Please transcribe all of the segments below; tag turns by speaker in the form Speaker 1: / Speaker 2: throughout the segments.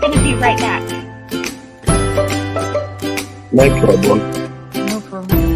Speaker 1: I'm gonna be right back.
Speaker 2: No problem.
Speaker 1: No problem.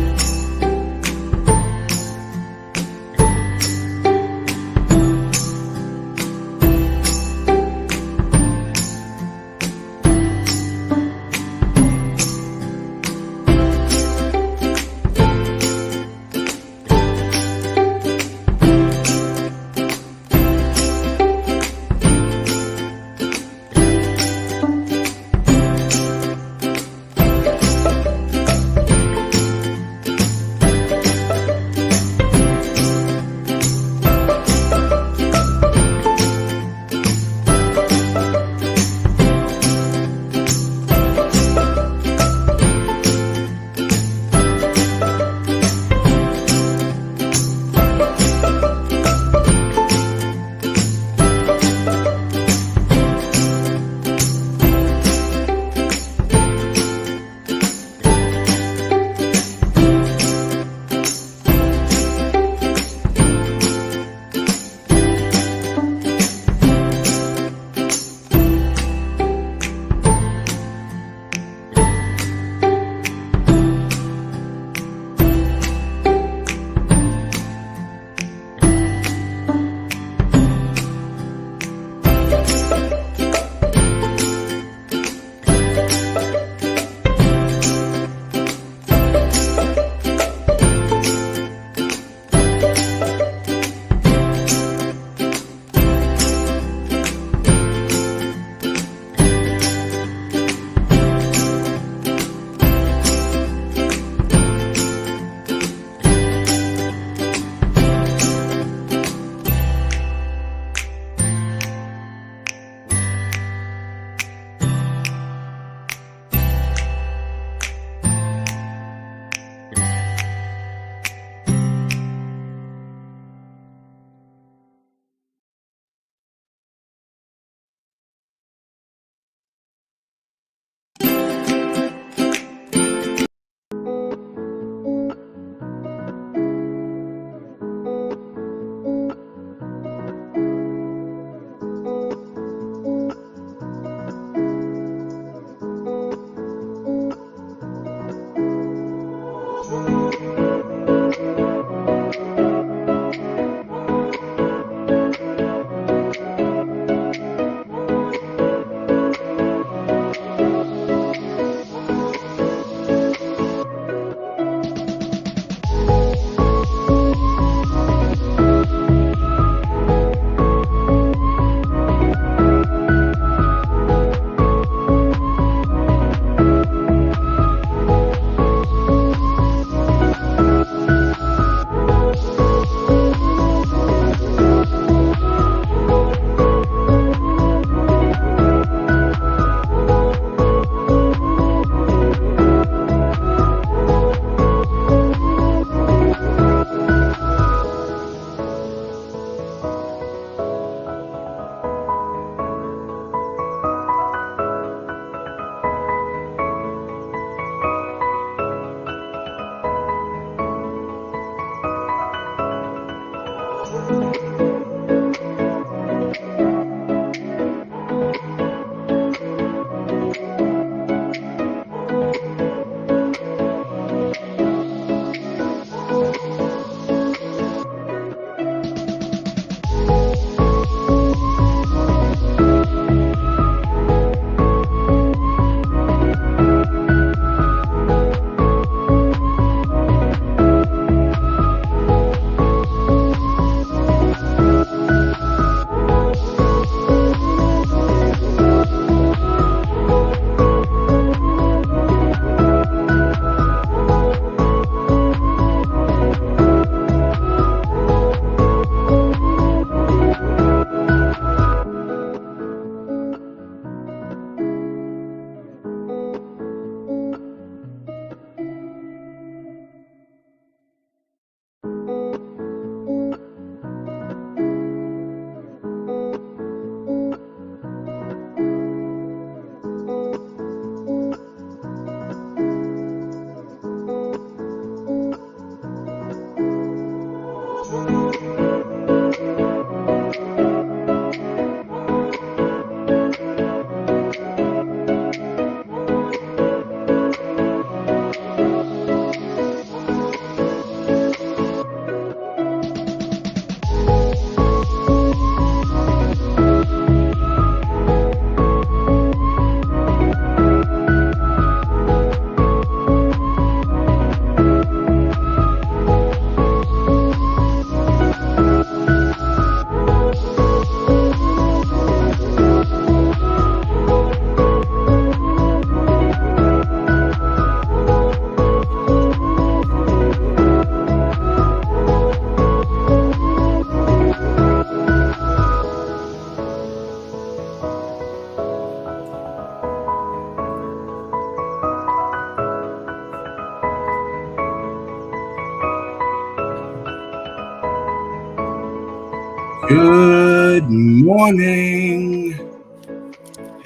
Speaker 2: Good morning.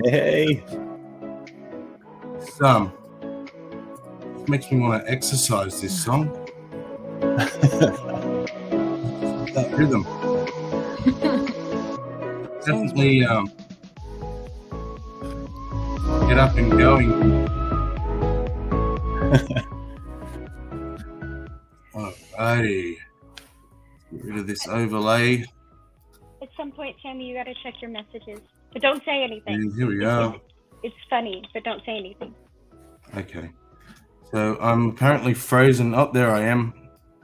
Speaker 3: Hey.
Speaker 2: Makes me want to exercise this song. That rhythm. Definitely get up and going. Alrighty. Get rid of this overlay.
Speaker 1: At some point, Sammy, you got to check your messages. But don't say anything.
Speaker 2: And here we go.
Speaker 1: It's funny, but don't say anything.
Speaker 2: Okay. So I'm apparently frozen. Oh, there I am.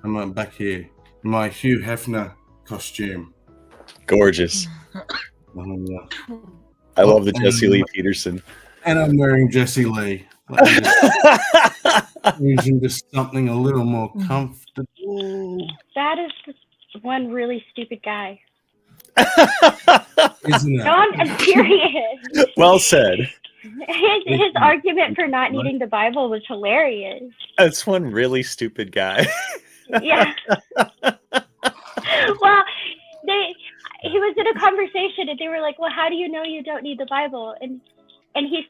Speaker 2: I'm back here in my Hugh Hefner costume.
Speaker 3: Gorgeous. I love the Jesse Lee Peterson.
Speaker 2: And I'm wearing Jesse Lee. Changing to something a little more comfortable.
Speaker 1: That is one really stupid guy.
Speaker 2: Isn't it?
Speaker 1: No, I'm serious.
Speaker 3: Well said.
Speaker 1: His argument for not needing the Bible was hilarious.
Speaker 3: That's one really stupid guy.
Speaker 1: Yeah. Well, he was in a conversation and they were like, "Well, how do you know you don't need the Bible?" And he's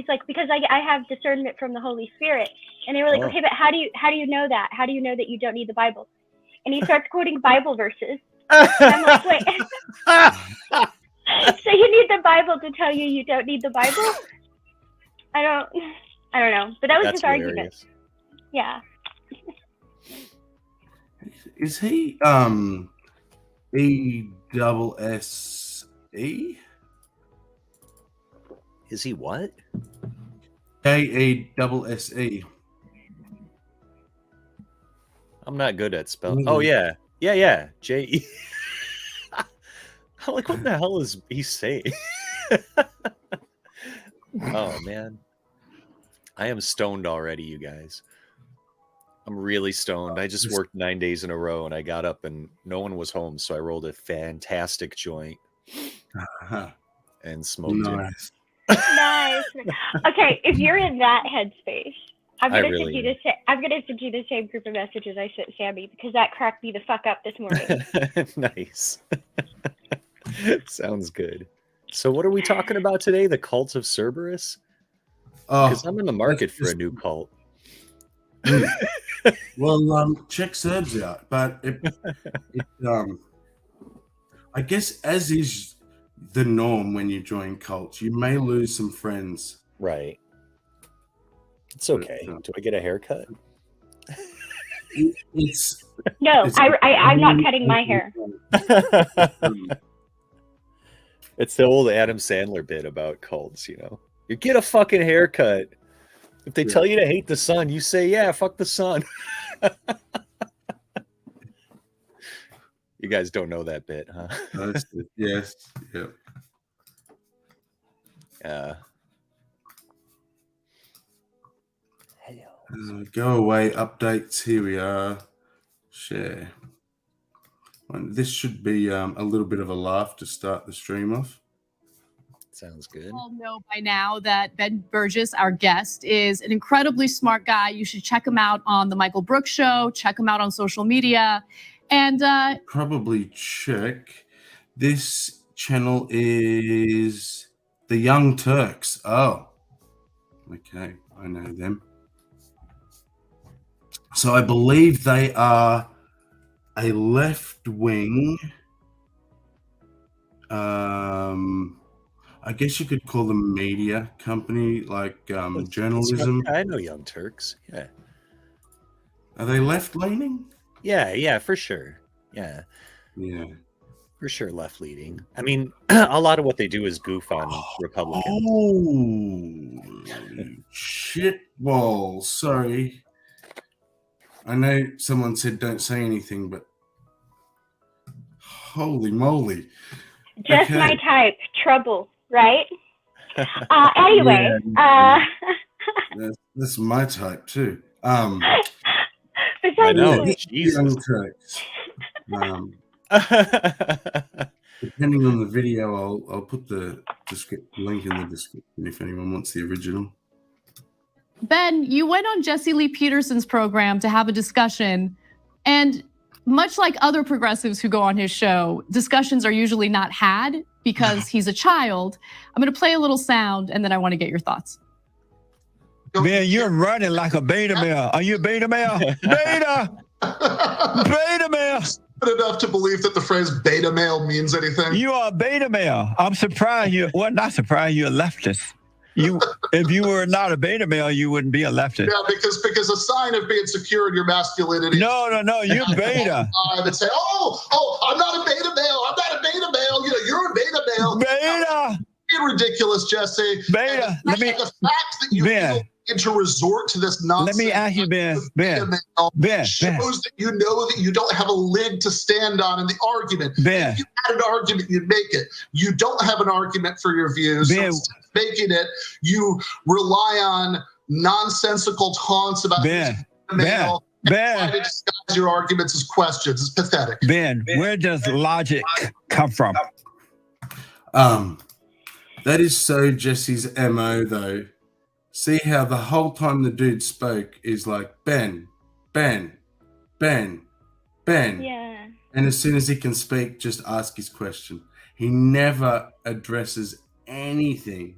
Speaker 1: like, "Because I have discernment from the Holy Spirit." And they were like, "Okay, but how do you know that? How do you know that you don't need the Bible?" And he starts quoting Bible verses. And I'm like, "Wait." So you need the Bible to tell you don't need the Bible? I don't know. But that was his argument. Yeah.
Speaker 2: Is he E-double-S-E?
Speaker 3: Is he what?
Speaker 2: K-E-double-S-E.
Speaker 3: I'm not good at spelling. Oh yeah. Yeah. J-E. I'm like, what the hell is he saying? Oh man. I am stoned already, you guys. I'm really stoned. I just worked 9 days in a row and I got up and no one was home. So I rolled a fantastic joint and smoked it.
Speaker 1: Nice. Okay, if you're in that headspace, I'm gonna send you the same group of messages I sent Sammy because that cracked me the fuck up this morning.
Speaker 3: Nice. Sounds good. So what are we talking about today? The cult of Cerberus? Because I'm in the market for a new cult.
Speaker 2: Well, check Cerbs out, but I guess as is the norm when you join cults, you may lose some friends.
Speaker 3: Right. It's okay. Do I get a haircut?
Speaker 1: I'm not cutting my hair.
Speaker 3: It's the old Adam Sandler bit about cults, you know. You get a fucking haircut. If they tell you to hate the sun, you say, yeah, fuck the sun. You guys don't know that bit, huh?
Speaker 2: Yes. Yep. Go away. Updates. Here we are. Share. This should be a little bit of a laugh to start the stream off.
Speaker 3: Sounds good.
Speaker 4: You all know by now that Ben Burgess, our guest, is an incredibly smart guy. You should check him out on the Michael Brooks Show. Check him out on social media. And
Speaker 2: probably check. This channel is the Young Turks. Oh, okay. I know them. So I believe they are a left-wing, I guess you could call them media company, like journalism.
Speaker 3: I know Young Turks. Yeah.
Speaker 2: Are they left-leaning?
Speaker 3: Yeah, for sure. Yeah. For sure, left-leaning. I mean, a lot of what they do is goof on Republicans.
Speaker 2: Oh, shit balls. Sorry. I know someone said don't say anything, but holy moly.
Speaker 1: Just my type. Trouble, right? Anyway.
Speaker 2: That's my type, too.
Speaker 3: I know. Jesus.
Speaker 2: Depending on the video, I'll put the link in the description if anyone wants the original.
Speaker 4: Ben, you went on Jesse Lee Peterson's program to have a discussion, and much like other progressives who go on his show, discussions are usually not had because he's a child. I'm going to play a little sound and then I want to get your thoughts.
Speaker 5: Man, you're running like a beta male. Are you a beta male? Beta! Beta male!
Speaker 6: Enough to believe that the phrase beta male means anything.
Speaker 5: You are a beta male. I'm surprised you, well, not surprised you're a leftist. If you were not a beta male, you wouldn't be a leftist.
Speaker 6: Yeah, because a sign of being secure in your masculinity.
Speaker 5: No, you're beta.
Speaker 6: I would say, I'm not a beta male. I'm not a beta male. You're a beta male.
Speaker 5: Beta.
Speaker 6: Being ridiculous, Jesse.
Speaker 5: Beta.
Speaker 6: The fact that you feel to resort to this nonsense.
Speaker 5: Let me ask you, Ben,
Speaker 6: shows that you know that you don't have a leg to stand on in the argument.
Speaker 5: Ben.
Speaker 6: If you had an argument, you'd make it. You don't have an argument for your views.
Speaker 5: Ben.
Speaker 6: So making it, you rely on nonsensical taunts about male. Try to disguise your arguments as questions. It's pathetic.
Speaker 5: Ben, where does logic come from?
Speaker 2: That is so Jesse's MO though. See how the whole time the dude spoke is like, Ben.
Speaker 1: Yeah.
Speaker 2: And as soon as he can speak, just ask his question. He never addresses anything.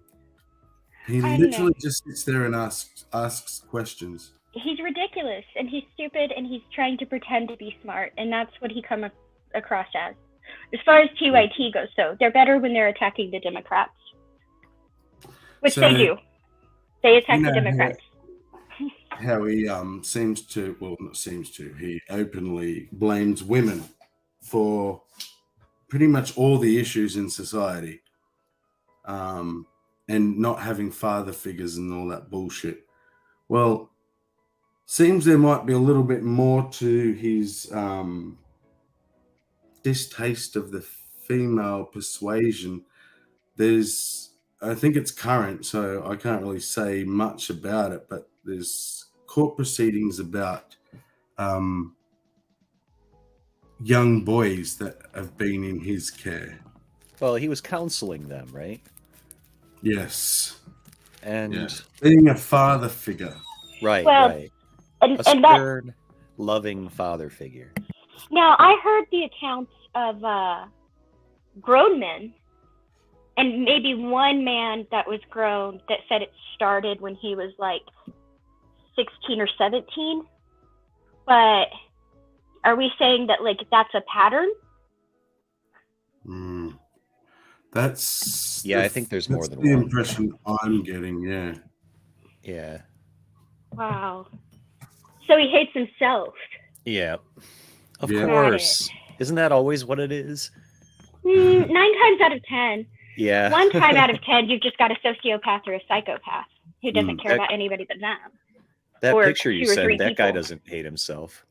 Speaker 2: He literally just sits there and asks questions.
Speaker 1: He's ridiculous, and he's stupid, and he's trying to pretend to be smart, and that's what he comes across as. As far as TYT goes, though, they're better when they're attacking the Democrats. Which they do. They attack the Democrats.
Speaker 2: How he he openly blames women for pretty much all the issues in society, and not having father figures and all that bullshit. Well, seems there might be a little bit more to his distaste of the female persuasion. I think it's current, so I can't really say much about it, but there's court proceedings about young boys that have been in his care.
Speaker 3: Well, he was counseling them, right?
Speaker 2: Yes.
Speaker 3: And
Speaker 2: being a father figure.
Speaker 3: Right.
Speaker 1: And
Speaker 3: a stern, loving father figure.
Speaker 1: Now, I heard the accounts of grown men, and maybe one man that was grown that said it started when he was like 16 or 17. But are we saying that like that's a pattern?
Speaker 2: I
Speaker 3: think there's more than
Speaker 2: the
Speaker 3: one.
Speaker 2: impression I'm getting.
Speaker 3: Yeah.
Speaker 1: Wow. So he hates himself.
Speaker 3: Yeah. Of course. Isn't that always what it is?
Speaker 1: 9 times out of 10.
Speaker 3: Yeah.
Speaker 1: 1 time out of 10, you've just got a sociopath or a psychopath who doesn't care about anybody but them.
Speaker 3: That
Speaker 1: Or
Speaker 3: picture you
Speaker 1: 2 or
Speaker 3: said,
Speaker 1: 3
Speaker 3: that guy
Speaker 1: people.
Speaker 3: doesn't hate himself.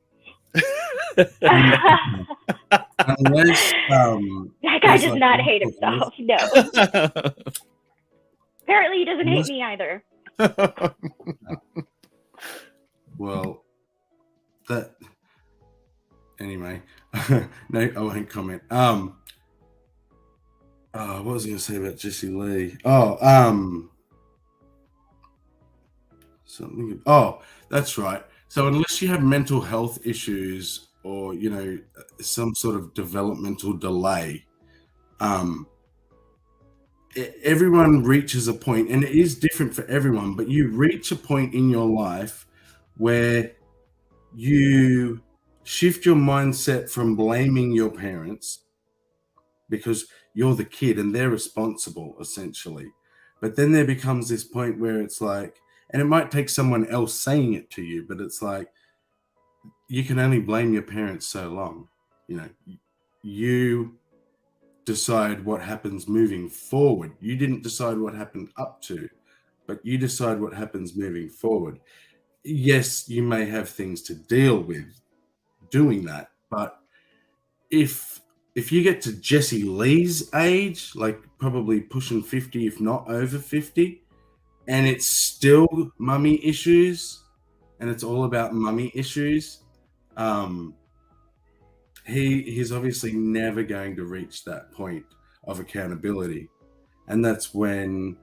Speaker 2: Unless,
Speaker 1: that guy does not hate himself. No. Apparently, he doesn't hate me either.
Speaker 2: Well, anyway, no, I won't comment. What was I going to say about Jesse Lee? Something. Oh, that's right. So unless you have mental health issues or, some sort of developmental delay, everyone reaches a point, and it is different for everyone, but you reach a point in your life where you shift your mindset from blaming your parents because you're the kid and they're responsible, essentially. But then there becomes this point where it's like, and it might take someone else saying it to you, but it's like, you can only blame your parents so long. You decide what happens moving forward. You didn't decide what happened up to, but you decide what happens moving forward. Yes, you may have things to deal with doing that, but if you get to Jesse Lee's age, like probably pushing 50, if not over 50, and it's still mummy issues, and it's all about mummy issues, he's obviously never going to reach that point of accountability. And that's when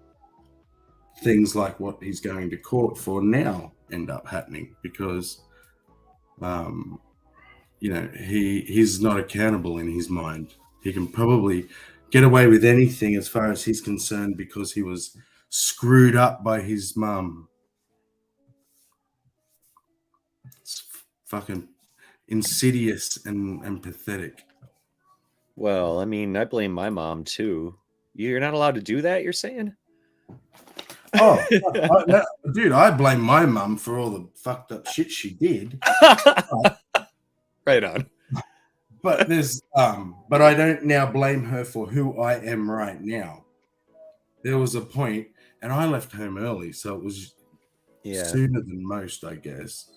Speaker 2: things like what he's going to court for now end up happening, because you know, he's not accountable in his mind. He can probably get away with anything as far as he's concerned because he was screwed up by his mum. It's fucking insidious and pathetic.
Speaker 3: Well, I mean, I blame my mom too. You're not allowed to do that, you're saying?
Speaker 2: Oh, dude, I blame my mum for all the fucked up shit she did.
Speaker 3: Right on.
Speaker 2: But but I don't now blame her for who I am right now. There was a point, and I left home early, so it was sooner than most, I guess,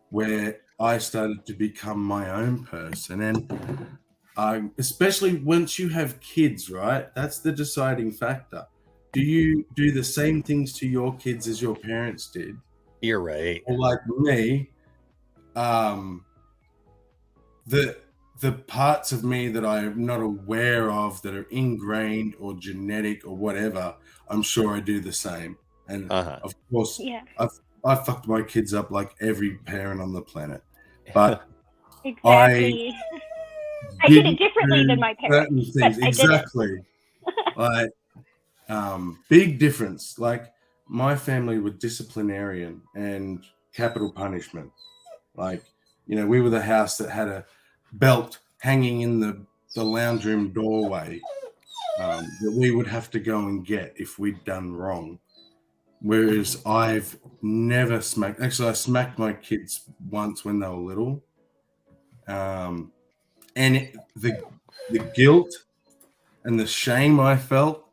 Speaker 2: where I started to become my own person. And especially once you have kids, right? That's the deciding factor. Do you do the same things to your kids as your parents did?
Speaker 3: You're right.
Speaker 2: Or like me, the parts of me that I'm not aware of that are ingrained or genetic or whatever, I'm sure I do the same. And of course, I fucked my kids up like every parent on the planet. But
Speaker 1: exactly. I did it differently than my parents.
Speaker 2: Things. Exactly. Like, big difference. Like, my family were disciplinarian and capital punishment. Like, you know, we were the house that had a belt hanging in the lounge room doorway that we would have to go and get if we'd done wrong. Whereas I've never smacked. Actually, I smacked my kids once when they were little. And the guilt and the shame I felt,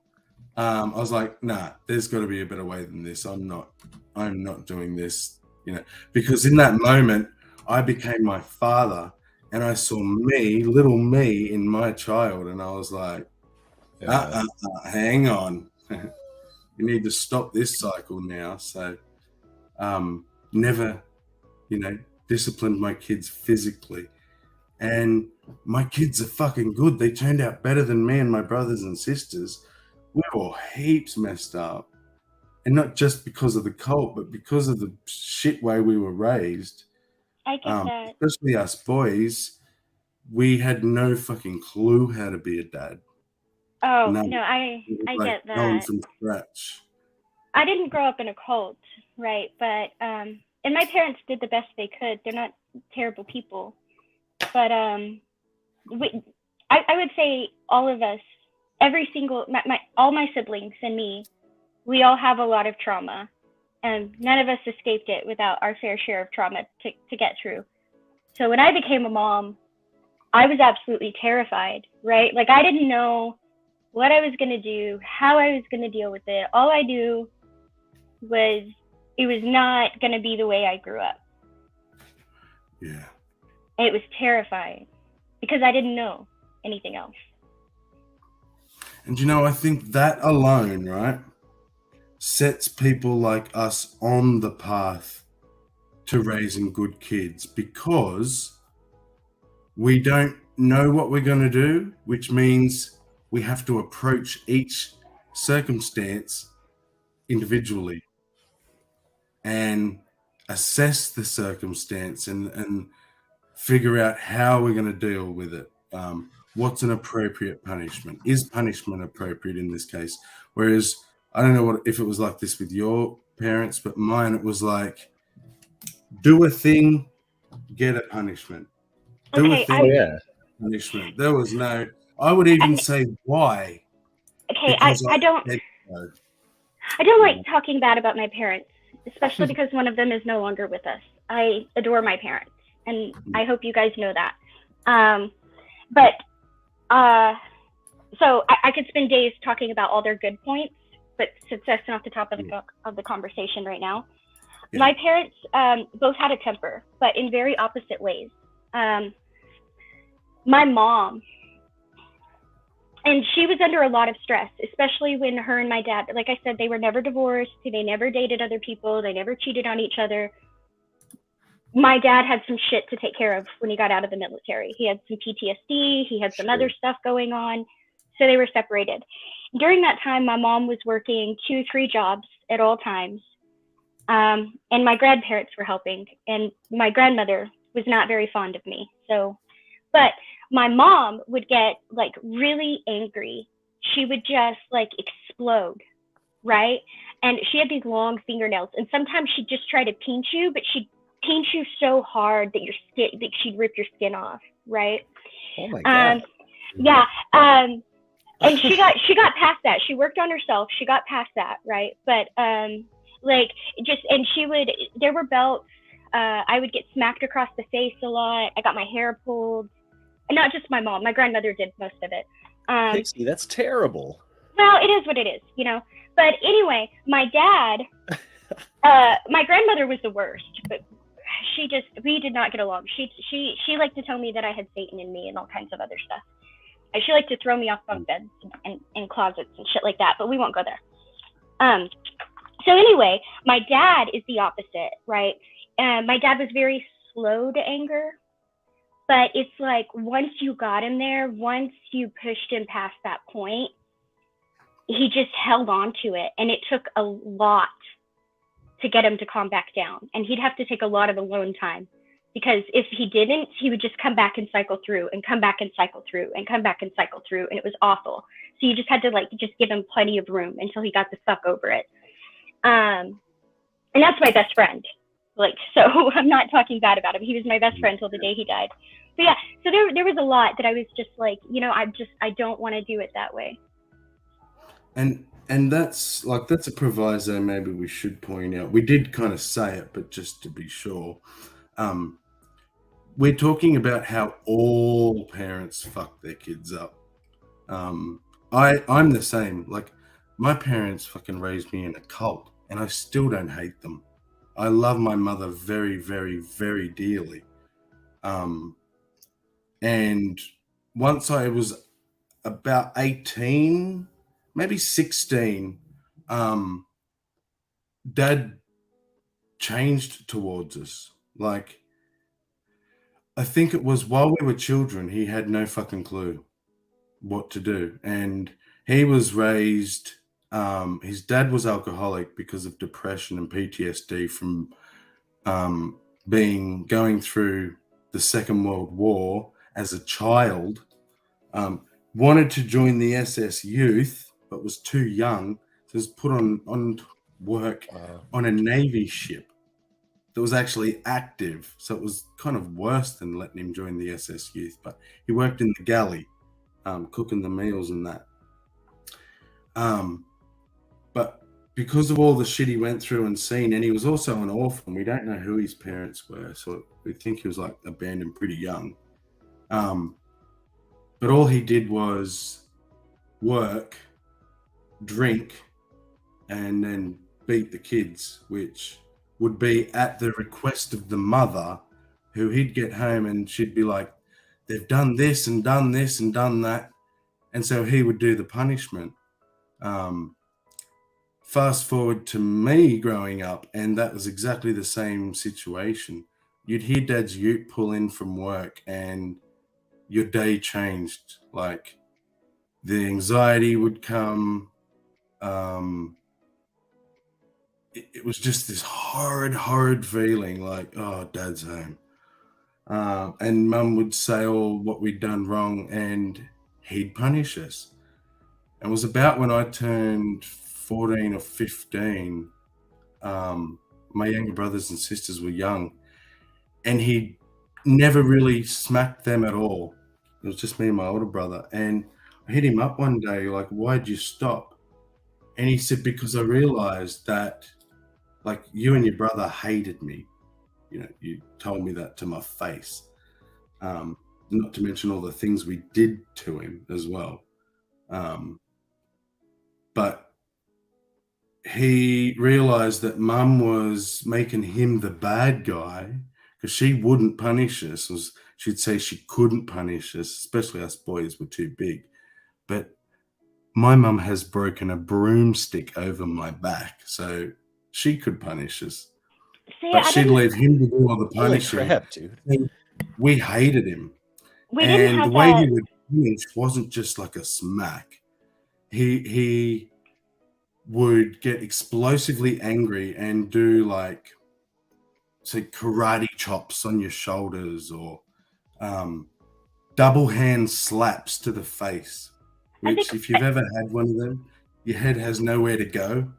Speaker 2: I was like, nah, there's got to be a better way than this. I'm not doing this, you know, because in that moment I became my father and I saw me, little me in my child. And I was like, hang on, you need to stop this cycle now. So, never, you know, disciplined my kids physically. And my kids are fucking good. They turned out better than me and my brothers and sisters. We were all heaps messed up. And not just because of the cult, but because of the shit way we were raised.
Speaker 1: I get that.
Speaker 2: Especially us boys, we had no fucking clue how to be a dad.
Speaker 1: Oh, no, I get that.
Speaker 2: Going from scratch.
Speaker 1: I didn't grow up in a cult, right? But, and my parents did the best they could. They're not terrible people. But I would say all of us, every single, all my siblings and me, we all have a lot of trauma, and none of us escaped it without our fair share of trauma to get through. So when I became a mom, I was absolutely terrified, right? Like, I didn't know what I was going to do, how I was going to deal with it. All I knew was it was not going to be the way I grew up.
Speaker 2: Yeah.
Speaker 1: And it was terrifying because I didn't know anything else.
Speaker 2: And you know, I think that alone, right, sets people like us on the path to raising good kids, because we don't know what we're going to do, which means we have to approach each circumstance individually and assess the circumstance and figure out how we're going to deal with it. What's an appropriate punishment? Is punishment appropriate in this case? Whereas, I don't know if it was like this with your parents, but mine, it was like, do a thing, get a punishment. Do a thing, punishment. There was no, I would even say why.
Speaker 1: Okay, I don't like talking bad about my parents, especially because one of them is no longer with us. I adore my parents, and I hope you guys know that. So I could spend days talking about all their good points, but since that's not the top of the conversation right now, my parents both had a temper, but in very opposite ways. My mom, and she was under a lot of stress, especially when her and my dad, like I said, they were never divorced. They never dated other people. They never cheated on each other. My dad had some shit to take care of when he got out of the military. He had some PTSD. He had some other stuff going on. So they were separated. During that time, my mom was working 2-3 jobs at all times. And my grandparents were helping. And my grandmother was not very fond of me. So, but my mom would get like really angry. She would just like explode, right? And she had these long fingernails, and sometimes she'd just try to pinch you, but she'd pinch you so hard that she'd rip your skin off, right?
Speaker 3: Oh my God.
Speaker 1: Yeah. And she got past that. She worked on herself. She got past that, right? But there were belts. I would get smacked across the face a lot. I got my hair pulled. And not just my mom. My grandmother did most of it.
Speaker 3: Pixie, that's terrible.
Speaker 1: Well, it is what it is, you know. But anyway, my dad, my grandmother was the worst, but we did not get along. She liked to tell me that I had Satan in me and all kinds of other stuff. She liked to throw me off bunk beds and closets and shit like that, but we won't go there. So anyway, my dad is the opposite, right? My dad was very slow to anger, but it's like once you got him there, once you pushed him past that point, he just held on to it, and it took a lot to get him to calm back down. And he'd have to take a lot of alone time, because if he didn't, he would just come back and cycle through and come back and cycle through and come back and cycle through. And it was awful. So you just had to just give him plenty of room until he got the fuck over it. And that's my best friend. So I'm not talking bad about him. He was my best friend till the day he died. But yeah, so there was a lot that I was just like, I don't want to do it that way.
Speaker 2: And that's a proviso maybe we should point out. We did kind of say it, but just to be sure. We're talking about how all parents fuck their kids up. I'm the same. Like, my parents fucking raised me in a cult, and I still don't hate them. I love my mother very, very, very dearly. And once I was about 18, maybe 16, Dad changed towards us. Like, I think it was while we were children, he had no fucking clue what to do. And he was raised, his dad was alcoholic because of depression and PTSD from going through the Second World War as a child. Wanted to join the SS Youth, but was too young. So was put on work on a Navy ship that was actually active. So it was kind of worse than letting him join the SS Youth. But he worked in the galley, cooking the meals and that. But because of all the shit he went through and seen, and he was also an orphan, we don't know who his parents were. So we think he was like abandoned pretty young. But all he did was work, drink, and then beat the kids, which would be at the request of the mother, who he'd get home and she'd be like, they've done this and done this and done that. And so he would do the punishment. Fast forward to me growing up, and that was exactly the same situation. You'd hear Dad's ute pull in from work and your day changed. Like, the anxiety would come. It was just this horrid feeling like, oh, Dad's home. And Mum would say all what we'd done wrong, and he'd punish us. It was about when I turned 14 or 15. My younger brothers and sisters were young, and he never really smacked them at all. It was just me and my older brother. And I hit him up one day, like, why'd you stop? And he said, because I realized that, like, you and your brother hated me. You told me that to my face. Not to mention all the things we did to him as well. But he realized that Mum was making him the bad guy, because she wouldn't punish us. She'd say she couldn't punish us, especially us boys were too big. But my mum has broken a broomstick over my back, so she could punish us. But she'd leave him to do all the punishing.
Speaker 3: Holy crap, dude.
Speaker 2: And we hated him.
Speaker 1: And
Speaker 2: the way he would punish wasn't just like a smack. He would get explosively angry and do like say karate chops on your shoulders, or double hand slaps to the face, which if you've ever had one of them, your head has nowhere to go.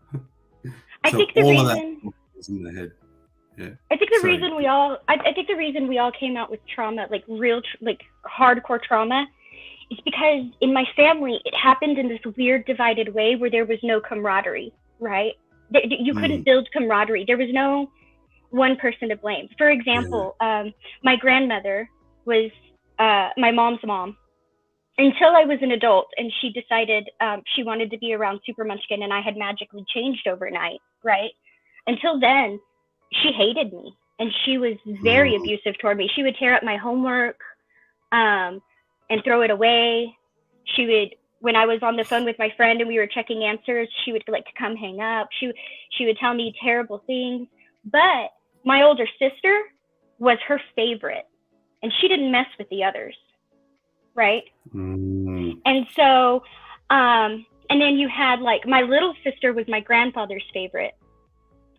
Speaker 1: I
Speaker 2: So
Speaker 1: think the
Speaker 2: all of
Speaker 1: reason
Speaker 2: that is in the head. Yeah.
Speaker 1: I think the reason we all came out with trauma, like real like hardcore trauma, is because in my family it happened in this weird divided way where there was no camaraderie, right? You couldn't build camaraderie. There was no one person to blame. For example, my grandmother was my mom's mom until I was an adult, and she decided she wanted to be around Super Munchkin, and I had magically changed overnight, right? Until then, she hated me, and she was very abusive toward me. She would tear up my homework and throw it away. She would, when I was on the phone with my friend and we were checking answers, she would like come hang up. She would tell me terrible things. But my older sister was her favorite, and she didn't mess with the others, right? And so, and then you had like my little sister was my grandfather's favorite.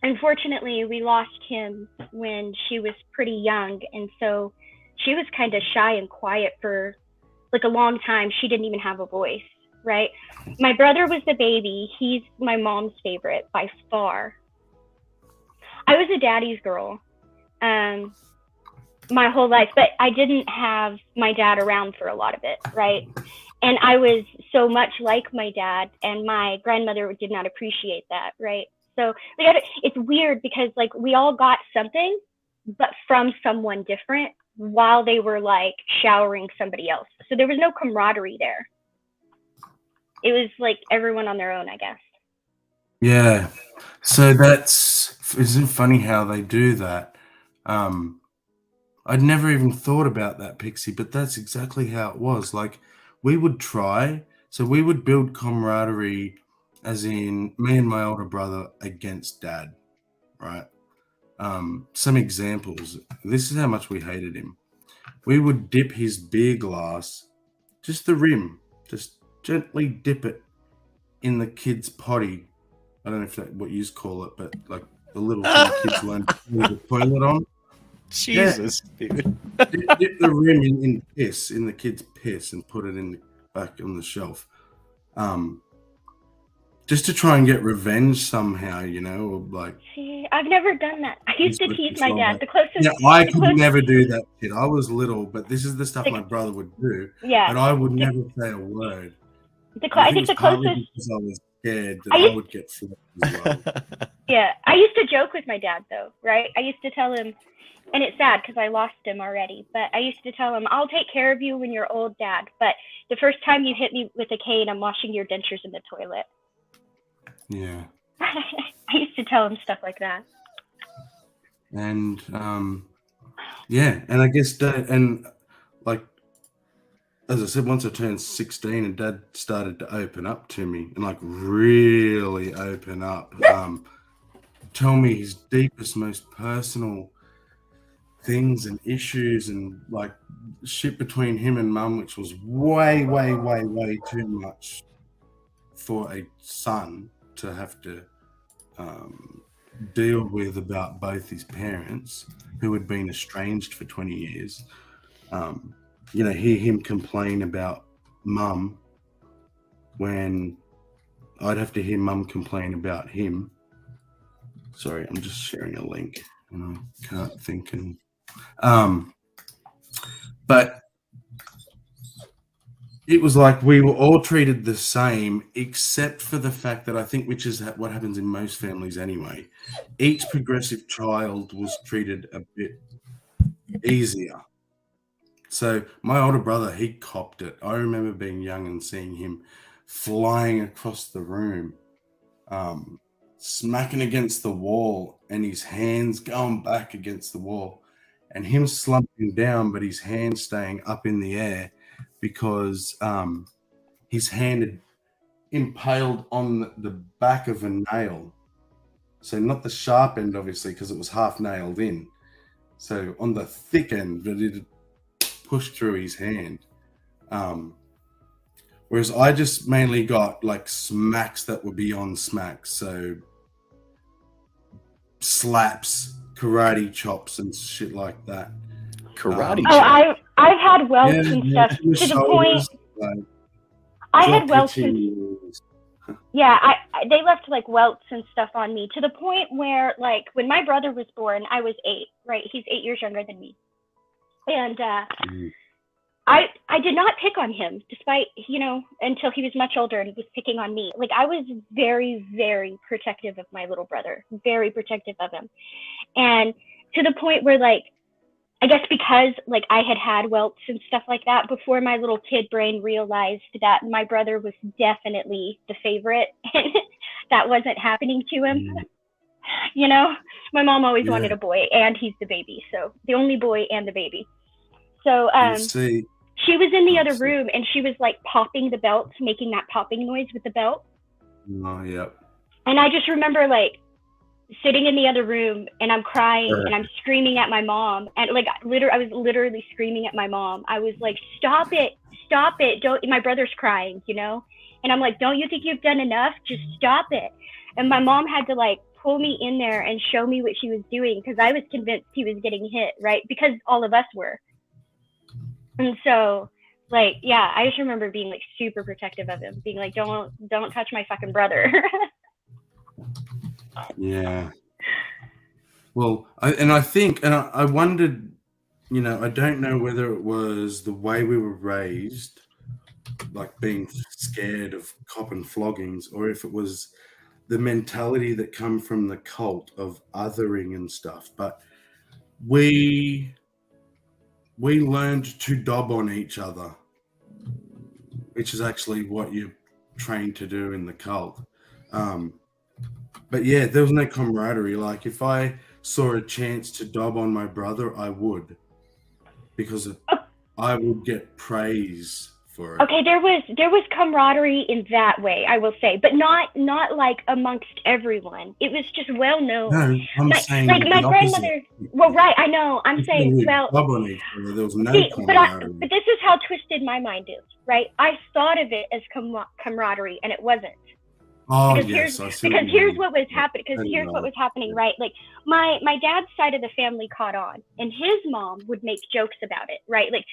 Speaker 1: Unfortunately, we lost him when she was pretty young, and so she was kind of shy and quiet for like a long time. She didn't even have a voice, right? My brother was the baby. He's my mom's favorite by far. I was a daddy's girl my whole life, but I didn't have my dad around for a lot of it, right? And I was so much like my dad, and my grandmother did not appreciate that, right? So it's weird because like we all got something, but from someone different while they were like showering somebody else. So there was no camaraderie there. It was like everyone on their own, I guess.
Speaker 2: Yeah. So isn't it funny how they do that? I'd never even thought about that, Pixie, but that's exactly how it was. Like we would try, so we would build camaraderie as in me and my older brother against dad, right? Some examples. This is how much we hated him. We would dip his beer glass, just the rim, just gently dip it in the kid's potty. I don't know if that's what you call it, but like the little kids learn to put the toilet on.
Speaker 3: Jesus, dude.
Speaker 2: Dip the rim in piss, in the kid's piss, and put it in back on the shelf. Just to try and get revenge somehow, you know, or like.
Speaker 1: See, I've never done that. I used to tease my dad. The closest.
Speaker 2: Yeah, I could never do that shit. I was little, but this is the stuff my brother would do.
Speaker 1: Yeah.
Speaker 2: And I would never say a word.
Speaker 1: I think the closest.
Speaker 2: Because I was scared that I would get flipped as well.
Speaker 1: Yeah, I used to joke with my dad though, right? I used to tell him, and it's sad because I lost him already, but I used to tell him, I'll take care of you when you're old, Dad. But the first time you hit me with a cane, I'm washing your dentures in the toilet.
Speaker 2: Yeah.
Speaker 1: I used to tell him stuff like that.
Speaker 2: And yeah, and I guess Dad, and like as I said, once I turned 16 and Dad started to open up to me and like really open up, tell me his deepest, most personal things and issues and like shit between him and Mum, which was way, way, way, way too much for a son to have to deal with about both his parents who had been estranged for 20 years. You know, hear him complain about Mum when I'd have to hear Mum complain about him. Sorry, I'm just sharing a link and I can't think. And but it was like we were all treated the same, except for the fact that I think, which is what happens in most families anyway, each progressive child was treated a bit easier. So my older brother, he copped it. I remember being young and seeing him flying across the room, smacking against the wall and his hands going back against the wall and him slumping down, but his hands staying up in the air because his hand had impaled on the back of a nail. So not the sharp end, obviously, because it was half nailed in. So on the thick end, but it pushed through his hand. Whereas I just mainly got like smacks that were beyond smacks. So slaps karate chops and shit like that.
Speaker 3: Karate
Speaker 1: Oh,
Speaker 3: chop.
Speaker 1: I've had welts
Speaker 2: Yeah,
Speaker 1: and
Speaker 2: yeah,
Speaker 1: stuff
Speaker 2: to the
Speaker 1: to the point.
Speaker 2: shoulders, like,
Speaker 1: I
Speaker 2: drop
Speaker 1: had welts and
Speaker 2: hitting.
Speaker 1: yeah, they left like welts and stuff on me to the point where like when my brother was born, I was 8, right? He's 8 years younger than me, and I did not pick on him, despite until he was much older and was picking on me. Like I was very, very protective of my little brother, very protective of him, and to the point where like I guess because like I had had welts and stuff like that before, my little kid brain realized that my brother was definitely the favorite, and that wasn't happening to him. My mom always wanted a boy, and he's the baby, so the only boy and the baby. So she was in the other room, and she was like popping the belt, making that popping noise with the belt.
Speaker 2: Oh, yep.
Speaker 1: And I just remember like sitting in the other room, and I'm crying and I'm screaming at my mom, and like I was literally screaming at my mom. I was like, stop it, don't. My brother's crying, and I'm like, don't you think you've done enough? Just stop it. And my mom had to like pull me in there and show me what she was doing, because I was convinced he was getting hit, right? Because all of us were. And so like, yeah, I just remember being like super protective of him, being like, don't touch my fucking brother.
Speaker 2: Yeah. Well, I wondered, I don't know whether it was the way we were raised, like being scared of cop and floggings, or if it was the mentality that come from the cult of othering and stuff. But we learned to dob on each other, which is actually what you're trained to do in the cult. But yeah, there was no camaraderie. Like if I saw a chance to dob on my brother, I would, because I would get praise for it.
Speaker 1: Okay, there was camaraderie in that way, I will say, but not like amongst everyone. It was just well known.
Speaker 2: No, I'm saying
Speaker 1: like my
Speaker 2: the
Speaker 1: grandmother. Well, right, I know. I'm saying well.
Speaker 2: Dob on each other. There was no
Speaker 1: camaraderie.
Speaker 2: camaraderie.
Speaker 1: But this is how twisted my mind is, right? I thought of it as camaraderie, and it wasn't.
Speaker 2: Oh,
Speaker 1: because
Speaker 2: yes,
Speaker 1: here's what was happening. Because here's what was happening, right? Like my dad's side of the family caught on, and his mom would make jokes about it, right? Like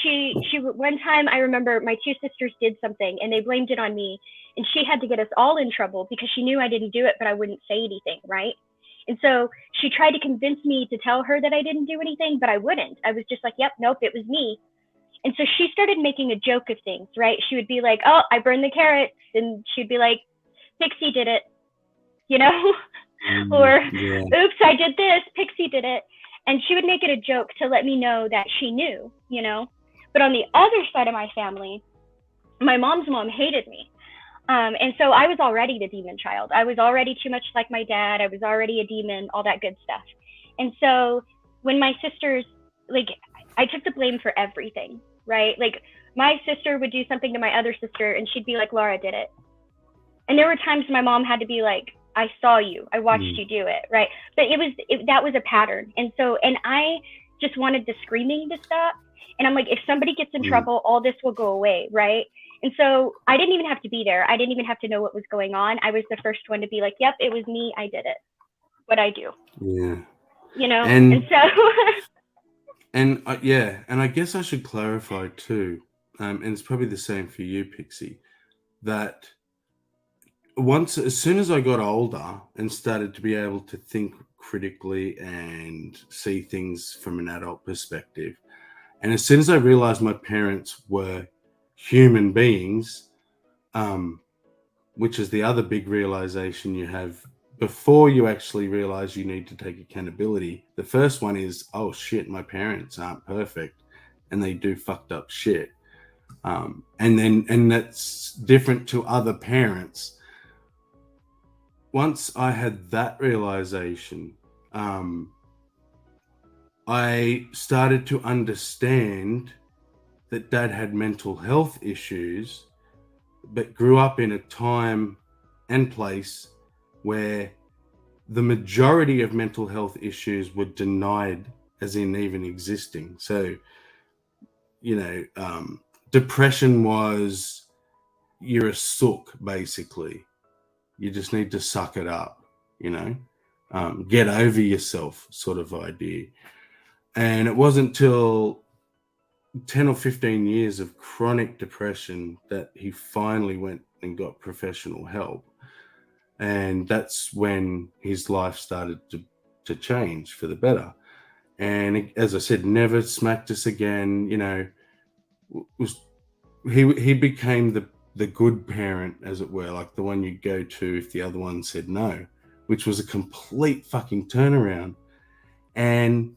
Speaker 1: she one time I remember my 2 sisters did something, and they blamed it on me, and she had to get us all in trouble because she knew I didn't do it, but I wouldn't say anything, right? And so she tried to convince me to tell her that I didn't do anything, but I wouldn't. I was just like, yep, nope, it was me. And so she started making a joke of things, right? She would be like, oh, I burned the carrots, and she'd be like, Pixie did it, or oops, I did this, Pixie did it. And she would make it a joke to let me know that she knew, But on the other side of my family, my mom's mom hated me. And so I was already the demon child. I was already too much like my dad. I was already a demon, all that good stuff. And so when my sisters, like, I took the blame for everything, right? Like my sister would do something to my other sister, and she'd be like, Laura did it. And there were times my mom had to be like, I saw you, I watched you do it, right? But that was a pattern. And I just wanted the screaming to stop. And I'm like, if somebody gets in trouble, all this will go away, right? And so I didn't even have to be there. I didn't even have to know what was going on. I was the first one to be like, yep, it was me, I did it. What I do.
Speaker 2: Yeah.
Speaker 1: And so...
Speaker 2: And and I guess I should clarify too, and it's probably the same for you, Pixie, that as soon as I got older and started to be able to think critically and see things from an adult perspective, and as soon as I realized my parents were human beings, which is the other big realization you have before you actually realize you need to take accountability. The first one is, oh shit, my parents aren't perfect and they do fucked up shit. And that's different to other parents. Once I had that realization, I started to understand that Dad had mental health issues, but grew up in a time and place where the majority of mental health issues were denied as in even existing. So, depression was, you're a sook, basically. You just need to suck it up, get over yourself sort of idea. And it wasn't till 10 or 15 years of chronic depression that he finally went and got professional help. And that's when his life started to change for the better. And as I said, never smacked us again. You know, he became the good parent, as it were, like the one you go to if the other one said no, which was a complete fucking turnaround. And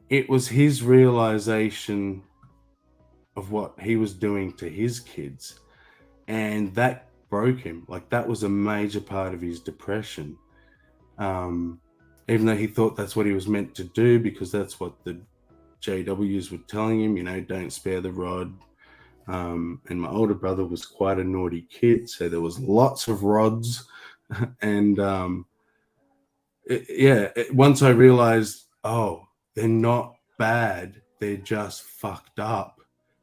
Speaker 2: it was his realization of what he was doing to his kids, and that broke him. Like, that was a major part of his depression. Even though he thought that's what he was meant to do, because that's what the JWs were telling him, you know, don't spare the rod. And my older brother was quite a naughty kid, so there was lots of rods. And once I realized, oh, they're not bad, they're just fucked up.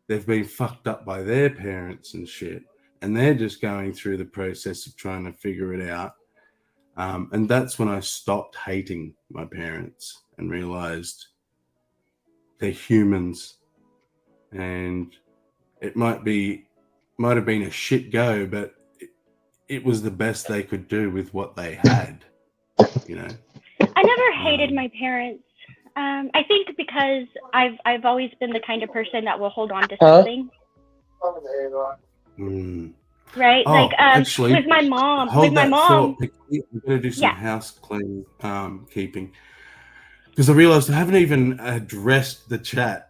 Speaker 2: They've been fucked up by their parents and shit, and they're just going through the process of trying to figure it out. And that's when I stopped hating my parents and realized they're humans, and it might have been a shit go, but it was the best they could do with what they had, you know.
Speaker 1: I never hated my parents. I think because I've always been the kind of person that will hold on to something. Right?
Speaker 2: Oh,
Speaker 1: like
Speaker 2: actually,
Speaker 1: with my mom.
Speaker 2: Hold that thought. I'm going to do some house cleaning, keeping, because I realized I haven't even addressed the chat.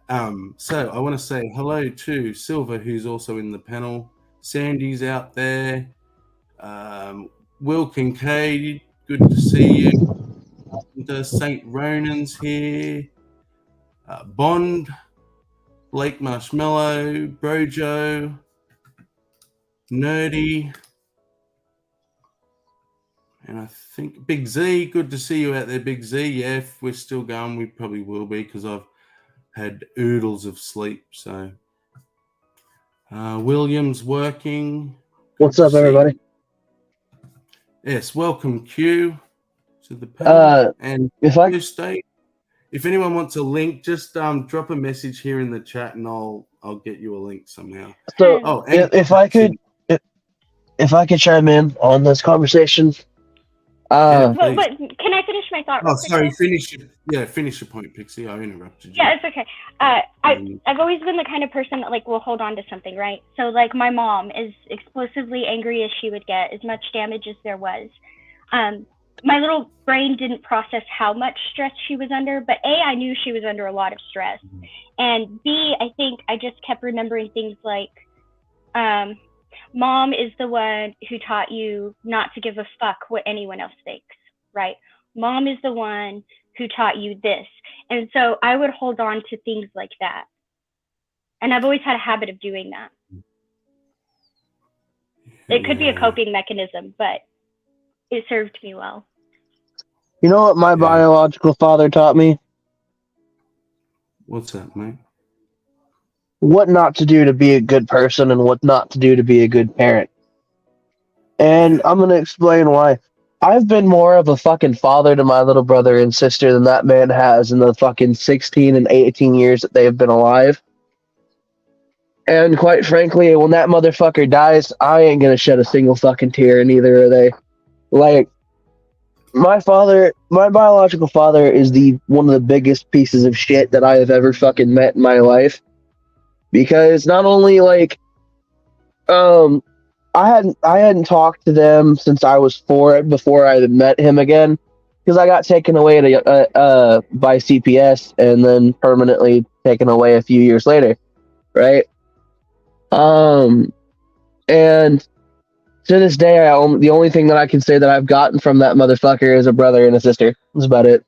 Speaker 2: So I want to say hello to Silver, who's also in the panel. Sandy's out there. Will Kincaid, good to see you. St. Ronan's here. Bond, Blake Marshmallow, Brojo, Nerdy, and I think Big Z. Good to see you out there, Big Z. Yeah, if we're still going, we probably will be, because I've had oodles of sleep. So William's working.
Speaker 7: What's up, everybody?
Speaker 2: Yes, welcome Q to the panel. And if anyone wants a link, just drop a message here in the chat, and I'll get you a link somehow.
Speaker 7: So if I could chime in on this conversation.
Speaker 1: But can I finish my thought?
Speaker 2: Oh, sorry. Finish your point, Pixie. I interrupted you.
Speaker 1: Yeah, it's okay. I've always been the kind of person that like will hold on to something, right? So like my mom, as explosively angry as she would get, as much damage as there was, my little brain didn't process how much stress she was under. But A, I knew she was under a lot of stress, and B, I think I just kept remembering things like, Mom is the one who taught you not to give a fuck what anyone else thinks, right? Mom is the one who taught you this. And so I would hold on to things like that. And I've always had a habit of doing that. It could be a coping mechanism, but it served me well.
Speaker 7: You know what my biological father taught me?
Speaker 2: What's that, mate?
Speaker 7: What not to do to be a good person and what not to do to be a good parent. And I'm going to explain why. I've been more of a fucking father to my little brother and sister than that man has in the fucking 16 and 18 years that they've been alive. And quite frankly, when that motherfucker dies, I ain't going to shed a single fucking tear, and neither are they. Like, my biological father is one of the biggest pieces of shit that I have ever fucking met in my life. Because not only like, I hadn't talked to them since I was 4 before I had met him again, because I got taken away by CPS and then permanently taken away a few years later, right? And to this day, the only thing that I can say that I've gotten from that motherfucker is a brother and a sister. That's about it.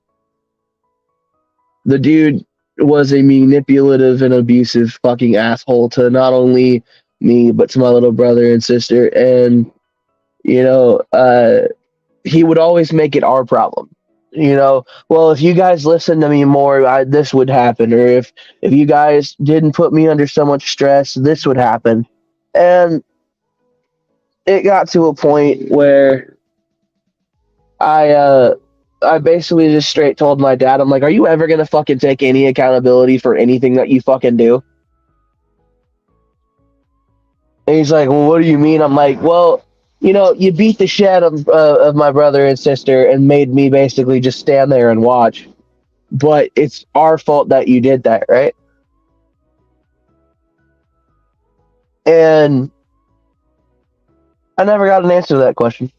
Speaker 7: The dude was a manipulative and abusive fucking asshole to not only me, but to my little brother and sister. And, you know, he would always make it our problem. You know, well, if you guys listen to me more, this would happen. Or if you guys didn't put me under so much stress, this would happen. And it got to a point where I I basically just straight told my dad, I'm like, are you ever gonna fucking take any accountability for anything that you fucking do? And he's like, well, what do you mean? I'm like, well, you know, you beat the shit of my brother and sister and made me basically just stand there and watch. But it's our fault that you did that, right? And I never got an answer to that question.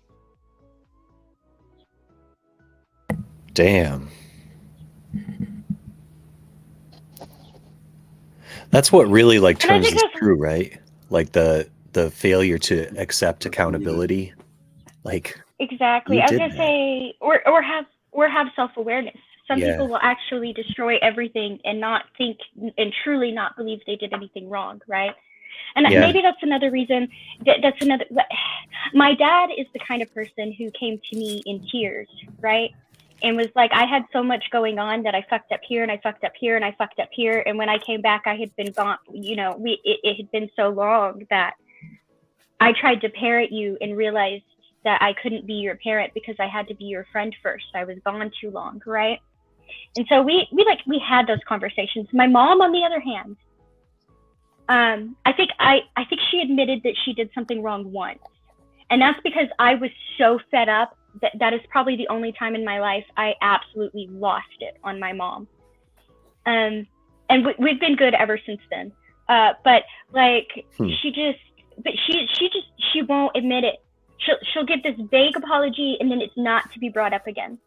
Speaker 3: Damn. That's what really like turns this screw, right? Like the failure to accept accountability. Like
Speaker 1: exactly. I was gonna say, or have self-awareness. Some people will actually destroy everything and not think and truly not believe they did anything wrong, right? And maybe that's another reason. That's another. My dad is the kind of person who came to me in tears, right? And was like, I had so much going on that I fucked up here and I fucked up here and I fucked up here. And when I came back, I had been gone. You know, it had been so long that I tried to parent you and realized that I couldn't be your parent because I had to be your friend first. I was gone too long, right? And so we had those conversations. My mom, on the other hand, I think she admitted that she did something wrong once, and that's because I was so fed up that is probably the only time in my life I absolutely lost it on my mom. And we've been good ever since then. But like she won't admit it. She'll give this vague apology and then it's not to be brought up again.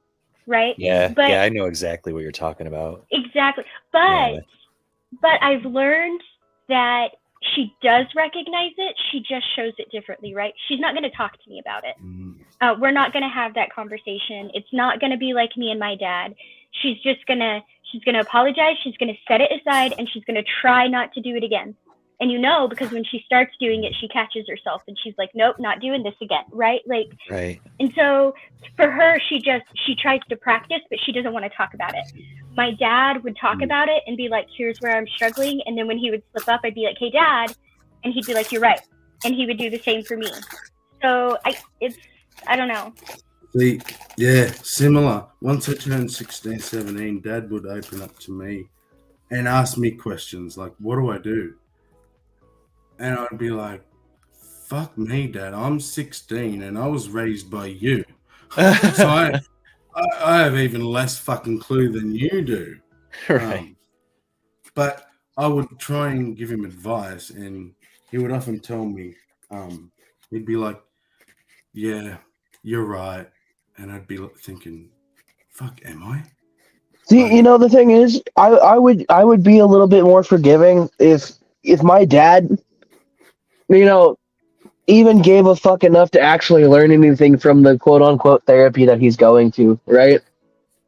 Speaker 1: Right?
Speaker 3: Yeah. But, yeah, I know exactly what you're talking about.
Speaker 1: Exactly. But I've learned that she does recognize it. She just shows it differently, right? She's not going to talk to me about it. We're not going to have that conversation. It's not going to be like me and my dad. She's going to apologize. She's going to set it aside and she's going to try not to do it again. And you know, because when she starts doing it, she catches herself and she's like, nope, not doing this again. Right. Like, right. And so for her, she tries to practice, but she doesn't want to talk about it. My dad would talk about it and be like, here's where I'm struggling. And then when he would slip up, I'd be like, hey, Dad. And he'd be like, you're right. And he would do the same for me. So I don't know.
Speaker 2: See, yeah, similar. Once I turned 16, 17, Dad would open up to me and ask me questions like, what do I do? And I'd be like, fuck me, Dad. I'm 16 and I was raised by you. So I have even less fucking clue than you do. Right. But I would try and give him advice and he would often tell me, he'd be like, yeah, you're right. And I'd be thinking, fuck, am I?
Speaker 7: See, you know, the thing is, I would be a little bit more forgiving if my dad, you know, even gave a fuck enough to actually learn anything from the quote unquote therapy that he's going to, right?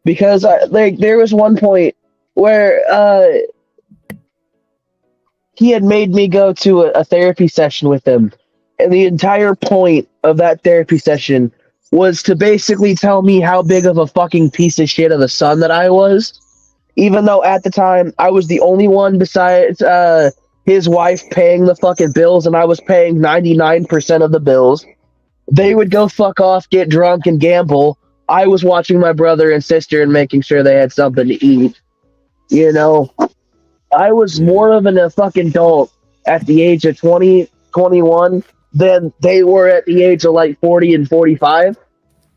Speaker 7: Because there was one point where he had made me go to a therapy session with him, and the entire point of that therapy session was to basically tell me how big of a fucking piece of shit of a son that I was, even though at the time I was the only one besides his wife paying the fucking bills, and I was paying 99% of the bills. They would go fuck off, get drunk, and gamble. I was watching my brother and sister and making sure they had something to eat. You know, I was more of a fucking adult at the age of 20, 21 than they were at the age of like 40 and 45.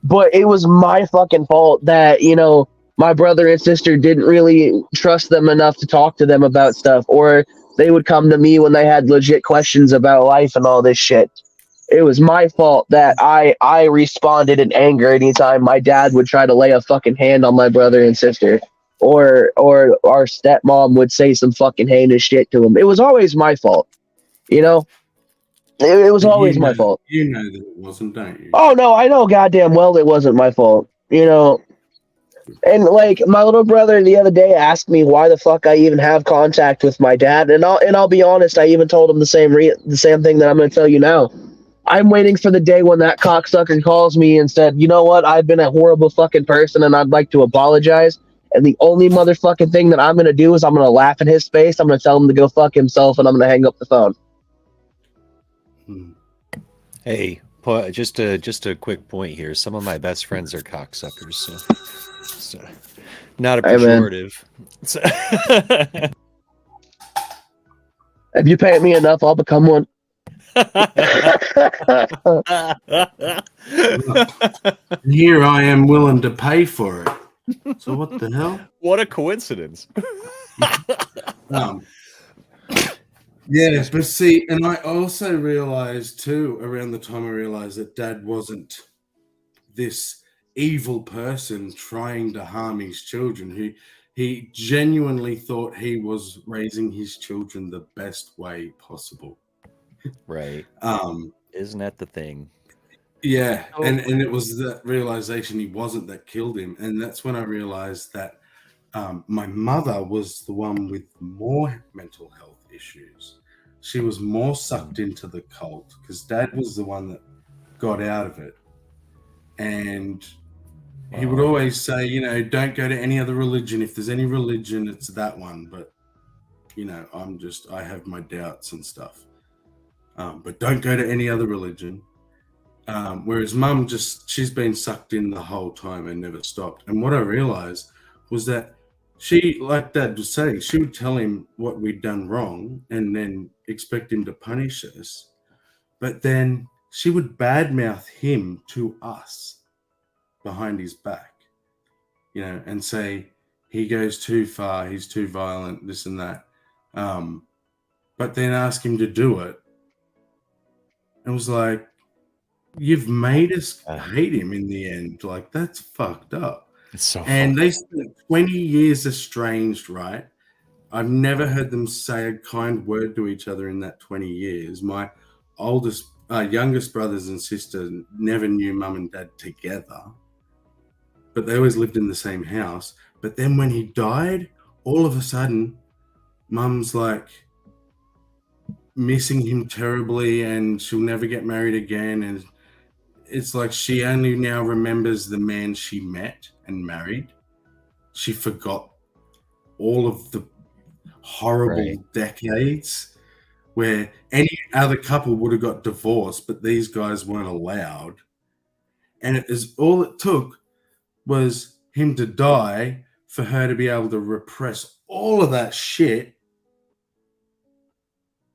Speaker 7: But it was my fucking fault that, you know, my brother and sister didn't really trust them enough to talk to them about stuff, or they would come to me when they had legit questions about life and all this shit. It was my fault that I responded in anger anytime my dad would try to lay a fucking hand on my brother and sister, or our stepmom would say some fucking heinous shit to him. It was always my fault, you know? It was always my fault.
Speaker 2: You know that it wasn't, don't you?
Speaker 7: Oh, no, I know goddamn well it wasn't my fault, you know? And like my little brother the other day asked me why the fuck I even have contact with my dad, and I'll be honest, I even told him the same thing that I'm going to tell you now. I'm waiting for the day when that cocksucker calls me and said, you know what, I've been a horrible fucking person and I'd like to apologize. And the only motherfucking thing that I'm going to do is I'm going to laugh in his face. I'm going to tell him to go fuck himself, and I'm going to hang up the phone.
Speaker 3: Hey, Just a quick point here. Some of my best friends are cocksuckers, so not a
Speaker 7: Hey, man.
Speaker 3: pejorative.
Speaker 7: If you pay me enough, I'll become one.
Speaker 2: Here I am willing to pay for it. So what the hell?
Speaker 3: What a coincidence.
Speaker 2: Yeah, but see, and I also realized too, around the time I realized that Dad wasn't this evil person trying to harm his children. He genuinely thought he was raising his children the best way possible.
Speaker 3: Right. Isn't that the thing?
Speaker 2: Yeah, and it was that realization he wasn't that killed him, and that's when I realized that my mother was the one with more mental health issues. She was more sucked into the cult because Dad was the one that got out of it. And he would always say, you know, don't go to any other religion. If there's any religion, it's that one. But, you know, I have my doubts and stuff. But don't go to any other religion. Whereas Mum she's been sucked in the whole time and never stopped. And what I realized was that she, like Dad was saying, she would tell him what we'd done wrong and then expect him to punish us. But then she would badmouth him to us behind his back, you know, and say he goes too far, he's too violent, this and that. But then ask him to do it. It was like, you've made us hate him in the end. Like, that's fucked up.
Speaker 3: It's so
Speaker 2: and they spent 20 years estranged, right? I've never heard them say a kind word to each other in that 20 years. My youngest brothers and sister never knew Mum and Dad together, but they always lived in the same house. But then when he died, all of a sudden, Mum's like missing him terribly and she'll never get married again. And it's like she only now remembers the man she met and married. She forgot all of the horrible decades where any other couple would have got divorced, but these guys weren't allowed. And all it took was him to die for her to be able to repress all of that shit.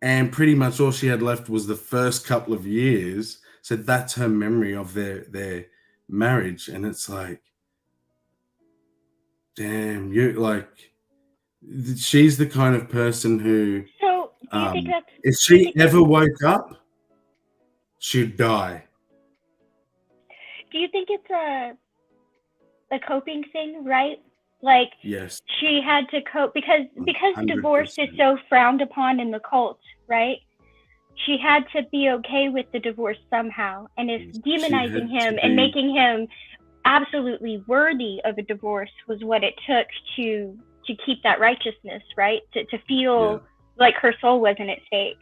Speaker 2: And pretty much all she had left was the first couple of years. So that's her memory of their marriage. And it's like, damn, she's the kind of person who,
Speaker 1: So do you think that's,
Speaker 2: if she ever woke up, she'd die.
Speaker 1: do you think it's a coping thing, right? Like,
Speaker 2: yes,
Speaker 1: she had to cope because
Speaker 2: 100%.
Speaker 1: divorce is so frowned upon in the cult, right? She had to be okay with the divorce somehow, and if demonizing him and making him absolutely worthy of a divorce was what it took to keep that righteousness, right? To feel like her soul wasn't at stake.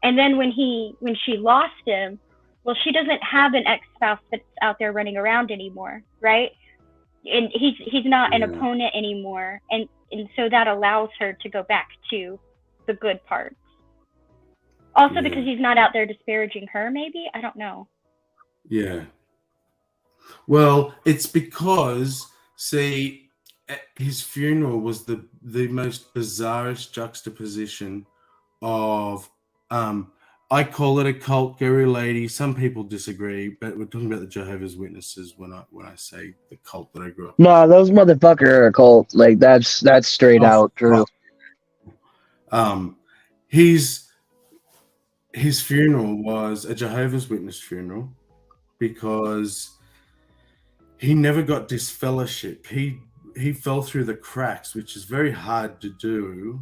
Speaker 1: And then when she lost him, well, she doesn't have an ex-spouse that's out there running around anymore, right? And he's not an opponent anymore, and so that allows her to go back to the good parts. Also, because he's not out there disparaging her, maybe? I don't know.
Speaker 2: Yeah. Well, it's because, see, his funeral was the most bizarrest juxtaposition of, I call it a cult, Gary Lady. Some people disagree, but we're talking about the Jehovah's Witnesses when I say the cult that I grew up.
Speaker 7: No, those motherfuckers are a cult. Like, that's straight out true.
Speaker 2: His funeral was a Jehovah's Witness funeral because he never got disfellowship. He fell through the cracks, which is very hard to do.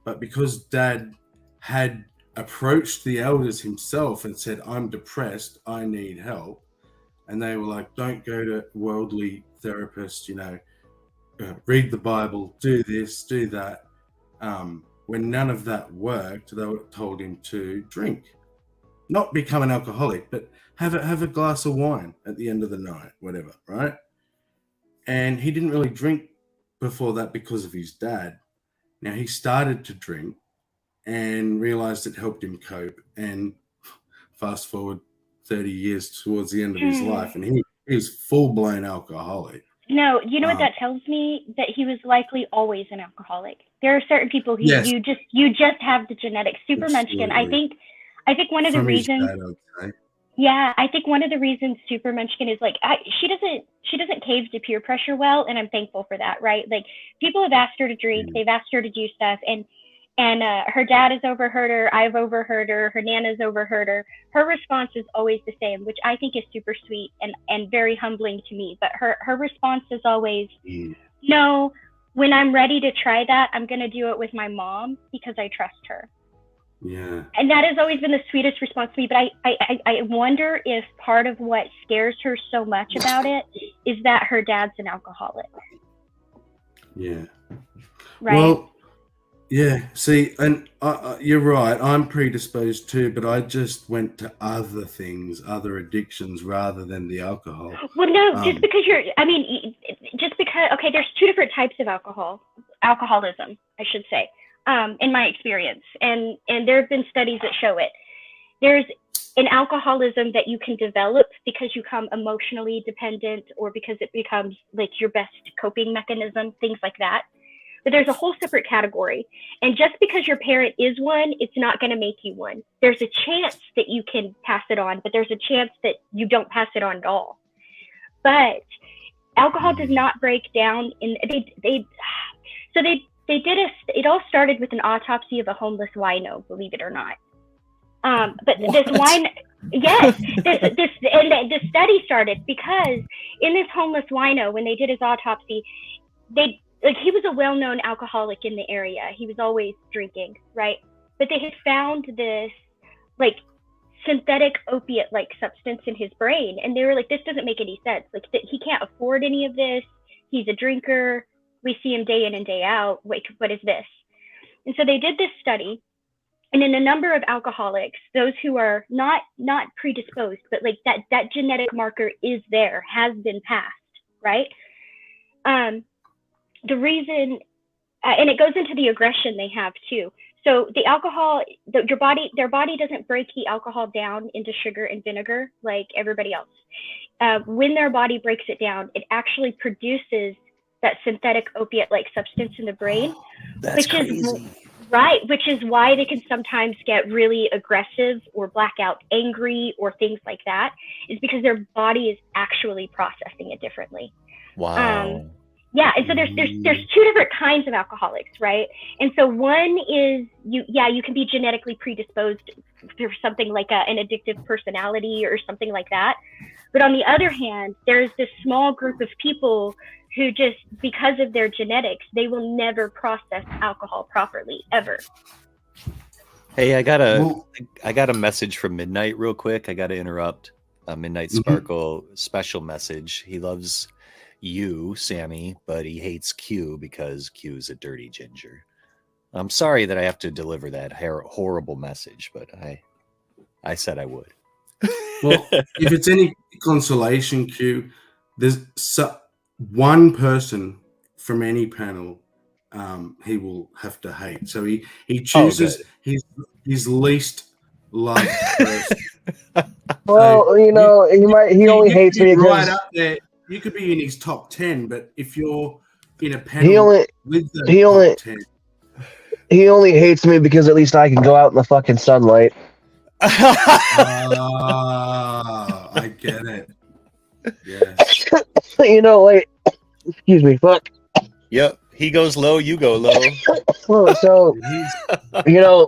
Speaker 2: But because Dad had approached the elders himself and said, I'm depressed, I need help. And they were like, don't go to worldly therapists, read the Bible, do this, do that. When none of that worked, they told him to drink. Not become an alcoholic, but have a glass of wine at the end of the night, whatever, right? And he didn't really drink before that because of his dad. Now he started to drink and realized it helped him cope. And fast forward 30 years towards the end of his life, and he was full-blown alcoholic.
Speaker 1: No, you know what that tells me? That he was likely always an alcoholic. There are certain people who you just have the genetics. Super Munchkin. I think one of the reasons. Yeah, I think one of the reasons Super Munchkin is like she doesn't cave to peer pressure well, and I'm thankful for that. Right? Like people have asked her to drink, they've asked her to do stuff, and her dad has overheard her, I've overheard her Nana's overheard her. Her response is always the same, which I think is super sweet and very humbling to me. But her response is always, no, when I'm ready to try that, I'm going to do it with my mom because I trust her.
Speaker 2: Yeah.
Speaker 1: And that has always been the sweetest response to me. But I wonder if part of what scares her so much about it is that her dad's an alcoholic.
Speaker 2: Yeah.
Speaker 1: Right.
Speaker 2: Well, yeah, see, and you're right. I'm predisposed too, but I just went to other things, other addictions, rather than the alcohol.
Speaker 1: Well, no, okay, there's two different types of alcoholism, I should say, in my experience. And there have been studies that show it. There's an alcoholism that you can develop because you become emotionally dependent or because it becomes like your best coping mechanism, things like that. But there's a whole separate category. And just because your parent is one, it's not going to make you one. There's a chance that you can pass it on, but there's a chance that you don't pass it on at all. But alcohol does not break down in it all started with an autopsy of a homeless wino, believe it or not. But this wine, yes, this study started because in this homeless wino, when they did his autopsy, he was a well-known alcoholic in the area. He was always drinking, right? But they had found this like synthetic opiate-like substance in his brain, and they were like, "This doesn't make any sense. Like, he can't afford any of this. He's a drinker. We see him day in and day out. Wait, what is this?" And so they did this study, and in a number of alcoholics, those who are not predisposed, but like that genetic marker is there, has been passed, right? The reason, and it goes into the aggression they have too. So the alcohol, their body doesn't break the alcohol down into sugar and vinegar like everybody else. When their body breaks it down, it actually produces that synthetic opiate-like substance in the brain.
Speaker 3: That's crazy.
Speaker 1: Which is why they can sometimes get really aggressive or black out angry or things like that, is because their body is actually processing it differently.
Speaker 3: Wow.
Speaker 1: Yeah, and so there's two different kinds of alcoholics, right? And so one is you can be genetically predisposed for something like an addictive personality or something like that. But on the other hand, there's this small group of people who just, because of their genetics, they will never process alcohol properly, ever.
Speaker 3: Hey, I got a message from Midnight real quick. I got to interrupt. Midnight Sparkle special message. He loves you, Sammy, but he hates Q because Q's a dirty ginger. I'm sorry that I have to deliver that horrible message, but I said I would.
Speaker 2: Well, if it's any consolation, Q, there's one person from any panel he will have to hate. So he chooses his least liked person.
Speaker 7: Well,
Speaker 2: so
Speaker 7: he only hates me because
Speaker 2: right up there. You could be in his top 10, but if you're in a panel with the top 10,
Speaker 7: he only hates me because at least I can go out in the fucking sunlight.
Speaker 2: I get it. Yeah.
Speaker 7: Excuse me, fuck.
Speaker 3: Yep. He goes low, you go low.
Speaker 7: So,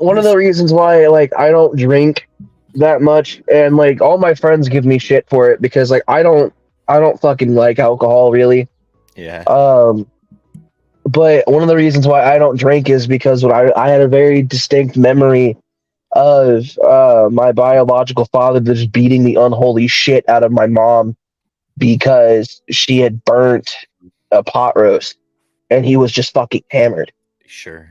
Speaker 7: one of the reasons why, I don't drink that much, and, all my friends give me shit for it because, I don't fucking like alcohol, really.
Speaker 3: Yeah.
Speaker 7: But one of the reasons why I don't drink is because I had a very distinct memory of my biological father just beating the unholy shit out of my mom because she had burnt a pot roast and he was just fucking hammered.
Speaker 3: Sure.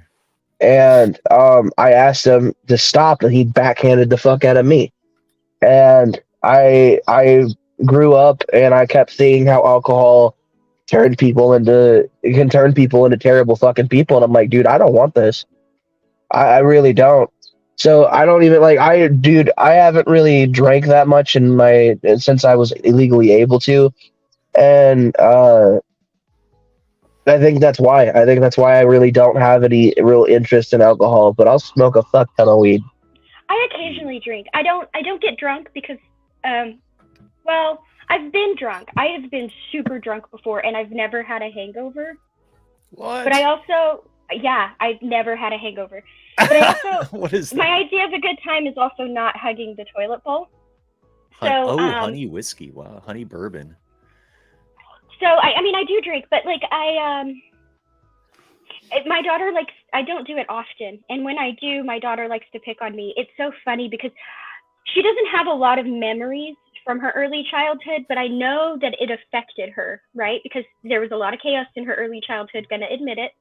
Speaker 7: And I asked him to stop and he backhanded the fuck out of me. And I grew up and I kept seeing how alcohol can turn people into terrible fucking people. And I'm like, dude, I don't want this. I really don't. So I don't even like I haven't really drank that much since I was illegally able to, and I think that's why. I think that's why I really don't have any real interest in alcohol. But I'll smoke a fuck ton of weed.
Speaker 1: I occasionally drink. I don't get drunk because, well, I've been drunk. I have been super drunk before, and I've never had a hangover.
Speaker 3: What?
Speaker 1: But I also, yeah, I've never had a hangover. But I also,
Speaker 3: what is that?
Speaker 1: My idea of a good time is also not hugging the toilet bowl. So,
Speaker 3: honey whiskey. Wow, honey bourbon.
Speaker 1: So I mean, I do drink, but like my daughter likes. I don't do it often, and when I do, my daughter likes to pick on me. It's so funny because she doesn't have a lot of memories from her early childhood, but I know that it affected her, right? Because there was a lot of chaos in her early childhood. Gonna admit it.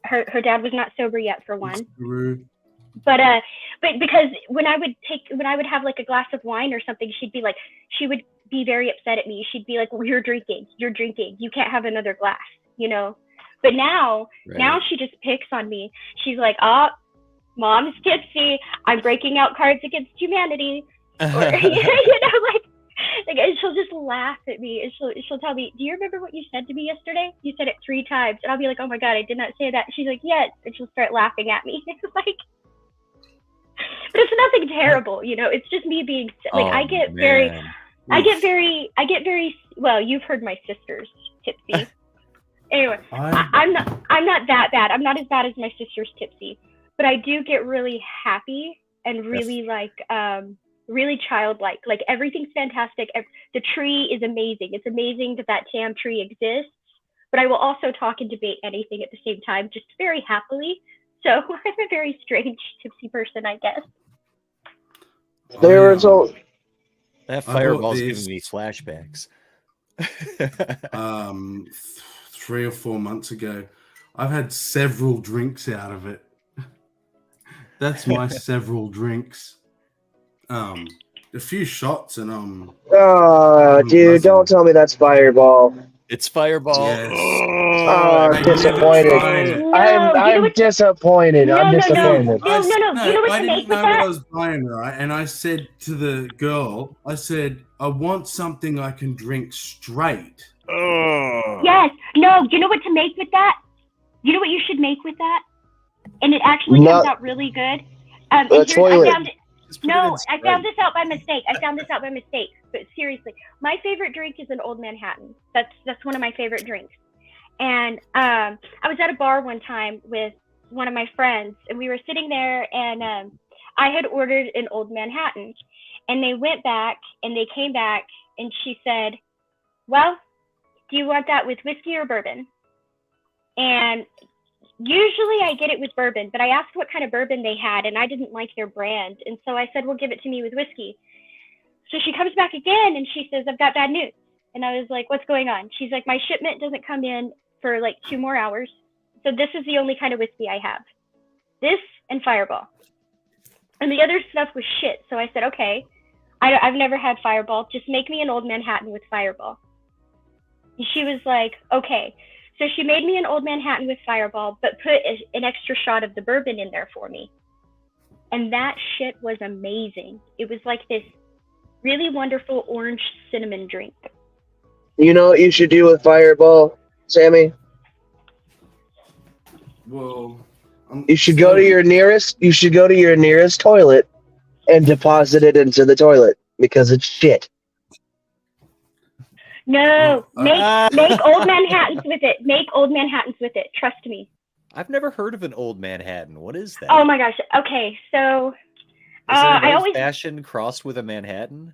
Speaker 1: Her dad was not sober yet, for one. But because when I would have like a glass of wine or something, she would be very upset at me. She'd be like, well, you're drinking, you can't have another glass, you know. But now she just picks on me. She's like, oh, mom's tipsy, I'm breaking out Cards Against Humanity, or like and she'll just laugh at me, and she'll tell me, do you remember what you said to me yesterday? You said it 3 times. And I'll be like, oh my god, I did not say that. She's like, yes. And she'll start laughing at me. Like, but it's nothing terrible, you know. It's just me being like, I get very well. You've heard my sister's tipsy. Anyway, I'm not that bad. I'm not as bad as my sister's tipsy, but I do get really happy and really really childlike. Like everything's fantastic. The tree is amazing. It's amazing that damn tree exists. But I will also talk and debate anything at the same time, just very happily. So I'm a very strange tipsy person, I guess.
Speaker 3: That fireball's giving me flashbacks.
Speaker 2: 3 or 4 months ago, I've had several drinks out of it. That's my several drinks. A few shots and
Speaker 7: Oh, dude, don't tell me that's Fireball.
Speaker 3: It's Fireball.
Speaker 2: Yes.
Speaker 7: Oh, I'm disappointed. I'm disappointed. I'm disappointed.
Speaker 1: No. You know what
Speaker 2: I
Speaker 1: to
Speaker 2: didn't
Speaker 1: make
Speaker 2: know
Speaker 1: with
Speaker 2: what
Speaker 1: that?
Speaker 2: I was buying, right? And I said to the girl, I want something I can drink straight.
Speaker 1: Yes. No. You know what to make with that? You know what you should make with that? And it actually comes out really good.
Speaker 7: Toilet.
Speaker 1: I found this out by mistake. But seriously, my favorite drink is an Old Manhattan. That's one of my favorite drinks. And I was at a bar one time with one of my friends, and we were sitting there, and I had ordered an Old Manhattan, and they went back, and they came back, and she said, well, do you want that with whiskey or bourbon? And usually I get it with bourbon, but I asked what kind of bourbon they had, and I didn't like their brand. And so I said, well, give it to me with whiskey. So she comes back again, and she says, I've got bad news. And I was like, what's going on? She's like, my shipment doesn't come in for like 2 more hours. So this is the only kind of whiskey I have. This and Fireball. And the other stuff was shit. So I said, okay, I've never had Fireball. Just make me an Old Manhattan with Fireball. And she was like, okay. So she made me an Old Manhattan with Fireball, but put an extra shot of the bourbon in there for me. And that shit was amazing. It was like this really wonderful orange cinnamon drink.
Speaker 7: You know what you should do with Fireball, Sammy?
Speaker 2: Well,
Speaker 7: you should go to your nearest toilet and deposit it into the toilet because it's shit.
Speaker 1: No, make Old Manhattans with it. Make Old Manhattans with it. Trust me.
Speaker 3: I've never heard of an Old Manhattan. What is that?
Speaker 1: Oh my gosh. Okay, so
Speaker 3: is it an old-fashioned crossed with a Manhattan?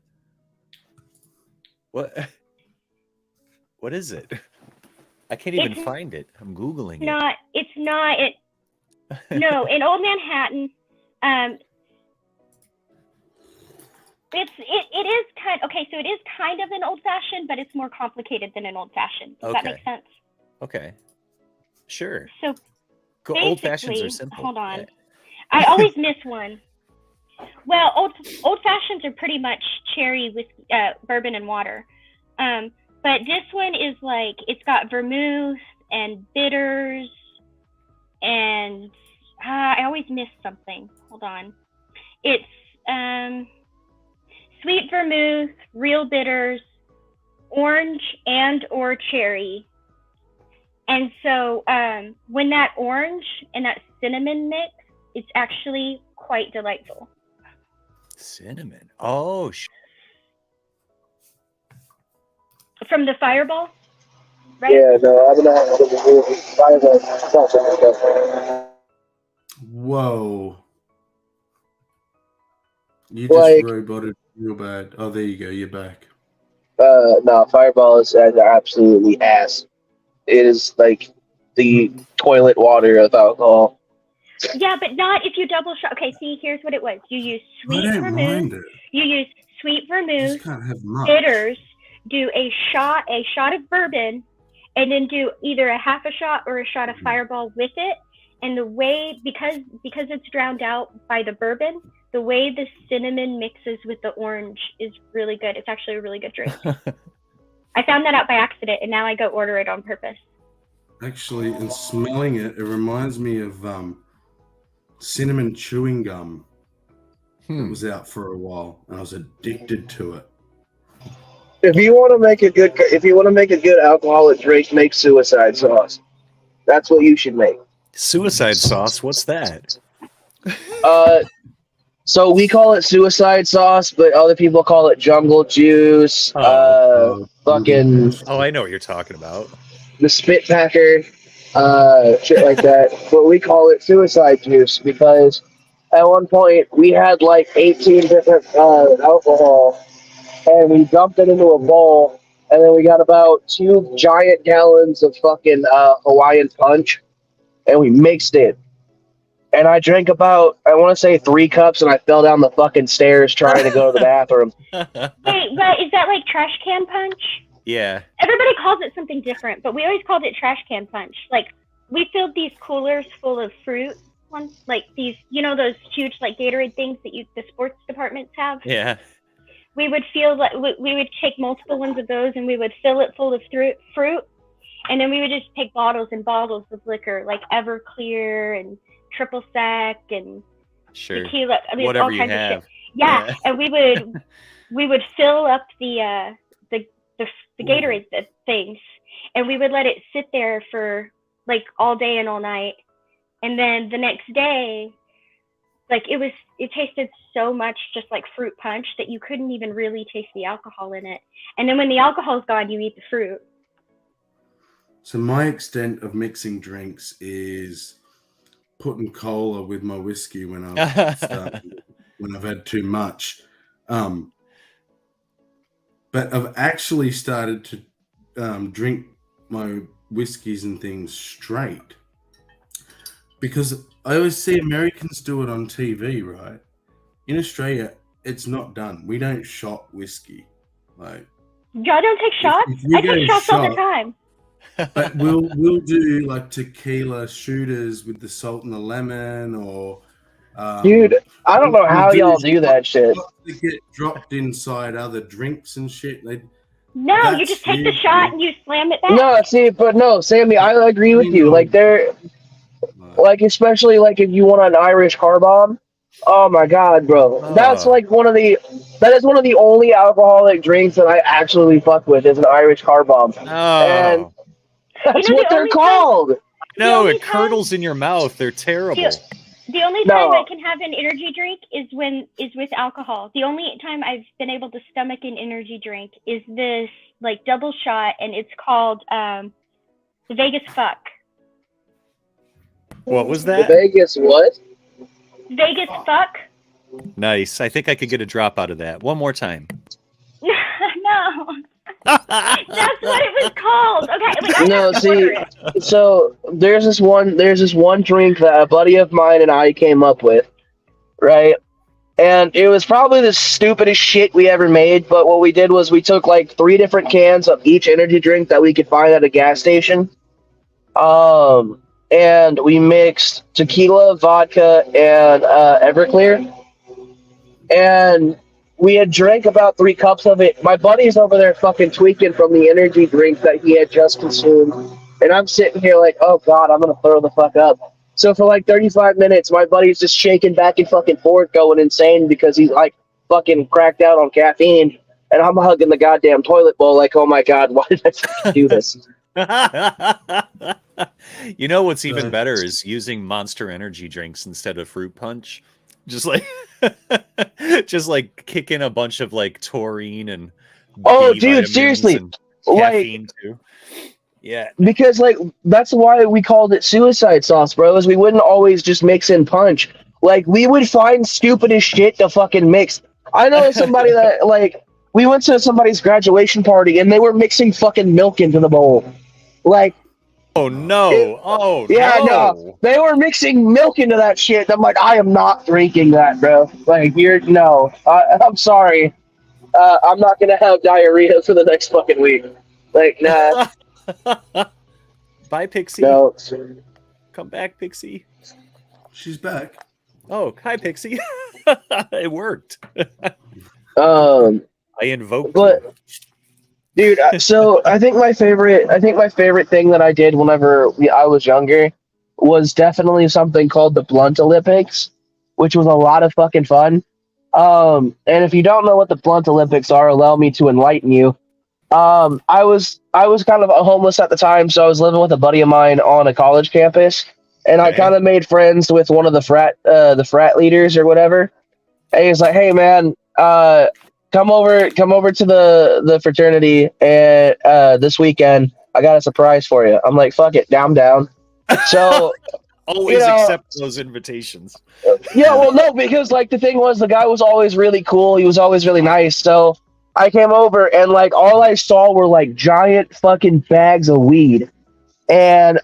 Speaker 3: What? What is it? I can't even find it. I'm googling it.
Speaker 1: It's not. No, an Old Manhattan. It is so it is kind of an old fashioned, but it's more complicated than an old fashioned. Does that make sense?
Speaker 3: Okay. Sure.
Speaker 1: So
Speaker 3: old fashions are simple.
Speaker 1: Hold on. I always miss one. Well, old fashions are pretty much cherry with bourbon and water. But this one is like, it's got vermouth and bitters and I always miss something. Hold on. It's sweet vermouth, real bitters, orange and or cherry. And so when that orange and that cinnamon mix, it's actually quite delightful.
Speaker 3: Cinnamon. Oh,
Speaker 1: From the Fireball, right?
Speaker 7: Yeah, no, I'm not Fireball.
Speaker 2: Whoa. You just
Speaker 7: Like-
Speaker 2: roboted real bad. Oh, there you go. You're back.
Speaker 7: No, Fireball is absolutely ass. It is like the toilet water of alcohol.
Speaker 1: Yeah, but not if you double shot. Okay, see, here's what it was. You use
Speaker 2: I
Speaker 1: sweet
Speaker 2: don't
Speaker 1: vermouth.
Speaker 2: mind it.
Speaker 1: You use sweet
Speaker 2: You
Speaker 1: vermouth,
Speaker 2: just can't have much.
Speaker 1: bitters, do a shot of bourbon, and then do either a half a shot or a shot of Fireball with it. And the way, because it's drowned out by the bourbon, the way the cinnamon mixes with the orange is really good. It's actually a really good drink. I found that out by accident, and now I go order it on purpose.
Speaker 2: Actually, in smelling it, it reminds me of cinnamon chewing gum. It was out for a while, and I was addicted to it.
Speaker 7: If you want to make a good alcoholic drink, make suicide sauce. That's what you should make.
Speaker 3: Suicide sauce. What's that?
Speaker 7: So we call it suicide sauce, but other people call it jungle juice. Fucking
Speaker 3: Oh, I know what you're talking about.
Speaker 7: the spit packer, shit like that. But we call it suicide juice because at one point we had like 18 different alcohol, and we dumped it into a bowl, and then we got about 2 giant gallons of fucking Hawaiian punch, and we mixed it. And I drank about, I want to say 3 cups, and I fell down the fucking stairs trying to go to the bathroom.
Speaker 1: Wait, but is that like trash can punch?
Speaker 3: Yeah.
Speaker 1: Everybody calls it something different, but we always called it trash can punch. Like, we filled these coolers full of fruit ones, like these, you know, those huge like Gatorade things that the sports departments have.
Speaker 3: Yeah.
Speaker 1: We would we would take multiple ones of those, and we would fill it full of fruit, and then we would just take bottles and bottles of liquor, like Everclear and Triple Sec and tequila. I mean,
Speaker 3: Whatever
Speaker 1: all
Speaker 3: you
Speaker 1: kinds
Speaker 3: have.
Speaker 1: of shit. Yeah, and we would fill up the Gatorade things, and we would let it sit there for like all day and all night, and then the next day, like it tasted so much just like fruit punch that you couldn't even really taste the alcohol in it. And then when the alcohol's gone, you eat the fruit.
Speaker 2: So my extent of mixing drinks is putting cola with my whiskey when I've had too much. But I've actually started to drink my whiskeys and things straight, because I always see Americans do it on TV, right? In Australia, it's not done. We don't shot whiskey. Like,
Speaker 1: Y'all don't take shots? I take shots all the time.
Speaker 2: But we'll do like tequila shooters with the salt and the lemon, or
Speaker 7: dude, I don't know how y'all do that shit.
Speaker 2: They get dropped inside other drinks and shit.
Speaker 1: No, you just take the shot and you slam it back.
Speaker 7: No, see, but no, Sammy, I agree with you. Like like especially like if you want an Irish car bomb. Oh my god, bro, that's like that is one of the only alcoholic drinks that I actually fuck with is an Irish car bomb. And that's what they're called.
Speaker 3: No, it curdles in your mouth. They're terrible.
Speaker 1: The only time I can have an energy drink is with alcohol. The only time I've been able to stomach an energy drink is this like double shot, and it's called the Vegas Fuck.
Speaker 3: What was that?
Speaker 7: The Vegas what?
Speaker 1: Vegas Fuck.
Speaker 3: Nice. I think I could get a drop out of that. One more time.
Speaker 1: No. That's what it was called. Okay.
Speaker 7: No, see, so there's this one drink that a buddy of mine and I came up with, right? And it was probably the stupidest shit we ever made, but what we did was we took like 3 different cans of each energy drink that we could find at a gas station. And we mixed tequila, vodka, and Everclear. And we had drank about 3 cups of it. My buddy's over there fucking tweaking from the energy drink that he had just consumed. And I'm sitting here like, oh God, I'm going to throw the fuck up. So for like 35 minutes, my buddy's just shaking back and fucking forth, going insane because he's like fucking cracked out on caffeine. And I'm hugging the goddamn toilet bowl like, oh my God, why did I fucking do this?
Speaker 3: You know what's even better is using Monster Energy drinks instead of fruit punch. Just like just like kick in a bunch of like taurine and
Speaker 7: Oh,
Speaker 3: B
Speaker 7: dude,
Speaker 3: vitamins
Speaker 7: seriously.
Speaker 3: and caffeine too. Yeah.
Speaker 7: Because like that's why we called it suicide sauce, bro, is we wouldn't always just mix in punch. Like we would find stupid as shit to fucking mix. I know somebody that like we went to somebody's graduation party and they were mixing fucking milk into the bowl. Like,
Speaker 3: oh no!
Speaker 7: No, they were mixing milk into that shit. I'm like, I am not drinking that, bro. Like, I'm sorry. I'm not gonna have diarrhea for the next fucking week. Like, nah.
Speaker 3: Bye, Pixie.
Speaker 7: No.
Speaker 3: Come back, Pixie.
Speaker 2: She's back.
Speaker 3: Oh, hi, Pixie. It worked. I invoked
Speaker 7: but dude, so I think my favorite thing that I did whenever I was younger was definitely something called the Blunt Olympics, which was a lot of fucking fun. And if you don't know what the Blunt Olympics are, allow me to enlighten you. I was kind of homeless at the time, so I was living with a buddy of mine on a college campus, and I kind of made friends with one of the frat leaders or whatever. And he was like, "Hey, man, come over to the fraternity and this weekend. I got a surprise for you." I'm like, "Fuck it, down." So
Speaker 3: always accept those invitations.
Speaker 7: Yeah, well, no, because like the thing was, the guy was always really cool. He was always really nice. So I came over and like all I saw were like giant fucking bags of weed. And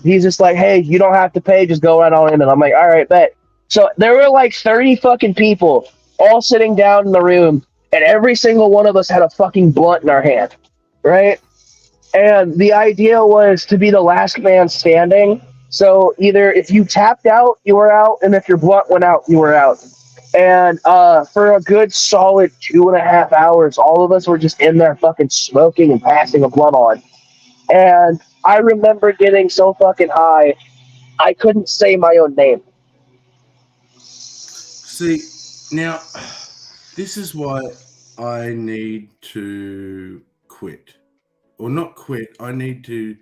Speaker 7: he's just like, "Hey, you don't have to pay, just go right on in." And I'm like, "All right, bet." So there were like 30 fucking people all sitting down in the room, and every single one of us had a fucking blunt in our hand, right? And the idea was to be the last man standing. So either if you tapped out, you were out, and if your blunt went out, you were out. And for a good solid 2.5 hours, all of us were just in there fucking smoking and passing a blunt on. And I remember getting so fucking high, I couldn't say my own name.
Speaker 2: See, now, this is why I need to quit. Or not quit, I need to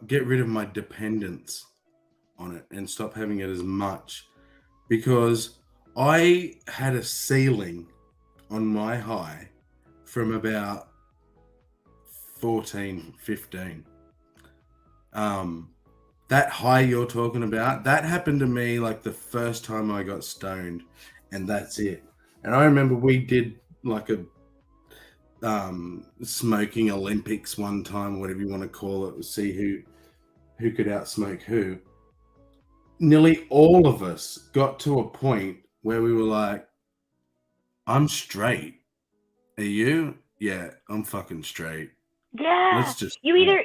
Speaker 2: get rid of my dependence on it and stop having it as much. Because I had a ceiling on my high from about 14, 15. That high you're talking about, that happened to me like the first time I got stoned, and that's it. And I remember we did like a smoking Olympics one time, whatever you want to call it, to see who could outsmoke who. Nearly all of us got to a point where we were like, "I'm straight. Are you?" "Yeah, I'm fucking straight."
Speaker 1: Yeah.
Speaker 2: Let's just
Speaker 1: you either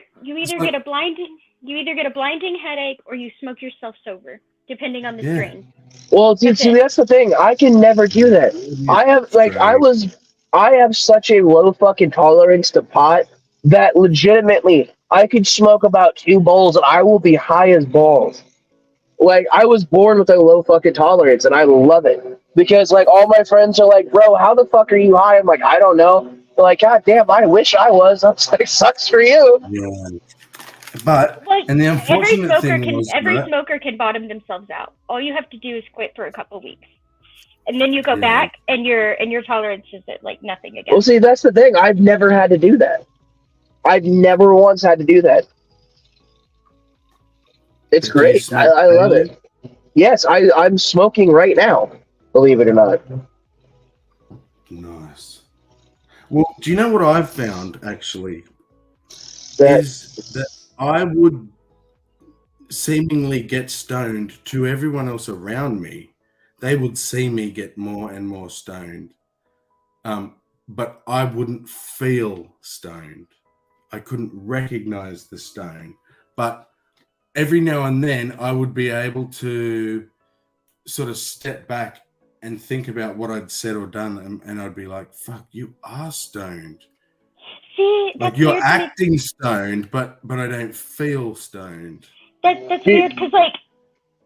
Speaker 1: get a blinding headache or you smoke yourself sober, depending on the strain.
Speaker 7: Well, see, that's the thing. I can never do that. I have such a low fucking tolerance to pot that legitimately I could smoke about 2 bowls and I will be high as balls. Like, I was born with a low fucking tolerance and I love it. Because, like, all my friends are like, "Bro, how the fuck are you high?" I'm like, "I don't know." They're like, "God damn, I wish I was." I'm like, "Sucks for you."
Speaker 2: Yeah. But, and the unfortunate every
Speaker 1: smoker can bottom themselves out. All you have to do is quit for a couple weeks. And then you go back and your tolerance is at like nothing again.
Speaker 7: Well, see, that's the thing. I've never had to do that. I've never once had to do that. It's great. I love it. Yes, I'm smoking right now, believe it or not.
Speaker 2: Nice. Well, do you know what I've found, actually?
Speaker 7: Is
Speaker 2: that I would seemingly get stoned to everyone else around me. They would see me get more and more stoned. But I wouldn't feel stoned. I couldn't recognize the stone. But every now and then I would be able to sort of step back and think about what I'd said or done, and I'd be like, "Fuck, you are stoned."
Speaker 1: See,
Speaker 2: like you're acting stoned, but I don't feel stoned.
Speaker 1: That's weird because like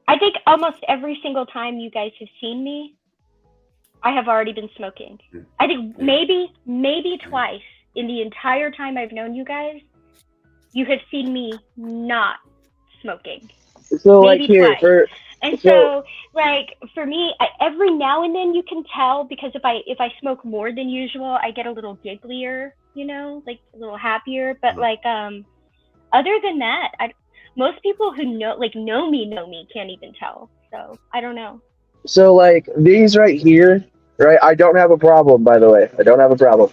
Speaker 1: I think almost every single time you guys have seen me, I have already been smoking. I think maybe twice in the entire time I've known you guys, you have seen me not smoking.
Speaker 7: So
Speaker 1: Maybe
Speaker 7: like here
Speaker 1: twice. And so like for me, every now and then you can tell because if I smoke more than usual, I get a little gigglier, you know, like a little happier. But like other than that, most people who know me can't even tell. So I don't know.
Speaker 7: So like these right here, right? I don't have a problem, by the way. I don't have a problem.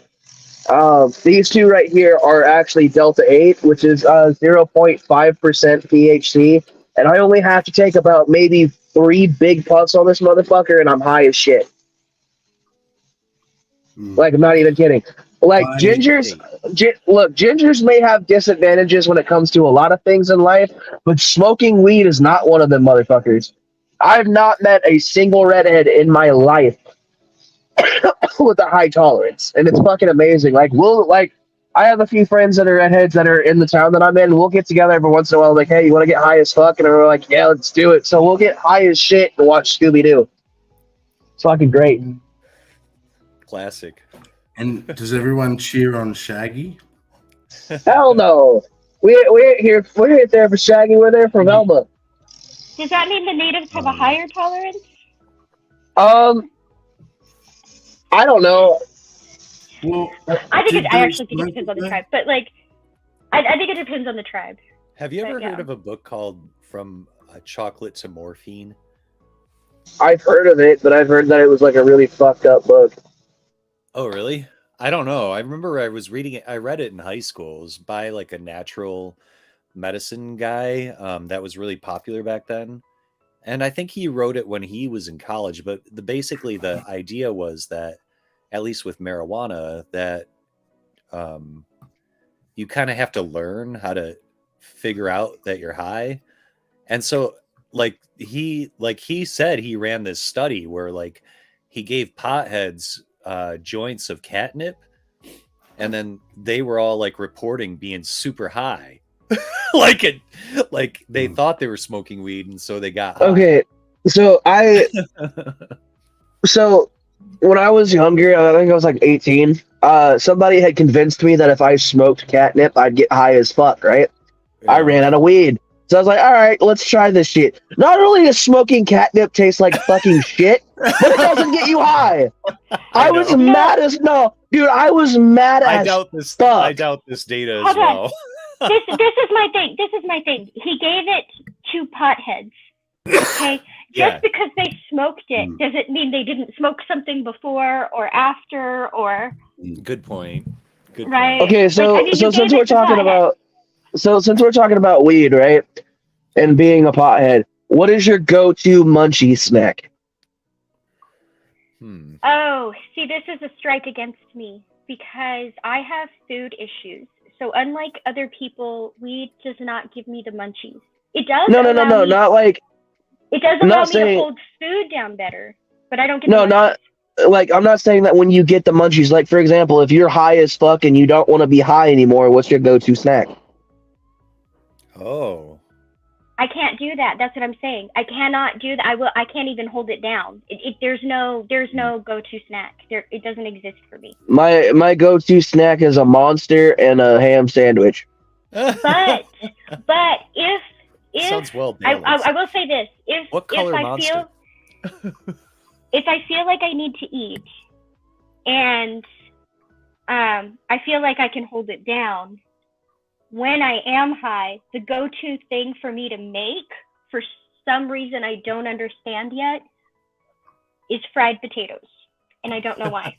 Speaker 7: These two right here are actually Delta 8, which is 0.5% THC, and I only have to take about maybe 3 big puffs on this motherfucker, and I'm high as shit. Like, I'm not even kidding. Like, gingers, look, gingers may have disadvantages when it comes to a lot of things in life, but smoking weed is not one of them motherfuckers. I've not met a single redhead in my life with a high tolerance, and it's fucking amazing. Like, I have a few friends that are redheads that are in the town that I'm in. We'll get together every once in a while, like, hey, you want to get high as fuck? And we're like, yeah, let's do it. So we'll get high as shit and watch Scooby-Doo. It's fucking great.
Speaker 3: Classic.
Speaker 2: And does everyone cheer on Shaggy?
Speaker 7: Hell no. We ain't here. We're there for Shaggy. We're there for Velma.
Speaker 1: Does that mean the natives have a higher tolerance?
Speaker 7: I don't know.
Speaker 2: Well,
Speaker 1: I actually think it depends on the tribe, but like, I think it depends on the tribe.
Speaker 3: Have you ever heard of a book called From Chocolate to Morphine?
Speaker 7: I've heard of it, but I've heard that it was like a really fucked up book.
Speaker 3: Oh, really? I don't know. I remember I was reading it. I read it in high school. It was by like a natural medicine guy that was really popular back then. And I think he wrote it when he was in college. But basically the idea was that, at least with marijuana, that you kind of have to learn how to figure out that you're high. And so he said he ran this study where like he gave potheads joints of catnip, and then they were all like reporting being super high. like they thought they were smoking weed, and so they got high.
Speaker 7: Okay, so so when I was younger, I think I was like 18, somebody had convinced me that if I smoked catnip, I'd get high as fuck, right? Yeah. I ran out of weed. So I was like, all right, let's try this shit. Not only does smoking catnip taste like fucking shit, but it doesn't get you high. I was mad as dude, I was mad as fuck.
Speaker 3: I doubt this data as well.
Speaker 1: This is my thing. He gave it to potheads. Okay? Just because they smoked it doesn't mean they didn't smoke something before or after or
Speaker 3: Good point.
Speaker 1: Right.
Speaker 7: Okay, so since we're talking about weed, right? And being a pothead, what is your go-to munchie snack?
Speaker 1: Oh, see, this is a strike against me because I have food issues. So unlike other people, weed does not give me the munchies. It does. No,
Speaker 7: not like.
Speaker 1: It does allow me to hold food down better, but I don't get.
Speaker 7: Not like I'm not saying that when you get the munchies. Like for example, if you're high as fuck and you don't want to be high anymore, what's your go-to snack?
Speaker 3: Oh.
Speaker 1: I can't do that. That's what I'm saying. I cannot do that. I can't even hold it down. There's no go-to snack. It doesn't exist for me.
Speaker 7: My go-to snack is a Monster and a ham sandwich.
Speaker 1: But if
Speaker 3: sounds well
Speaker 1: I will say this.
Speaker 3: What color Monster?
Speaker 1: If I feel like I need to eat and I feel like I can hold it down, when I am high, the go-to thing for me to make, for some reason I don't understand yet, is fried potatoes. And I don't know why.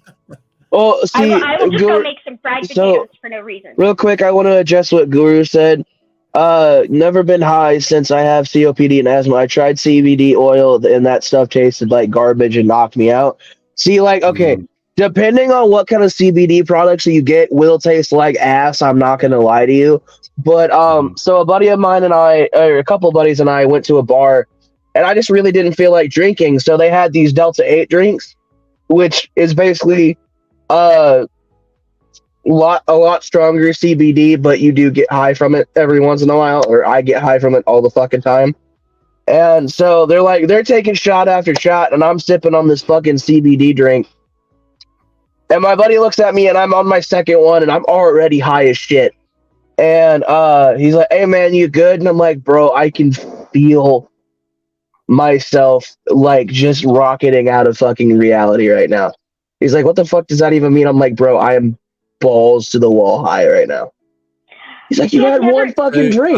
Speaker 7: Well, see,
Speaker 1: I will just go make some fried potatoes for no reason.
Speaker 7: Real quick, I want to address what Guru said. Never been high since I have COPD and asthma. I tried CBD oil, and that stuff tasted like garbage and knocked me out. See, like, okay, depending on what kind of CBD products you get, will taste like ass. I'm not gonna lie to you. But so a buddy of mine and I, or a couple of buddies and I, went to a bar, and I just really didn't feel like drinking. So they had these Delta 8 drinks, which is basically a lot stronger CBD, but you do get high from it every once in a while, or I get high from it all the fucking time. And so they're taking shot after shot, and I'm sipping on this fucking CBD drink. And my buddy looks at me, and I'm on my second one, and I'm already high as shit. And he's like, "Hey man, you good?" And I'm like, "Bro, I can feel myself like just rocketing out of fucking reality right now." He's like, "What the fuck does that even mean?" I'm like, "Bro, I am balls to the wall high right now." He's like, "You had one fucking drink."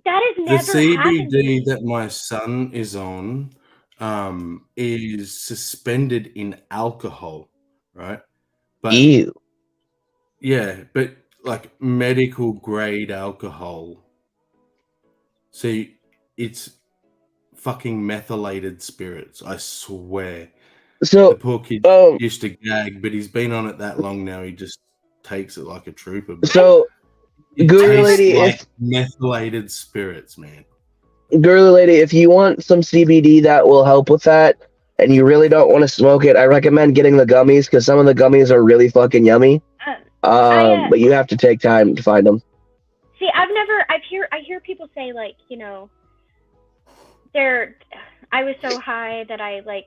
Speaker 1: That is never
Speaker 2: the CBD
Speaker 1: happened.
Speaker 2: that my son is on is suspended in alcohol, right? But
Speaker 7: ew.
Speaker 2: Yeah, but like medical grade alcohol. See, it's fucking methylated spirits, I swear.
Speaker 7: So
Speaker 2: the poor kid used to gag, but he's been on it that long now, he just takes it like a trooper.
Speaker 7: So
Speaker 2: it
Speaker 7: Girly
Speaker 2: tastes
Speaker 7: Lady,
Speaker 2: like methylated spirits, man.
Speaker 7: Girly Lady, if you want some CBD that will help with that, and you really don't want to smoke it, I recommend getting the gummies, because some of the gummies are really fucking yummy. But you have to take time to find them.
Speaker 1: See, I hear people say, like, you know, I was so high that I like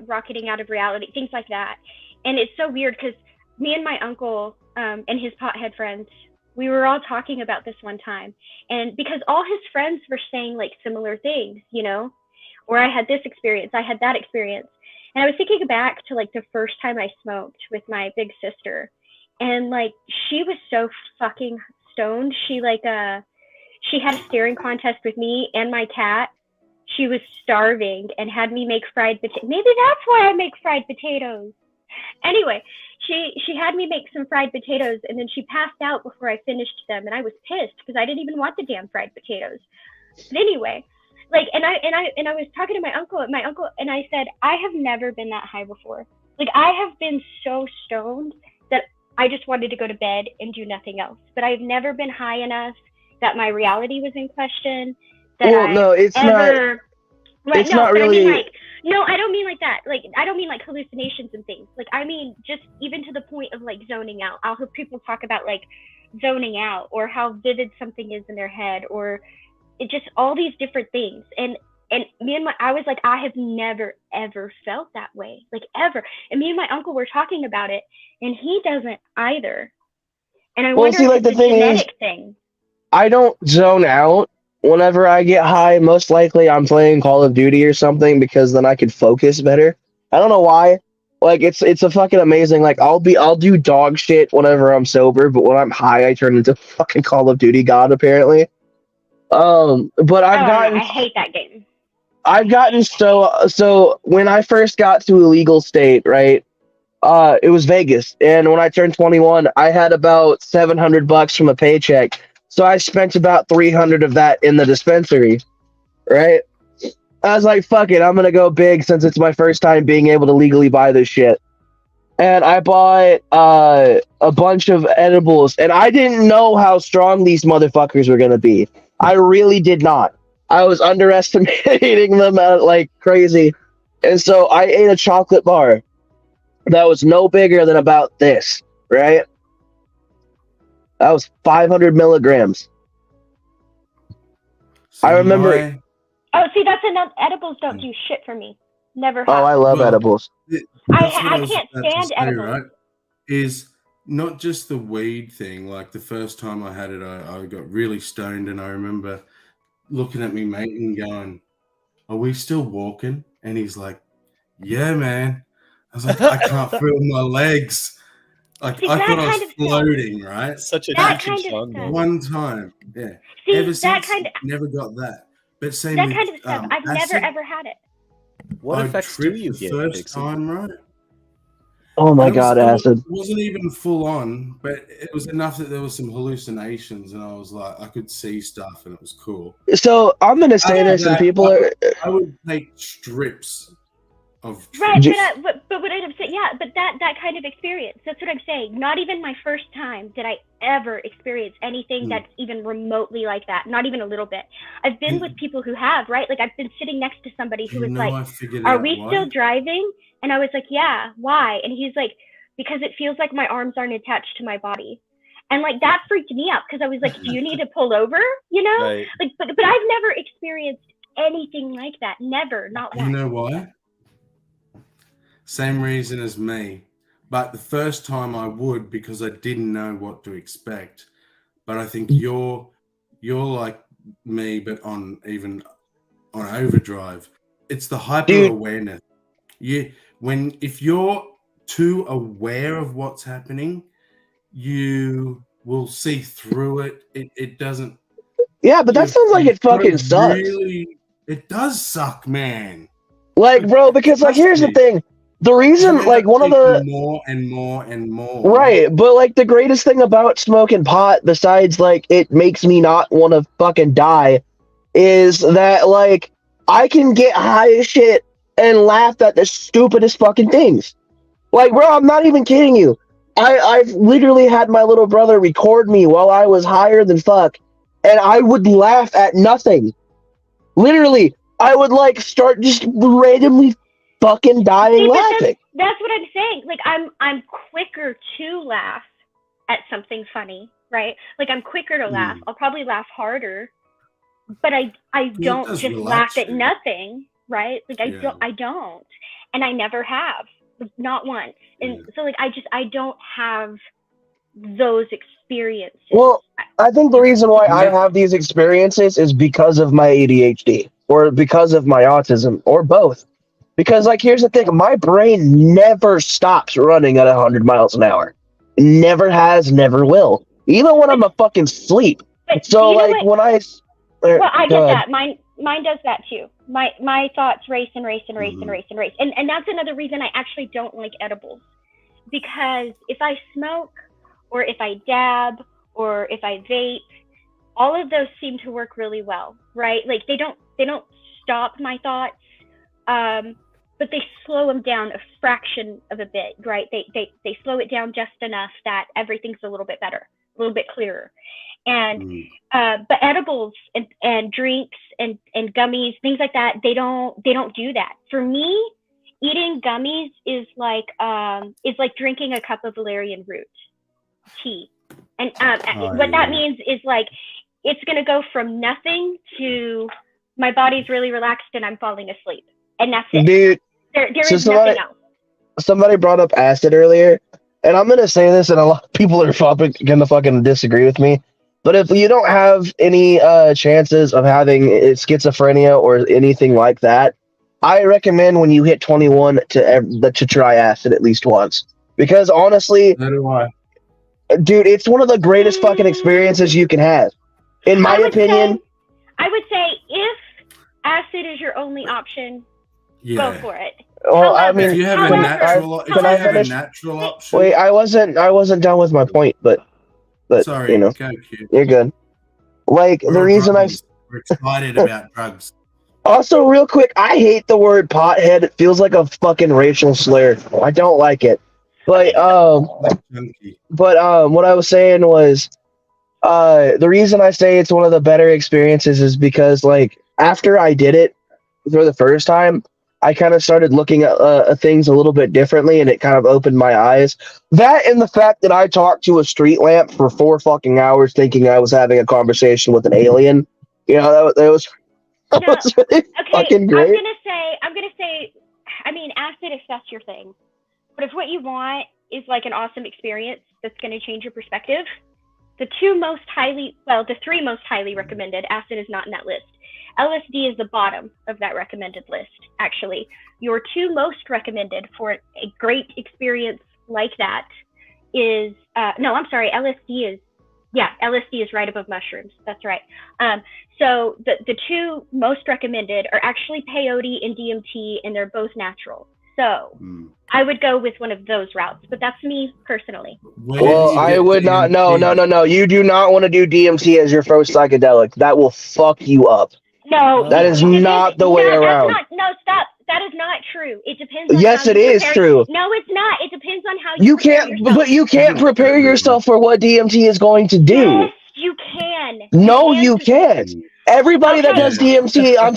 Speaker 1: rocketing out of reality, things like that. And it's so weird because me and my uncle and his pothead friends, we were all talking about this one time, and because all his friends were saying like similar things, you know, or I had this experience, I had that experience. And I was thinking back to like the first time I smoked with my big sister, and like she was so fucking stoned. She like she had a staring contest with me and my cat. She was starving and had me make fried potatoes. Maybe that's why I make fried potatoes. Anyway, she had me make some fried potatoes, and then she passed out before I finished them, and I was pissed because I didn't even want the damn fried potatoes. But anyway, like, and I was talking to my uncle, and I said, I have never been that high before. Like, I have been so stoned that I just wanted to go to bed and do nothing else. But I've never been high enough that my reality was in question. That
Speaker 7: no, it's not.
Speaker 1: Right,
Speaker 7: it's not really.
Speaker 1: I mean, like, no, I don't mean like that. Like, I don't mean like hallucinations and things. Like, I mean just even to the point of like zoning out. I'll hear people talk about like zoning out, or how vivid something is in their head, or it just all these different things. And I was like, I have never ever felt that way, like ever. And me and my uncle were talking about it, and he doesn't either. And I wonder if it's a genetic thing.
Speaker 7: I don't zone out. Whenever I get high, most likely I'm playing Call of Duty or something, because then I can focus better. I don't know why. Like, it's a fucking amazing. Like, I'll do dog shit whenever I'm sober, but when I'm high, I turn into fucking Call of Duty god, apparently. But I
Speaker 1: hate that game.
Speaker 7: I've gotten so when I first got to a legal state, right? It was Vegas, and when I turned 21, I had about $700 from a paycheck. So I spent about 300 of that in the dispensary, right? I was like, fuck it, I'm going to go big since it's my first time being able to legally buy this shit. And I bought a bunch of edibles, and I didn't know how strong these motherfuckers were going to be. I really did not. I was underestimating them like crazy. And so I ate a chocolate bar that was no bigger than about this, right? That was 500 milligrams. I remember.
Speaker 1: Oh, see, that's enough. Edibles don't do shit for me. Never have.
Speaker 7: Oh, I love edibles.
Speaker 1: I can't stand edibles.
Speaker 2: Right? Is not just the weed thing. Like the first time I had it, I got really stoned, and I remember looking at me mate and going, "Are we still walking?" And he's like, "Yeah, man." I was like, "I can't feel my legs." Like, I thought I was floating, right?
Speaker 3: Such a
Speaker 2: one time, yeah.
Speaker 1: See,
Speaker 2: Ever since, never got that. But same
Speaker 1: that
Speaker 2: with,
Speaker 1: kind of stuff. I've never ever had it.
Speaker 3: What effects do you get?
Speaker 2: First time, right?
Speaker 7: Oh my god, acid!
Speaker 2: It wasn't even full on, but it was enough that there was some hallucinations, and I was like, I could see stuff, and it was cool.
Speaker 7: So I'm gonna say this, and people are.
Speaker 2: I would take strips.
Speaker 1: Right, but what I'm saying, yeah, but that kind of experience, that's what I'm saying. Not even my first time did I ever experience anything that's even remotely like that. Not even a little bit. I've been with people who have, right? Like, I've been sitting next to somebody who was like, "Are we still driving?" And I was like, "Yeah, why?" And he's like, because it feels like my arms aren't attached to my body. And like that freaked me out because I was like, do you need to pull over? You know?
Speaker 3: Right.
Speaker 1: Like, but I've never experienced anything like that. Never, not once.
Speaker 2: You know why? Same reason as me. But the first time I would, because I didn't know what to expect. But I think you're like me, but on overdrive. It's the hyper awareness. If you're too aware of what's happening, you will see through it. It doesn't.
Speaker 7: Yeah, but that sounds like it fucking sucks.
Speaker 2: Really, it does suck, man.
Speaker 7: Like, bro, because like here's the thing. The reason, like, one of the
Speaker 2: more and more.
Speaker 7: Right, but like the greatest thing about smoking pot, besides like it makes me not want to fucking die, is that like I can get high as shit and laugh at the stupidest fucking things. Like, bro, I'm not even kidding you. I've literally had my little brother record me while I was higher than fuck, and I would laugh at nothing. Literally, I would like start just randomly fucking dying laughing.
Speaker 1: That's what I'm saying. Like I'm quicker to laugh at something funny, right? Like I'm quicker to laugh. I'll probably laugh harder, but I don't just laugh at nothing, right? Like I don't, and I never have, not once. And so like I don't have those experiences.
Speaker 7: Well, I think the reason why I have these experiences is because of my ADHD or because of my autism or both. Because, like, here's the thing. My brain never stops running at 100 miles an hour. Never has, never will. Even when I'm a fucking sleep. So, like, when I...
Speaker 1: Well, I get that. Mine does that, too. My thoughts race and race and race and race and race. And that's another reason I actually don't like edibles. Because if I smoke, or if I dab, or if I vape, all of those seem to work really well, right? Like, they don't stop my thoughts. But they slow them down a fraction of a bit, right? They slow it down just enough that everything's a little bit better, a little bit clearer. And but edibles and drinks and gummies, things like that, they don't do that. For me, eating gummies is like drinking a cup of valerian root tea. And what that means is like it's gonna go from nothing to my body's really relaxed and I'm falling asleep. And that's it. Dude, there is nothing else.
Speaker 7: Somebody brought up acid earlier, and I'm going to say this, and a lot of people are going to fucking disagree with me, but if you don't have any chances of having schizophrenia or anything like that, I recommend when you hit 21 to try acid at least once. Because honestly,
Speaker 2: so do I.
Speaker 7: Dude, it's one of the greatest fucking experiences you can have. In my opinion.
Speaker 1: I would say if acid is your only option, go for it.
Speaker 7: Well,
Speaker 1: however,
Speaker 7: I mean,
Speaker 2: if you have a natural option.
Speaker 7: Wait, I wasn't done with my point, but
Speaker 2: sorry,
Speaker 7: you know,
Speaker 2: go, kid.
Speaker 7: You're good. Like the reason
Speaker 2: we're excited about drugs.
Speaker 7: Also, real quick, I hate the word pothead. It feels like a fucking racial slur. I don't like it. But what I was saying was, the reason I say it's one of the better experiences is because, like, after I did it for the first time, I kind of started looking at things a little bit differently, and it kind of opened my eyes. That and the fact that I talked to a street lamp for 4 fucking hours thinking I was having a conversation with an alien. You know, that was really fucking great.
Speaker 1: I'm gonna say, I mean, acid if that's your thing. But if what you want is like an awesome experience that's gonna change your perspective, the 3 most highly recommended, acid is not in that list. LSD is the bottom of that recommended list, actually. Your 2 most recommended for a great experience like that is, LSD is right above mushrooms. That's right. So the 2 most recommended are actually peyote and DMT, and they're both natural. So I would go with one of those routes, but that's me personally.
Speaker 7: Well, I would not. No. You do not want to do DMT as your first psychedelic. That will fuck you up.
Speaker 1: No,
Speaker 7: that is not the way around.
Speaker 1: Stop. That is not true. It depends on
Speaker 7: yes, it is true.
Speaker 1: No, it's not. It depends on how
Speaker 7: you can't prepare yourself for what DMT is going to do.
Speaker 1: Yes, you can.
Speaker 7: No, you can't. Everybody that does DMT, I'm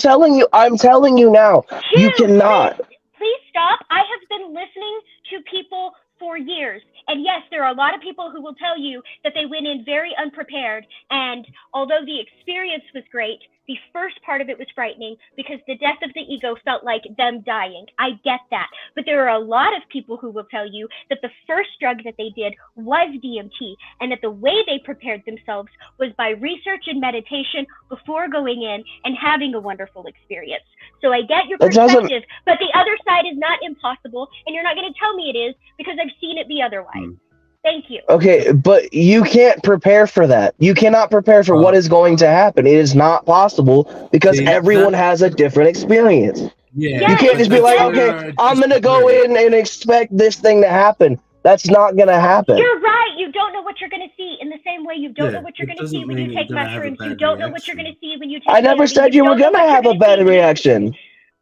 Speaker 7: telling you now, you cannot.
Speaker 1: Please stop. I have been listening to people for years. And yes, there are a lot of people who will tell you that they went in very unprepared. And although the experience was great, the first part of it was frightening because the death of the ego felt like them dying. I get that. But there are a lot of people who will tell you that the first drug that they did was DMT, and that the way they prepared themselves was by research and meditation before going in and having a wonderful experience. So I get your perspective, but the other side is not impossible, and you're not going to tell me it is because I've seen it be otherwise. Thank you.
Speaker 7: Okay, but you can't prepare for that. You cannot prepare for what is going to happen. It is not possible because everyone has a different experience.
Speaker 2: Yeah,
Speaker 7: you can't just be like, okay, I'm going to go in and expect this thing to happen. That's not going to happen.
Speaker 1: You're right. You don't know what you're going to see in the same way you don't know what you're going to see when you take mushrooms. You don't know what you're going to see when you take
Speaker 7: I never said you were going to have a bad reaction.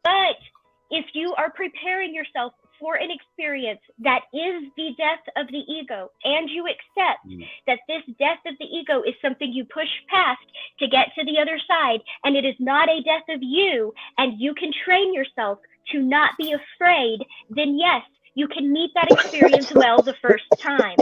Speaker 1: But if you are preparing yourself for an experience that is the death of the ego, and you accept that this death of the ego is something you push past to get to the other side, and it is not a death of you, and you can train yourself to not be afraid, then yes, you can meet that experience well the first time.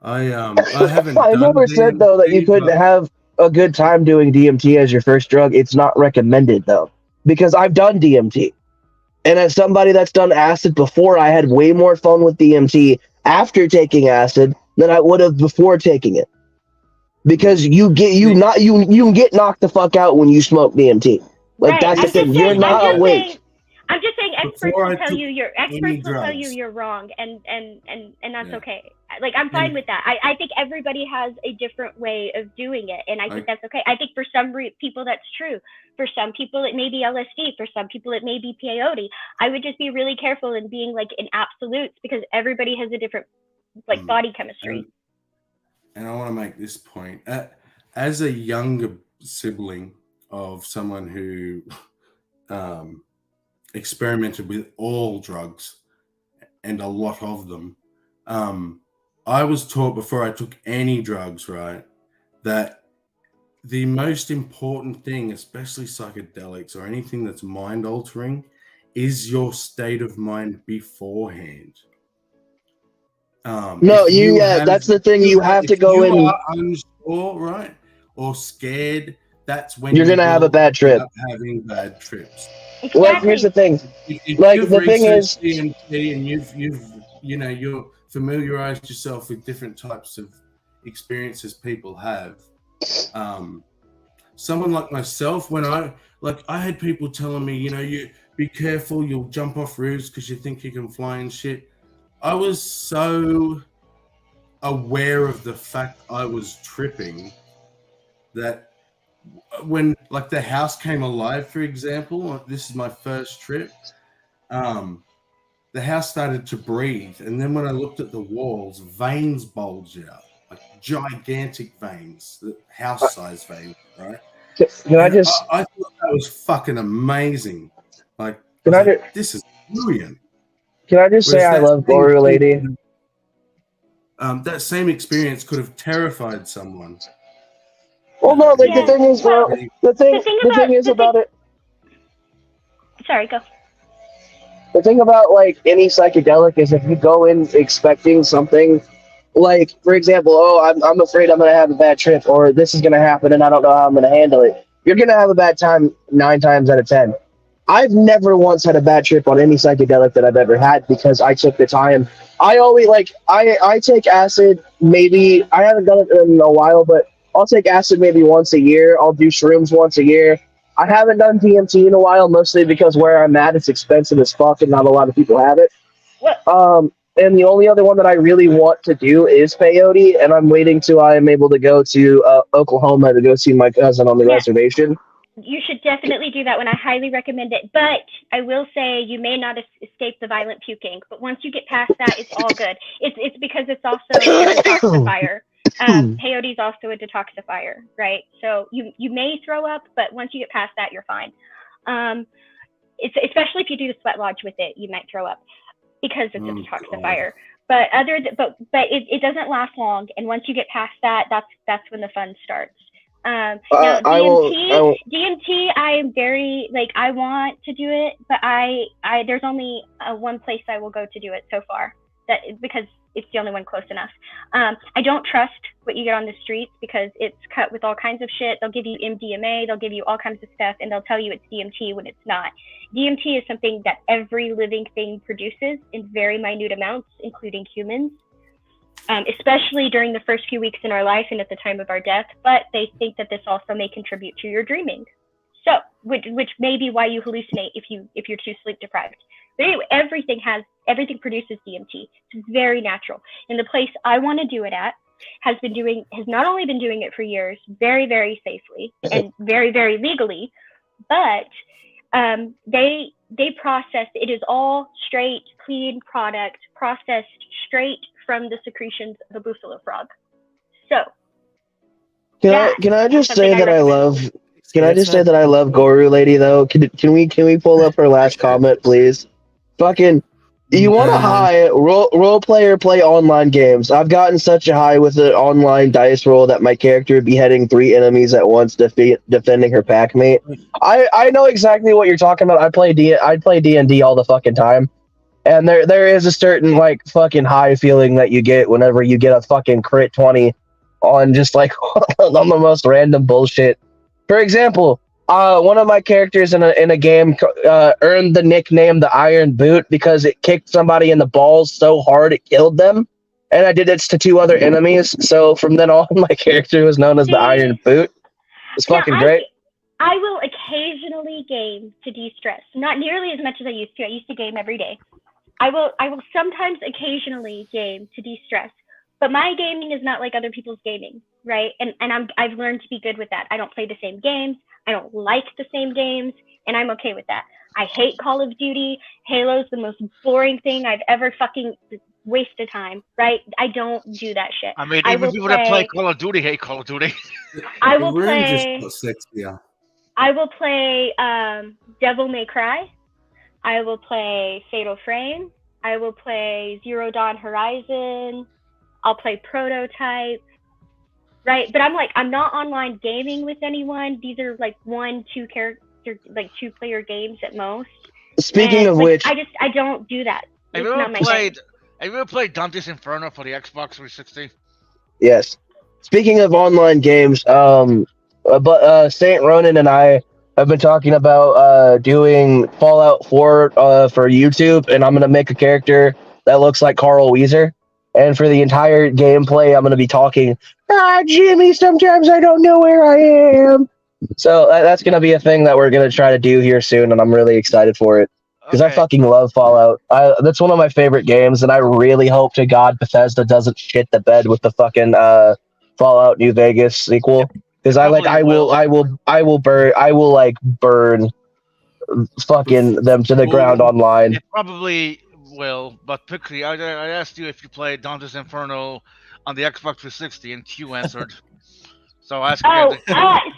Speaker 2: I haven't.
Speaker 7: I never said though that you couldn't have a good time doing DMT as your first drug. It's not recommended though, because I've done DMT. And as somebody that's done acid before, I had way more fun with DMT after taking acid than I would have before taking it. Because you can get knocked the fuck out when you smoke DMT. Like that's the thing. You're not awake.
Speaker 1: I'm just saying experts will tell you you're wrong, and that's okay. Like I'm fine with that. I think everybody has a different way of doing it, and I think that's okay. I think for some people that's true. For some people it may be LSD. For some people it may be peyote. I would just be really careful in being like in absolutes because everybody has a different like body chemistry.
Speaker 2: And I want to make this point. As a younger sibling of someone who experimented with all drugs and a lot of them, I was taught before I took any drugs, right, that the most important thing, especially psychedelics or anything that's mind altering, is your state of mind beforehand.
Speaker 7: That's the thing. You have to go in.
Speaker 2: Are unsure, right, or scared. That's when
Speaker 7: you're gonna have a bad trip.
Speaker 2: Having bad trips.
Speaker 1: Exactly.
Speaker 7: Like here's the thing.
Speaker 2: If the thing is, DMT and you've familiarized yourself with different types of experiences people have. Someone like myself, when I had people telling me, you be careful, you'll jump off roofs because you think you can fly and shit. I was so aware of the fact I was tripping that when like the house came alive, for example, this is my first trip, the house started to breathe. And then when I looked at the walls, veins bulged out, like gigantic veins, house-sized veins, right? I thought that was fucking amazing. Like, this is brilliant.
Speaker 7: Can I just say I love Guru Lady?
Speaker 2: That same experience could have terrified someone.
Speaker 7: Well, no, like the thing is, the thing is about it.
Speaker 1: Sorry, go.
Speaker 7: The thing about like any psychedelic is if you go in expecting something, like for example, I'm afraid I'm gonna have a bad trip, or this is gonna happen and I don't know how I'm gonna handle it. You're gonna have a bad time 9 times out of 10. I've never once had a bad trip on any psychedelic that I've ever had because I took the time. I always I take acid. Maybe I haven't done it in a while, but I'll take acid maybe once a year. I'll do shrooms once a year. I haven't done DMT in a while, mostly because where I'm at, it's expensive as fuck and not a lot of people have it. And the only other one that I really want to do is peyote, and I'm waiting till I am able to go to Oklahoma to go see my cousin on the reservation.
Speaker 1: You should definitely do that one. I highly recommend it. But I will say you may not escape the violent puking. But once you get past that, it's all good. It's because it's also a detoxifier. Peyote is also a detoxifier, right? So you may throw up, but once you get past that, you're fine. It's especially if you do the sweat lodge with it, you might throw up because it's a detoxifier. But it doesn't last long, and once you get past that, that's when the fun starts. Now
Speaker 7: I won't.
Speaker 1: DMT, I am very like I want to do it, but I there's only one place I will go to do it so far. That because it's the only one close enough. I don't trust what you get on the streets because it's cut with all kinds of shit. They'll give you MDMA, they'll give you all kinds of stuff, and they'll tell you it's DMT when it's not. DMT is something that every living thing produces in very minute amounts, including humans. Especially during the first few weeks in our life and at the time of our death, but they think that this also may contribute to your dreaming. So, which may be why you hallucinate if you're too sleep deprived. But anyway, everything produces DMT. It's very natural. And the place I want to do it at has not only been doing it for years, very, very safely and very, very legally, but they process it is all straight, clean product, processed straight from the secretions of a buffalo frog. So
Speaker 7: can I just say that I love
Speaker 3: not-
Speaker 7: Guru Lady though? Can we pull up her last comment, please? Fucking, you want a high role player play online games? I've gotten such a high with an online dice roll that my character would be beheading 3 enemies at once, defending her pack mate. I know exactly what you're talking about. I play D&D all the fucking time. And there is a certain like fucking high feeling that you get whenever you get a fucking crit 20 on just like on the most random bullshit. For example, one of my characters in a game earned the nickname the Iron Boot because it kicked somebody in the balls so hard it killed them. And I did it to 2 other enemies. So from then on, my character was known as the Iron Boot. It's fucking great.
Speaker 1: I will occasionally game to de-stress. Not nearly as much as I used to. I used to game every day. I will sometimes occasionally game to de-stress, but my gaming is not like other people's gaming, right? And I've learned to be good with that. I don't play the same games. I don't like the same games, and I'm okay with that. I hate Call of Duty. Halo's the most boring thing I've ever fucking wasted time, right? I don't do that shit.
Speaker 8: I mean, even people that play Call of Duty hate Call of Duty.
Speaker 1: I will play.
Speaker 2: Just got sexier.
Speaker 1: I will play Devil May Cry. I will play Fatal Frame. I will play Zero Dawn Horizon. I'll play Prototype. Right? But I'm not online gaming with anyone. These are like 1-2 character, like 2-player games at most.
Speaker 7: Speaking of which,
Speaker 1: I don't do that.
Speaker 8: Have you ever played Dante's Inferno for the Xbox 360?
Speaker 7: Yes. Speaking of online games, Saint Ronan and I have been talking about doing Fallout 4 for YouTube, and I'm gonna make a character that looks like Carl Weezer. And for the entire gameplay, I'm gonna be talking, Jimmy, sometimes I don't know where I am. So that's gonna be a thing that we're gonna try to do here soon, and I'm really excited for it. Because I fucking love Fallout. That's one of my favorite games, and I really hope to God Bethesda doesn't shit the bed with the fucking Fallout New Vegas sequel. Because I will burn fucking them to the ground online.
Speaker 8: It probably will, but Pixie, I asked you if you played Dante's Inferno on the Xbox 360, and Q answered. So I asked you.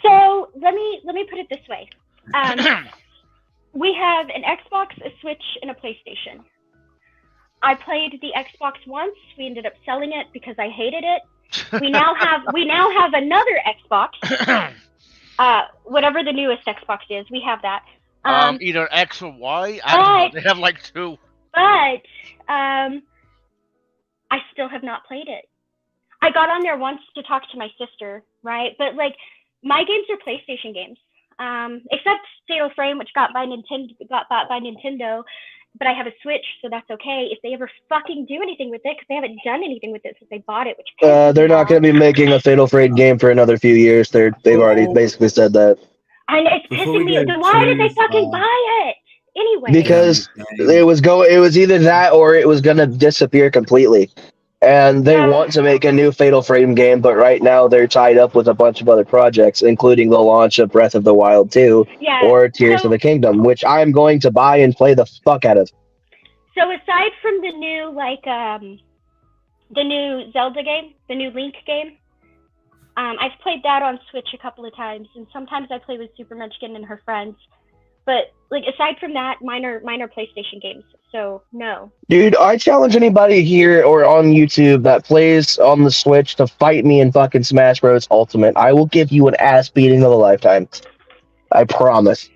Speaker 1: So let me put it this way. We have an Xbox, a Switch, and a PlayStation. I played the Xbox once. We ended up selling it because I hated it. We now have another Xbox. Whatever the newest Xbox is, we have that.
Speaker 8: Either X or Y. I don't know. They have like 2.
Speaker 1: But I still have not played it. I got on there once to talk to my sister, right? But like my games are PlayStation games. Except Fatal Frame, which got bought by Nintendo, but I have a Switch, so that's okay. If they ever fucking do anything with it, because they haven't done anything with it since they bought it, which
Speaker 7: they're not going to be making a Fatal Frame game for another few years. They've already basically said that.
Speaker 1: And it's pissing me. Then why did they fucking buy it anyway?
Speaker 7: Because it was either that or it was going to disappear completely. And they want to make a new Fatal Frame game, but right now they're tied up with a bunch of other projects, including the launch of Breath of the Wild 2 or Tears of the Kingdom, which I'm going to buy and play the fuck out of.
Speaker 1: So aside from the new Zelda game, the new Link game, I've played that on Switch a couple of times, and sometimes I play with Super Munchkin and her friends. but like aside from that, mine are PlayStation games. So no.
Speaker 7: Dude, I challenge anybody here or on YouTube that plays on the Switch to fight me in fucking Smash Bros. Ultimate. I will give you an ass beating of a lifetime. I promise.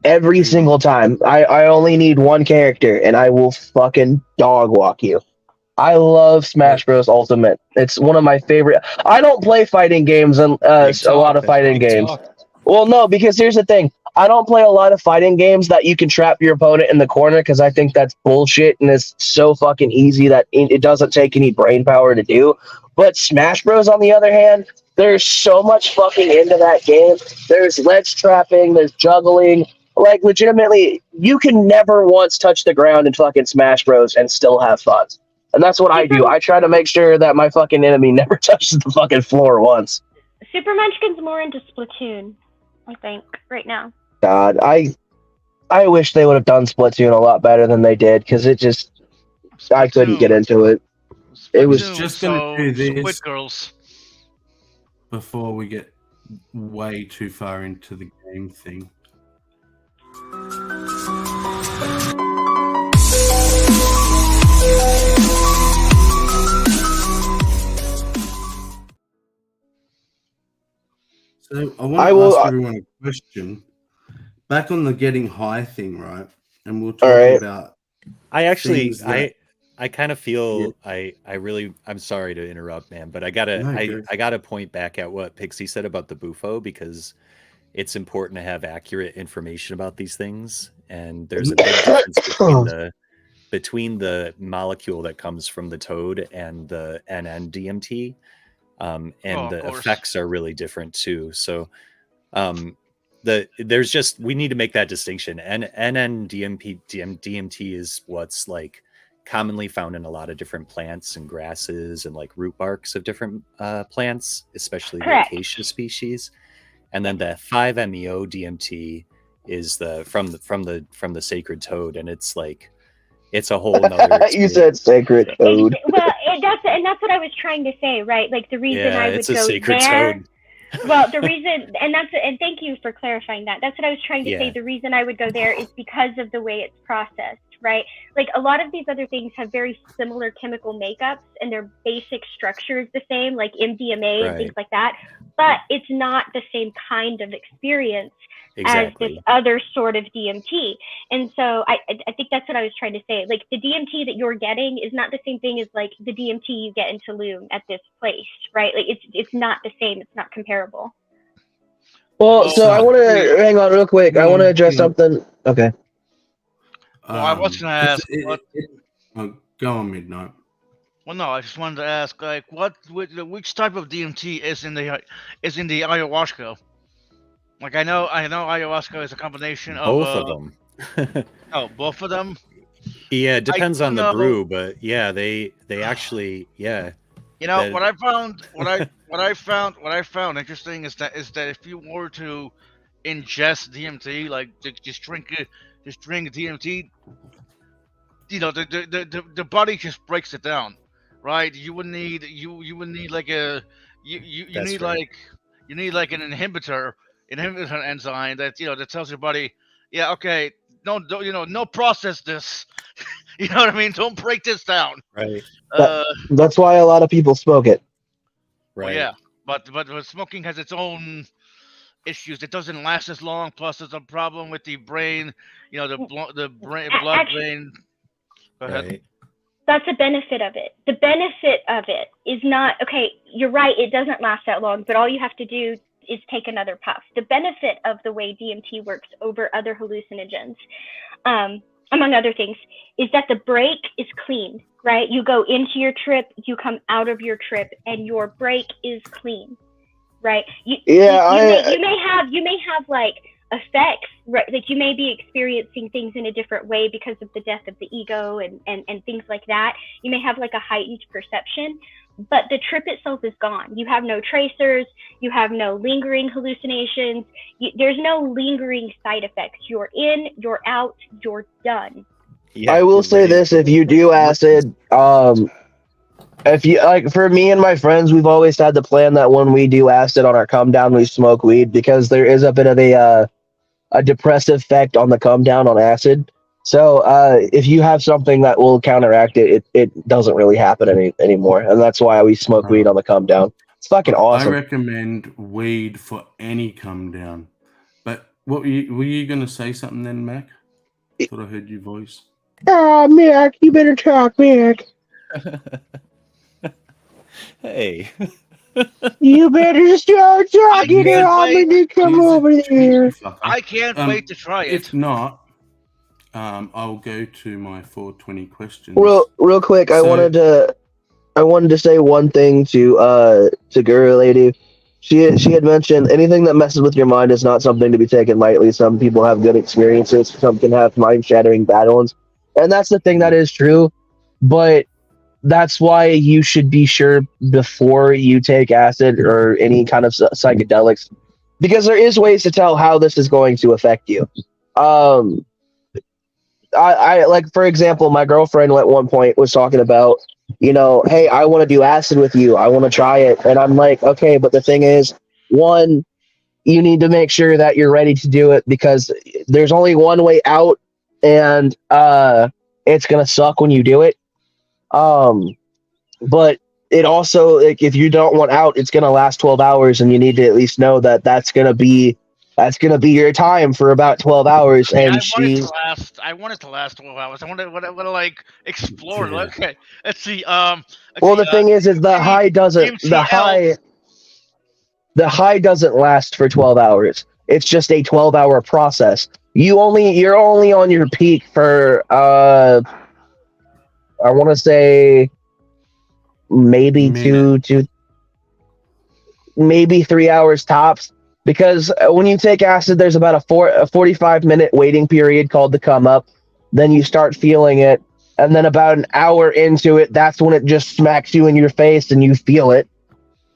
Speaker 7: Every single time. I only need one character, and I will fucking dog walk you. I love Smash Bros. Ultimate. It's one of my favorite. I don't play fighting games and a lot of fighting games. Well, no, because here's the thing. I don't play a lot of fighting games that you can trap your opponent in the corner because I think that's bullshit and it's so fucking easy that it doesn't take any brain power to do. But Smash Bros. On the other hand, there's so much fucking into that game. There's ledge trapping, there's juggling. Like, legitimately, you can never once touch the ground in fucking Smash Bros. And still have fun. And that's what I do. I try to make sure that my fucking enemy never touches the fucking floor once.
Speaker 1: Super Munchkin's more into Splatoon, I think, right now.
Speaker 7: God, I wish they would have done Splatoon a lot better than they did, because it just... I couldn't get into it. It was
Speaker 2: just going to do this
Speaker 8: girls
Speaker 2: before we get way too far into the game thing. So I want to ask everyone a question. Back on the getting high thing, right? And we'll talk about.
Speaker 3: I kind of feel I'm sorry to interrupt, man, but I gotta point back at what Pixie said about the Bufo, because it's important to have accurate information about these things, and there's a big difference between the molecule that comes from the toad and the NN-DMT, and the effects are really different too. So we need to make that distinction. And NN-DMT is what's like commonly found in a lot of different plants and grasses and like root barks of different plants, especially the acacia species. And then the 5-MeO DMT is from the sacred toad, and it's like it's a whole nother
Speaker 7: you said sacred toad.
Speaker 1: Well, that's what I was trying to say, right? Like the reason I would go
Speaker 3: sacred
Speaker 1: there.
Speaker 3: Toad.
Speaker 1: Well, the reason, and thank you for clarifying that. That's what I was trying to say. The reason I would go there is because of the way it's processed, right? Like a lot of these other things have very similar chemical makeups, and their basic structure is the same, like MDMA and things like that. But it's not the same kind of experience as this other sort of DMT. And so I think that's what I was trying to say. Like the DMT that you're getting is not the same thing as like the DMT you get in Tulum at this place, right? Like it's not the same. It's not comparable.
Speaker 7: Well, so I want to hang on real quick. I want to address something. Okay.
Speaker 8: Well, I was going to ask.
Speaker 2: Go on, Midnight.
Speaker 8: Well, no, I just wanted to ask, like, which type of DMT is in the ayahuasca? Like, I know ayahuasca is a combination of
Speaker 3: both of them.
Speaker 8: Oh, both of them.
Speaker 3: Yeah, it depends on the brew, but yeah, they actually, yeah.
Speaker 8: You know what I found interesting is that if you were to ingest DMT, like just drink DMT, you know, the body just breaks it down, right? You would need like an inhibitor enzyme that tells your body, yeah, okay, no process this. You know what I mean? Don't break this down.
Speaker 3: Right.
Speaker 7: That's why a lot of people smoke it.
Speaker 3: Right.
Speaker 8: Well, yeah, but smoking has its own issues. It doesn't last as long. Plus, there's a problem with the brain. You know, the blood-brain. Go ahead.
Speaker 3: Right.
Speaker 1: That's a benefit of it. The benefit of it is not, okay, you're right, it doesn't last that long, but all you have to do is take another puff. The benefit of the way DMT works over other hallucinogens, among other things, is that the break is clean, right? You go into your trip, you come out of your trip, and your break is clean, right? You may have like effects, right? Like you may be experiencing things in a different way because of the death of the ego and things like that. You may have like a heightened perception, but the trip itself is gone. You have no tracers, you have no lingering hallucinations, there's no lingering side effects. You're in, you're out, you're done.
Speaker 7: Yeah, I will say this, if you do acid, if you like, for me and my friends, we've always had the plan that when we do acid on our come down, we smoke weed, because there is a bit of a depressive effect on the come down on acid. So if you have something that will counteract it, it doesn't really happen anymore. And that's why we smoke weed on the come down. It's fucking awesome.
Speaker 2: I recommend weed for any come down. But what were you going to say something then, Mac? Thought I heard your voice.
Speaker 7: Mac, you better talk, Mac.
Speaker 3: Hey.
Speaker 7: You better start talking or I'm gonna come over there.
Speaker 8: I can't wait to try it.
Speaker 2: If not, I'll go to my 420 questions.
Speaker 7: Real quick, I wanted to say one thing to Guru Lady. She had mentioned anything that messes with your mind is not something to be taken lightly. Some people have good experiences. Some can have mind-shattering bad ones. And that's the thing that is true. But that's why you should be sure before you take acid or any kind of psychedelics, because there is ways to tell how this is going to affect you. I like, for example, my girlfriend at one point was talking about, hey, I want to do acid with you. I want to try it. And I'm like, okay, but the thing is, one, you need to make sure that you're ready to do it, because there's only one way out, and it's going to suck when you do it. But it also, like, if you don't want out, it's going to last 12 hours, and you need to at least know that that's going to be your time for about 12 hours. And
Speaker 8: I want it to last 12 hours. I want to like explore.
Speaker 2: Yeah.
Speaker 8: Okay, let's see.
Speaker 7: The thing is the high doesn't last for 12 hours. It's just a 12-hour process. You're only on your peak for I want to say maybe maybe 3 hours tops, because when you take acid, there's about a 45-minute waiting period called the come up. Then you start feeling it, and then about an hour into it, that's when it just smacks you in your face and you feel it.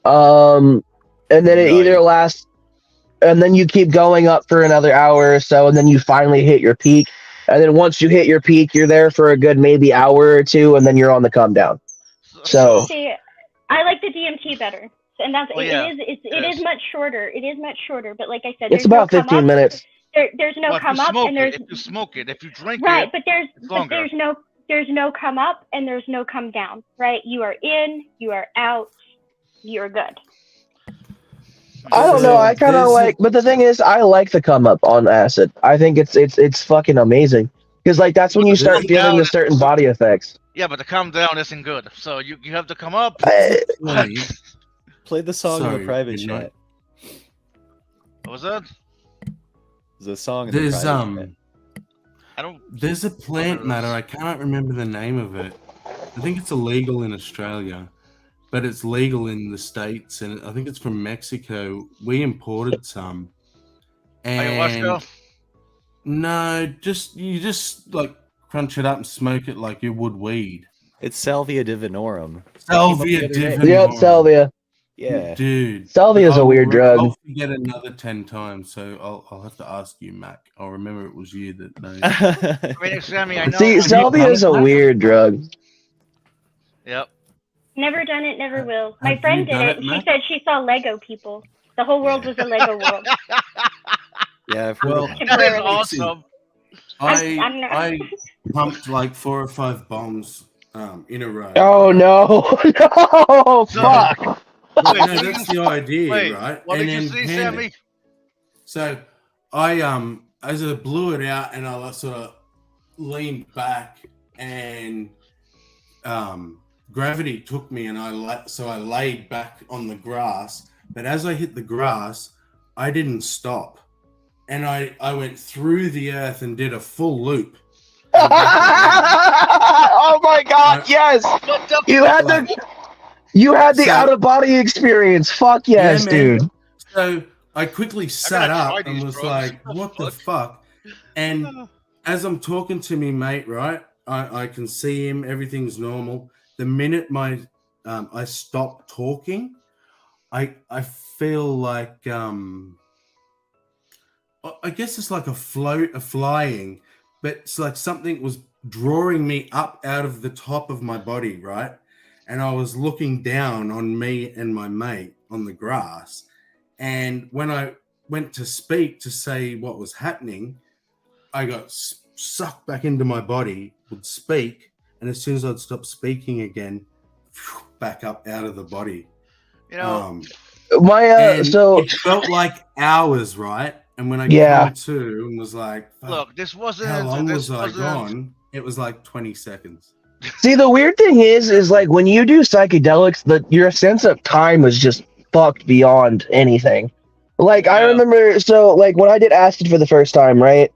Speaker 7: And then it either lasts, and then you keep going up for another hour or so, and then you finally hit your peak. And then once you hit your peak, you're there for a good maybe hour or two, and then you're on the come down. So
Speaker 1: see, I like the DMT better, and that's it is much shorter. It is much shorter, but like I said,
Speaker 7: it's about 15 minutes.
Speaker 1: There's no come up, and
Speaker 8: if you smoke it, if you drink
Speaker 1: right,
Speaker 8: it,
Speaker 1: but there's no come up and there's no come down. Right, you are in, you are out, you're good.
Speaker 7: I don't know. I kind of like, but the thing is, I like the come up on acid. I think it's fucking amazing, because like that's when you start feeling the certain body effects.
Speaker 8: Yeah, but the come down isn't good. So you have to come up.
Speaker 3: Play the song in the private chat.
Speaker 8: What was that?
Speaker 3: The song in the private chat.
Speaker 2: There's a plant matter. I can't remember the name of it. I think it's illegal in Australia, but it's legal in the States, and I think it's from Mexico. We imported some. And
Speaker 8: Ayahuasca?
Speaker 2: No, you just like crunch it up and smoke it like you would weed.
Speaker 3: It's Salvia divinorum.
Speaker 2: Salvia divinorum.
Speaker 7: Yep, salvia.
Speaker 3: Yeah,
Speaker 2: dude.
Speaker 7: Salvia is a weird drug.
Speaker 2: I'll forget another 10 times, so I'll have to ask you, Mac. I'll remember it was you that knows.
Speaker 7: See, salvia is a weird drug.
Speaker 8: Yep.
Speaker 1: Never done it, never will. My friend did it. She said she saw Lego people. The whole world was a Lego world.
Speaker 3: Yeah,
Speaker 8: that is awesome.
Speaker 2: I pumped like 4 or 5 bombs in a row.
Speaker 7: Oh no! No! Fuck!
Speaker 2: No, that's the idea, right?
Speaker 8: What did you see, Sammy?
Speaker 2: So I as I blew it out, and I sort of leaned back, and gravity took me, and I laid back on the grass. But as I hit the grass, I didn't stop, and I went through the earth and did a full loop.
Speaker 7: Oh my God! Yes, you had the out of body experience. Fuck yes, dude.
Speaker 2: So I quickly sat up and was like, "What the fuck?" And as I'm talking to me mate, right, I can see him. Everything's normal. The minute I stop talking, I feel like I guess it's like a flying, but it's like something was drawing me up out of the top of my body, right? And I was looking down on me and my mate on the grass. And when I went to speak to say what was happening, I got sucked back into my body, would speak, and as soon as I'd stop speaking again, back up out of the body.
Speaker 8: You know,
Speaker 2: and
Speaker 7: so
Speaker 2: it felt like hours, right? And when I
Speaker 7: Yeah.
Speaker 2: came to and was like, fuck,
Speaker 8: look, this wasn't.
Speaker 2: how long
Speaker 8: this
Speaker 2: was I
Speaker 8: wasn't.
Speaker 2: gone? It was like 20 seconds.
Speaker 7: See, the weird thing is like when you do psychedelics, your sense of time is just fucked beyond anything. Like I
Speaker 8: Yeah.
Speaker 7: remember, so like when I did acid for the first time, right?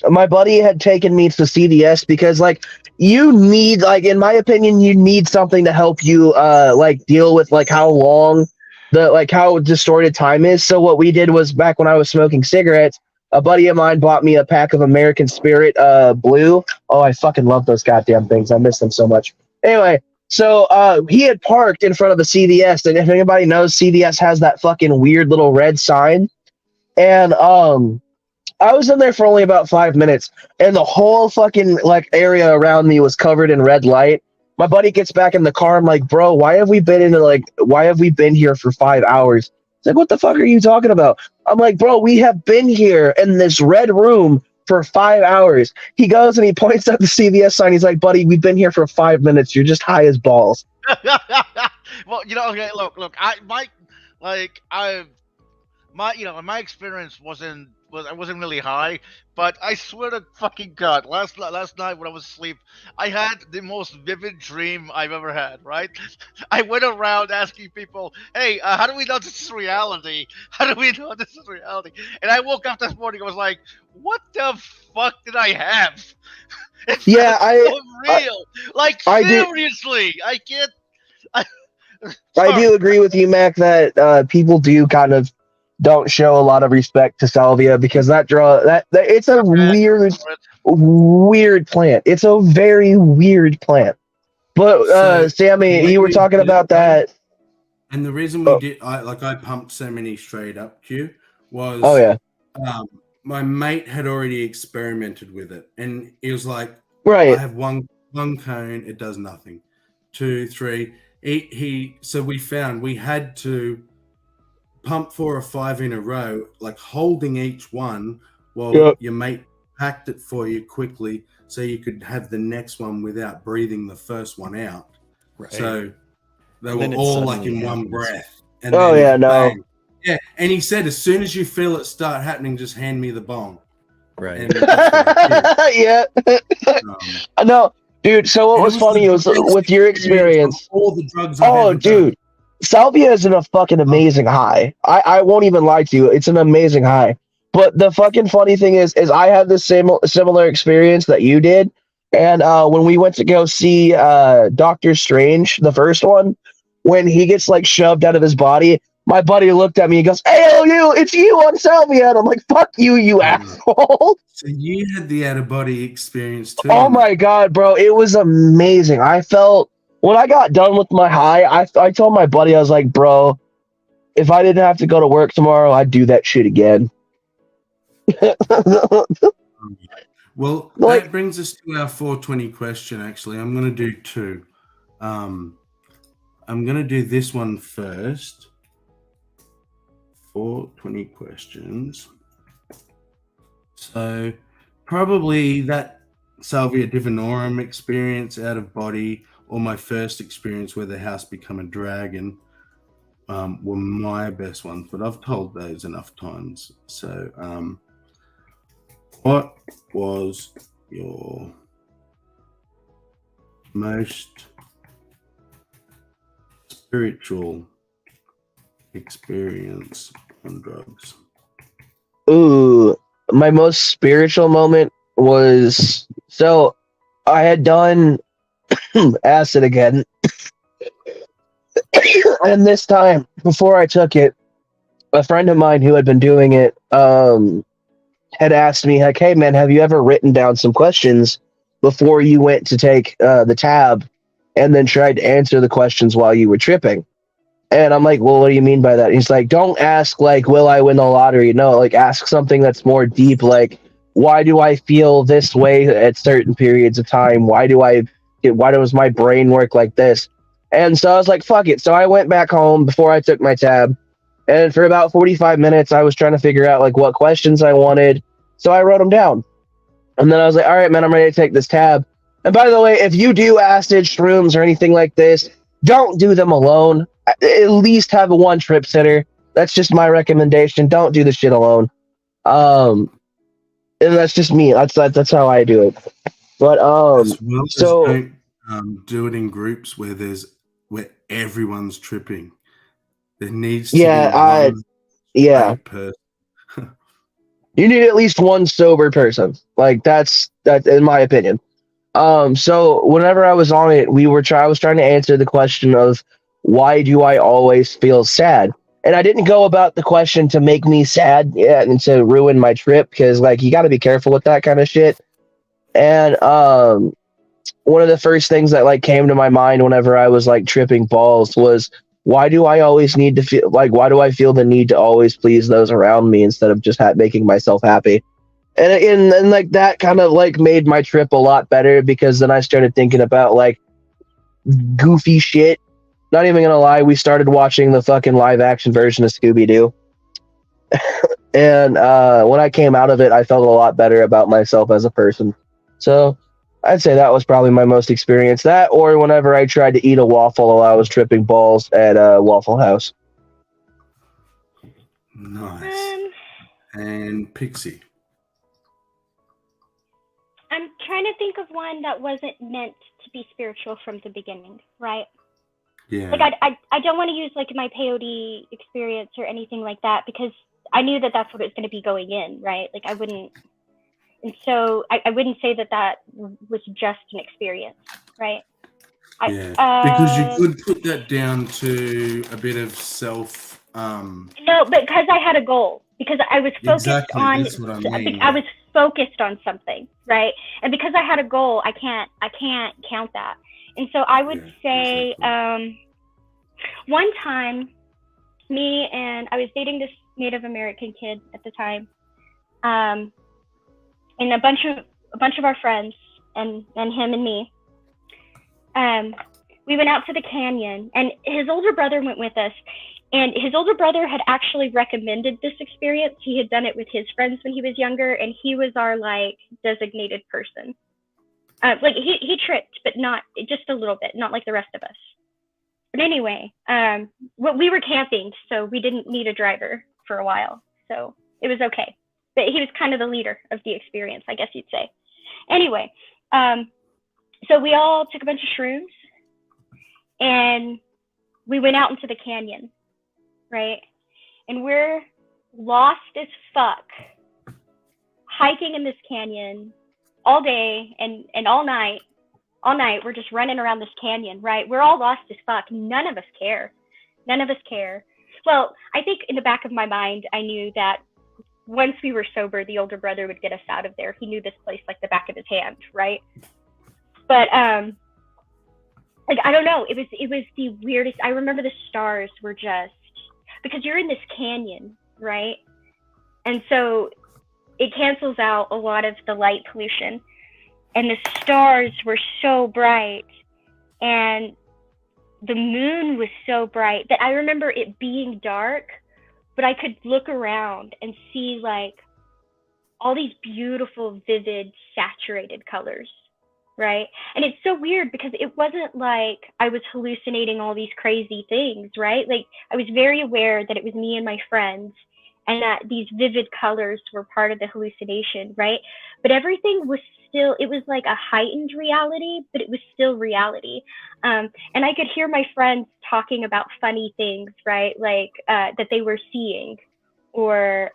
Speaker 7: My buddy had taken me to CVS because like you need, like in my opinion, you need something to help you like deal with like how long how distorted time is. So what we did was, back when I was smoking cigarettes, a buddy of mine bought me a pack of American Spirit Blue. Oh, I fucking love those goddamn things. I miss them so much. Anyway, so he had parked in front of the CVS, and if anybody knows, CVS has that fucking weird little red sign. And I was in there for only about 5 minutes, and the whole fucking like area around me was covered in red light. My buddy gets back in the car. I'm like, bro, why have we been here for 5 hours? He's like, what the fuck are you talking about? I'm like, bro, we have been here in this red room for 5 hours. He goes and he points at the CVS sign. He's like, buddy, we've been here for 5 minutes. You're just high as balls.
Speaker 8: Well, okay, look, my experience I wasn't really high, but I swear to fucking God, last night when I was asleep, I had the most vivid dream I've ever had, right? I went around asking people, hey, how do we know this is reality? How do we know this is reality? And I woke up this morning, I was like, what the fuck did I have? It
Speaker 7: Yeah,
Speaker 8: felt so real. Seriously, I can't...
Speaker 7: I do agree with you, Mac, that people do kind of don't show a lot of respect to salvia, because that it's a weird plant. It's a very weird plant. But Sammy, you were talking about that.
Speaker 2: And the reason we did, I pumped so many straight up Q was, my mate had already experimented with it, and he was like,
Speaker 7: right,
Speaker 2: I have one cone, it does nothing. 2, 3. So we found we had to pump 4 or 5 in a row, like holding each one while your mate packed it for you quickly, so you could have the next one without breathing the first one out. Right. So they were all like in one breath. And bang. Yeah, and he said, as soon as you feel it start happening, just hand me the bong. Right.
Speaker 7: Yeah. No, dude. So what was funny was with your experience.
Speaker 2: All the drugs.
Speaker 7: Dude. Salvia is a fucking amazing high. I won't even lie to you. It's an amazing high. But the fucking funny thing is I had the similar experience that you did. And when we went to go see Doctor Strange, the first one, when he gets like shoved out of his body, my buddy looked at me and goes, "Hey, it's you on salvia." And I'm like, "Fuck you, you asshole."
Speaker 2: So you had the out of body experience too.
Speaker 7: Oh my God, bro. It was amazing. I felt, when I got done with my high, I told my buddy, I was like, bro, if I didn't have to go to work tomorrow, I'd do that shit again.
Speaker 2: Well, that brings us to our 420 question, actually. I'm going to do 2. I'm going to do this one first. 420 questions. So probably that Salvia Divinorum experience out of body, or my first experience where the house become a dragon, were my best ones, but I've told those enough times. So what was your most spiritual experience on drugs?
Speaker 7: Ooh, my most spiritual moment was, so I had done acid again. And this time, before I took it, a friend of mine who had been doing it had asked me, like, "Hey man, have you ever written down some questions before you went to take the tab, and then tried to answer the questions while you were tripping?" And I'm like, "Well, what do you mean by that?" He's like, "Don't ask like, will I win the lottery? No, like ask something that's more deep, like, why do I feel this way at certain periods of time? Why does my brain work like this?" And so I was like, fuck it. So I went back home before I took my tab, And for about 45 minutes, I was trying to figure out like what questions I wanted. So I wrote them down. And then I was like, all right, man, I'm ready to take this tab. And by the way, if you do acid, shrooms, or anything like this, don't do them alone. At least have a one trip sitter. That's just my recommendation. Don't do the shit alone. And that's just me. That's how I do it. But
Speaker 2: As well as
Speaker 7: so
Speaker 2: don't do it in groups where everyone's tripping. There needs to
Speaker 7: yeah,
Speaker 2: be one
Speaker 7: yeah.
Speaker 2: person.
Speaker 7: You need at least one sober person. Like that's in my opinion. So whenever I was on it, I was trying to answer the question of why do I always feel sad? And I didn't go about the question to make me sad and to ruin my trip, because like you got to be careful with that kind of shit. And one of the first things that like came to my mind whenever I was like tripping balls was, why do I always need to feel like, why do I feel the need to always please those around me instead of just making myself happy? And like that kind of like made my trip a lot better, because then I started thinking about like goofy shit. Not even gonna lie, we started watching the fucking live action version of Scooby-Doo. And when I came out of it, I felt a lot better about myself as a person. So I'd say that was probably my most experience. That, or whenever I tried to eat a waffle while I was tripping balls at Waffle House.
Speaker 2: Nice. And Pixie.
Speaker 1: I'm trying to think of one that wasn't meant to be spiritual from the beginning, right?
Speaker 2: Yeah.
Speaker 1: Like I don't want to use like my peyote experience or anything like that, because I knew that that's what it was going to be going in, right? Like I wouldn't, and so I wouldn't say that was just an experience, right?
Speaker 2: Because you could put that down to a bit of self.
Speaker 1: No, but because I had a goal, because I was focused on.
Speaker 2: That's what I mean.
Speaker 1: I was focused on something, right? And because I had a goal, I can't count that. And so I would say, one time, I was dating this Native American kid at the time, and a bunch of our friends and him and me, we went out to the canyon, and his older brother went with us. And his older brother had actually recommended this experience. He had done it with his friends when he was younger, and he was our like designated person. Like he tripped, but not just a little bit, not like the rest of us. But anyway, we were camping, so we didn't need a driver for a while, so it was okay. But he was kind of the leader of the experience, I guess you'd say. Anyway, so we all took a bunch of shrooms, and we went out into the canyon, right? And we're lost as fuck, hiking in this canyon all day and all night. All night, we're just running around this canyon, right? We're all lost as fuck. None of us care. Well, I think in the back of my mind, I knew that once we were sober, the older brother would get us out of there. He knew this place like the back of his hand, right? But like I don't know, it was the weirdest. I remember the stars were just, because you're in this canyon, right? And so it cancels out a lot of the light pollution. And the stars were so bright, and the moon was so bright that I remember it being dark, but I could look around and see like all these beautiful, vivid, saturated colors, right? And it's so weird because it wasn't like I was hallucinating all these crazy things, right? Like I was very aware that it was me and my friends, and that these vivid colors were part of the hallucination, right? But everything was still, it was like a heightened reality, but it was still reality. And I could hear my friends talking about funny things, right? Like that they were seeing, or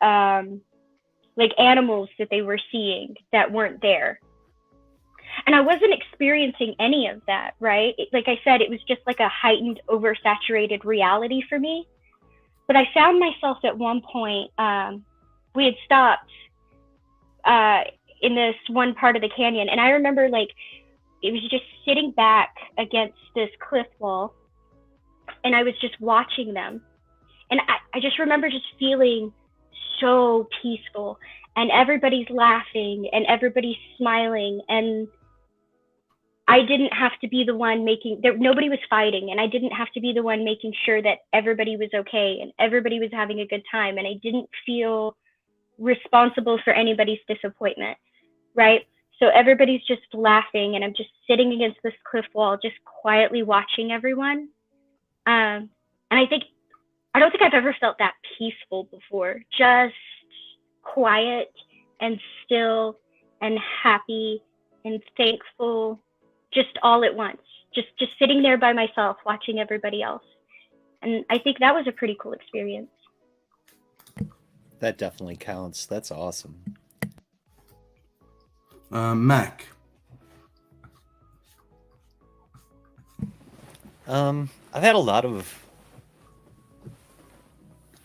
Speaker 1: like animals that they were seeing that weren't there. And I wasn't experiencing any of that, right? Like I said, it was just like a heightened, oversaturated reality for me. But I found myself at one point, we had stopped in this one part of the canyon. And I remember like, it was just sitting back against this cliff wall, and I was just watching them. And I just remember just feeling so peaceful, and everybody's laughing and everybody's smiling. And I didn't have to be the one making there. Nobody was fighting, and I didn't have to be the one making sure that everybody was okay and everybody was having a good time. And I didn't feel responsible for anybody's disappointment, right? So everybody's just laughing, and I'm just sitting against this cliff wall, just quietly watching everyone. And I don't think I've ever felt that peaceful before. Just quiet and still and happy and thankful, just all at once. Just sitting there by myself, watching everybody else. And I think that was a pretty cool experience.
Speaker 3: That definitely counts. That's awesome.
Speaker 2: Mac.
Speaker 3: I've had a lot of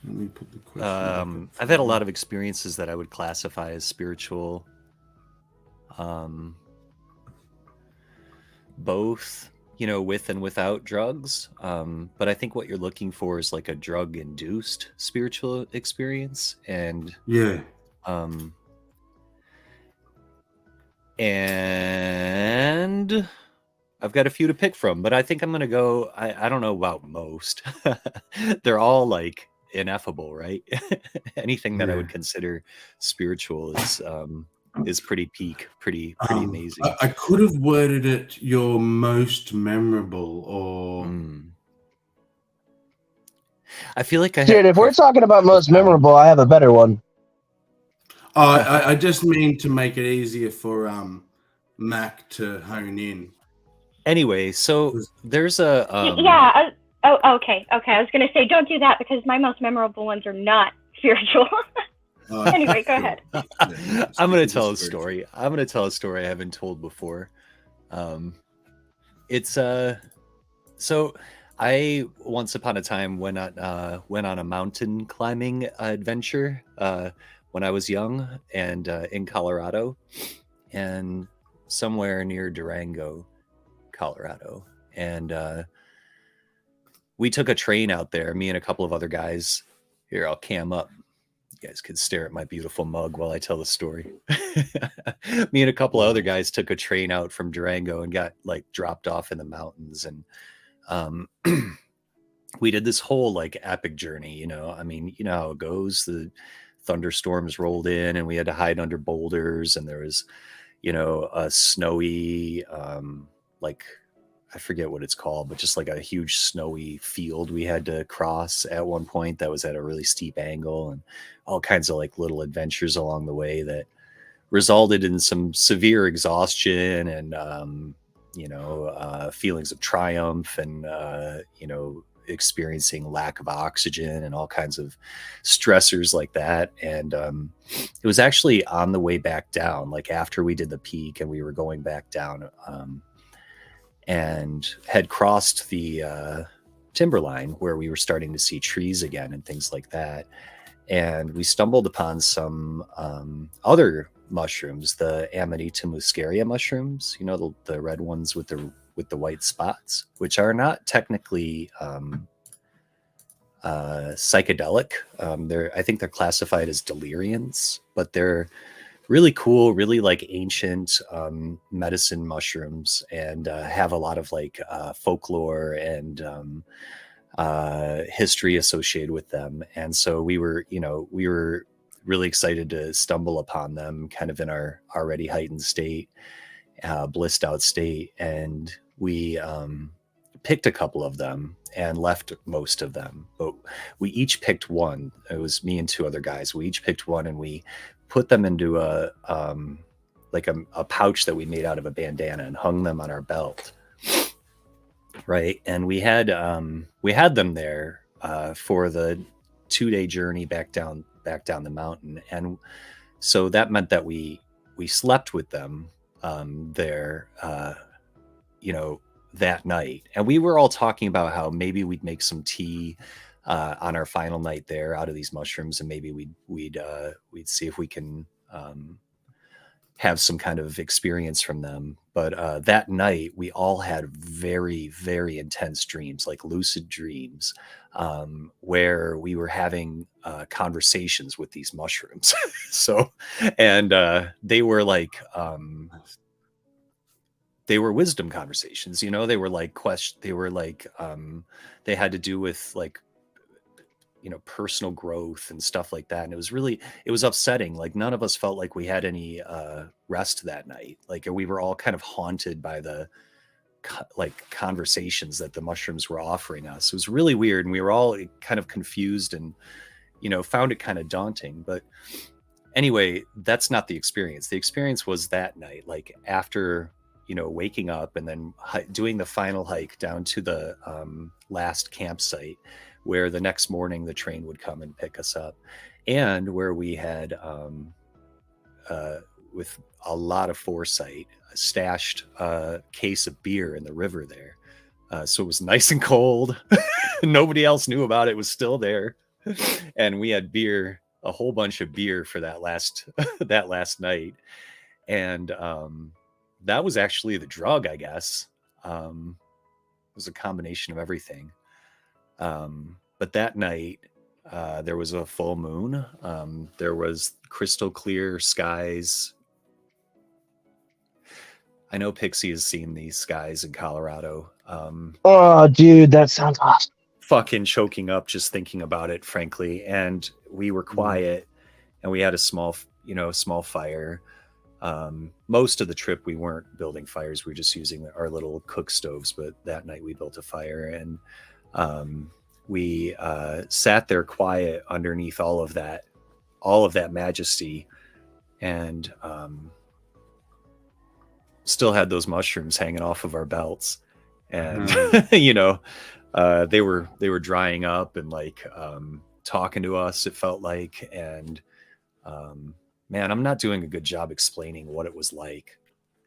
Speaker 2: Let me put the question
Speaker 3: I've had a lot of experiences that I would classify as spiritual. Both, with and without drugs. But I think what you're looking for is like a drug-induced spiritual experience. And
Speaker 2: yeah.
Speaker 3: And I've got a few to pick from, but I think I'm going to go, I don't know about most. They're all like ineffable, right? Anything that I would consider spiritual is pretty peak, pretty amazing.
Speaker 2: I could have worded it your most memorable, or
Speaker 3: I feel like
Speaker 7: Dude, if we're talking about most memorable, I have a better one.
Speaker 2: I just mean to make it easier for Mac to hone in.
Speaker 3: Anyway, so there's a
Speaker 1: okay. I was gonna say don't do that because my most memorable ones are not spiritual. Anyway, go ahead.
Speaker 3: I'm gonna tell a story. I'm gonna tell a story I haven't told before. It's so I once upon a time went on a mountain climbing adventure when I was young and in Colorado, and somewhere near Durango, Colorado, and we took a train out there. Me and a couple of other guys. Here, I'll cam up. You guys could stare at my beautiful mug while I tell the story. Me and a couple of other guys took a train out from Durango and got like dropped off in the mountains, and we did this whole like epic journey. I mean, you know how it goes. The thunderstorms rolled in, and we had to hide under boulders, and there was, a snowy, like, I forget what it's called, but just like a huge snowy field we had to cross at one point that was at a really steep angle, and all kinds of like little adventures along the way that resulted in some severe exhaustion and, feelings of triumph and, experiencing lack of oxygen and all kinds of stressors like that. And it was actually on the way back down, like after we did the peak and we were going back down, and had crossed the timberline where we were starting to see trees again and things like that. And we stumbled upon some other mushrooms, the Amanita muscaria mushrooms, the red ones with the white spots, which are not technically psychedelic. I think they're classified as deliriants, but they're really cool, really like ancient medicine mushrooms, and have a lot of like folklore and history associated with them. And so we were really excited to stumble upon them kind of in our already heightened state, blissed out state. And we picked a couple of them and left most of them, but we each picked one. It was me and two other guys. We each picked one, and we put them into a pouch that we made out of a bandana and hung them on our belt. Right. And we had them there for the 2-day journey back down the mountain. And so that meant that we slept with them there, that night. And we were all talking about how maybe we'd make some tea on our final night there out of these mushrooms, and maybe we'd see if we can have some kind of experience from them. But that night we all had very, very intense dreams, like lucid dreams, where we were having conversations with these mushrooms. So, and they were like they were wisdom conversations, you know, they were like they had to do with like, you know, personal growth and stuff like that. And it was upsetting. Like none of us felt like we had any rest that night. Like we were all kind of haunted by the like conversations that the mushrooms were offering us. It was really weird. And we were all kind of confused and, you know, found it kind of daunting. But anyway, that's not the experience. The experience was that night, like after, you know, waking up and then doing the final hike down to the last campsite, where the next morning the train would come and pick us up, and where we had, with a lot of foresight, stashed a case of beer in the river there. So it was nice and cold. Nobody else knew about it. It was still there. And we had beer, a whole bunch of beer for that last night. And that was actually the drug, I guess. It was a combination of everything. But that night, there was a full moon. There was crystal clear skies. I know Pixie has seen these skies in Colorado.
Speaker 7: Oh, dude, that sounds awesome.
Speaker 3: Fucking choking up just thinking about it, frankly. And we were quiet, and we had a small fire. Most of the trip we weren't building fires. We were just using our little cook stoves. But that night we built a fire, and we sat there quiet underneath all of that majesty, and still had those mushrooms hanging off of our belts. And you know, they were drying up and like talking to us, it felt like. And man, I'm not doing a good job explaining what it was like.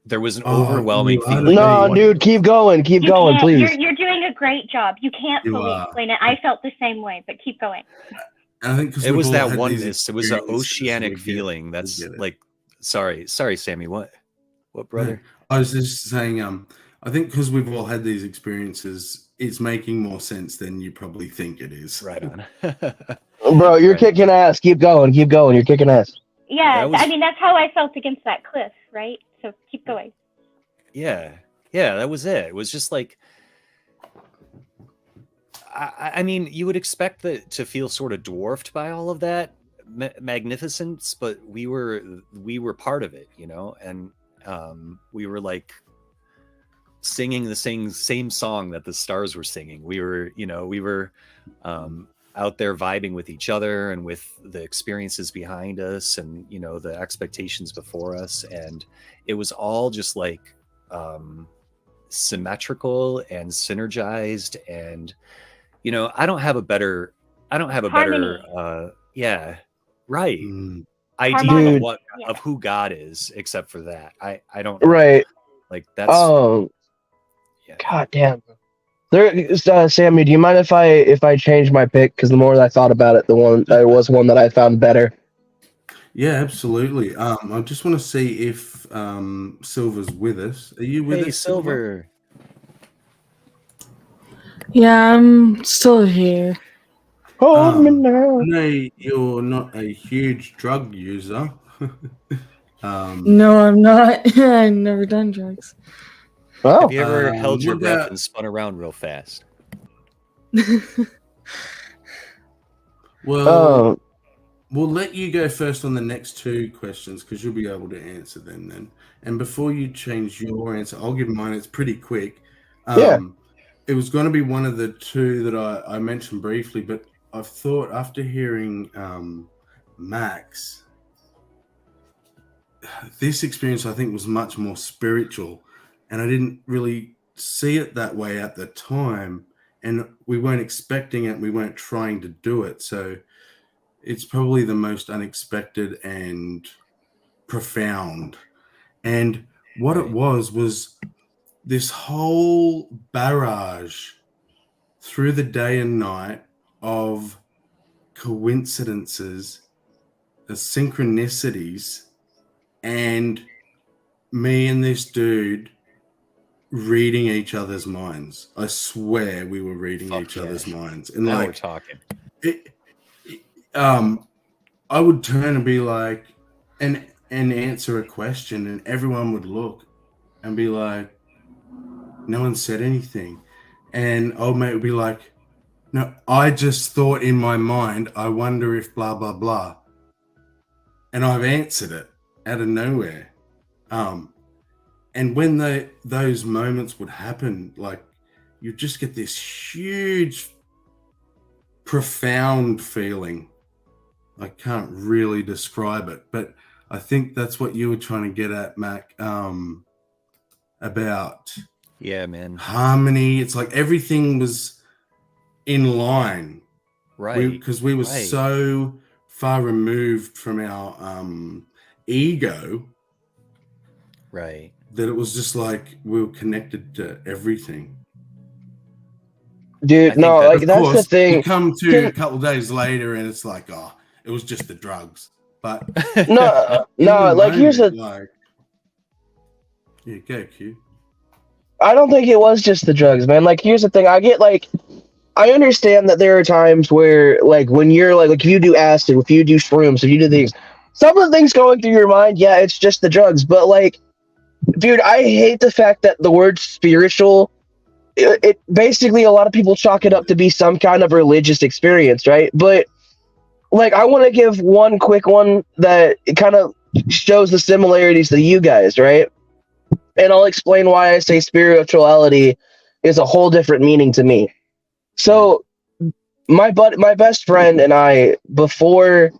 Speaker 3: There was an overwhelming feeling.
Speaker 7: No, dude, keep going, please.
Speaker 1: You're doing a great job. You can't fully explain it. I felt the same way, but keep going.
Speaker 2: I think
Speaker 3: it was that oneness. It was an oceanic feeling. That's like, sorry, Sammy. What, brother?
Speaker 2: I was just saying. I think because we've all had these experiences, it's making more sense than you probably think it is.
Speaker 3: Right on.
Speaker 7: Bro, you're kicking ass. Keep going. You're kicking ass.
Speaker 1: Yeah, I mean, that's how I felt against that cliff, right? So keep going.
Speaker 3: Yeah, that was it. It was just like, I mean, you would expect that to feel sort of dwarfed by all of that magnificence, but we were part of it, you know, and we were like singing the same song that the stars were singing. We were out there vibing with each other and with the experiences behind us, and you know, the expectations before us, and it was all just like symmetrical and synergized. And you know, I don't have a better idea of who God is, except for that. I don't know.
Speaker 7: Right.
Speaker 3: Like that's
Speaker 7: God damn. Sammy, do you mind if I change my pick? Because the more I thought about it, there was one that I found better.
Speaker 2: Yeah, absolutely. I just want to see if Silver's with us. Are you with us,
Speaker 3: Silver?
Speaker 9: Yeah, I'm still here.
Speaker 7: Hold me now.
Speaker 2: No, you're not a huge drug user.
Speaker 9: No, I'm not. I've never done drugs.
Speaker 7: Oh.
Speaker 3: Have you ever held your breath and spun around real fast?
Speaker 2: Well, we'll let you go first on the next two questions because you'll be able to answer them then. And before you change your answer, I'll give mine. It's pretty quick. It was going to be one of the two that I mentioned briefly, but I've thought after hearing Max, this experience I think was much more spiritual, and I didn't really see it that way at the time, and we weren't expecting it. We weren't trying to do it. So it's probably the most unexpected and profound. And what it was this whole barrage through the day and night of coincidences, synchronicities, and me and this dude reading each other's minds. I swear we were reading each other's minds. And
Speaker 3: now
Speaker 2: like,
Speaker 3: we're talking.
Speaker 2: I would turn and be like, and answer a question, and everyone would look and be like, no one said anything. And old mate would be like, no, I just thought in my mind, I wonder if blah, blah, blah. And I've answered it out of nowhere. And when those moments would happen, like, you just get this huge, profound feeling. I can't really describe it, but I think that's what you were trying to get at, Mac, about
Speaker 3: man,
Speaker 2: harmony. It's like everything was in line,
Speaker 3: right?
Speaker 2: Because we were so far removed from our ego,
Speaker 3: right?
Speaker 2: That it was just like we were connected to everything.
Speaker 7: Dude, no, like that's the thing.
Speaker 2: You come to a couple of days later, and it's like, oh, it was just the drugs. But
Speaker 7: no, like here's the
Speaker 2: yeah, go Q.
Speaker 7: I don't think it was just the drugs, man. Like here's the thing. I understand that there are times where, like, when you're like if you do acid, if you do shrooms, if you do things, some of the things going through your mind, yeah, it's just the drugs. But like, dude, I hate the fact that the word spiritual, it basically, a lot of people chalk it up to be some kind of religious experience, right? But like, I want to give one quick one that kind of shows the similarities to you guys, right? And I'll explain why I say spirituality is a whole different meaning to me. So my best friend and I, before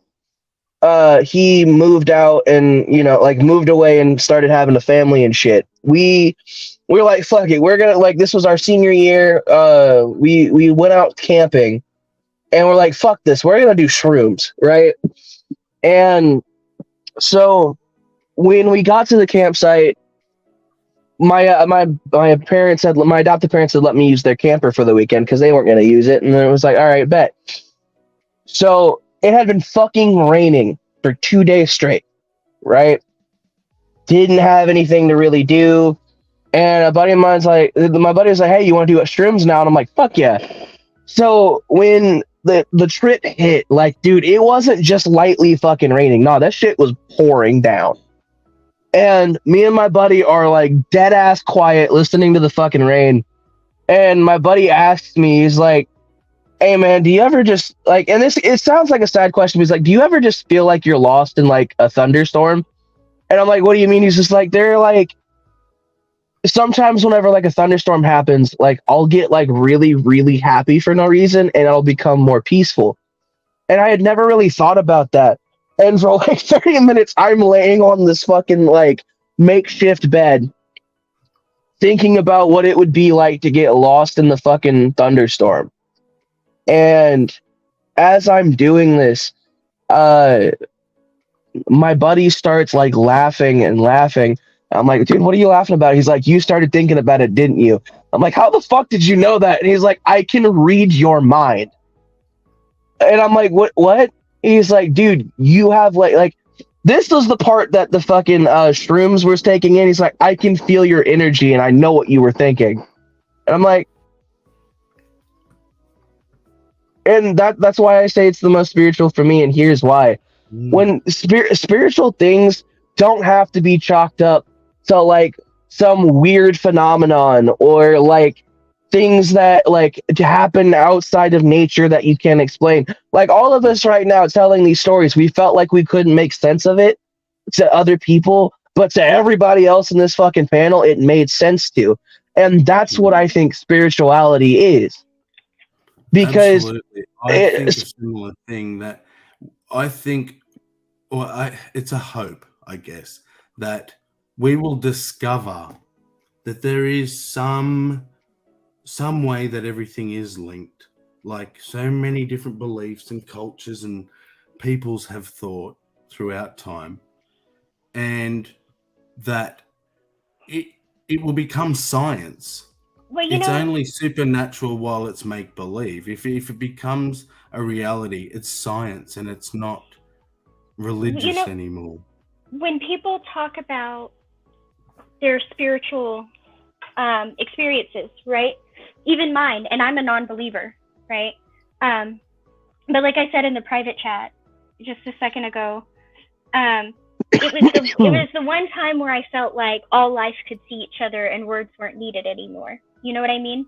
Speaker 7: he moved out and, you know, like moved away and started having a family and shit, we were like, fuck it, we're gonna, like, this was our senior year, we went out camping and we're like, fuck this, we're gonna do shrooms, right? And so when we got to the campsite, my adopted parents had let me use their camper for the weekend because they weren't going to use it, and then it was like, all right, bet. So it had been fucking raining for 2 days straight, right? Didn't have anything to really do, and a buddy of mine's like, my buddy was like, hey, you want to do shrooms now? And I'm like, fuck yeah. So when the trip hit, like, dude, it wasn't just lightly fucking raining. No, that shit was pouring down. And me and my buddy are like dead ass quiet listening to the fucking rain. And my buddy asks me, he's like, hey man, do you ever just like, and this, it sounds like a sad question, but he's like, do you ever just feel like you're lost in like a thunderstorm? And I'm like, what do you mean? He's just like, they're like, sometimes whenever like a thunderstorm happens, like I'll get like really, really happy for no reason and I'll become more peaceful. And I had never really thought about that. And for like 30 minutes, I'm laying on this fucking like makeshift bed, thinking about what it would be like to get lost in the fucking thunderstorm. And as I'm doing this, my buddy starts like laughing and laughing. I'm like, dude, what are you laughing about? He's like, you started thinking about it, didn't you? I'm like, how the fuck did you know that? And he's like, I can read your mind. And I'm like, what? He's like, dude, you have like this was the part that the fucking shrooms was taking in. He's like, I can feel your energy and I know what you were thinking. And I'm like, and that's why I say it's the most spiritual for me, and here's why. When spiritual things don't have to be chalked up to like some weird phenomenon or like things that like to happen outside of nature that you can't explain. Like all of us right now telling these stories, we felt like we couldn't make sense of it to other people, but to everybody else in this fucking panel, it made sense to. And that's what I think spirituality is. Because
Speaker 2: absolutely. I think a similar thing that I think, it's a hope, I guess, that we will discover that there is some way that everything is linked. Like so many different beliefs and cultures and peoples have thought throughout time, and that it will become science.
Speaker 1: Well,
Speaker 2: it's only supernatural while it's make believe. If it becomes a reality, it's science and it's not religious anymore.
Speaker 1: When people talk about their spiritual experiences, right? Even mine, and I'm a non-believer, right? But like I said in the private chat just a second ago, it was the one time where I felt like all life could see each other and words weren't needed anymore. You know what I mean?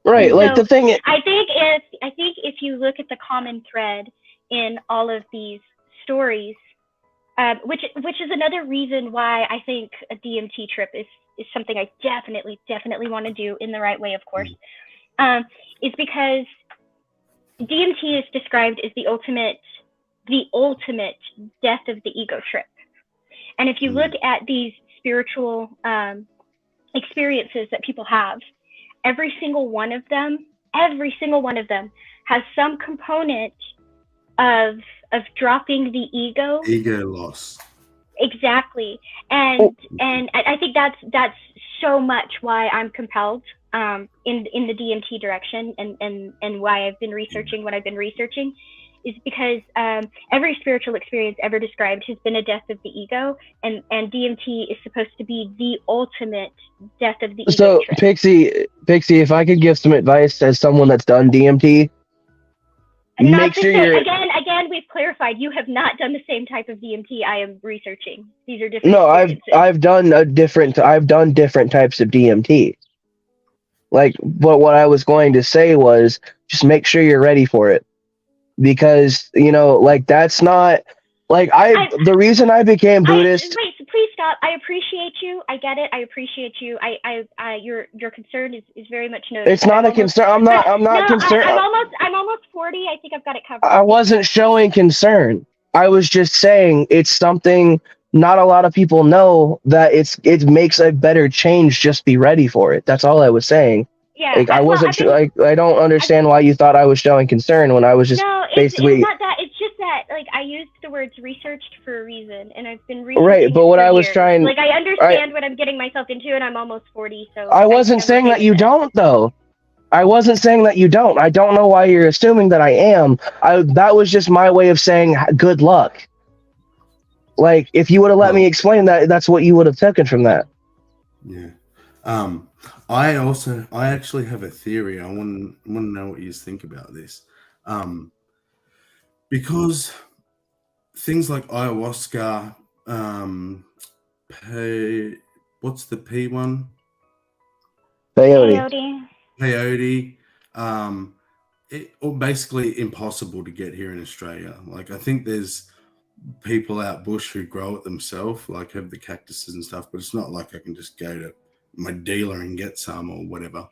Speaker 7: Right. Like
Speaker 1: So
Speaker 7: the thing.
Speaker 1: I think if you look at the common thread in all of these stories, which is another reason why I think a DMT trip is something I definitely want to do in the right way, of course, is because DMT is described as the ultimate death of the ego trip. And if you look at these spiritual experiences that people have, every single one of them has some component of dropping the ego.
Speaker 2: Ego loss.
Speaker 1: Exactly. And I think that's so much why I'm compelled in the DMT direction and why I've been researching what I've been researching, is because every spiritual experience ever described has been a death of the ego, and DMT is supposed to be the ultimate death of the ego.
Speaker 7: So
Speaker 1: trip.
Speaker 7: Pixie, if I could give some advice as someone that's done DMT, make sure you're
Speaker 1: again we've clarified you have not done the same type of DMT I am researching. These are different.
Speaker 7: No, I've done different types of DMT. Like, but what I was going to say was just make sure you're ready for it, because like that's not like the reason I became Buddhist.
Speaker 1: Wait, please stop. I appreciate you. I get it. I appreciate you. Your concern is very much noted.
Speaker 7: It's not a concern. I'm not concerned.
Speaker 1: I'm almost 40. I think I've got it covered.
Speaker 7: I wasn't showing concern. I was just saying it's something not a lot of people know, that it makes a better change. Just be ready for it. That's all I was saying.
Speaker 1: Yeah,
Speaker 7: like I wasn't I don't understand why you thought I was showing concern when I was just basically.
Speaker 1: It's not that. It's just that like I used the words researched for a reason, and I've been researching.
Speaker 7: Right, but what I was
Speaker 1: years.
Speaker 7: trying,
Speaker 1: like I understand what I'm getting myself into, and I'm almost 40, so.
Speaker 7: I wasn't saying that you don't, though. I wasn't saying that you don't. I don't know why you're assuming that I am. That was just my way of saying good luck. Like, if you would have let me explain that, that's what you would have taken from that.
Speaker 2: Yeah. I actually have a theory. I want to know what you think about this. Because things like ayahuasca, what's the P one?
Speaker 7: Peyote.
Speaker 2: Basically impossible to get here in Australia. Like, I think there's people out bush who grow it themselves, like have the cactuses and stuff, but it's not like I can just go to my dealer and get some or whatever,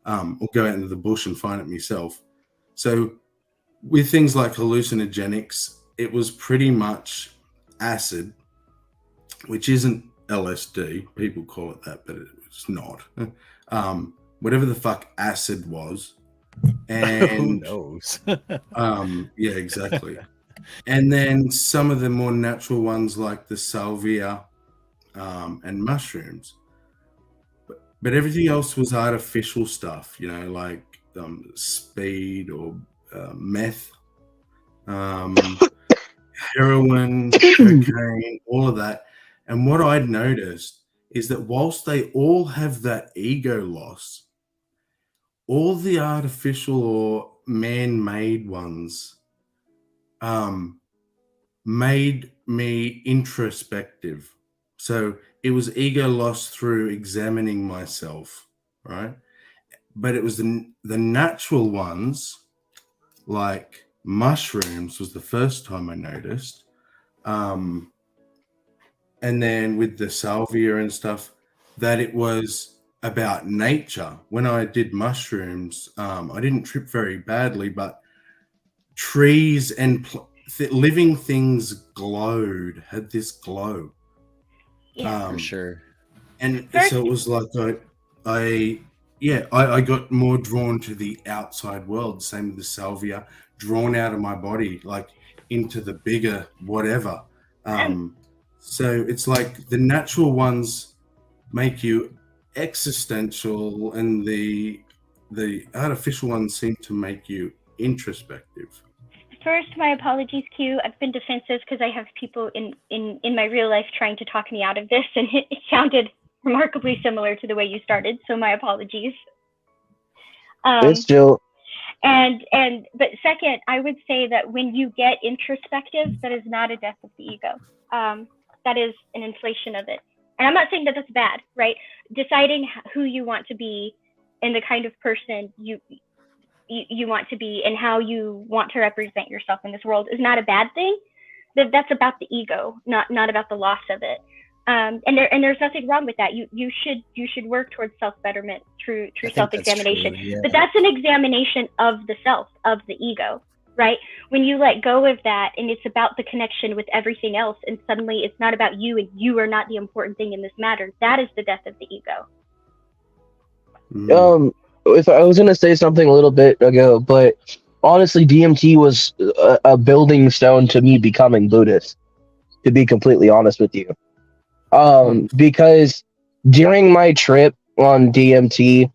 Speaker 2: or go out into the bush and find it myself. So with things like hallucinogenics, it was pretty much acid, which isn't LSD. People call it that, but it's not. Whatever the fuck acid was. And
Speaker 3: who knows?
Speaker 2: Yeah, exactly. And then some of the more natural ones like the salvia and mushrooms. But everything else was artificial stuff, like speed or meth, heroin, cocaine, all of that. And what I'd noticed is that whilst they all have that ego loss, all the artificial or man-made ones made me introspective. So it was ego loss through examining myself, right? But it was the natural ones, like mushrooms was the first time I noticed. And then with the salvia and stuff, that it was about nature. When I did mushrooms, I didn't trip very badly, but trees and living things glowed, had this glow.
Speaker 3: Yeah, for sure.
Speaker 2: And so it was like I got more drawn to the outside world, same with the salvia, drawn out of my body, like into the bigger whatever. So it's like the natural ones make you existential, and the artificial ones seem to make you introspective.
Speaker 1: First, my apologies, Q. I've been defensive because I have people in my real life trying to talk me out of this, and it sounded remarkably similar to the way you started, so my apologies.
Speaker 7: It's still...
Speaker 1: But second, I would say that when you get introspective, that is not a death of the ego. That is an inflation of it. And I'm not saying that that's bad, right? Deciding who you want to be and the kind of person you want to be and how you want to represent yourself in this world is not a bad thing. That's about the ego, not about the loss of it. And there's nothing wrong with that. You should work towards self-betterment through self-examination.
Speaker 3: Yeah.
Speaker 1: But that's an examination of the self, of the ego, right? When you let go of that and it's about the connection with everything else, and suddenly it's not about you and you are not the important thing in this matter, that is the death of the ego.
Speaker 7: If I was gonna say something a little bit ago, but honestly, DMT was a building stone to me becoming Buddhist, to be completely honest with you. Because during my trip on DMT,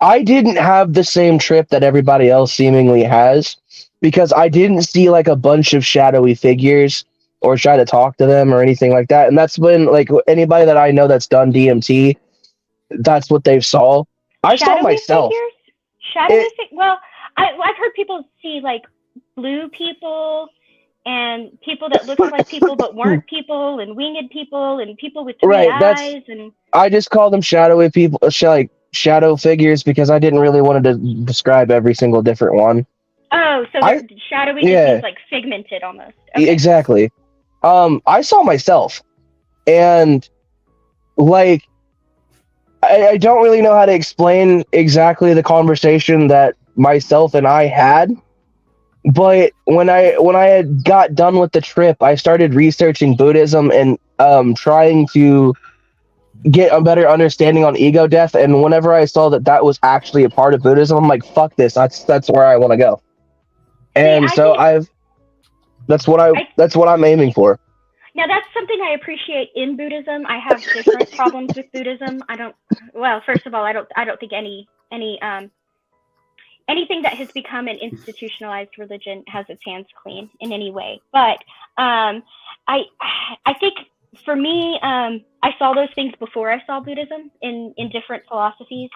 Speaker 7: I didn't have the same trip that everybody else seemingly has, because I didn't see like a bunch of shadowy figures or try to talk to them or anything like that. And that's when, like, anybody that I know that's done DMT, that's what they saw. I saw myself.
Speaker 1: Well, I've heard people see like blue people and people that looked like people but weren't people, and winged people and people with three eyes. And
Speaker 7: I just call them shadowy people, like shadow figures, because I didn't really want to describe every single different one.
Speaker 1: Oh, so shadowy just means like figmented almost. Okay.
Speaker 7: Exactly. I saw myself, and like I don't really know how to explain exactly the conversation that myself and I had, but when I had got done with the trip, I started researching Buddhism and trying to get a better understanding on ego death. And whenever I saw that was actually a part of Buddhism, I'm like, fuck this, that's where I want to go. And that's what I'm aiming for.
Speaker 1: Now, that's something I appreciate in Buddhism. I have different problems with Buddhism. First of all, I don't think anything that has become an institutionalized religion has its hands clean in any way. But I think for me, I saw those things before I saw Buddhism in different philosophies,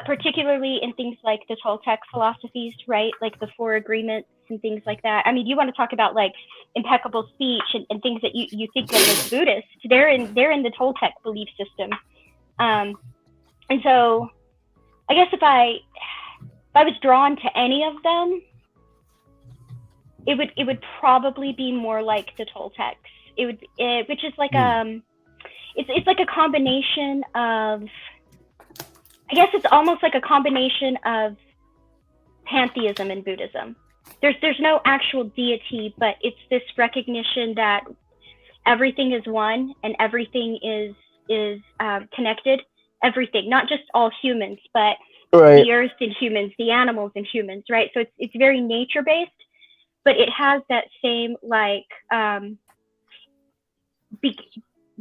Speaker 1: particularly in things like the Toltec philosophies, right? Like the Four Agreements and things like that. I mean, you want to talk about like impeccable speech and things that you think of as Buddhist. They're in the Toltec belief system. And so I guess if I was drawn to any of them, it would probably be more like the Toltecs. Which is like it's like a combination of, I guess it's almost like a combination of pantheism and Buddhism. There's no actual deity, but it's this recognition that everything is one and everything is connected. Everything, not just all humans, but the earth and humans, the animals and humans, right? So it's very nature based, but it has that same like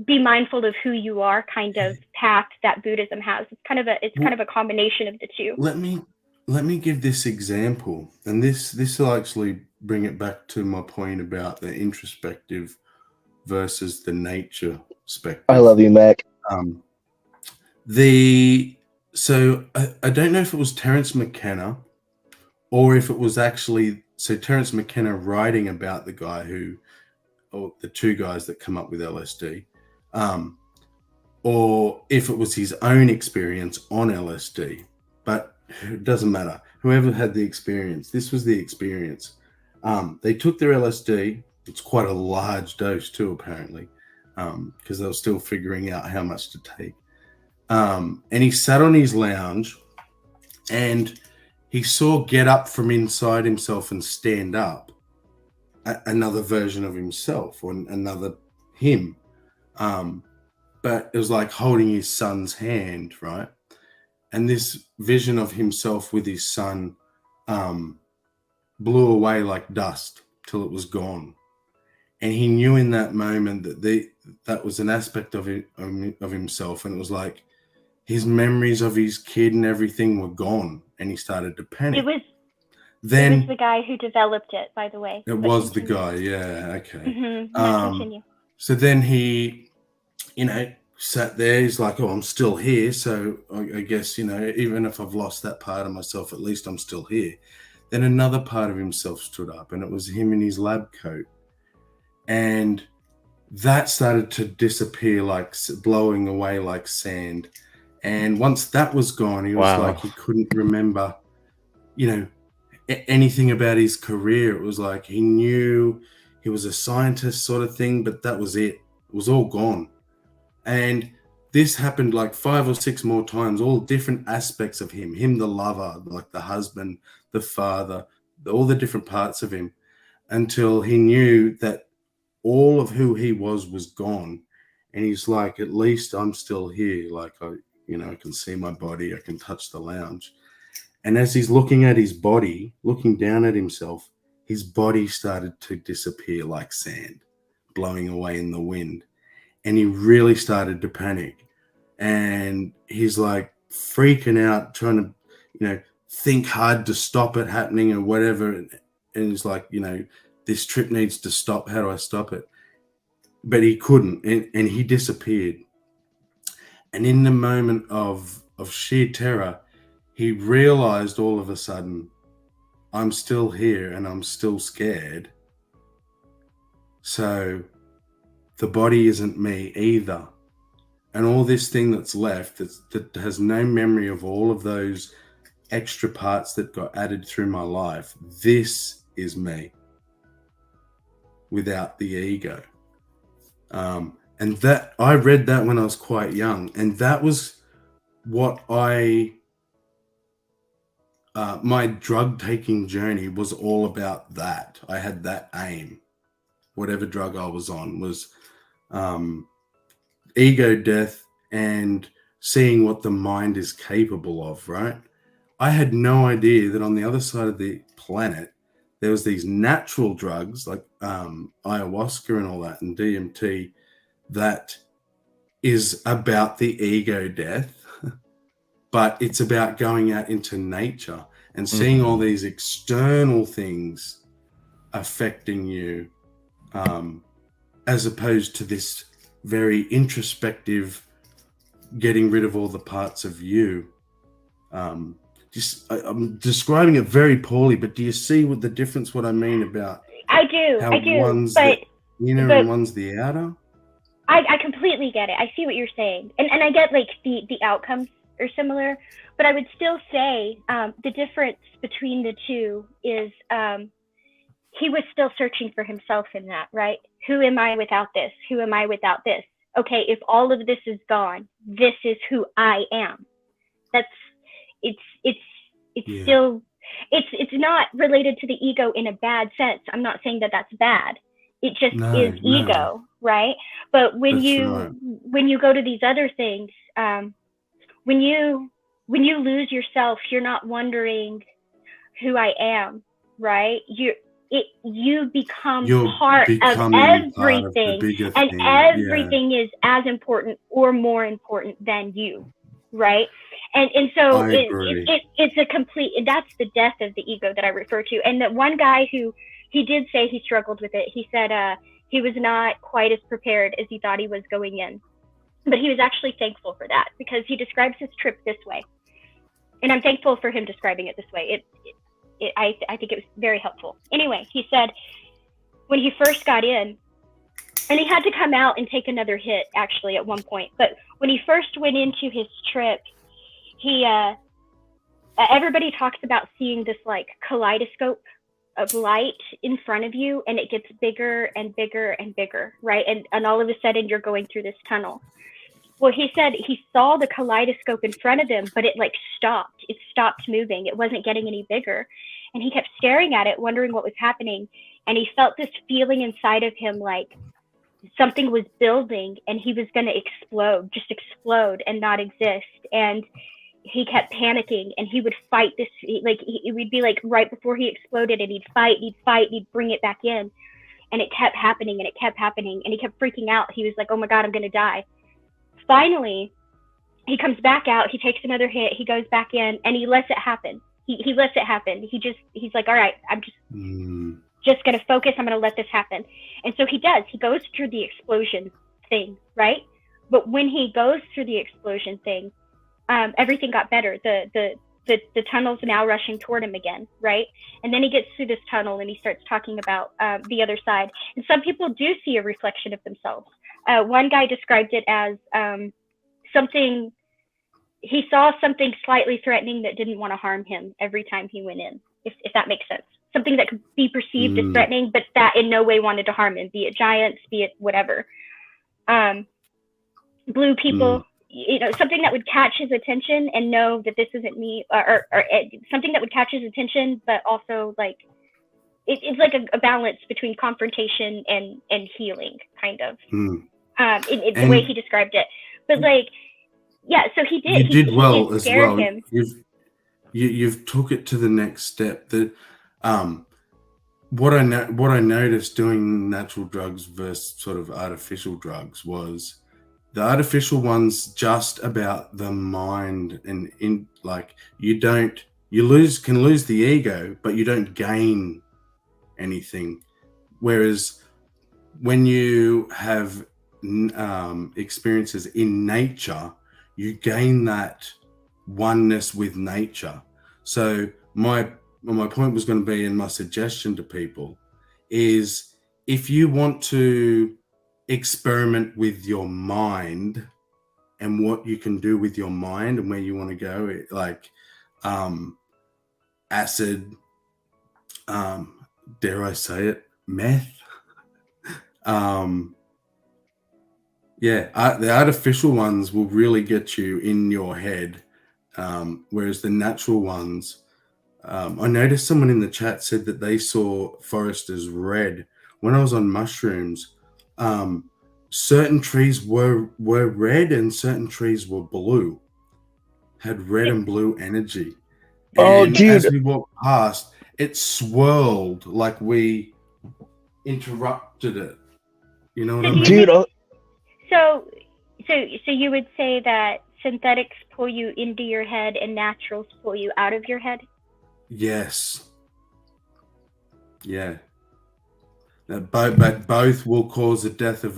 Speaker 1: be mindful of who you are kind of path that Buddhism has. It's kind of a combination of the two.
Speaker 2: Let me give this example, and this will actually bring it back to my point about the introspective versus the nature spectrum.
Speaker 7: I love you, Mac.
Speaker 2: So I don't know if it was Terence McKenna or if it was actually Terence McKenna writing about the guy or the two guys that come up with LSD, or if it was his own experience on LSD, but it doesn't matter. Whoever had the experience, this was the experience. They took their LSD. It's quite a large dose too, apparently, because they were still figuring out how much to take. And he sat on his lounge and he saw get up from inside himself and stand up another version of himself, or another him. But it was like holding his son's hand, right? And this vision of himself with his son blew away like dust till it was gone. And he knew in that moment that was an aspect of himself. And it was like his memories of his kid and everything were gone. And he started to panic. It was
Speaker 1: the guy who developed it, by the way.
Speaker 2: It was the guy, yeah, okay.
Speaker 1: Mm-hmm. Continue.
Speaker 2: So then he, sat there. He's like, oh, I'm still here. So I guess, you know, even if I've lost that part of myself, at least I'm still here. Then another part of himself stood up, and it was him in his lab coat. And that started to disappear, like blowing away like sand. And once that was gone, he was like, he couldn't remember, you know, anything about his career. It was like he knew he was a scientist sort of thing, but that was it. It was all gone. And this happened like 5 or 6 more times, all different aspects of him the lover, like the husband, the father, all the different parts of him, until he knew that all of who he was gone. And he's like, at least I'm still here. Like, I can see my body, I can touch the lounge. And as he's looking at his body, looking down at himself, his body started to disappear like sand, blowing away in the wind. And he really started to panic. And he's like freaking out, trying to, you know, think hard to stop it happening or whatever. And he's like, you know, this trip needs to stop. How do I stop it? But he couldn't, and he disappeared. And in the moment of sheer terror, he realized all of a sudden, I'm still here and I'm still scared. So the body isn't me either. And all this thing that's left that has no memory of all of those extra parts that got added through my life, this is me without the ego. And that I read that when I was quite young, and that was what my drug taking journey was all about. That I had that aim. Whatever drug I was on was ego death and seeing what the mind is capable of, right? I had no idea that on the other side of the planet there was these natural drugs like ayahuasca and all that, and DMT, that is about the ego death, but it's about going out into nature and seeing all these external things affecting you, as opposed to this very introspective, getting rid of all the parts of you. I'm describing it very poorly, but do you see what the difference, what I mean about
Speaker 1: I do,
Speaker 2: one's
Speaker 1: but
Speaker 2: the inner and one's the outer?
Speaker 1: I completely get it. I see what you're saying. And I get like the outcomes are similar, but I would still say the difference between the two is he was still searching for himself in that, right? Who am I without this? Who am I without this? Okay, if all of this is gone, this is who I am. Still, it's not related to the ego in a bad sense. I'm not saying that that's bad. It just is ego, right? But when you go to these other things, when you lose yourself, you're not wondering who I am, right? You become part of everything, and everything is as important or more important than you, right? And so it's a complete, that's the death of the ego that I refer to. And that one guy who, he did say he struggled with it. He said he was not quite as prepared as he thought he was going in, but he was actually thankful for that, because he describes his trip this way, and I'm thankful for him describing it this way. I think it was very helpful. Anyway, he said when he first got in, and he had to come out and take another hit actually at one point, but when he first went into his trip, he everybody talks about seeing this like kaleidoscope of light in front of you, and it gets bigger and bigger and bigger, right? And all of a sudden you're going through this tunnel. Well, he said he saw the kaleidoscope in front of him, but it like stopped. It stopped moving. It wasn't getting any bigger. And he kept staring at it, wondering what was happening. And he felt this feeling inside of him like something was building and he was going to explode, just explode and not exist. And he kept panicking, and he would fight this, like it would be like right before he exploded, and he'd fight, he'd bring it back in. And it kept happening, and it kept happening, and he kept freaking out. He was like, oh my God, I'm going to die. Finally, he comes back out, he takes another hit, he goes back in, and he lets it happen. He lets it happen. He's like, all right, I'm just going to focus. I'm going to let this happen. And so he does. He goes through the explosion thing, right? But when he goes through the explosion thing, everything got better. The tunnel's now rushing toward him again, right? And then he gets through this tunnel and he starts talking about the other side. And some people do see a reflection of themselves. One guy described it as something, he saw something slightly threatening that didn't want to harm him every time he went in, if that makes sense. Something that could be perceived as threatening, but that in no way wanted to harm him, be it giants, be it whatever. Blue people, something that would catch his attention and know that this isn't me, or something that would catch his attention, but also like, it's like a balance between confrontation and healing, kind of. The way he described it. But like, yeah, so he did.
Speaker 2: You did well as well.
Speaker 1: Him.
Speaker 2: You've took it to the next step. That what I noticed doing natural drugs versus sort of artificial drugs was the artificial ones just about the mind, and in like you can lose the ego, but you don't gain anything. Whereas when you have experiences in nature, you gain that oneness with nature. So my point was going to be, and my suggestion to people is, if you want to experiment with your mind and what you can do with your mind and where you want to go, like acid, dare I say it, meth, the artificial ones will really get you in your head, whereas the natural ones, I noticed someone in the chat said that they saw forest as red. When I was on mushrooms, certain trees were red and certain trees were blue, had red and blue energy. And as we walked past, it swirled like we interrupted it. You know what I mean?
Speaker 1: Dude, so you would say that synthetics pull you into your head and naturals pull you out of your head?
Speaker 2: Yes. Yeah. But both will cause the death of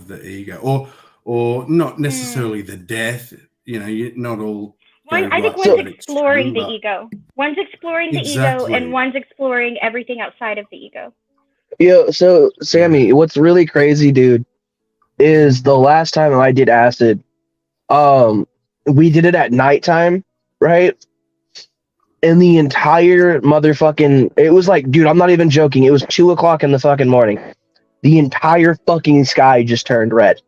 Speaker 2: the ego, or not necessarily the death. You know, not all.
Speaker 1: I think one's exploring the ego. One's exploring the ego, and one's exploring everything outside of the ego.
Speaker 7: Yeah. So Sammy, what's really crazy, dude, is the last time I did acid, we did it at nighttime, right? And the entire motherfucking, it was like, dude, I'm not even joking. It was 2:00 in the fucking morning. The entire fucking sky just turned red.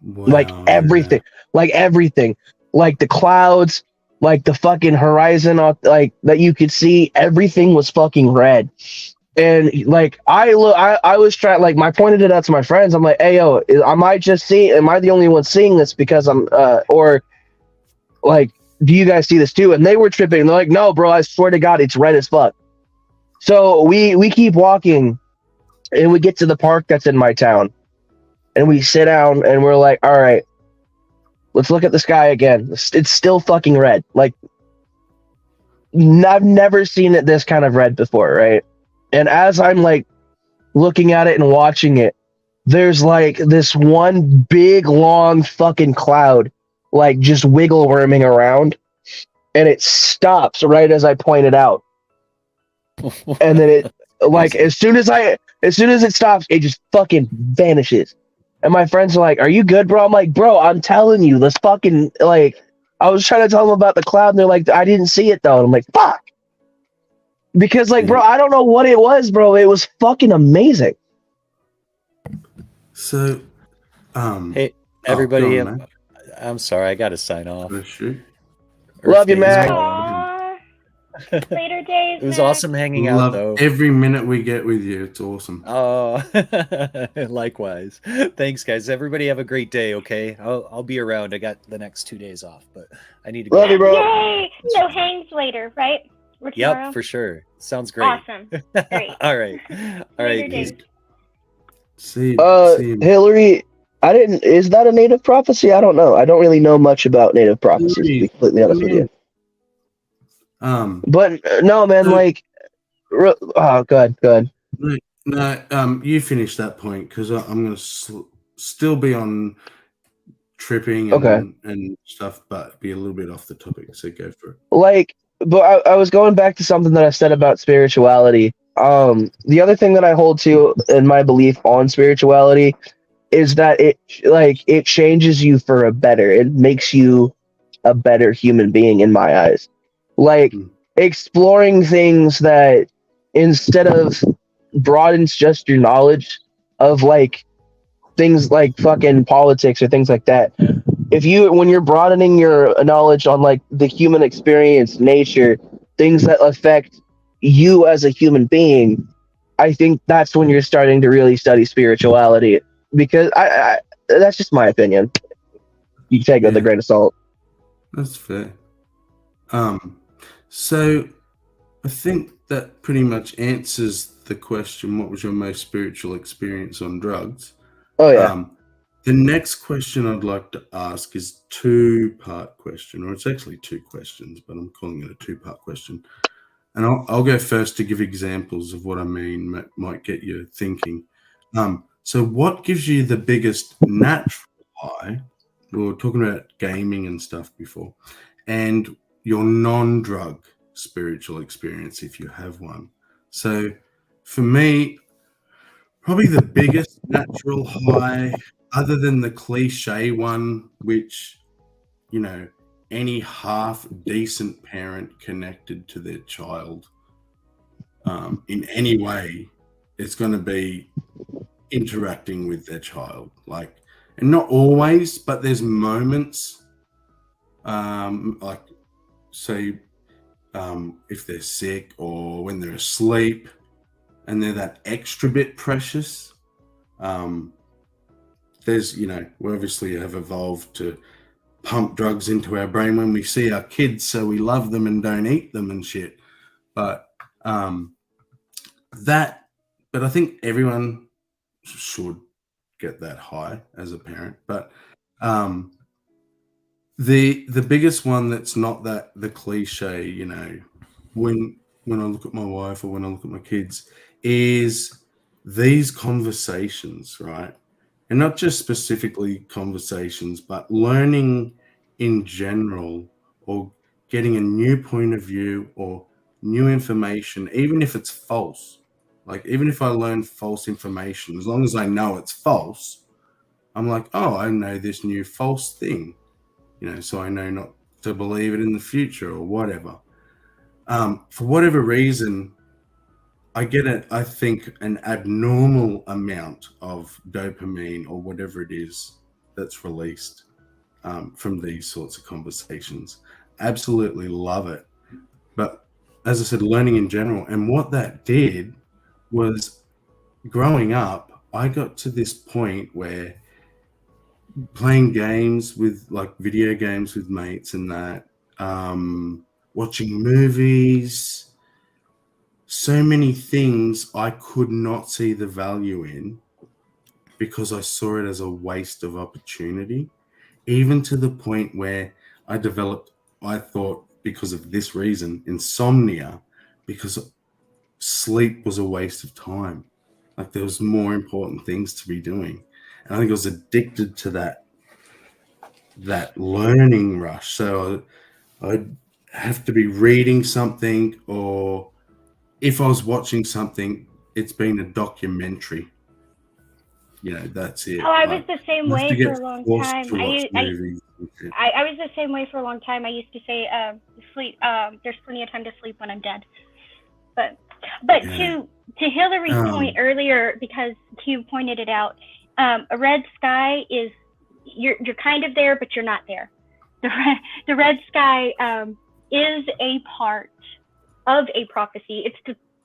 Speaker 2: Wow,
Speaker 7: like everything, like the clouds, like the fucking horizon, like that you could see, everything was fucking red. And like I was trying, like, I pointed it out to my friends. I'm like, hey yo, am I the only one seeing this because I'm or like, do you guys see this too? And they were tripping. They're like, no, bro, I swear to God, it's red as fuck. So we keep walking, and we get to the park that's in my town, and we sit down, and we're like, all right, let's look at the sky again. It's still fucking red. Like, I've never seen it this kind of red before, right? And as I'm like looking at it and watching it, there's like this one big long fucking cloud, like just wiggle worming around, and it stops right as I point it out. And then it, like, as soon as it stops, it just fucking vanishes. And my friends are like, are you good, bro? I'm like, bro, I'm telling you, this fucking, like, I was trying to tell them about the cloud, and they're like, I didn't see it though. And I'm like, fuck. Because, like, bro, I don't know what it was, bro. It was fucking amazing.
Speaker 2: So,
Speaker 3: hey, everybody, I'm sorry, I got to sign off.
Speaker 7: Love you, man.
Speaker 1: Later days.
Speaker 3: It was awesome hanging out, though.
Speaker 2: Every minute we get with you, it's awesome.
Speaker 3: Oh, likewise. Thanks, guys. Everybody have a great day. Okay, I'll be around. I got the next 2 days off, but I need to go.
Speaker 7: Love you, bro.
Speaker 1: Yay! No hangs later, right?
Speaker 3: Yep, for sure. Sounds great.
Speaker 1: Awesome. Great.
Speaker 3: All right.
Speaker 2: See you.
Speaker 7: Hillary, is that a native prophecy? I don't know. I don't really know much about native prophecies, to be completely honest with you. But no, man, like, oh, good.
Speaker 2: No, you finish that point, because I'm gonna still be on tripping and stuff, but be a little bit off the topic. So go for it.
Speaker 7: Like, but I was going back to something that I said about spirituality. The other thing that I hold to in my belief on spirituality is that it changes you for a better. It makes you a better human being in my eyes. Like exploring things that instead of broadens just your knowledge of like things like fucking politics or things like that. When you're broadening your knowledge on like the human experience, nature, things that affect you as a human being, I think that's when you're starting to really study spirituality. Because I that's just my opinion. You take it with a grain of salt.
Speaker 2: That's fair. So I think that pretty much answers the question, what was your most spiritual experience on drugs?
Speaker 7: Oh yeah.
Speaker 2: The next question I'd like to ask is two-part question, or it's actually two questions, but I'm calling it a two-part question. And I'll go first to give examples of what I mean, might get you thinking. So what gives you the biggest natural high? We were talking about gaming and stuff before, and your non-drug spiritual experience, if you have one. So for me, probably the biggest natural high, other than the cliche one, which, you know, any half decent parent connected to their child in any way, it's going to be interacting with their child. Like, and not always, but there's moments, like say if they're sick or when they're asleep and they're that extra bit precious. There's, you know, we obviously have evolved to pump drugs into our brain when we see our kids, so we love them and don't eat them and shit. But I think everyone should get that high as a parent. But the biggest one that's not that the cliche, you know, when I look at my wife or when I look at my kids, is these conversations, right? And not just specifically conversations, but learning in general, or getting a new point of view or new information, even if it's false. Like, even if I learn false information, as long as I know it's false, I'm like, oh, I know this new false thing, you know, so I know not to believe it in the future or whatever. For whatever reason, I get I think, an abnormal amount of dopamine or whatever it is that's released from these sorts of conversations. Absolutely love it. But as I said, learning in general, and what that did was, growing up, I got to this point where playing games with, like, video games with mates and that, watching movies, so many things I could not see the value in because I saw it as a waste of opportunity, even to the point where I developed, I thought, because of this reason, insomnia, because sleep was a waste of time. Like, there was more important things to be doing. And I think I was addicted to that learning rush. So I'd have to be reading something, or if I was watching something, it's been a documentary. You know, that's it.
Speaker 1: Oh, I was the same way for a long time.
Speaker 2: I
Speaker 1: was the same way for a long time. I used to say, sleep. There's plenty of time to sleep when I'm dead. But yeah. To Hillary's point earlier, because Q pointed it out, a red sky is you're kind of there, but you're not there. The red sky is a part of a prophecy.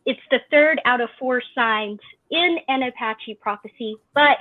Speaker 1: It's the third out of 4 signs in an Apache prophecy, but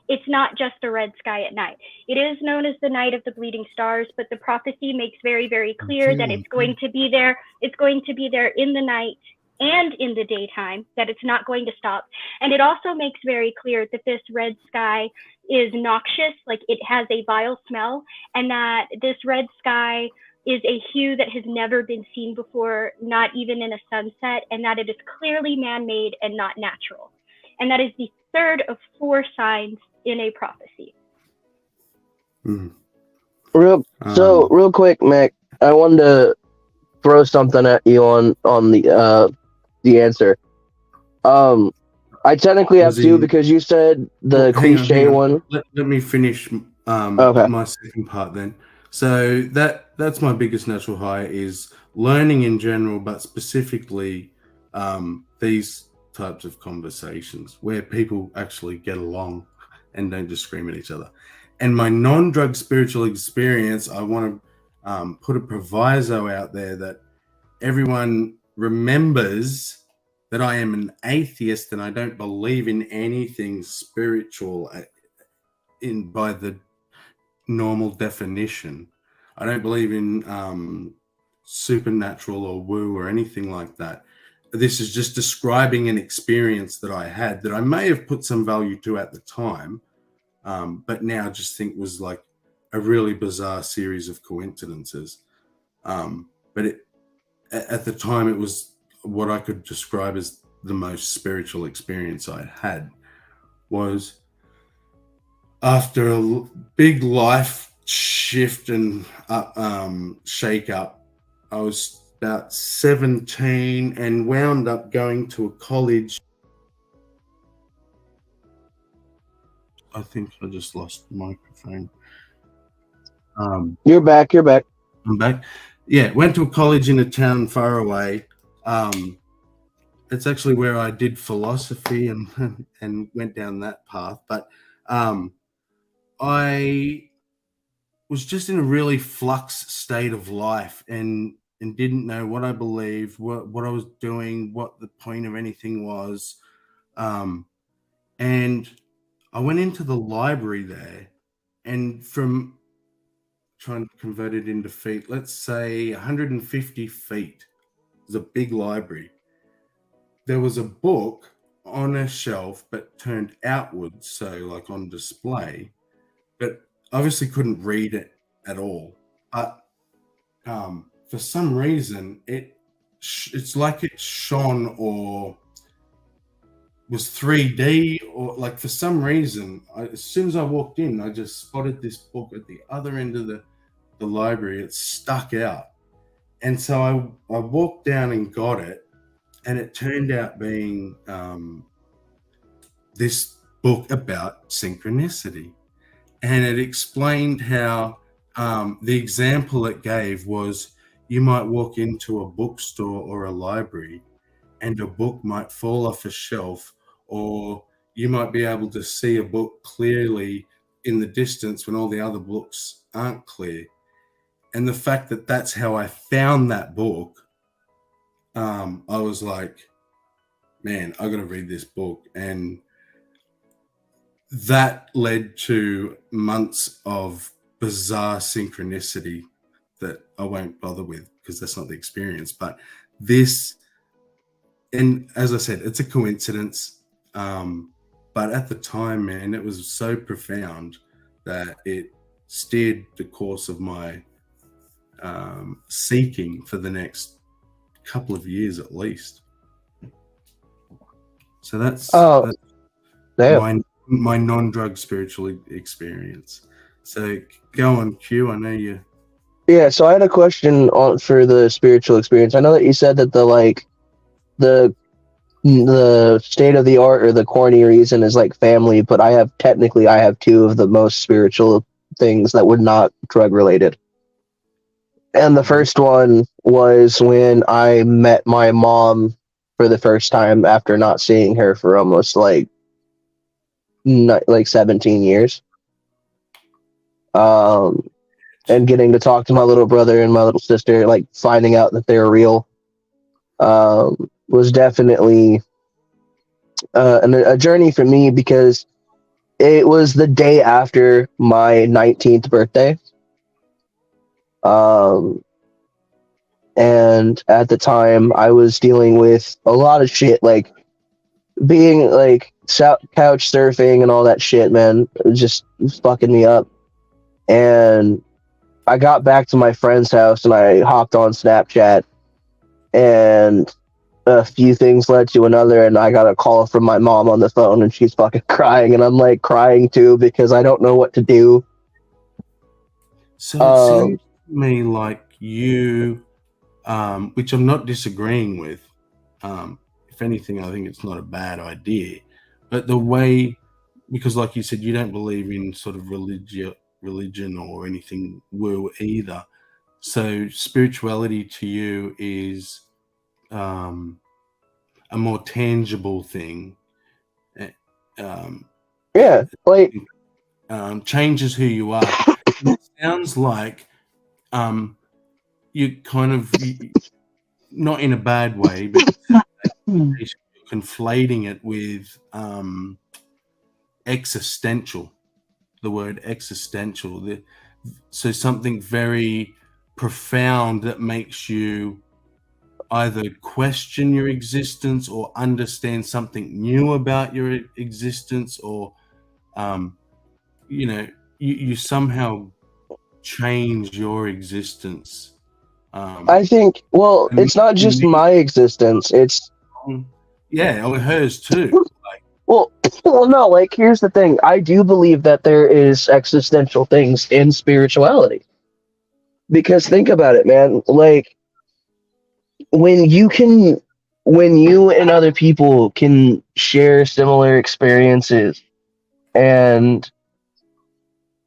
Speaker 1: it's not just a red sky at night. It is known as the night of the bleeding stars, but the prophecy makes very, very clear that it's going to be there. It's going to be there in the night and in the daytime, that it's not going to stop. And it also makes very clear that this red sky is noxious, like it has a vile smell, and that this red sky is a hue that has never been seen before, not even in a sunset, and that it is clearly man-made and not natural. And that is the third of 4 signs in a prophecy.
Speaker 7: Real quick, Mick, I wanted to throw something at you on the answer. I technically have two because you said the cliche one.
Speaker 2: Let me finish
Speaker 7: Okay.
Speaker 2: my second part then. So that's my biggest natural high is learning in general, but specifically these types of conversations where people actually get along and don't just scream at each other. And my non-drug spiritual experience, I want to put a proviso out there that everyone remembers that I am an atheist and I don't believe in anything spiritual by the normal definition. I don't believe in supernatural or woo or anything like that. This is just describing an experience that I had that I may have put some value to at the time, but now just think was like a really bizarre series of coincidences. But at the time, it was what I could describe as the most spiritual experience I had. Was after a big life shift and shake up, I was about 17 and wound up going to a college. I think I just lost the microphone.
Speaker 7: You're back.
Speaker 2: I'm back. Yeah, went to a college in a town far away. It's actually where I did philosophy and went down that path. But I was just in a really flux state of life and didn't know what I believed, what I was doing, what the point of anything was. And I went into the library there, and from trying to convert it into feet, let's say 150 feet. It was a big library. There was a book on a shelf, but turned outwards, so like on display, but obviously couldn't read it at all. But for some reason, it's like it shone or was 3D, or like for some reason, as soon as I walked in, I just spotted this book at the other end of the library. It stuck out, and so I walked down and got it, and it turned out being this book about synchronicity, and it explained how the example it gave was you might walk into a bookstore or a library and a book might fall off a shelf, or you might be able to see a book clearly in the distance when all the other books aren't clear. And the fact that that's how I found that book, I was like, man, I got to read this book. And that led to months of bizarre synchronicity that I won't bother with because that's not the experience. But this, and as I said, it's a coincidence. But at the time, man, it was so profound that it steered the course of my seeking for the next couple of years at least. So that's my non-drug spiritual experience. So go on, Q. I know you.
Speaker 7: Yeah. So I had a question for the spiritual experience. I know that you said that the state of the art or the corny reason is like family, but I have two of the most spiritual things that were not drug related. And the first one was when I met my mom for the first time after not seeing her for almost like 17 years. And getting to talk to my little brother and my little sister, like finding out that they're real, was definitely a journey for me because it was the day after my 19th birthday. And at the time I was dealing with a lot of shit, like being like couch surfing and all that shit, man. It was just fucking me up. And I got back to my friend's house and I hopped on Snapchat and a few things led to another, and I got a call from my mom on the phone, and she's fucking crying, and I'm like crying too because I don't know what to do.
Speaker 2: So it sounds to me like you, which I'm not disagreeing with. If anything, I think it's not a bad idea. But the way, because like you said, you don't believe in sort of religion or anything woo either. So spirituality to you is a more tangible thing.
Speaker 7: Yeah, like
Speaker 2: changes who you are. It sounds like you kind of, not in a bad way, but you're conflating it with existential. The word existential. So something very profound that makes you either question your existence or understand something new about your existence, or you somehow change your existence.
Speaker 7: I think, well, it's not just my existence, it's
Speaker 2: hers too.
Speaker 7: well, no, like here's the thing. I do believe that there is existential things in spirituality. Because think about it, man. Like when you and other people can share similar experiences and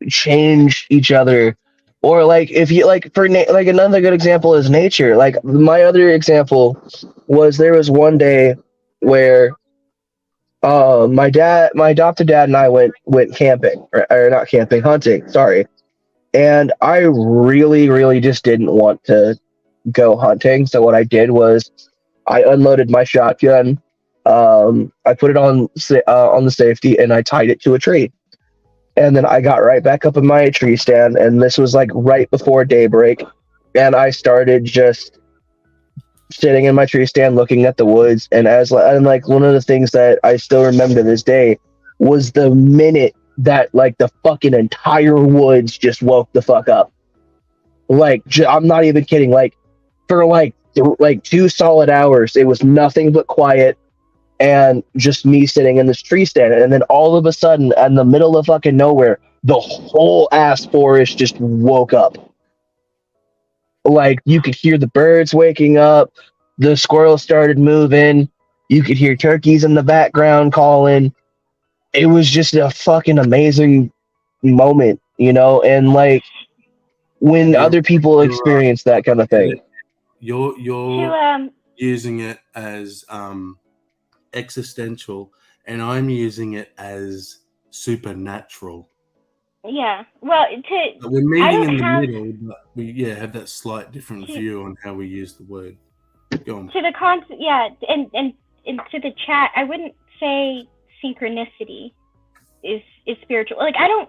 Speaker 7: change each other, or like if you like like another good example is nature. Like my other example was there was one day where my adopted dad and I went camping, or not camping, hunting, sorry. And I really just didn't want to go hunting. So what I did was I unloaded my shotgun. I put it on the safety, and I tied it to a tree. And then I got right back up in my tree stand, and this was like right before daybreak. And I started just sitting in my tree stand looking at the woods. And like one of the things that I still remember to this day was the minute that like the fucking entire woods just woke the fuck up. Like I'm not even kidding. Like for like 2 solid hours, it was nothing but quiet and just me sitting in this tree stand. And then all of a sudden, in the middle of fucking nowhere, the whole ass forest just woke up. Like you could hear the birds waking up, the squirrels started moving, you could hear turkeys in the background calling. It was just a fucking amazing moment, and like when other people experience that kind of thing.
Speaker 2: You're using it as existential, and I'm using it as supernatural.
Speaker 1: Yeah. Well,
Speaker 2: we're meeting in the middle, but we have that slight different view on how we use the word. Go on.
Speaker 1: To the concept, yeah, and to the chat, I wouldn't say synchronicity is spiritual. Like I don't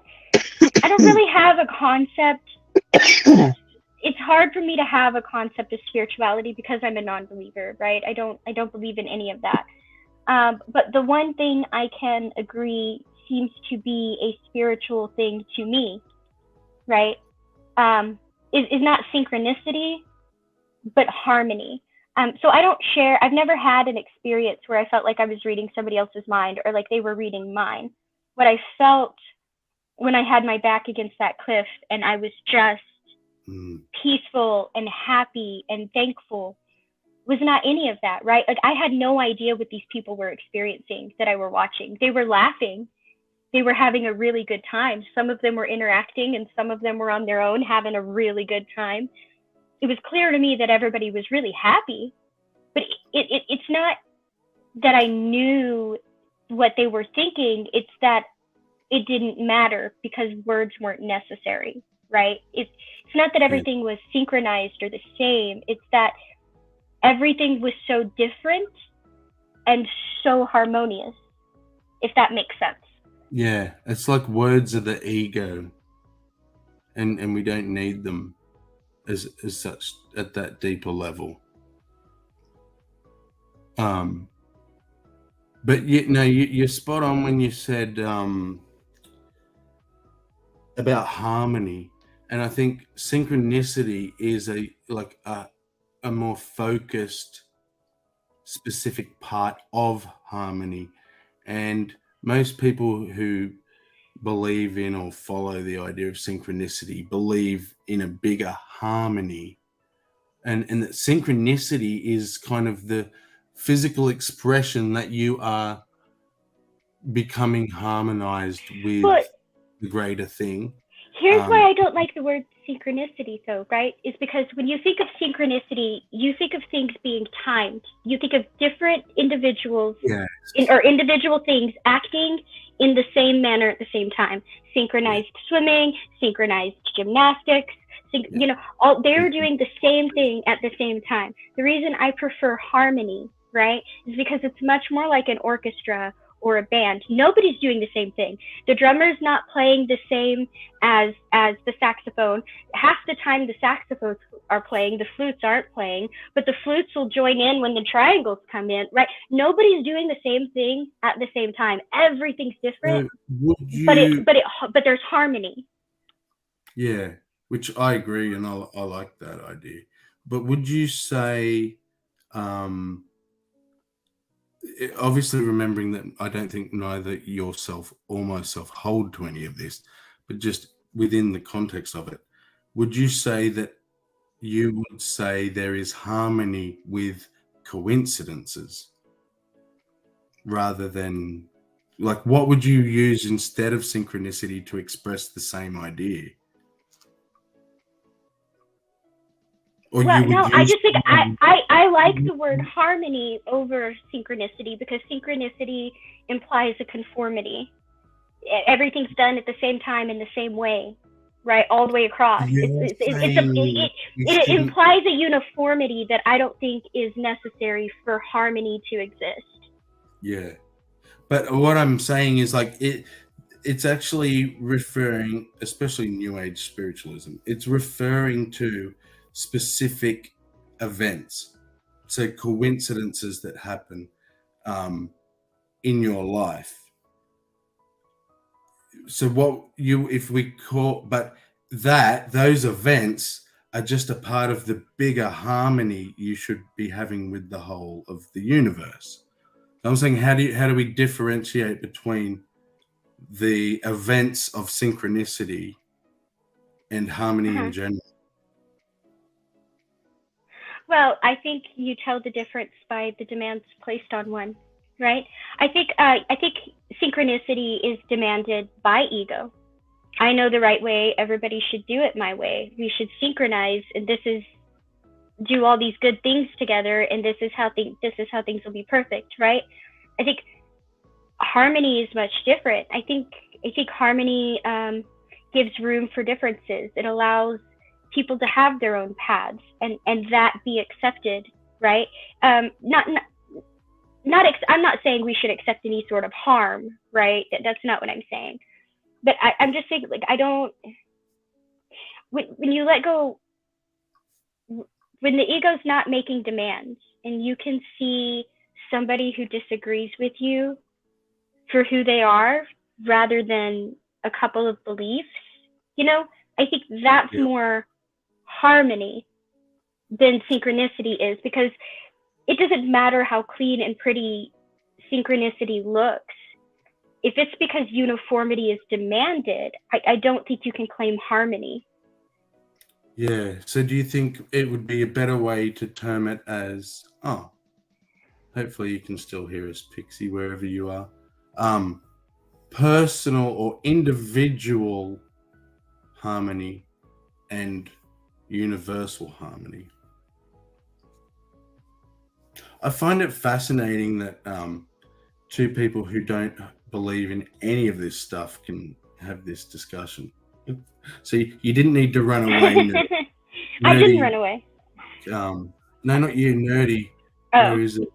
Speaker 1: really have a concept. It's hard for me to have a concept of spirituality because I'm a non-believer, right? I don't believe in any of that. But the one thing I can agree seems to be a spiritual thing to me, right? Is not synchronicity, but harmony. So I've never had an experience where I felt like I was reading somebody else's mind or like they were reading mine. What I felt when I had my back against that cliff and I was just peaceful and happy and thankful was not any of that, right? Like I had no idea what these people were experiencing that I were watching. They were laughing. They were having a really good time. Some of them were interacting and some of them were on their own having a really good time. It was clear to me that everybody was really happy, but it's not that I knew what they were thinking. It's that it didn't matter because words weren't necessary, right? It's not that everything was synchronized or the same. It's that everything was so different and so harmonious, if that makes sense.
Speaker 2: Yeah, it's like words are the ego, and we don't need them as such at that deeper level. But you're spot on when you said about harmony, and I think synchronicity is a more focused specific part of harmony. And most people who believe in or follow the idea of synchronicity believe in a bigger harmony, and that synchronicity is kind of the physical expression that you are becoming harmonized with the greater thing.
Speaker 1: Here's why I don't like the word synchronicity, though, right? Is because when you think of synchronicity, you think of things being timed. You think of different individuals or individual things acting in the same manner at the same time. Synchronized swimming, synchronized gymnastics, you know, all they're doing the same thing at the same time. The reason I prefer harmony, right, is because it's much more like an orchestra or a band. Nobody's doing the same thing. The drummer's not playing the same as the saxophone. Half the time the saxophones are playing, the flutes aren't playing, but the flutes will join in when the triangles come in, right? Nobody's doing the same thing at the same time. Everything's different, but there's harmony.
Speaker 2: Yeah, which I agree, and I like that idea. But would you say, obviously remembering that I don't think neither yourself or myself hold to any of this, but just within the context of it, would you say that you would say there is harmony with coincidences rather than, like, what would you use instead of synchronicity to express the same idea? Or
Speaker 1: well, no, I just think I like the word harmony over synchronicity, because synchronicity implies a conformity. Everything's done at the same time in the same way, right? All the way across. It implies a uniformity that I don't think is necessary for harmony to exist.
Speaker 2: Yeah. But what I'm saying is, like, it's actually referring, especially New Age spiritualism, it's referring to specific events, so coincidences that happen in your life. So those events are just a part of the bigger harmony you should be having with the whole of the universe. I'm saying, how do we differentiate between the events of synchronicity and harmony in general?
Speaker 1: Well, I think you tell the difference by the demands placed on one, right? I think synchronicity is demanded by ego. I know the right way. Everybody should do it my way. We should synchronize, and do all these good things together, and this is how things will be perfect, right? I think harmony is much different. I think harmony gives room for differences. It allows people to have their own paths and that be accepted, right? I'm not saying we should accept any sort of harm, right? That's not what I'm saying. But I'm just saying, like, when you let go, when the ego's not making demands and you can see somebody who disagrees with you for who they are rather than a couple of beliefs, you know, I think that's more harmony than synchronicity is, because it doesn't matter how clean and pretty synchronicity looks. If it's because uniformity is demanded, I don't think you can claim harmony.
Speaker 2: Yeah. So do you think it would be a better way to term it as, hopefully you can still hear us, Pixie, wherever you are, personal or individual harmony and universal harmony? I find it fascinating that two people who don't believe in any of this stuff can have this discussion. So you didn't need to run away. Nerdy.
Speaker 1: I didn't run away.
Speaker 2: No, not you, Nerdy.
Speaker 1: Oh.
Speaker 2: Where is it?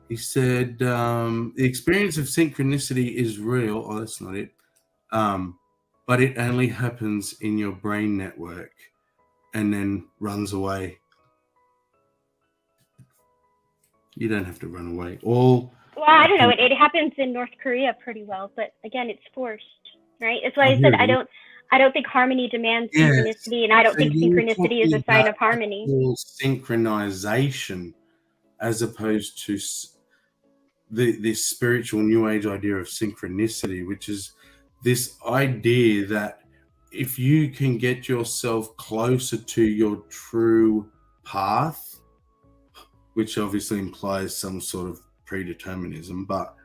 Speaker 2: He said, the experience of synchronicity is real. Oh, that's not it. But it only happens in your brain network and then runs away. You don't have to run away.
Speaker 1: Well, I don't know. It happens in North Korea pretty well, but again, it's forced, right? That's why I said I don't think harmony demands synchronicity, and I don't think synchronicity is a sign of harmony.
Speaker 2: Synchronization as opposed to this spiritual New Age idea of synchronicity, which is this idea that if you can get yourself closer to your true path, which obviously implies some sort of predeterminism, but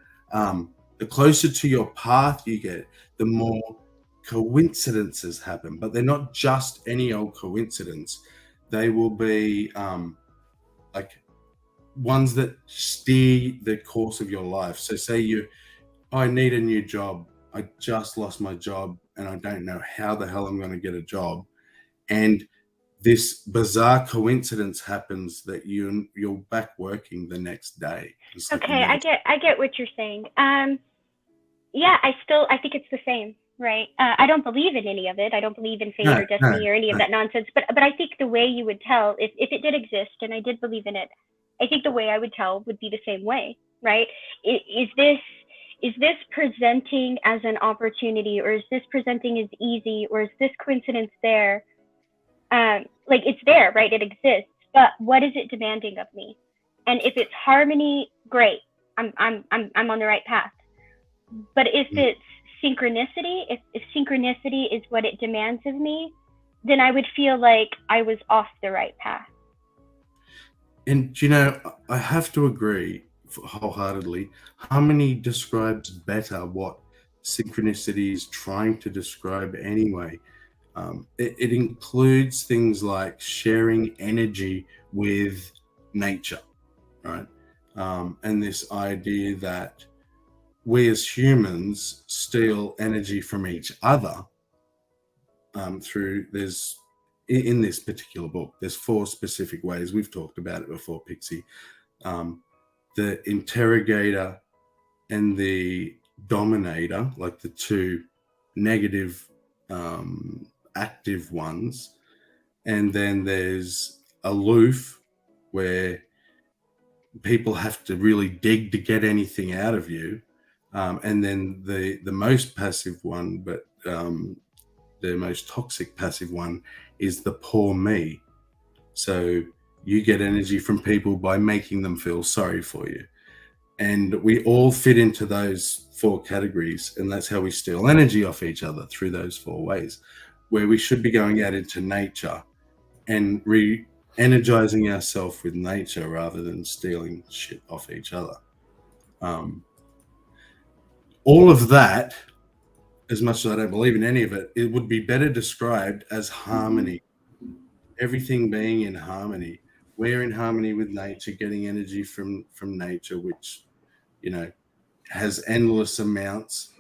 Speaker 2: the closer to your path you get, the more coincidences happen. But they're not just any old coincidence. They will be like ones that steer the course of your life. So say I need a new job. I just lost my job and I don't know how the hell I'm going to get a job. And this bizarre coincidence happens that you're back working the next day.
Speaker 1: Okay, I get what you're saying. Yeah, I think it's the same, right? I don't believe in any of it. I don't believe in fate or destiny or any of that nonsense. But I think the way you would tell, if it did exist and I did believe in it, I think the way I would tell would be the same way, right? Is this presenting as an opportunity, or is this presenting as easy, or is this coincidence there? Like, it's there, right? It exists, but what is it demanding of me? And if it's harmony, great. I'm on the right path. But if it's synchronicity, if synchronicity is what it demands of me, then I would feel like I was off the right path.
Speaker 2: And I have to agree wholeheartedly. Harmony describes better what synchronicity is trying to describe anyway. It includes things like sharing energy with nature, right? And this idea that we as humans steal energy from each other through in this particular book, there's 4 specific ways. We've talked about it before, Pixie. The interrogator and the dominator, like the 2 negative active ones. And then there's aloof, where people have to really dig to get anything out of you. And then the most passive one, but the most toxic passive one, is the poor me. So you get energy from people by making them feel sorry for you. And we all fit into those 4 categories. And that's how we steal energy off each other, through those 4 ways, where we should be going out into nature and re-energizing ourselves with nature rather than stealing shit off each other. All of that, as much as I don't believe in any of it, it would be better described as harmony. Everything being in harmony. We're in harmony with nature, getting energy from nature, which, has endless amounts.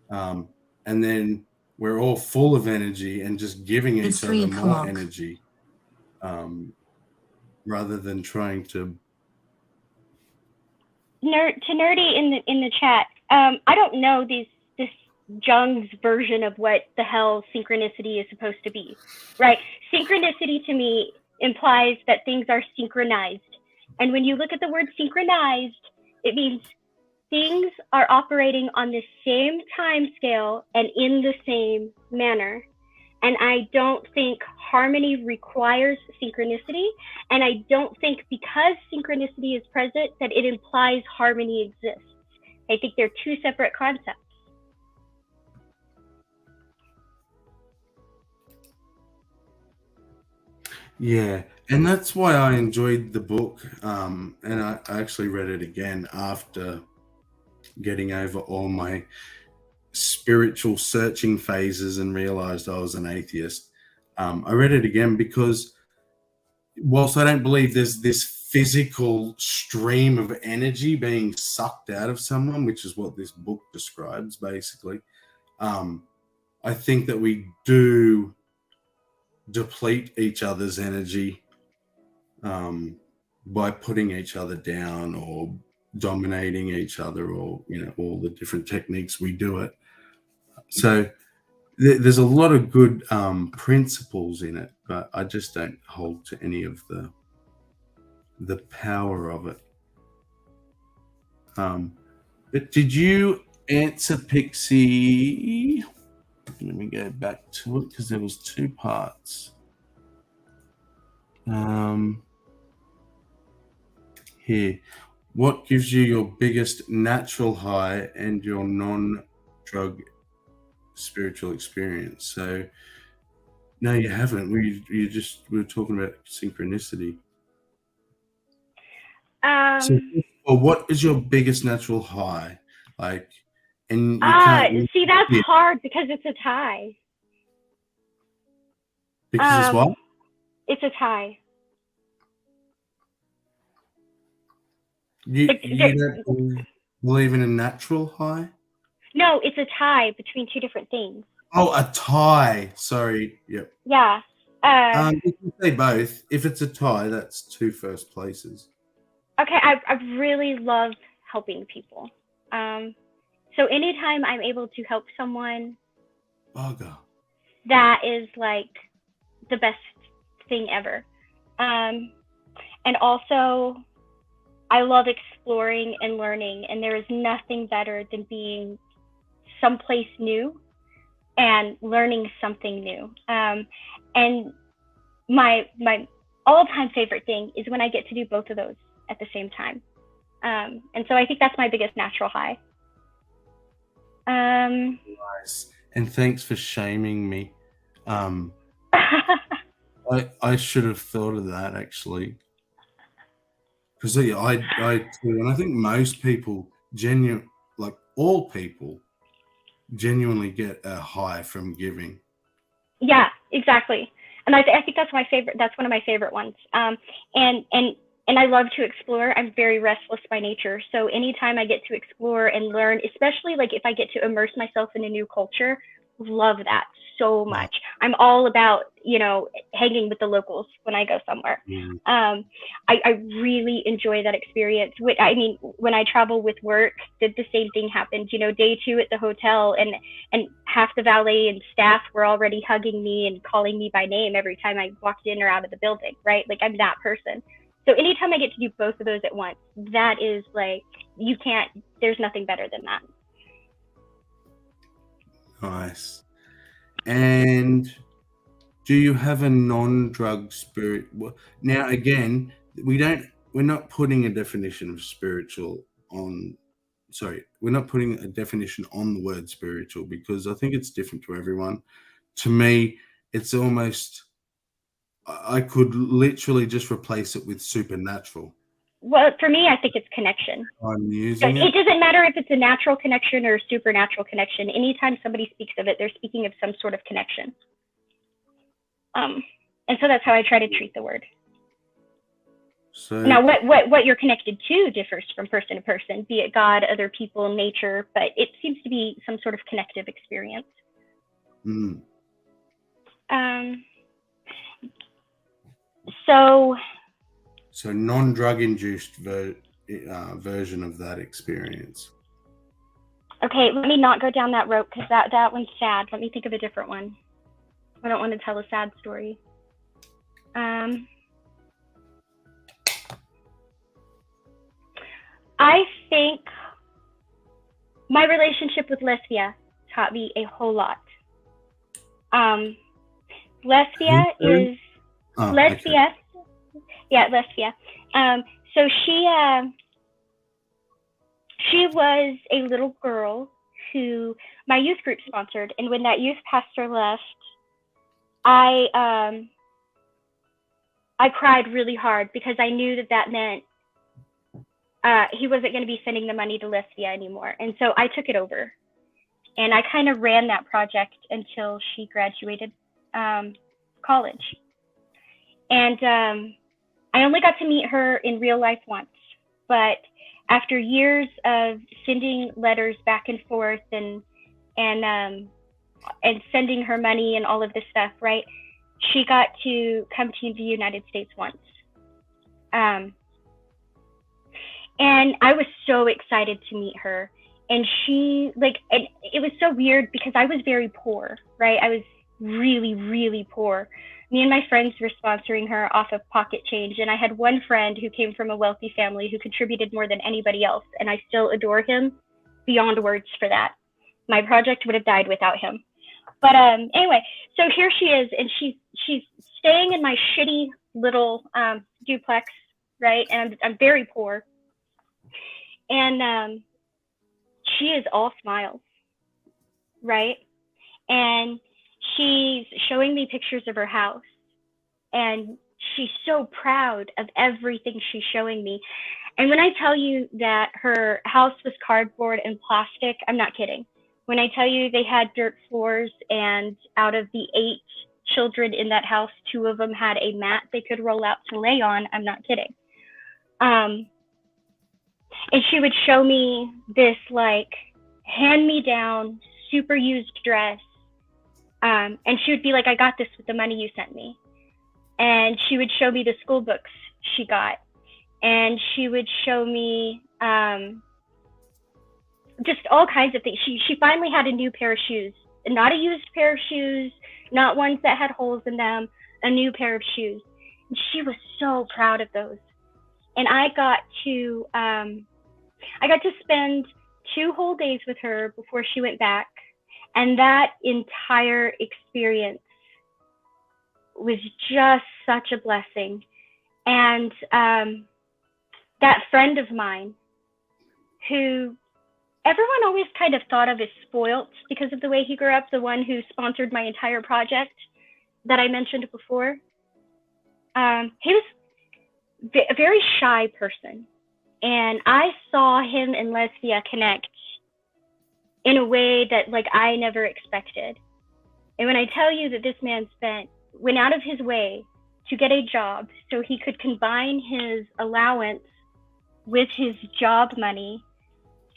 Speaker 2: And then we're all full of energy and just giving each other more energy, rather than trying to.
Speaker 1: Nerdy in the chat. I don't know this Jung's version of what the hell synchronicity is supposed to be, right? Synchronicity to me implies that things are synchronized. And when you look at the word synchronized, it means things are operating on the same time scale and in the same manner. And I don't think harmony requires synchronicity. And I don't think because synchronicity is present that it implies harmony exists. I think they're 2 separate concepts.
Speaker 2: Yeah, and that's why I enjoyed the book. And I actually read it again after getting over all my spiritual searching phases and realized I was an atheist. I read it again because whilst I don't believe there's this physical stream of energy being sucked out of someone, which is what this book describes basically, I think that we do deplete each other's energy by putting each other down or dominating each other, or all the different techniques we do it. So there's a lot of good principles in it, but I just don't hold to any of the power of it. But did you answer, Pixie? Let me go back to it because there was 2 parts. here. What gives you your biggest natural high and your non-drug spiritual experience? So, no, you haven't. We were talking about synchronicity. So, well, what is your biggest natural high? Like, and you can't
Speaker 1: see, that's hard because it's a tie.
Speaker 2: Because it's what?
Speaker 1: It's a tie.
Speaker 2: You don't believe in a natural high?
Speaker 1: No, it's a tie between two different things.
Speaker 2: Oh, a tie. Sorry. Yep.
Speaker 1: Yeah.
Speaker 2: You can say both. If it's a tie, that's 2 first places.
Speaker 1: Okay, I really love helping people. So anytime I'm able to help someone, that is like the best thing ever. And also, I love exploring and learning, and there is nothing better than being someplace new and learning something new. And my all-time favorite thing is when I get to do both of those at the same time. And so I think that's my biggest natural high.
Speaker 2: Nice. And thanks for shaming me. I should have thought of that, actually. Because I too, and I think most people, all people, genuinely get a high from giving.
Speaker 1: Yeah, exactly. And I think that's my favorite. That's one of my favorite ones. And I love to explore. I'm very restless by nature. So anytime I get to explore and learn, especially like if I get to immerse myself in a new culture, love that so much. I'm all about, hanging with the locals when I go somewhere. I really enjoy that experience. I mean, when I travel with work, the same thing happened. Day 2 at the hotel, and half the valet and staff were already hugging me and calling me by name every time I walked in or out of the building, right? Like, I'm that person. So anytime I get to do both of those at once, that is like, there's nothing better than that.
Speaker 2: Nice. And do you have a non-drug spirit? Now, again, we're not putting a definition of spiritual on, we're not putting a definition on the word spiritual, because I think it's different to everyone. To me, it's almost, I could literally just replace it with supernatural.
Speaker 1: Well, for me, I think it's connection.
Speaker 2: I'm using
Speaker 1: it doesn't matter if it's a natural connection or a supernatural connection. Anytime somebody speaks of it, they're speaking of some sort of connection. And so that's how I try to treat the word. So now, what you're connected to differs from person to person, be it God, other people, nature, but it seems to be some sort of connective experience.
Speaker 2: So non-drug induced version of that experience.
Speaker 1: Okay, let me not go down that road, because that one's sad. Let me think of a different one. I don't want to tell a sad story. I think my relationship with Lesbia taught me a whole lot. Lesbia is Lesbia. Okay. Yeah, Lesbia. So she was a little girl who my youth group sponsored, and when that youth pastor left, I cried really hard, because I knew that meant he wasn't going to be sending the money to Lesbia anymore. And so I took it over, and I kind of ran that project until she graduated college. And I only got to meet her in real life once, but after years of sending letters back and forth and sending her money and all of this stuff, right? She got to come to the United States once. And I was so excited to meet her. And and it was so weird, because I was very poor, right? I was really, really poor. Me and my friends were sponsoring her off of pocket change. And I had one friend who came from a wealthy family who contributed more than anybody else. And I still adore him beyond words for that. My project would have died without him. But anyway, so here she is, and she's staying in my shitty little duplex right? And I'm very poor. And she is all smiles, right? And she's showing me pictures of her house. And she's so proud of everything she's showing me. And when I tell you that her house was cardboard and plastic, I'm not kidding. When I tell you they had dirt floors, and out of the 8 children in that house, 2 of them had a mat they could roll out to lay on, I'm not kidding. And she would show me this like hand-me-down, super used dress. And she would be like, I got this with the money you sent me. And she would show me the school books she got. And she would show me just all kinds of things. She finally had a new pair of shoes. Not a used pair of shoes, not ones that had holes in them, a new pair of shoes. And she was so proud of those. And I got to spend 2 whole days with her before she went back. And that entire experience was just such a blessing. And that friend of mine, who everyone always kind of thought of as spoilt because of the way he grew up, the one who sponsored my entire project that I mentioned before, he was a very shy person. And I saw him and Lesbia connect in a way that like I never expected. And when I tell you that this man went out of his way to get a job so he could combine his allowance with his job money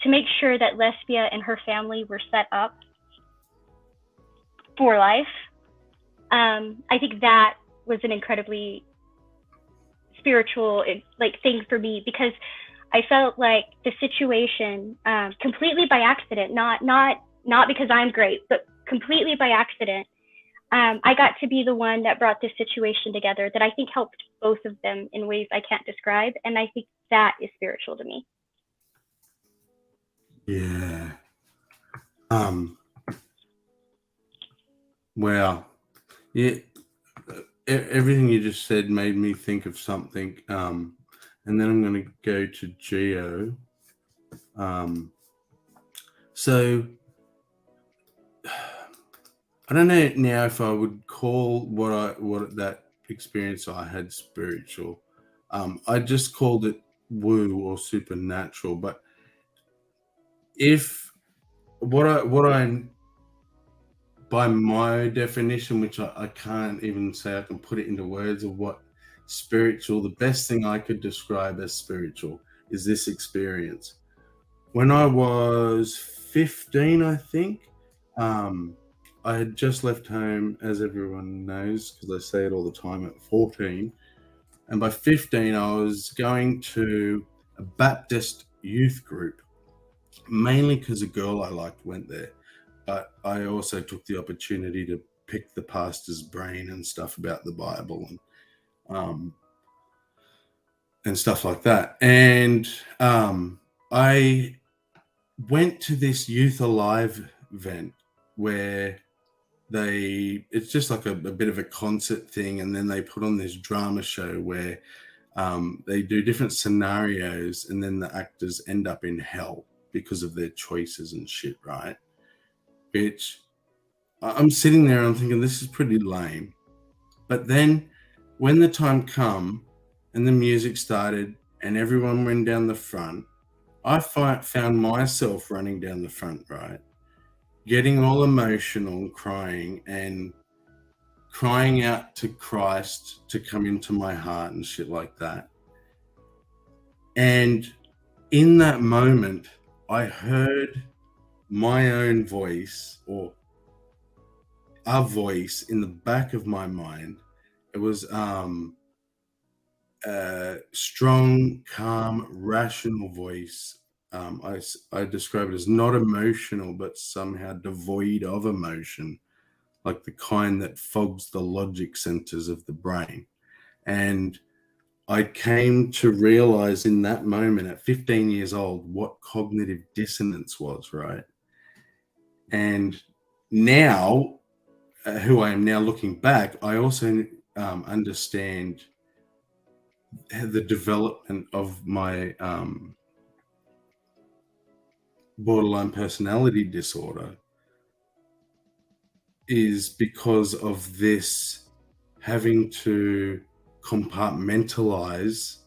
Speaker 1: to make sure that Lesbia and her family were set up for life, I think that was an incredibly spiritual like thing for me, because I felt like the situation, completely by accident, not because I'm great, but completely by accident, I got to be the one that brought this situation together that I think helped both of them in ways I can't describe. And I think that is spiritual to me.
Speaker 2: Yeah. Well, yeah. Everything you just said made me think of something. And then I'm going to go to Geo. So I don't know now if I would call what that experience I had spiritual. I just called it woo or supernatural. But if what I by my definition, which I can't even say I can put it into words of what spiritual, the best thing I could describe as spiritual is this experience. When I was 15, I think, I had just left home, as everyone knows, because I say it all the time, at 14. And by 15, I was going to a Baptist youth group, mainly because a girl I liked went there. But I also took the opportunity to pick the pastor's brain and stuff about the Bible and stuff like that. And I went to this Youth Alive event where it's just like a bit of a concert thing, and then they put on this drama show where they do different scenarios, and then the actors end up in hell because of their choices and shit, right? Which I'm sitting there and I'm thinking, this is pretty lame. But then when the time come and the music started and everyone went down the front, I found myself running down the front, right? Getting all emotional, crying out to Christ to come into my heart and shit like that. And in that moment, I heard my own voice, or a voice in the back of my mind. It was a strong, calm, rational voice. I describe it as not emotional, but somehow devoid of emotion, like the kind that fogs the logic centers of the brain. And I came to realize in that moment at 15 years old what cognitive dissonance was, right? And now, who I am now looking back, I also understand the development of my borderline personality disorder is because of this having to compartmentalize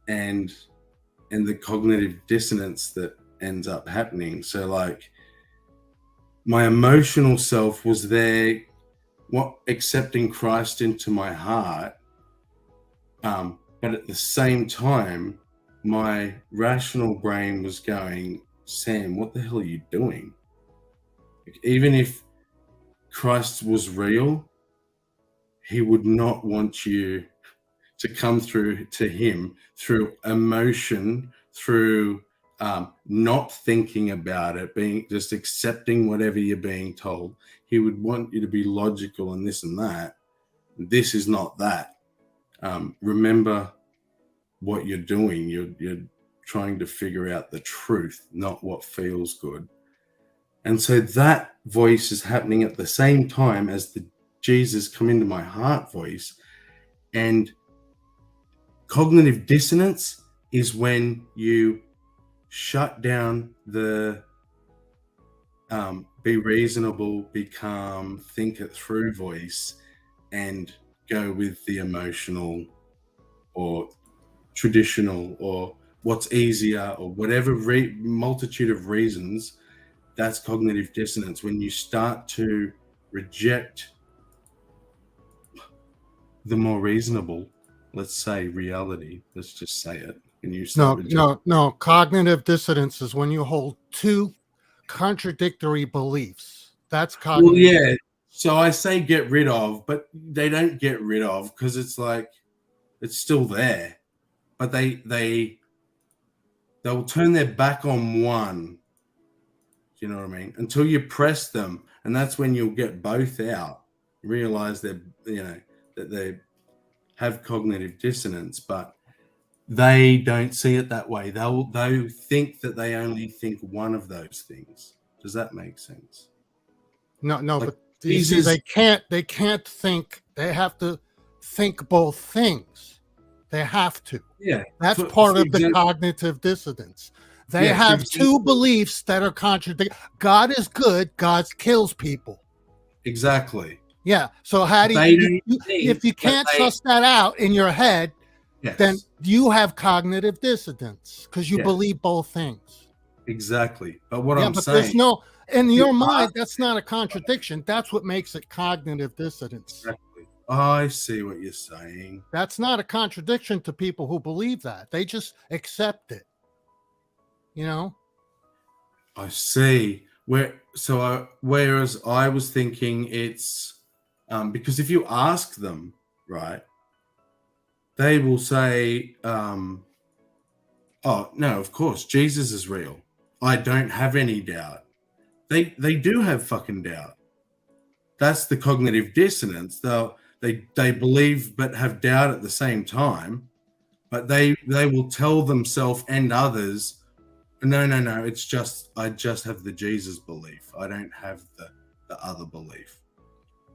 Speaker 2: and the cognitive dissonance that ends up happening. So like my emotional self was there, accepting Christ into my heart, but at the same time my rational brain was going, Sam, what the hell are you doing? Even if Christ was real, he would not want you to come through to him through emotion, through not thinking about it, just accepting whatever you're being told. He would want you to be logical and this and that. This is not that. Remember what you're doing. You're trying to figure out the truth, not what feels good. And so that voice is happening at the same time as the Jesus come into my heart voice. And cognitive dissonance is when you shut down the be reasonable, be calm, think it through voice and go with the emotional or traditional or what's easier or whatever multitude of reasons. That's cognitive dissonance. When you start to reject the more reasonable, let's say reality, let's just say it. And you
Speaker 10: no. Cognitive dissonance is when you hold two contradictory beliefs. That's cognitive.
Speaker 2: Well, yeah. So I say get rid of, but they don't get rid of because it's like it's still there. But they'll turn their back on one. Do you know what I mean? Until you press them, and that's when you'll get both out. Realize that they have cognitive dissonance, but they don't see it that way. They'll think that they only think one of those things. Does that make sense?
Speaker 10: No,
Speaker 2: like,
Speaker 10: but they can't think. They have to think both things. They have to.
Speaker 2: Yeah.
Speaker 10: That's part of the cognitive dissonance. They have two beliefs that are contradictory. God is good. God kills people.
Speaker 2: Exactly.
Speaker 10: Yeah. So how do if you can't suss that out in your head, then you have cognitive dissonance because you believe both things.
Speaker 2: Exactly. But what I'm saying,
Speaker 10: there's no in your mind. That's not a contradiction. That's what makes it cognitive dissonance.
Speaker 2: Exactly. I see what you're saying.
Speaker 10: That's not a contradiction to people who believe that. They just accept it.
Speaker 2: I see. Whereas I was thinking it's because if you ask them, right, they will say, oh, no, of course, Jesus is real. I don't have any doubt. They do have fucking doubt. That's the cognitive dissonance. They believe but have doubt at the same time, but they will tell themselves and others, no, it's just I just have the Jesus belief. I don't have the other belief.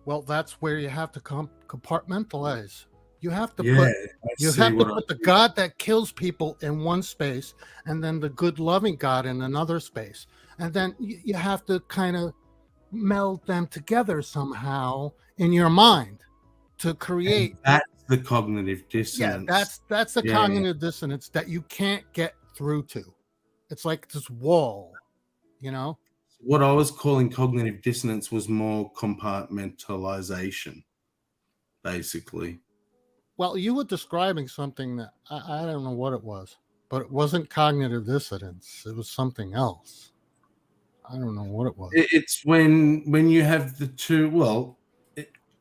Speaker 10: Well, that's where you have to compartmentalize. You have to put the God that kills people in one space and then the good loving God in another space. And then you have to kind of meld them together somehow in your mind to create.
Speaker 2: And that's the cognitive dissonance.
Speaker 10: Yeah, that's the cognitive dissonance that you can't get through to. It's like this wall,
Speaker 2: What I was calling cognitive dissonance was more compartmentalization, basically.
Speaker 10: Well, you were describing something that I don't know what it was, but it wasn't cognitive dissonance. It was something else. I don't know what it was.
Speaker 2: It's when you have the two. Well,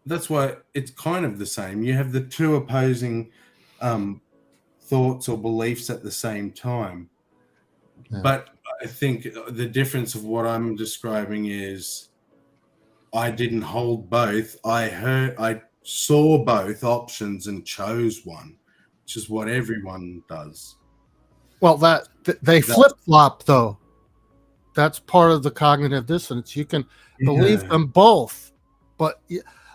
Speaker 2: that's why it's kind of the same. You have the two opposing thoughts or beliefs at the same time. Yeah. But I think the difference of what I'm describing is I didn't hold both. I saw both options and chose one, which is what everyone does.
Speaker 10: Well, they flip-flop, though. That's part of the cognitive dissonance. You can believe them both, but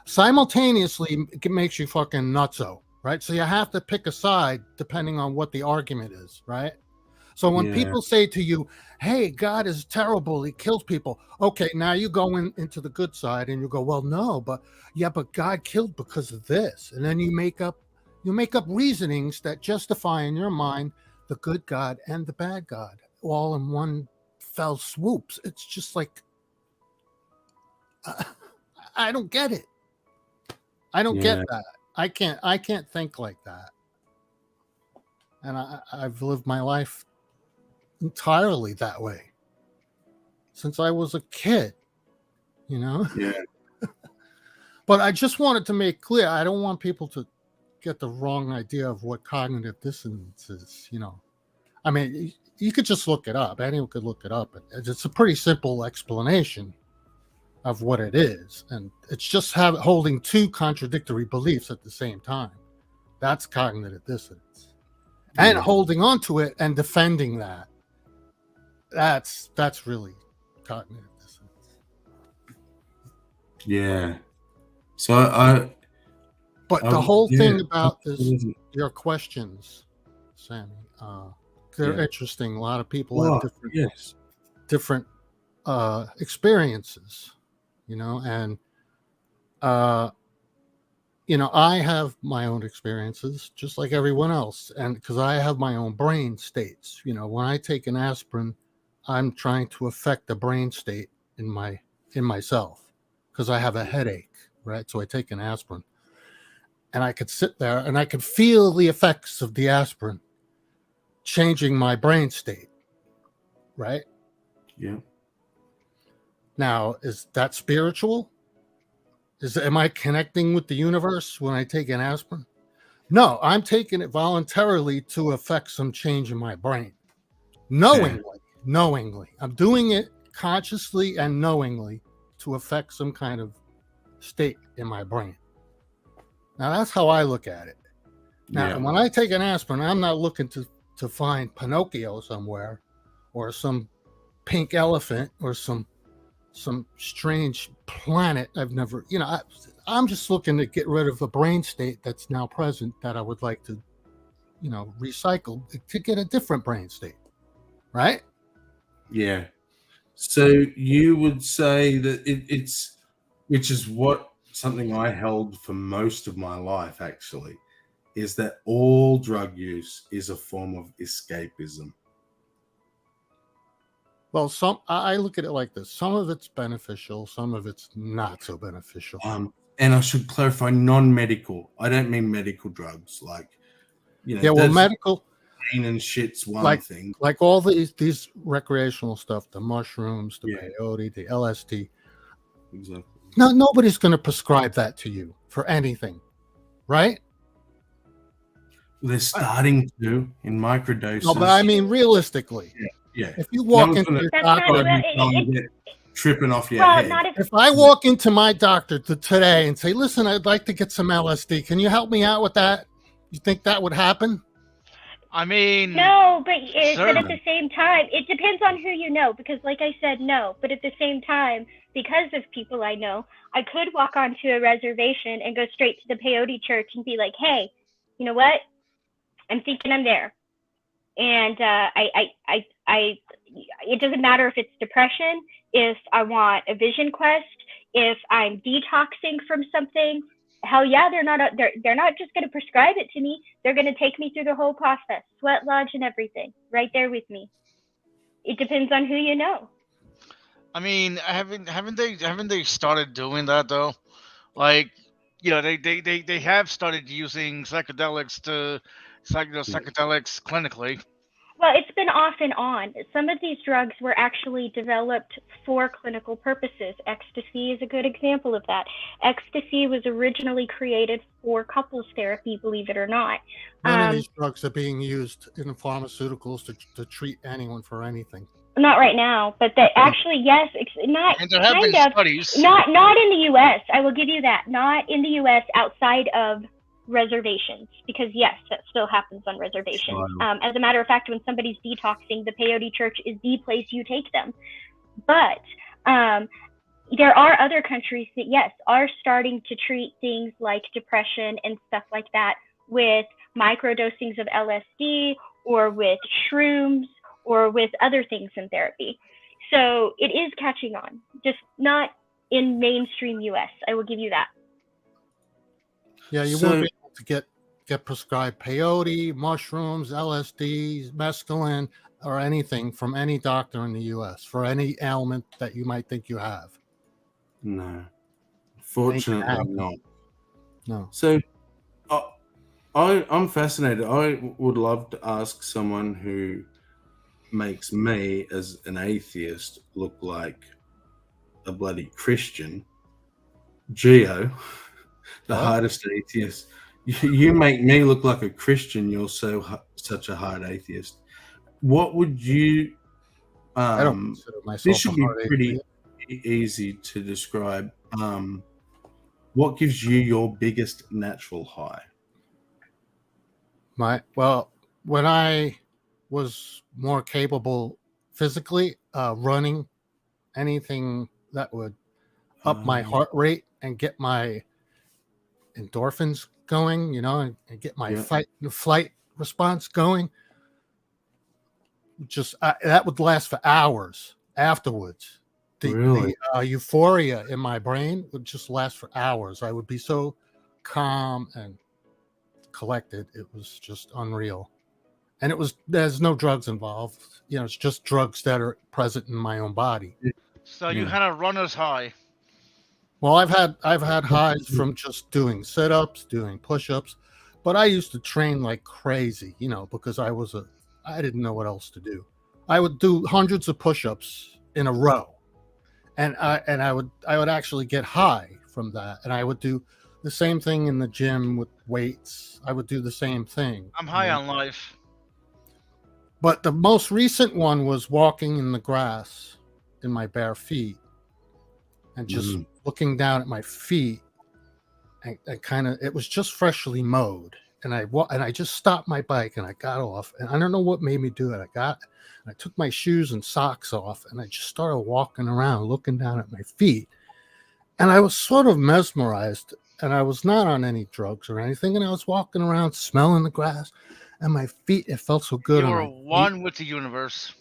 Speaker 10: simultaneously it makes you fucking nutso, right? So you have to pick a side depending on what the argument is, right? So when people say to you, hey, God is terrible, he kills people. Okay, now you go into the good side and you go, well, no, but God killed because of this. And then you make up reasonings that justify in your mind the good God and the bad God all in one fell swoops. It's just like, I don't get it. I don't get that. I can't think like that. And I've lived my life entirely that way since I was a kid, you know?
Speaker 2: Yeah.
Speaker 10: But I just wanted to make clear, I don't want people to get the wrong idea of what cognitive dissonance is, you know? I mean, you could just look it up. Anyone could look it up. It's a pretty simple explanation of what it is. And it's just holding two contradictory beliefs at the same time. That's cognitive dissonance. And holding on to it and defending that. That's really cognitive dissonance.
Speaker 2: Yeah. So
Speaker 10: But the whole thing about your questions, Sammy, they're interesting. A lot of people have different experiences, you know, and you know, I have my own experiences just like everyone else, and because I have my own brain states. You know, when I take an aspirin, I'm trying to affect the brain state in myself because I have a headache, right? So I take an aspirin, and I could sit there and I could feel the effects of the aspirin changing my brain state, right?
Speaker 2: Yeah.
Speaker 10: Now, is that spiritual? Am I connecting with the universe when I take an aspirin? No, I'm taking it voluntarily to affect some change in my brain. Knowingly. I'm doing it consciously and knowingly to affect some kind of state in my brain. Now, that's how I look at it. Now, when I take an aspirin, I'm not looking to find Pinocchio somewhere or some pink elephant or some strange planet I've never, you know, I'm just looking to get rid of a brain state that's now present that I would like to, you know, recycle to get a different brain state, right?
Speaker 2: Yeah. So you would say that it's, which is what something I held for most of my life actually, is that all drug use is a form of escapism.
Speaker 10: Well, I look at it like this. Some of it's beneficial, some of it's not so beneficial.
Speaker 2: And I should clarify, non-medical. I don't mean medical drugs, like, you know.
Speaker 10: Yeah, well, medical
Speaker 2: pain and shit's one thing.
Speaker 10: Like all these recreational stuff, the mushrooms, the peyote, the LSD.
Speaker 2: Exactly.
Speaker 10: No, nobody's going to prescribe that to you for anything, right?
Speaker 2: They're starting to in microdoses.
Speaker 10: No, but I mean realistically.
Speaker 2: Yeah.
Speaker 10: If you walk into your doctor,
Speaker 2: tripping off your head.
Speaker 10: If I walk into my doctor today and say, "Listen, I'd like to get some LSD. Can you help me out with that?" You think that would happen?
Speaker 8: I mean,
Speaker 1: no, but at the same time, it depends on who you know. Because, like I said, no. But at the same time, because of people I know, I could walk onto a reservation and go straight to the peyote church and be like, "Hey, you know what? I'm thinking I'm there." And it doesn't matter if it's depression, if I want a vision quest, if I'm detoxing from something. Hell yeah, they're not just going to prescribe it to me. They're going to take me through the whole process, sweat lodge and everything, right there with me. It depends on who you know.
Speaker 8: I mean, haven't they started doing that though? Like, you know, they have started using psychedelics psychedelics clinically.
Speaker 1: Well, it's been off and on. Some of these drugs were actually developed for clinical purposes. Ecstasy is a good example of that. Ecstasy was originally created for couples therapy, believe it or not.
Speaker 10: None of these drugs are being used in pharmaceuticals to treat anyone for anything.
Speaker 1: Not right now, but that actually, yes, not
Speaker 8: and there have
Speaker 1: kind
Speaker 8: been
Speaker 1: of,
Speaker 8: studies.
Speaker 1: Not in the U.S. I will give you that. Not in the U.S. outside of reservations, because yes, that still happens on reservations.
Speaker 2: Wow.
Speaker 1: As a matter of fact, when somebody's detoxing, the peyote church is the place you take them. But there are other countries that, yes, are starting to treat things like depression and stuff like that with microdosings of LSD or with shrooms or with other things in therapy. So it is catching on, just not in mainstream US. I will give you that.
Speaker 10: Yeah, you won't be able to get prescribed peyote, mushrooms, LSD, mescaline, or anything from any doctor in the US for any ailment that you might think you have.
Speaker 2: No. Fortunately not.
Speaker 10: No.
Speaker 2: So I'm fascinated. I would love to ask someone who makes me, as an atheist, look like a bloody Christian. Geo, the hardest atheist. You make me look like a Christian. You're such a hard atheist. What would you?
Speaker 10: I don't consider myself
Speaker 2: This should
Speaker 10: a
Speaker 2: be
Speaker 10: hard
Speaker 2: pretty
Speaker 10: atheist.
Speaker 2: easy to describe. What gives you your biggest natural high?
Speaker 10: When I was more capable physically, running, anything that would up my heart rate and get my endorphins going, and get my flight response going. That would last for hours afterwards. The euphoria in my brain would just last for hours. I would be so calm and collected. It was just unreal. And there's no drugs involved. It's just drugs that are present in my own body.
Speaker 8: So you had a runner's high.
Speaker 10: Well, I've had highs from just doing sit-ups, doing push-ups, but I used to train like crazy, because I didn't know what else to do. I would do hundreds of push-ups in a row. And I would actually get high from that. And I would do the same thing in the gym with weights. I would do the same thing.
Speaker 8: I'm high on life.
Speaker 10: But the most recent one was walking in the grass in my bare feet and just looking down at my feet, and it was just freshly mowed. And I just stopped my bike and I got off, and I don't know what made me do it. I took my shoes and socks off, and I just started walking around looking down at my feet. And I was sort of mesmerized, and I was not on any drugs or anything. And I was walking around smelling the grass, and my feet, it felt so good.
Speaker 8: You were one with the universe.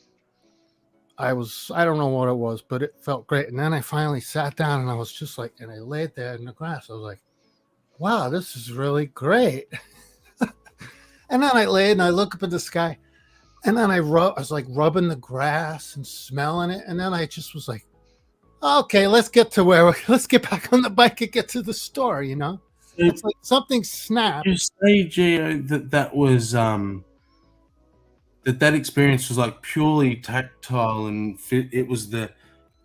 Speaker 10: I don't know what it was, but it felt great. And then I finally sat down, and I was just like, and I laid there in the grass. I was like, wow, this is really great. And then I laid and I look up at the sky, and then I was like rubbing the grass and smelling it. And then I just was like, okay, let's get back on the bike and get to the store, It's like something snapped.
Speaker 2: You say, Gio, that was that experience was like purely tactile, and it was the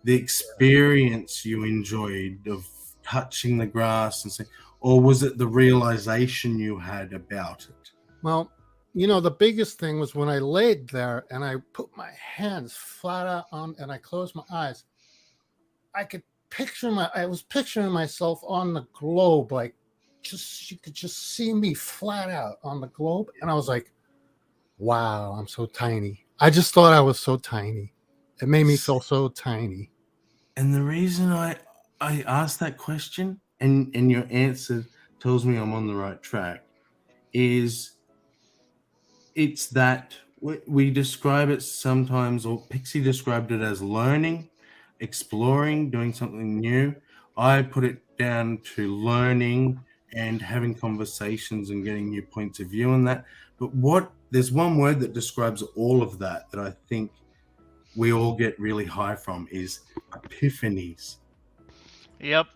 Speaker 2: experience you enjoyed of touching the grass and saying, or was it the realization you had about it?
Speaker 10: Well, the biggest thing was when I laid there and I put my hands flat out on, and I closed my eyes. I could I was picturing myself on the globe, like you could just see me flat out on the globe. And I was like, wow, I'm so tiny. I just thought I was so tiny. It made me feel so tiny.
Speaker 2: And the reason I asked that question, and your answer tells me I'm on the right track, is it's that we describe it sometimes, or Pixie described it as learning, exploring, doing something new. I put it down to learning and having conversations and getting new points of view on that. But there's one word that describes all of that I think we all get really high from, is epiphanies.
Speaker 8: Yep.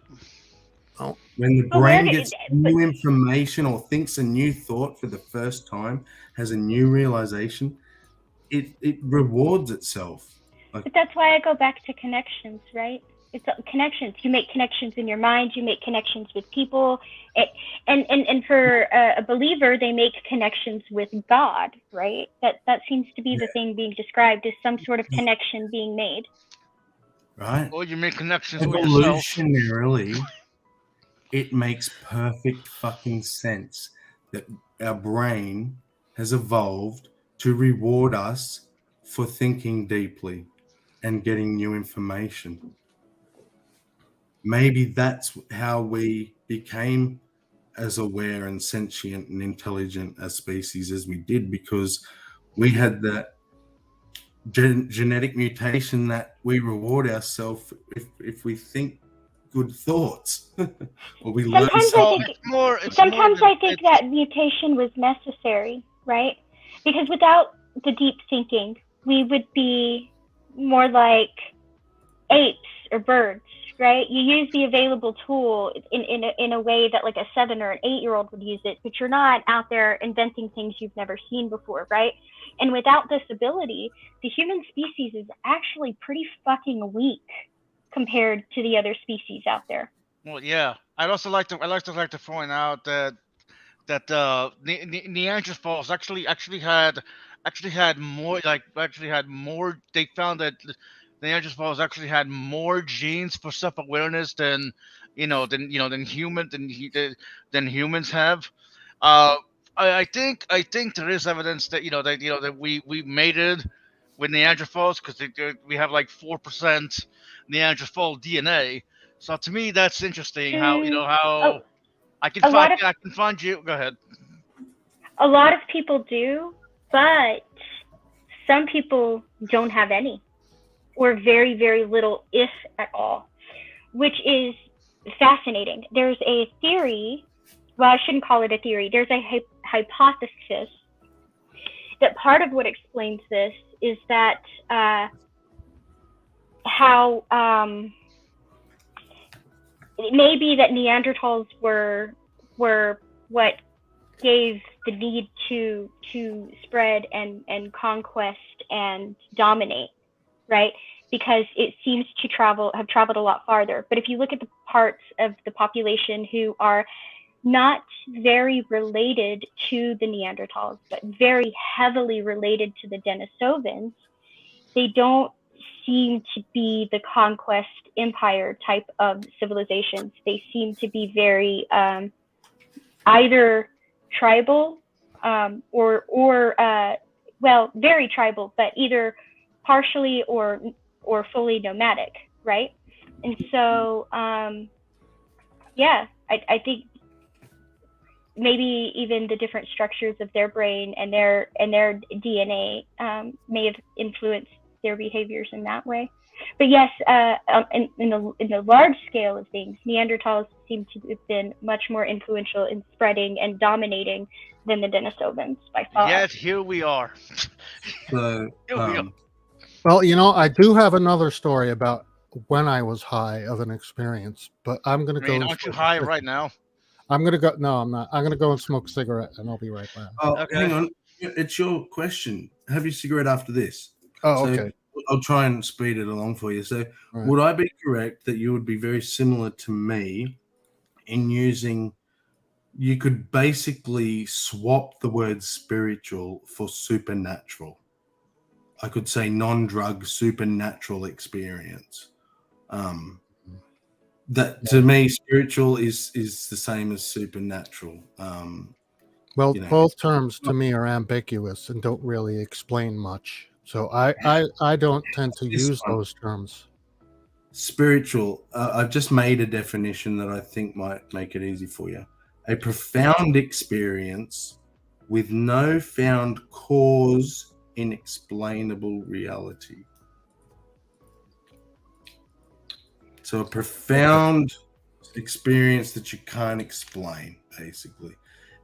Speaker 2: When the brain gets new information or thinks a new thought for the first time, has a new realization, it rewards itself.
Speaker 1: But that's why I go back to connections, right? It's connections. You make connections in your mind. You make connections with people. And for a believer, they make connections with God, right? That seems to be the thing being described, is some sort of connection being made.
Speaker 2: Right.
Speaker 8: Or you make connections with yourself.
Speaker 2: Evolutionarily, it makes perfect fucking sense that our brain has evolved to reward us for thinking deeply and getting new information. Maybe that's how we became as aware and sentient and intelligent a species as we did, because we had that genetic mutation that we reward ourselves if we think good thoughts or we learn
Speaker 1: Sometimes I think that mutation was necessary, right? Because without the deep thinking, we would be more like apes or birds, right? You use the available tool in a way that like a 7 or an 8-year-old would use it, but you're not out there inventing things you've never seen before, right? And without this ability, the human species is actually pretty fucking weak compared to the other species out there.
Speaker 8: Well, yeah. I'd also like to point out that Neanderthals actually had more. They found that Neanderthals actually had more genes for self-awareness than humans have. I think there is evidence that that we mated with Neanderthals because we have like 4% Neanderthal DNA. So to me, that's interesting. How I can find you. Go ahead.
Speaker 1: A lot of people do, but some people don't have any, or very, very little, if at all, which is fascinating. There's a theory. Well, I shouldn't call it a theory. There's a hypothesis that part of what explains this is that how it may be that Neanderthals were what gave the need to spread and conquest and dominate, right? Because it seems to have traveled a lot farther. But if you look at the parts of the population who are not very related to the Neanderthals, but very heavily related to the Denisovans, they don't seem to be the conquest empire type of civilizations. They seem to be very either tribal very tribal, but either partially or fully nomadic, right? And so, I think maybe even the different structures of their brain and their DNA may have influenced their behaviors in that way. But yes, in the large scale of things, Neanderthals seem to have been much more influential in spreading and dominating than the Denisovans by far.
Speaker 8: Yes, here we are.
Speaker 2: So,
Speaker 10: well, I do have another story about when I was high of an experience, but I'm going to go.
Speaker 8: Aren't you high right now?
Speaker 10: I'm going to go. No, I'm not. I'm going to go and smoke a cigarette, and I'll be right back.
Speaker 2: Oh, okay. Hang on. It's your question. Have your cigarette after this.
Speaker 10: Oh, okay.
Speaker 2: I'll try and speed it along for you. So,
Speaker 10: right.
Speaker 2: Would I be correct that you would be very similar to me in using? You could basically swap the word spiritual for supernatural. I could say non-drug supernatural experience. That to me, spiritual is the same as supernatural.
Speaker 10: Both terms to me are ambiguous and don't really explain much. So I don't tend to use those terms.
Speaker 2: Spiritual. I've just made a definition that I think might make it easy for you. A profound experience with no found cause in explainable reality. So a profound experience that you can't explain, basically.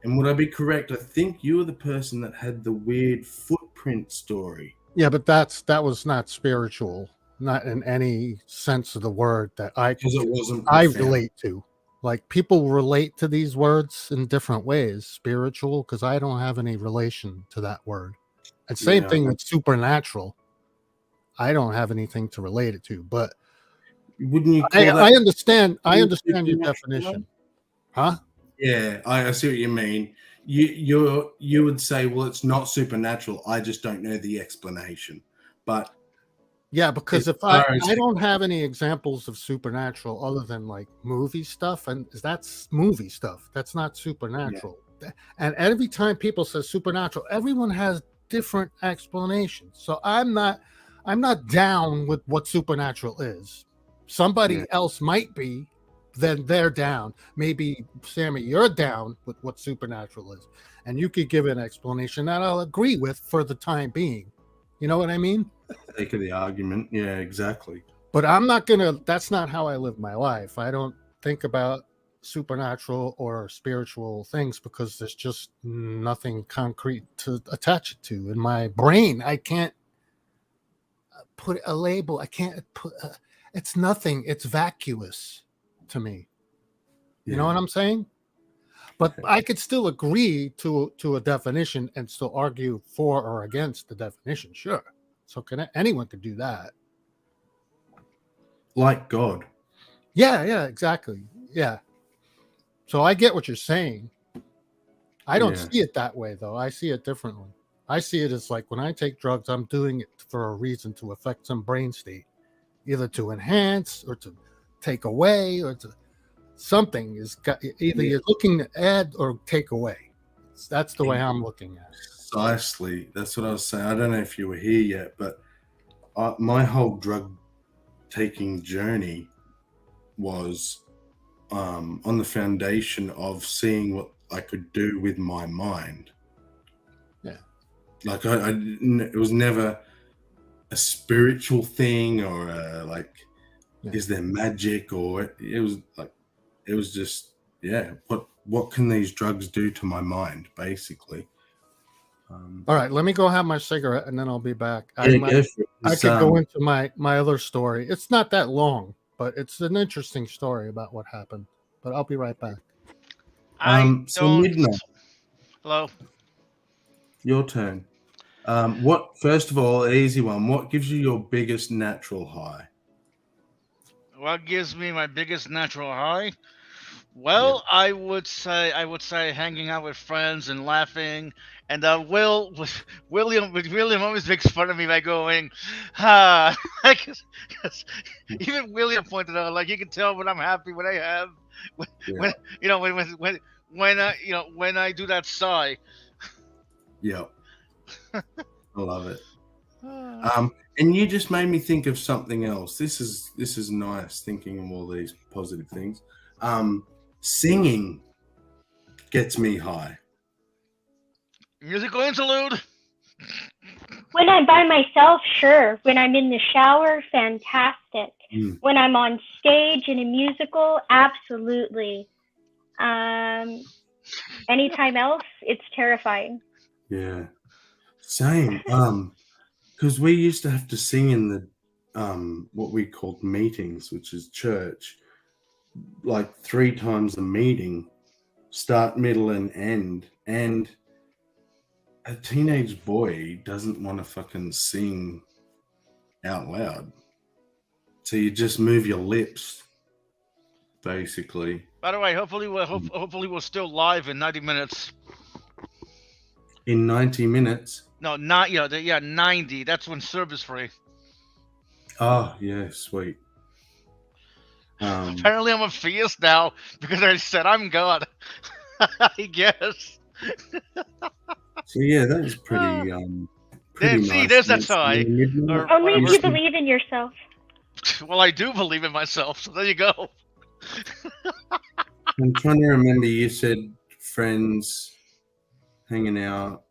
Speaker 2: And would I be correct? I think you were the person that had the weird footprint story.
Speaker 10: Yeah, but that was not spiritual, not in any sense of the word that I relate to. Like, people relate to these words in different ways. Spiritual, because I don't have any relation to that word. And same thing with supernatural. I don't have anything to relate it to. But
Speaker 2: wouldn't you?
Speaker 10: I understand. I understand your definition. Huh?
Speaker 2: Yeah, I see what you mean. You would say, well, it's not supernatural. I just don't know the explanation. But
Speaker 10: yeah, because if I don't have any examples of supernatural other than like movie stuff, and that's movie stuff. That's not supernatural. Yeah. And every time people say supernatural, everyone has different explanations. So I'm not down with what supernatural is. Somebody else might be, then they're down. Maybe Sammy, you're down with what supernatural is, and you could give an explanation that I'll agree with for the time being. You know what I mean?
Speaker 2: Sake of the argument, yeah, exactly.
Speaker 10: But I'm not gonna. That's not how I live my life. I don't think about supernatural or spiritual things because there's just nothing concrete to attach it to in my brain. I can't put a label. I can't put. It's nothing. It's vacuous to me. You know what I'm saying? But I could still agree to a definition and still argue for or against the definition. Sure. So anyone could do that.
Speaker 2: Like God.
Speaker 10: Yeah, exactly. Yeah. So I get what you're saying. I don't see it that way, though. I see it differently. I see it as like when I take drugs, I'm doing it for a reason to affect some brain state, either to enhance or to take away or to something is either you're looking to add or take away. That's the way I'm looking at it.
Speaker 2: Precisely. That's what I was saying. I don't know if you were here yet, but my whole drug taking journey was on the foundation of seeing what I could do with my mind.
Speaker 10: Yeah.
Speaker 2: Like it was never a spiritual thing or is there magic, or it was just, what can these drugs do to my mind, basically.
Speaker 10: All right, let me go have my cigarette and then I'll be back. I could go into my other story. It's not that long, but it's an interesting story about what happened. But I'll be right back.
Speaker 2: Midnight,
Speaker 8: Hello.
Speaker 2: your turn. First of all, easy one. What gives you your biggest natural high?
Speaker 8: What gives me my biggest natural high? Well, I would say hanging out with friends and laughing. And William always makes fun of me by going, because even William pointed out, like, you can tell when I'm happy when I have when I do that sigh.
Speaker 2: Yeah, I love it. And you just made me think of something else. This is nice, thinking of all these positive things. Singing gets me high.
Speaker 8: Musical interlude.
Speaker 1: When I'm by myself, sure. When I'm in the shower, fantastic. When I'm on stage in a musical, absolutely. Anytime else, it's terrifying.
Speaker 2: Yeah, same. Because we used to have to sing in the what we called meetings, which is church, like 3 times a meeting, start, middle, and end. And a teenage boy doesn't want to fucking sing out loud. So you just move your lips, basically.
Speaker 8: By the way, hopefully we're still live in 90 minutes.
Speaker 2: In 90 minutes?
Speaker 8: No, not 90. That's when service free.
Speaker 2: Oh, yeah, sweet.
Speaker 8: Apparently I'm a theist now because I said I'm God. I guess.
Speaker 2: So yeah, that was pretty nice.
Speaker 8: See, there's that sigh.
Speaker 1: Only if you believe in yourself.
Speaker 8: Well, I do believe in myself, so there you go.
Speaker 2: I'm trying to remember, you said friends, hanging out.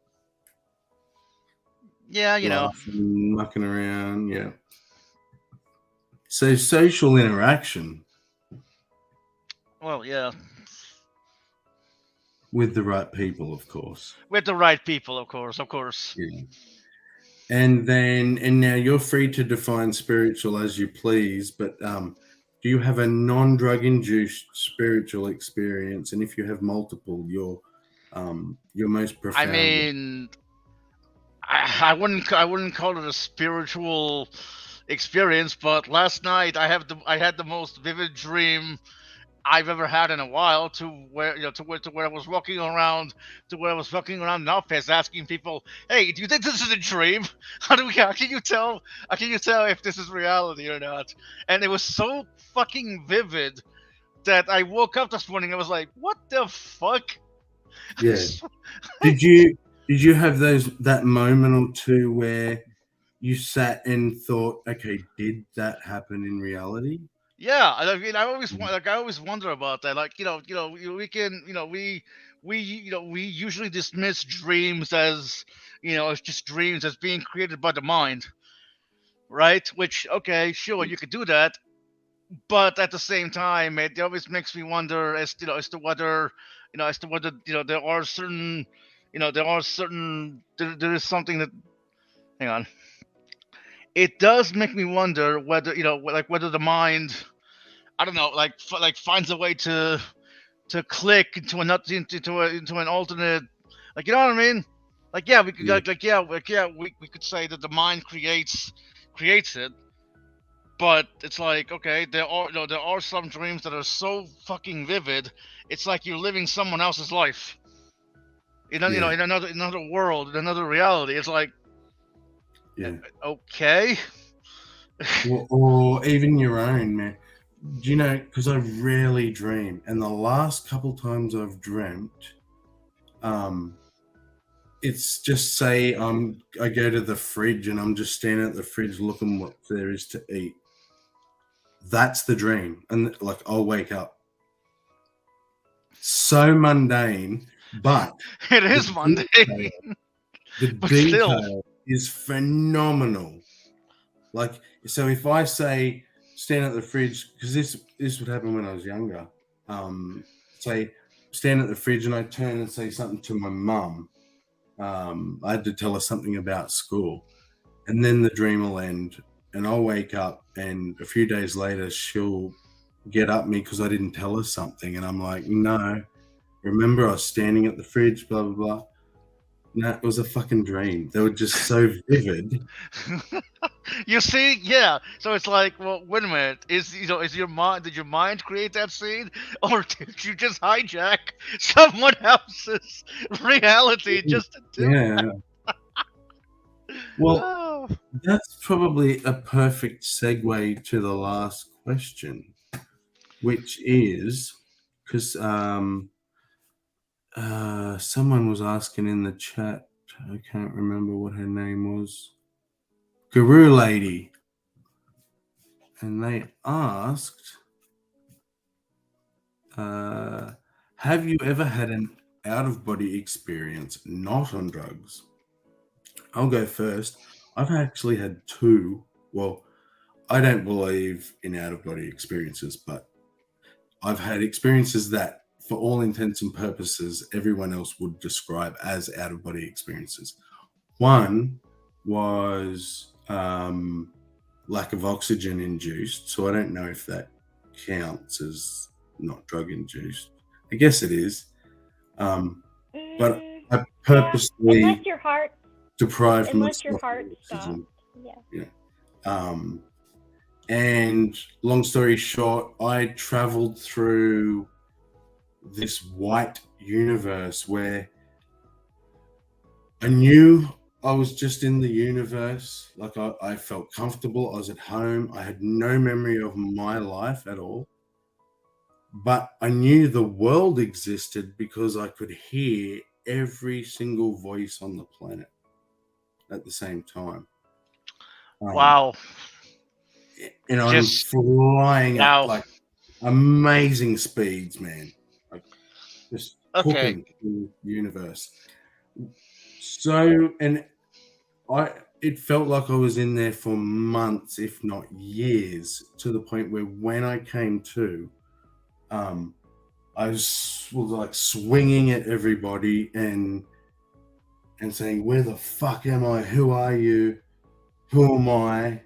Speaker 8: Yeah,
Speaker 2: laughing, mucking around, yeah. So social interaction.
Speaker 8: Well, yeah.
Speaker 2: With the right people, of course.
Speaker 8: With the right people, of course.
Speaker 2: Yeah. And now you're free to define spiritual as you please, but do you have a non-drug induced spiritual experience? And if you have multiple, your most profound.
Speaker 8: I mean, I wouldn't call it a spiritual experience, but last night I had the most vivid dream I've ever had in a while, to where I was walking around the office asking people, "Hey, do you think this is a dream? How can you tell if this is reality or not?" And it was so fucking vivid that I woke up this morning. I was like, "What the fuck?"
Speaker 2: Yeah. Did you have that moment or two where you sat and thought, "Okay, did that happen in reality?"
Speaker 8: Yeah, I mean, I always wonder about that. Like, we can, we usually dismiss dreams as, as just dreams as being created by the mind, right? Which, okay, sure, you could do that, but at the same time, it always makes me wonder as to whether, there are certain, there is something that, hang on, it does make me wonder whether, like whether the mind, I don't know, like finds a way to click into another into an alternate, like, you know what I mean? Like, yeah, we could we could say that the mind creates it, but it's like, okay, there are some dreams that are so fucking vivid, it's like you're living someone else's life. In another world, in another reality. It's like, okay.
Speaker 2: or even your own, man. Do you know? Because I rarely dream, and the last couple times I've dreamt, it's just say I go to the fridge and I'm just standing at the fridge looking what there is to eat. That's the dream, and like I'll wake up. So mundane, but
Speaker 8: it is mundane.
Speaker 2: The detail is phenomenal. Like, so if I say stand at the fridge, because this would happen when I was younger. Say stand at the fridge and I turn and say something to my mum. I had to tell her something about school, and then the dream will end, and I'll wake up, and a few days later she'll get up me because I didn't tell her something, and I'm like, no, remember I was standing at the fridge, blah blah blah. No, it was a fucking dream. They were just so vivid.
Speaker 8: You see, yeah. So it's like, well, wait a minute. Is your mind? Did your mind create that scene, or did you just hijack someone else's reality just to do that?
Speaker 2: Well, that's probably a perfect segue to the last question, which is because someone was asking in the chat. I can't remember what her name was. Guru Lady. And they asked, have you ever had an out-of-body experience not on drugs? I'll go first. I've actually had two. Well, I don't believe in out-of-body experiences, but I've had experiences that, for all intents and purposes, everyone else would describe as out-of-body experiences. One was lack of oxygen induced, so I don't know if that counts as not drug induced. I guess it is, but I purposely
Speaker 1: unless your heart
Speaker 2: deprived
Speaker 1: unless your
Speaker 2: myself
Speaker 1: heart
Speaker 2: of oxygen.
Speaker 1: stopped.
Speaker 2: And long story short, I traveled through this white universe where I knew I was just in the universe. Like I felt comfortable. I was at home. I had no memory of my life at all. But I knew the world existed because I could hear every single voice on the planet at the same time.
Speaker 8: Wow.
Speaker 2: And I'm flying at like amazing speeds, man. Like just hooking through the universe. So, and it felt like I was in there for months, if not years, to the point where when I came to, I was like swinging at everybody and saying, "Where the fuck am I? Who are you? Who am I?"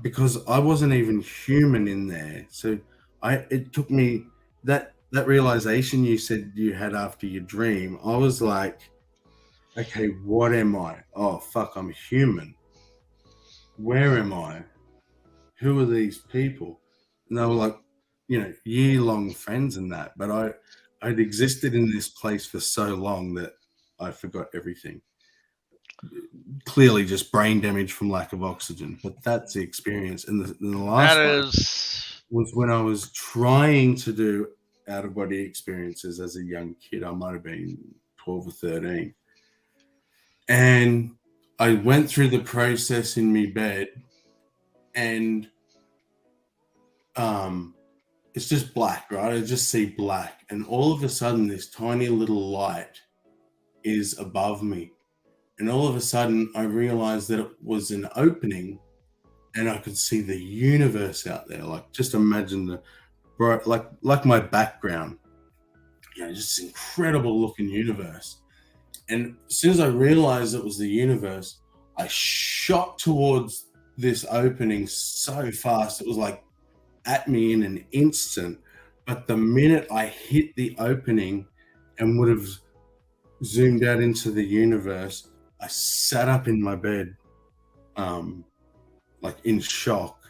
Speaker 2: Because I wasn't even human in there. So it took me that realization you said you had after your dream. I was like, okay, what am I? Oh, fuck, I'm human. Where am I? Who are these people? And they were like, year-long friends and that. But I'd existed in this place for so long that I forgot everything. Clearly just brain damage from lack of oxygen. But that's the experience. And the last one was when I was trying to do out-of-body experiences as a young kid. I might have been 12 or 13. And I went through the process in my bed, and it's just black, right? I just see black, and all of a sudden, this tiny little light is above me, and all of a sudden, I realized that it was an opening, and I could see the universe out there. Like, just imagine the bright, like my background, just this incredible looking universe. And as soon as I realized it was the universe, I shot towards this opening so fast. It was like at me in an instant. But the minute I hit the opening and would have zoomed out into the universe, I sat up in my bed, like in shock.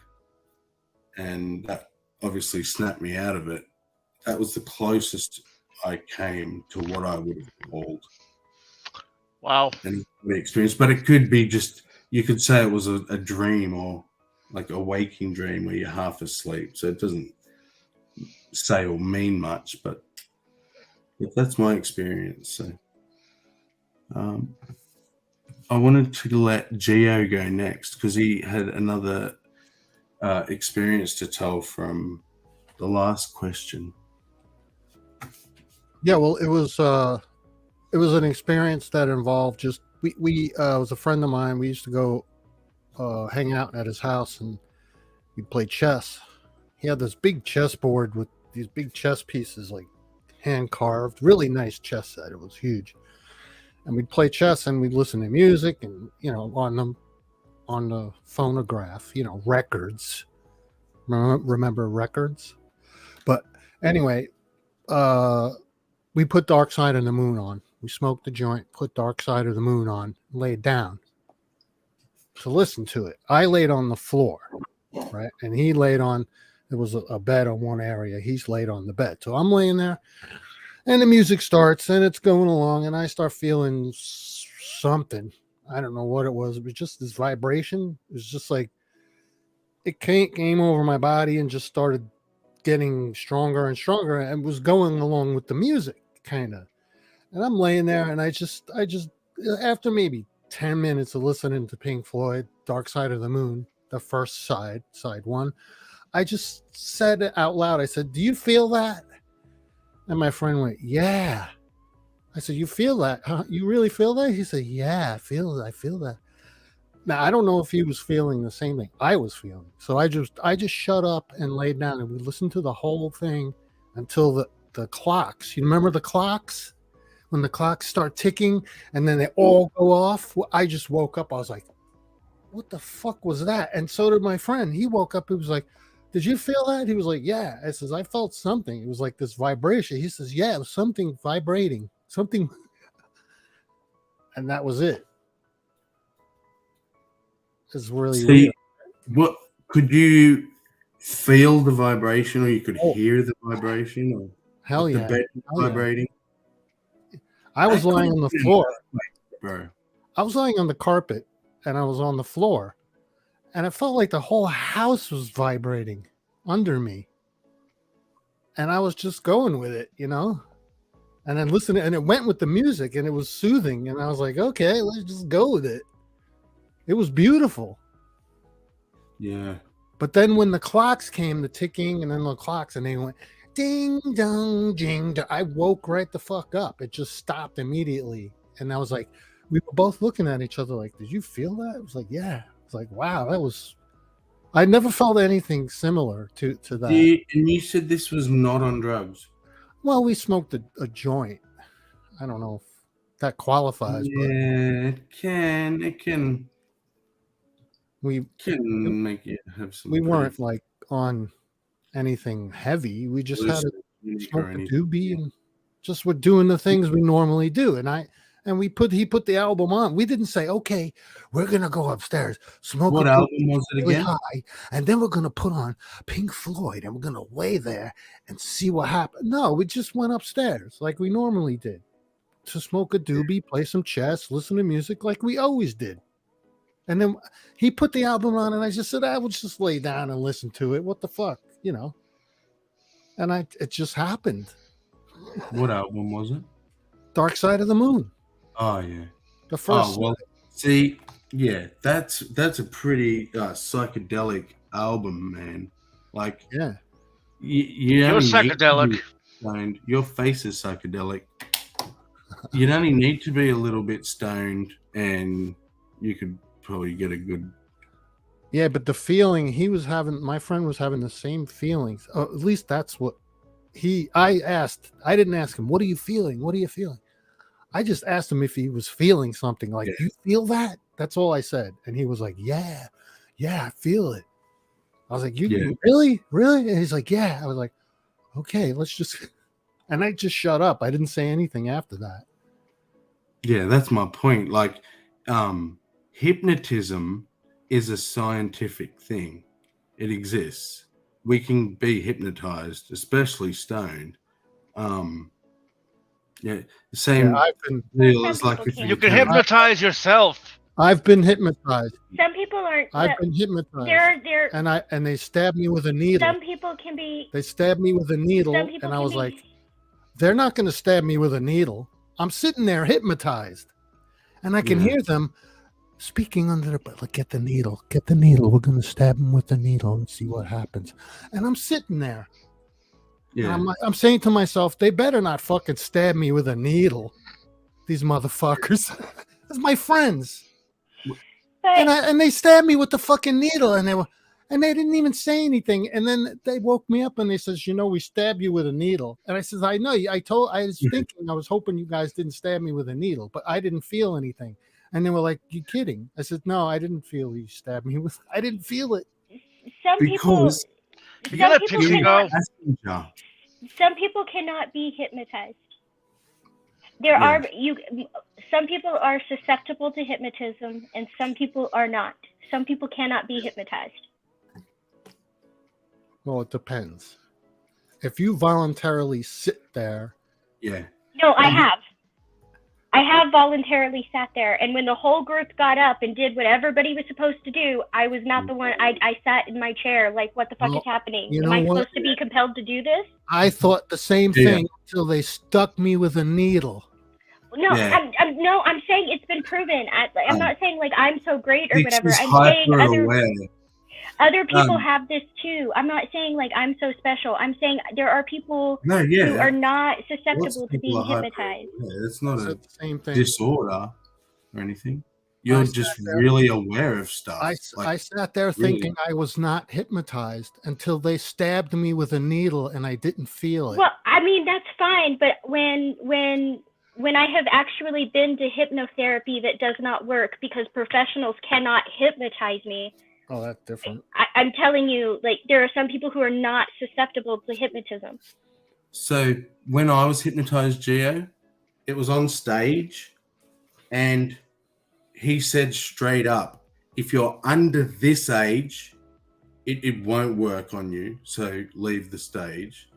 Speaker 2: And that obviously snapped me out of it. That was the closest I came to what I would have called.
Speaker 8: Wow.
Speaker 2: An experience. But it could be just, you could say it was a dream, or like a waking dream where you're half asleep. So it doesn't say or mean much, but that's my experience. So I wanted to let Gio go next because he had another experience to tell from the last question.
Speaker 10: Yeah, well, it was an experience that involved just we was a friend of mine. We used to go hang out at his house and we'd play chess. He had this big chessboard with these big chess pieces, like hand carved, really nice chess set. It was huge. And we'd play chess and we'd listen to music and, on the phonograph, records. Remember records? But anyway, we put Dark Side of the Moon on. We smoked the joint, put Dark Side of the Moon on, laid down to listen to it. I laid on the floor, right? And he laid on, there was a bed on one area. He's laid on the bed. So I'm laying there and the music starts and it's going along and I start feeling something. I don't know what it was. It was just this vibration. It was just like, it came over my body and just started getting stronger and stronger and was going along with the music, kind of. And I'm laying there and I just after maybe 10 minutes of listening to Pink Floyd, Dark Side of the Moon, the first side one, I just said it out loud. I said, "Do you feel that?" And my friend went, "Yeah." I said, "You feel that? Huh? You really feel that?" He said, "Yeah, I feel that." Now, I don't know if he was feeling the same thing I was feeling. So I just shut up and laid down and we listened to the whole thing until the clocks. You remember the clocks? When the clocks start ticking and then they all go off, I just woke up. I was like, what the fuck was that? And so did my friend. He woke up. He was like, "Did you feel that?" He was like, "Yeah." I says, "I felt something." It was like this vibration. He says, "Yeah, it was something vibrating. Something." And that was it. It's really weird.
Speaker 2: What could you feel the vibration, or you could hear the vibration, or
Speaker 10: hell yeah,
Speaker 2: the bed vibrating?
Speaker 10: Yeah. I was lying on the floor,
Speaker 2: bro.
Speaker 10: I was lying on the carpet, and I was on the floor, and it felt like the whole house was vibrating under me, and I was just going with it, and then listening, and it went with the music, and it was soothing, and I was like, okay, let's just go with it. It was beautiful.
Speaker 2: Yeah.
Speaker 10: But then when the clocks came, the ticking, and then the clocks, and they went ding dong, ding dong, I woke right the fuck up. It just stopped immediately. And I was like, we were both looking at each other like, "Did you feel that?" I was like, "Yeah." It's like, wow, I never felt anything similar to that.
Speaker 2: And you said this was not on drugs?
Speaker 10: Well, we smoked a joint. I don't know if that qualifies.
Speaker 2: Yeah, it can.
Speaker 10: We
Speaker 2: can make it have some.
Speaker 10: We weren't like on anything heavy. We just had a smoke a doobie and just were doing the things we normally do. And he put the album on. We didn't say, "Okay, we're gonna go upstairs, smoke."
Speaker 2: What album was it again?
Speaker 10: High, and then we're gonna put on Pink Floyd and we're gonna lay there and see what happened. No, we just went upstairs like we normally did to smoke a doobie, play some chess, listen to music like we always did. And then he put the album on, and I just said, "I would just lay down and listen to it. What the fuck, And it just happened.
Speaker 2: What album was it?
Speaker 10: Dark Side of the Moon.
Speaker 2: Oh yeah,
Speaker 10: the first.
Speaker 2: Oh well, that's a pretty psychedelic album, man. Like,
Speaker 10: yeah,
Speaker 2: you're
Speaker 8: psychedelic.
Speaker 2: Stoned. Your face is psychedelic. You'd only need to be a little bit stoned, and you could probably get a good.
Speaker 10: Yeah, but the feeling he was having, my friend was having the same feelings. At least that's what I asked. I didn't ask him, what are you feeling? What are you feeling? I just asked him if he was feeling something. Like, you feel that? That's all I said. And he was like, yeah, I feel it. I was like, you really? And he's like, yeah. I was like, okay, let's just, and I just shut up. I didn't say anything after that.
Speaker 2: Yeah, that's my point. Like, hypnotism is a scientific thing. It exists. We can be hypnotized, especially stoned. The same deal as like if
Speaker 8: you can hypnotize yourself.
Speaker 10: I've been hypnotized.
Speaker 1: Some people aren't.
Speaker 10: I've been hypnotized. And they stabbed me with a needle.
Speaker 1: Some people can be.
Speaker 10: They stabbed me with a needle, and I was like, they're not going to stab me with a needle. I'm sitting there hypnotized, and I can hear them speaking under their breath, like, get the needle. We're going to stab him with the needle and see what happens. And I'm sitting there. Yeah. I'm saying to myself, they better not fucking stab me with a needle. These motherfuckers. That's my friends. And they stabbed me with the fucking needle, and they didn't even say anything. And then they woke me up and they says, we stabbed you with a needle. And I says, I know. I was thinking, I was hoping you guys didn't stab me with a needle, but I didn't feel anything. And they were like, you kidding? I said, no, I didn't feel you stabbed me with. I didn't feel it.
Speaker 1: Some people cannot be hypnotized. Some people are susceptible to hypnotism, and some people are not. Some people cannot be hypnotized.
Speaker 10: Well, it depends. If you voluntarily sit there.
Speaker 2: Yeah.
Speaker 1: No, I have. I have voluntarily sat there, and when the whole group got up and did what everybody was supposed to do, I was not the one. I sat in my chair like, what the fuck is happening? Am I supposed to be compelled to do this?
Speaker 10: I thought the same thing until they stuck me with a needle.
Speaker 1: No, I'm saying it's been proven. I'm not saying like I'm so great or whatever. I'm saying other people have this too. I'm not saying like I'm so special. I'm saying there are people who are not susceptible to being hypnotized.
Speaker 2: It's not a disorder or anything. You're just really aware of stuff.
Speaker 10: I sat there thinking I was not hypnotized until they stabbed me with a needle and I didn't feel it.
Speaker 1: Well, I mean, that's fine. But when I have actually been to hypnotherapy that does not work because professionals cannot hypnotize me.
Speaker 10: Oh, that's different.
Speaker 1: I'm telling you, like, there are some people who are not susceptible to hypnotism.
Speaker 2: So when I was hypnotized, Gio, it was on stage, and he said straight up, if you're under this age, it won't work on you, so leave the stage.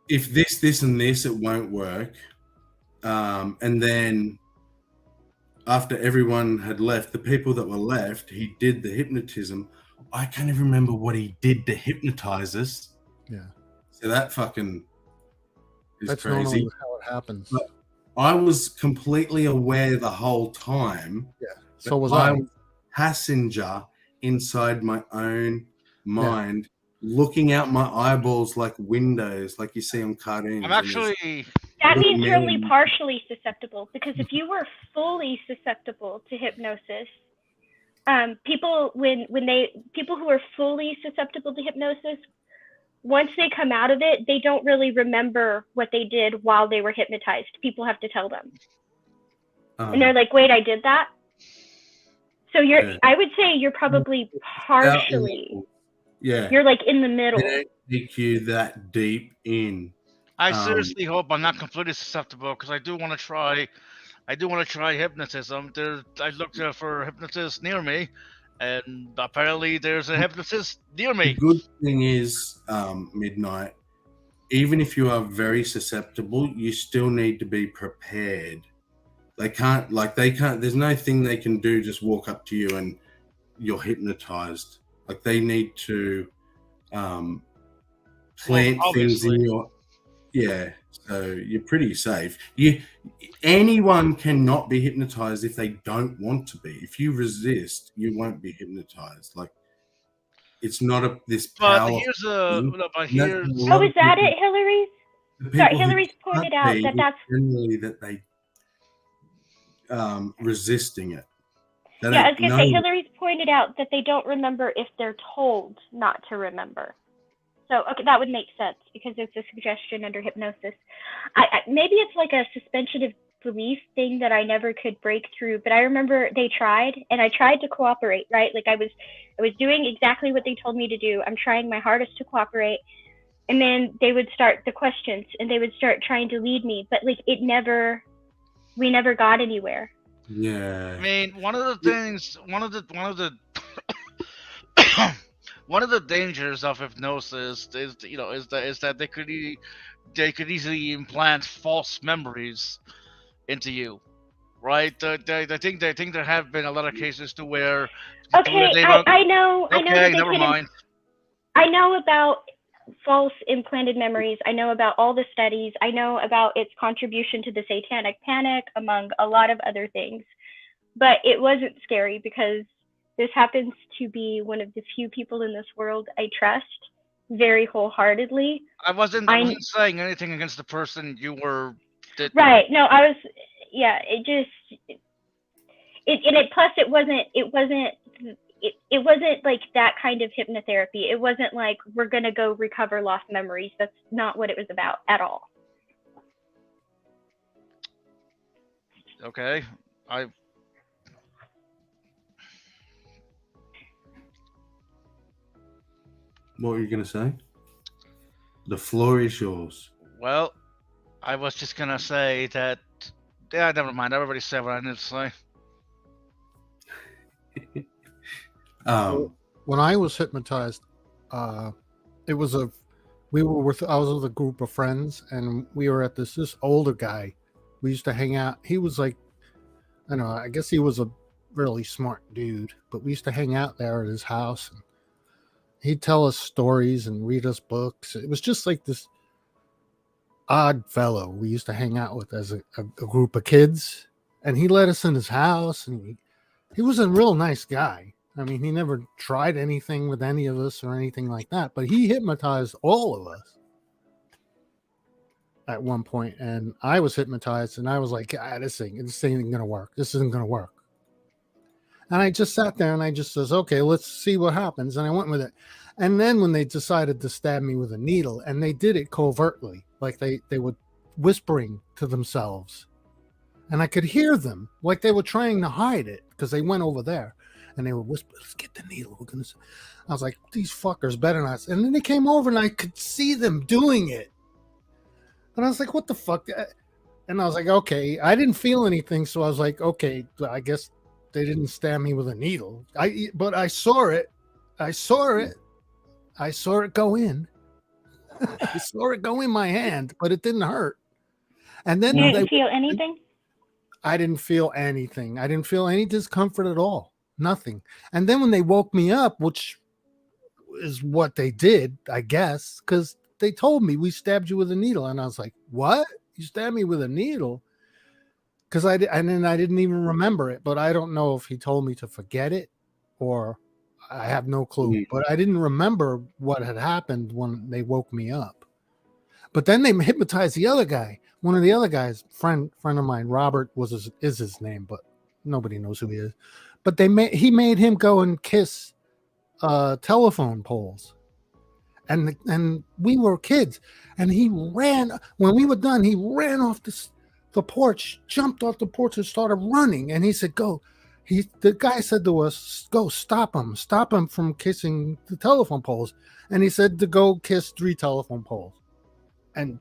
Speaker 2: If this, and this, it won't work. And then after everyone had left, the people that were left, he did the hypnotism. I can't even remember what he did to hypnotize us.
Speaker 10: Yeah.
Speaker 2: So that fucking is
Speaker 10: That's
Speaker 2: crazy.
Speaker 10: normally how it happens.
Speaker 2: But I was completely aware the whole time.
Speaker 10: Yeah. So was I.
Speaker 2: Passenger inside my own mind, looking out my eyeballs like windows, like you see on cartoons.
Speaker 8: I'm actually.
Speaker 1: That means you're only partially susceptible, because if you were fully susceptible to hypnosis, people who are fully susceptible to hypnosis, once they come out of it, they don't really remember what they did while they were hypnotized. People have to tell them, and they're like, "Wait, I did that." So I would say you're probably partially.
Speaker 2: Yeah.
Speaker 1: You're like in the middle.
Speaker 2: They don't take you that deep in.
Speaker 8: I seriously hope I'm not completely susceptible, because I do want to try. Hypnotism. I looked for hypnotists near me, and apparently there's a hypnotist near me.
Speaker 2: The good thing is, Midnight, even if you are very susceptible, you still need to be prepared. They can't. There's no thing they can do. Just walk up to you and you're hypnotized. Like, they need to plant things in your. Yeah, so you're pretty safe. Anyone cannot be hypnotized if they don't want to be. If you resist, you won't be hypnotized. Like, It's not this
Speaker 8: But
Speaker 2: power.
Speaker 8: here's a. No, but
Speaker 2: And that's
Speaker 8: here's.
Speaker 2: a lot
Speaker 1: Oh,
Speaker 2: of
Speaker 1: is that
Speaker 2: people-
Speaker 1: it, Hillary's?
Speaker 2: the
Speaker 1: Sorry,
Speaker 2: people who
Speaker 1: Hillary's pointed
Speaker 2: can't
Speaker 1: out
Speaker 2: be,
Speaker 1: that that's
Speaker 2: generally that they resisting it. They
Speaker 1: yeah. I was
Speaker 2: don't
Speaker 1: gonna say
Speaker 2: know.
Speaker 1: Hillary's pointed out that they don't remember if they're told not to remember. So okay, that would make sense because it's a suggestion under hypnosis. Maybe it's like a suspension of belief thing that I never could break through. But I remember they tried, and I tried to cooperate. Right, like I was doing exactly what they told me to do. I'm trying my hardest to cooperate, and then they would start the questions, and they would start trying to lead me. But like we never got anywhere.
Speaker 2: Yeah.
Speaker 8: I mean, one of the things, one of the one of the dangers of hypnosis is that they could easily implant false memories into you, right? I think there have been a lot of cases to where
Speaker 1: Okay, I know. I know that
Speaker 8: Okay,
Speaker 1: they
Speaker 8: never
Speaker 1: could.
Speaker 8: mind.
Speaker 1: I know about false implanted memories. I know about all the studies. I know about its contribution to the satanic panic, among a lot of other things. But it wasn't scary because this happens to be one of the few people in this world I trust very wholeheartedly.
Speaker 8: I wasn't saying anything against the person you were.
Speaker 1: Right. No, I was. Yeah. Plus, it wasn't like that kind of hypnotherapy. It wasn't like we're gonna go recover lost memories. That's not what it was about at all.
Speaker 8: Okay,
Speaker 2: What were you going to say? The floor is yours.
Speaker 8: Well, I was just gonna say that. Yeah, never mind. Everybody said what I needed to say.
Speaker 10: When I was hypnotized, it was I was with a group of friends, and we were at this older guy. We used to hang out. He was like, I don't know, I guess he was a really smart dude, but we used to hang out there at his house. And he'd tell us stories and read us books. It was just like this odd fellow we used to hang out with as a group of kids. And he let us in his house, and he was a real nice guy. I mean, he never tried anything with any of us or anything like that, but he hypnotized all of us at one point, and I was hypnotized, and I was like, this ain't gonna work. This isn't gonna work. And I just sat there and I just says, okay, let's see what happens. And I went with it. And then when they decided to stab me with a needle, and they did it covertly, like they were whispering to themselves, and I could hear them like they were trying to hide it because they went over there. And they would whisper, let's get the needle. I was like, these fuckers better not. And then they came over and I could see them doing it. And I was like, what the fuck? And I was like, okay, I didn't feel anything. So I was like, okay, I guess they didn't stab me with a needle. But I saw it. I saw it go in. I saw it go in my hand, but it didn't hurt. And then
Speaker 1: you didn't feel anything?
Speaker 10: I didn't feel anything. I didn't feel any discomfort at all. Nothing. And then when they woke me up, which is what they did, I guess, because they told me we stabbed you with a needle. And I was like, what? You stabbed me with a needle? Because I didn't even remember it, but I don't know if he told me to forget it or I have no clue. But I didn't remember what had happened when they woke me up. But then they hypnotized the other guy. One of the other guys, friend of mine, Robert is his name, but nobody knows who he is. But he made him go and kiss telephone poles, and we were kids, and he ran. When we were done, he ran off the porch, jumped off the porch, and started running. And he said, "Go." The guy said to us, "Go, stop him from kissing the telephone poles." And he said to go kiss 3 telephone poles, and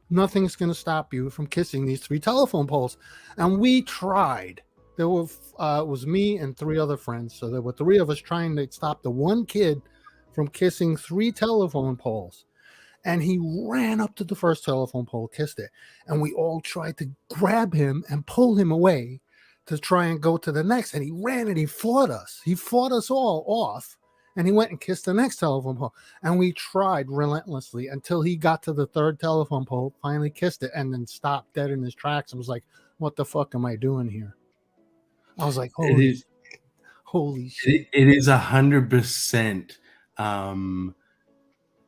Speaker 10: nothing's going to stop you from kissing these 3 telephone poles. And we tried. There was me and 3 other friends. So there were 3 of us trying to stop the one kid from kissing 3 telephone poles. And he ran up to the first telephone pole, kissed it. And we all tried to grab him and pull him away to try and go to the next. And he ran and he fought us. He fought us all off. And he went and kissed the next telephone pole. And we tried relentlessly until he got to the 3rd telephone pole, finally kissed it, and then stopped dead in his tracks and was like, what the fuck am I doing here? I was like, Holy shit!
Speaker 2: It is 100%.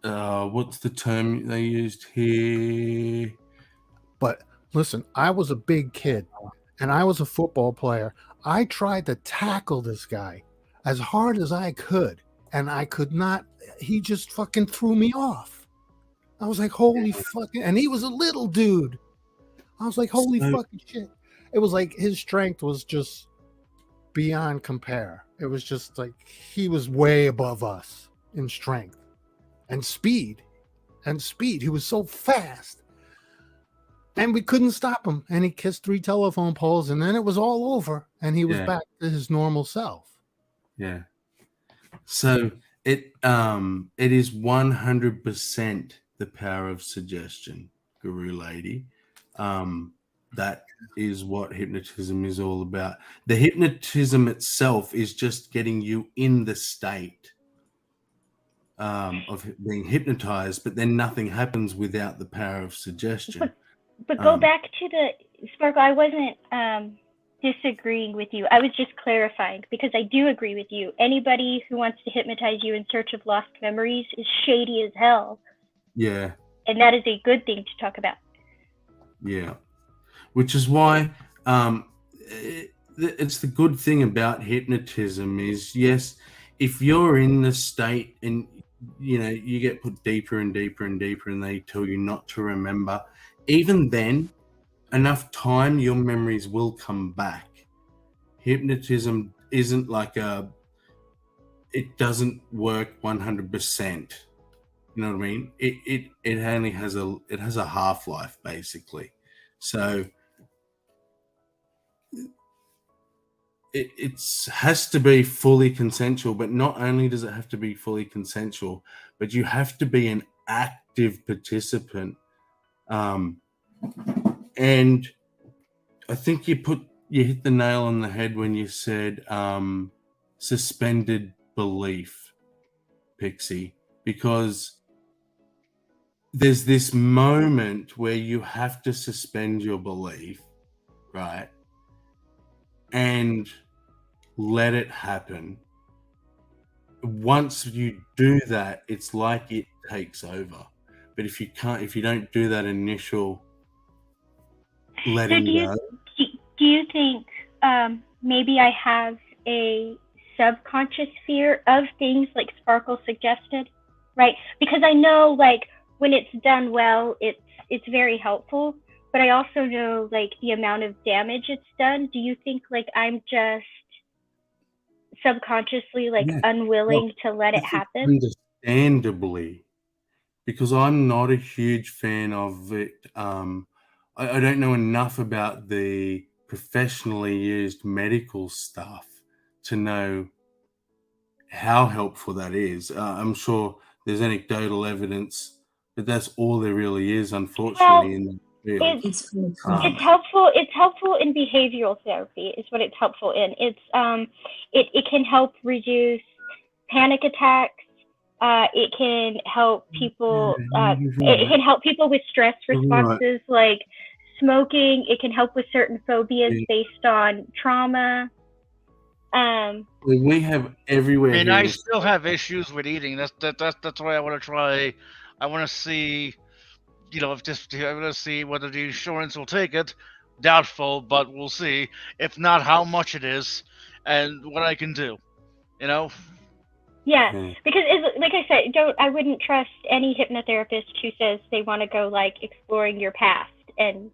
Speaker 2: What's the term they used here?
Speaker 10: But listen, I was a big kid, and I was a football player. I tried to tackle this guy as hard as I could, and I could not. He just fucking threw me off. I was like, holy fucking, and he was a little dude. I was like, holy fucking shit. It was like his strength was just beyond compare. It was just like he was way above us in strength and speed. He was so fast. And we couldn't stop him. And he kissed 3 telephone poles, and then it was all over, and he was back to his normal self.
Speaker 2: Yeah. So it is 100% the power of suggestion, Guru Lady. That is what hypnotism is all about. The hypnotism itself is just getting you in the state of being hypnotized, but then nothing happens without the power of suggestion.
Speaker 1: But go back to the Sparkle. I wasn't disagreeing with you. I was just clarifying, because I do agree with you. Anybody who wants to hypnotize you in search of lost memories is shady as hell.
Speaker 2: Yeah.
Speaker 1: And that is a good thing to talk about.
Speaker 2: Yeah. Which is why it's the good thing about hypnotism is, yes, if you're in the state and, you know, you get put deeper and deeper and deeper and they tell you not to remember, even then, enough time, your memories will come back. Hypnotism isn't like it doesn't work 100%. You know what I mean? It only has a half-life, basically. So it has to be fully consensual, but not only does it have to be fully consensual, but you have to be an active participant. And I think you hit the nail on the head when you said suspended belief, Pixie, because there's this moment where you have to suspend your belief, right? And let it happen. Once you do that, it's like it takes over. But if you don't do that initial letting go.
Speaker 1: Do you think maybe I have a subconscious fear of things like Sparkle suggested, right? Because I know, like, when it's done well, it's very helpful, but I also know, like, the amount of damage it's done. Do you think, like, I'm just subconsciously, like, unwilling to let it happen?
Speaker 2: Understandably, because I'm not a huge fan of it. I don't know enough about the professionally used medical stuff to know how helpful that is. I'm sure there's anecdotal evidence, but that's all there really is, unfortunately, in the field.
Speaker 1: It's helpful. It's helpful in behavioral therapy. Is what it's helpful in. It can help reduce panic attacks. It can help people. It can help people with stress responses, like smoking. It can help with certain phobias based on trauma.
Speaker 2: We have everywhere.
Speaker 8: And I still have issues with eating. That's why I want to try. I want to see, I want to see whether the insurance will take it. Doubtful, but we'll see. If not, how much it is, and what I can do.
Speaker 1: Yeah, because like I said, I wouldn't trust any hypnotherapist who says they want to go like exploring your past and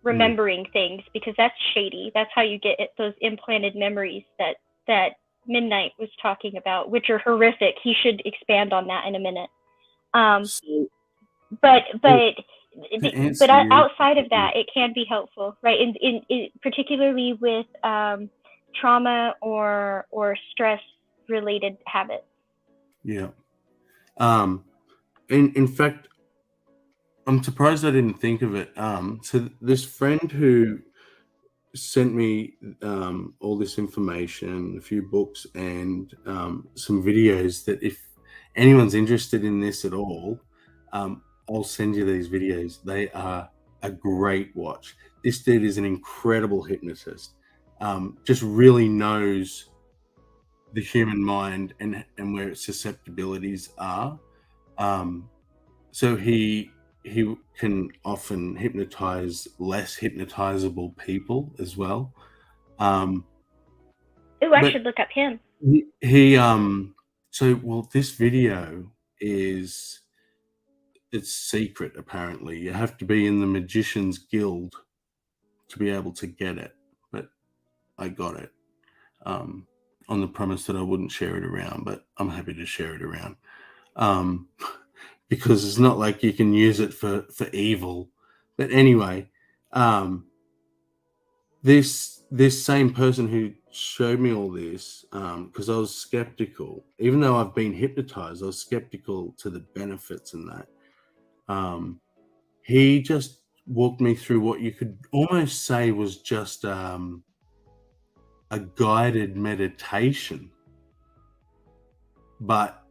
Speaker 1: remembering things, because that's shady. That's how you get those implanted memories that Midnight was talking about, which are horrific. He should expand on that in a minute. But outside of that, it can be helpful, right? In particularly with trauma or stress related habits.
Speaker 2: Yeah. In fact, I'm surprised I didn't think of it. So this friend who sent me all this information, a few books, and some videos that if anyone's interested in this at all, I'll send you these videos. They are a great watch. This dude is an incredible hypnotist. Just really knows the human mind and where its susceptibilities are. So he can often hypnotize less hypnotizable people as well.
Speaker 1: Ooh, I should look up him.
Speaker 2: This video is, it's secret apparently. You have to be in the Magician's Guild to be able to get it, but I got it on the premise that I wouldn't share it around, but I'm happy to share it around because it's not like you can use it for evil. But anyway, this same person who showed me all this, because I was skeptical, even though I've been hypnotized, I was skeptical to the benefits and that. He just walked me through what you could almost say was just a guided meditation, but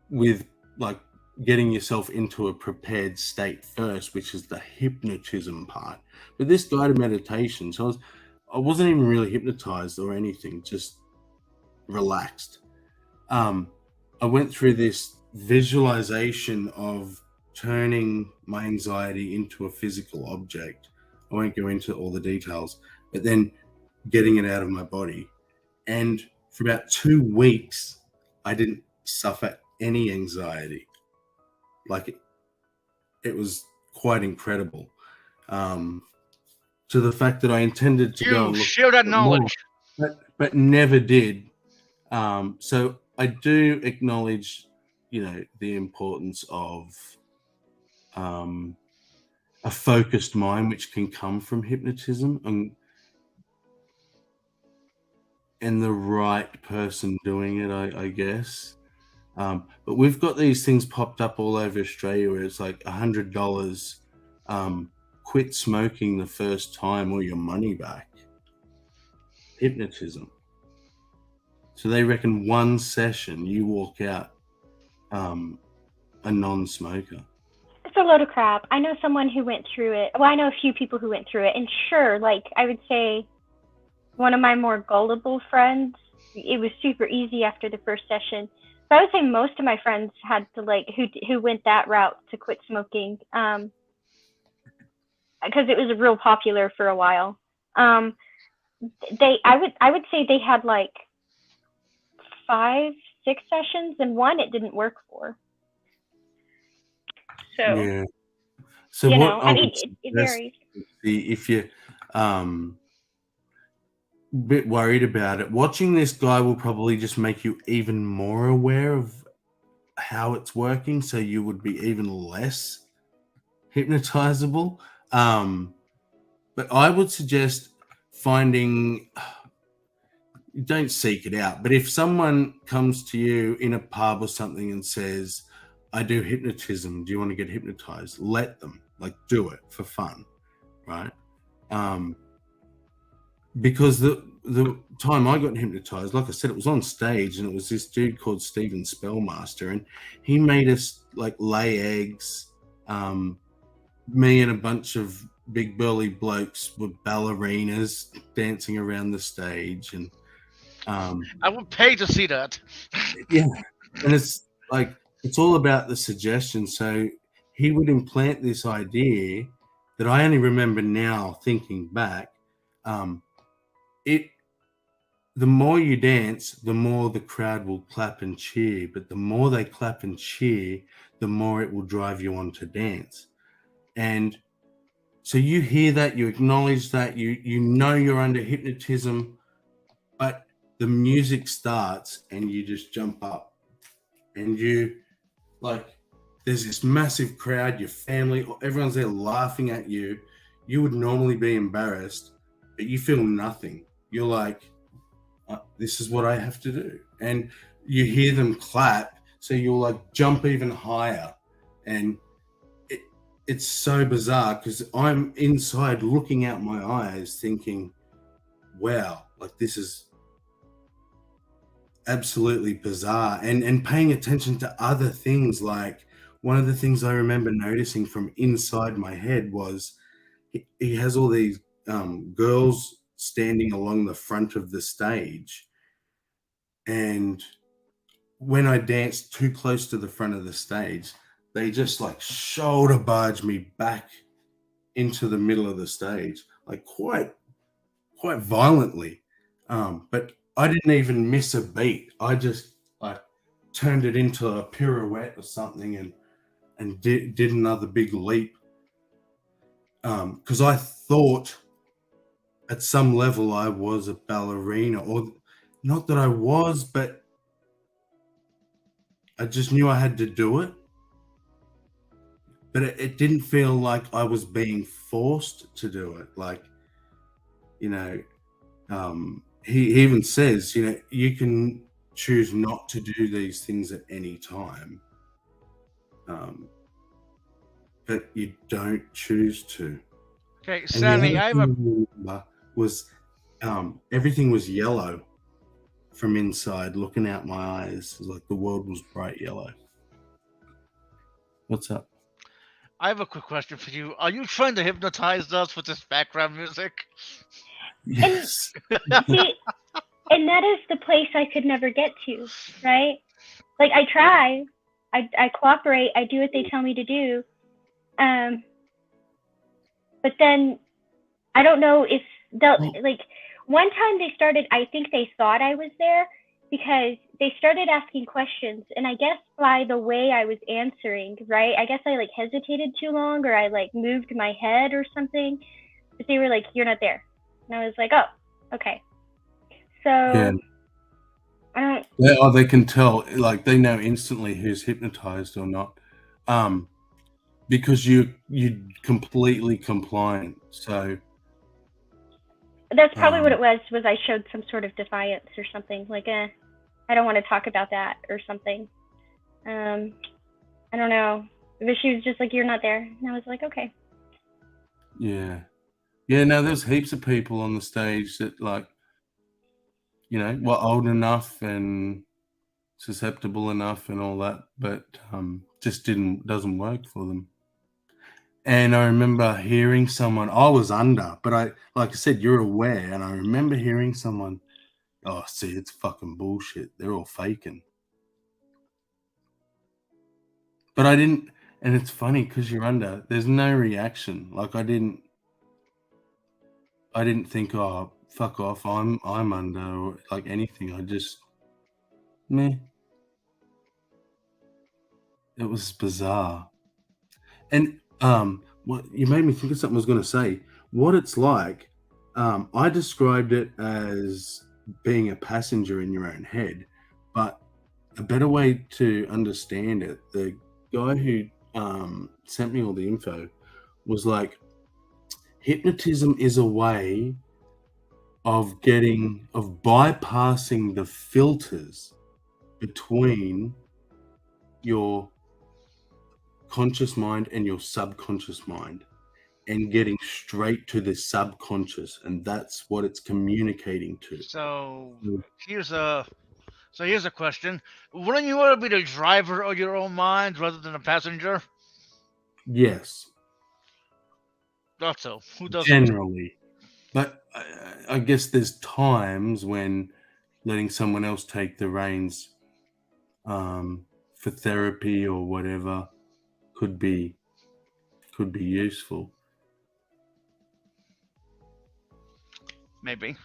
Speaker 2: with like getting yourself into a prepared state first, which is the hypnotism part. But this guided meditation, so I wasn't even really hypnotized or anything, just relaxed. I went through this visualization of turning my anxiety into a physical object. I won't go into all the details, but then getting it out of my body. And for about 2 weeks, I didn't suffer any anxiety. Like it was quite incredible. To the fact that I intended to go and look
Speaker 8: share that knowledge,
Speaker 2: but never did. So I do acknowledge, the importance of a focused mind, which can come from hypnotism, and the right person doing it, I guess. But we've got these things popped up all over Australia where it's like $100, quit smoking the first time or your money back. Hypnotism. So they reckon one session you walk out a non-smoker.
Speaker 1: It's a load of crap. I know someone who went through it. Well, I know a few people who went through it. And sure, like I would say one of my more gullible friends, it was super easy after the first session. So I would say most of my friends had to who went that route to quit smoking, because it was real popular for a while. I would say they had like 5-6 sessions, and one it didn't work for. So
Speaker 2: yeah. So what I mean,
Speaker 1: it varies.
Speaker 2: If you bit worried about it, watching this guy will probably just make you even more aware of how it's working, so you would be even less hypnotizable. But I would suggest don't seek it out, but if someone comes to you in a pub or something and says, I do hypnotism, do you want to get hypnotized? Let them, do it for fun, right? Because the time I got hypnotized, like I said, it was on stage, and it was this dude called Steven Spellmaster, and he made us lay eggs. Me and a bunch of big burly blokes were ballerinas dancing around the stage, and
Speaker 8: I would pay to see that.
Speaker 2: Yeah, and it's all about the suggestion. So he would implant this idea that I only remember now, thinking back. The more you dance, the more the crowd will clap and cheer. But the more they clap and cheer, the more it will drive you on to dance. And so you hear that, you acknowledge that, you know you're under hypnotism, but the music starts and you just jump up, and there's this massive crowd, your family, everyone's there laughing at you. You would normally be embarrassed, but you feel nothing. You're like, this is what I have to do. And you hear them clap, so you'll jump even higher. And it's so bizarre, because I'm inside looking out my eyes thinking, wow, this is absolutely bizarre, and paying attention to other things. One of the things I remember noticing from inside my head was he has all these girls standing along the front of the stage, And when I danced too close to the front of the stage, they just like shoulder barged me back into the middle of the stage, like quite violently. But I didn't even miss a beat. I just like turned it into a pirouette or something and did another big leap. Because I thought at some level I was a ballerina, or not that I was, but I just knew I had to do it. But it didn't feel like I was being forced to do it. Like, you know, he even says, you know, you can choose not to do these things at any time, but you don't choose to.
Speaker 8: Okay,
Speaker 2: And the
Speaker 8: Sammy,
Speaker 2: other
Speaker 8: I have
Speaker 2: thing
Speaker 8: a
Speaker 2: I remember was everything was yellow from inside, looking out my eyes. It was like the world was bright yellow. What's up?
Speaker 8: I have a quick question for you. Are you trying to hypnotize us with this background music?
Speaker 2: Yes.
Speaker 1: See, and that is the place I could never get to, right? Like I try, I cooperate, I do what they tell me to do, but then I don't know if they'll like. One time they started, I think they thought I was there because they started asking questions, and I guess by the way I was answering, right? I guess I like hesitated too long, or I like moved my head or something. But they were like, "You're not there," and I was like, "Oh, okay." So
Speaker 2: Yeah.
Speaker 1: I don't.
Speaker 2: Yeah, they can tell, like they know instantly who's hypnotized or not, because you completely compliant. So
Speaker 1: That's probably what it was. Was I showed some sort of defiance or something? Like, I don't want to talk about that or something. I don't know. But she was just like, "You're not there," and I was like, "Okay."
Speaker 2: yeah. No, there's heaps of people on the stage that like, you know, were old enough and susceptible enough and all that, but just doesn't work for them. And I remember hearing someone, I was under, but like I said, you're aware, and I remember hearing someone, "Oh, see, it's fucking bullshit. They're all faking." But I didn't, and it's funny because you're under, there's no reaction. Like I didn't think, "Oh, fuck off, I'm under," or like anything. I just, meh. It was bizarre. And what you made me think of something I was going to say. What it's like, I described it as being a passenger in your own head, but a better way to understand it, the guy who sent me all the info was like, hypnotism is a way of bypassing the filters between your conscious mind and your subconscious mind and getting straight to the subconscious, and that's what it's communicating to.
Speaker 8: So here's a question. Wouldn't you want to be the driver of your own mind rather than a passenger?
Speaker 2: Yes.
Speaker 8: Not so. Who doesn't?
Speaker 2: Generally. But I guess there's times when letting someone else take the reins for therapy or whatever could be useful.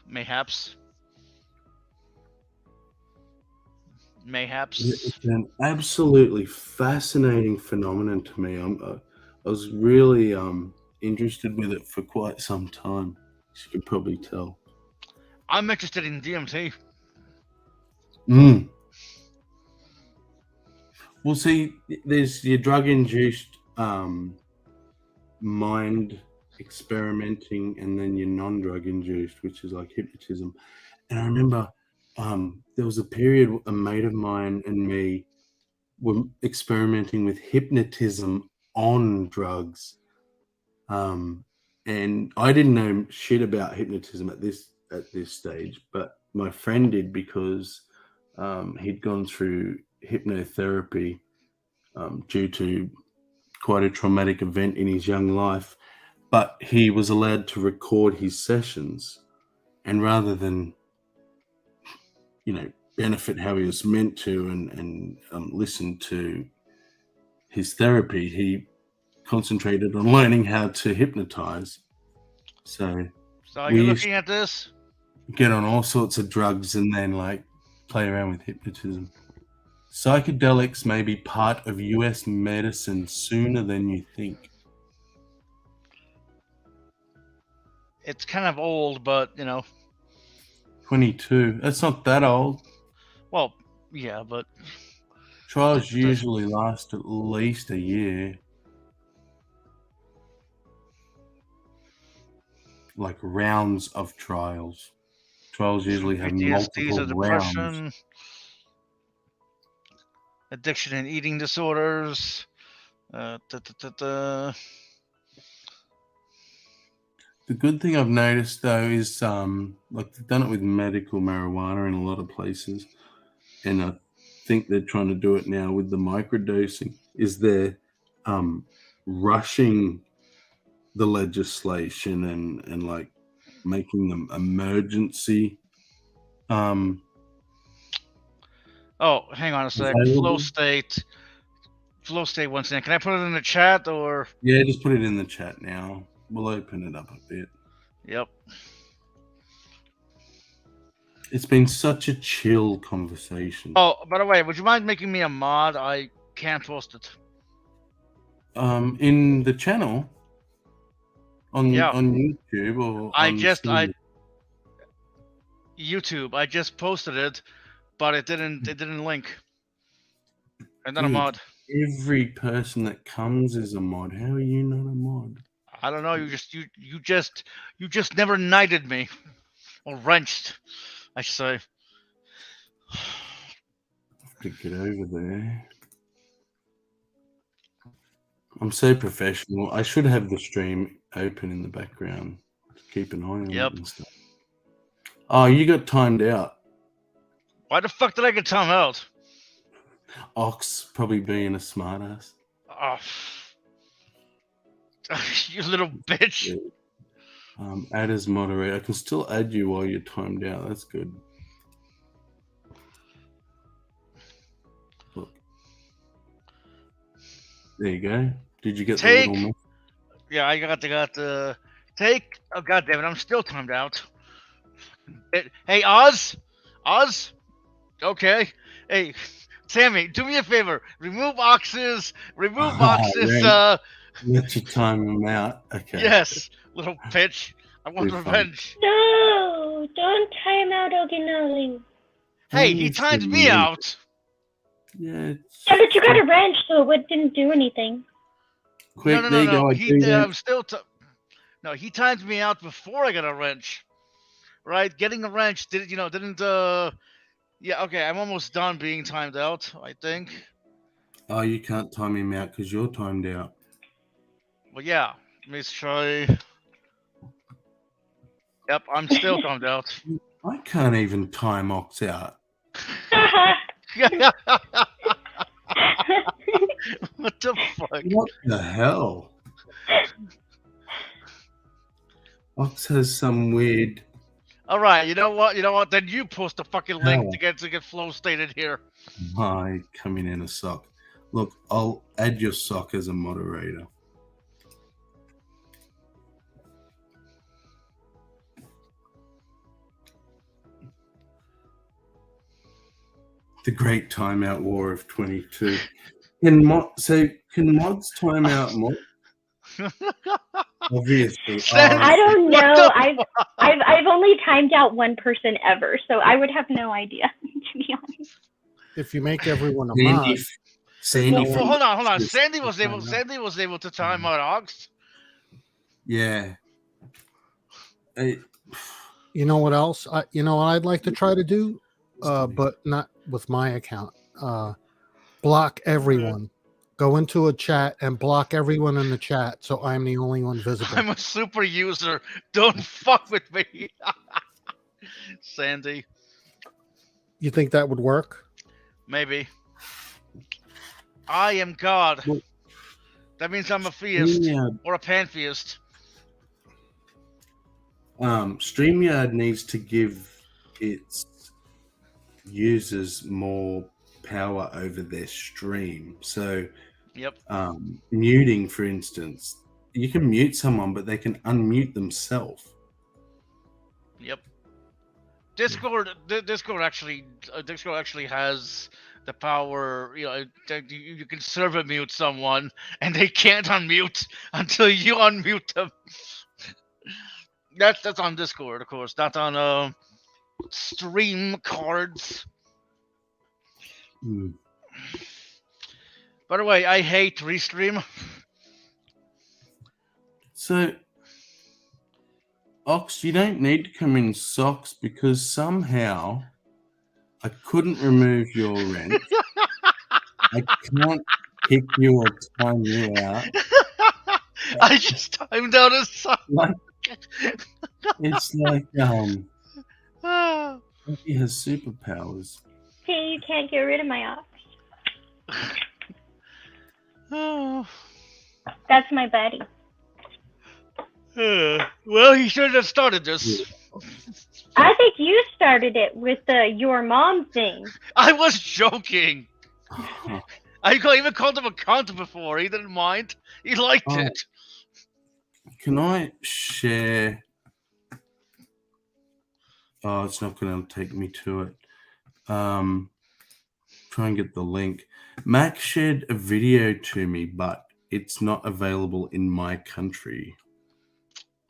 Speaker 8: Mayhaps.
Speaker 2: It's an absolutely fascinating phenomenon to me. I was really interested with it for quite some time, as you can probably tell.
Speaker 8: I'm interested in DMT.
Speaker 2: Well, see, there's your drug-induced mind experimenting, and then your non-drug induced, which is like hypnotism. And I remember there was a period a mate of mine and me were experimenting with hypnotism on drugs, and I didn't know shit about hypnotism at this stage, but my friend did because he'd gone through hypnotherapy due to quite a traumatic event in his young life, but he was allowed to record his sessions, and rather than, you know, benefit how he was meant to and listened to his therapy, he concentrated on learning how to hypnotize. So
Speaker 8: are you looking at this?
Speaker 2: Get on all sorts of drugs and then like play around with hypnotism. Psychedelics may be part of US medicine sooner than you think.
Speaker 8: It's kind of old, but
Speaker 2: 22. That's not that old.
Speaker 8: Well, yeah, but
Speaker 2: trials usually last at least a year. Like rounds of trials. Trials usually have multiple rounds.
Speaker 8: Addiction and eating disorders.
Speaker 2: The good thing I've noticed though is like they've done it with medical marijuana in a lot of places, and I think they're trying to do it now with the microdosing. Is they're rushing the legislation and like making them emergency.
Speaker 8: Oh, hang on a sec. Flow state once again. Can I put it in the chat or?
Speaker 2: Yeah, just put it in the chat now. We'll open it up a bit.
Speaker 8: Yep.
Speaker 2: It's been such a chill conversation.
Speaker 8: Oh, by the way, would you mind making me a mod? I can't post it.
Speaker 2: In the channel on YouTube or
Speaker 8: YouTube. I just posted it, but it didn't link. And then a mod.
Speaker 2: Every person that comes is a mod. How are you not a mod?
Speaker 8: I don't know. You just never knighted me, or wrenched, I should say.
Speaker 2: To get over there. I'm so professional. I should have the stream open in the background to keep an eye on it and stuff. Oh, you got timed out.
Speaker 8: Why the fuck did I get timed out?
Speaker 2: Ox probably being a smartass.
Speaker 8: Oh, you little bitch.
Speaker 2: Add as moderator. I can still add you while you're timed out. That's good. Look. There you go. Did you get the little message?
Speaker 8: Yeah, I got the take. Oh, god damn it, I'm still timed out. Hey, Oz? Okay. Hey, Sammy, do me a favor. Remove Ox's.
Speaker 2: Right. Let you time him out. Okay.
Speaker 8: Yes, little bitch. I want revenge.
Speaker 1: No, don't time out Oginoli.
Speaker 8: Hey, he timed me out.
Speaker 2: Yeah.
Speaker 1: Yeah, but you got a wrench, so it didn't do anything.
Speaker 2: Quick,
Speaker 8: No. He timed me out before I got a wrench. Right? Getting a wrench didn't. Yeah, okay, I'm almost done being timed out, I think.
Speaker 2: Oh, you can't time him out because you're timed out.
Speaker 8: Well, yeah. Let me try. Yep, I'm still timed out.
Speaker 2: I can't even time Ox out.
Speaker 8: What the fuck?
Speaker 2: What the hell? Ox has some weird.
Speaker 8: All right, you know what? Then you post the fucking link to get flow stated here.
Speaker 2: Hi, coming in a sock. Look, I'll add your sock as a moderator. The Great Timeout War of 22. Can mods time out more? Obviously.
Speaker 1: I don't know. I've only timed out one person ever, so I would have no idea, to be honest.
Speaker 10: If you make everyone a mod.
Speaker 8: Hold on. Sandy was able to time out Ox.
Speaker 2: Yeah.
Speaker 10: You know what else? You know what I'd like to try to do, but not with my account. Block everyone. Go into a chat and block everyone in the chat, so I'm the only one visible.
Speaker 8: I'm a super user. Don't fuck with me, Sandy.
Speaker 10: You think that would work?
Speaker 8: Maybe. I am God. That means I'm a theist or a pantheist.
Speaker 2: StreamYard needs to give its users more power over their stream. So,
Speaker 8: Yep.
Speaker 2: Muting, for instance, you can mute someone, but they can unmute themselves.
Speaker 8: Yep. Discord actually has the power. You can server mute someone, and they can't unmute until you unmute them. That's on Discord, of course. Not on stream cards. By the way, I hate Restream.
Speaker 2: So, Ox, you don't need to come in socks because somehow I couldn't remove your rent. I can't kick you or time you out.
Speaker 8: I just timed out a sock.
Speaker 2: It's like he has superpowers.
Speaker 1: See, you can't get rid of my ox. That's my buddy.
Speaker 8: Well, he should have started this.
Speaker 1: I think you started it with the your mom thing.
Speaker 8: I was joking. I even called him a cunt before. He didn't mind. He liked it.
Speaker 2: Can I share? Oh, it's not going to take me to it. Try and get the link. Mac shared a video to me, but it's not available in my country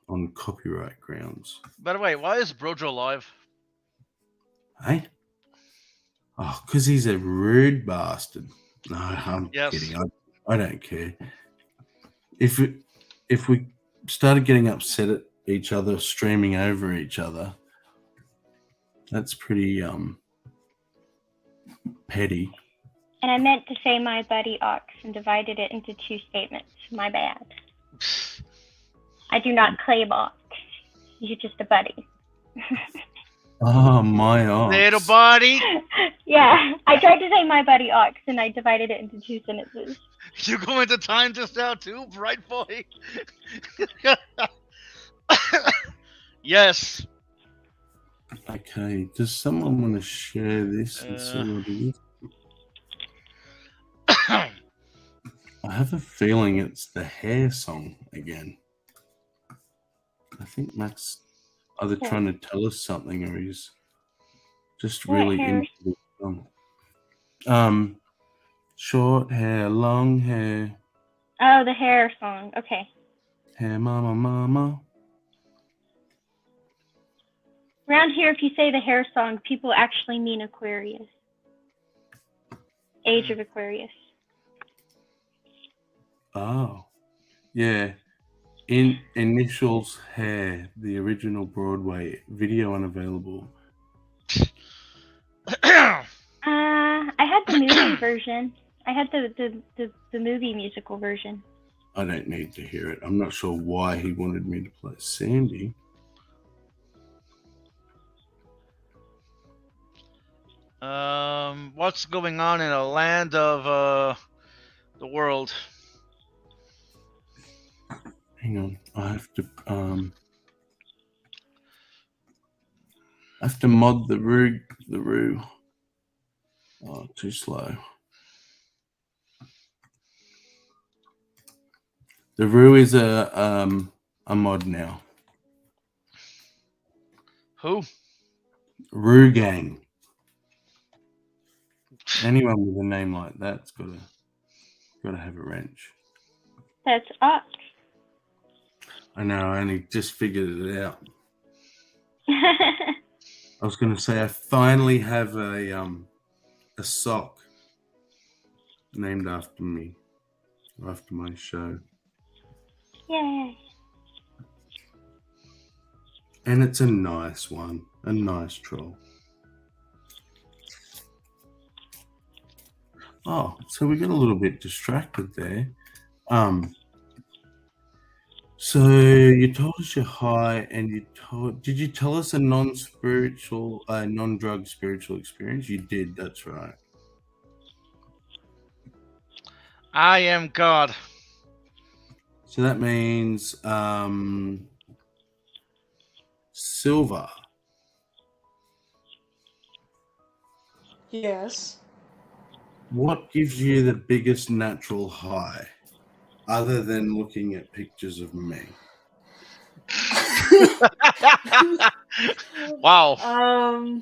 Speaker 2: on copyright grounds.
Speaker 8: By the way, why is Brojo live?
Speaker 2: Hey? Oh, because he's a rude bastard. No, I'm kidding. I don't care. If we started getting upset at each other, streaming over each other, that's pretty petty.
Speaker 1: And I meant to say my buddy ox and divided it into two statements. My bad. I do not claim ox. You're just a buddy.
Speaker 2: Oh, my ox.
Speaker 8: Little buddy.
Speaker 1: Yeah, I tried to say my buddy ox and I divided it into two sentences.
Speaker 8: You're going to time this out too, bright boy? Yes.
Speaker 2: Okay, does someone want to share this and see what it is? I have a feeling it's the hair song again. I think Matt's either trying to tell us something or he's just really into the song. Short hair, long hair.
Speaker 1: Oh, the hair song. Okay.
Speaker 2: Hair mama mama.
Speaker 1: Around here, if you say the hair song, people actually mean Aquarius. Age of Aquarius.
Speaker 2: Oh. Yeah. In Initials Hair, the original Broadway, video unavailable.
Speaker 1: I had the movie version. I had the movie musical version.
Speaker 2: I don't need to hear it. I'm not sure why he wanted me to play Sandy.
Speaker 8: What's going on in a land of the world?
Speaker 2: Hang on, I have to mod the Roo. Oh, too slow. The Roo is a mod now.
Speaker 8: Who?
Speaker 2: Roo Gang. Anyone with a name like that's gotta have a wrench.
Speaker 1: That's ox.
Speaker 2: I know, I only just figured it out. I was gonna say I finally have a sock named after me, after my show.
Speaker 1: Yay.
Speaker 2: And it's a nice one, a nice troll. Oh, so we got a little bit distracted there. So you told us you're high, and did you tell us a non-drug spiritual experience? You did, that's right.
Speaker 8: I am God.
Speaker 2: So that means silver.
Speaker 9: Yes.
Speaker 2: What gives you the biggest natural high, other than looking at pictures of me?
Speaker 8: Wow.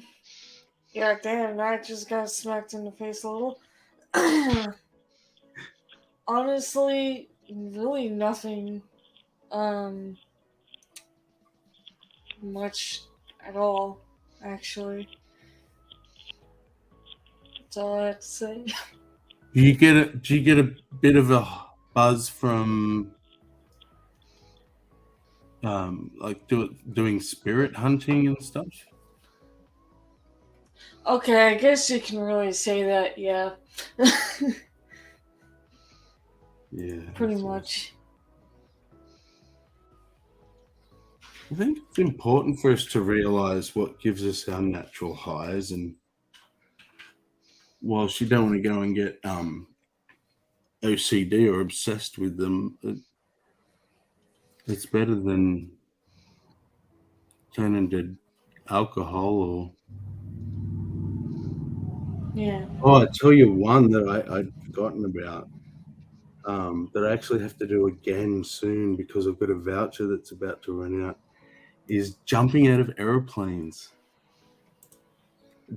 Speaker 9: Yeah, damn, that just got smacked in the face a little. Honestly, really nothing much at all, actually. That's all I have to say.
Speaker 2: Do you get a bit of a buzz from like doing spirit hunting and stuff?
Speaker 9: Okay, I guess you can really say that, yeah.
Speaker 2: Yeah.
Speaker 9: Pretty much.
Speaker 2: I think it's important for us to realize what gives us our natural highs, and whilst you don't want to go and get OCD or obsessed with them, it's better than turning to alcohol or.
Speaker 9: Yeah.
Speaker 2: Oh, I tell you one that I'd forgotten about. That I actually have to do again soon because I've got a voucher that's about to run out, is jumping out of aeroplanes.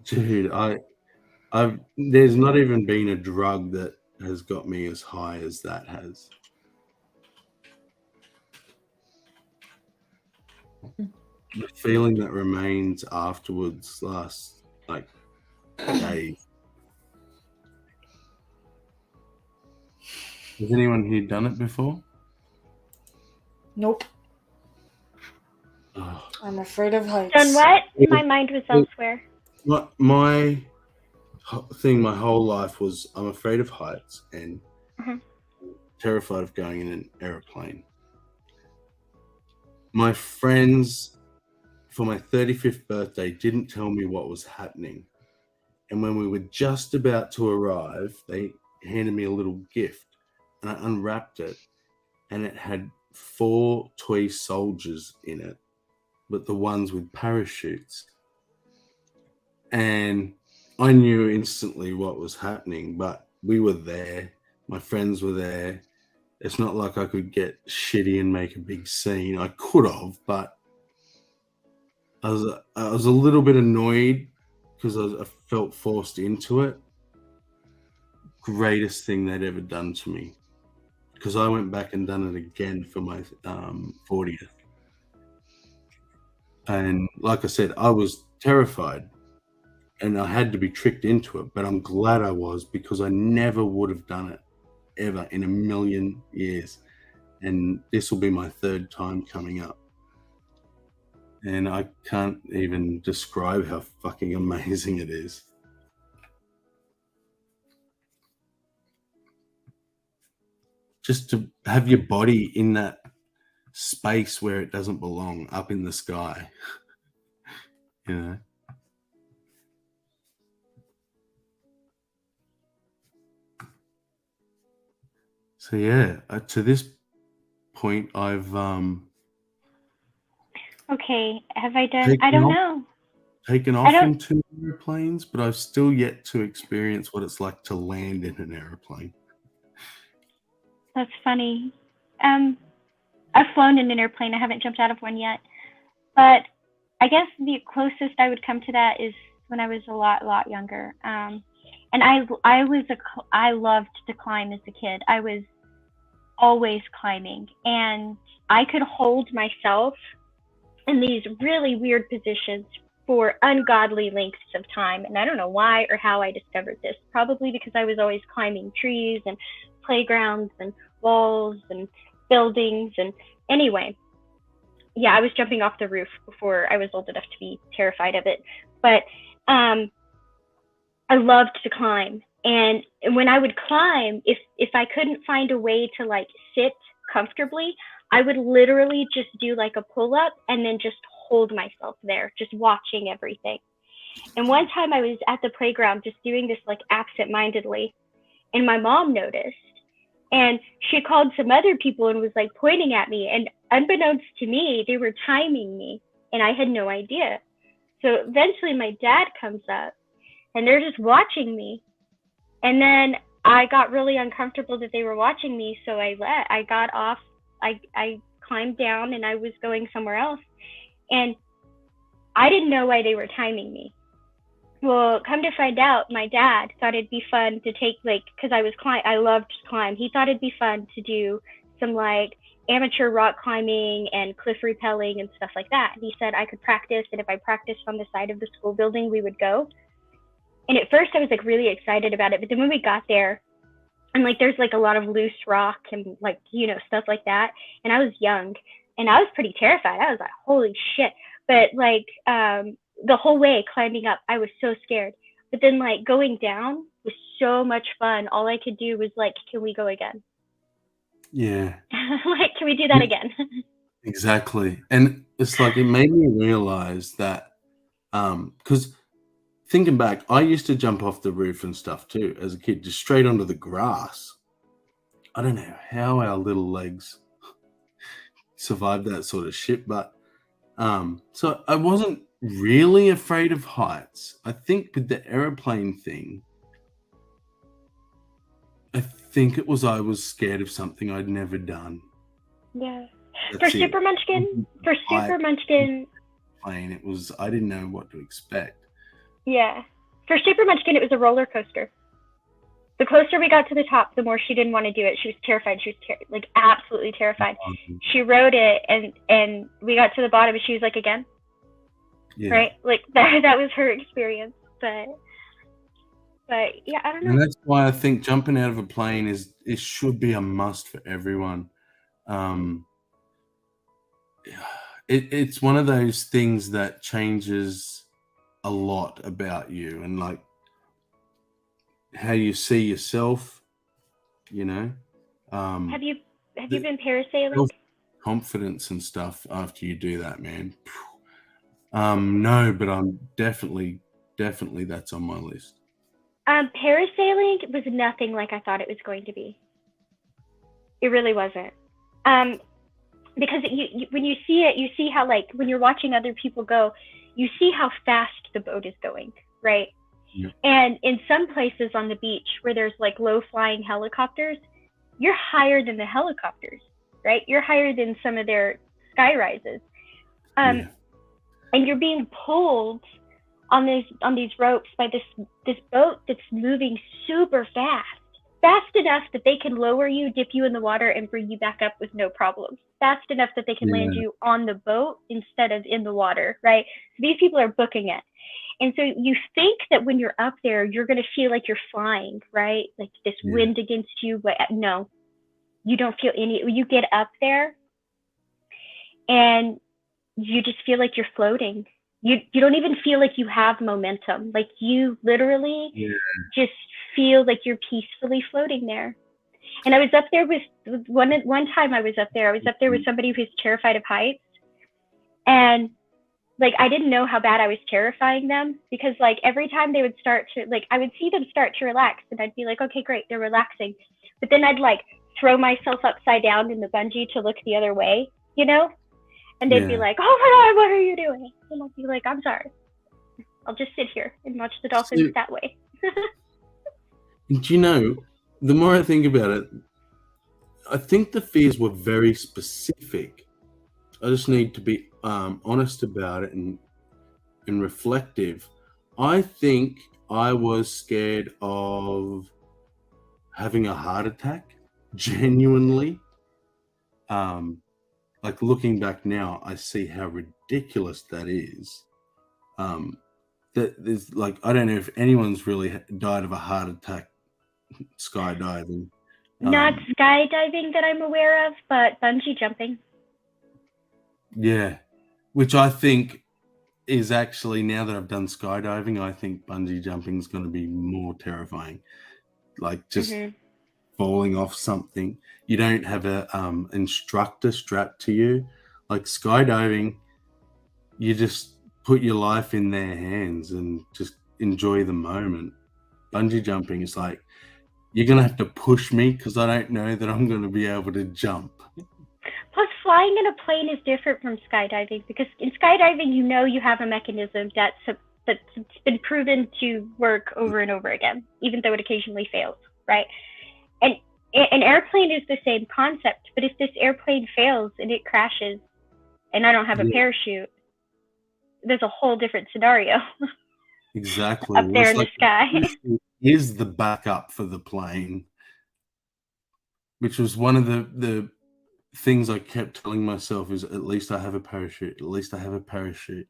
Speaker 2: Dude, there's not even been a drug that has got me as high as that has. The feeling that remains afterwards lasts like days. Has anyone here done it before?
Speaker 9: Nope.
Speaker 2: Oh.
Speaker 9: I'm afraid of heights.
Speaker 1: Done what? My mind was elsewhere.
Speaker 2: My thing my whole life was I'm afraid of heights and terrified of going in an airplane. My friends, for my 35th birthday, didn't tell me what was happening. And when we were just about to arrive, they handed me a little gift. And I unwrapped it, and it had 4 toy soldiers in it, but the ones with parachutes. And I knew instantly what was happening, but we were there. My friends were there. It's not like I could get shitty and make a big scene. I could have, but I was a little bit annoyed because I felt forced into it. Greatest thing they'd ever done to me, because I went back and done it again for my 40th. And like I said, I was terrified and I had to be tricked into it, but I'm glad I was, because I never would have done it ever in a million years. And this will be my 3rd time coming up. And I can't even describe how fucking amazing it is. Just to have your body in that space where it doesn't belong, up in the sky, you know. So yeah, to this point, I've
Speaker 1: Okay, have I done? I don't know.
Speaker 2: Taken off in 2 airplanes, but I've still yet to experience what it's like to land in an airplane.
Speaker 1: That's funny. I've flown in an airplane. I haven't jumped out of one yet. But I guess the closest I would come to that is when I was a lot younger. And I loved to climb as a kid. I was always climbing, and I could hold myself in these really weird positions for ungodly lengths of time. And I don't know why or how I discovered this. Probably because I was always climbing trees and playgrounds and walls and buildings. And anyway, yeah, I was jumping off the roof before I was old enough to be terrified of it. But I loved to climb. And when I would climb, if I couldn't find a way to like sit comfortably, I would literally just do like a pull-up and then just hold myself there, just watching everything. And one time I was at the playground just doing this like absent-mindedly, and my mom noticed, and she called some other people and was like pointing at me, and unbeknownst to me, they were timing me, and I had no idea. So eventually my dad comes up and they're just watching me. And then I got really uncomfortable that they were watching me, so I got off. I climbed down, and I was going somewhere else. And I didn't know why they were timing me. Well, come to find out, my dad thought it'd be fun to take, like, because I loved to climb. He thought it'd be fun to do some, like, amateur rock climbing and cliff rappelling and stuff like that. He said I could practice, and if I practiced on the side of the school building, we would go. And at first I was like really excited about it, but then when we got there, and like there's like a lot of loose rock and like, you know, stuff like that, and I was young and I was pretty terrified. I was like, holy shit. But like the whole way climbing up, I was so scared. But then like going down was so much fun. All I could do was like, can we go again?
Speaker 2: Yeah.
Speaker 1: Like, can we do that again?
Speaker 2: Exactly. And it's like, it made me realize that, because thinking back, I used to jump off the roof and stuff too as a kid, just straight onto the grass. I don't know how our little legs survived that sort of shit, but so I wasn't really afraid of heights. I think with the airplane thing, I think it was I was scared of something I'd never done.
Speaker 1: Yeah.
Speaker 2: That's
Speaker 1: For Super Munchkin,
Speaker 2: plane, it was, I didn't know what to expect.
Speaker 1: Yeah. For Super Munchkin, it was a roller coaster. The closer we got to the top, the more she didn't want to do it. She was terrified. She was like absolutely terrified. She rode it, and we got to the bottom, and she was like, again? Yeah. Right? Like that was her experience. But yeah, I don't know.
Speaker 2: And that's why I think jumping out of a plane it should be a must for everyone. It's one of those things that changes a lot about you and like how you see yourself, you know.
Speaker 1: Have you been parasailing?
Speaker 2: Confidence and stuff after you do that, man. No, but I'm definitely that's on my list.
Speaker 1: Parasailing was nothing like I thought it was going to be. It really wasn't. Because when you see it, you see how, like, when you're watching other people go, you see how fast the boat is going, right? Yeah. And in some places on the beach where there's like low flying helicopters, you're higher than the helicopters, right? You're higher than some of their sky rises. And you're being pulled on these ropes by this boat that's moving super fast enough that they can lower you, dip you in the water, and bring you back up with no problem. Fast enough that they can land you on the boat instead of in the water, right? So these people are booking it. And so you think that when you're up there, you're going to feel like you're flying, right? Like this wind against you, but no, you don't feel any. You get up there and you just feel like you're floating. You don't even feel like you have momentum. Like you literally just feel like you're peacefully floating there. And I was up there with one time I was up there with somebody who's terrified of heights. And like, I didn't know how bad I was terrifying them, because like every time they would start to, like, I would see them start to relax and I'd be like, okay, great, they're relaxing. But then I'd like throw myself upside down in the bungee to look the other way, you know? And they'd be like, oh my God, what are you doing? And I'll be like, I'm sorry. I'll just sit here and watch the dolphins that way.
Speaker 2: Do you know, the more I think about it, I think the fears were very specific. I just need to be honest about it and reflective. I think I was scared of having a heart attack, genuinely. Like looking back now, I see how ridiculous that is. That there's like, I don't know if anyone's really died of a heart attack skydiving.
Speaker 1: Not skydiving that I'm aware of, but bungee jumping.
Speaker 2: Yeah, which I think is actually, now that I've done skydiving, I think bungee jumping is going to be more terrifying. Like just falling off something. You don't have a instructor strapped to you. Like skydiving, you just put your life in their hands and just enjoy the moment. Bungee jumping is like, you're going to have to push me because I don't know that I'm going to be able to jump.
Speaker 1: Plus, flying in a plane is different from skydiving, because in skydiving, you know you have a mechanism that that's been proven to work over and over again, even though it occasionally fails, right? And an airplane is the same concept, but if this airplane fails and it crashes and I don't have a parachute, there's a whole different scenario.
Speaker 2: Exactly.
Speaker 1: Up there in the sky.
Speaker 2: Is the backup for the plane, which was one of the things I kept telling myself is at least I have a parachute. At least I have a parachute.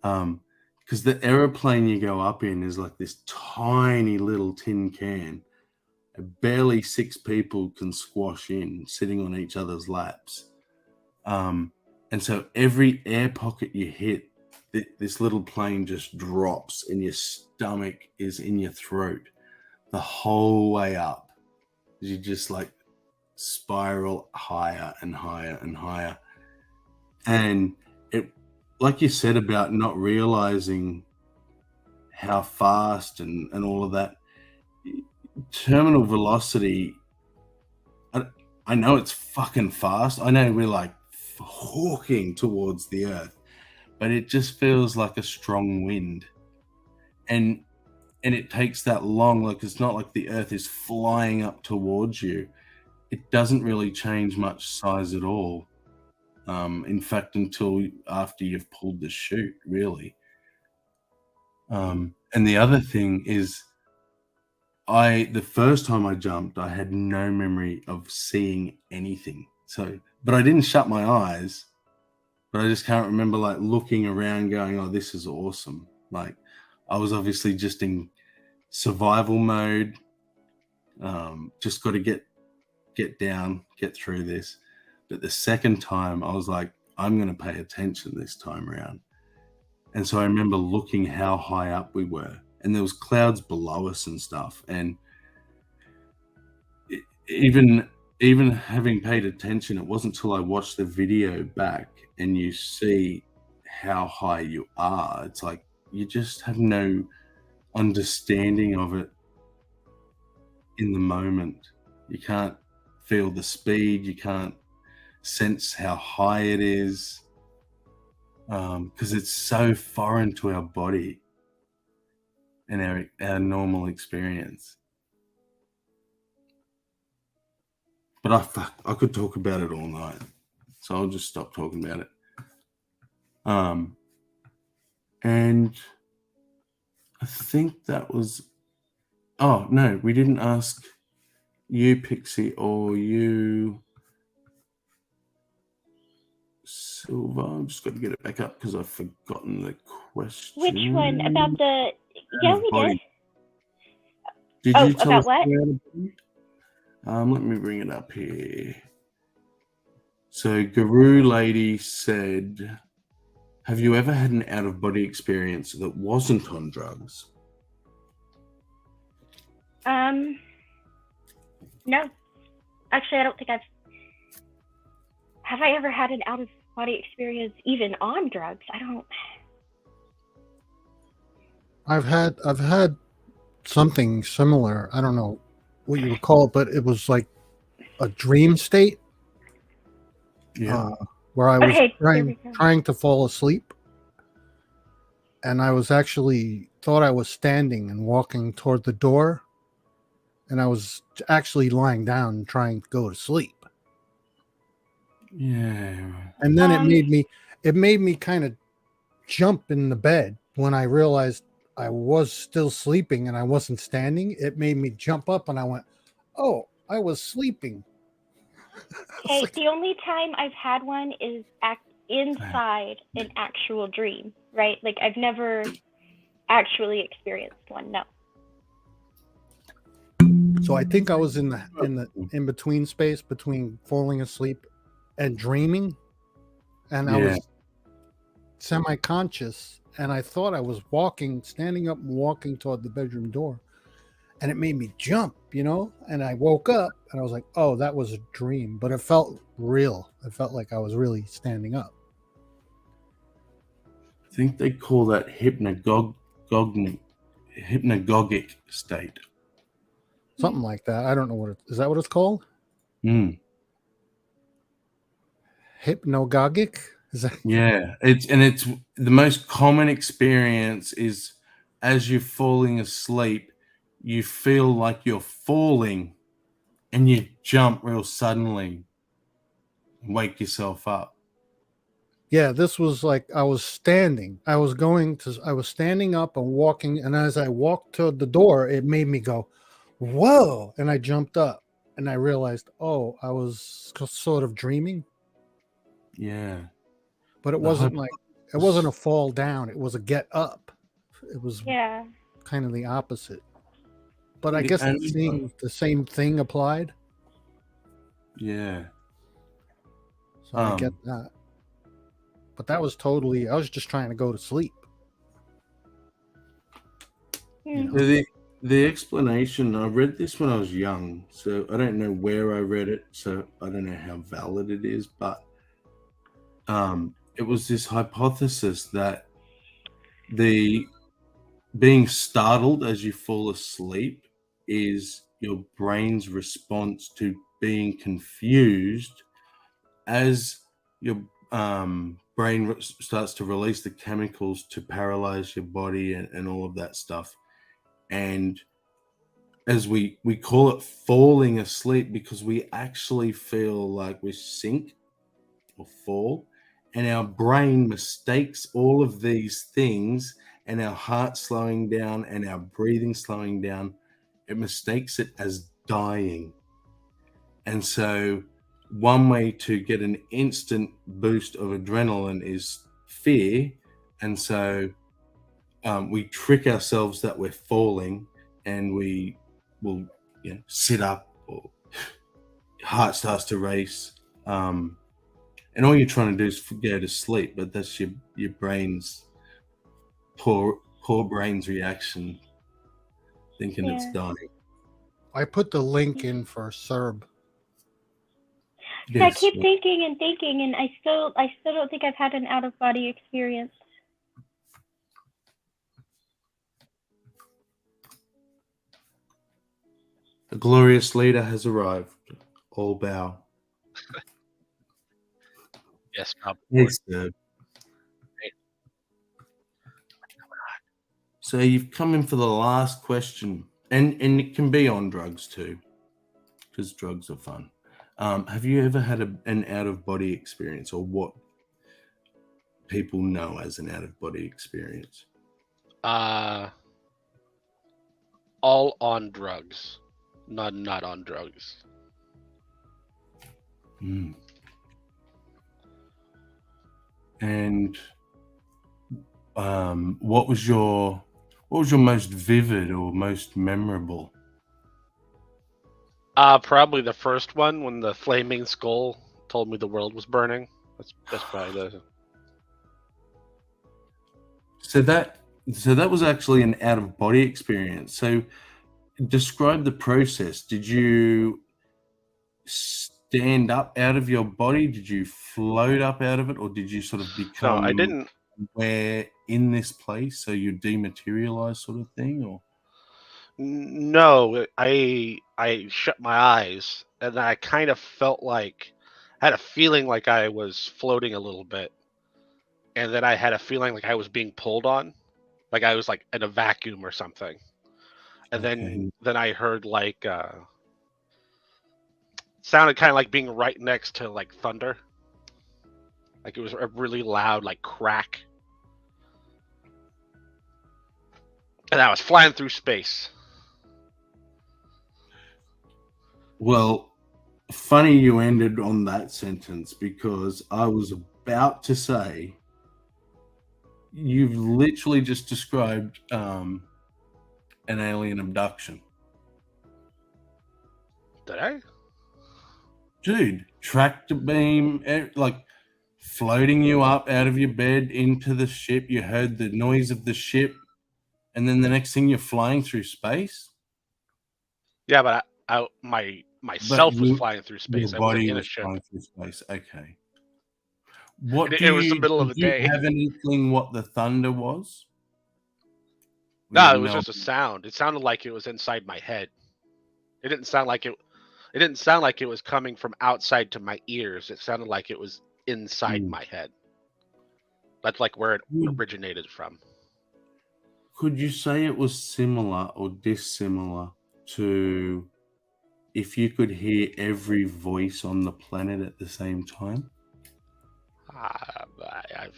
Speaker 2: Because the aeroplane you go up in is like this tiny little tin can. Barely 6 people can squash in, sitting on each other's laps. And so every air pocket you hit, this little plane just drops and your stomach is in your throat the whole way up. You just like spiral higher and higher and higher. And it, like you said about not realizing how fast and all of that, terminal velocity, I know it's fucking fast. I know we're like hawking towards the earth, but it just feels like a strong wind. And it takes that long. Like, it's not like the earth is flying up towards you. It doesn't really change much size at all. In fact, until after you've pulled the chute, really. And the other thing is, the first time I jumped, I had no memory of seeing anything. So, but I didn't shut my eyes, but I just can't remember like looking around going, oh, this is awesome. Like, I was obviously just in survival mode. Just got to get down, get through this. But the second time I was like, I'm going to pay attention this time around. And so I remember looking how high up we were, and there was clouds below us and stuff. And even having paid attention, it wasn't until I watched the video back and you see how high you are. It's like you just have no understanding of it in the moment. You can't feel the speed. You can't sense how high it is, because it's so foreign to our body and our normal experience. But I could talk about it all night, so I'll just stop talking about it. And I think that was... Oh, no, we didn't ask you, Pixie, or you, Silver. I'm just got to get it back up because I've forgotten the question.
Speaker 1: Which one? About the... Yeah, we did.
Speaker 2: Did you tell
Speaker 1: about
Speaker 2: us
Speaker 1: what?
Speaker 2: Let me bring it up here. So Guru Lady said, have you ever had an out-of-body experience that wasn't on drugs?
Speaker 1: No. Actually, I don't think have I ever had an out-of-body experience even on drugs? I don't...
Speaker 10: I've had something similar. I don't know what you would call it, but it was like a dream state.
Speaker 2: Yeah.
Speaker 10: Where I was trying to fall asleep, and I was actually thought I was standing and walking toward the door, and I was actually lying down trying to go to sleep.
Speaker 2: Yeah.
Speaker 10: And then it made me kind of jump in the bed when I realized I was still sleeping and I wasn't standing. It made me jump up and I went, oh, I was sleeping.
Speaker 1: Okay, the only time I've had one is inside an actual dream, right? Like, I've never actually experienced one. No.
Speaker 10: So I think I was in the in between space between falling asleep and dreaming, and I was semi-conscious, and I thought I was standing up and walking toward the bedroom door, and it made me jump, and I woke up and I was like, oh, that was a dream, but it felt real. It felt like I was really standing up.
Speaker 2: I think they call that hypnagogic state.
Speaker 10: Something like that. I don't know what is that what it's called?
Speaker 2: Mm.
Speaker 10: Hypnagogic?
Speaker 2: Yeah, it's the most common experience is as you're falling asleep, you feel like you're falling and you jump real suddenly and wake yourself up.
Speaker 10: Yeah, this was like I was standing. I was standing up and walking, and as I walked to the door, it made me go, "Whoa!" And I jumped up, and I realized, oh, I was sort of dreaming.
Speaker 2: Yeah,
Speaker 10: but it wasn't a fall down. It was a get up. It was kind of the opposite. But I guess the same thing applied.
Speaker 2: Yeah.
Speaker 10: So I get that. But that was totally, I was just trying to go to sleep.
Speaker 2: You know? The explanation, I read this when I was young, so I don't know where I read it, so I don't know how valid it is, but it was this hypothesis that the being startled as you fall asleep is your brain's response to being confused as your brain starts to release the chemicals to paralyze your body and all of that stuff. And as we call it falling asleep because we actually feel like we sink or fall, and our brain mistakes all of these things, and our heart slowing down and our breathing slowing down, it mistakes it as dying. And so one way to get an instant boost of adrenaline is fear. And so we trick ourselves that we're falling, and we will sit up, or heart starts to race. And all you're trying to do is go to sleep, but that's your brain's poor brain's reaction, thinking it's dying.
Speaker 10: I put the link in for Cerb.
Speaker 1: Yes. I keep thinking, and I still don't think I've had an out of body experience.
Speaker 2: The glorious leader has arrived. All bow.
Speaker 11: Yes, probably.
Speaker 2: Yes, sir. So you've come in for the last question, and it can be on drugs too, because drugs are fun. Have you ever had an out-of-body experience, or what people know as an out-of-body experience?
Speaker 11: All on drugs, not on drugs.
Speaker 2: And what was your most vivid or most memorable?
Speaker 11: Probably the first one, when the flaming skull told me the world was burning. That's probably the.
Speaker 2: So that was actually an out-of-body experience. So describe the process. Did you stand up out of your body? Did you float up out of it, or did you sort of become?
Speaker 11: No, I didn't.
Speaker 2: Where in this place, so you dematerialize, sort of thing, or?
Speaker 11: No, I shut my eyes, and I kind of felt like, I had a feeling like I was floating a little bit, and then I had a feeling like I was being pulled on, like I was like in a vacuum or something, and then I heard like sounded kind of like being right next to like thunder, like it was a really loud like crack, and I was flying through space.
Speaker 2: Well, funny you ended on that sentence, because I was about to say you've literally just described an alien abduction.
Speaker 11: Did I?
Speaker 2: Dude, tractor beam, like floating you up out of your bed into the ship. You heard the noise of the ship, and then the next thing you're flying through space.
Speaker 11: Yeah, but myself was flying through space.
Speaker 2: Your body was flying through space. Okay. It was the middle of the day. Did you have an inkling what the thunder was?
Speaker 11: No, it was just a sound. It sounded like it was inside my head. It didn't sound like it. It didn't sound like it was coming from outside to my ears. It sounded like it was inside my head. That's like where it originated from.
Speaker 2: Could you say it was similar or dissimilar to if you could hear every voice on the planet at the same time?
Speaker 11: I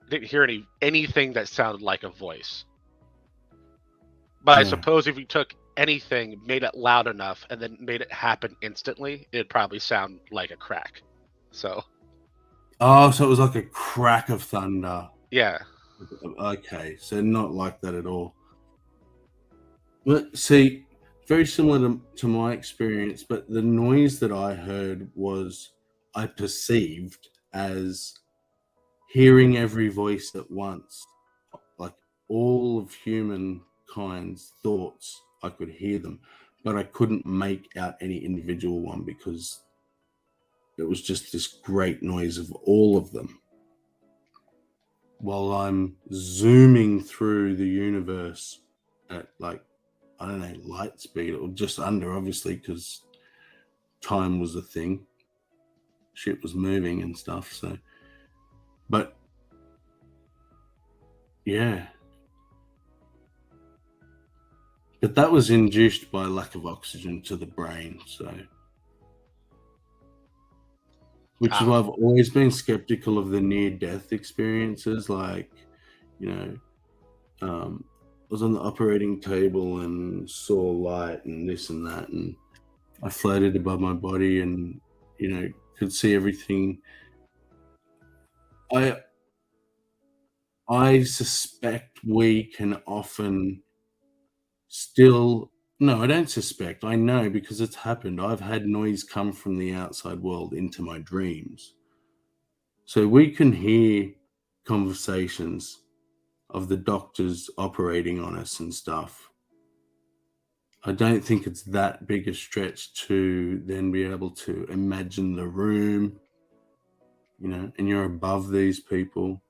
Speaker 11: didn't hear anything that sounded like a voice. But I suppose if you took anything, made it loud enough, and then made it happen instantly, it'd probably sound like a crack. So.
Speaker 2: Oh, so it was like a crack of thunder.
Speaker 11: Yeah.
Speaker 2: Okay, so not like that at all. But see, very similar to my experience, but the noise that I heard was I perceived as hearing every voice at once, like all of humankind's thoughts. I could hear them, but I couldn't make out any individual one because it was just this great noise of all of them. While I'm zooming through the universe at like, I don't know, light speed, or just under, obviously, because time was a thing. Shit was moving and stuff, so. But, yeah. But that was induced by lack of oxygen to the brain, so. Which is why I've always been skeptical of the near-death experiences. Like, you know, I was on the operating table and saw light and this and that, and I floated above my body and, you know, could see everything. I suspect we can often still... No, I don't suspect. I know because it's happened. I've had noise come from the outside world into my dreams. So we can hear conversations of the doctors operating on us and stuff. I don't think it's that big a stretch to then be able to imagine the room, you know, and you're above these people.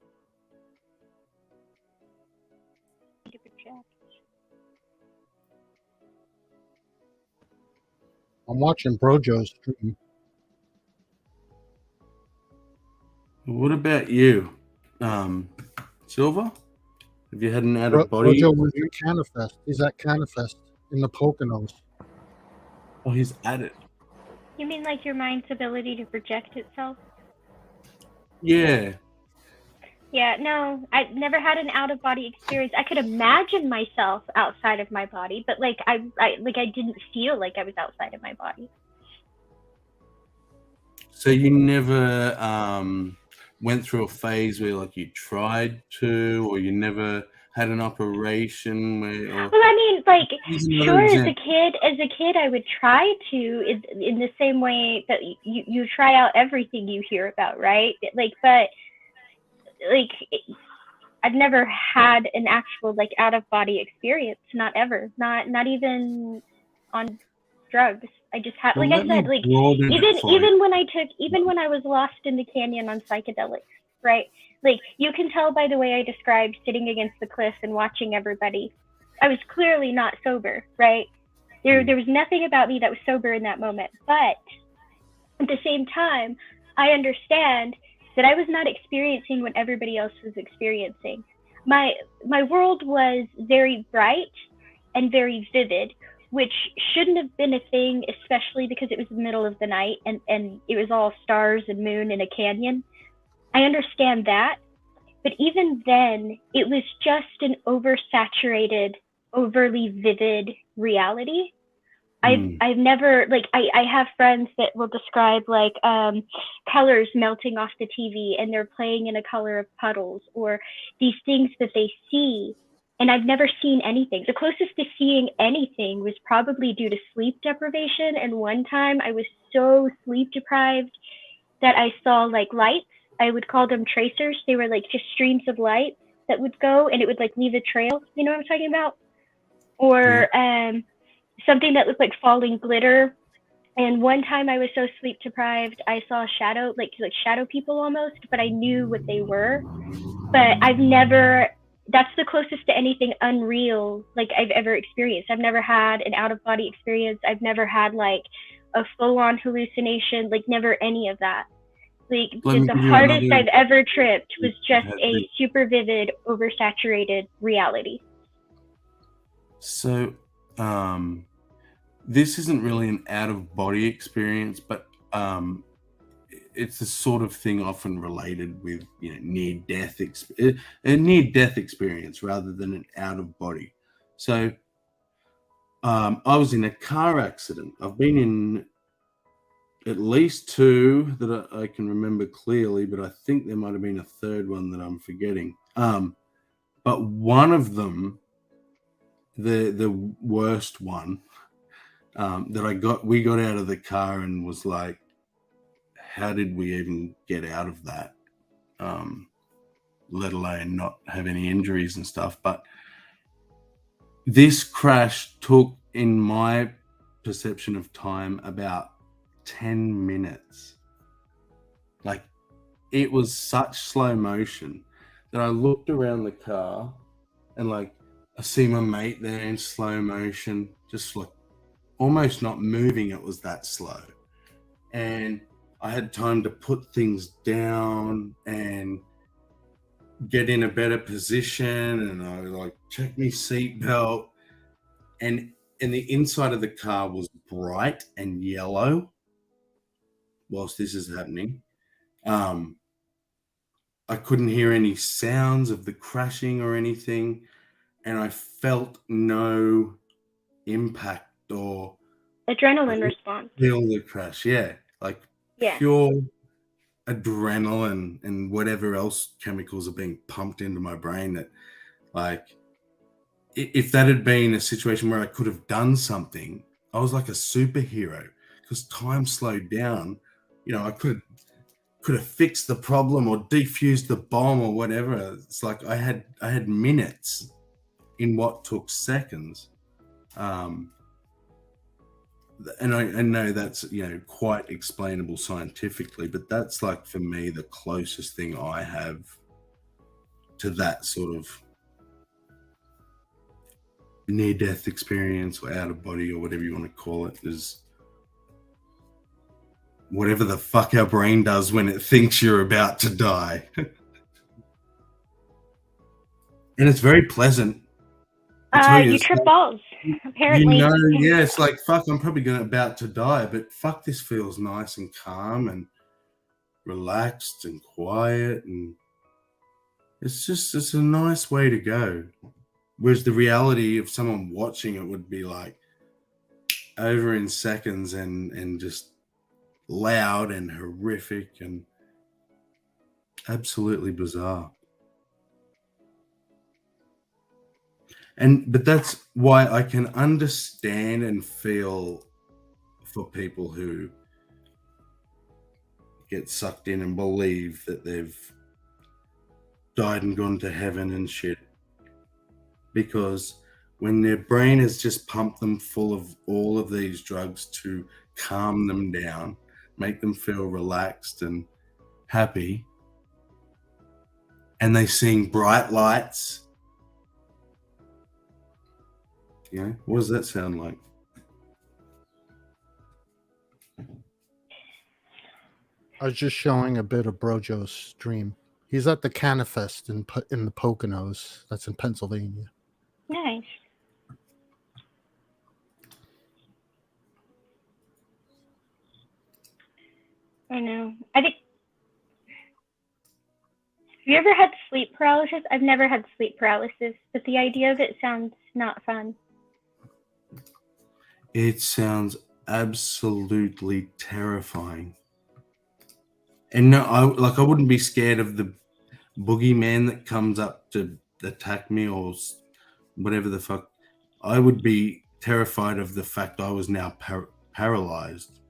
Speaker 10: I'm watching Brojo's stream.
Speaker 2: What about you, Silver? Have you had an out of body?
Speaker 10: Brojo was in Canifest. He's at Canifest in the Poconos.
Speaker 2: Oh, he's at it.
Speaker 1: You mean like your mind's ability to project itself?
Speaker 2: Yeah.
Speaker 1: Yeah, no, I've never had an out of body experience. I could imagine myself outside of my body, but like I didn't feel like I was outside of my body.
Speaker 2: So you never went through a phase where like you tried to, or you never had an operation where...
Speaker 1: Well, I mean, like, sure, as a kid, I would try to, in the same way that you try out everything you hear about, right? Like, but like, I've never had an actual like out of body experience. Not ever. Not even on drugs. I just had, like I said, like even when I was lost in the canyon on psychedelics, right? Like, you can tell by the way I described sitting against the cliff and watching everybody. I was clearly not sober, right? There was nothing about me that was sober in that moment. But at the same time, I understand that I was not experiencing what everybody else was experiencing. My world was very bright and very vivid, which shouldn't have been a thing, especially because it was the middle of the night and it was all stars and moon in a canyon. I understand that, but even then, it was just an oversaturated, overly vivid reality. I've never, like, I have friends that will describe like colors melting off the TV and they're playing in a color of puddles, or these things that they see, and I've never seen anything. The closest to seeing anything was probably due to sleep deprivation, and one time I was so sleep deprived that I saw like lights. I would call them tracers. They were like just streams of light that would go and it would like leave a trail. You know what I'm talking about? Or something that looked like falling glitter. And one time I was so sleep deprived, I saw a shadow, like shadow people almost, but I knew what they were. But I've never, that's the closest to anything unreal like I've ever experienced. I've never had an out of body experience. I've never had like a full on hallucination, like never any of that. Like,
Speaker 2: Let me
Speaker 1: the
Speaker 2: give you
Speaker 1: hardest
Speaker 2: another-
Speaker 1: I've ever tripped was just a super vivid, oversaturated reality.
Speaker 2: So, this isn't really an out-of-body experience, but it's the sort of thing often related with, you know, a near-death experience rather than an out-of-body. So, I was in a car accident. I've been in at least two that I can remember clearly, but I think there might have been a third one that I'm forgetting. But one of them, the worst one, that we got out of the car and was like, how did we even get out of that? Let alone not have any injuries and stuff. But this crash took, in my perception of time, about 10 minutes. Like, it was such slow motion that I looked around the car and, like, I see my mate there in slow motion, just like almost not moving. It was that slow. And I had time to put things down and get in a better position, and I like check my seatbelt, and the inside of the car was bright and yellow whilst this is happening. I couldn't hear any sounds of the crashing or anything, and I felt no impact or
Speaker 1: Adrenaline response.
Speaker 2: feel the crash. Yeah, like pure adrenaline and whatever else chemicals are being pumped into my brain. That, like, if that had been a situation where I could have done something, I was like a superhero because time slowed down. You know, I could have fixed the problem or defused the bomb or whatever. It's like I had minutes in what took seconds. And I know that's, you know, quite explainable scientifically, but that's, like, for me, the closest thing I have to that sort of near-death experience or out-of-body or whatever you want to call it, is whatever the fuck our brain does when it thinks you're about to die. And it's very pleasant.
Speaker 1: You trip balls, apparently.
Speaker 2: You know, yeah, it's like, fuck, I'm probably about to die, but fuck, this feels nice and calm and relaxed and quiet, and it's a nice way to go. Whereas the reality of someone watching it would be like over in seconds and just loud and horrific and absolutely bizarre. But that's why I can understand and feel for people who get sucked in and believe that they've died and gone to heaven and shit. Because when their brain has just pumped them full of all of these drugs to calm them down, make them feel relaxed and happy, and they're seeing bright lights, you know, what does that sound like?
Speaker 10: I was just showing a bit of Brojo's stream. He's at the Canifest in the Poconos. That's in Pennsylvania.
Speaker 1: Nice. I know. I think. Have you ever had sleep paralysis? I've never had sleep paralysis, but the idea of it sounds not fun.
Speaker 2: It sounds absolutely terrifying. And no, I wouldn't be scared of the boogeyman that comes up to attack me or whatever the fuck. I would be terrified of the fact I was now paralyzed,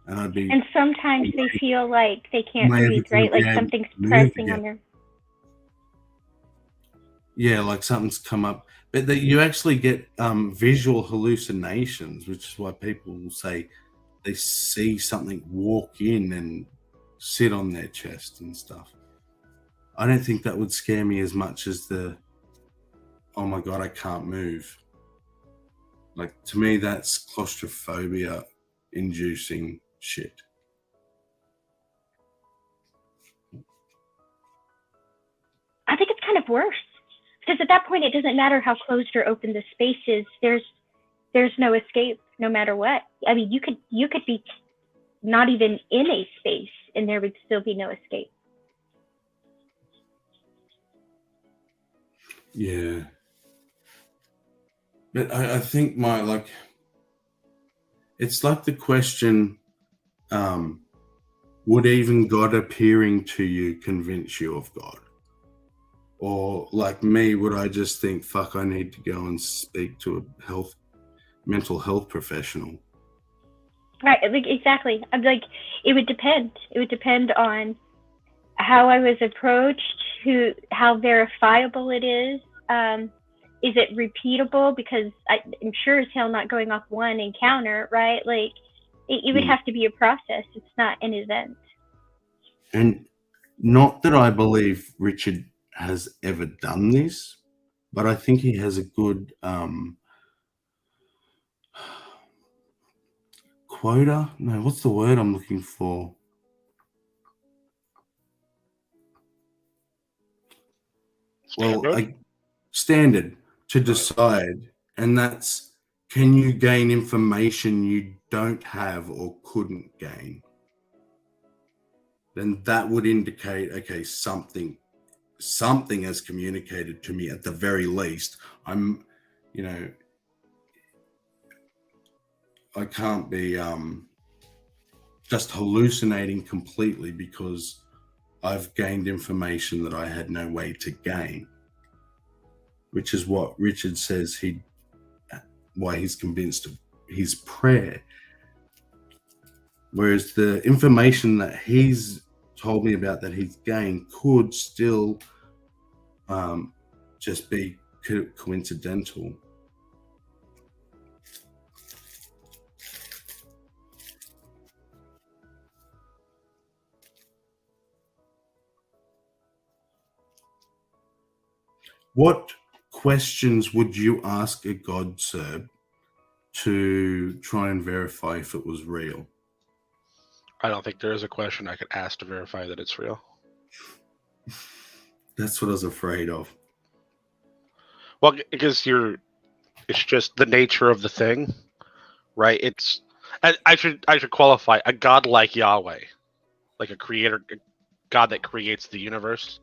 Speaker 2: and I'd be.
Speaker 1: And sometimes they feel like they can't breathe, right? Like something's pressing on their.
Speaker 2: Yeah, like something's come up, but that you actually get visual hallucinations, which is why people will say they see something walk in and sit on their chest and stuff. I don't think that would scare me as much as the, oh my God, I can't move. Like, to me, that's claustrophobia inducing shit.
Speaker 1: kind of worse, because at that point it doesn't matter how closed or open the space is. There's no escape, no matter what. I mean, you could be not even in a space, and there would still be no escape.
Speaker 2: Yeah. But I think it's like the question, would even God appearing to you convince you of God? Or like me, would I just think, fuck, I need to go and speak to a mental health professional?
Speaker 1: Right, like, exactly. I'm like, it would depend. It would depend on how I was approached, how verifiable it is. Is it repeatable? Because I'm sure as hell not going off one encounter, right? Like, it would have to be a process. It's not an event.
Speaker 2: And not that I believe Richard has ever done this, but I think he has a good quota. No, what's the word I'm looking for? Standard to decide, and that's, can you gain information you don't have or couldn't gain? Then that would indicate, okay, something has communicated to me at the very least. I'm, I can't be just hallucinating completely because I've gained information that I had no way to gain, which is what Richard says why he's convinced of his prayer. Whereas the information that he's told me about that he's gained could still just be coincidental. What questions would you ask a god, sir, to try and verify if it was real?
Speaker 11: I don't think there is a question I could ask to verify that it's real.
Speaker 2: That's what I was afraid of.
Speaker 11: Well, because it's just the nature of the thing, right? I should qualify a god like Yahweh, like a creator, a God that creates the universe.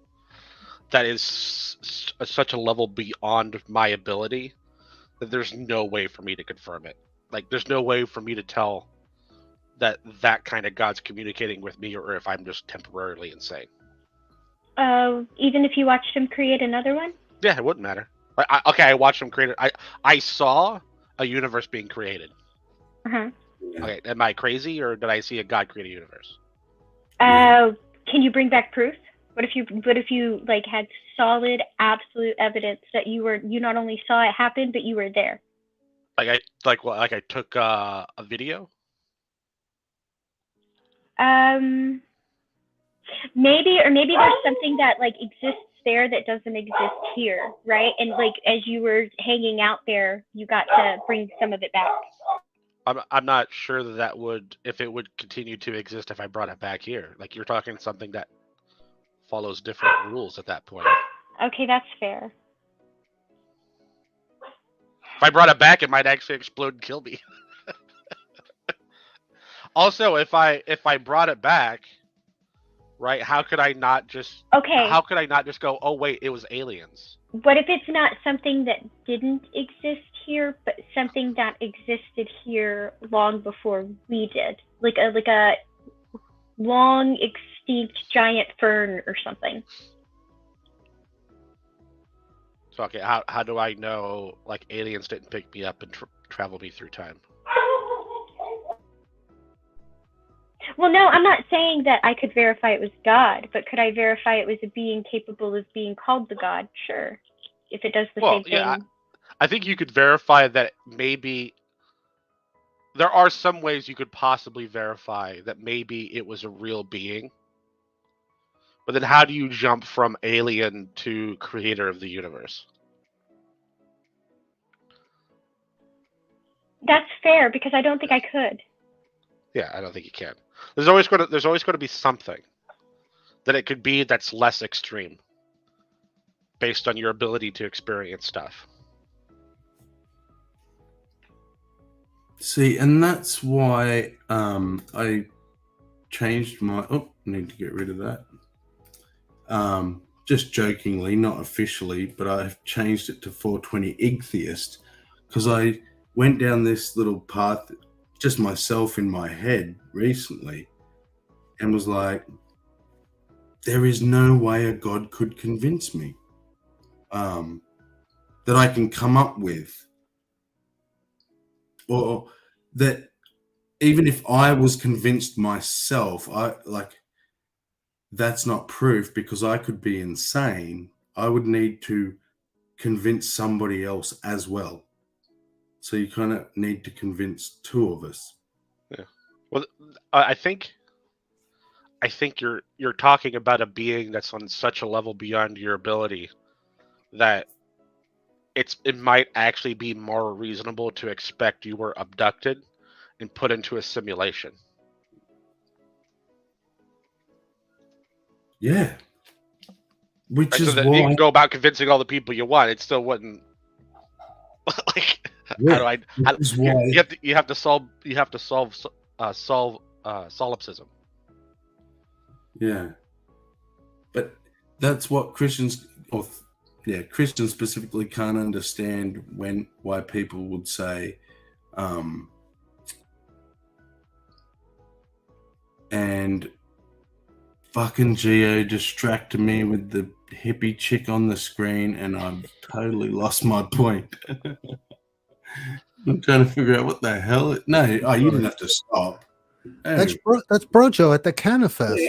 Speaker 11: That is such a level beyond my ability that there's no way for me to confirm it. Like, there's no way for me to tell that kind of God's communicating with me, or if I'm just temporarily insane.
Speaker 1: Even if you watched him create another one?
Speaker 11: Yeah, it wouldn't matter. I watched him create it. I saw a universe being created.
Speaker 1: Uh-huh.
Speaker 11: Okay, am I crazy, or did I see a God create a universe?
Speaker 1: Can you bring back proof? What if you like had solid, absolute evidence that you not only saw it happen, but you were there?
Speaker 11: I took a video.
Speaker 1: Maybe there's something that like exists there that doesn't exist here, right? And like as you were hanging out there, you got to bring some of it back.
Speaker 11: I'm not sure that would, if it would continue to exist if I brought it back here. Like, you're talking something that follows different rules at that point.
Speaker 1: Okay, that's fair.
Speaker 11: If I brought it back, it might actually explode and kill me. Also, if I brought it back, right? How could I not just?
Speaker 1: Okay.
Speaker 11: How could I not just go? Oh wait, it was aliens.
Speaker 1: What if it's not something that didn't exist here, but something that existed here long before we did, like a long extinct giant fern or something?
Speaker 11: So okay, how do I know like aliens didn't pick me up and travel me through time?
Speaker 1: Well, no, I'm not saying that I could verify it was God, but could I verify it was a being capable of being called the God? Sure, if it does the same thing.
Speaker 11: Yeah, I think you could verify that maybe there are some ways you could possibly verify that maybe it was a real being. But then how do you jump from alien to creator of the universe?
Speaker 1: That's fair, because I don't think I could.
Speaker 11: Yeah, I don't think you can. There's always going to be something that it could be that's less extreme. based on your ability to experience stuff.
Speaker 2: See, and that's why I changed my. Oh, I need to get rid of that. Just jokingly, not officially, but I've changed it to 420 Igtheist because I went down this little path, just myself in my head recently, and was like, there is no way a God could convince me that I can come up with, or that even if I was convinced myself, that's not proof because I could be insane. I would need to convince somebody else as well. So you kind of need to convince two of us.
Speaker 11: Yeah. Well, I think you're talking about a being that's on such a level beyond your ability that it might actually be more reasonable to expect you were abducted and put into a simulation.
Speaker 2: Yeah. Which is
Speaker 11: so that
Speaker 2: why
Speaker 11: you can go about convincing all the people you want. It still wouldn't. Like,
Speaker 2: yeah,
Speaker 11: you have to solve solipsism.
Speaker 2: Yeah. But that's what Christians, Christians specifically can't understand why people would say, and fucking Geo distracted me with the hippie chick on the screen, and I've totally lost my point. I'm trying to figure out what the hell. You didn't have to stop.
Speaker 10: Hey. That's Brojo at the Canifest.
Speaker 2: Yeah.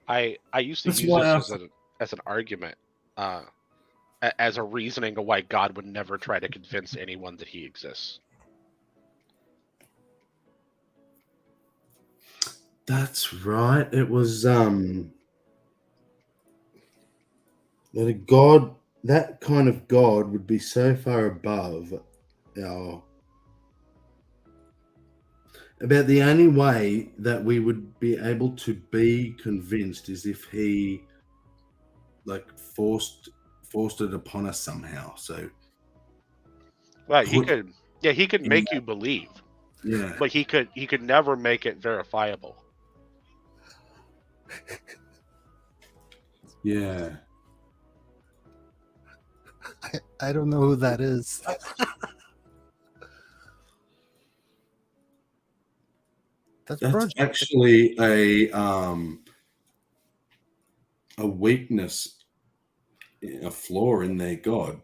Speaker 11: I used to use this as an argument, as a reasoning of why God would never try to convince anyone that he exists.
Speaker 2: That's right. It was that a God, that kind of God would be so far above about the only way that we would be able to be convinced is if he forced it upon us somehow. So
Speaker 11: right, he could make you believe.
Speaker 2: Yeah.
Speaker 11: But he could never make it verifiable.
Speaker 2: Yeah.
Speaker 10: I don't know who that is.
Speaker 2: That's actually a weakness, a flaw in their God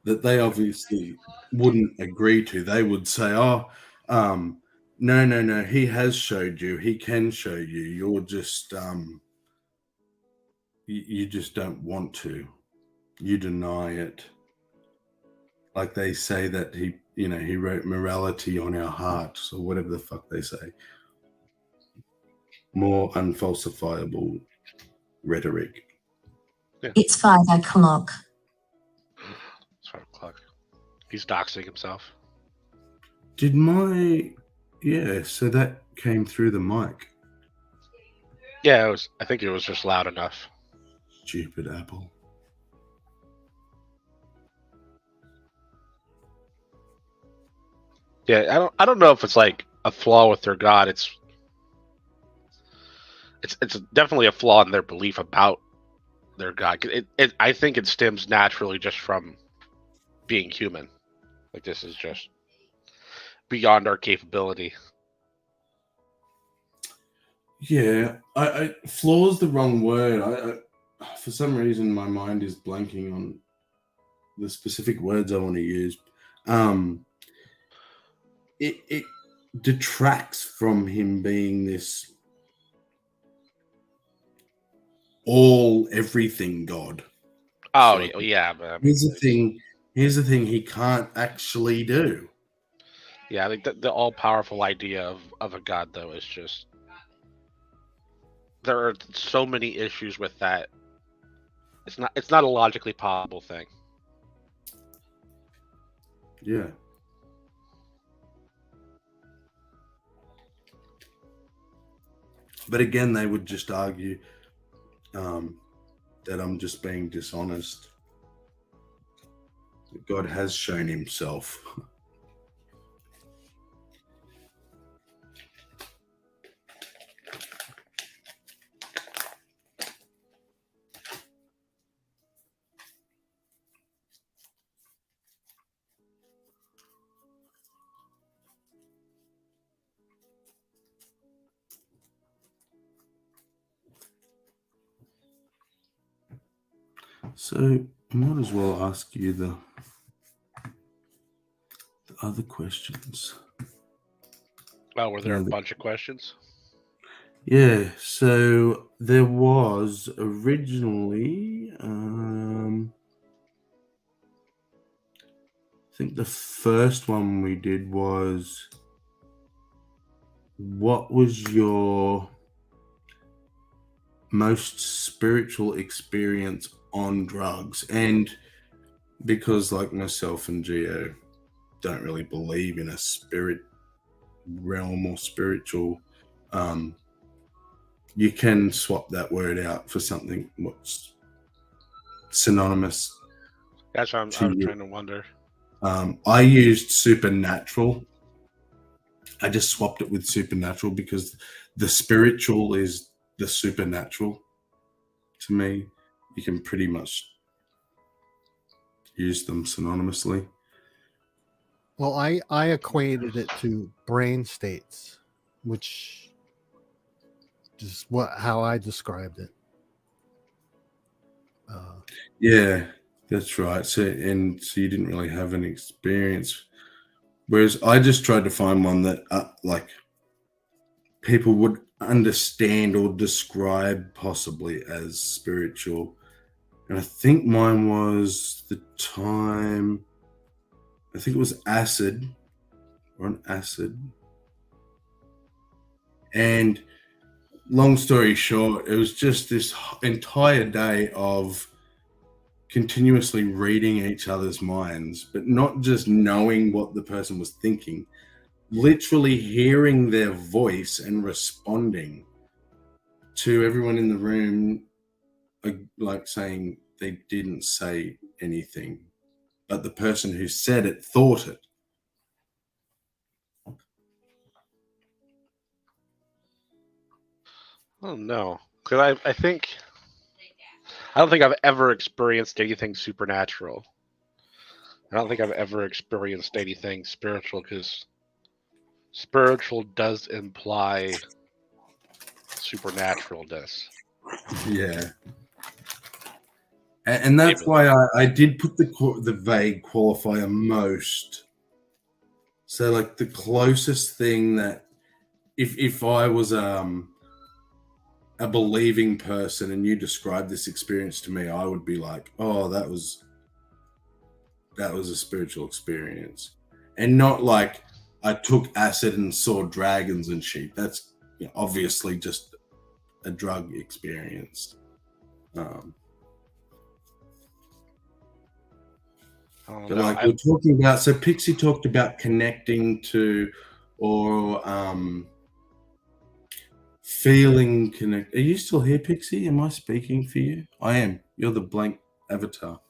Speaker 2: that they obviously wouldn't agree to. They would say, no, he has showed you, he can show you. You're just you just don't want to. You deny it. Like they say that he wrote morality on our hearts or whatever the fuck they say. More unfalsifiable rhetoric.
Speaker 11: Yeah.
Speaker 12: It's 5 o'clock.
Speaker 11: It's 5 o'clock. He's doxing himself.
Speaker 2: So that came through the mic.
Speaker 11: Yeah, I think it was just loud enough.
Speaker 2: Stupid Apple.
Speaker 11: Yeah, I don't know if it's like a flaw with their God. It's definitely a flaw in their belief about their God. I think it stems naturally just from being human. Like, this is just beyond our capability.
Speaker 2: Yeah, flaw's the wrong word. For some reason, my mind is blanking on the specific words I want to use. It detracts from him being this everything God.
Speaker 11: Oh, so, yeah. But
Speaker 2: here's the thing he can't actually do.
Speaker 11: Yeah, I think the all-powerful idea of a God, though, is just... There are so many issues with that. It's not a logically possible thing.
Speaker 2: Yeah. But again, they would just argue that I'm just being dishonest that God has shown himself. So I might as well ask you the other questions.
Speaker 11: Oh, were there a bunch of questions?
Speaker 2: Yeah, so there was originally, I think the first one we did was, what was your most spiritual experience on drugs? And because like myself and Gio don't really believe in a spirit realm or spiritual, you can swap that word out for something what's synonymous.
Speaker 11: That's what I'm trying to wonder.
Speaker 2: I used supernatural. I just swapped it with supernatural because the spiritual is the supernatural. To me, you can pretty much use them synonymously.
Speaker 10: Well, I equated it to brain states, which is how I described it.
Speaker 2: Yeah, that's right. So you didn't really have an experience, whereas I just tried to find one that like people would understand or describe possibly as spiritual. And I think mine was the time, I think it was acid, or an acid. And long story short, it was just this entire day of continuously reading each other's minds, but not just knowing what the person was thinking, literally hearing their voice and responding to everyone in the room, like saying they didn't say anything, but the person who said it thought it.
Speaker 11: Oh no, because I don't think I've ever experienced anything supernatural. I don't think I've ever experienced anything spiritual, because spiritual does imply supernaturalness.
Speaker 2: Yeah. And that's why I did put the vague qualifier most. So like the closest thing that if I was a believing person and you described this experience to me, I would be like, oh, that was a spiritual experience. And not like I took acid and saw dragons and shit. That's obviously just a drug experience. But like we're talking about, so Pixie talked about connecting to or feeling connect. Are you still here, Pixie? Am I speaking for you? I am. You're the blank avatar.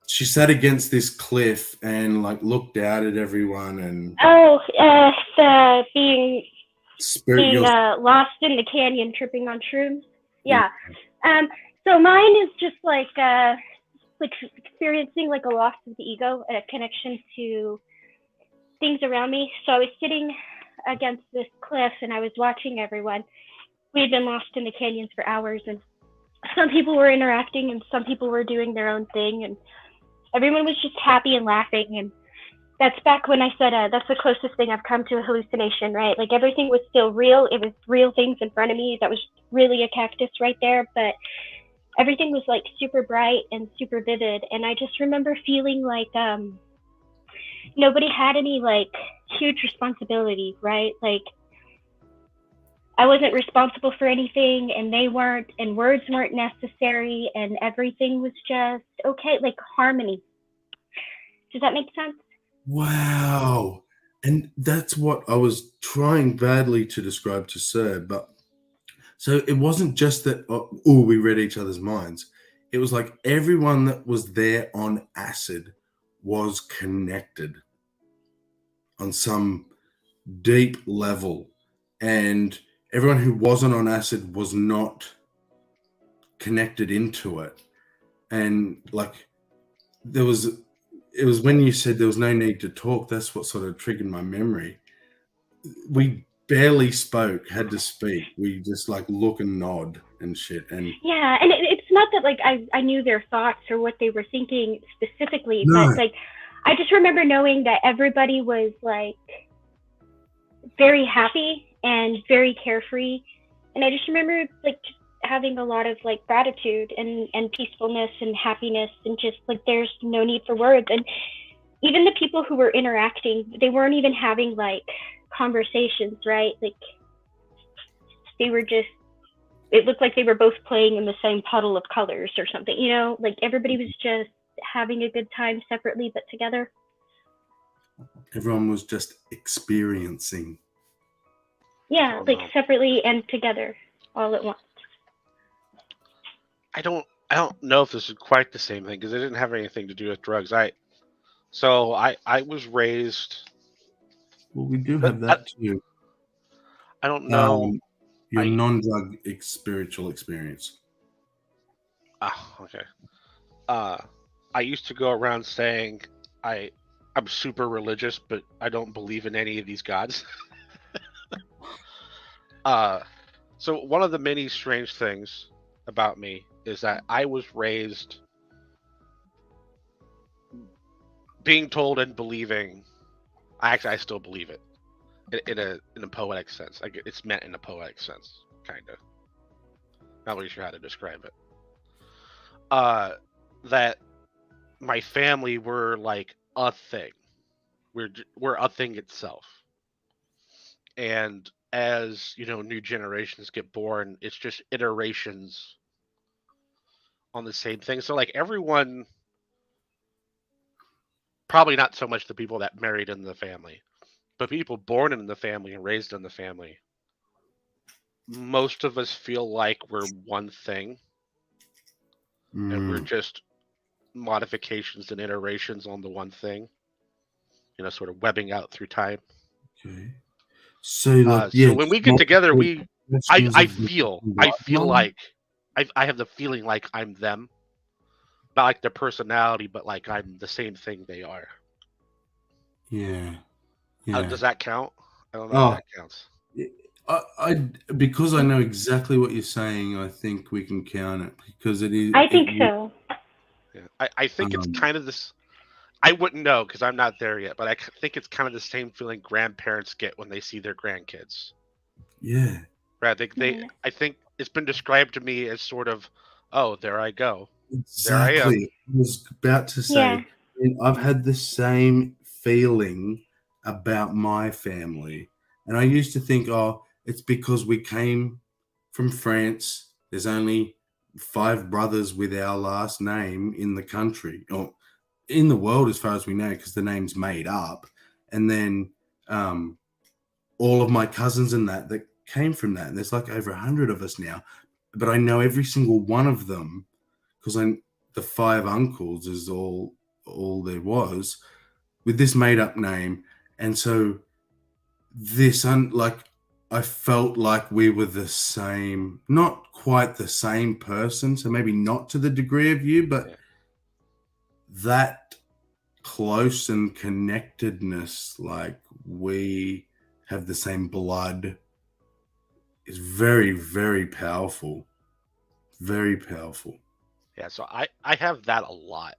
Speaker 2: She sat against this cliff and like looked out at everyone and
Speaker 1: being lost in the canyon, tripping on shrooms. Yeah. So mine is just like experiencing like a loss of the ego and a connection to things around me. So I was sitting against this cliff and I was watching everyone. We had been lost in the canyons for hours, and some people were interacting and some people were doing their own thing, and everyone was just happy and laughing. And that's back when I said that's the closest thing I've come to a hallucination, right? Like everything was still real. It was real things in front of me. That was really a cactus right there, but everything was like super bright and super vivid. And I just remember feeling like nobody had any like huge responsibility, right? Like I wasn't responsible for anything and they weren't, and words weren't necessary, and everything was just okay, like harmony. Does that make sense?
Speaker 2: Wow. And that's what I was trying badly to describe to Sir, but so it wasn't just that, we read each other's minds. it was like everyone that was there on acid was connected on some deep level, and everyone who wasn't on acid was not connected into it. And like it was when you said there was no need to talk, that's what sort of triggered my memory. We barely spoke, had to speak. We just like look and nod and shit. And
Speaker 1: yeah, and it's not that like I knew their thoughts or what they were thinking specifically,
Speaker 2: No.
Speaker 1: but like I just remember knowing that everybody was like very happy and very carefree, and I just remember like having a lot of like gratitude and peacefulness and happiness, and just like there's no need for words. And even the people who were interacting, they weren't even having like conversations, right? Like they were just, it looked like they were both playing in the same puddle of colors or something, you know, like everybody was just having a good time separately but together.
Speaker 2: Everyone was just experiencing.
Speaker 1: Yeah, like separately and together all at once.
Speaker 11: I don't know if this is quite the same thing because it didn't have anything to do with drugs. I was raised.
Speaker 2: Well, we do have that too.
Speaker 11: I don't know.
Speaker 2: Your non-drug spiritual experience.
Speaker 11: Okay. I used to go around saying I'm super religious, but I don't believe in any of these gods. So one of the many strange things about me is that I was raised being told and believing. I still believe it in a poetic sense. Like it's meant in a poetic sense, kind of. Not really sure how to describe it. That my family were like a thing. We're a thing itself. And as you know, new generations get born, it's just iterations on the same thing. So like everyone, probably not so much the people that married in the family, but people born in the family and raised in the family, most of us feel like we're one thing. And we're just modifications and iterations on the one thing, you know, sort of webbing out through time.
Speaker 2: Okay. So like, yeah.
Speaker 11: So when we get together, I feel like I have the feeling like I'm them, not like their personality, but like I'm the same thing they are.
Speaker 2: Yeah.
Speaker 11: Does that count? I don't know if that counts.
Speaker 2: I because I know exactly what you're saying, I think we can count it because it is.
Speaker 1: I think so.
Speaker 11: Yeah. I think it's kind of this. I wouldn't know because I'm not there yet, but I think it's kind of the same feeling grandparents get when they see their grandkids.
Speaker 2: Yeah.
Speaker 11: Right. I think it's been described to me as sort of, oh, there I go.
Speaker 2: Exactly.
Speaker 11: There I am.
Speaker 2: I was about to say, I've had the same feeling about my family. And I used to think, oh, it's because we came from France. There's only 5 brothers with our last name in the country or in the world, as far as we know, because the name's made up. And then all of my cousins and that came from that. And there's like over 100 of us now. But I know every single one of them because the 5 uncles is all there was with this made up name. And so I felt like we were the same, not quite the same person. So maybe not to the degree of you, but that close and connectedness, like we have the same blood, is very, very powerful. Very powerful.
Speaker 11: Yeah, so I have that a lot.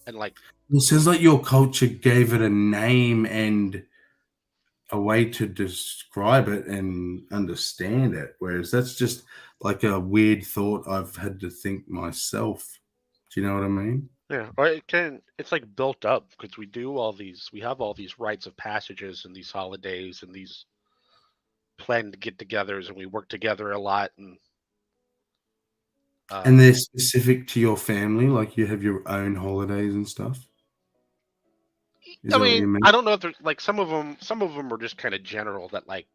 Speaker 11: And like
Speaker 2: it sounds like your culture gave it a name and a way to describe it and understand it, whereas that's just like a weird thought I've had to think myself. Do you know what I mean?
Speaker 11: Yeah, or it's like built up because we have all these rites of passages and these holidays and these planned get-togethers, and we work together a lot.
Speaker 2: And they're specific to your family, like you have your own holidays and stuff.
Speaker 11: I mean, I don't know if there's like some of them are just kind of general that like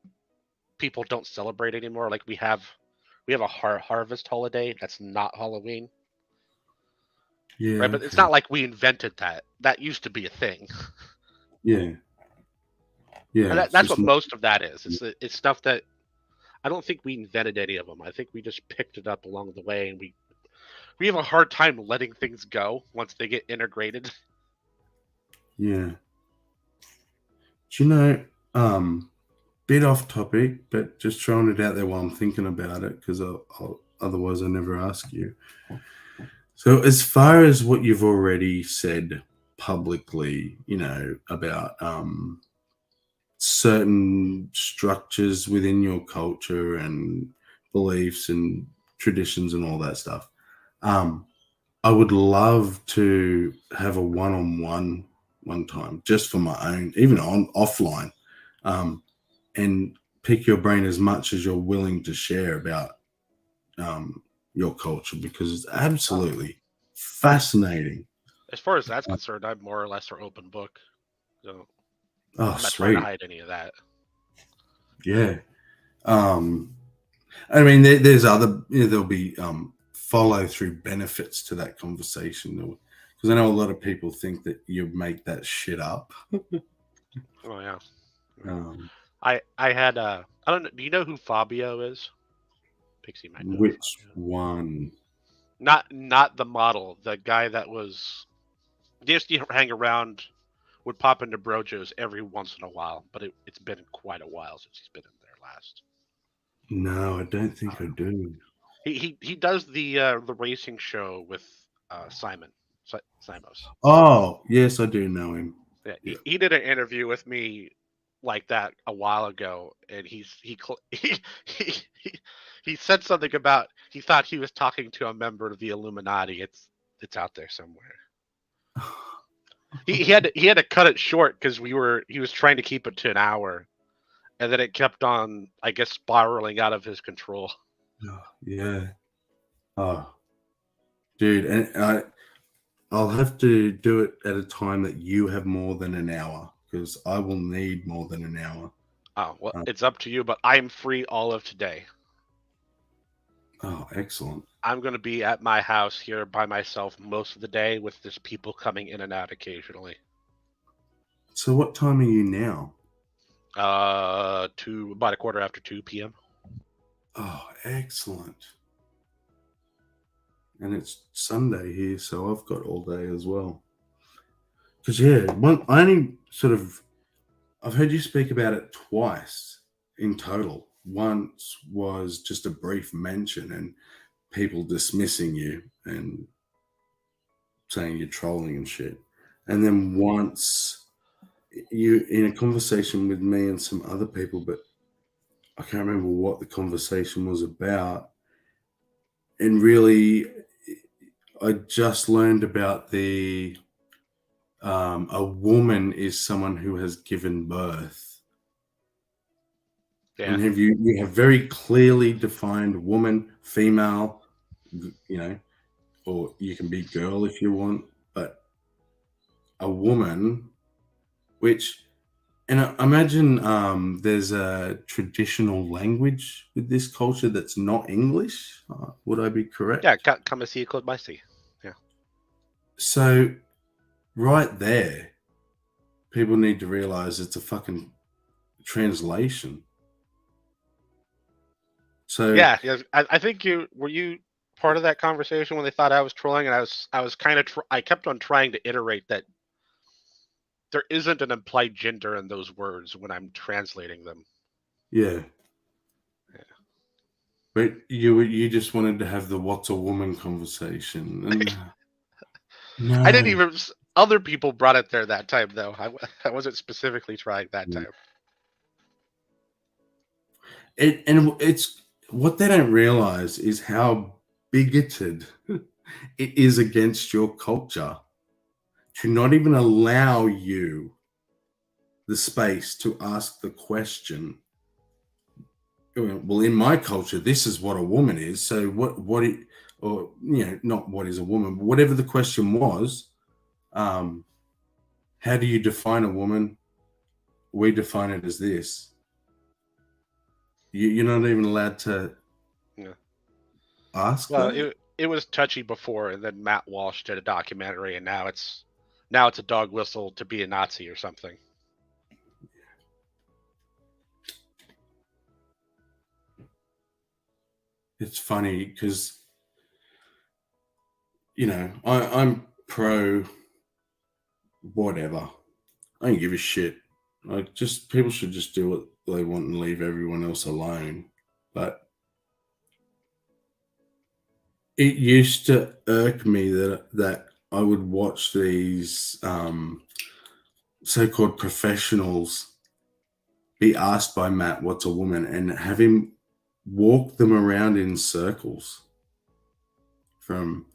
Speaker 11: people don't celebrate anymore. Like we have we have a harvest holiday that's not Halloween.
Speaker 2: Yeah.
Speaker 11: Right, but it's not like we invented that. That used to be a thing.
Speaker 2: Yeah. Yeah.
Speaker 11: That's what most of that is. It's stuff that I don't think we invented any of them. I think we just picked it up along the way, and we have a hard time letting things go once they get integrated.
Speaker 2: Yeah. Do you know, bit off topic, but just throwing it out there while I'm thinking about it, because otherwise I never ask you. So as far as what you've already said publicly, about certain structures within your culture and beliefs and traditions and all that stuff, I would love to have a one-on-one one time, just for my own, even on offline, and pick your brain as much as you're willing to share about your culture, because it's absolutely fascinating.
Speaker 11: As far as that's concerned, I'm more or less an open book. So
Speaker 2: I'm
Speaker 11: not trying to hide any of that.
Speaker 2: Yeah. I mean, there's other, there'll be follow through benefits to that conversation, because I know a lot of people think that you make that shit up.
Speaker 11: Oh yeah. I had I don't know. Do you know who Fabio is? Pixie might know.
Speaker 2: Which one?
Speaker 11: Not the model. The guy that was used to hang around, would pop into Brojo's every once in a while, but it's been quite a while since he's been in there last.
Speaker 2: No, I don't think I do.
Speaker 11: He does the racing show with Simons.
Speaker 2: Oh yes, I do know him.
Speaker 11: Yeah, he did an interview with me like that a while ago, and he said something about he thought he was talking to a member of the Illuminati. It's out there somewhere. He had to cut it short because he was trying to keep it to an hour, and then it kept on, I guess, spiraling out of his control.
Speaker 2: Yeah. Oh, dude, and I'll have to do it at a time that you have more than an hour, because I will need more than an hour.
Speaker 11: Oh, well, it's up to you, but I'm free all of today.
Speaker 2: Oh, excellent.
Speaker 11: I'm going to be at my house here by myself most of the day, with just people coming in and out occasionally.
Speaker 2: So what time are you now?
Speaker 11: About 2:15 p.m.
Speaker 2: Oh, excellent. And it's Sunday here, so I've got all day as well. Because I've heard you speak about it twice in total. Once was just a brief mention and people dismissing you and saying you're trolling and shit. And then once you in a conversation with me and some other people, but I can't remember what the conversation was about. And really, I just learned about a woman is someone who has given birth.
Speaker 11: Yeah.
Speaker 2: And you have very clearly defined woman, female, or you can be girl if you want, but a woman, and I imagine there's a traditional language with this culture that's not English. Would I be correct?
Speaker 11: Yeah, come see called by sea. Yeah.
Speaker 2: So right there, people need to realize it's a fucking translation. So
Speaker 11: yeah, I think were you part of that conversation when they thought I was trolling, and I was kind of I kept on trying to iterate that there isn't an implied gender in those words when I'm translating them.
Speaker 2: Yeah. But you just wanted to have the what's a woman conversation. And no.
Speaker 11: I didn't even. Other people brought it there that time, though. I wasn't specifically trying that time.
Speaker 2: It's what they don't realize is how bigoted it is against your culture to not even allow you the space to ask the question. Well, in my culture, this is what a woman is. So not what is a woman, but whatever the question was, how do you define a woman? We define it as this. You're not even allowed to ask
Speaker 11: Well,
Speaker 2: that?
Speaker 11: it was touchy before, and then Matt Walsh did a documentary, and now it's a dog whistle to be a Nazi or something.
Speaker 2: It's funny because, you know, I'm pro whatever. I don't give a shit. Like, just people should just do what they want and leave everyone else alone. But it used to irk me that I would watch these so-called professionals be asked by Matt what's a woman and have him walk them around in circles from,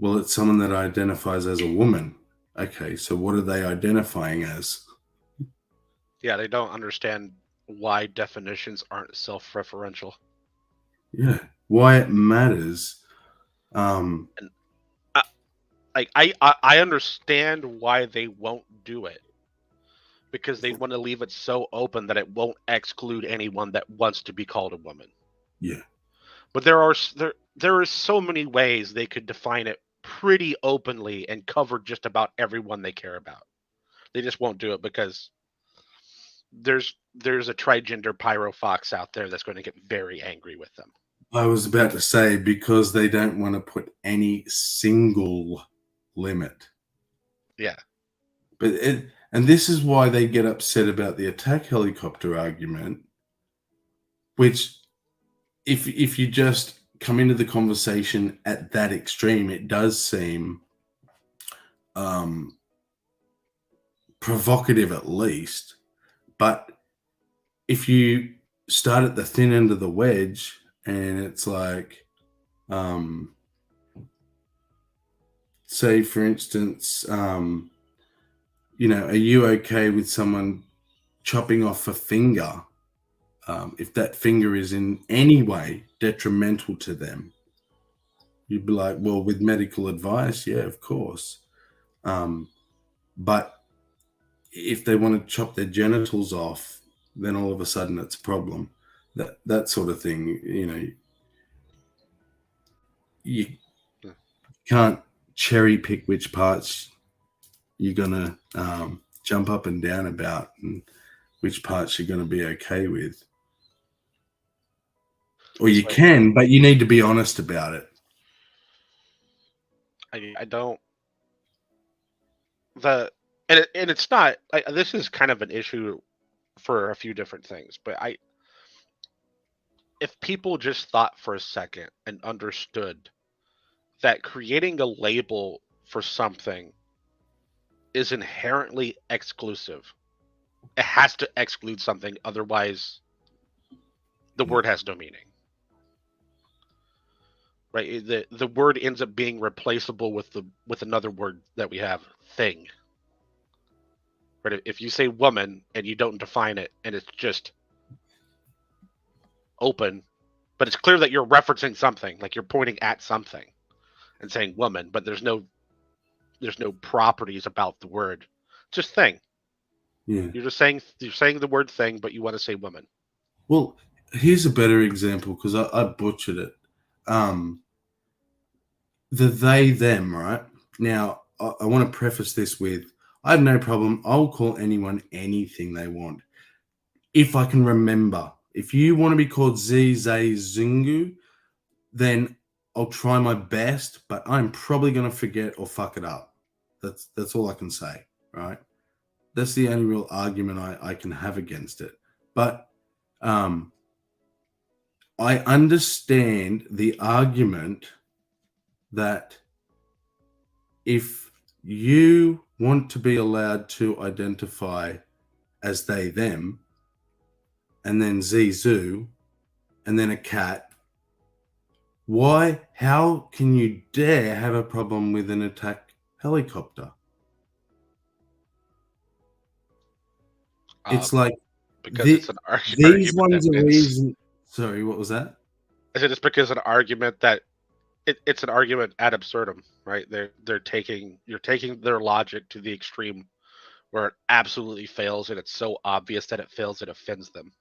Speaker 2: well, it's someone that identifies as a woman. Okay, so what are they identifying as?
Speaker 11: Yeah, they don't understand why definitions aren't self-referential.
Speaker 2: Yeah, why it matters.
Speaker 11: And I understand why they won't do it, because they want to leave it so open that it won't exclude anyone that wants to be called a woman.
Speaker 2: Yeah.
Speaker 11: But there are so many ways they could define it pretty openly and cover just about everyone they care about. They just won't do it because there's a trigender pyrofox out there that's going to get very angry with them.
Speaker 2: I was about to say, because they don't want to put any single limit.
Speaker 11: Yeah.
Speaker 2: And this is why they get upset about the attack helicopter argument, which if you just come into the conversation at that extreme, it does seem provocative at least. But if you start at the thin end of the wedge and it's like, say, for instance, you know, are you okay with someone chopping off a finger if that finger is in any way detrimental to them? You'd be like, well, with medical advice, yeah, of course. But if they want to chop their genitals off, then all of a sudden it's a problem. That sort of thing, you know, you can't cherry pick which parts you're gonna jump up and down about and which parts you're gonna be okay with. Or you can, but you need to be honest about it.
Speaker 11: I don't. And it's not. This is kind of an issue for a few different things, but if people just thought for a second and understood that creating a label for something is inherently exclusive, it has to exclude something, otherwise the word has no meaning. Right? The word ends up being replaceable with another word that we have, thing. Right? If you say woman and you don't define it and it's just open, but it's clear that you're referencing something, like you're pointing at something and saying woman, but there's no properties about the word, just thing.
Speaker 2: Yeah.
Speaker 11: You're saying the word thing, but you want to say woman.
Speaker 2: Well, here's a better example because I butchered it. The they, them, right? Now, I want to preface this with, I have no problem. I'll call anyone anything they want. If I can remember. If you want to be called Z, Zay, Zungu, then I'll try my best, but I'm probably going to forget or fuck it up. That's all I can say, right? That's the only real argument I can have against it. But I understand the argument that if you want to be allowed to identify as they, them, and then Zizou, and then a cat, how can you dare have a problem with an attack helicopter? It's like,
Speaker 11: because it's an argument.
Speaker 2: These ones are reason. Sorry, what was that?
Speaker 11: I said it's because an argument that it's an argument ad absurdum, right? You're taking their logic to the extreme where it absolutely fails, and it's so obvious that it fails it offends them.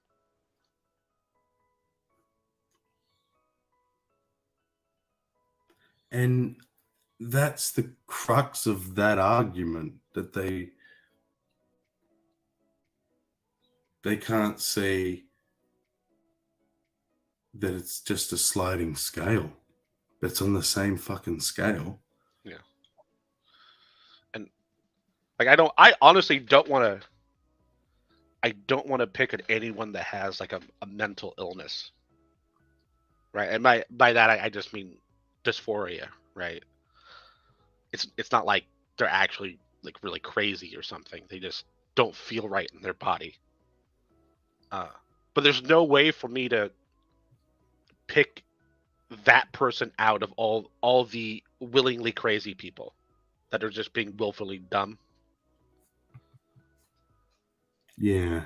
Speaker 2: And that's the crux of that argument, that they can't see that it's just a sliding scale. It's on the same fucking scale.
Speaker 11: Yeah. And like I honestly don't want to pick at anyone that has like a mental illness. Right? And by that I just mean dysphoria, right? It's not like they're actually like really crazy or something. They just don't feel right in their body. But there's no way for me to pick that person out of all the willingly crazy people that are just being willfully dumb.
Speaker 2: Yeah.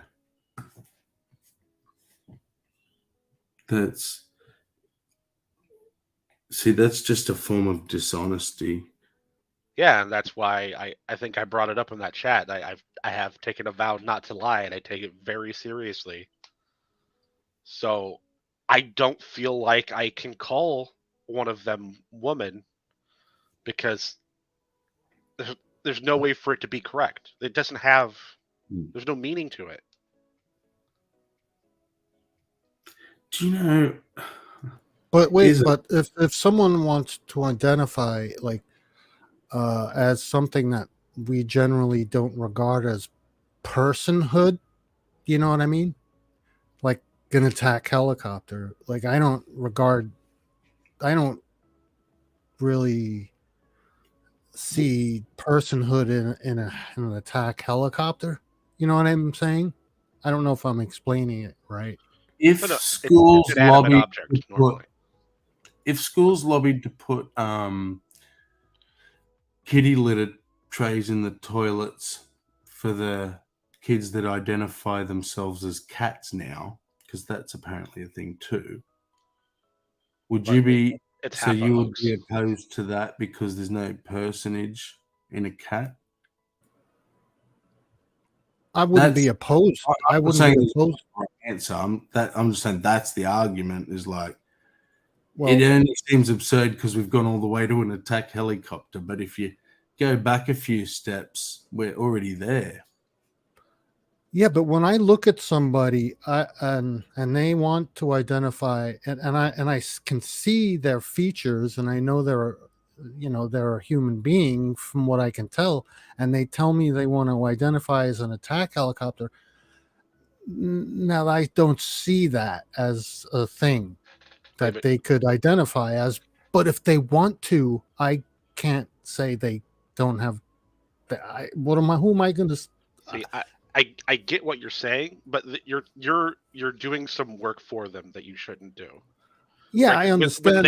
Speaker 2: That's just a form of dishonesty.
Speaker 11: Yeah, and that's why I think I brought it up in that chat. I have taken a vow not to lie, and I take it very seriously. So I don't feel like I can call one of them woman because there's no way for it to be correct. It doesn't have. There's no meaning to it.
Speaker 2: Do you know?
Speaker 10: But wait, but if someone wants to identify like as something that we generally don't regard as personhood, you know what I mean? Like an attack helicopter. Like I don't really see personhood in an attack helicopter. You know what I'm saying? I don't know if I'm explaining it right.
Speaker 2: If schools lobbied to put, kitty litter trays in the toilets for the kids that identify themselves as cats now, because that's apparently a thing too, would you be you would be opposed to that because there's no personage in a cat?
Speaker 10: I wouldn't be opposed. I wouldn't be opposed.
Speaker 2: Answer. I'm just saying that's the argument. Is like, it only seems absurd because we've gone all the way to an attack helicopter. But if you go back a few steps, we're already there.
Speaker 10: Yeah, but when I look at somebody and they want to identify, and I can see their features, and I know they're a human being from what I can tell, and they tell me they want to identify as an attack helicopter. Now I don't see that as a thing that they could identify as, but if they want to, I can't say they don't have. Who am I going to
Speaker 11: see? I get what you're saying, but you're doing some work for them that you shouldn't do.
Speaker 10: Yeah, right? I understand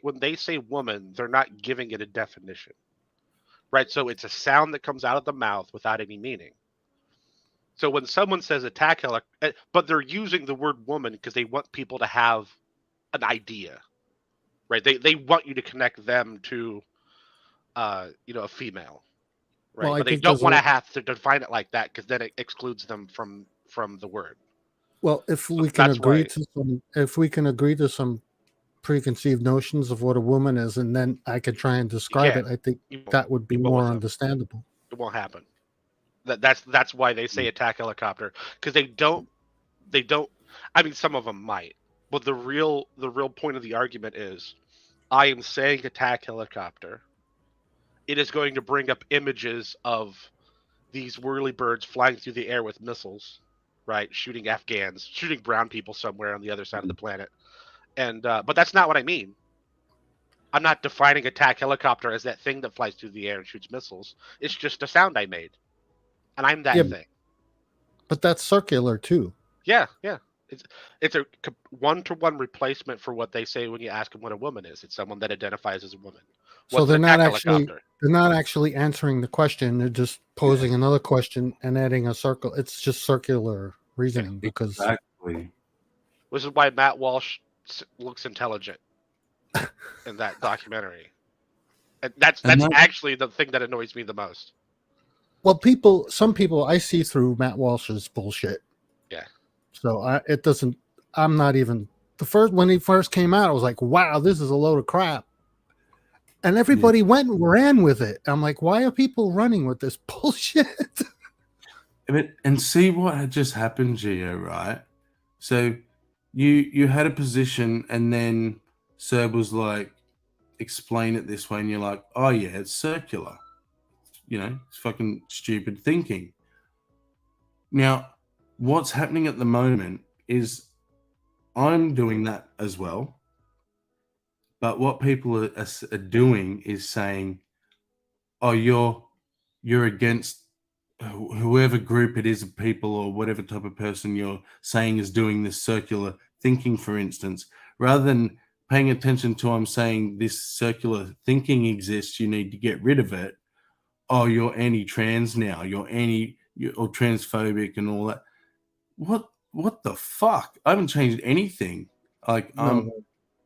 Speaker 11: when they say woman, they're not giving it a definition, right? So it's a sound that comes out of the mouth without any meaning. So when someone says attack helicopter, but they're using the word woman because they want people to have an idea, right? They want you to connect them to, a female. Right, but they don't want to have to define it like that because then it excludes them from the word.
Speaker 10: Well, if we can agree to some preconceived notions of what a woman is, and then I could try and describe it, I think that would be more understandable.
Speaker 11: It won't happen. That's why they say attack helicopter, because they don't. I mean, some of them might, but the real point of the argument is, I am saying attack helicopter. It is going to bring up images of these whirlybirds flying through the air with missiles, right? Shooting Afghans, shooting brown people somewhere on the other side of the planet. And but that's not what I mean. I'm not defining attack helicopter as that thing that flies through the air and shoots missiles. It's just a sound I made. And I'm that thing.
Speaker 10: But that's circular too.
Speaker 11: Yeah. It's a 1-to-1 replacement for what they say when you ask them what a woman is. It's someone that identifies as a woman.
Speaker 10: So they're not actually answering the question. They're just posing another question and adding a circle. It's just circular reasoning because
Speaker 2: exactly.
Speaker 11: This is why Matt Walsh looks intelligent in that documentary. And that's actually the thing that annoys me the most.
Speaker 10: Well, some people I see through Matt Walsh's bullshit.
Speaker 11: Yeah.
Speaker 10: So I'm not even when he first came out, I was like, wow, this is a load of crap. And everybody went and ran with it. I'm like, why are people running with this bullshit?
Speaker 2: And see what had just happened, Gio, right? So you had a position, and then Serb was like, explain it this way, and you're like, oh yeah, it's circular. You know, it's fucking stupid thinking. Now, what's happening at the moment is I'm doing that as well. But what people are doing is saying, oh, you're against whoever group it is of people or whatever type of person you're saying is doing this circular thinking, for instance, rather than paying attention to I'm saying this circular thinking exists, you need to get rid of it. Oh, you're anti-trans now, you're transphobic and all that. What the fuck? I haven't changed anything. Like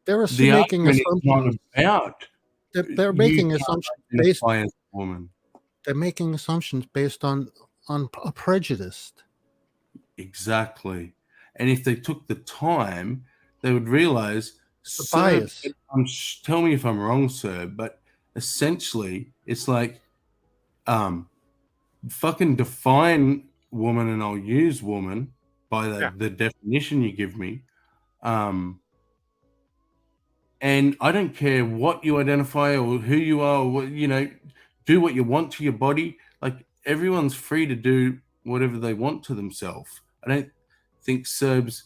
Speaker 10: they're
Speaker 2: the
Speaker 10: making
Speaker 2: assumptions.
Speaker 10: They're making assumptions based
Speaker 2: on woman.
Speaker 10: They're making assumptions based on a prejudice.
Speaker 2: Exactly. And if they took the time, they would realize
Speaker 10: bias.
Speaker 2: Tell me if I'm wrong, sir, but essentially it's like fucking define woman and I'll use woman by the definition you give me. And I don't care what you identify or who you are, or what, you know, do what you want to your body. Like, everyone's free to do whatever they want to themselves. I don't think Serbs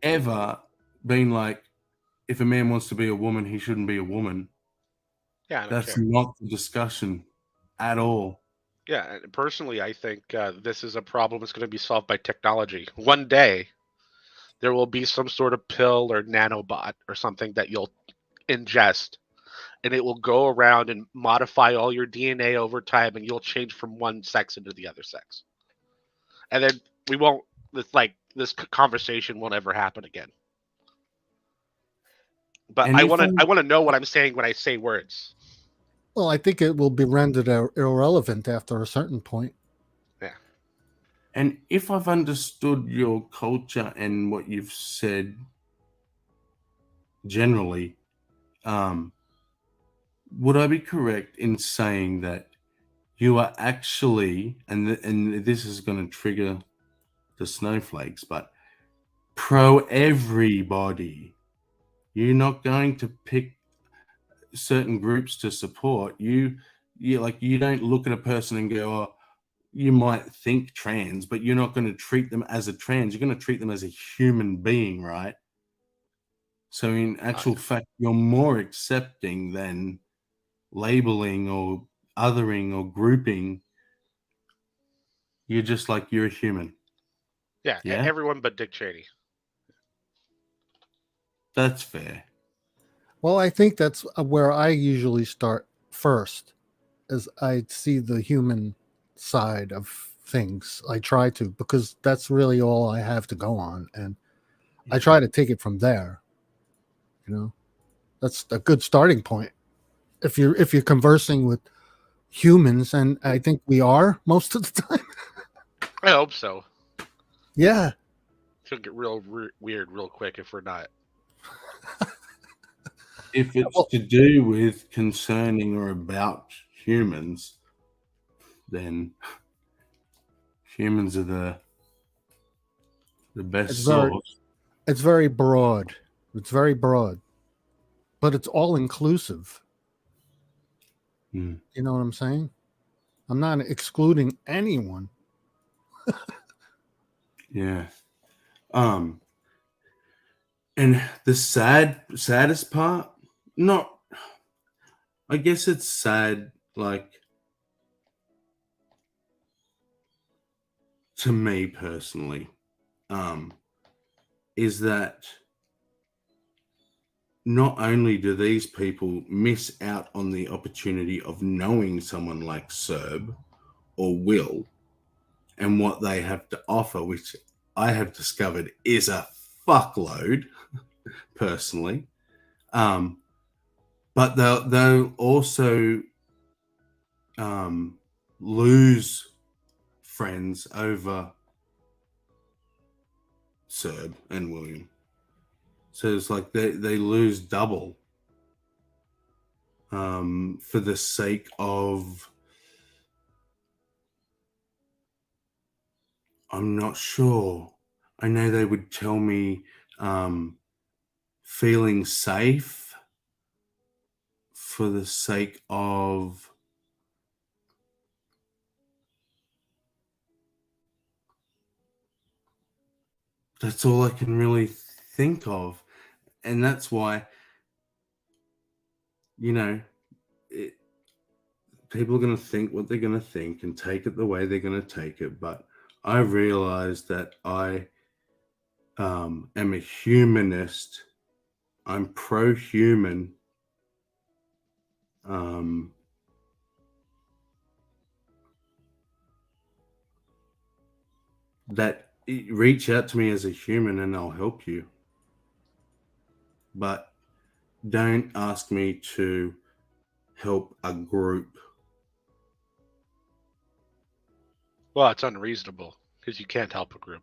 Speaker 2: ever been like, if a man wants to be a woman, he shouldn't be a woman.
Speaker 11: Yeah,
Speaker 2: that's not the discussion at all.
Speaker 11: Yeah, and personally, I think this is a problem that's going to be solved by technology. One day, there will be some sort of pill or nanobot or something that you'll ingest, and it will go around and modify all your DNA over time, and you'll change from one sex into the other sex. And then we won't, this conversation won't ever happen again. But I want to know what I'm saying when I say words.
Speaker 10: Well, I think it will be rendered irrelevant after a certain point.
Speaker 11: Yeah.
Speaker 2: And if I've understood your culture and what you've said generally, would I be correct in saying that you are actually, and this is going to trigger the snowflakes, but pro everybody? You're not going to pick certain groups to support. You don't look at a person and go, oh, you might think trans, but you're not going to treat them as a trans. You're going to treat them as a human being, right? So in actual fact, you're more accepting than labeling or othering or grouping. You're just like, you're a human.
Speaker 11: Yeah, everyone but Dick Cheney.
Speaker 2: That's fair.
Speaker 10: Well, I think that's where I usually start first, as I see the human side of things. I try to, because that's really all I have to go on, and I try to take it from there. You know, that's a good starting point. If you're conversing with humans, and I think we are most of the time.
Speaker 11: I hope so.
Speaker 10: Yeah.
Speaker 11: It'll get real weird real quick if we're not.
Speaker 2: If it's to do with concerning or about humans, then humans are the best source.
Speaker 10: It's very broad. It's very broad, but it's all inclusive. You know what I'm saying? I'm not excluding anyone.
Speaker 2: Yeah. And the saddest part, I guess it's sad, like, to me personally, is that not only do these people miss out on the opportunity of knowing someone like Serb or Will and what they have to offer, which I have discovered is a fuckload, personally. But they'll also lose friends over Serb and William. So it's like they lose double. for the sake of, I'm not sure. I know they would tell me feeling safe for the sake of that's all I can really think of. And that's why, you know, people are going to think what they're going to think and take it the way they're going to take it. But I realize that I am a humanist. I'm pro-human. That reach out to me as a human and I'll help you. But don't ask me to help a group.
Speaker 11: Well, it's unreasonable because you can't help a group.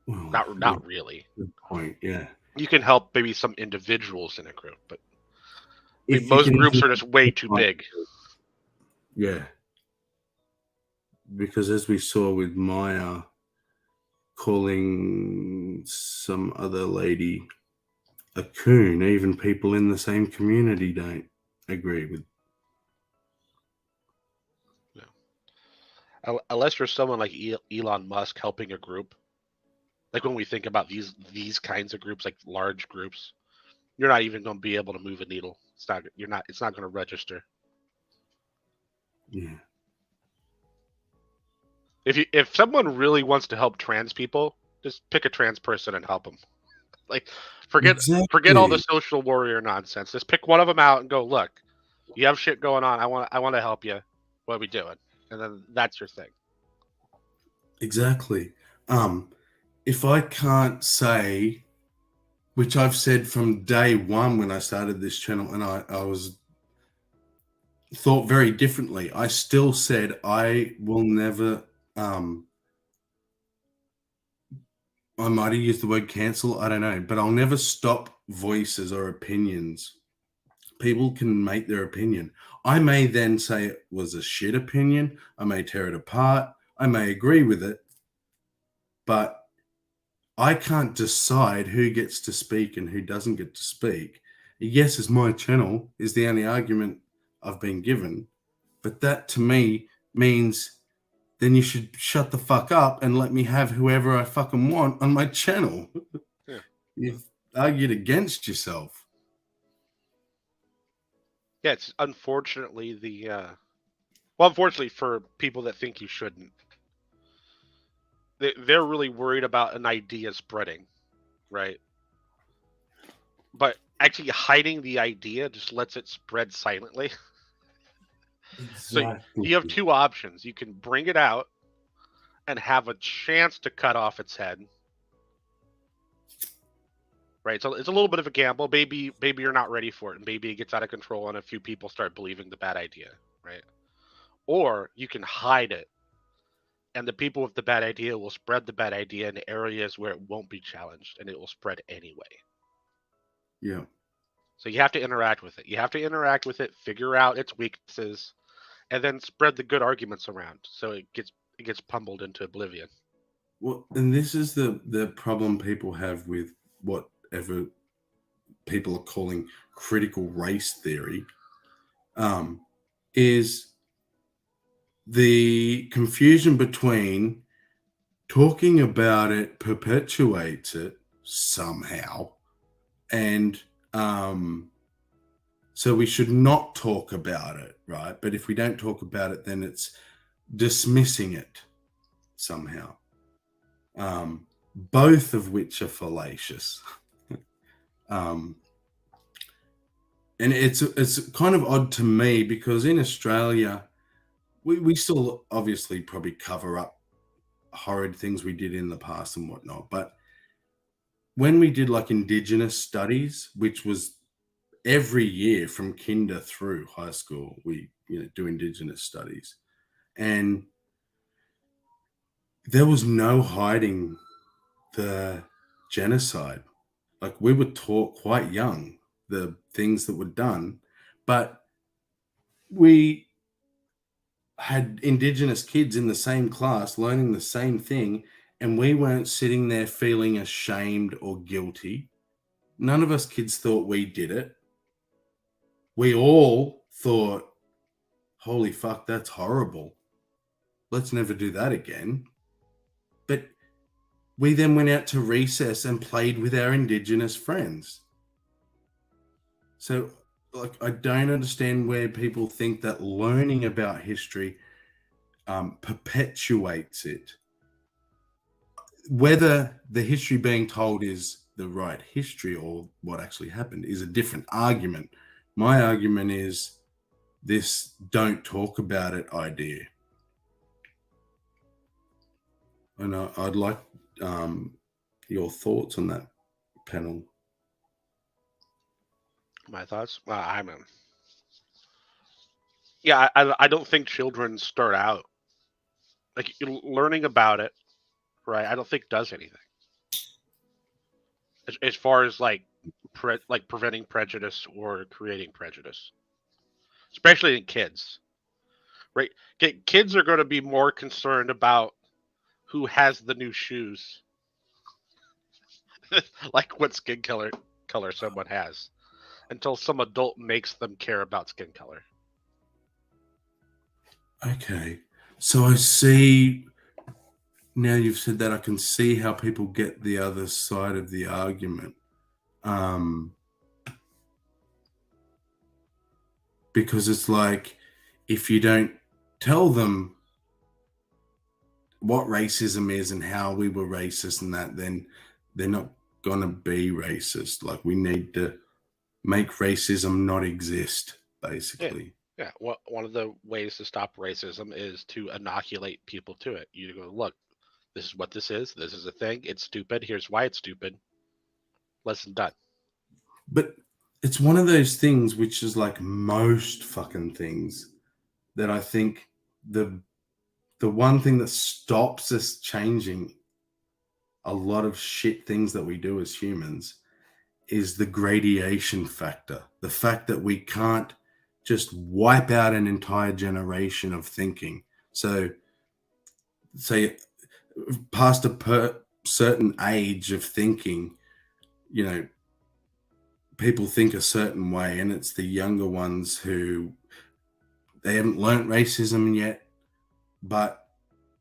Speaker 2: Well,
Speaker 11: not really.
Speaker 2: Good point. Yeah.
Speaker 11: You can help maybe some individuals in a group, but most groups are just way too big.
Speaker 2: Yeah. Because as we saw with Maya calling some other lady a coon, even people in the same community don't agree with.
Speaker 11: No. Unless you're someone like Elon Musk helping a group, like when we think about these kinds of groups, like large groups, you're not even going to be able to move a needle. It's not going to register.
Speaker 2: Yeah.
Speaker 11: If someone really wants to help trans people, just pick a trans person and help them. Like forget all the social warrior nonsense. Just pick one of them out and go, look, you have shit going on. I want to help you. What are we doing? And then that's your thing.
Speaker 2: Exactly. If I can't say, which I've said from day one when I started this channel, and I was thought very differently. I still said I will never. I might have used the word cancel. I don't know, but I'll never stop voices or opinions. People can make their opinion. I may then say it was a shit opinion. I may tear it apart. I may agree with it, but I can't decide who gets to speak and who doesn't get to speak. Yes, it's my channel is the only argument I've been given, but that to me means then you should shut the fuck up and let me have whoever I fucking want on my channel.
Speaker 11: Yeah.
Speaker 2: You've argued against yourself.
Speaker 11: Yeah, it's unfortunately unfortunately for people that think you shouldn't, they're really worried about an idea spreading, right? But actually hiding the idea just lets it spread silently.
Speaker 2: Exactly.
Speaker 11: So you have two options. You can bring it out and have a chance to cut off its head. Right, so it's a little bit of a gamble. Maybe you're not ready for it, and maybe it gets out of control, and a few people start believing the bad idea, right? Or you can hide it, and the people with the bad idea will spread the bad idea in areas where it won't be challenged, and it will spread anyway.
Speaker 2: Yeah.
Speaker 11: So you have to interact with it. You have to interact with it, figure out its weaknesses, and then spread the good arguments around, so it gets pummeled into oblivion.
Speaker 2: Well, and this is the problem people have with whatever people are calling critical race theory, is the confusion between talking about it perpetuates it somehow, and so we should not talk about it, right? But if we don't talk about it, then it's dismissing it somehow. Both of which are fallacious. And it's kind of odd to me because in Australia, we still obviously probably cover up horrid things we did in the past and whatnot. But when we did like Indigenous studies, which was every year from kinder through high school, we do Indigenous studies, and there was no hiding the genocide. Like we were taught quite young the things that were done, but we had Indigenous kids in the same class learning the same thing, and we weren't sitting there feeling ashamed or guilty. None of us kids thought we did it. We all thought, holy fuck, that's horrible. Let's never do that again. But we then went out to recess and played with our Indigenous friends. So, like, I don't understand where people think that learning about history perpetuates it. Whether the history being told is the right history or what actually happened is a different argument. My argument is this don't talk about it idea. And I'd like your thoughts on that, panel.
Speaker 11: My thoughts? Yeah, I don't think children start out like learning about it, right? I don't think does anything as far as like preventing prejudice or creating prejudice, especially in kids, right? Kids are going to be more concerned about who has the new shoes, like what skin color someone has, until some adult makes them care about skin color.
Speaker 2: Okay. So I see, now you've said that, I can see how people get the other side of the argument. Because it's like, if you don't tell them what racism is and how we were racist and that, then they're not going to be racist. Like, we need to make racism not exist, basically.
Speaker 11: Yeah. Well, one of the ways to stop racism is to inoculate people to it. You go, look, this is what this is. This is a thing. It's stupid. Here's why it's stupid. Lesson done.
Speaker 2: But it's one of those things which is like most fucking things that I think the one thing that stops us changing a lot of shit things that we do as humans is the gradation factor. The fact that we can't just wipe out an entire generation of thinking. So, say, past a certain age of thinking, you know, people think a certain way, and it's the younger ones who they haven't learnt racism yet, but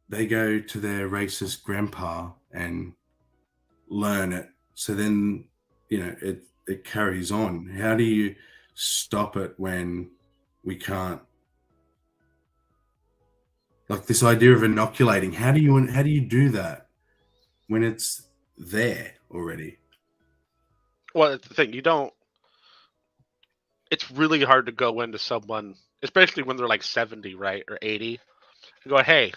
Speaker 2: they go to their racist grandpa and learn it. So then, you know, it carries on. How do you stop it when we can't? Like this idea of inoculating, how do you do that when it's there already?
Speaker 11: Well, that's the thing. It's really hard to go into someone, especially when they're like 70, right, or 80, and go, hey,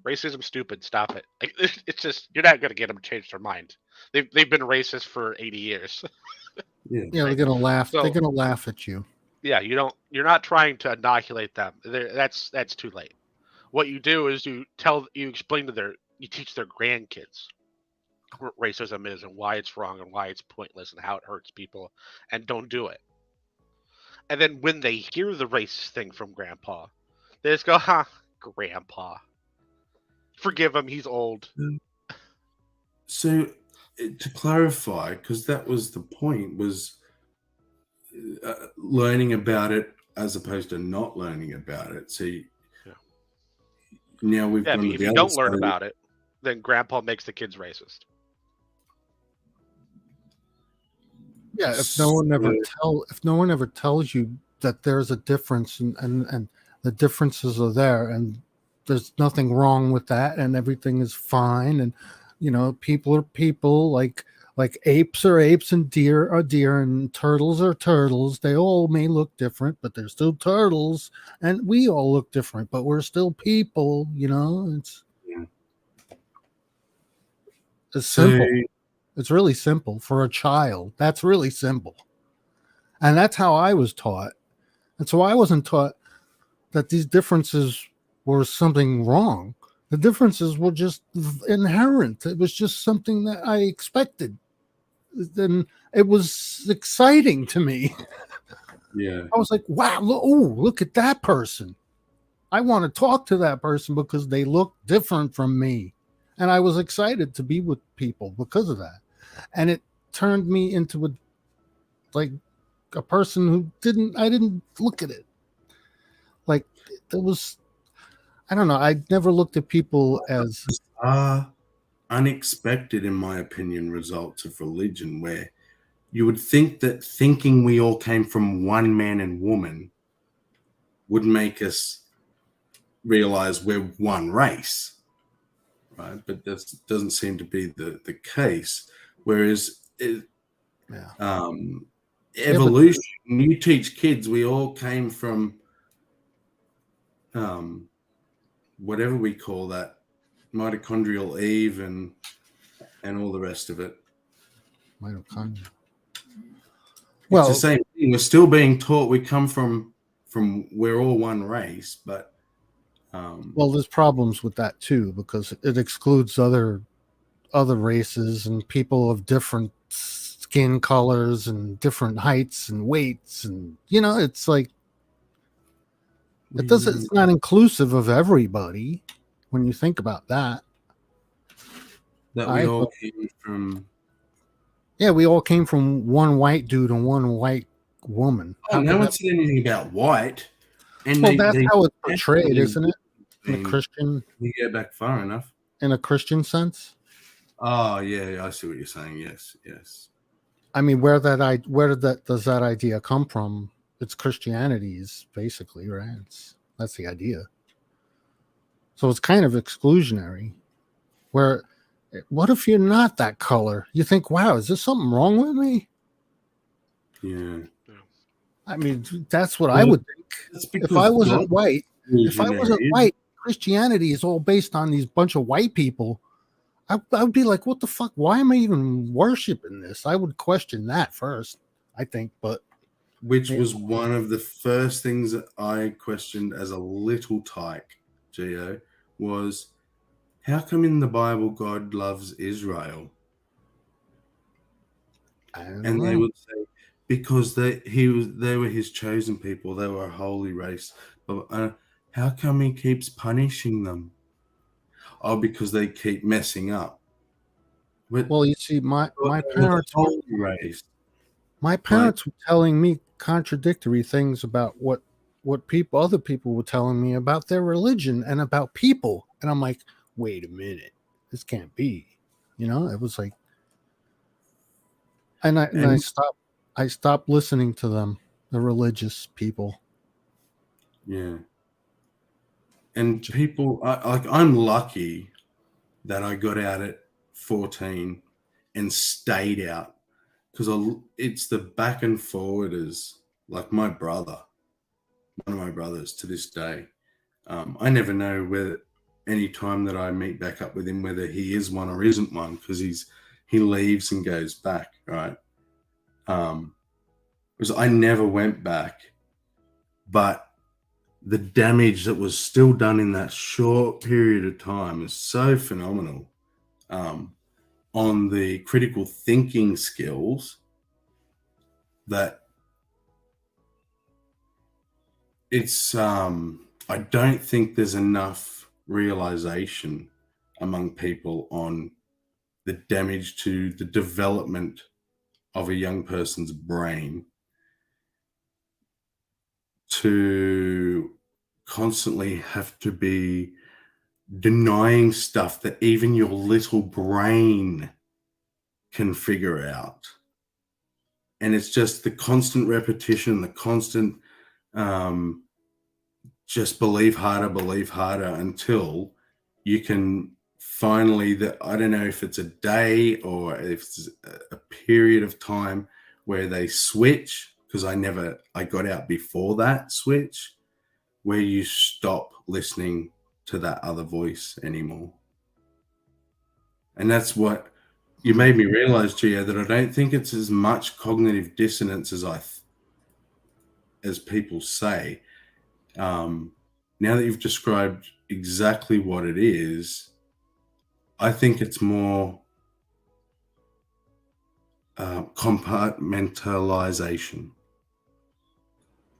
Speaker 11: racism's stupid, stop it. Like, it's just, you're not going to get them to change their mind. They've been racist for 80 years.
Speaker 10: Yeah, they're going to laugh.
Speaker 11: So,
Speaker 10: they're going to laugh at you.
Speaker 11: Yeah, you're not trying to inoculate them. That's too late. What you do is you teach their grandkids what racism is and why it's wrong and why it's pointless and how it hurts people, and don't do it. And then when they hear the racist thing from Grandpa, they just go, "Ha, Grandpa, forgive him, he's old."
Speaker 2: So, to clarify, because that was the point, was learning about it as opposed to not learning about it. So now we've gone to
Speaker 11: if you don't learn about it, then Grandpa makes the kids racist.
Speaker 10: Yeah, if no one ever tells you that there's a difference and the differences are there and there's nothing wrong with that and everything is fine, and you know, people are people, like apes are apes and deer are deer and turtles are turtles. They all may look different, but they're still turtles, and we all look different, but we're still people, you know. It's simple. It's really simple for a child. That's really simple. And that's how I was taught. And so I wasn't taught that these differences were something wrong. The differences were just inherent. It was just something that I expected. then it was exciting to me.
Speaker 2: Yeah.
Speaker 10: I was like, wow, look at that person. I want to talk to that person because they look different from me. And I was excited to be with people because of that. And it turned me into a person who I didn't look at it. Like, there was, I don't know. I never looked at people as
Speaker 2: unexpected, in my opinion, results of religion, where you would think that thinking we all came from one man and woman would make us realize we're one race, right? But that doesn't seem to be the case. Whereas evolution, you teach kids we all came from whatever we call that, mitochondrial Eve and all the rest of it.
Speaker 10: Mitochondria.
Speaker 2: Well, it's the same thing. We're still being taught we come from we're all one race, but
Speaker 10: well, there's problems with that too, because it excludes other races and people of different skin colors and different heights and weights, and it's like it's not inclusive of everybody when you think about that.
Speaker 2: That we all came from.
Speaker 10: Yeah, we all came from one white dude and one white woman.
Speaker 2: No one said anything about white.
Speaker 10: And that's how it's portrayed, isn't it? In a Christian.
Speaker 2: You go back far enough.
Speaker 10: In a Christian sense.
Speaker 2: Oh yeah, I see what you're saying. Yes.
Speaker 10: I mean, where does that idea come from? It's Christianity's basically, right? That's the idea. So it's kind of exclusionary. Where, what if you're not that color? You think, wow, is there something wrong with me?
Speaker 2: Yeah.
Speaker 10: I mean, that's what I would think. If I wasn't white, Christianity is all based on these bunch of white people. I would be like, what the fuck? Why am I even worshiping this? I would question that first, I think. But
Speaker 2: which was one of the first things that I questioned as a little tyke, Gio, was how come in the Bible God loves Israel? And they would say because they were his chosen people, they were a holy race. But how come he keeps punishing them? Oh, because they keep messing up.
Speaker 10: Well, you see, my parents were telling me contradictory things about what other people were telling me about their religion and about people, and I'm like, wait a minute, this can't be. It was like, and I stopped listening to them, the religious people.
Speaker 2: Yeah. And people, I'm lucky that I got out at 14 and stayed out, because it's the back and forwarders, like one of my brothers to this day. I never know whether any time that I meet back up with him, whether he is one or isn't one, because he leaves and goes back, right? Because I never went back, but the damage that was still done in that short period of time is so phenomenal on the critical thinking skills that it's I don't think there's enough realization among people on the damage to the development of a young person's brain to constantly have to be denying stuff that even your little brain can figure out. And it's just the constant repetition, the constant just believe harder until you can finally, I don't know if it's a day or if it's a period of time where they switch, because I got out before that switch, where you stop listening to that other voice anymore. And that's what you made me realize, Gio, that I don't think it's as much cognitive dissonance as people say. Now that you've described exactly what it is, I think it's more compartmentalization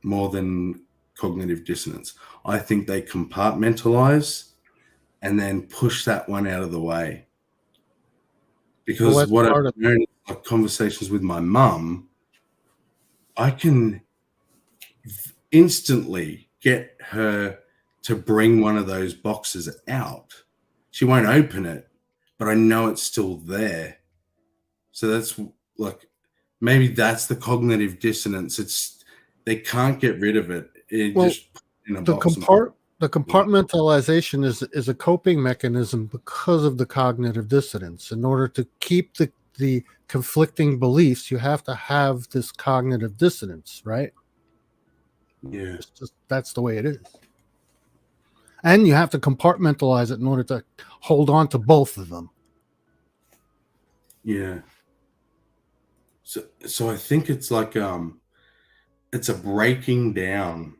Speaker 2: more than cognitive dissonance. I think they compartmentalize and then push that one out of the way. Because what I've learned, like conversations with my mum, I can instantly get her to bring one of those boxes out. She won't open it, but I know it's still there. So that's like, maybe that's the cognitive dissonance. It's they can't get rid of it. It just put it in a box.
Speaker 10: The compartmentalization is a coping mechanism because of the cognitive dissonance. In order to keep the conflicting beliefs, you have to have this cognitive dissonance, right?
Speaker 2: Yeah.
Speaker 10: That's the way it is. And you have to compartmentalize it in order to hold on to both of them.
Speaker 2: Yeah. So I think it's like it's a breaking down.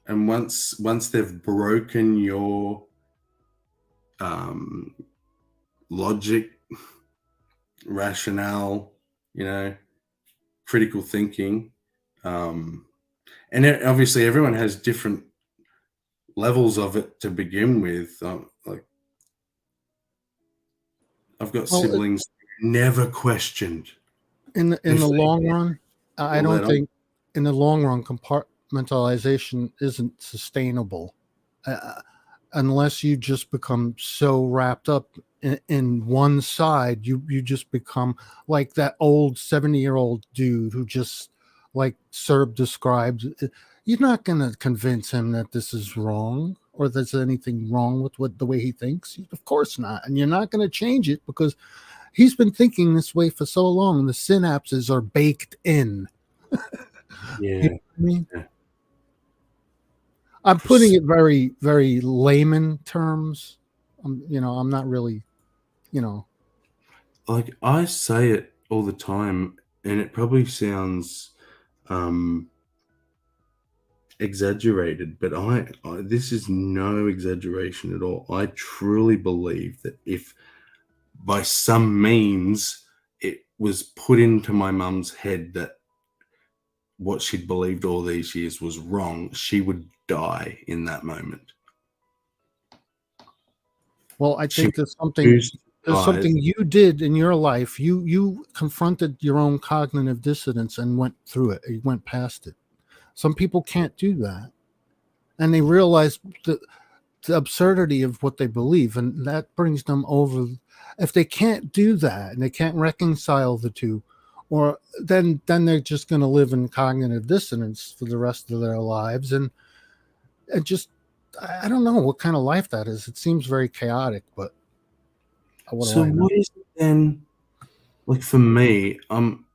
Speaker 2: And once they've broken your logic, rationale, critical thinking, and obviously everyone has different levels of it to begin with. Like I've got siblings who never questioned.
Speaker 10: In the long run, I don't think in the long run compartmentalization isn't sustainable unless you just become so wrapped up in one side. You just become like that old 70-year-old dude who just, like Serb describes, you're not going to convince him that this is wrong or there's anything wrong with the way he thinks. Of course not. And you're not going to change it because he's been thinking this way for so long. The synapses are baked in.
Speaker 2: Yeah.
Speaker 10: You know what I mean? Yeah. I'm putting it very, very layman terms. I'm not really,
Speaker 2: Like I say it all the time, and it probably sounds exaggerated, but I this is no exaggeration at all. I truly believe that if by some means it was put into my mum's head that what she'd believed all these years was wrong, she would die in that moment.
Speaker 10: Well, I think there's something you did in your life. You confronted your own cognitive dissonance and went through it. You went past it. Some people can't do that, and they realize the absurdity of what they believe, and that brings them over. If they can't do that and they can't reconcile the two, or then they're just going to live in cognitive dissonance for the rest of their lives, and just I don't know what kind of life that is. It seems very chaotic, but
Speaker 2: what is it then? Like for me, I'm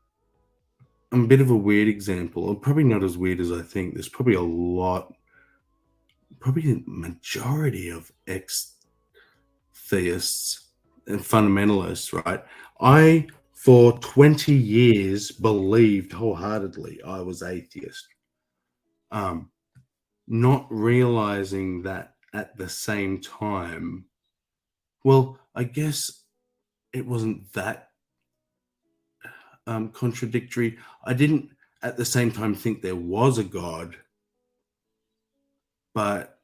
Speaker 2: a bit of a weird example. I'm probably not as weird as I think. There's probably probably a majority of ex-theists and fundamentalists, right? I, for 20 years, believed wholeheartedly I was atheist. Not realizing that at the same time, well, I guess it wasn't that contradictory. I didn't at the same time think there was a God, but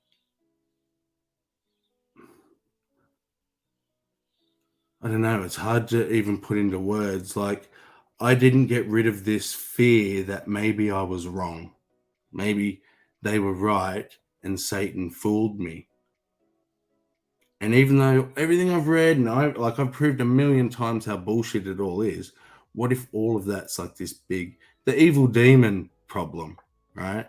Speaker 2: I don't know, it's hard to even put into words. Like, I didn't get rid of this fear that maybe I was wrong. Maybe they were right and Satan fooled me. And even though everything I've read and I've proved a million times how bullshit it all is, what if all of that's like this big, the evil demon problem, right?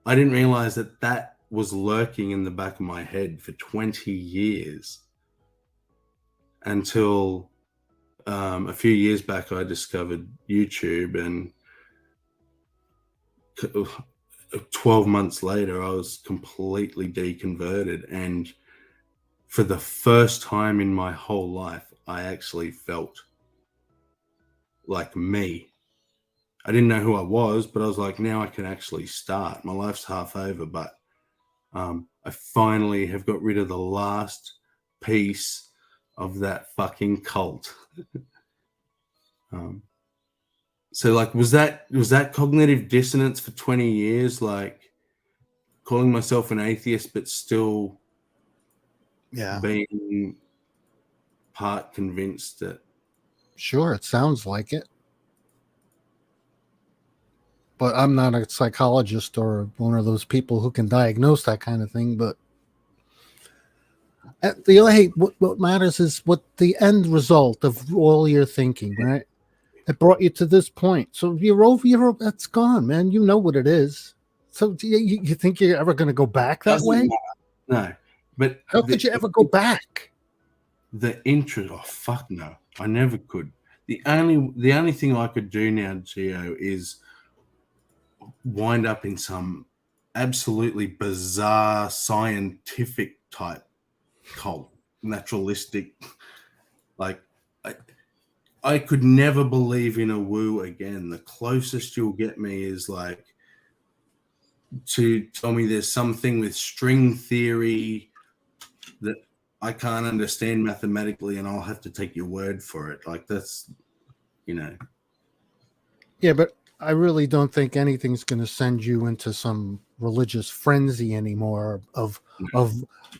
Speaker 2: I didn't realize that was lurking in the back of my head for 20 years until a few years back I discovered YouTube, and 12 months later I was completely deconverted, and for the first time in my whole life I actually felt like me. I didn't know who I was, but I was like, now I can actually start. My life's half over, but I finally have got rid of the last piece of that fucking cult. So like, was that cognitive dissonance for 20 years? Like calling myself an atheist, but still being part convinced that.
Speaker 10: Sure, it sounds like it. But I'm not a psychologist or one of those people who can diagnose that kind of thing. But what matters is what the end result of all your thinking, right? It brought you to this point. So you're over, that's gone, man. You know what it is. So do you think you're ever going to go back that way?
Speaker 2: No. But
Speaker 10: how could you ever go back?
Speaker 2: The interest, oh fuck no. I never could. The only thing I could do now, Gio, is wind up in some absolutely bizarre scientific type cult, naturalistic. Like I could never believe in a woo again. The closest you'll get me is like to tell me there's something with string theory that I can't understand mathematically, and I'll have to take your word for it. Like that's,
Speaker 10: Yeah, but I really don't think anything's going to send you into some religious frenzy anymore of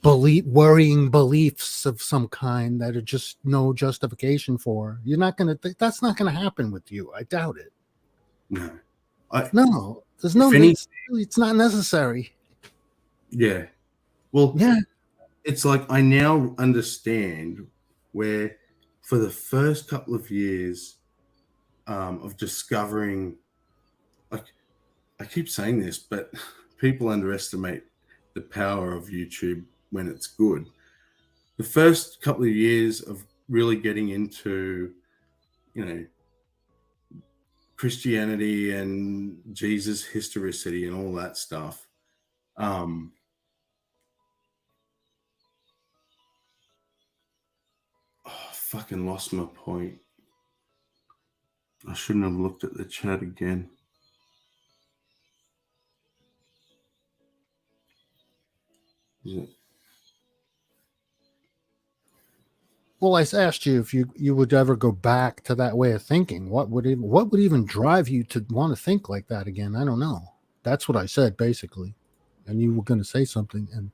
Speaker 10: worrying beliefs of some kind that are just no justification for. You're not going to. That's not going to happen with you. I doubt it.
Speaker 2: No,
Speaker 10: no. There's no. It's not necessary.
Speaker 2: Yeah. Well.
Speaker 10: Yeah.
Speaker 2: It's like I now understand where, for the first couple of years of discovering, like I keep saying this, but people underestimate the power of YouTube when it's good. The first couple of years of really getting into, Christianity and Jesus historicity and all that stuff. Fucking lost my point. I shouldn't have looked at the chat again. Is it?
Speaker 10: Well, I asked you if you would ever go back to that way of thinking. What would even drive you to want to think like that again? I don't know. That's what I said basically, and you were going to say something. And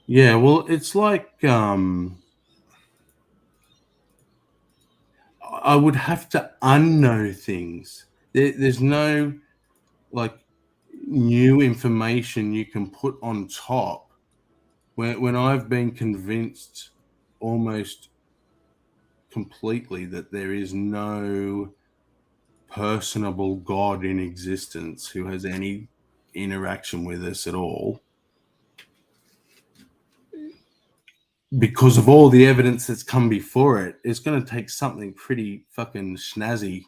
Speaker 2: yeah, well, it's like I would have to unknow things. There's no like new information you can put on top. When I've been convinced almost completely that there is no personable God in existence who has any interaction with us at all, because of all the evidence that's come before it, it's going to take something pretty fucking snazzy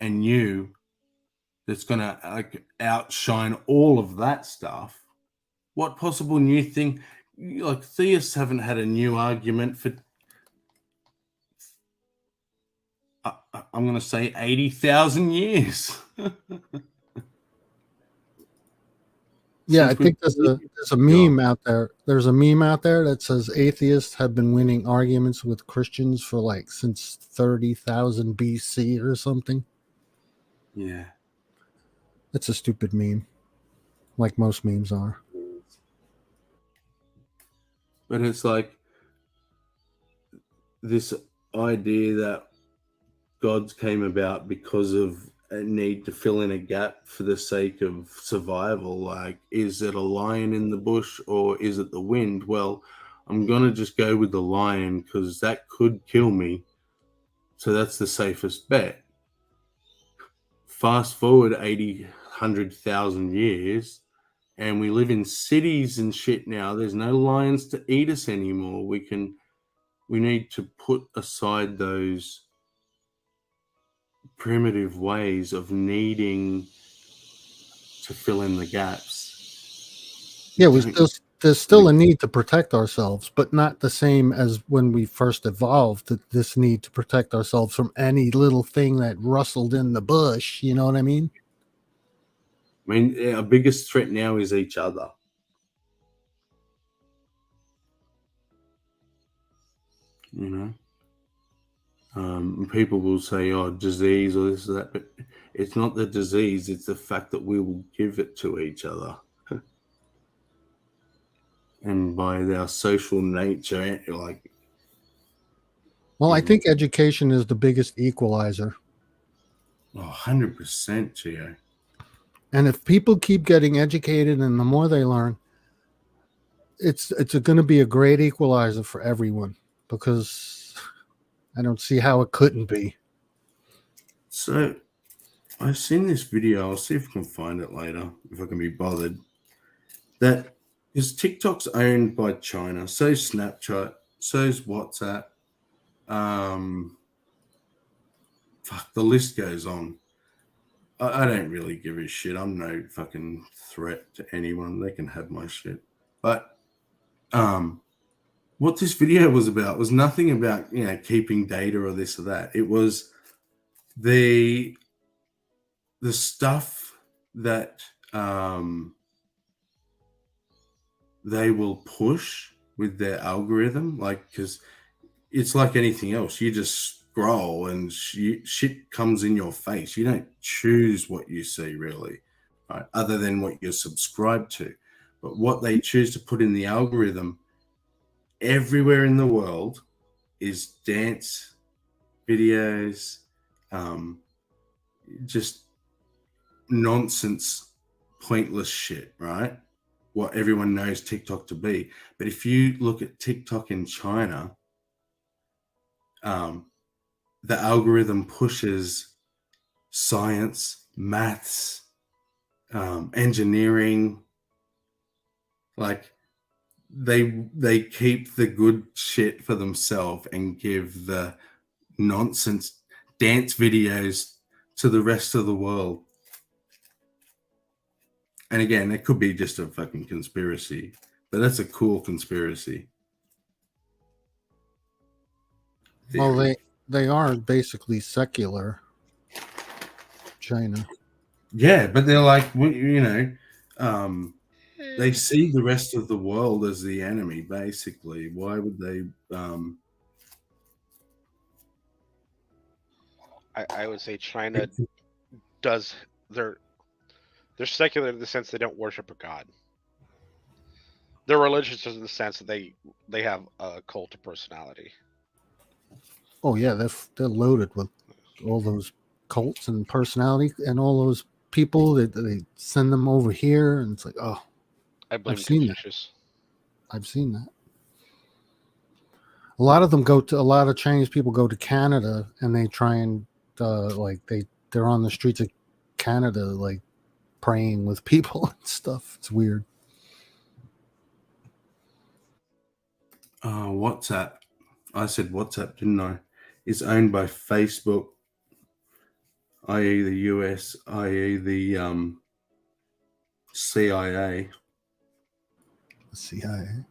Speaker 2: and new that's going to like outshine all of that stuff. What possible new thing? Like theists haven't had a new argument for, I'm going to say 80,000 years.
Speaker 10: yeah, I think there's a meme out there. There's a meme out there that says atheists have been winning arguments with Christians for like since 30,000 BC or something.
Speaker 2: Yeah.
Speaker 10: It's a stupid meme, like most memes are.
Speaker 2: But it's like this idea that gods came about because of a need to fill in a gap for the sake of survival. Like, is it a lion in the bush or is it the wind? Well, I'm going to just go with the lion because that could kill me. So that's the safest bet. Fast forward 80, 100,000 years and we live in cities and shit now. There's no lions to eat us anymore. We need to put aside those primitive ways of needing to fill in the gaps.
Speaker 10: Yeah, there's still a need to protect ourselves, but not the same as when we first evolved. This need to protect ourselves from any little thing that rustled in the bush. You know what I mean?
Speaker 2: I mean, our biggest threat now is each other. You People will say, "Oh, disease," or this or that, but it's not the disease; it's the fact that we will give it to each other, and by our social nature, like.
Speaker 10: Well, I think education is the biggest equalizer.
Speaker 2: 100%, Gio.
Speaker 10: And if people keep getting educated and the more they learn, it's going to be a great equalizer for everyone, because I don't see how it couldn't be.
Speaker 2: So I've seen this video. I'll see if I can find it later, if I can be bothered. That is, TikTok's owned by China. So is Snapchat. So is WhatsApp. Fuck, the list goes on. I don't really give a shit. I'm no fucking threat to anyone. They can have my shit. But what this video was about was nothing about, keeping data or this or that. It was the stuff that they will push with their algorithm, like, because it's like anything else. You just scroll and shit comes in your face. You don't choose what you see, really, right? Other than what you're subscribed to. But what they choose to put in the algorithm everywhere in the world is dance videos, just nonsense, pointless shit, right? What everyone knows TikTok to be. But if you look at TikTok in China, the algorithm pushes science, maths, engineering. Like, they keep the good shit for themselves and give the nonsense dance videos to the rest of the world. And again, it could be just a fucking conspiracy, but that's a cool conspiracy.
Speaker 10: Well, they are basically secular, China.
Speaker 2: Yeah, but they're like, they see the rest of the world as the enemy, basically. Why would they?
Speaker 11: I would say China does. They're secular in the sense they don't worship a god. They're religious in the sense that they have a cult of personality.
Speaker 10: Oh yeah, they're loaded with all those cults and personality and all those people that they send them over here, and it's like, oh, I've seen Confucius. I've seen that. A lot of Chinese people go to Canada and they try and they're on the streets of Canada, like, praying with people and stuff. It's weird.
Speaker 2: WhatsApp. I said WhatsApp, didn't I? Is owned by Facebook, i.e. the US, i.e. the CIA.
Speaker 10: CIA.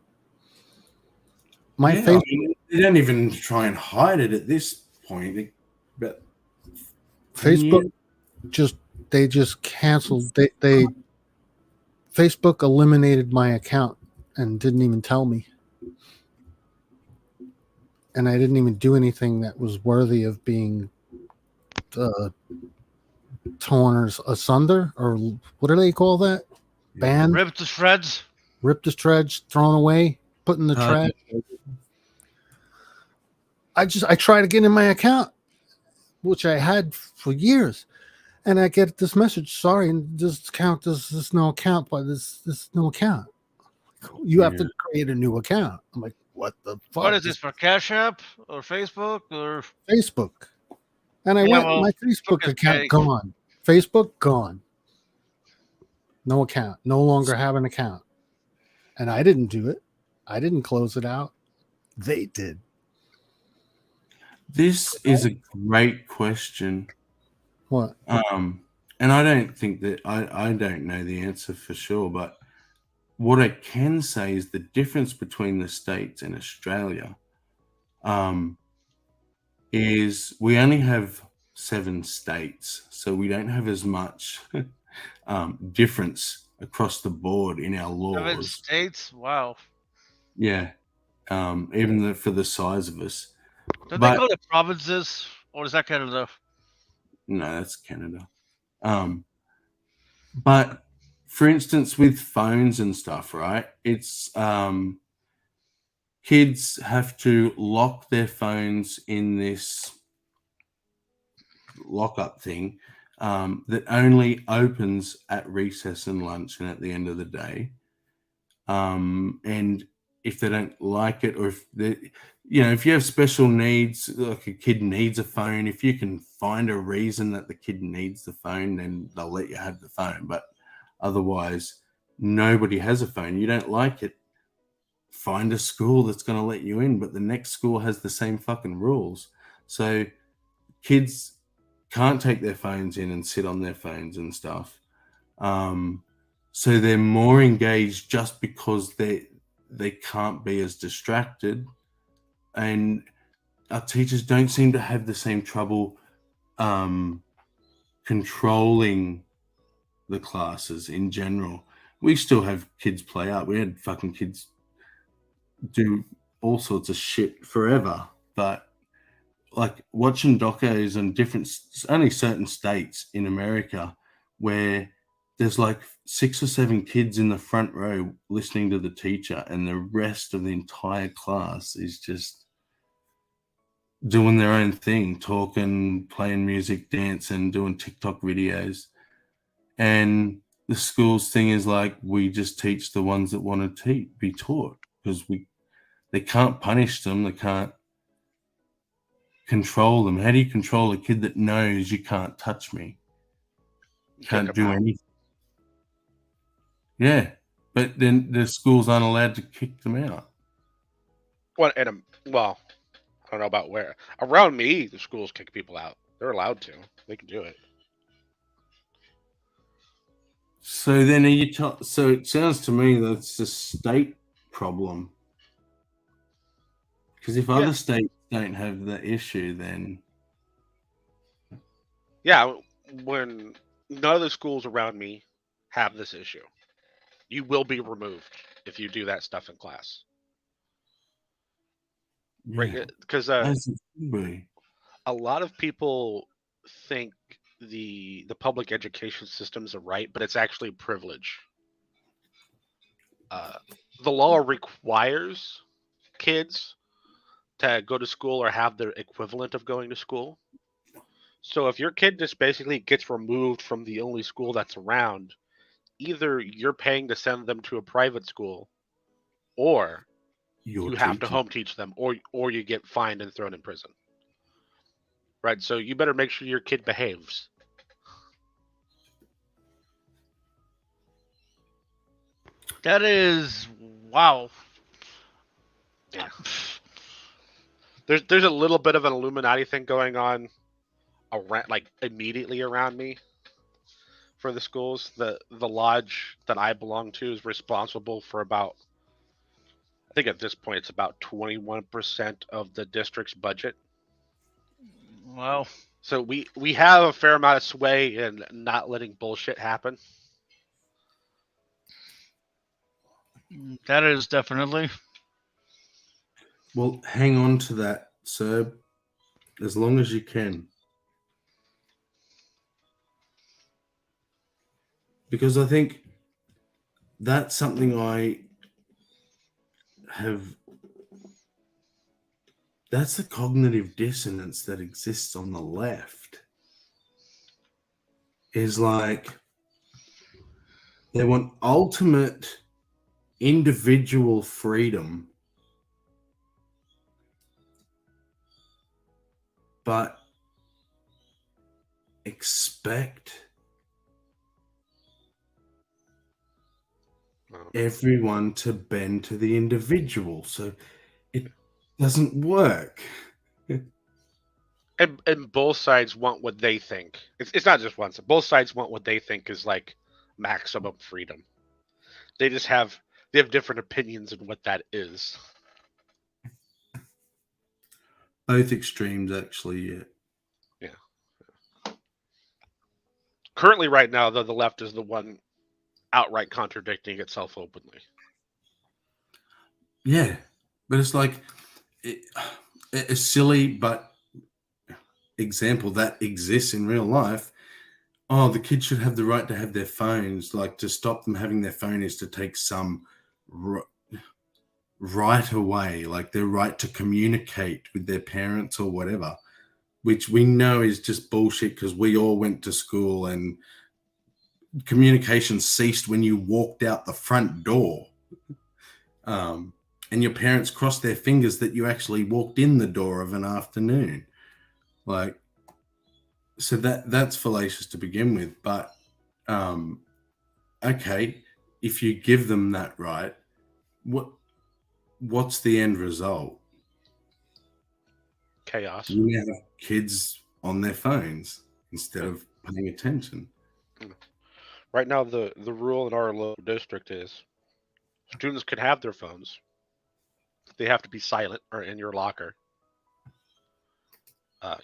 Speaker 2: They don't even try and hide it at this point. But
Speaker 10: Facebook they just canceled. They Facebook eliminated my account and didn't even tell me. And I didn't even do anything that was worthy of being torn asunder, or what do they call that? Banned?
Speaker 8: Ripped to shreds.
Speaker 10: Ripped to shreds, thrown away, put in the trash. I try to get in my account, which I had for years, and I get this message: sorry, this account, this is no account, but this is no account. You have to create a new account. I'm like, what the fuck?
Speaker 8: What is this, for Cash App or Facebook or
Speaker 10: Facebook? And I my Facebook account gone. Facebook gone. No account. No longer have an account. And I didn't do it. I didn't close it out. They did.
Speaker 2: This is a great question.
Speaker 10: What?
Speaker 2: And I don't think that I don't know the answer for sure, but what I can say is the difference between the States and Australia is we only have 7 states, so we don't have as much difference across the board in our laws.
Speaker 8: 7 states? Wow.
Speaker 2: Yeah, even for the size of us.
Speaker 8: Don't they call it provinces, or is that Canada?
Speaker 2: No, that's Canada. But for instance, with phones and stuff, right? It's kids have to lock their phones in this lockup thing that only opens at recess and lunch and at the end of the day. And if they don't like it, or if they, if you have special needs, like a kid needs a phone, if you can find a reason that the kid needs the phone, then they'll let you have the phone. But otherwise, nobody has a phone. You don't like it, find a school that's going to let you in, but the next school has the same fucking rules. So kids can't take their phones in and sit on their phones and stuff. So they're more engaged just because they can't be as distracted. And our teachers don't seem to have the same trouble controlling the classes in general. We still have kids play out. We had fucking kids do all sorts of shit forever. But like watching docos on only certain states in America where there's like 6 or 7 kids in the front row listening to the teacher, and the rest of the entire class is just doing their own thing, talking, playing music, dancing, doing TikTok videos. And the school's thing is like, we just teach the ones that want to be taught, because they can't punish them. They can't control them. How do you control a kid that knows you can't touch me? Can't do anything. Yeah, but then the schools aren't allowed to kick them out.
Speaker 11: Well, I don't know about where. Around me, the schools kick people out. They're allowed to. They can do it.
Speaker 2: So then so it sounds to me that it's a state problem. Because if other states don't have the issue, then...
Speaker 11: Yeah, when none of the schools around me have this issue, you will be removed if you do that stuff in class.
Speaker 2: Yeah.
Speaker 11: Right? Because a lot of people think the public education system's a right, but it's actually privilege. The law requires kids to go to school or have their equivalent of going to school. So if your kid just basically gets removed from the only school that's around, either you're paying to send them to a private school, or you have to home teach them, or you get fined and thrown in prison. Right? So you better make sure your kid behaves.
Speaker 8: That is wow.
Speaker 11: Yeah. There's a little bit of an Illuminati thing going on around, like immediately around me for the schools. The lodge that I belong to is responsible for about, I think at this point it's about 21% of the district's budget.
Speaker 8: Wow.
Speaker 11: So we have a fair amount of sway in not letting bullshit happen.
Speaker 8: That is definitely.
Speaker 2: Well, hang on to that, sir, as long as you can. Because I think that's something that's the cognitive dissonance that exists on the left. Is like, they want ultimate individual freedom, but expect everyone to bend to the individual. So it doesn't work.
Speaker 11: And both sides want what they think. It's not just one side. Both sides want what they think is like maximum freedom. They have different opinions on what that is.
Speaker 2: Both extremes, actually,
Speaker 11: yeah. Currently, right now, though, the left is the one outright contradicting itself openly.
Speaker 2: Yeah, but it's like, a silly but example that exists in real life. Oh, the kids should have the right to have their phones. Like, to stop them having their phone is to take some right away, like their right to communicate with their parents or whatever, which we know is just bullshit because we all went to school and communication ceased when you walked out the front door. And your parents crossed their fingers that you actually walked in the door of an afternoon. Like, so that's fallacious to begin with. But okay, if you give them that right, what's the end result?
Speaker 11: Chaos.
Speaker 2: You have kids on their phones instead of paying attention.
Speaker 11: Right now, the rule in our local district is students can have their phones. They have to be silent or in your locker.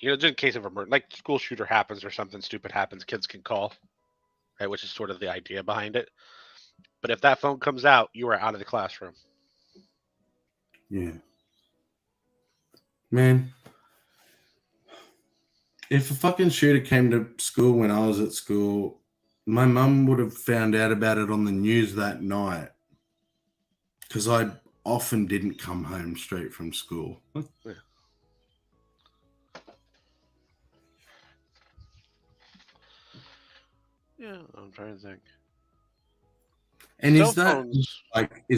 Speaker 11: Just in case of emergency, like school shooter happens or something stupid happens, kids can call, right? Which is sort of the idea behind it. But if that phone comes out, you are out of the classroom.
Speaker 2: Yeah. Man, if a fucking shooter came to school when I was at school, my mum would have found out about it on the news that night because I often didn't come home straight from school.
Speaker 11: Yeah. Yeah, I'm trying to think.
Speaker 2: And is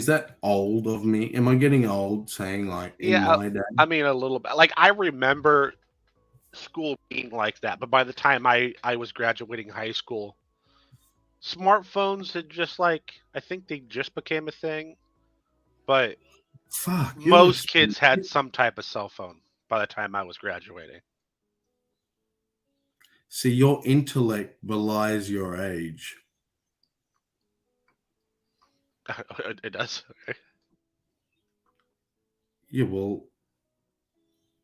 Speaker 2: that old of me? Am I getting old saying like in my day?
Speaker 11: I mean, a little bit. Like, I remember school being like that, but by the time I was graduating high school, smartphones had just I think they just became a thing. But most kids had some type of cell phone by the time I was graduating.
Speaker 2: See, your intellect belies your age.
Speaker 11: It does.
Speaker 2: Yeah, well,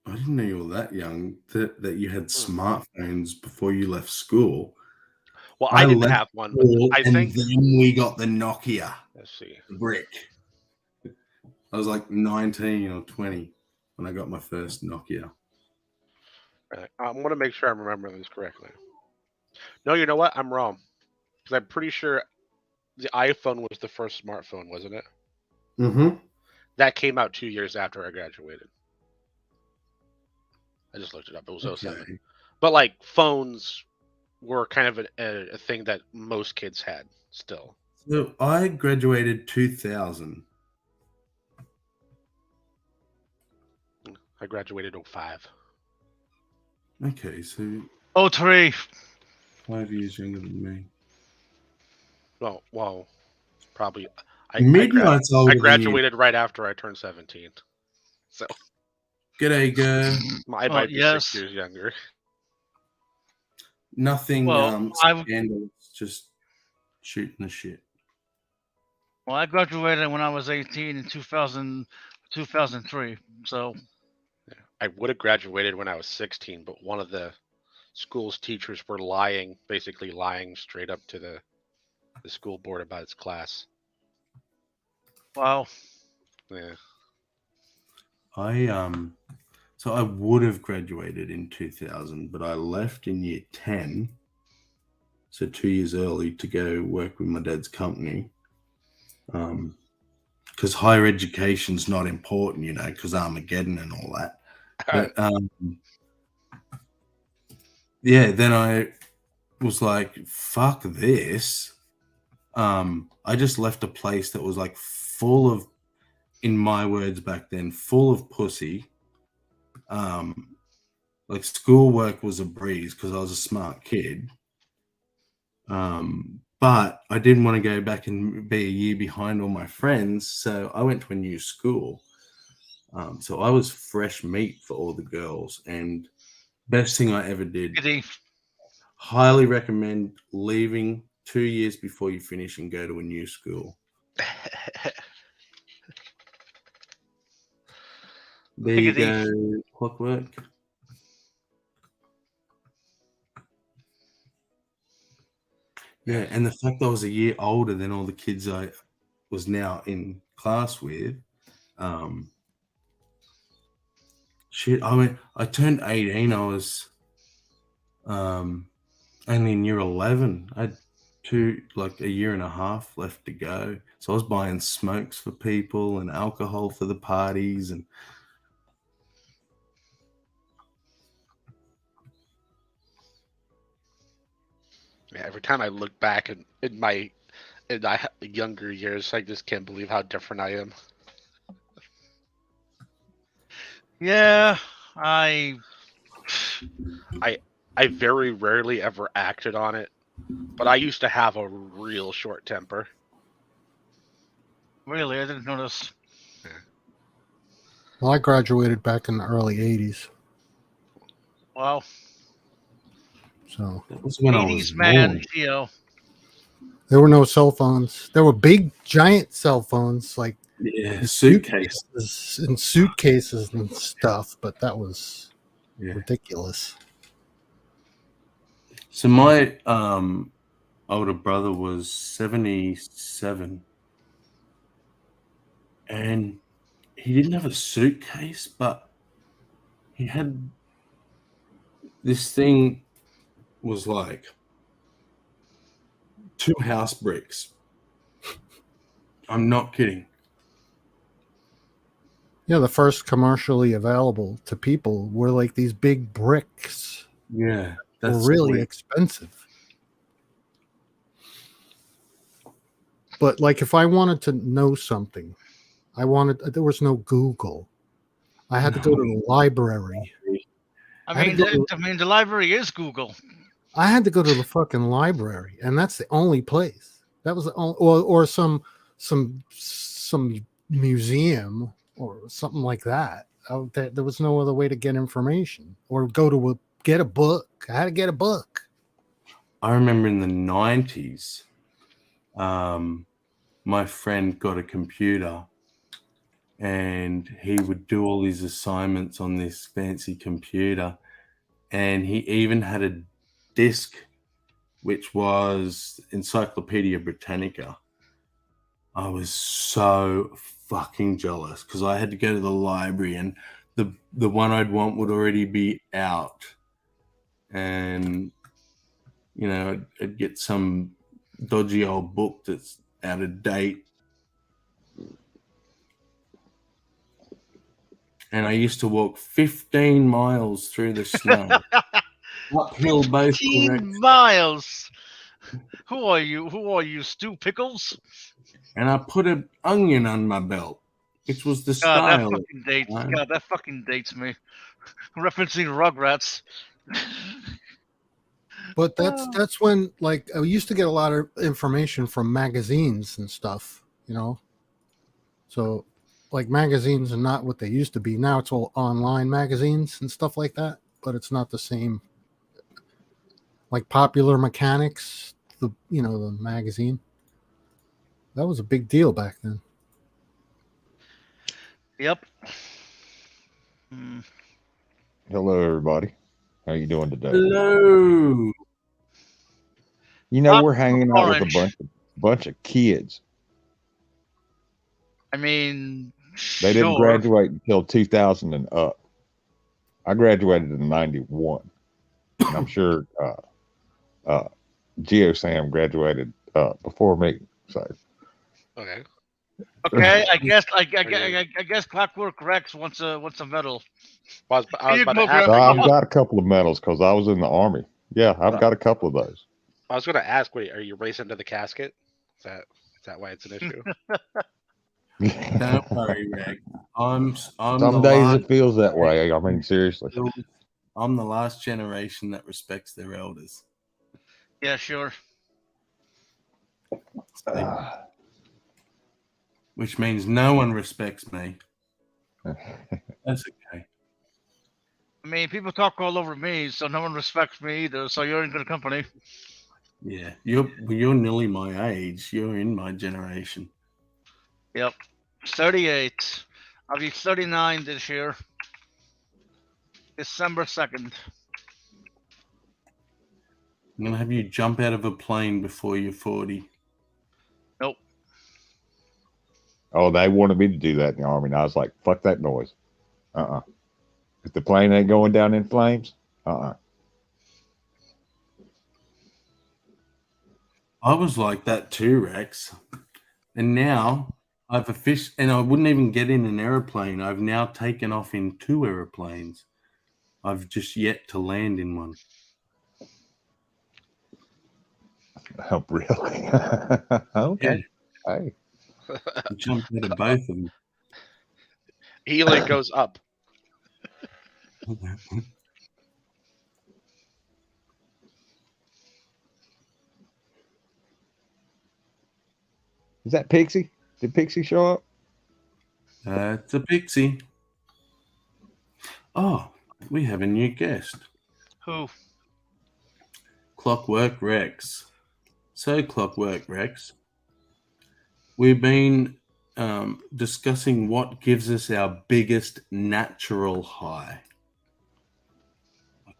Speaker 2: I didn't know you were that young, that you had smartphones before you left school.
Speaker 11: Well, I didn't have one, but I think
Speaker 2: then we got the Nokia.
Speaker 11: Let's see.
Speaker 2: The brick. I was like 19 or 20 when I got my first Nokia.
Speaker 11: I'm going to make sure I'm remembering this correctly. No, you know what? I'm wrong. Because I'm pretty sure the iPhone was the first smartphone, wasn't it?
Speaker 2: Mm-hmm.
Speaker 11: That came out 2 years after I graduated. I just looked it up. It was 07. But phones were kind of a thing that most kids had still.
Speaker 2: So I graduated 2000.
Speaker 11: I graduated 05.
Speaker 2: Okay, so
Speaker 8: 03.
Speaker 2: 5 years younger than me.
Speaker 11: Well, probably. I graduated right after I turned 17. So.
Speaker 2: G'day, girl.
Speaker 11: I might be 6 years younger.
Speaker 2: Nothing scandalous, just shooting the shit.
Speaker 8: Well, I graduated when I was 18 in 2003. So
Speaker 11: I would have graduated when I was 16, but one of the school's teachers were basically lying straight up to the school board about its class.
Speaker 8: Wow.
Speaker 11: Yeah.
Speaker 2: So I would have graduated in 2000, but I left in year 10, so 2 years early, to go work with my dad's company. Because higher education's not important, because Armageddon and all that. But then I was like, fuck this. I just left a place that was full of, in my words back then, full of pussy. Schoolwork was a breeze because I was a smart kid. But I didn't want to go back and be a year behind all my friends, so I went to a new school. So I was fresh meat for all the girls, and best thing I ever did. Highly recommend leaving 2 years before you finish and go to a new school. There you go, Clockwork. Yeah, and the fact I was a year older than all the kids I was now in class with, Shit, I mean, I turned 18. I was only in year 11. I had a year and a half left to go. So I was buying smokes for people and alcohol for the parties. And
Speaker 11: Yeah, every time I look back in my younger years, I just can't believe how different I am.
Speaker 8: Yeah, I
Speaker 11: very rarely ever acted on it, but I used to have a real short temper.
Speaker 8: Really, I didn't notice.
Speaker 10: Well, I graduated back in the early 80s.
Speaker 8: Wow.
Speaker 10: So
Speaker 2: that was when I
Speaker 8: 80s
Speaker 2: was
Speaker 8: man,
Speaker 2: born.
Speaker 8: Geo.
Speaker 10: there were no cell phones. There were big, giant cell phones, like
Speaker 2: Yeah, suitcases.
Speaker 10: and suitcases and stuff, but that was
Speaker 2: Yeah.
Speaker 10: ridiculous.
Speaker 2: So my older brother was 77, and he didn't have a suitcase, but he had this thing was like 2 house bricks. I'm not kidding.
Speaker 10: Yeah, the first commercially available to people were like these big bricks.
Speaker 2: Yeah,
Speaker 10: were really expensive. But like if I wanted to know something, there was no Google. I had to go to the library.
Speaker 8: I mean, the library is Google.
Speaker 10: I had to go to the fucking library, and that's the only place. That was the only, or some museum or something like that. There was no other way to get information or go to get a book. I had to get a book.
Speaker 2: I remember in the 90s, my friend got a computer, and he would do all his assignments on this fancy computer, and he even had a disc which was Encyclopedia Britannica. I was so fucking jealous because I had to go to the library, and the one I'd want would already be out, and I'd get some dodgy old book that's out of date. And I used to walk 15 miles through the snow. Uphill both
Speaker 8: 15 miles. Who are you, Stu Pickles?
Speaker 2: And I put an onion on my belt, which was the style.
Speaker 8: That fucking dates me. Referencing Rugrats.
Speaker 10: But that's when, like, I used to get a lot of information from magazines and stuff, So, like, magazines are not what they used to be. Now it's all online magazines and stuff like that, but it's not the same. Like Popular Mechanics, the magazine. That was a big deal back then.
Speaker 8: Yep.
Speaker 12: Hello, everybody. How you doing today?
Speaker 2: Hello.
Speaker 12: We're hanging out with a bunch of kids.
Speaker 8: I mean,
Speaker 12: they didn't graduate until 2000 and up. I graduated in 91. And I'm sure Geo Sam graduated before me. So
Speaker 11: okay.
Speaker 8: I guess Clockwork Rex wants a medal.
Speaker 12: I've got a couple of medals because I was in the Army. Yeah, I've got a couple of those.
Speaker 11: I was going to ask, wait, are you racing to the casket? Is that why it's an issue?
Speaker 2: Don't worry, Rick.
Speaker 12: Some days it feels that way. I mean, seriously.
Speaker 2: I'm the last generation that respects their elders.
Speaker 8: Yeah, sure.
Speaker 2: Which means no one respects me. That's okay.
Speaker 8: I mean, people talk all over me, so no one respects me either. So you're in good company.
Speaker 2: Yeah, you're nearly my age. You're in my generation.
Speaker 8: Yep, 38. I'll be 39 this year. December 2nd.
Speaker 2: I'm gonna have you jump out of a plane before you're 40.
Speaker 8: Nope.
Speaker 12: Oh, they wanted me to do that in the Army, and I was like, "Fuck that noise." If the plane ain't going down in flames,
Speaker 2: I was like that too, Rex. And now I've and I wouldn't even get in an aeroplane. I've now taken off in 2 aeroplanes. I've just yet to land in one.
Speaker 12: Oh, really? Okay.
Speaker 2: Yeah.
Speaker 12: Hey.
Speaker 2: I jumped out of both of them.
Speaker 11: Healing goes up.
Speaker 12: Is that Pixie? Did Pixie show up?
Speaker 2: It's a Pixie. Oh, we have a new guest.
Speaker 8: Who?
Speaker 2: Clockwork Rex. So, Clockwork Rex, we've been discussing what gives us our biggest natural high.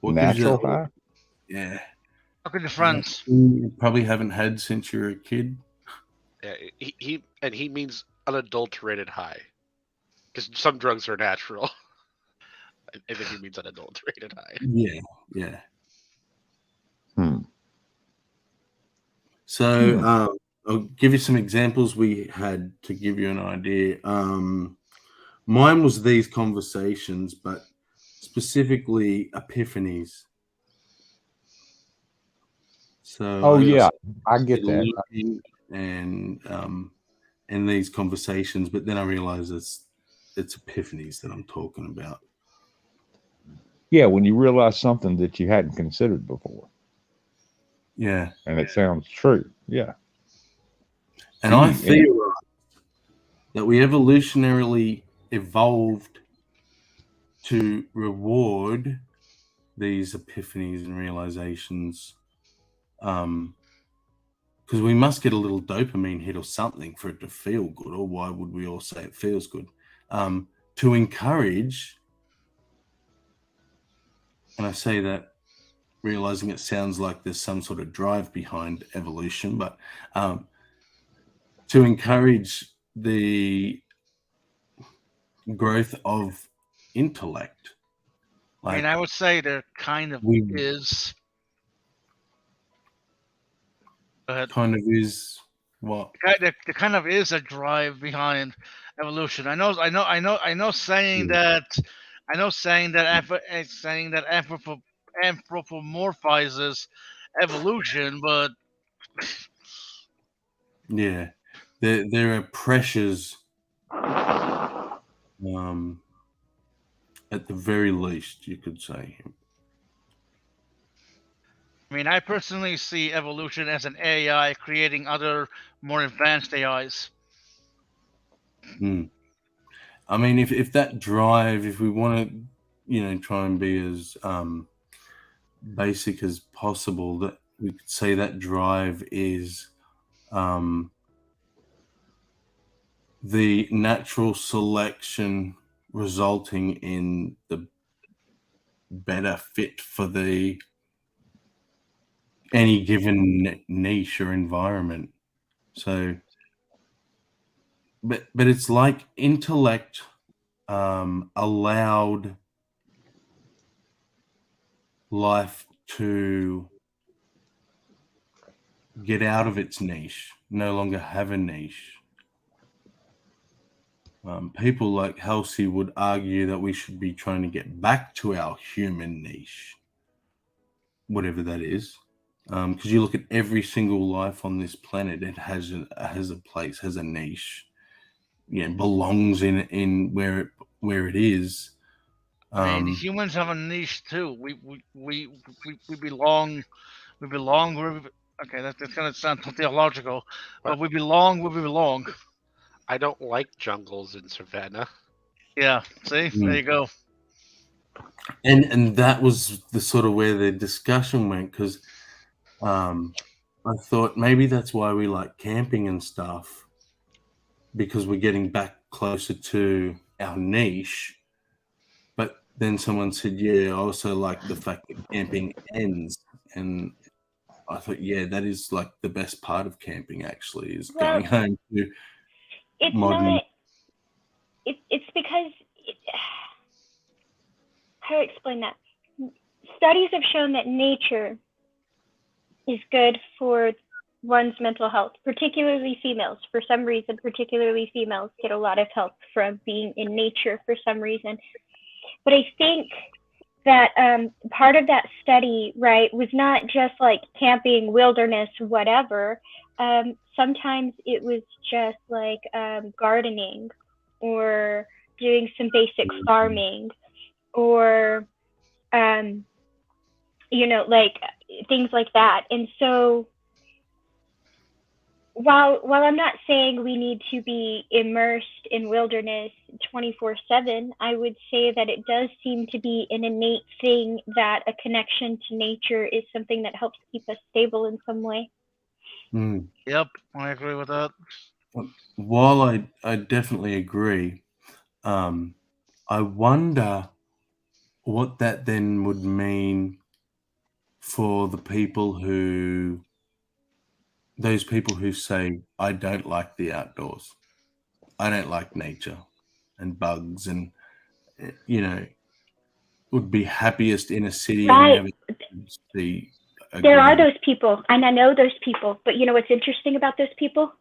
Speaker 2: What
Speaker 12: Natural
Speaker 2: gives you
Speaker 12: high?
Speaker 2: Yeah.
Speaker 8: Talking to friends.
Speaker 2: You probably haven't had since you were a kid.
Speaker 11: Yeah, he means unadulterated high, because some drugs are natural. I think he means unadulterated high.
Speaker 2: Yeah.
Speaker 12: Hmm.
Speaker 2: So I'll give you some examples we had to give you an idea. Mine was these conversations, but specifically epiphanies. So
Speaker 12: I get that.
Speaker 2: And these conversations, but then I realized it's epiphanies that I'm talking about.
Speaker 12: Yeah, when you realize something that you hadn't considered before.
Speaker 2: Yeah.
Speaker 12: And it sounds true. Yeah.
Speaker 2: And I theorize that we evolutionarily evolved to reward these epiphanies and realizations, because we must get a little dopamine hit or something for it to feel good, or why would we all say it feels good? To encourage, and I say that realizing it sounds like there's some sort of drive behind evolution, but to encourage the growth of intellect.
Speaker 8: I mean, I would say there kind of is.
Speaker 2: Kind of is what?
Speaker 8: There kind of is a drive behind evolution. I know. Saying that anthropomorphizes evolution, but
Speaker 2: yeah, there are pressures, at the very least, you could say.
Speaker 8: I mean, I personally see evolution as an AI creating other more advanced AIs.
Speaker 2: I mean, if that drive, if we want to, try and be as basic as possible, that we could say that drive is the natural selection resulting in the better fit for any given niche or environment. So, but it's like intellect allowed life to get out of its niche, no longer have a niche. People like Halsey would argue that we should be trying to get back to our human niche, whatever that is. Because you look at every single life on this planet, it has a place, has a niche, belongs in where it is.
Speaker 8: I mean, humans have a niche too. We belong. We belong where. Okay, that's going to sound theological, but we belong where we belong.
Speaker 11: I don't like jungles in Savannah.
Speaker 8: Yeah, see, there you go.
Speaker 2: And that was the sort of where the discussion went, because I thought maybe that's why we like camping and stuff, because we're getting back closer to our niche. But then someone said, I also like the fact that camping ends. And I thought, that is like the best part of camping, actually, is going home to
Speaker 1: it's
Speaker 2: modern.
Speaker 1: It's because how to explain that? Studies have shown that nature is good for one's mental health, particularly females. For some reason, particularly females get a lot of help from being in nature for some reason. But I think that part of that study, right, was not just like camping, wilderness, whatever. Sometimes it was just like gardening or doing some basic farming or, you know, like things like that. And so while I'm not saying we need to be immersed in wilderness 24/7, I would say that it does seem to be an innate thing that a connection to nature is something that helps keep us stable in some way.
Speaker 8: Yep, I agree with that.
Speaker 2: While I definitely agree, I wonder what that then would mean for the people those people who say, I don't like the outdoors. I don't like nature and bugs and, you know, would be happiest in a city
Speaker 1: Right.
Speaker 2: and never see a
Speaker 1: There are
Speaker 2: green.
Speaker 1: those people, and I know those people, but you know what's interesting about those people?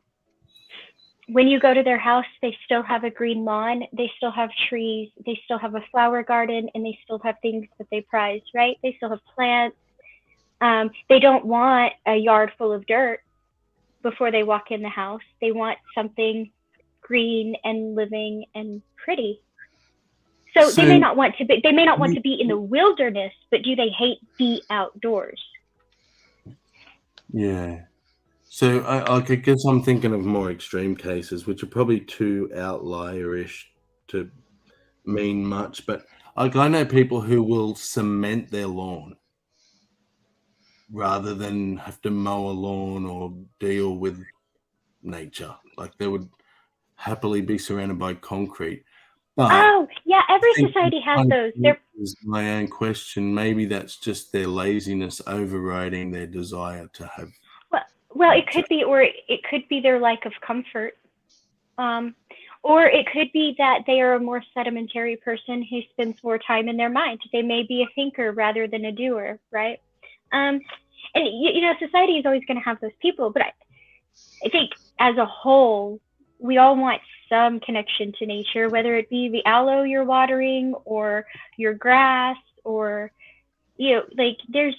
Speaker 1: When you go to their house, they still have a green lawn, they still have trees, they still have a flower garden, and they still have things that they prize, right? They still have plants. They don't want a yard full of dirt before they walk in the house. They want something green and living and pretty. So they may not want to be in the wilderness, but do they hate the outdoors?
Speaker 2: Yeah. So I guess I'm thinking of more extreme cases, which are probably too outlierish to mean much. But like I know people who will cement their lawn rather than have to mow a lawn or deal with nature. Like they would happily be surrounded by concrete. But
Speaker 1: Oh, yeah, every
Speaker 2: I think
Speaker 1: society has those.
Speaker 2: is my own question. Maybe that's just their laziness overriding their desire to have.
Speaker 1: Well, it could be, or it could be their lack of comfort. Or it could be that they are a more sedimentary person who spends more time in their mind. They may be a thinker rather than a doer, right? And you know, society is always going to have those people, but I think as a whole, we all want some connection to nature, whether it be the aloe you're watering or your grass, or, you know, like there's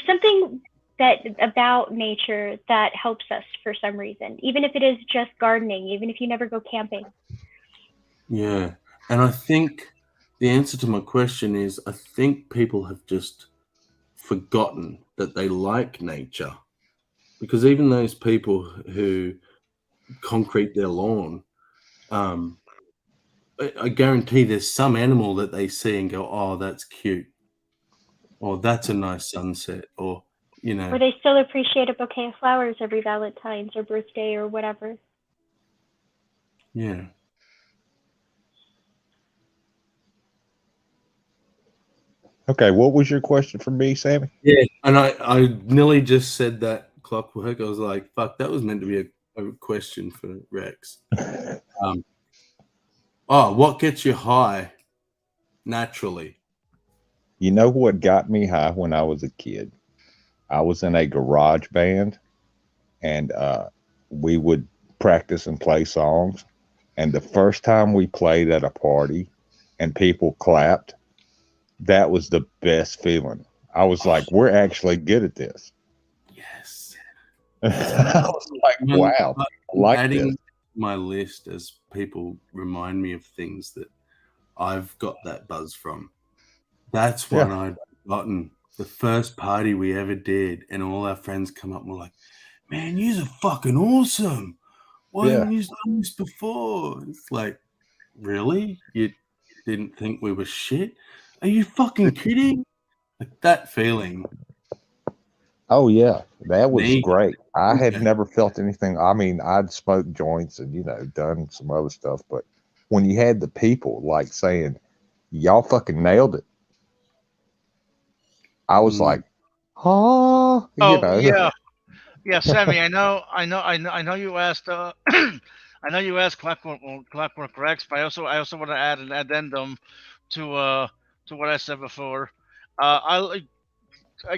Speaker 1: something that about nature that helps us for some reason, even if it is just gardening, even if you never go camping.
Speaker 2: Yeah. And I think the answer to my question is I think people have just forgotten that they like nature, because even those people who concrete their lawn, I guarantee there's some animal that they see and go, oh, that's cute, or that's a nice sunset, or, you know.
Speaker 1: Or they still appreciate a bouquet of flowers every Valentine's or birthday or whatever.
Speaker 2: Yeah.
Speaker 12: Okay, what was your question for me, Sammy?
Speaker 2: Yeah, and I nearly just said that clockwork. I was like, fuck, that was meant to be a question for Rex. What gets you high naturally?
Speaker 12: You know what got me high when I was a kid? I was in a garage band, and we would practice and play songs. And the first time we played at a party and people clapped, that was the best feeling. I was like, we're actually good at this.
Speaker 2: Yes.
Speaker 12: I was like, wow, I like
Speaker 2: adding
Speaker 12: this.
Speaker 2: my list as people remind me of things that I've got that buzz from. That's when I'd gotten the first party we ever did, and all our friends come up and were like, man, you're fucking awesome. Why haven't you done this before? It's like, really? You didn't think we were shit? Are you fucking kidding? Like that feeling.
Speaker 12: Oh yeah, that was
Speaker 2: Me?
Speaker 12: great. I had
Speaker 2: Okay.
Speaker 12: never felt anything. I mean, I'd smoked joints and, you know, done some other stuff, but when you had the people like saying, y'all fucking nailed it, I was like, oh, you know.
Speaker 8: Yeah, Sammy. I know you asked. I know you asked Clockwork Rex, but I also want to add an addendum to what I said before. I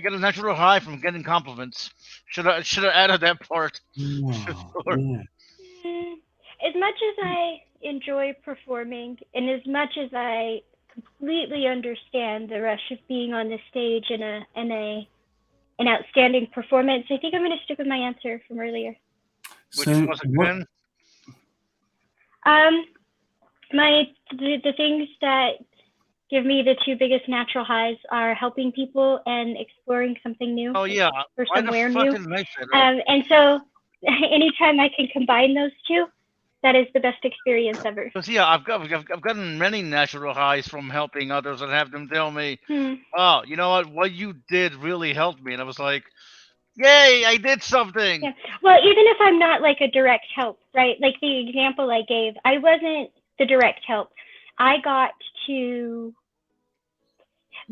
Speaker 8: get a natural high from getting compliments. Should have added that part.
Speaker 2: Oh,
Speaker 8: before.
Speaker 2: yeah.
Speaker 1: As much as I enjoy performing, and as much as I completely understand the rush of being on the stage and an outstanding performance, I think I'm going to stick with my answer from earlier.
Speaker 8: Which was it again?
Speaker 1: The things that give me the two biggest natural highs are helping people and exploring something new.
Speaker 8: Oh yeah,
Speaker 1: or
Speaker 8: why the
Speaker 1: somewhere new.
Speaker 8: fucking make that?
Speaker 1: And so, anytime I can combine those two, that is the best experience ever.
Speaker 8: Because yeah, I've gotten many natural highs from helping others and have them tell me, "Oh, you know what you did really helped me," and I was like, "Yay, I did something."
Speaker 1: Yeah. Well, even if I'm not like a direct help, right? Like the example I gave, I wasn't the direct help. I got to,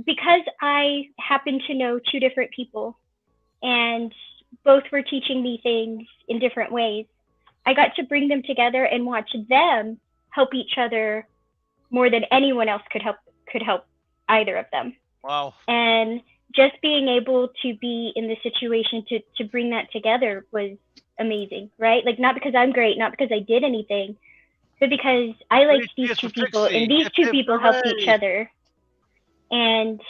Speaker 1: because I happen to know two different people, and both were teaching me things in different ways. I got to bring them together and watch them help each other more than anyone else could help either of them.
Speaker 8: Wow.
Speaker 1: And just being able to be in the situation to bring that together was amazing, right? Like, not because I'm great, not because I did anything, but because I liked these two people, and these two people helped each other. And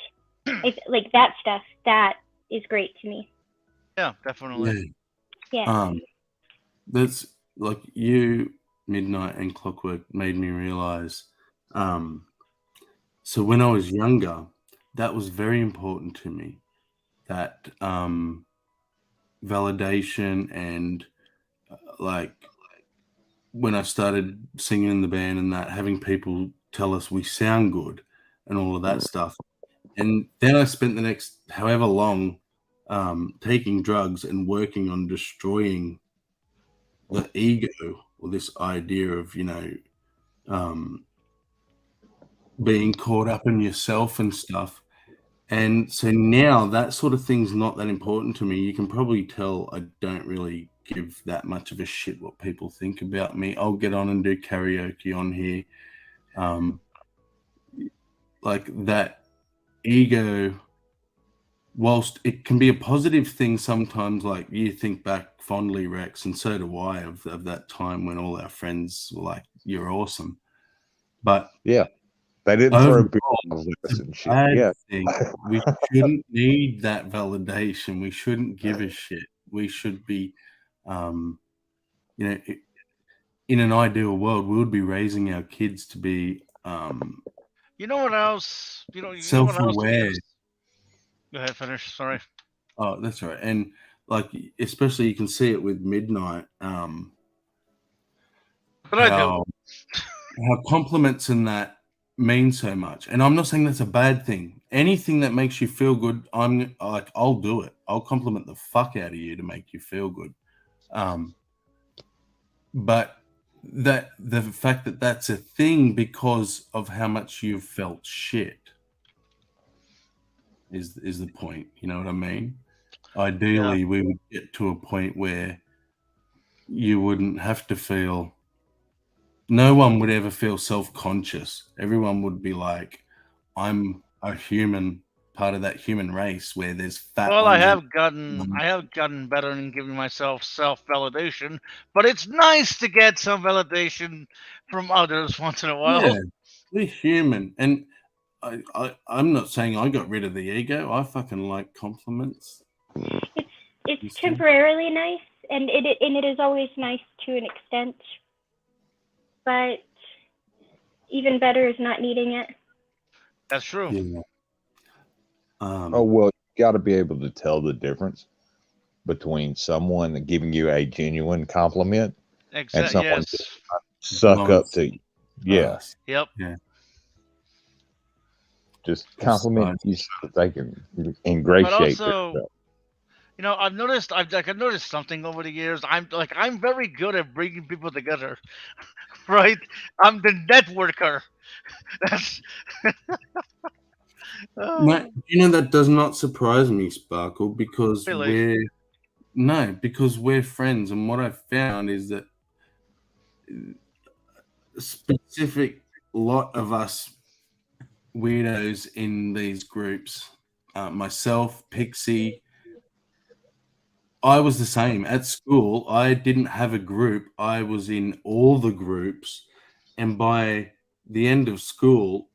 Speaker 1: like that stuff, that is great to me.
Speaker 8: Yeah, definitely.
Speaker 1: Yeah.
Speaker 2: That's like you, Midnight, and Clockwork made me realize. So when I was younger, that was very important to me. That validation and like when I started singing in the band and that, having people tell us we sound good and all of that stuff. And then I spent the next however long taking drugs and working on destroying the ego, or this idea of, being caught up in yourself and stuff. And so now that sort of thing's not that important to me. You can probably tell I don't really give that much of a shit what people think about me. I'll get on and do karaoke on here. Like that ego, whilst it can be a positive thing sometimes, like you think back fondly, Rex, and so do I, of that time when all our friends were like, "You're awesome," but
Speaker 12: yeah, they didn't throw people and shit. Yeah,
Speaker 2: thing. We shouldn't need that validation. We shouldn't give a shit. We should be, in an ideal world, we would be raising our kids to be,
Speaker 8: you know what else?
Speaker 2: self-aware.
Speaker 8: Go ahead, finish. Sorry.
Speaker 2: Oh, that's right. And like, especially you can see it with Midnight. How compliments and that mean so much. And I'm not saying that's a bad thing. Anything that makes you feel good, I'll do it. I'll compliment the fuck out of you to make you feel good. But that the fact that that's a thing because of how much you've felt shit is the point. You know what I mean? Ideally, we would get to a point where you wouldn't have to feel. No one would ever feel self-conscious. Everyone would be like, "I'm a human, part of that human race where there's fat."
Speaker 8: Well, I have gotten better in giving myself self-validation, but it's nice to get some validation from others once in a while.
Speaker 2: Yeah, we're human, and I'm not saying I got rid of the ego. I fucking like compliments.
Speaker 1: It's temporarily nice, and it is always nice to an extent. But even better is not needing it.
Speaker 8: That's true.
Speaker 2: Yeah.
Speaker 12: Well, you got to be able to tell the difference between someone giving you a genuine compliment and someone just suck up to you. Yeah.
Speaker 8: Yep.
Speaker 2: Yeah.
Speaker 12: Just compliment you so that they can ingratiate
Speaker 8: also,
Speaker 12: yourself.
Speaker 8: I've noticed something over the years. I'm very good at bringing people together, right? I'm the networker. That's.
Speaker 2: That does not surprise me, Sparkle, because
Speaker 8: Really?
Speaker 2: because we're friends, and what I've found is that a specific lot of us weirdos in these groups. Myself, Pixie. I was the same. At school, I didn't have a group. I was in all the groups. And by the end of school,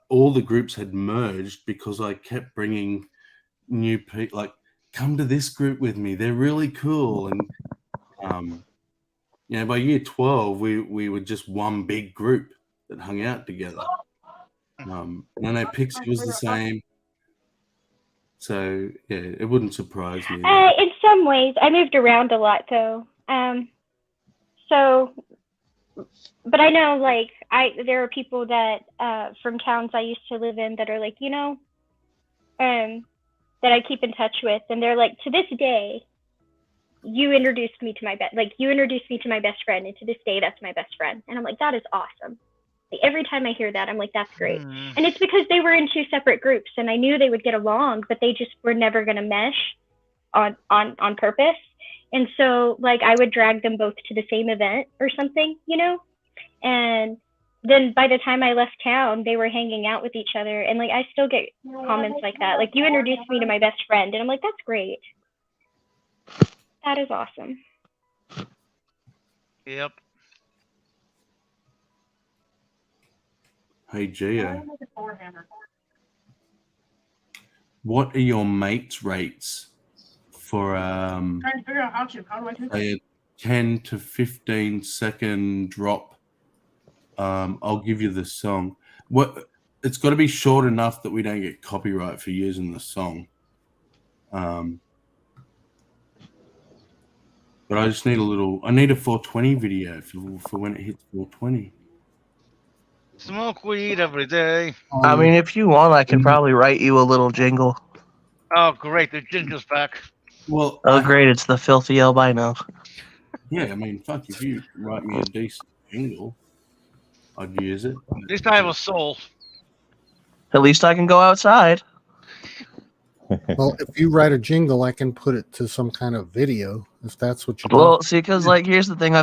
Speaker 2: all the groups had merged because I kept bringing new people, like, come to this group with me. They're really cool. And, by year 12, we were just one big group that hung out together. And I know Pixie was the same. So, yeah, it wouldn't surprise me.
Speaker 1: In some ways, I moved around a lot, though. But I know, like, there are people that from towns I used to live in that are like, that I keep in touch with, and they're like, to this day, you introduced me to my best friend, and to this day, that's my best friend. And I'm like, that is awesome. Like, every time I hear that, I'm like, that's great. And it's because they were in two separate groups, and I knew they would get along, but they just were never going to mesh on purpose. And so, like, I would drag them both to the same event or something, and then by the time I left town, they were hanging out with each other. And, like, I still get comments like that. Like, you introduced me to my best friend. And I'm like, that's great. That is awesome.
Speaker 8: Yep.
Speaker 2: Hey, Gio. What are your mates rates for
Speaker 9: Trying to figure out how do I do that?
Speaker 2: a 10 to 15 second drop? I'll give you the song. It's got to be short enough that we don't get copyright for using the song. But I just need I need a 420 video for when it hits 420.
Speaker 8: Smoke weed every day.
Speaker 7: I mean, if you want, I can probably write you a little jingle.
Speaker 8: Oh, great. The jingle's back.
Speaker 2: Well,
Speaker 7: oh, great. It's the filthy albino.
Speaker 2: Yeah, I mean, fuck, if you write me a decent jingle, I'd use it.
Speaker 8: At least I have a soul.
Speaker 7: At least I can go outside.
Speaker 10: Well, if you write a jingle, I can put it to some kind of video, if that's what you
Speaker 7: Well,
Speaker 10: want.
Speaker 7: see, because, like, here's the thing.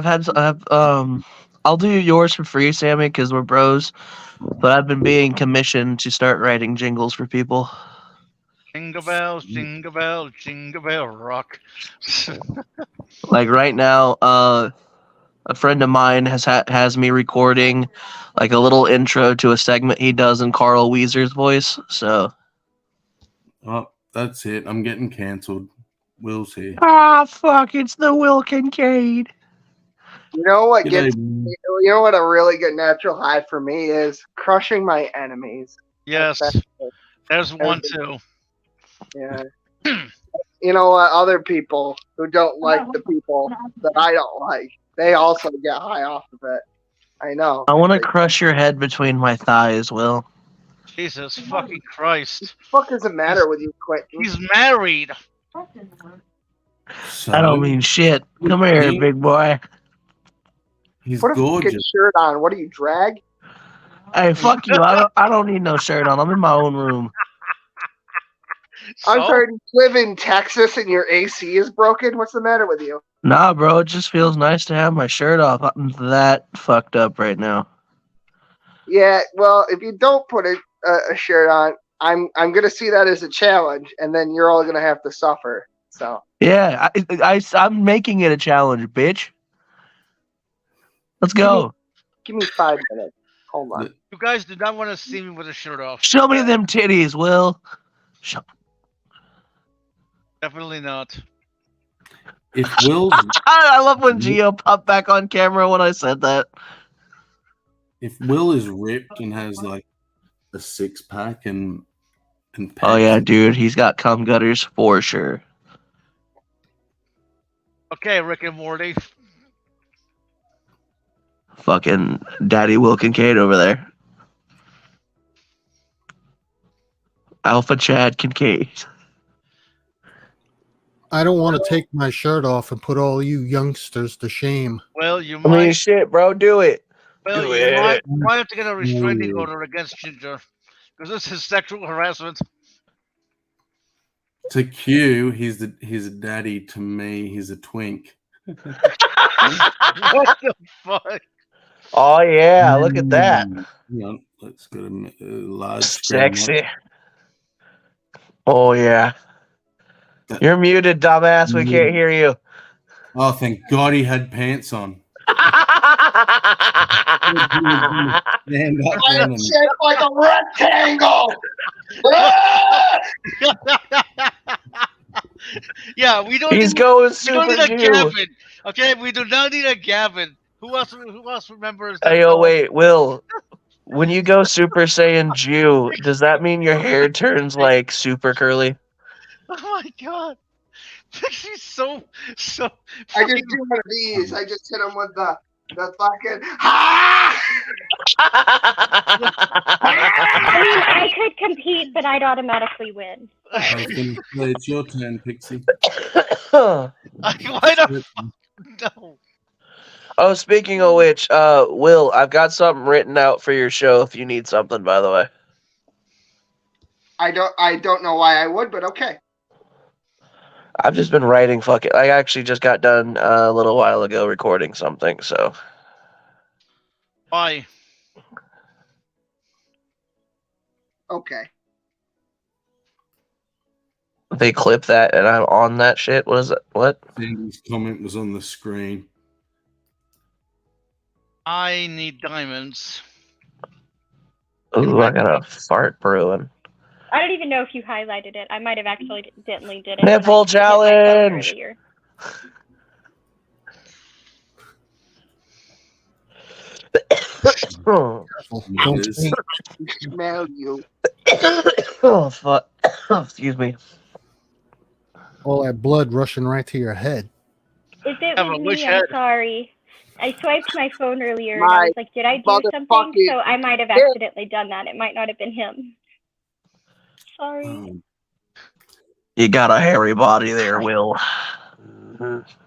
Speaker 7: I'll do yours for free, Sammy, because we're bros. But I've been being commissioned to start writing jingles for people.
Speaker 8: Jingle bells, jingle bell, jingle bell rock.
Speaker 7: Like right now, a friend of mine has me recording like a little intro to a segment he does in Carl Weezer's voice. So,
Speaker 2: oh, that's it. I'm getting cancelled. Will's here.
Speaker 7: ah, fuck! It's the Will Kincaid.
Speaker 13: You know what gets? You know what a really good natural high for me is crushing my enemies.
Speaker 8: Yes, there's one too.
Speaker 13: Yeah. You know what? Other people who don't like the people that I don't like, they also get high off of it. I know.
Speaker 7: I want to crush your head between my thighs, Will.
Speaker 8: Jesus fucking Christ!
Speaker 13: What the fuck does it matter with you, Quentin?
Speaker 8: He's married.
Speaker 7: I don't mean shit. Come here, big boy.
Speaker 2: He's
Speaker 13: Put a fucking shirt on. What do you drag?
Speaker 7: Hey, fuck you. I don't need no shirt on. I'm in my own room.
Speaker 13: I'm sorry, you live in Texas and your AC is broken? What's the matter with you?
Speaker 7: Nah, bro, it just feels nice to have my shirt off. I'm that fucked up right now.
Speaker 13: Yeah, well, if you don't put a shirt on, I'm gonna see that as a challenge, and then you're all gonna have to suffer. So
Speaker 7: yeah, I'm making it a challenge, bitch. Let's go.
Speaker 13: Give me 5 minutes. Hold on.
Speaker 8: You guys do not want to see me with a shirt off.
Speaker 7: Show me them titties, Will.
Speaker 8: Definitely not.
Speaker 2: If Will's,
Speaker 7: I love when Gio popped back on camera when I said that.
Speaker 2: If Will is ripped and has like a 6-pack and
Speaker 7: oh yeah, dude, he's got cum gutters for sure.
Speaker 8: Okay, Rick and Morty.
Speaker 7: Fucking Daddy Will Kincaid over there. Alpha Chad Kincaid.
Speaker 10: I don't want to take my shirt off and put all you youngsters to shame.
Speaker 8: Well, you
Speaker 7: I
Speaker 8: might.
Speaker 7: mean, shit, bro, do it.
Speaker 8: Well,
Speaker 7: do
Speaker 8: you
Speaker 7: it.
Speaker 8: might have to get a restraining order against Ginger because this is sexual harassment.
Speaker 2: To Q, he's a daddy. To me, he's a twink.
Speaker 8: What the fuck?
Speaker 7: Oh yeah, look at that.
Speaker 2: Hang on, It's got a large
Speaker 7: Sexy. Oh, yeah. You're muted, dumbass. We can't hear you.
Speaker 2: Oh, thank God he had pants on. Stand up then and...
Speaker 13: shaped like a rectangle.
Speaker 8: Yeah, we don't.
Speaker 7: He's
Speaker 8: need,
Speaker 7: going
Speaker 8: we don't
Speaker 7: super
Speaker 8: need a
Speaker 7: Jew.
Speaker 8: Gavin. Okay, we do not need a Gavin. Who else remembers?
Speaker 7: Hey, oh wait, Will. When you go Super Saiyan Jew, does that mean your hair turns like super curly?
Speaker 8: Oh my God, Pixie's so.
Speaker 13: I just do one of these. I just hit him with the fucking ha.
Speaker 1: I mean, I could compete, but I'd automatically win.
Speaker 2: I was going to say, it's your turn, Pixie.
Speaker 8: Why the fuck? No.
Speaker 7: Oh, speaking of which, Will, I've got something written out for your show if you need something, by the way.
Speaker 13: I don't know why I would, but okay.
Speaker 7: I've just been writing I actually just got done a little while ago recording something, so.
Speaker 8: Why?
Speaker 13: Okay.
Speaker 7: They clip that and I'm on that shit? What is it? What?
Speaker 2: Sandy's comment was on the screen.
Speaker 8: I need diamonds.
Speaker 7: Ooh, I got a fart brewing.
Speaker 1: I don't even know if you highlighted it. I might have accidentally did it.
Speaker 7: Nipple challenge!
Speaker 10: Don't
Speaker 13: smell you.
Speaker 7: Oh, fuck. Excuse me.
Speaker 10: All that blood rushing right to your head.
Speaker 1: Is it
Speaker 8: Have a
Speaker 1: with
Speaker 8: wish
Speaker 1: me? I'm
Speaker 8: head.
Speaker 1: sorry. I swiped my phone earlier and I was like, did I do something? So I might have accidentally done that. It might not have been him. Sorry.
Speaker 7: You got a hairy body there, Will.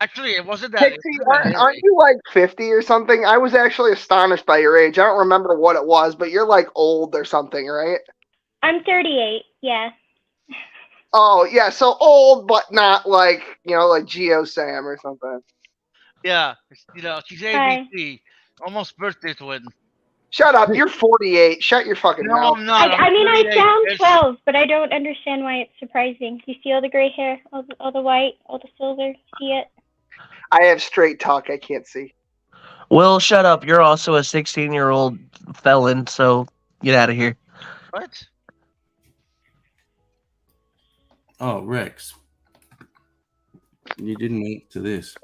Speaker 8: Actually, it wasn't that.
Speaker 13: Pixie, aren't you like 50 or something? I was actually astonished by your age. I don't remember what it was, but you're like old or something, right?
Speaker 1: I'm 38, yeah.
Speaker 13: Oh, yeah, so old, but not like, like Geo Sam or something.
Speaker 8: Yeah, she's ABC. Almost birthday twin.
Speaker 13: Shut up, you're 48. Shut your fucking
Speaker 8: No,
Speaker 13: mouth.
Speaker 8: I'm not.
Speaker 1: I mean, I
Speaker 8: 38.
Speaker 1: sound
Speaker 8: It's-
Speaker 1: 12, but I don't understand why it's surprising. You see all the gray hair, all the white, all the silver? See it?
Speaker 13: I have straight talk, I can't see.
Speaker 7: Will, shut up. You're also a 16-year-old felon, so get out of here.
Speaker 8: What?
Speaker 2: Oh, Rex. You didn't answer this.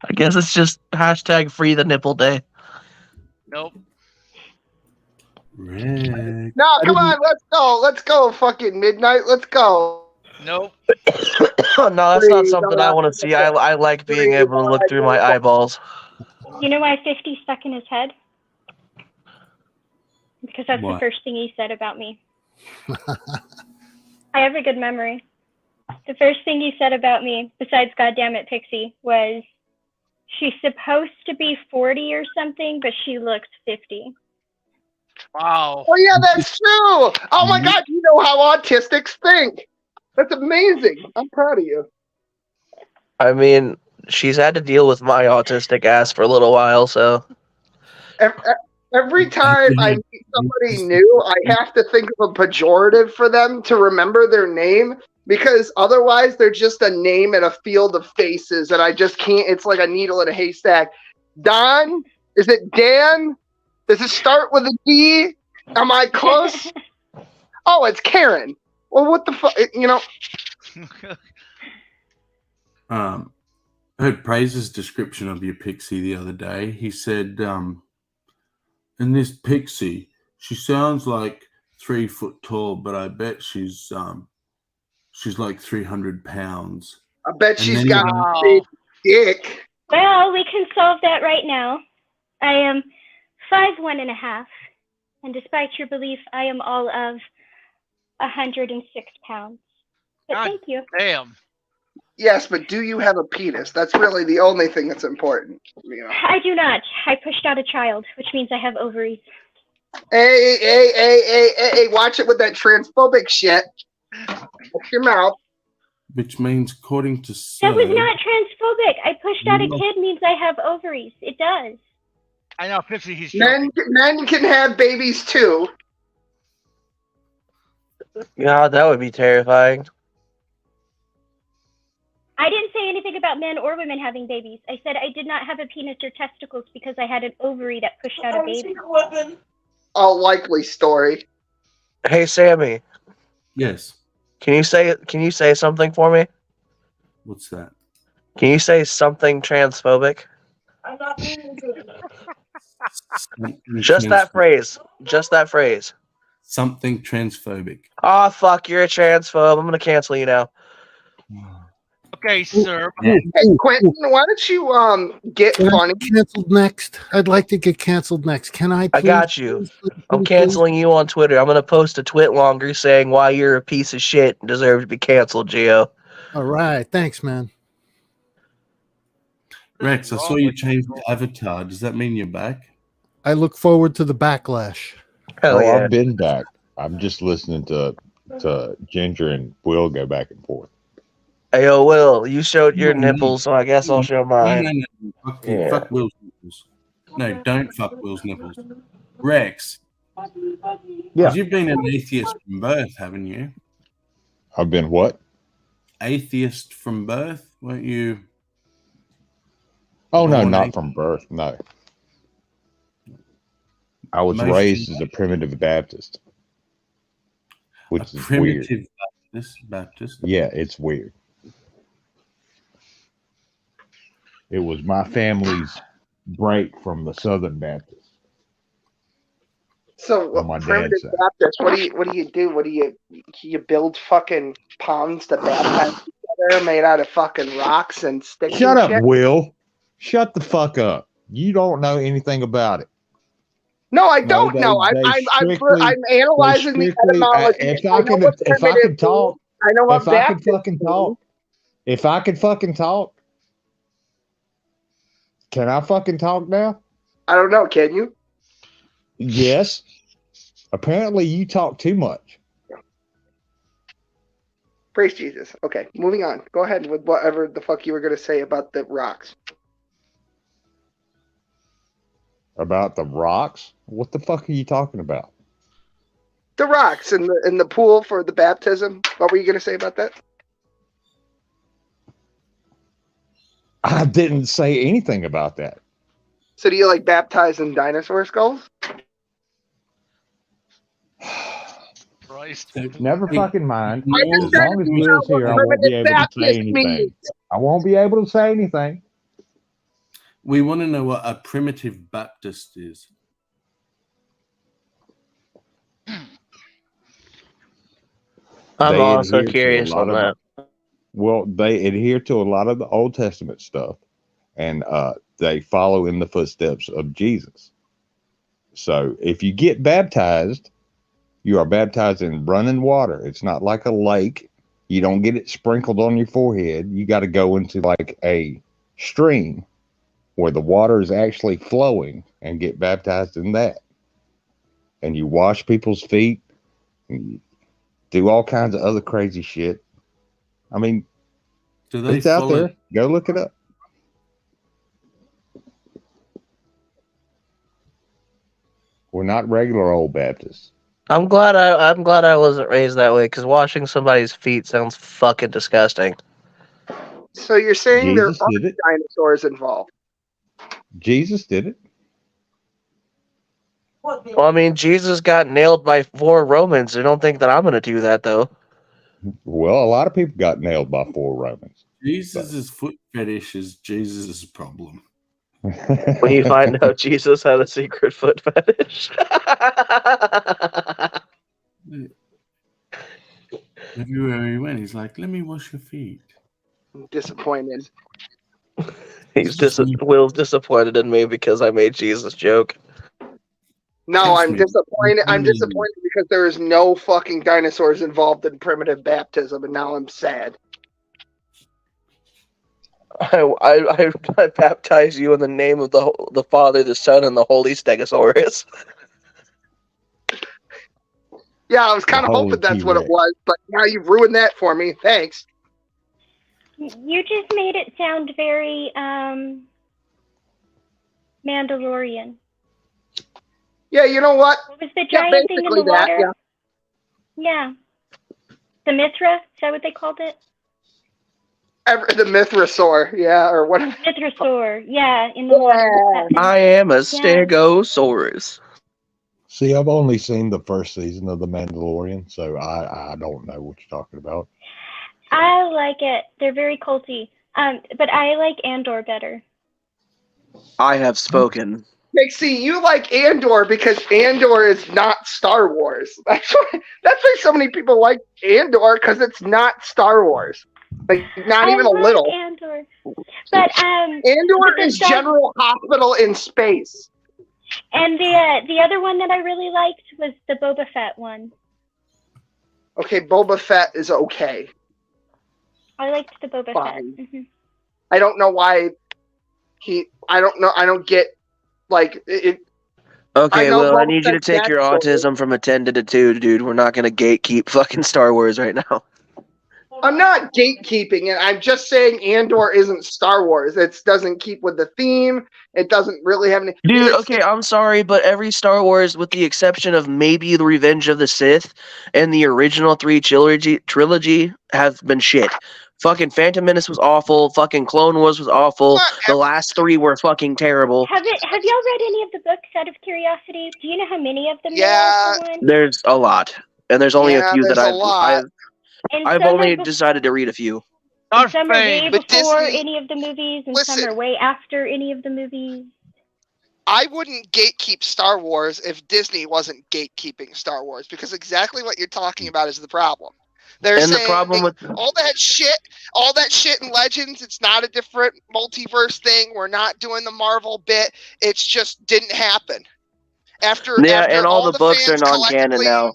Speaker 7: I guess it's just hashtag free the nipple day.
Speaker 8: Nope.
Speaker 2: Rex.
Speaker 13: No, come on, let's go. Let's go, fucking midnight. Let's go.
Speaker 8: Nope.
Speaker 7: Oh, no, that's not something I want to see. I like being able to look through my eyeballs.
Speaker 1: You know why 50 stuck in his head? Because that's the first thing he said about me. I have a good memory. The first thing he said about me, besides "Goddammit, Pixie," was she's supposed to be 40 or something, but she looks 50.
Speaker 8: Wow.
Speaker 13: Oh yeah, that's true. Oh my God, you know how autistics think. That's amazing. I'm proud of you.
Speaker 7: I mean, she's had to deal with my autistic ass for a little while, so.
Speaker 13: Every time I meet somebody new, I have to think of a pejorative for them to remember their name, because otherwise they're just a name in a field of faces, and I just can't. It's like a needle in a haystack. Don? Is it Dan? Does it start with a D? Am I close? Oh, it's Karen. Well, what the fuck?
Speaker 2: I heard Praise's description of your Pixie the other day. He said, in this Pixie, she sounds like 3 foot tall, but I bet she's like 300 pounds.
Speaker 13: I bet she's got a big dick.
Speaker 1: Well, we can solve that right now. I am 5'1.5", and despite your belief, I am all of 106 pounds. But
Speaker 8: God
Speaker 1: thank you.
Speaker 8: Damn.
Speaker 13: Yes, but do you have a penis? That's really the only thing that's important.
Speaker 1: I do not. I pushed out a child, which means I have ovaries.
Speaker 13: Hey, watch it with that transphobic shit. Watch your mouth.
Speaker 2: Which means, according to
Speaker 1: That was not transphobic. I pushed out a kid means I have ovaries. It does.
Speaker 8: I know, Pixie, he's
Speaker 13: Men can have babies too.
Speaker 7: God, that would be terrifying.
Speaker 1: I didn't say anything about men or women having babies. I said I did not have a penis or testicles because I had an ovary that pushed out a baby.
Speaker 13: A likely story.
Speaker 7: Hey, Sammy.
Speaker 2: Yes.
Speaker 7: Can you say something for me?
Speaker 2: What's that?
Speaker 7: Can you say something transphobic?
Speaker 9: I'm not doing it.
Speaker 7: Just that phrase. Just that phrase.
Speaker 2: Something transphobic.
Speaker 7: Oh, fuck, you're a transphobe. I'm gonna cancel you now.
Speaker 8: Okay, sir.
Speaker 13: Hey, Quentin, why don't you get funny?
Speaker 10: Canceled next. I'd like to get canceled next. Can I? Please?
Speaker 7: I got you.
Speaker 10: Please,
Speaker 7: I'm
Speaker 10: please,
Speaker 7: canceling you on Twitter. I'm gonna post a twit longer saying why you're a piece of shit and deserve to be canceled, Gio.
Speaker 10: All right. Thanks, man.
Speaker 2: Rex, I saw you change the avatar. Does that mean you're back?
Speaker 10: I look forward to the backlash.
Speaker 7: Hell yeah.
Speaker 12: I've been back. I'm just listening to Ginger and Will go back and forth.
Speaker 7: Hey, yo, Will, you showed your nipples, so I guess I'll show mine.
Speaker 2: No. Fuck Will's nipples. No, don't fuck Will's nipples. Rex,
Speaker 12: Yeah.
Speaker 2: you've been an atheist from birth, haven't you?
Speaker 12: I've been what?
Speaker 2: Atheist from birth, weren't you?
Speaker 12: Oh, no,
Speaker 2: Born
Speaker 12: not
Speaker 2: atheist?
Speaker 12: from birth. No. I was
Speaker 2: Most
Speaker 12: raised as a primitive Baptist, which is weird.
Speaker 2: Primitive Baptist.
Speaker 12: Yeah, it's weird. It was my family's break from the Southern Baptist.
Speaker 13: So
Speaker 12: On my
Speaker 13: primitive
Speaker 12: dad's side.
Speaker 13: Baptist, what do you do? What do you build fucking ponds to baptize together made out of fucking rocks and sticks?
Speaker 12: Shut
Speaker 13: and
Speaker 12: up,
Speaker 13: shit?
Speaker 12: Will. Shut the fuck up. You don't know anything about it.
Speaker 13: No, I don't know. I'm analyzing the etymology.
Speaker 12: If I could talk,
Speaker 13: I know what
Speaker 12: if I could
Speaker 13: Baptist
Speaker 12: fucking talk, if I could fucking talk, can I fucking talk now?
Speaker 13: I don't know. Can you?
Speaker 12: Yes. Apparently, you talk too much.
Speaker 13: Praise Jesus. Okay, moving on. Go ahead with whatever the fuck you were going to say about the rocks.
Speaker 12: About the rocks? What the fuck are you talking about?
Speaker 13: The rocks in the pool for the baptism. What were you going to say about that?
Speaker 12: I didn't say anything about that.
Speaker 13: So do you like baptize in dinosaur skulls?
Speaker 8: Christ.
Speaker 12: Never fucking mind.
Speaker 13: I
Speaker 12: As
Speaker 13: just said
Speaker 12: long as
Speaker 13: you know
Speaker 12: Will's
Speaker 13: what
Speaker 12: here, I won't be able to
Speaker 13: Baptist
Speaker 12: say anything.
Speaker 13: means.
Speaker 12: I won't be able to say anything.
Speaker 2: We want to know what a primitive Baptist is.
Speaker 7: I'm
Speaker 12: They
Speaker 7: also
Speaker 12: adhere to a
Speaker 7: curious
Speaker 12: lot
Speaker 7: on
Speaker 12: of-
Speaker 7: that.
Speaker 12: Well, they adhere to a lot of the Old Testament stuff, and they follow in the footsteps of Jesus. So if you get baptized, you are baptized in running water. It's not like a lake. You don't get it sprinkled on your forehead. You got to go into like a stream where the water is actually flowing and get baptized in that. And you wash people's feet and you do all kinds of other crazy shit. I mean,
Speaker 2: Do they
Speaker 12: it's out
Speaker 2: follow?
Speaker 12: there. Go look it up. We're not regular old Baptists.
Speaker 7: I'm glad I wasn't raised that way because washing somebody's feet sounds fucking disgusting.
Speaker 13: So you're saying
Speaker 12: Jesus
Speaker 13: there
Speaker 12: did
Speaker 13: are
Speaker 12: it.
Speaker 13: dinosaurs involved?
Speaker 12: Jesus did it.
Speaker 7: Well, I mean, Jesus got nailed by 4 Romans. I don't think that I'm gonna do that though.
Speaker 12: Well, a lot of people got nailed by 4 Romans.
Speaker 2: Jesus' foot fetish is Jesus' problem.
Speaker 7: When you find out Jesus had a secret foot fetish.
Speaker 2: Everywhere he went, he's like, "Let me wash your feet."
Speaker 13: I'm disappointed.
Speaker 7: Will's disappointed in me because I made Jesus joke.
Speaker 13: No,
Speaker 2: Trust
Speaker 13: I'm
Speaker 2: me.
Speaker 13: disappointed. I'm disappointed because there is no fucking dinosaurs involved in primitive baptism, and now I'm sad.
Speaker 7: I baptize you in the name of the Father, the Son, and the Holy Stegosaurus.
Speaker 13: Yeah, I was kind of
Speaker 12: Holy
Speaker 13: hoping that's what it
Speaker 12: T-Rex.
Speaker 13: was, but now you've ruined that for me. Thanks.
Speaker 1: You just made it sound very Mandalorian.
Speaker 13: Yeah, you know what?
Speaker 1: What was the giant thing in the water? Yeah. The Mithra, is that what they called it?
Speaker 13: The Mithrasaur, yeah, or what?
Speaker 1: Mithrasaur, yeah, in the water.
Speaker 7: I am a Stegosaurus.
Speaker 12: See, I've only seen the first season of The Mandalorian, so I don't know what you're talking about.
Speaker 1: I like it. They're very culty. But I like Andor better.
Speaker 7: I have spoken.
Speaker 13: Like, see, you like Andor because Andor is not Star Wars. That's why so many people like Andor, because it's not Star Wars. Like, not even a little.
Speaker 1: Andor. But
Speaker 13: Andor is General Hospital in space.
Speaker 1: And the other one that I really liked was the Boba Fett one.
Speaker 13: Okay, Boba Fett is okay.
Speaker 1: I liked the Boba Fett. Mm-hmm.
Speaker 13: I don't know why I don't know. I don't get, like, it.
Speaker 7: Okay, well, I need you to
Speaker 13: Fett's
Speaker 7: take your autism from a 10 to a 2, dude. We're not going to gatekeep fucking Star Wars right now.
Speaker 13: I'm not gatekeeping it. I'm just saying Andor isn't Star Wars. It doesn't keep with the theme. It doesn't really have any.
Speaker 7: Dude, okay, I'm sorry, but every Star Wars, with the exception of maybe The Revenge of the Sith and the original 3 trilogy, have been shit. Fucking Phantom Menace was awful. Fucking Clone Wars was awful. The last 3 were fucking terrible.
Speaker 1: Have y'all read any of the books out of curiosity? Do you know how many of them
Speaker 13: there
Speaker 1: are for one?
Speaker 7: There's a lot, and there's only a few that I've only decided to read a few.
Speaker 1: And some are way before any of the movies, and some are way after any of the movies.
Speaker 14: I wouldn't gatekeep Star Wars if Disney wasn't gatekeeping Star Wars, because exactly what you're talking about is the problem. They're saying
Speaker 7: the problem with
Speaker 14: all that shit in Legends, it's not a different multiverse thing. We're not doing the Marvel bit. It's just didn't happen. After
Speaker 7: and all the books are non-canon now.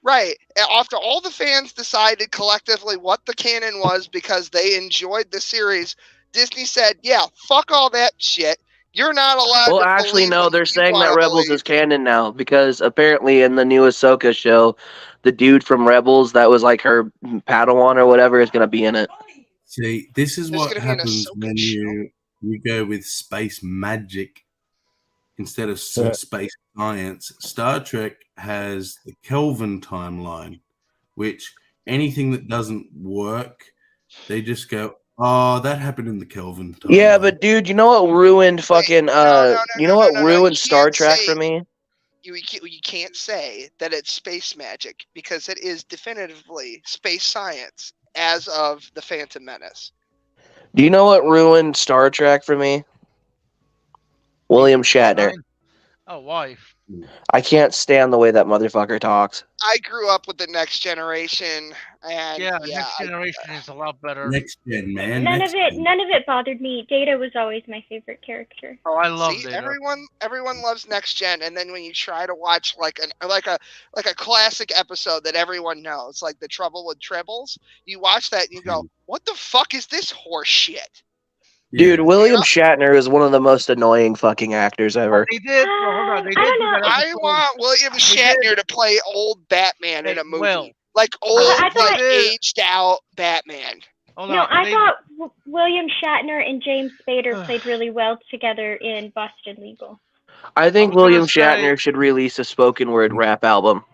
Speaker 14: Right. After all the fans decided collectively what the canon was because they enjoyed the series, Disney said, yeah, fuck all that shit. You're not allowed
Speaker 7: Well,
Speaker 14: to
Speaker 7: actually, no, they're saying that
Speaker 14: wanna
Speaker 7: Rebels is canon now, because apparently in the new Ahsoka show, the dude from Rebels that was like her Padawan or whatever is going to be in it.
Speaker 2: See, this is what happens when you go with space magic instead of space science. Star Trek has the Kelvin timeline, which anything that doesn't work, they just go, oh, that happened in the Kelvin timeline.
Speaker 7: Yeah, but dude, you know what ruined fucking ruined Star Trek for me?
Speaker 14: You can't say that it's space magic, because it is definitively space science as of the Phantom Menace.
Speaker 7: Do you know what ruined Star Trek for me? William Shatner.
Speaker 8: Oh, why?
Speaker 7: I can't stand the way that motherfucker talks.
Speaker 14: I grew up with the Next Generation, and
Speaker 8: Next Generation is a lot better.
Speaker 2: Next Gen, man.
Speaker 1: None of it bothered me. Data was always my favorite character.
Speaker 8: Oh, I love Data.
Speaker 14: Everyone loves Next Gen, and then when you try to watch like a classic episode that everyone knows, like The Trouble with Tribbles, you watch that and you go, "What the fuck is this horse shit?"
Speaker 7: Dude, William Shatner is one of the most annoying fucking actors ever.
Speaker 8: They did. Well, hold on.
Speaker 14: I want William Shatner to play old Batman in a movie. Like old, aged out Batman.
Speaker 1: I thought William Shatner and James Spader played really well together in Boston Legal.
Speaker 7: I think William Shatner should release a spoken word rap album.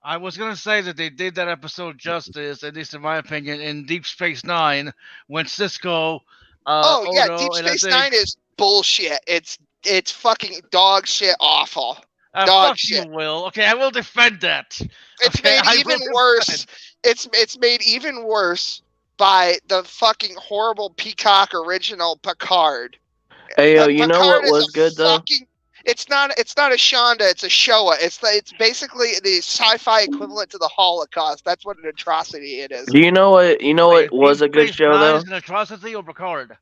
Speaker 8: I was going to say that they did that episode justice, at least in my opinion, in Deep Space Nine, when Cisco...
Speaker 14: Deep Space Nine is bullshit. It's fucking dog shit awful. Dog shit.
Speaker 8: You will. Okay, I will defend that.
Speaker 14: It's made even worse. It's made even worse by the fucking horrible Peacock original Picard.
Speaker 7: Hey, you know what was good though?
Speaker 14: It's not a Shonda, it's a Showa. It's basically the sci-fi equivalent to the Holocaust. That's what an atrocity it is.
Speaker 7: Do you know what was a good show though?
Speaker 8: Is an atrocity or Picard?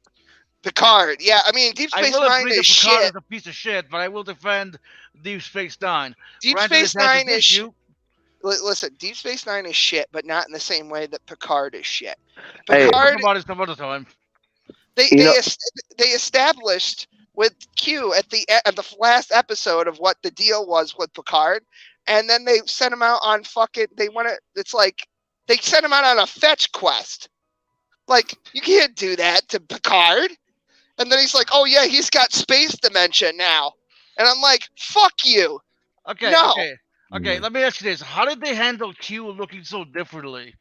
Speaker 14: Picard, yeah. I mean, Deep Space Nine is shit.
Speaker 8: Picard is a piece of shit, but I will defend Deep Space Nine.
Speaker 14: Space Nine is shit. Listen, Deep Space Nine is shit, but not in the same way that Picard is shit. Picard,
Speaker 8: about it some other time.
Speaker 14: They established with Q at the last episode of what the deal was with Picard, and then they sent him out on fucking. It's like they sent him out on a fetch quest. Like, you can't do that to Picard. And then he's like, "Oh yeah, he's got space dementia now." And I'm like, fuck you.
Speaker 8: Okay,
Speaker 14: No.
Speaker 8: okay. Let me ask you this: how did they handle Q looking so differently?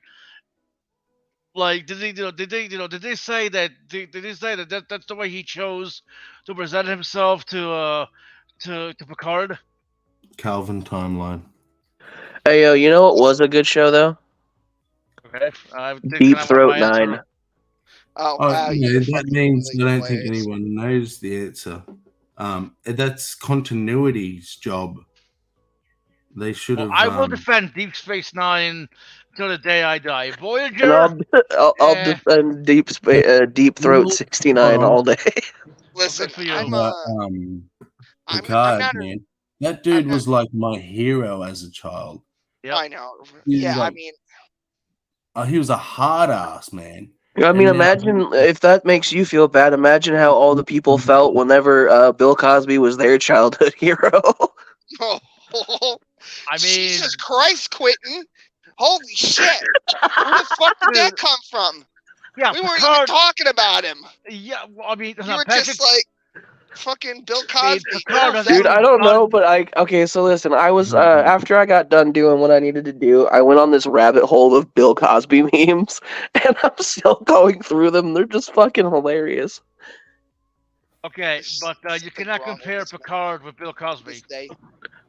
Speaker 8: Like, did they say that? Did they say that that's the way he chose to present himself to Picard?
Speaker 2: Calvin timeline.
Speaker 7: Hey, yo, you know what was a good show though?
Speaker 8: Okay.
Speaker 7: Deep Throat 9.
Speaker 14: Oh wow,
Speaker 2: yeah,
Speaker 14: you're
Speaker 2: that
Speaker 14: fucking
Speaker 2: means I don't think
Speaker 14: hilarious.
Speaker 2: anyone knows the answer. That's continuity's job. They should have.
Speaker 8: I will defend Deep Space Nine till the day I die.
Speaker 7: And
Speaker 8: Voyager.
Speaker 7: I'll defend Deep Throat 69 all day.
Speaker 14: Listen, I'm
Speaker 2: Picard,
Speaker 14: not
Speaker 2: man. That dude was like my hero as a child.
Speaker 14: I know.
Speaker 2: He was
Speaker 14: Yeah, I
Speaker 2: like-
Speaker 14: mean,
Speaker 2: he was a hard ass, man.
Speaker 7: I mean,
Speaker 2: And now-
Speaker 7: imagine if that makes you feel bad. Imagine how all the people felt whenever Bill Cosby was their childhood hero.
Speaker 8: I mean,
Speaker 14: Jesus Christ, Quentin! Holy shit! Where the fuck did that come from?
Speaker 8: Yeah,
Speaker 14: we weren't
Speaker 8: Picard-
Speaker 14: even talking about him.
Speaker 8: Yeah, well, I mean,
Speaker 14: You were just like fucking Bill Cosby.
Speaker 7: Dude, I don't know, but okay, so listen, I was after I got done doing what I needed to do, I went on this rabbit hole of Bill Cosby memes, and I'm still going through them. They're just fucking hilarious.
Speaker 8: Okay, but you cannot compare Picard with Bill Cosby.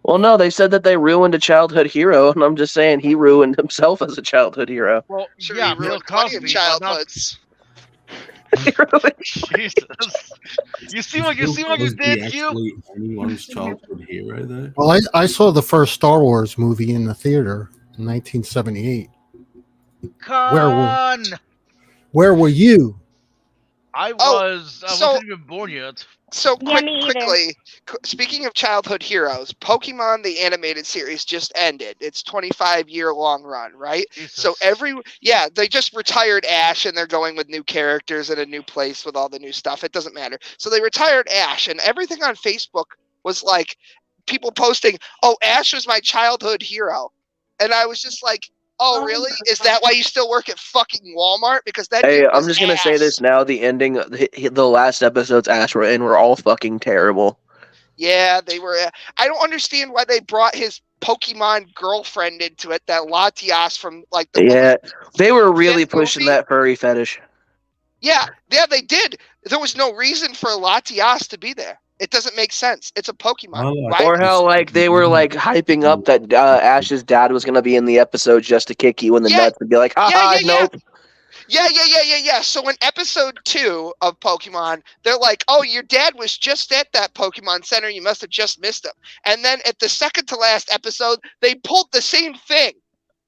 Speaker 7: Well, no, they said that they ruined a childhood hero, and I'm just saying he ruined himself as a childhood hero.
Speaker 8: Well,
Speaker 14: sure,
Speaker 8: yeah,
Speaker 14: he
Speaker 8: Bill
Speaker 14: ruined plenty of
Speaker 8: Cosby, but not-
Speaker 14: childhoods.
Speaker 8: Jesus. You see what you
Speaker 2: Was he
Speaker 8: did, Q?
Speaker 2: actually anyone's childhood hero, though?
Speaker 10: Well, I saw the first Star Wars movie in the theater in 1978.
Speaker 8: Con.
Speaker 10: Where were you?
Speaker 8: I
Speaker 14: Oh,
Speaker 8: wasn't even born yet.
Speaker 14: So
Speaker 1: Yeah, me either.
Speaker 14: quickly, speaking of childhood heroes, Pokemon the animated series just ended. It's 25-year long run, right? So they just retired Ash and they're going with new characters in a new place with all the new stuff. It doesn't matter. So they retired Ash and everything on Facebook was like people posting, "Oh, Ash was my childhood hero." And I was just like, "Oh, really? Is that why you still work at fucking Walmart?" Because that
Speaker 7: Hey,
Speaker 14: dude
Speaker 7: I'm
Speaker 14: was
Speaker 7: just gonna
Speaker 14: Ash.
Speaker 7: say this now: the ending, the last episodes Ash were in were all fucking terrible.
Speaker 14: Yeah, they were. I don't understand why they brought his Pokemon girlfriend into it, that Latias from like the
Speaker 7: Yeah, they were really pushing that furry fetish.
Speaker 14: Yeah, they did. There was no reason for Latias to be there. It doesn't make sense. It's a Pokemon, right?
Speaker 7: Or how like they were like hyping up that Ash's dad was gonna be in the episode just to kick you in the nuts and be like, haha, nope.
Speaker 14: Yeah. So in episode 2 of Pokemon, they're like, "Oh, your dad was just at that Pokemon Center. You must have just missed him." And then at the second to last episode, they pulled the same thing.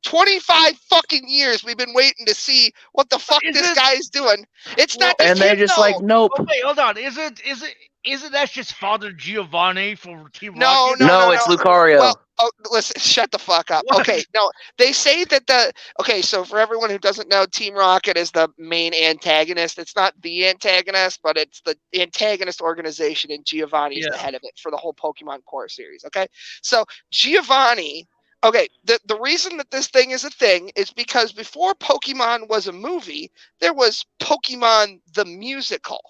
Speaker 14: 25 fucking years we've been waiting to see what the fuck this guy is doing. It's not the
Speaker 7: And they're
Speaker 14: kid,
Speaker 7: just
Speaker 14: though.
Speaker 7: like, nope.
Speaker 8: Okay, hold on. Isn't that just Father Giovanni from Team
Speaker 14: No,
Speaker 8: Rocket?
Speaker 7: No, it's Lucario.
Speaker 14: Well, listen, shut the fuck up.
Speaker 8: What?
Speaker 14: Okay, no, they say that so for everyone who doesn't know, Team Rocket is the main antagonist. It's not the antagonist, but it's the antagonist organization, and Giovanni is the head of it for the whole Pokemon Core series. Okay, so Giovanni. Okay, the reason that this thing is a thing is because before Pokemon was a movie, there was Pokemon the musical.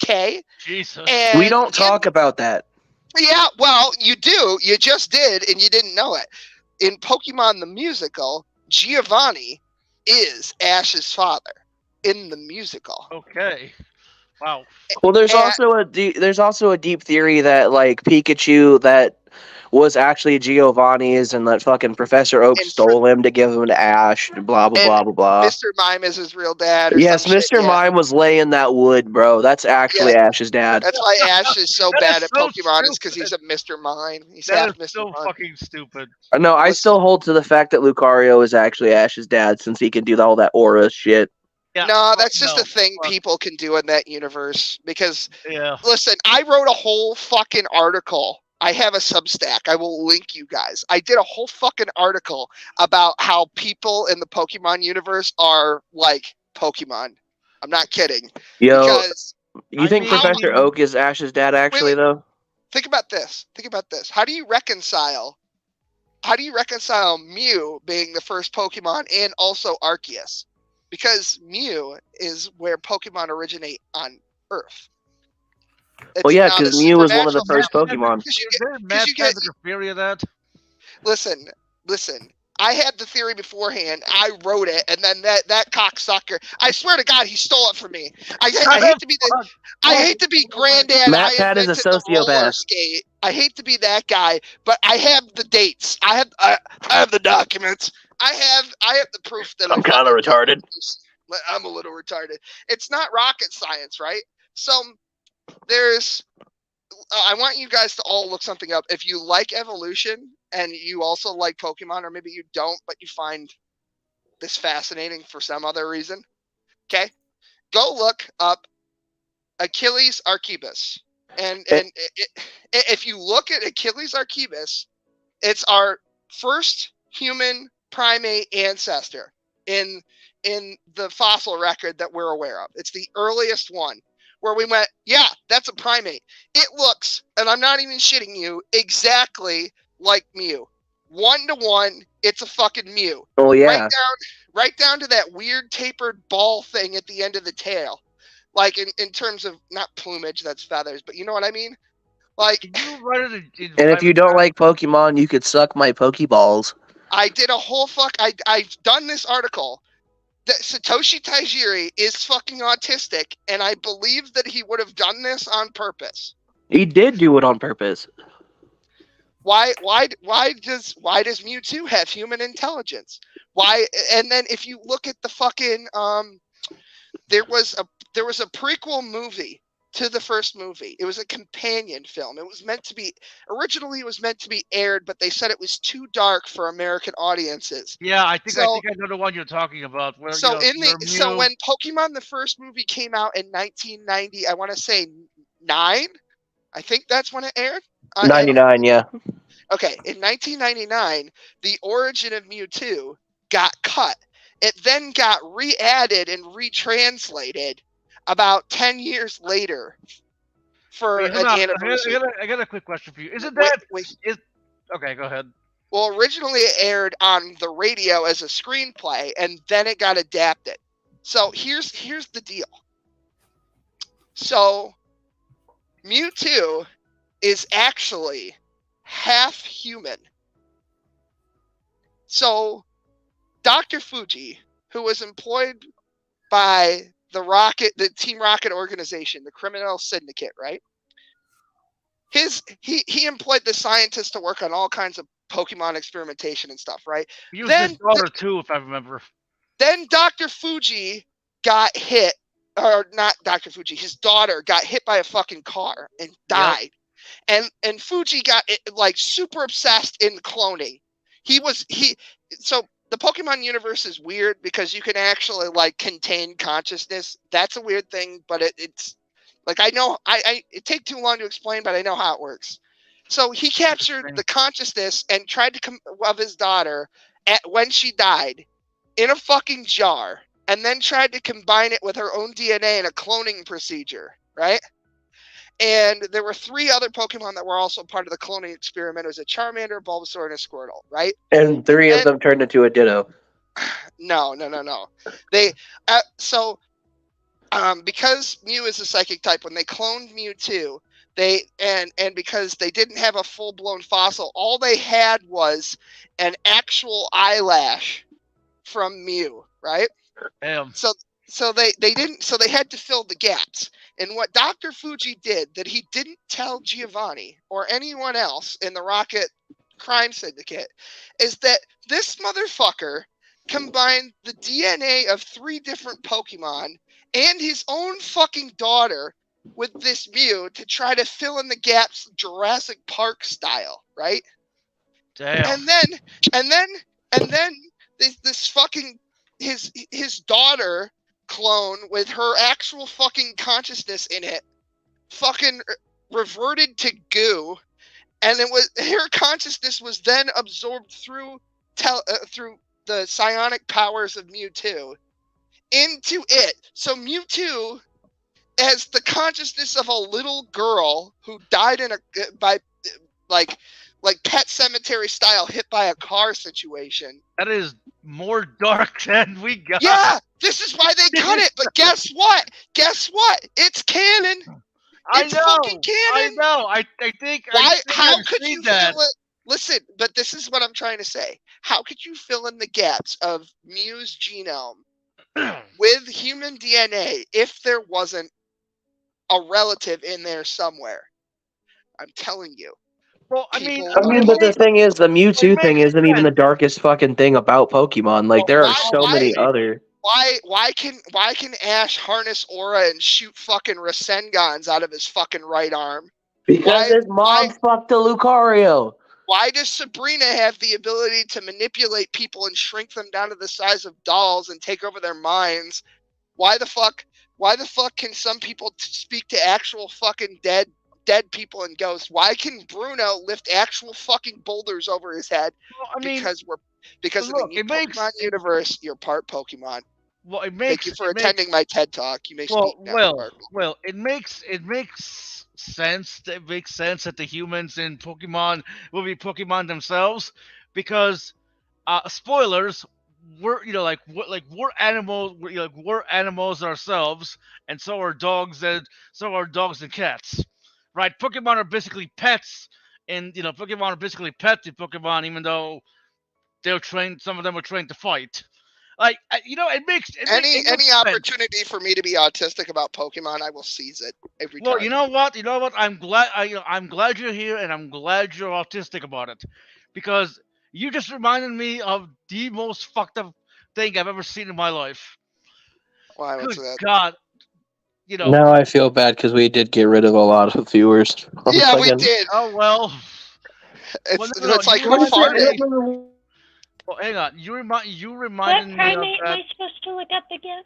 Speaker 14: Okay?
Speaker 8: Jesus.
Speaker 14: And
Speaker 7: We don't talk about that.
Speaker 14: Yeah, well, you do. You just did, and you didn't know it. In Pokemon the musical, Giovanni is Ash's father in the musical.
Speaker 8: Okay. Wow.
Speaker 7: Well, there's also a deep theory that like Pikachu that was actually Giovanni's, and that fucking Professor Oak stole him to give him to Ash. Blah blah blah blah blah.
Speaker 14: Mr. Mime is his real dad. Or
Speaker 7: Yes,
Speaker 14: some shit,
Speaker 7: Mr. Mime was laying that wood, bro. That's actually Ash's dad.
Speaker 14: That's why Ash is so
Speaker 8: That
Speaker 14: bad
Speaker 8: is
Speaker 14: at
Speaker 8: so
Speaker 14: Pokemon. Is because he's a Mr. Mime. He's
Speaker 8: That
Speaker 14: half
Speaker 8: is
Speaker 14: Mr.
Speaker 8: so
Speaker 14: Mime.
Speaker 8: fucking stupid.
Speaker 7: No, I still hold to the fact that Lucario is actually Ash's dad, since he can do all that aura shit.
Speaker 8: Yeah,
Speaker 14: no, that's just a thing people can do in that universe. Because, listen, I wrote a whole fucking article. I have a Substack. I will link you guys. I did a whole fucking article about how people in the Pokemon universe are like Pokemon. I'm not kidding.
Speaker 7: Yo,
Speaker 14: Because
Speaker 7: you think Professor Oak is Ash's dad, actually, though?
Speaker 14: think about this. Think about this. How do you reconcile Mew being the first Pokemon and also Arceus? Because Mew is where Pokemon originate on Earth.
Speaker 7: Well, yeah, because Mew was one of the first Pokemon.
Speaker 8: Matt had the theory of that.
Speaker 14: Listen. I had the theory beforehand. I wrote it, and then that cocksucker. I swear to God, he stole it from me. I hate to be granddad.
Speaker 7: Matt Pat is a sociopath.
Speaker 14: Skate. I hate to be that guy, but I have the dates. I have the documents. I have the proof that
Speaker 7: I'm kind of retarded.
Speaker 14: I'm a little retarded. It's not rocket science, right? So there's. I want you guys to all look something up. If you like evolution and you also like Pokemon, or maybe you don't, but you find this fascinating for some other reason, okay? Go look up Achilles Archebus. And if you look at Achilles Archebus, it's our first human primate ancestor in the fossil record that we're aware of. It's the earliest one. Where we went, yeah, that's a primate. It looks, and I'm not even shitting you, exactly like Mew. 1-to-1, it's a fucking Mew.
Speaker 7: Oh yeah.
Speaker 14: Right down to that weird tapered ball thing at the end of the tail. Like in terms of not plumage, that's feathers, but you know what I mean? Like.
Speaker 7: And if you don't like Pokemon, you could suck my Pokeballs.
Speaker 14: I did a whole I've done this article. That Satoshi Tajiri is fucking autistic, and I believe that he would have done this on purpose.
Speaker 7: He did do it on purpose.
Speaker 14: Why does Mewtwo have human intelligence? Why? And then if you look at the fucking there was a prequel movie to the first movie. It was a companion film. It was originally meant to be aired, but they said it was too dark for American audiences.
Speaker 8: Yeah, I think I know the one you're talking about. Where,
Speaker 14: so when Pokemon the first movie came out in 1990, I want to say 9. I think that's when it aired.
Speaker 7: 99, yeah.
Speaker 14: Okay, in 1999, the origin of Mewtwo got cut. It then got re-added and retranslated about 10 years later for an anniversary.
Speaker 8: I got a quick question for you. Isn't that okay, go ahead.
Speaker 14: Well, originally it aired on the radio as a screenplay, and then it got adapted. So here's the deal. So Mewtwo is actually half human. So Dr. Fuji, who was employed by the Team Rocket organization, the criminal syndicate, right? He employed the scientists to work on all kinds of Pokemon experimentation and stuff, right?
Speaker 8: He was his daughter too, if I remember.
Speaker 14: Then Dr. Fuji got hit, or not Dr. Fuji, his daughter got hit by a fucking car and died. Yep. And Fuji got like super obsessed in cloning. So the Pokemon universe is weird because you can actually like contain consciousness. That's a weird thing, but it's like it take too long to explain, but I know how it works. So he captured the consciousness and tried to of his daughter when she died in a fucking jar, and then tried to combine it with her own DNA in a cloning procedure, right? And there were 3 other Pokemon that were also part of the cloning experiment. It was a Charmander, a Bulbasaur, and a Squirtle, right?
Speaker 7: And 3 of them turned into a Ditto.
Speaker 14: No. They because Mew is a psychic type, when they cloned Mewtwo, and because they didn't have a full-blown fossil, all they had was an actual eyelash from Mew, right?
Speaker 8: Damn.
Speaker 14: So they had to fill the gaps. And what Dr. Fuji did that he didn't tell Giovanni or anyone else in the Rocket crime syndicate is that this motherfucker combined the DNA of 3 different Pokemon and his own fucking daughter with this Mew to try to fill in the gaps Jurassic Park style, right?
Speaker 8: Damn.
Speaker 14: And then this fucking his daughter clone with her actual fucking consciousness in it fucking reverted to goo, and her consciousness was then absorbed through the psionic powers of Mewtwo into it. So Mewtwo has the consciousness of a little girl who died by Pet Cemetery style, hit by a car situation.
Speaker 8: That is more dark than we got.
Speaker 14: Yeah, this is why they cut it. But guess what? It's canon. It's fucking canon.
Speaker 8: I know. I think.
Speaker 14: How
Speaker 8: I've
Speaker 14: could
Speaker 8: seen
Speaker 14: you
Speaker 8: that.
Speaker 14: fill it? Listen, but this is what I'm trying to say. How could you fill in the gaps of Mew's genome with human DNA if there wasn't a relative in there somewhere? I'm telling you.
Speaker 8: Well,
Speaker 7: but the thing is, the Mewtwo thing isn't even the darkest fucking thing about Pokemon. Like, there are so many other.
Speaker 14: Why can Ash harness aura and shoot fucking Rasengans out of his fucking right arm?
Speaker 7: Because his mom fucked a Lucario.
Speaker 14: Why does Sabrina have the ability to manipulate people and shrink them down to the size of dolls and take over their minds? Why the fuck can some people speak to actual fucking dead people and ghosts? Why can Bruno lift actual fucking boulders over his head? Because in the new Pokemon universe, you're part Pokemon.
Speaker 8: Well,
Speaker 14: Thank you for attending my TED Talk. You may speak now.
Speaker 8: Well, it makes sense. It makes sense that the humans in Pokemon will be Pokemon themselves, because spoilers, we're animals. We're animals ourselves, and so are dogs and cats, right? Pokemon are basically pets, and Pokemon are basically pets in Pokemon, even though they're trained. Some of them are trained to fight. It makes
Speaker 14: any
Speaker 8: sense.
Speaker 14: opportunity for me to be autistic about Pokemon, I will seize it every time.
Speaker 8: Well, you know what? I'm glad you're here, and I'm glad you're autistic about it, because you just reminded me of the most fucked up thing I've ever seen in my life.
Speaker 14: Why? What's
Speaker 8: Good
Speaker 14: that?
Speaker 8: God.
Speaker 7: Now I feel bad because we did get rid of a lot of viewers.
Speaker 14: Yeah, we did.
Speaker 8: Oh well.
Speaker 14: It's like who farted?
Speaker 8: Well, hang on. You reminded
Speaker 1: What
Speaker 8: me of
Speaker 1: primate am
Speaker 8: that.
Speaker 1: I supposed to look up again?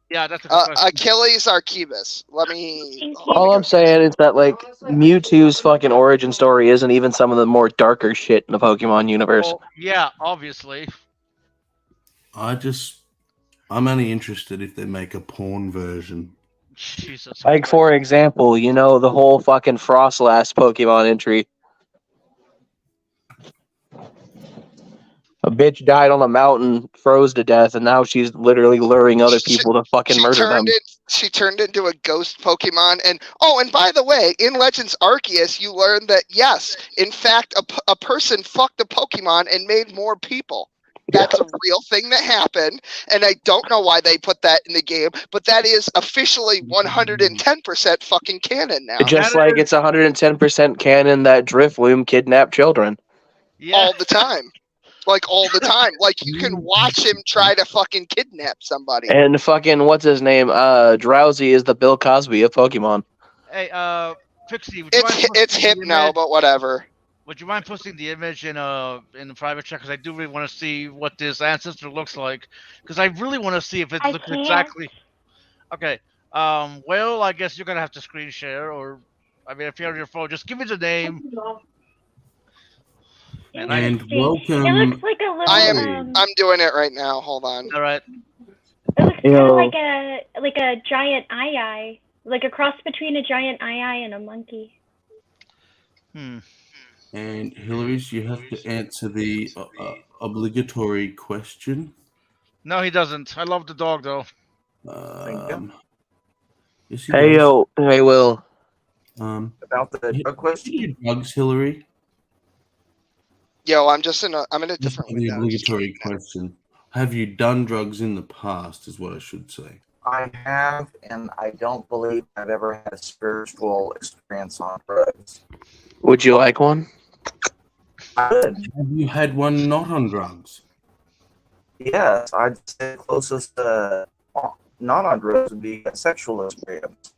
Speaker 8: Yeah, that's a good question.
Speaker 14: Achilles Archivus. Let me.
Speaker 7: All I'm saying is that, like, Mewtwo's fucking origin story isn't even some of the more darker shit in the Pokemon universe.
Speaker 8: Well, yeah, obviously.
Speaker 2: I'm only interested if they make a porn version.
Speaker 8: Jesus.
Speaker 7: Like, for example, the whole fucking Frostlass Pokemon entry. A bitch died on a mountain, froze to death, and now she's literally luring other people to fucking murder them.
Speaker 14: She turned into a ghost Pokemon, and by the way, in Legends Arceus, you learn that yes, in fact, a person fucked a Pokemon and made more people. That's a real thing that happened, and I don't know why they put that in the game, but that is officially 110% fucking canon now.
Speaker 7: Just like it's 110% canon that Drifloon kidnapped children.
Speaker 8: Yeah.
Speaker 14: All the time. Like, all the time. Like, you can watch him try to fucking kidnap somebody.
Speaker 7: And fucking, what's his name? Drowsy is the Bill Cosby of Pokemon.
Speaker 8: Hey, Pixie.
Speaker 14: It's Hypno, but whatever.
Speaker 8: Would you mind posting the image in the private chat? Because I do really want to see what this ancestor looks like. Because I really want to see if it looks exactly. Okay. Well, I guess you're gonna have to screen share, or if you're on your phone, just give me the name.
Speaker 2: And welcome.
Speaker 1: It looks like a little.
Speaker 14: I'm doing it right now. Hold on.
Speaker 8: All right.
Speaker 1: It looks kind of like a giant eye, like a cross between a giant eye and a monkey.
Speaker 2: And Hillary's, you have to answer the obligatory question.
Speaker 8: No, he doesn't. I love the dog though.
Speaker 2: Yes,
Speaker 7: hey Will.
Speaker 15: About the question.
Speaker 2: Drugs, Hillary.
Speaker 14: Yo, I'm in a different
Speaker 2: The obligatory question. Have you done drugs in the past, is what I should say.
Speaker 15: I have, and I don't believe I've ever had a spiritual experience on drugs.
Speaker 7: Would you like one?
Speaker 15: I would.
Speaker 2: Have you had one not on drugs?
Speaker 15: Yes, I'd say closest to not on drugs would be a sexual experience.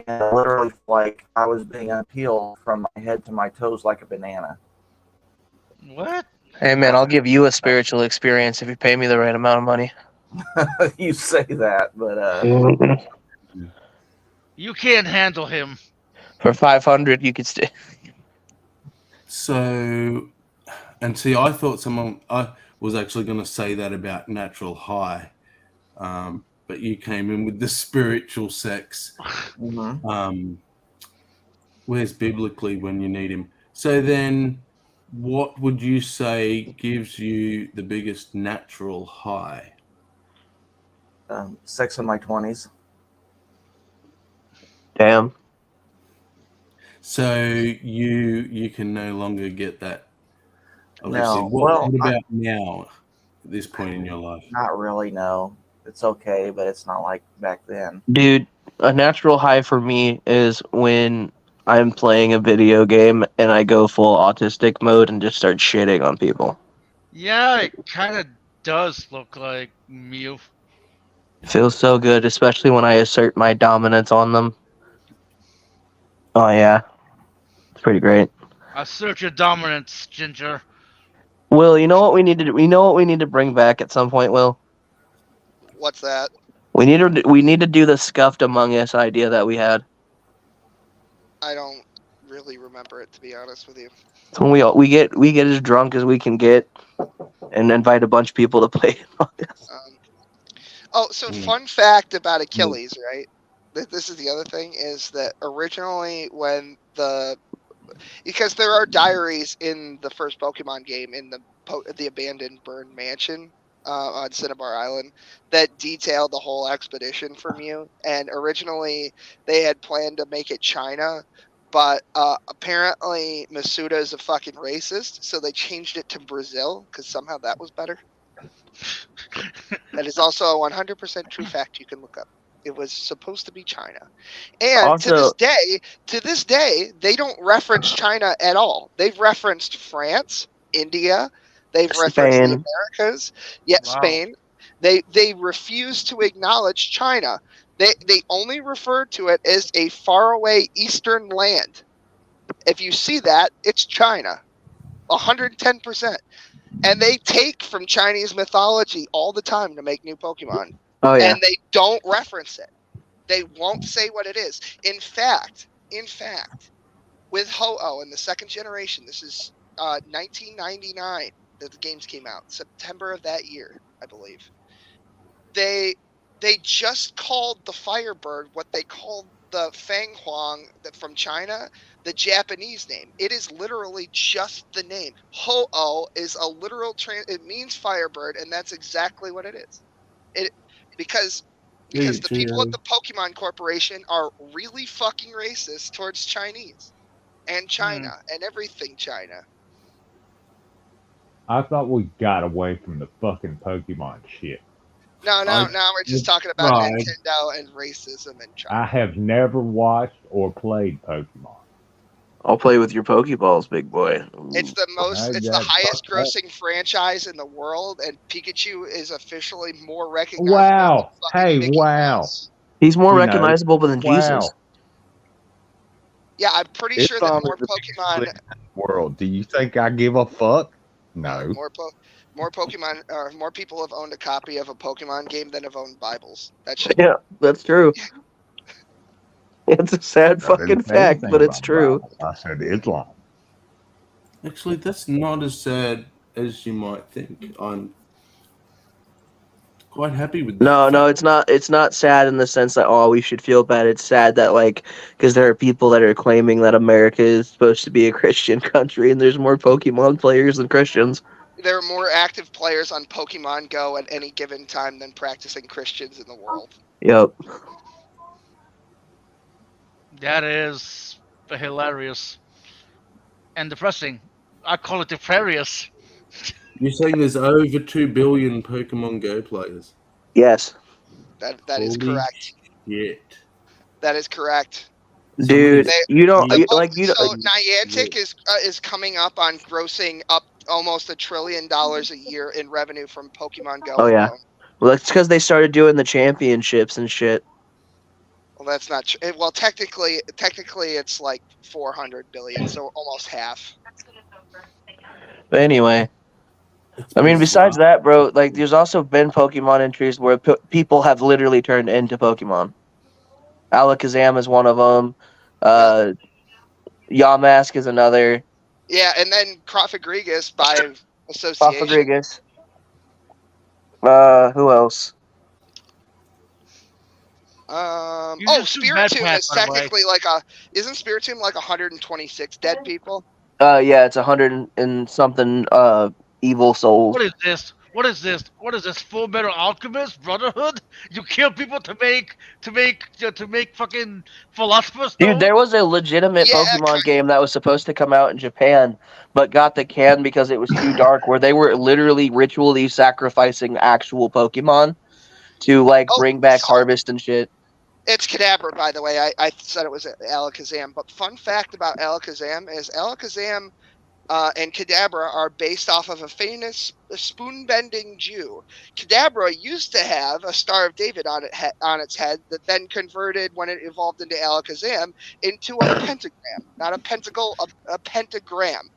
Speaker 15: And literally, like, I was being unpeeled from my head to my toes like a banana.
Speaker 8: What?
Speaker 7: Hey man, I'll give you a spiritual experience if you pay me the right amount of money.
Speaker 15: You say that, but
Speaker 8: you can't handle him.
Speaker 7: For 500, you could stay.
Speaker 2: So, and see, I thought I was actually going to say that about natural high, but you came in with the spiritual sex. Where's biblically when you need him? So then, what would you say gives you the biggest natural high?
Speaker 15: Sex in my 20s.
Speaker 7: Damn.
Speaker 2: So you can no longer get that. Obviously,
Speaker 15: No.
Speaker 2: what about now? At this point in your life,
Speaker 15: Not really. No, it's okay, but it's not like back then.
Speaker 7: Dude, a natural high for me is when I'm playing a video game and I go full autistic mode and just start shitting on people.
Speaker 8: Yeah, it kind of does look like Mew.
Speaker 7: It feels so good, especially when I assert my dominance on them. Oh yeah, it's pretty great.
Speaker 8: Assert your dominance, Ginger.
Speaker 7: Will, you know what we need to do? We know what we need to bring back at some point. Will,
Speaker 14: What's that?
Speaker 7: we need to do the scuffed Among Us idea that we had.
Speaker 14: I don't really remember it, to be honest with you.
Speaker 7: It's when we get as drunk as we can get, and invite a bunch of people to play Among Us.
Speaker 14: So fun fact about Achilles, right? This is the other thing, is that originally when because there are diaries in the first Pokemon game in the abandoned burned mansion on Cinnabar Island that detail the whole expedition for Mew, and originally they had planned to make it China, but apparently Masuda is a fucking racist, so they changed it to Brazil because somehow that was better. That is also a 100% true fact you can look up. It was supposed to be China. And
Speaker 7: Also,
Speaker 14: to this day, they don't reference China at all. They've referenced France, India, they've referenced the Americas, yet
Speaker 8: Wow.
Speaker 14: Spain. They refuse to acknowledge China. They only refer to it as a faraway eastern land. If you see that, it's China. 110%. And they take from Chinese mythology all the time to make new Pokemon.
Speaker 7: Oh yeah.
Speaker 14: And they don't reference it. They won't say what it is. In fact, with Ho-Oh in the second generation, this is 1999 that the games came out, September of that year, I believe. They just called the Firebird what they called the Fang Huang from China, the Japanese name. It is literally just the name. Ho-Oh is a literal it means Firebird, and that's exactly what it is. Because the people at the Pokemon Corporation are really fucking racist towards Chinese and China and everything China.
Speaker 12: I thought we got away from the fucking Pokemon shit.
Speaker 14: No, now we're just talking about Nintendo and racism and China.
Speaker 12: I have never watched or played Pokemon.
Speaker 7: I'll play with your Pokeballs, big boy.
Speaker 14: It's the highest grossing franchise in the world, and Pikachu is officially more recognizable.
Speaker 12: Wow. Hey,
Speaker 14: Mickey
Speaker 12: wow.
Speaker 14: Mouse.
Speaker 7: He's more recognizable than Jesus.
Speaker 14: Yeah, I'm pretty sure that more Pokemon
Speaker 12: World. Do you think I give a fuck? No.
Speaker 14: more Pokemon or more people have owned a copy of a Pokemon game than have owned Bibles.
Speaker 7: Yeah, that's true. It's a sad fucking fact, but it's true.
Speaker 12: I said Islam.
Speaker 2: Actually, that's not as sad as you might think. I'm quite happy with that.
Speaker 7: No, it's not. It's not sad in the sense that we should feel bad. It's sad that because there are people that are claiming that America is supposed to be a Christian country, and there's more Pokemon players than Christians.
Speaker 14: There are more active players on Pokemon Go at any given time than practicing Christians in the world.
Speaker 7: Yep.
Speaker 8: That is hilarious and depressing. I call it deprarious.
Speaker 2: You're saying there's over 2 billion Pokemon Go players?
Speaker 7: Yes.
Speaker 14: That is correct.
Speaker 2: Shit.
Speaker 14: That is correct.
Speaker 7: Dude,
Speaker 14: Niantic is coming up on grossing up almost $1 trillion a year in revenue from Pokemon Go.
Speaker 7: Oh yeah. Well, that's because they started doing the championships and shit.
Speaker 14: Well, that's not true. Well, technically, it's like 400 billion, so almost half.
Speaker 7: But anyway, I mean, besides that, bro, there's also been Pokemon entries where people have literally turned into Pokemon. Alakazam is one of them. Yamask is another.
Speaker 14: Yeah, and then Crawfagrigus by association.
Speaker 7: Crawfagrigus. Who else?
Speaker 14: Spiritomb is technically isn't Spiritomb like 126 dead people?
Speaker 7: Yeah, it's 100 and something evil souls.
Speaker 8: What is this? What is this? What is this? Full Metal Alchemist Brotherhood? You kill people to make fucking Philosopher's Stone?
Speaker 7: Dude, there was a legitimate Pokemon game that was supposed to come out in Japan, but got the can because it was too dark, where they were literally ritually sacrificing actual Pokemon to bring back Harvest and shit.
Speaker 14: It's Kadabra, by the way. I said it was Alakazam, but fun fact about Alakazam is Alakazam and Kadabra are based off of a famous spoon-bending Jew. Kadabra used to have a Star of David on its head that then converted, when it evolved into Alakazam, into a pentagram. Not a pentacle, a pentagram.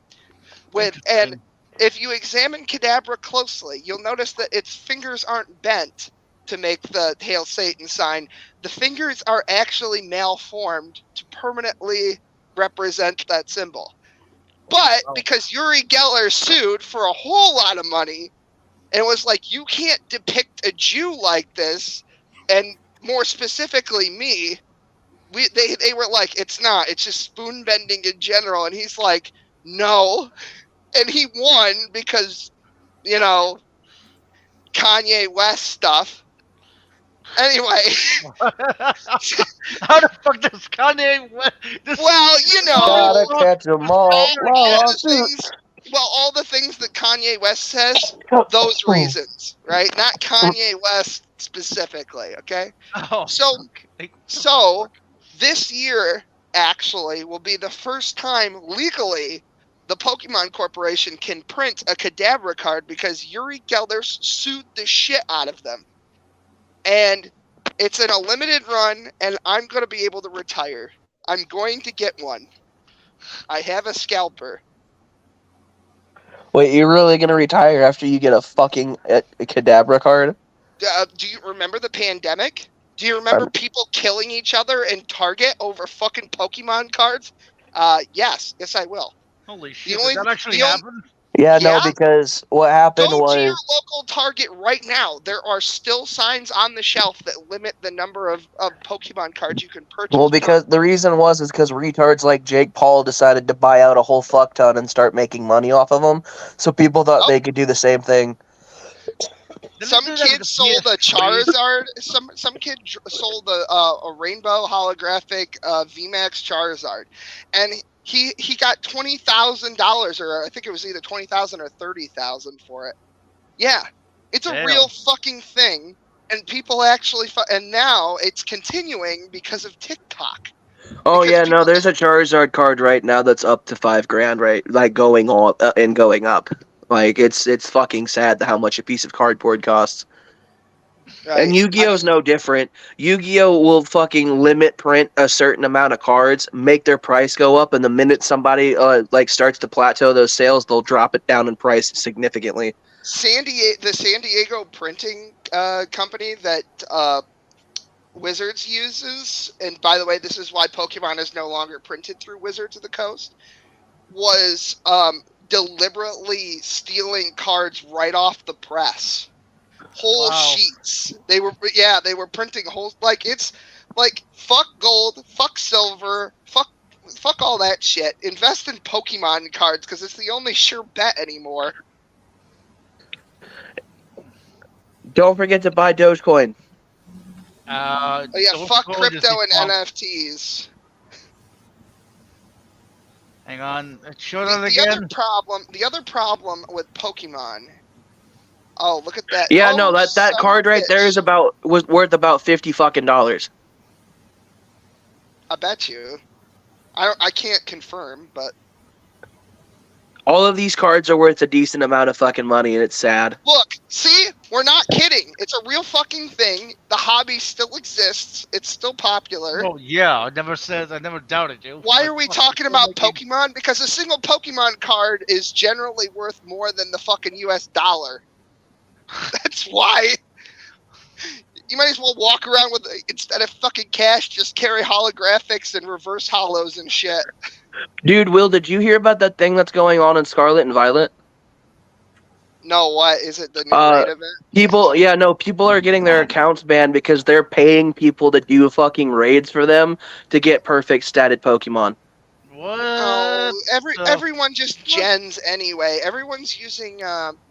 Speaker 14: And if you examine Kadabra closely, you'll notice that its fingers aren't bent to make the Hail Satan sign. The fingers are actually malformed to permanently represent that symbol. But because Uri Geller sued for a whole lot of money and was like, you can't depict a Jew like this, and more specifically me, they were like, it's not, it's just spoon bending in general. And he's like, no. And he won because, Kanye West stuff. Anyway.
Speaker 8: How the fuck does Kanye West...
Speaker 7: Gotta catch 'em all.
Speaker 14: All the things that Kanye West says, those reasons, right? Not Kanye West specifically, okay? So this year, actually, will be the first time legally the Pokemon Corporation can print a Kadabra card because Uri Geller sued the shit out of them. And it's in a limited run, and I'm going to be able to retire. I'm going to get one. I have a scalper.
Speaker 7: Wait, you're really going to retire after you get a fucking Kadabra card?
Speaker 14: Do you remember the pandemic? Do you remember people killing each other in Target over fucking Pokemon cards? Yes, I will.
Speaker 8: Holy shit, did that actually happen?
Speaker 7: Yeah, no, because what happened was...
Speaker 14: Go to your local Target right now. There are still signs on the shelf that limit the number of Pokemon cards you can purchase.
Speaker 7: Well, because the reason is because retards like Jake Paul decided to buy out a whole fuck ton and start making money off of them. So people thought they could do the same thing.
Speaker 14: Some kid sold a Charizard. Some kid sold a rainbow holographic VMAX Charizard, and he got $20,000, or I think it was either $20,000 or $30,000 for it. Yeah, it's a real fucking thing, and people actually. And now it's continuing because of TikTok.
Speaker 7: Oh yeah, no, there's a Charizard card right now that's up to $5,000, right? Like going on and going up. Like it's fucking sad how much a piece of cardboard costs. Right. And Yu-Gi-Oh's no different. Yu-Gi-Oh will fucking limit print a certain amount of cards, make their price go up, and the minute somebody starts to plateau those sales, they'll drop it down in price significantly.
Speaker 14: The San Diego printing company that Wizards uses, and by the way, this is why Pokemon is no longer printed through Wizards of the Coast, was deliberately stealing cards right off the press. Whole sheets. They were printing whole, it's fuck gold, fuck silver, fuck all that shit. Invest in Pokemon cards because it's the only sure bet anymore.
Speaker 7: Don't forget to buy Dogecoin.
Speaker 14: Fuck crypto and NFTs.
Speaker 8: Hang on, show that again.
Speaker 14: The other problem with Pokemon. Oh, look at that!
Speaker 7: Yeah, no, that card right there was worth about $50 fucking.
Speaker 14: I bet you. I can't confirm, but
Speaker 7: all of these cards are worth a decent amount of fucking money, and it's sad.
Speaker 14: Look, see, we're not kidding. It's a real fucking thing. The hobby still exists. It's still popular.
Speaker 8: Oh yeah, I never doubted you.
Speaker 14: Why are we talking about Pokemon? Because a single Pokemon card is generally worth more than the fucking US dollar. That's why. You might as well walk around with, instead of fucking cash, just carry holographics and reverse hollows and shit.
Speaker 7: Dude, Will, did you hear about that thing that's going on in Scarlet and Violet?
Speaker 14: No, what? Is it the new raid event?
Speaker 7: People are getting their accounts banned because they're paying people to do fucking raids for them to get perfect statted Pokemon.
Speaker 8: What?
Speaker 14: Oh, everyone just gens anyway. Everyone's using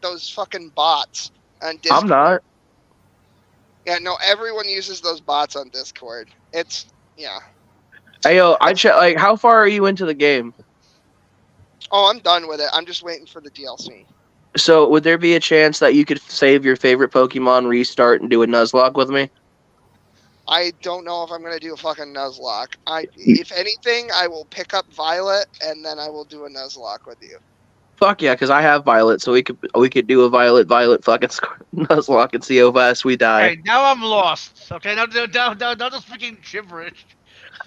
Speaker 14: those fucking bots on Discord.
Speaker 7: I'm not.
Speaker 14: Yeah, no, everyone uses those bots on Discord. It's yeah.
Speaker 7: Hey, yo, like, how far are you into the game?
Speaker 14: Oh, I'm done with it. I'm just waiting for the DLC.
Speaker 7: So, would there be a chance that you could save your favorite Pokemon, restart, and do a Nuzlocke with me?
Speaker 14: I don't know if I'm gonna do a fucking Nuzlocke. If anything, I will pick up Violet and then I will do a Nuzlocke with you.
Speaker 7: Fuck yeah, because I have Violet, so we could do a Violet fucking Nuzlocke and see how fast we die.
Speaker 8: Okay, now I'm lost. Okay, now just freaking gibberish.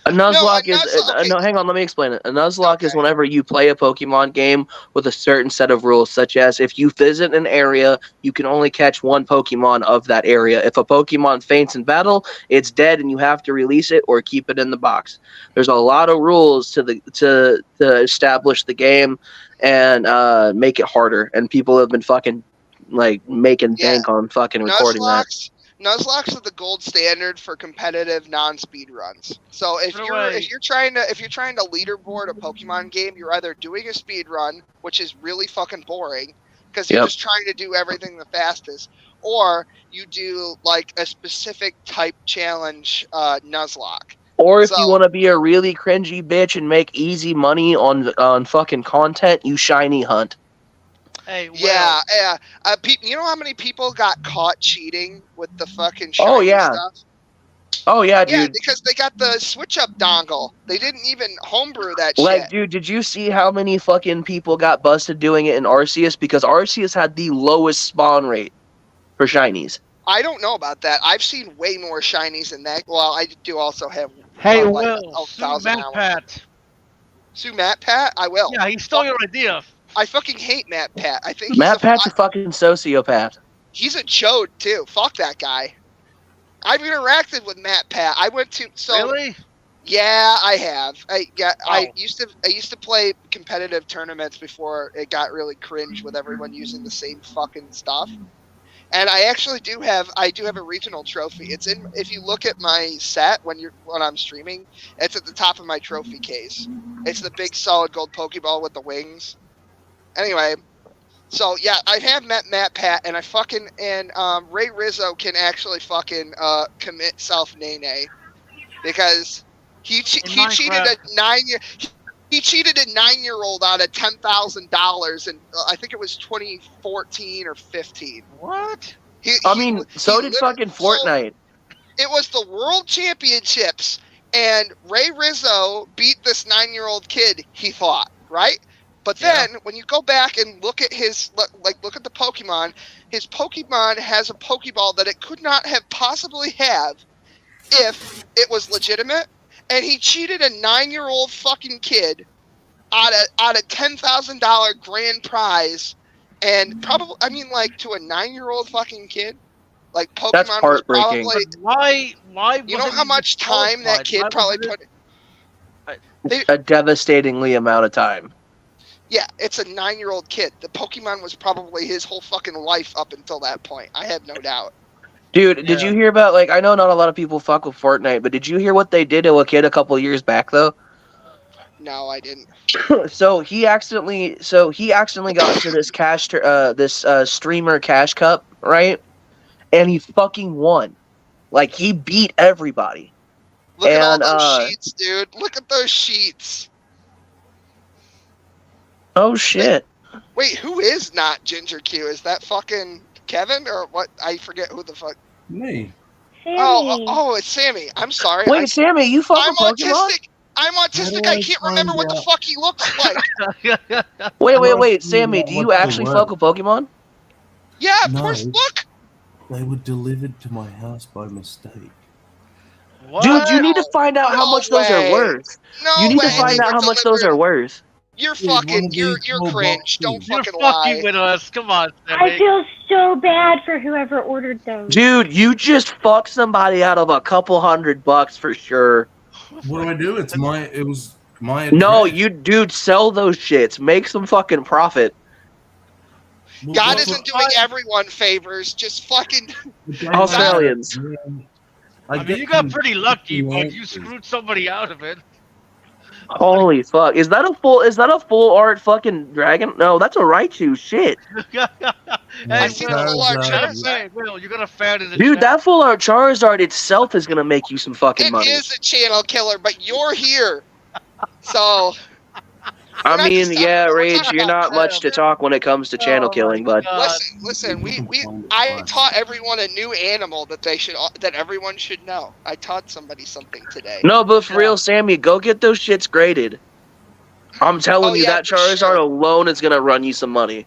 Speaker 7: A Nuzlocke no, hang on, let me explain it. A Nuzlocke is whenever you play a Pokemon game with a certain set of rules, such as if you visit an area, you can only catch one Pokemon of that area. If a Pokemon faints in battle, it's dead and you have to release it or keep it in the box. There's a lot of rules to establish the game and make it harder, and people have been fucking like making bank on fucking recording that.
Speaker 14: Nuzlocke's are the gold standard for competitive non-speed runs. So if you're trying to leaderboard a Pokemon game, you're either doing a speed run, which is really fucking boring because you're just trying to do everything the fastest, or you do like a specific type challenge Nuzlocke.
Speaker 7: Or if you want to be a really cringy bitch and make easy money on fucking content, you shiny hunt.
Speaker 8: Hey,
Speaker 14: yeah. You know how many people got caught cheating with the fucking shiny stuff?
Speaker 7: Oh yeah, dude.
Speaker 14: Yeah, because they got the switch up dongle. They didn't even homebrew that
Speaker 7: like,
Speaker 14: shit.
Speaker 7: Dude, did you see how many fucking people got busted doing it in Arceus? Because Arceus had the lowest spawn rate for shinies.
Speaker 14: I don't know about that. I've seen way more shinies than that. Well, I do also have.
Speaker 8: Hey,
Speaker 14: like
Speaker 8: Will, sue Matt Pat.
Speaker 14: Sue Matt Pat? I will.
Speaker 8: Yeah, he stole your idea.
Speaker 14: I fucking hate Matt Pat. I think
Speaker 7: Matt Pat's a fucking sociopath.
Speaker 14: He's a chode too. Fuck that guy. I've interacted with Matt Pat. I went to
Speaker 8: Really?
Speaker 14: Yeah, I have. I used to play competitive tournaments before it got really cringe with everyone using the same fucking stuff. And I actually do have a regional trophy. It's in, if you look at my set when I'm streaming, it's at the top of my trophy case. It's the big solid gold Pokeball with the wings. Anyway, so yeah, I have met Matt Pat, and Ray Rizzo can actually fucking commit self-nay because he cheated a 9-year-old out of $10,000, and I think it was 2014 or 15.
Speaker 8: What?
Speaker 7: So did fucking Fortnite.
Speaker 14: It was the World Championships, and Ray Rizzo beat this 9-year-old kid. He thought, right? But then, when you go back and look at look at the Pokemon, his Pokemon has a Pokeball that it could not have possibly have if it was legitimate, and he cheated a 9-year-old fucking kid out of $10,000 grand prize, and probably, to a 9-year-old fuking kid, like Pokemon.
Speaker 7: That's heartbreaking.
Speaker 14: Was probably,
Speaker 8: why?
Speaker 14: You know how much time that kid probably put?
Speaker 7: A devastatingly amount of time.
Speaker 14: Yeah, it's a 9-year-old kid. The Pokemon was probably his whole fucking life up until that point. I have no doubt.
Speaker 7: Dude, did you hear about, I know not a lot of people fuck with Fortnite, but did you hear what they did to a kid a couple years back, though?
Speaker 14: No, I didn't.
Speaker 7: So he accidentally got into this streamer cash cup, right? And he fucking won. He beat everybody.
Speaker 14: Look at all those sheets, dude. Look at those sheets.
Speaker 7: Oh shit!
Speaker 14: Wait, who is not Ginger Q? Is that fucking Kevin or what? I forget who the fuck.
Speaker 2: Me.
Speaker 1: Sammy.
Speaker 14: Oh, it's Sammy. I'm sorry.
Speaker 7: Wait, Sammy, you fucking Pokemon?
Speaker 14: Autistic. I'm autistic. I can't remember what the fuck he looks like.
Speaker 7: Wait, Sammy, do you actually fuck with Pokemon?
Speaker 14: Yeah, of course. Look.
Speaker 2: They were delivered to my house by mistake.
Speaker 8: What?
Speaker 7: Dude, you need to find out how much those are worth. You need to find out how much those are worth.
Speaker 14: You're fucking, you're cringe. Don't fucking
Speaker 8: lie. You're
Speaker 14: fucking
Speaker 8: with us. Come on, Sammy.
Speaker 1: I feel so bad for whoever ordered those.
Speaker 7: Dude, you just fucked somebody out of a couple $100 for sure.
Speaker 2: What do I do? It was my.
Speaker 7: No, dude, sell those shits. Make some fucking profit.
Speaker 14: God isn't doing everyone favors. Just fucking
Speaker 7: Australians.
Speaker 8: I mean, you got pretty lucky, but you screwed somebody out of it.
Speaker 7: Holy fuck! Is that a full art fucking dragon? No, that's a Raichu. Shit,
Speaker 8: Hey,
Speaker 14: see
Speaker 8: Will,
Speaker 14: full art
Speaker 8: hey, Will, you got a fan in the
Speaker 7: dude,
Speaker 8: chat.
Speaker 7: that full art Charizard itself is gonna make you some fucking
Speaker 14: It
Speaker 7: money.
Speaker 14: is a channel killer, but you're here, so.
Speaker 7: I mean, yeah, Rage,
Speaker 14: talking
Speaker 7: you're
Speaker 14: about
Speaker 7: not much to talk when it comes to channel killing, bud.
Speaker 14: Listen. I taught everyone a new animal that everyone should know. I taught somebody something today.
Speaker 7: No, but for real, Sammy, go get those shits graded. I'm telling you,
Speaker 14: yeah,
Speaker 7: that Charizard alone is gonna run you some money.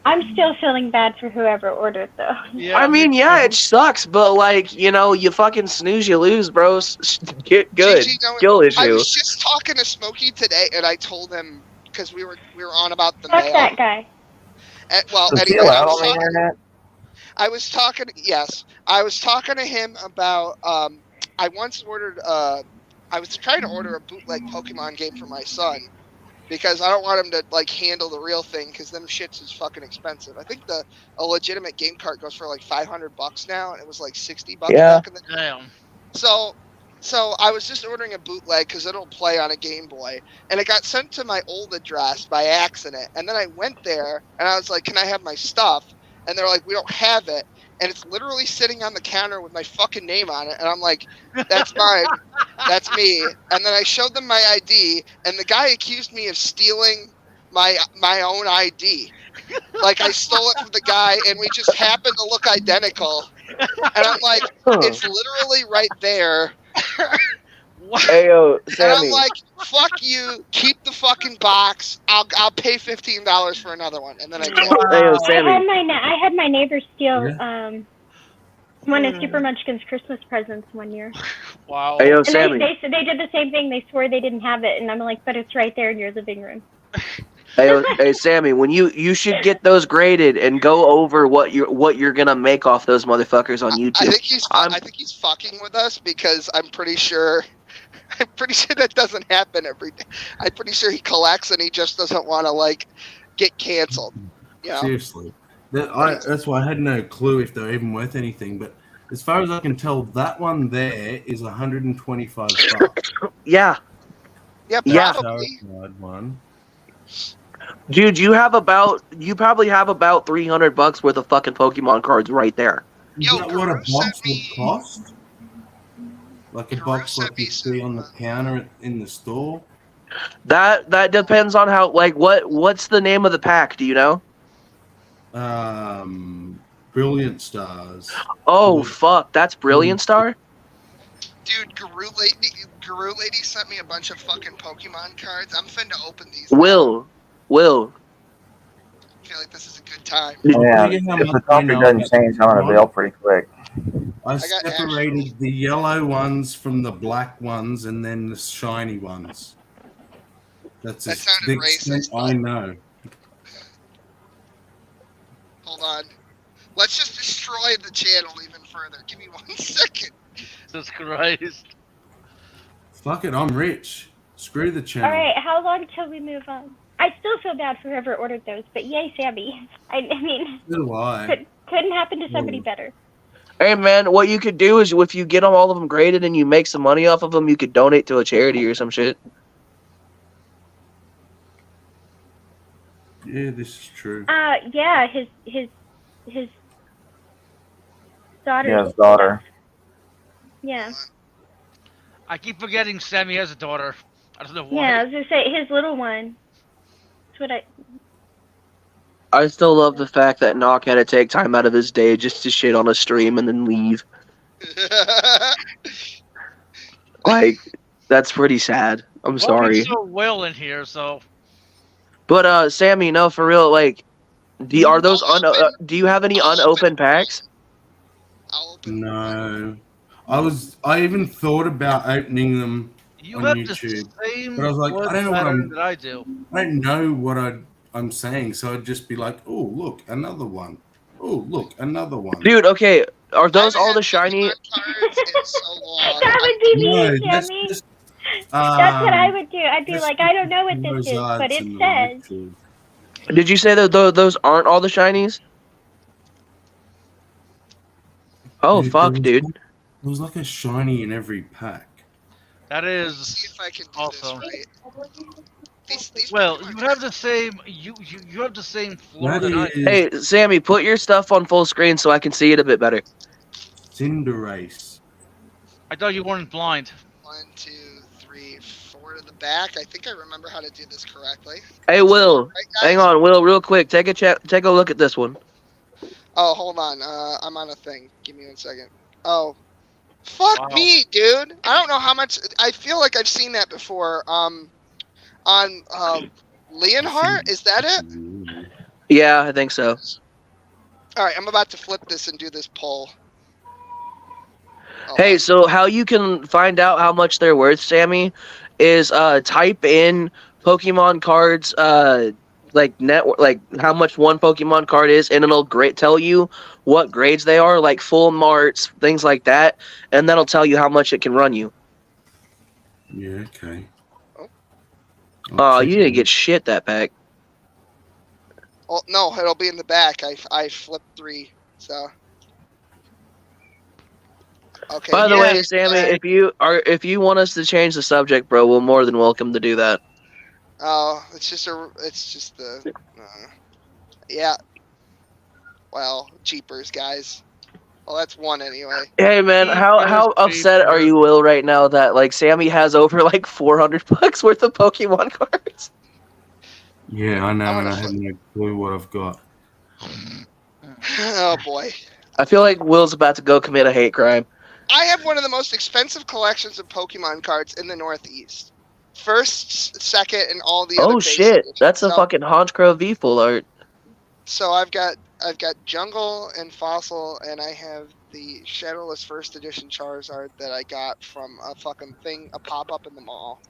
Speaker 1: I'm still feeling bad for whoever ordered though.
Speaker 7: I mean, yeah, it sucks, but like, you know, you fucking snooze, you lose, bro. Get good.
Speaker 14: Gigi, no,
Speaker 7: Skill issue.
Speaker 14: I was just talking to Smokey today, and I told him because we were on about the
Speaker 1: Fuck
Speaker 14: mail.
Speaker 1: that guy.
Speaker 14: Well,
Speaker 15: So
Speaker 14: anyway,
Speaker 15: chill out on the internet.
Speaker 14: I was talking to him about I once ordered I was trying to order a bootleg Pokemon game for my son because I don't want him to like handle the real thing because them shits is fucking expensive. I think a legitimate game cart goes for like $500 now, and it was like $60 back in the day.
Speaker 8: Damn.
Speaker 14: So I was just ordering a bootleg because it'll play on a Game Boy, and it got sent to my old address by accident. And then I went there, and I was like, "Can I have my stuff?" And they're like, "We don't have it." And it's literally sitting on the counter with my fucking name on it. And I'm like, "That's mine. That's me." And then I showed them my ID, and the guy accused me of stealing my own ID. Like I stole it from the guy, and we just happened to look identical. And I'm like, "It's literally right there."
Speaker 7: Hey, yo, Sammy.
Speaker 14: And I'm like, "Fuck you! Keep the fucking box. I'll pay $15 for another one." And then I did.
Speaker 7: Hey, yo, Sammy.
Speaker 1: I had my neighbor steal one of Super Munchkin's Christmas presents one year.
Speaker 8: Wow.
Speaker 7: Hey, yo,
Speaker 1: And
Speaker 7: Sammy.
Speaker 1: they did the same thing. They swore they didn't have it, and I'm like, "But it's right there in your living room."
Speaker 7: Hey, Sammy, when you should get those graded and go over what you're gonna make off those motherfuckers on YouTube.
Speaker 14: I think he's fucking with us because I'm pretty sure that doesn't happen every day. I'm pretty sure he collects and he just doesn't want to like get canceled. You know?
Speaker 2: Seriously, that's why I had no clue if they're even worth anything. But as far as I can tell, that one there is $125.
Speaker 14: Yeah,
Speaker 7: Yeah.
Speaker 14: probably.
Speaker 2: One.
Speaker 7: Dude, you probably have about $300 worth of fucking Pokemon cards right there.
Speaker 2: Is that what a box would cost? Like a box like you see on the counter in the store?
Speaker 7: That depends on how what's the name of the pack, do you know?
Speaker 2: Brilliant Stars.
Speaker 7: Oh fuck, that's Brilliant Star?
Speaker 14: Dude, Guru Lady sent me a bunch of fucking Pokemon cards. I'm finna open these.
Speaker 7: Will.
Speaker 14: I feel like this is a good time.
Speaker 15: Yeah, if the topic doesn't change, I'm gonna bail pretty quick.
Speaker 2: I separated the yellow ones from the black ones and then the shiny ones. That's as big extent I know.
Speaker 14: Hold on. Let's just destroy the channel even further. Give me 1 second.
Speaker 8: Jesus Christ.
Speaker 2: Fuck it, I'm rich. Screw the channel.
Speaker 1: All right, how long till we move on? I still feel bad for whoever ordered those, but yay, Sammy. I mean,
Speaker 2: So do I.
Speaker 1: couldn't happen to somebody better.
Speaker 7: Hey man, what you could do is if you get all of them graded and you make some money off of them, you could donate to a charity or some shit.
Speaker 2: Yeah, this is true.
Speaker 1: Yeah, his daughter.
Speaker 15: Yeah, his daughter.
Speaker 1: Yeah.
Speaker 8: I keep forgetting Sammy has a daughter. I don't know why.
Speaker 1: Yeah, I was gonna say his little one. That's what
Speaker 7: I still love the fact that Knock had to take time out of his day just to shit on a stream and then leave. Like, that's pretty sad. I'm sorry.
Speaker 8: He's so well in here, so.
Speaker 7: But Sammy, no, for real, like, do you have any unopened packs?
Speaker 2: No. I even thought about opening them on
Speaker 8: have
Speaker 2: YouTube.
Speaker 8: the same
Speaker 2: But I was like,
Speaker 8: blood
Speaker 2: I don't know what
Speaker 8: pattern that I do.
Speaker 2: I don't know what I'm saying, so I'd just be like, oh, look, another one. Oh, look, another one.
Speaker 7: Dude, okay, are those all the shiny?
Speaker 1: That would be me, Sammy. That's what I would do. I'd be like, I don't know what this is, but it says.
Speaker 7: Did you say that those aren't all the shinies? Oh, fuck, dude.
Speaker 2: There was like a shiny in every pack.
Speaker 8: That is
Speaker 14: See if I can do
Speaker 8: awesome.
Speaker 14: this right. These
Speaker 8: Well, you have the same you have the same floor
Speaker 2: That
Speaker 8: that I.
Speaker 2: is
Speaker 7: Hey, Sammy, put your stuff on full screen so I can see it a bit better.
Speaker 2: Cinderace.
Speaker 8: I thought you weren't blind.
Speaker 14: 1, 2, 3, 4 to the back. I think I remember how to do this correctly.
Speaker 7: Hey, Will,
Speaker 14: Right,
Speaker 7: hang
Speaker 14: guys?
Speaker 7: on, Will, real quick. Take a look at this one.
Speaker 14: Oh, hold on. I'm on a thing. Give me 1 second. Oh, fuck
Speaker 8: Wow.
Speaker 14: me, dude. I don't know how much. I feel like I've seen that before. On Leonhardt, is that it?
Speaker 7: Yeah, I think so.
Speaker 14: All right, I'm about to flip this and do this poll.
Speaker 7: Hey, so how you can find out how much they're worth, Sammy, is type in Pokemon cards, like how much one Pokemon card is, and it'll tell you what grades they are, like full marts, things like that, and that'll tell you how much it can run you.
Speaker 2: Yeah, okay.
Speaker 7: Oh, you didn't get shit that pack.
Speaker 14: Oh no, it'll be in the back. I flipped 3, so. Okay.
Speaker 7: By the way, Sammy, if you want us to change the subject, bro, we're more than welcome to do that.
Speaker 14: Oh, it's just the. Yeah. Well, cheapers, guys. Well, that's 1 anyway.
Speaker 7: Hey man, how upset are you, Will, right now that like Sammy has over like $400 worth of Pokemon cards?
Speaker 2: Yeah, I know, and I have no clue what I've got.
Speaker 14: Oh boy.
Speaker 7: I feel like Will's about to go commit a hate crime.
Speaker 14: I have one of the most expensive collections of Pokemon cards in the Northeast. First, second, and all the other.
Speaker 7: Oh shit, that's a fucking Honchkrow V full art.
Speaker 14: So I've got Jungle and Fossil, and I have the Shadowless First Edition Charizard that I got from a fucking thing, a pop-up in the mall.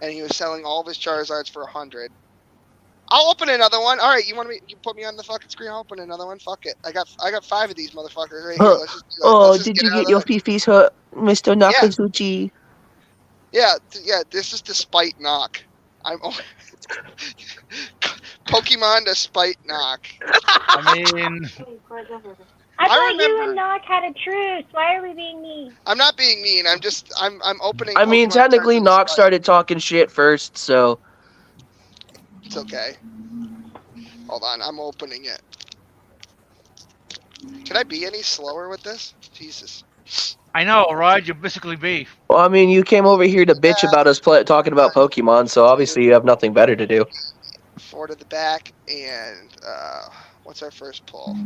Speaker 14: And he was selling all of his Charizards for 100. I'll open another one. All right, you put me on the fucking screen? I'll open another one. Fuck it. I got 5 of these motherfuckers right here. Let's just do it.
Speaker 7: Oh,
Speaker 14: Let's just
Speaker 7: did you
Speaker 14: out
Speaker 7: get
Speaker 14: of
Speaker 7: your
Speaker 14: the-
Speaker 7: fifis hurt, Mr. Nakazuchi?
Speaker 14: Yeah, this is despite knock. I'm Pokemon despite knock.
Speaker 8: I mean,
Speaker 1: I thought you
Speaker 14: remember-
Speaker 1: and Nock had a truce. Why are we being mean?
Speaker 14: I'm not being mean. I'm opening.
Speaker 7: I mean,
Speaker 14: Pokemon
Speaker 7: technically,
Speaker 14: cards
Speaker 7: Nock started talking shit first, so.
Speaker 14: It's okay. Hold on, I'm opening it. Can I be any slower with this? Jesus.
Speaker 8: I know, right? You're basically B.
Speaker 7: Well, I mean, you came over here to bitch about us talking about Pokemon, so obviously you have nothing better to do.
Speaker 14: 4 to the back, and what's our first pull?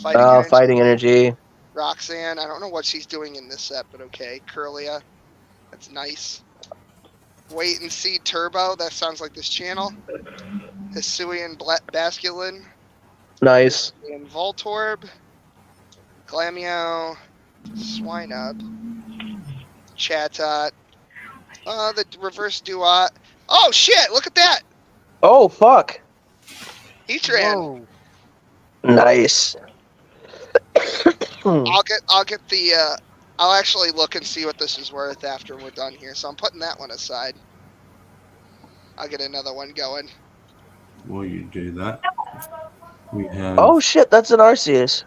Speaker 7: Fighting energy.
Speaker 14: Roxanne. I don't know what she's doing in this set, but okay. Curlia. That's nice. Wait and See Turbo. That sounds like this channel. Hisuian Basculin.
Speaker 7: Nice.
Speaker 14: And Voltorb. Glameow. Swinub. Chatot. The reverse Duat. Oh shit! Look at that.
Speaker 7: Oh fuck.
Speaker 14: Heatran.
Speaker 7: Nice.
Speaker 14: I'll get the. I'll actually look and see what this is worth after we're done here. So I'm putting that one aside. I'll get another one going.
Speaker 2: While you do that, we have.
Speaker 7: Oh shit, that's an Arceus.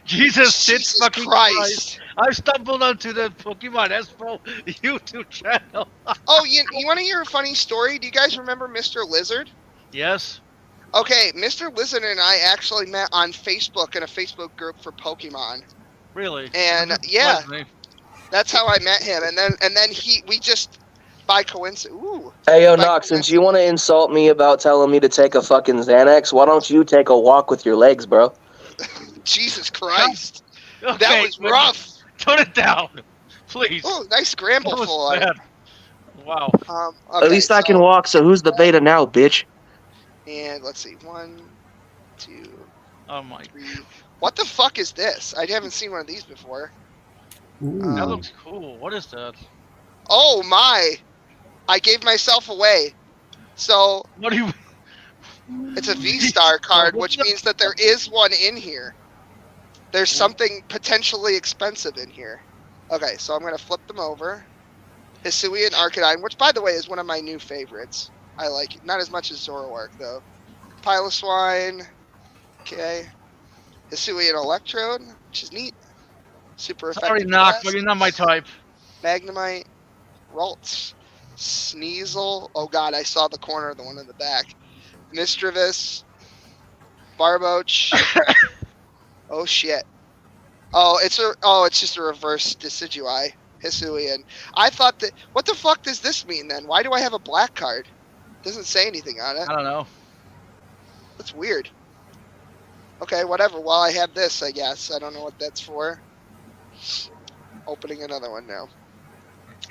Speaker 8: Jesus fucking
Speaker 14: Christ.
Speaker 8: Christ! I stumbled onto the Pokemon Expo YouTube channel.
Speaker 14: Oh, you want to hear a funny story? Do you guys remember Mr. Lizard?
Speaker 8: Yes.
Speaker 14: Okay, Mr. Lizard and I actually met on Facebook in a Facebook group for Pokemon.
Speaker 8: Really?
Speaker 14: And yeah, that's how I met him. And then we just by coincidence. Ooh.
Speaker 7: Hey yo, Nox, since you want to insult me about telling me to take a fucking Xanax, why don't you take a walk with your legs, bro?
Speaker 14: Jesus Christ.
Speaker 8: Okay,
Speaker 14: That was rough.
Speaker 8: Tone it down, please.
Speaker 14: Oh, nice scramble
Speaker 8: That was
Speaker 14: full.
Speaker 8: bad. Wow.
Speaker 7: At least I can walk, so who's the beta now, bitch?
Speaker 14: And let's see, 1, 2,
Speaker 8: Oh my.
Speaker 14: 3. What the fuck is this? I haven't seen one of these before.
Speaker 8: That looks cool. What is that?
Speaker 14: Oh my! I gave myself away. So
Speaker 8: what do you?
Speaker 14: It's a V-Star card, which means that there is one in here. There's something potentially expensive in here. Okay, so I'm gonna flip them over. Hisuian Arcanine, which by the way is one of my new favorites. I like it. Not as much as Zoroark though. Piloswine. Okay. Hisuian Electrode, which is neat. Super effective.
Speaker 8: Sorry, Knock, but you're not my type.
Speaker 14: Magnemite. Raltz, Sneasel. Oh God, I saw the corner, the one in the back. Mischievous, Barboach. Oh shit. Oh, it's just a reverse Decidueye. Hisuian. I thought that. What the fuck does this mean then? Why do I have a black card? Doesn't say anything on it.
Speaker 8: I don't know.
Speaker 14: That's weird. Okay, whatever. Well, I have this, I guess. I don't know what that's for. Opening another one now.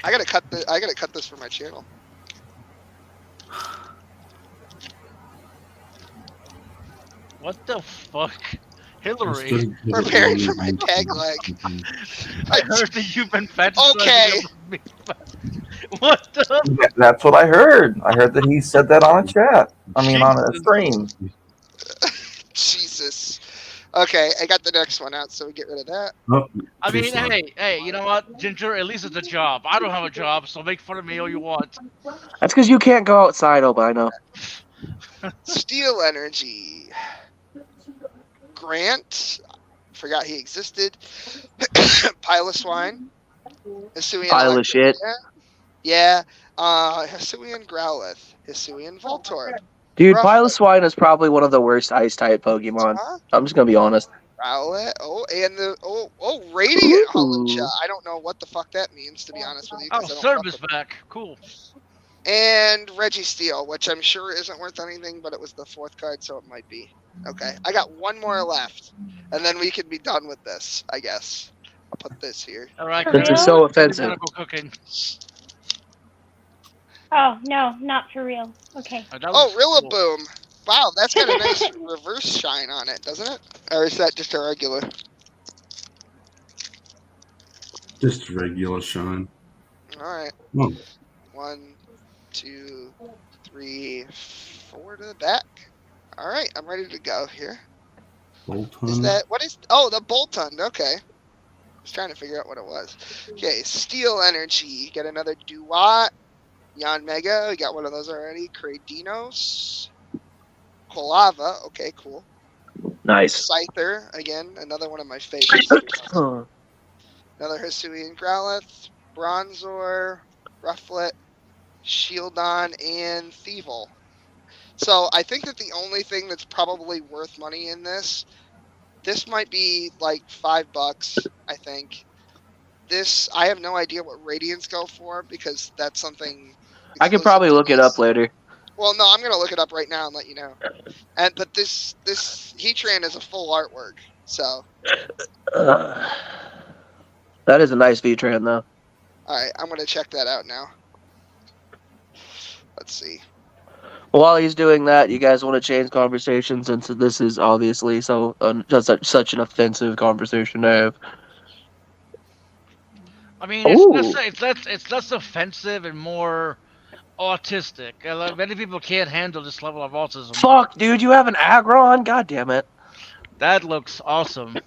Speaker 14: I gotta cut this for my channel.
Speaker 8: What the fuck? Hillary.
Speaker 14: Preparing for my tag leg.
Speaker 8: I heard that you've been fat.
Speaker 14: Okay.
Speaker 8: What the?
Speaker 15: That's what I heard. I heard that he said that on a chat. I mean, on a stream.
Speaker 14: Jesus. Okay, I got the next one out, so we get rid of that.
Speaker 2: Oh,
Speaker 8: I mean, hey, you know what, Ginger? At least it's a job. I don't have a job, so make fun of me all you want.
Speaker 7: That's because you can't go outside, albino.
Speaker 14: Steel Energy. Grant. Forgot he existed. Piloswine. Hisuian
Speaker 7: Pile of shit.
Speaker 14: Yeah. Hisuian Growlithe. Hisuian Voltorb.
Speaker 7: Dude, Piloswine is probably one of the worst ice-type Pokemon. I'm just gonna be honest.
Speaker 14: Growlithe. Oh, and the Radiant Holucha. I don't know what the fuck that means, to be honest with you.
Speaker 8: Oh, Cerberus back. Cool.
Speaker 14: And Registeel, which I'm sure isn't worth anything, but it was the 4th card, so it might be. Okay, I got one more left, and then we can be done with this, I guess. I'll put this here.
Speaker 8: All right.
Speaker 7: This is so offensive.
Speaker 8: Cooking.
Speaker 1: Oh no, not for real. Okay.
Speaker 14: Oh, Rillaboom. Wow, that's got a nice reverse shine on it, doesn't it? Or is that just a regular?
Speaker 2: Just regular shine.
Speaker 14: All right.
Speaker 2: Oh.
Speaker 14: 1, 2, 3, 4 to the back. All right, I'm ready to go here.
Speaker 2: Bolton.
Speaker 14: Is that what is? Oh, the Bolton. Okay. I was trying to figure out what it was. Okay, Steel Energy. Get another Duat. Yon Mega. We got one of those already. Cradinos. Kolava. Okay, cool.
Speaker 7: Nice.
Speaker 14: Scyther. Again, another one of my favorites. Another Hisuian Growlithe. Bronzor. Rufflet. Shieldon. And Thievul. So I think that the only thing that's probably worth money in this might be like $5, I think. This, I have no idea what Radiants go for because that's something.
Speaker 7: I could probably look it up later.
Speaker 14: Well, no, I'm gonna look it up right now and let you know. But this Heatran is a full artwork, so.
Speaker 7: That is a nice V-Tran, though.
Speaker 14: All right, I'm gonna check that out now. Let's see.
Speaker 7: While he's doing that, you guys want to change conversation since this is obviously just such an offensive conversation to have.
Speaker 14: I
Speaker 8: mean, it's less offensive and more autistic. Many people can't handle this level of autism.
Speaker 7: Fuck, dude, you have an Aggron? God damn it.
Speaker 8: That looks awesome.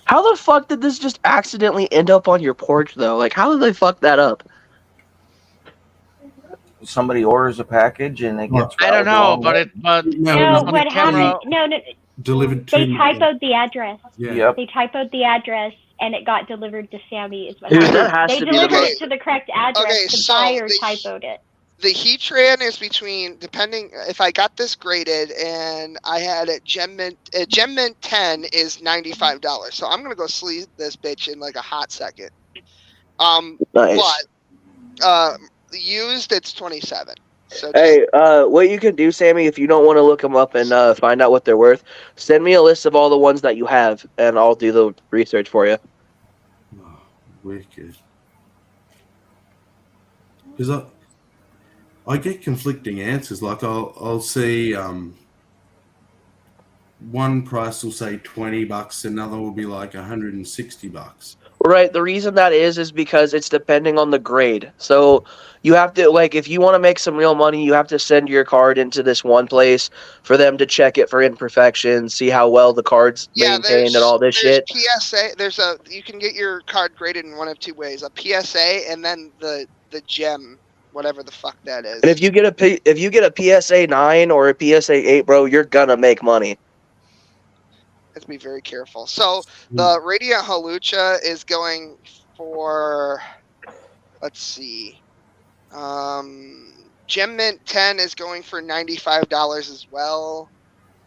Speaker 7: How the fuck did this just accidentally end up on your porch, though? Like, how did they fuck that up?
Speaker 15: Somebody orders a package and it gets.
Speaker 8: I don't know, but
Speaker 1: no, what happened? No,
Speaker 2: delivered.
Speaker 1: They typoed the address.
Speaker 2: Yeah.
Speaker 15: Yep.
Speaker 1: They typoed the address, and it got delivered to Sammy. Is what
Speaker 7: Dude,
Speaker 1: happened.
Speaker 7: that has
Speaker 1: They
Speaker 7: to be
Speaker 1: delivered
Speaker 7: the
Speaker 1: it to the correct address.
Speaker 14: Okay,
Speaker 1: the
Speaker 14: so
Speaker 1: buyer
Speaker 14: the-
Speaker 1: typoed it.
Speaker 14: The Heatran is between, depending, if I got this graded and I had it Gem Mint 10 is $95. So I'm going to go sleeve this bitch in like a hot second.
Speaker 7: Nice.
Speaker 14: But used, it's 27. So
Speaker 7: Hey, what you can do, Sammy, if you don't want to look them up and find out what they're worth, send me a list of all the ones that you have, and I'll do the research for you.
Speaker 2: Oh, wicked. Because I get conflicting answers. Like I'll see one price will say $20, another will be like $160.
Speaker 7: Right, the reason that is because it's depending on the grade. So you have to, like, if you want to make some real money, you have to send your card into this one place for them to check it for imperfections, see how well the card's maintained and all this shit.
Speaker 14: PSA, you can get your card graded in one of two ways: a PSA and then the gem, whatever the fuck that is.
Speaker 7: And if you get a PSA 9 or a PSA 8, bro, you're gonna make money.
Speaker 14: Have to be very careful. So the Radiant Holucha is going for, let's see, Gem Mint 10 is going for $95 as well.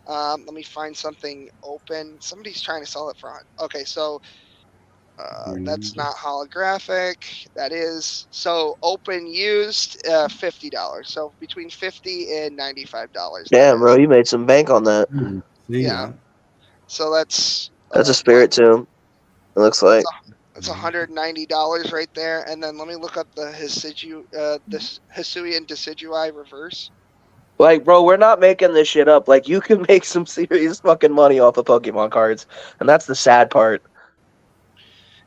Speaker 14: Let me find something open. Somebody's trying to sell it for. Okay, so that's not holographic. That is so open used $50. So between $50 and $95.
Speaker 7: Damn, bro, you made some bank on that.
Speaker 14: Yeah. So that's
Speaker 7: a spirit tomb. It looks like.
Speaker 14: That's $190 right there. And then let me look up the Hisuian Decidui reverse.
Speaker 7: Like, bro, we're not making this shit up. Like, you can make some serious fucking money off of Pokemon cards, and that's the sad part.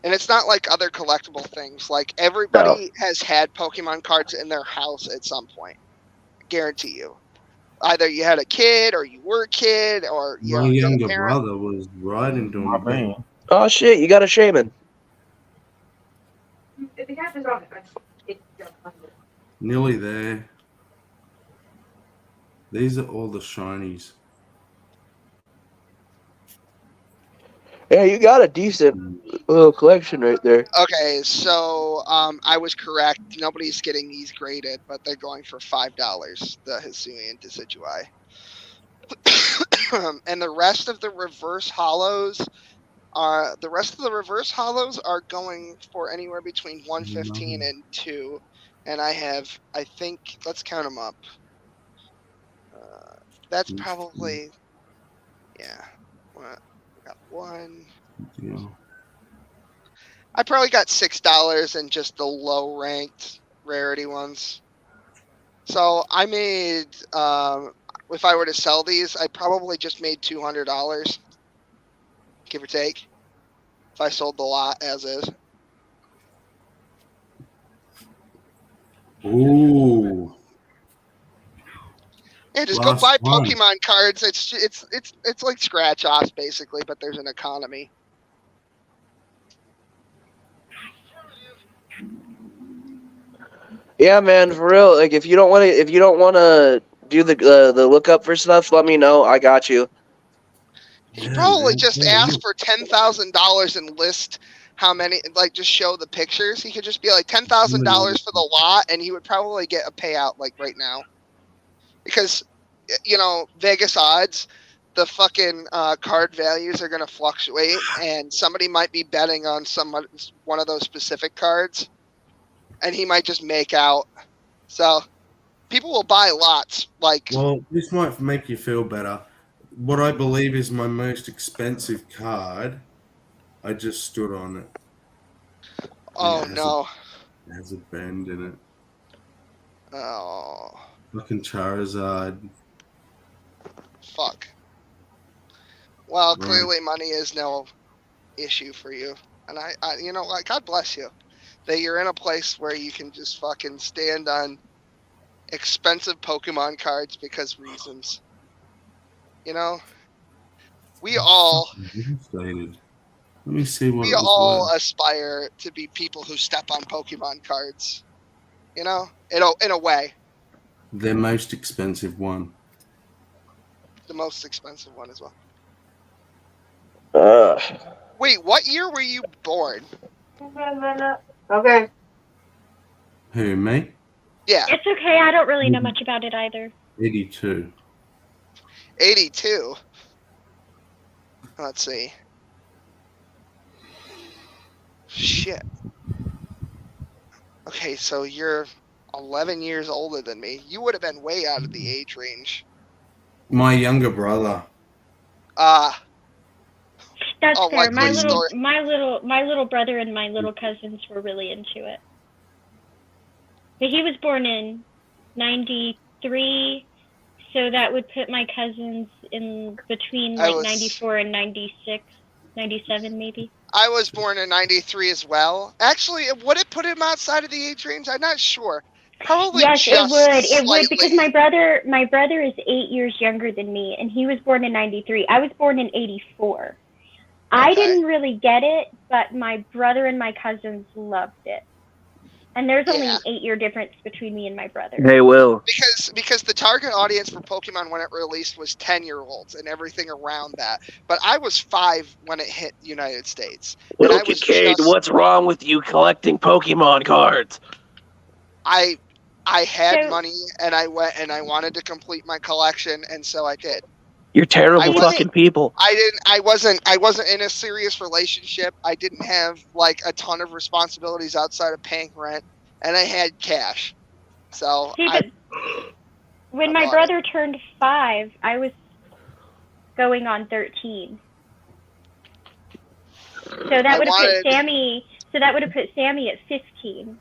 Speaker 14: And it's not like other collectible things. Like, everybody has had Pokemon cards in their house at some point. I guarantee you. Either you had a kid, or you were a kid, or
Speaker 2: my younger brother was right into me.
Speaker 7: Oh shit, you got a shaman.
Speaker 2: Nearly there. These are all the shinies.
Speaker 7: Yeah, you got a decent little collection right there.
Speaker 14: Okay, so I was correct. Nobody's getting these graded, but they're going for $5. The Hisuian Decidui. And the rest of the reverse hollows are going for anywhere between $115 and $2. And I think, let's count them up. That's probably, yeah. Got one.
Speaker 2: Yeah.
Speaker 14: I probably got $6 in just the low ranked rarity ones. So I made, if I were to sell these, I probably just made $200, give or take, if I sold the lot as is.
Speaker 2: Ooh.
Speaker 14: Yeah, just go buy Pokemon cards. It's like scratch offs basically, but there's an economy.
Speaker 7: Yeah, man, for real. Like, if you don't want to do the lookup for stuff, let me know. I got you.
Speaker 14: He probably just asked for $10,000 and list how many. Like, just show the pictures. He could just be like $10,000 for the lot, and he would probably get a payout like right now. Because, Vegas odds, the fucking card values are going to fluctuate, and somebody might be betting on one of those specific cards, and he might just make out. So, people will buy lots.
Speaker 2: Well, this might make you feel better. What I believe is my most expensive card, I just stood on it.
Speaker 14: Oh, no.
Speaker 2: It has a bend in it.
Speaker 14: Oh.
Speaker 2: Fucking Charizard.
Speaker 14: Fuck. Well, clearly money is no issue for you. And I God bless you that you're in a place where you can just fucking stand on expensive Pokemon cards because reasons. We all
Speaker 2: Let me see what
Speaker 14: we all aspire to be people who step on Pokemon cards. In a way.
Speaker 2: The most expensive one.
Speaker 14: The most expensive one as well.
Speaker 7: Uh.
Speaker 14: Wait, what year were you born?
Speaker 9: Okay.
Speaker 2: Who, me?
Speaker 14: Yeah.
Speaker 1: It's okay. I don't really know much about it either.
Speaker 2: 82.
Speaker 14: 82? Let's see. Shit. Okay, so you're 11 years older than me. You would have been way out of the age range.
Speaker 2: My younger brother.
Speaker 1: That's fair.
Speaker 14: like
Speaker 1: My
Speaker 14: story.
Speaker 1: little brother and my little cousins were really into it. But he was born in 93, so that would put my cousins in between 94 and 96, 97 maybe.
Speaker 14: I was born in 93 as well. Actually, would it put him outside of the age range? I'm not sure. Probably
Speaker 1: yes,
Speaker 14: just
Speaker 1: it would because my brother is 8 years younger than me, and he was born in 93. I was born in 84. Okay. I didn't really get it, but my brother and my cousins loved it. And there's only an 8-year difference between me and my brother.
Speaker 13: Hey, Will.
Speaker 14: Because the target audience for Pokemon when it released was 10-year-olds and everything around that. But I was 5 when it hit United States.
Speaker 13: Will
Speaker 14: and I was
Speaker 13: Kincaid, what's wrong with you collecting Pokemon cards?
Speaker 14: I had money and I went and I wanted to complete my collection, and so I did.
Speaker 13: You're terrible fucking people.
Speaker 14: I wasn't in a serious relationship. I didn't have like a ton of responsibilities outside of paying rent, and I had cash. So
Speaker 1: when my brother turned 5, I was going on 13. So that would have put Sammy. So that would have put Sammy at 15.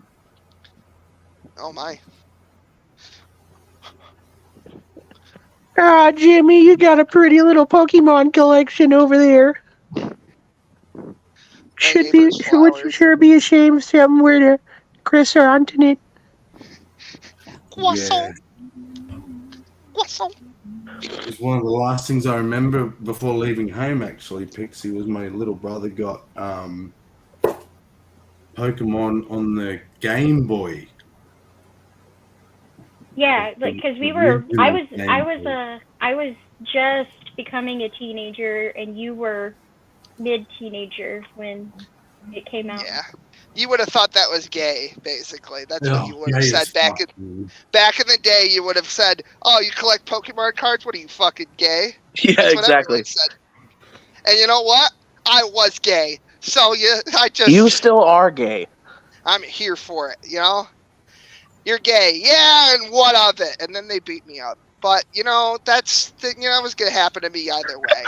Speaker 14: Oh my.
Speaker 13: Ah, Jimmy, you got a pretty little Pokemon collection over there. Would you sure be ashamed somewhere to Chris or Antoinette?
Speaker 2: Yeah. It was one of the last things I remember before leaving home, actually, Pixie, was my little brother got Pokemon on the Game Boy.
Speaker 1: Yeah, like because I was just becoming a teenager, and you were mid-teenager when it came out.
Speaker 14: Yeah, you would have thought that was gay, basically. That's what you would have
Speaker 2: gay
Speaker 14: said back in the day. You would have said, "Oh, you collect Pokemon cards? What are you, fucking gay?"
Speaker 13: Yeah,
Speaker 14: That's what
Speaker 13: exactly.
Speaker 14: everyone said. And you know what? I was gay, so
Speaker 13: You still are gay.
Speaker 14: I'm here for it, you know? You're gay. Yeah, and what of it? And then they beat me up. But, you know, that was going to happen to me either way.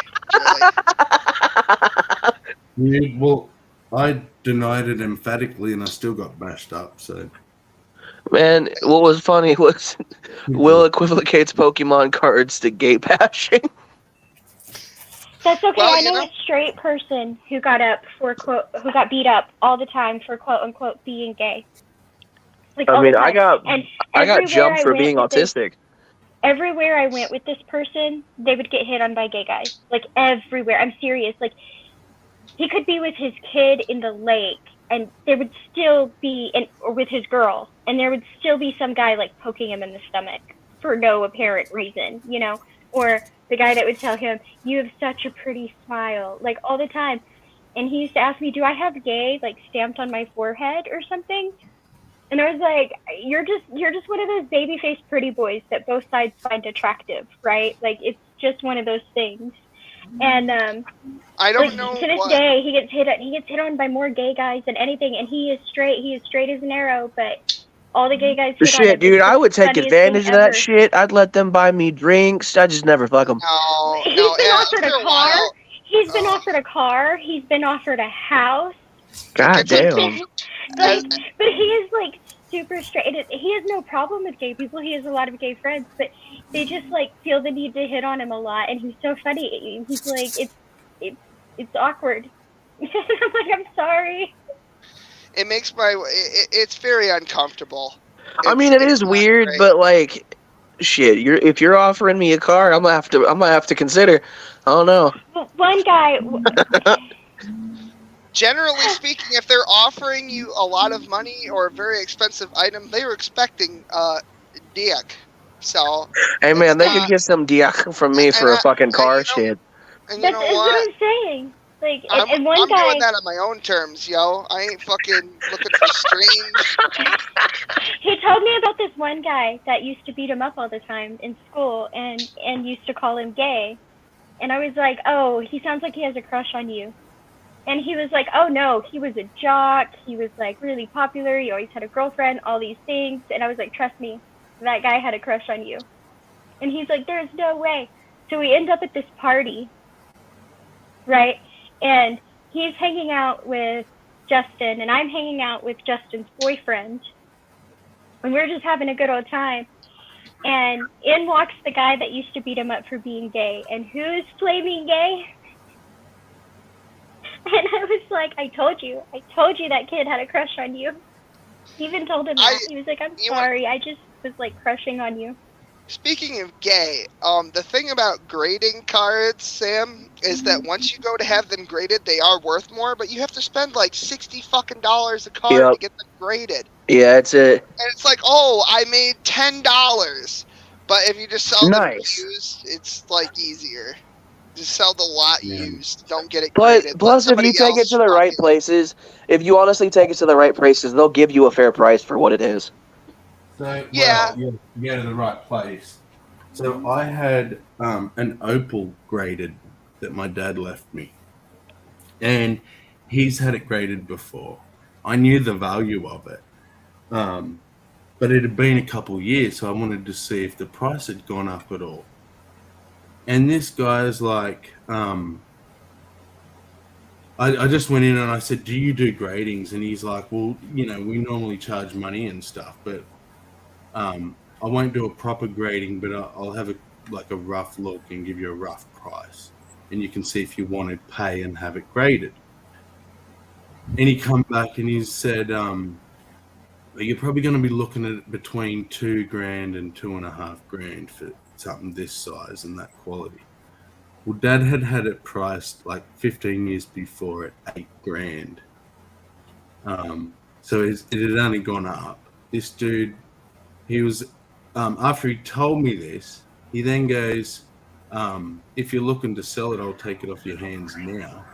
Speaker 2: Yeah, well, I denied it emphatically, and I still got bashed up, so...
Speaker 13: Man, what was funny was Will equivocates Pokemon cards to gay bashing.
Speaker 1: That's okay. Well, I know a straight person who got beat up all the time for quote unquote being gay. Like,
Speaker 13: I mean, I got jumped for being autistic.
Speaker 1: Everywhere I went with this person, they would get hit on by gay guys. Like everywhere. I'm serious. Like he could be with his kid in the lake, and there would still be, or with his girl, and there would still be some guy like poking him in the stomach for no apparent reason, you know, or the guy that would tell him, "You have such a pretty smile," like all the time. And he used to ask me, "Do I have gay like stamped on my forehead or something?" And I was like, "You're just one of those baby-faced pretty boys that both sides find attractive, right? Like it's just one of those things." And
Speaker 14: I don't know.
Speaker 1: To this day, he gets hit on by more gay guys than anything, and he is straight. He is straight as an arrow, but all the gay guys.
Speaker 13: Shit, dude, I would take advantage of that shit. I'd let them buy me drinks. I just never fuck them.
Speaker 1: He's been offered a car. He's been offered a car. He's been offered a house.
Speaker 13: God damn.
Speaker 1: But he is like super straight. He has no problem with gay people. He has a lot of gay friends, but they just like feel the need to hit on him a lot. And he's so funny. He's like, it's awkward. I'm like, I'm sorry.
Speaker 14: It makes it's very uncomfortable.
Speaker 13: I mean, it is weird, but like, shit. If you're offering me a car, I'm gonna have to consider. I don't know.
Speaker 1: One guy.
Speaker 14: Generally speaking, if they're offering you a lot of money or a very expensive item, they were expecting dick. So.
Speaker 13: Hey man, they could get some dick from me for a fucking car, shit.
Speaker 14: And you know what?
Speaker 1: I'm saying. Like,
Speaker 14: I'm
Speaker 1: guy,
Speaker 14: doing that on my own terms, yo. I ain't fucking looking for strange.
Speaker 1: He told me about this one guy that used to beat him up all the time in school and used to call him gay. And I was like, "Oh, he sounds like he has a crush on you." And he was like, "Oh no, he was a jock. He was like really popular. He always had a girlfriend, all these things." And I was like, "Trust me, that guy had a crush on you." And he's like, "There's no way." So we end up at this party, right? And he's hanging out with Justin, and I'm hanging out with Justin's boyfriend. And we're just having a good old time. And in walks the guy that used to beat him up for being gay. And who's flaming gay? And I was like, I told you that kid had a crush on you. He even told him that. He was like, "I'm sorry, I just was like crushing on you."
Speaker 14: Speaking of gay, the thing about grading cards, Sam, is that once you go to have them graded, they are worth more, but you have to spend like $60 a card to get them graded.
Speaker 7: Yeah, it's a.
Speaker 14: And it's like, oh, I made $10. But if you just sell them
Speaker 7: Nice.
Speaker 14: used, it's like easier. Just sell the lot used. Don't get it
Speaker 7: But
Speaker 14: graded. Let
Speaker 7: plus, if
Speaker 14: somebody
Speaker 7: you take it
Speaker 14: else
Speaker 7: to the right places, if you honestly take it to the right places, they'll give you a fair price for what it is.
Speaker 2: So,
Speaker 14: Yeah.
Speaker 2: well, you go to the right place. So I had an opal graded that my dad left me, and he's had it graded before. I knew the value of it, but it had been a couple years, so I wanted to see if the price had gone up at all. And this guy's like, I just went in and I said, do you do gradings? And he's like, well, we normally charge money and stuff, but I won't do a proper grading, but I'll have a rough look and give you a rough price. And you can see if you want to pay and have it graded. And he come back and he said, you're probably going to be looking at between $2,000 and $2,500 for something this size and that quality. Well, Dad had it priced like 15 years before at $8,000. So it had only gone up. This dude, he was, after he told me this, he then goes, if you're looking to sell it, I'll take it off your hands now.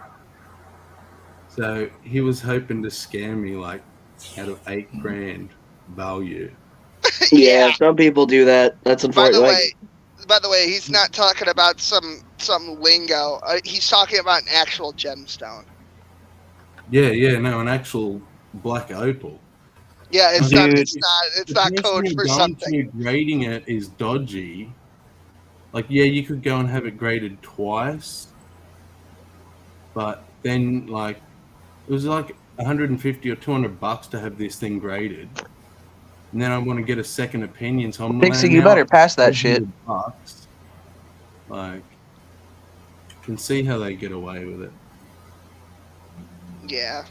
Speaker 2: So he was hoping to scam me like out of $8,000 value.
Speaker 7: Yeah, some people do that. That's unfortunate.
Speaker 14: By the way, he's not talking about some lingo. He's talking about an actual gemstone.
Speaker 2: Yeah, no, an actual black opal.
Speaker 14: Yeah, it's not code for something.
Speaker 2: Grading it is dodgy. Like, yeah, you could go and have it graded twice, but then like it was like $150 or $200 to have this thing graded. And then I want to get a second opinion, so I'm
Speaker 7: Pixie, you better pass that shit.
Speaker 2: Bucks. Like, you can see how they get away with it.
Speaker 14: Yeah.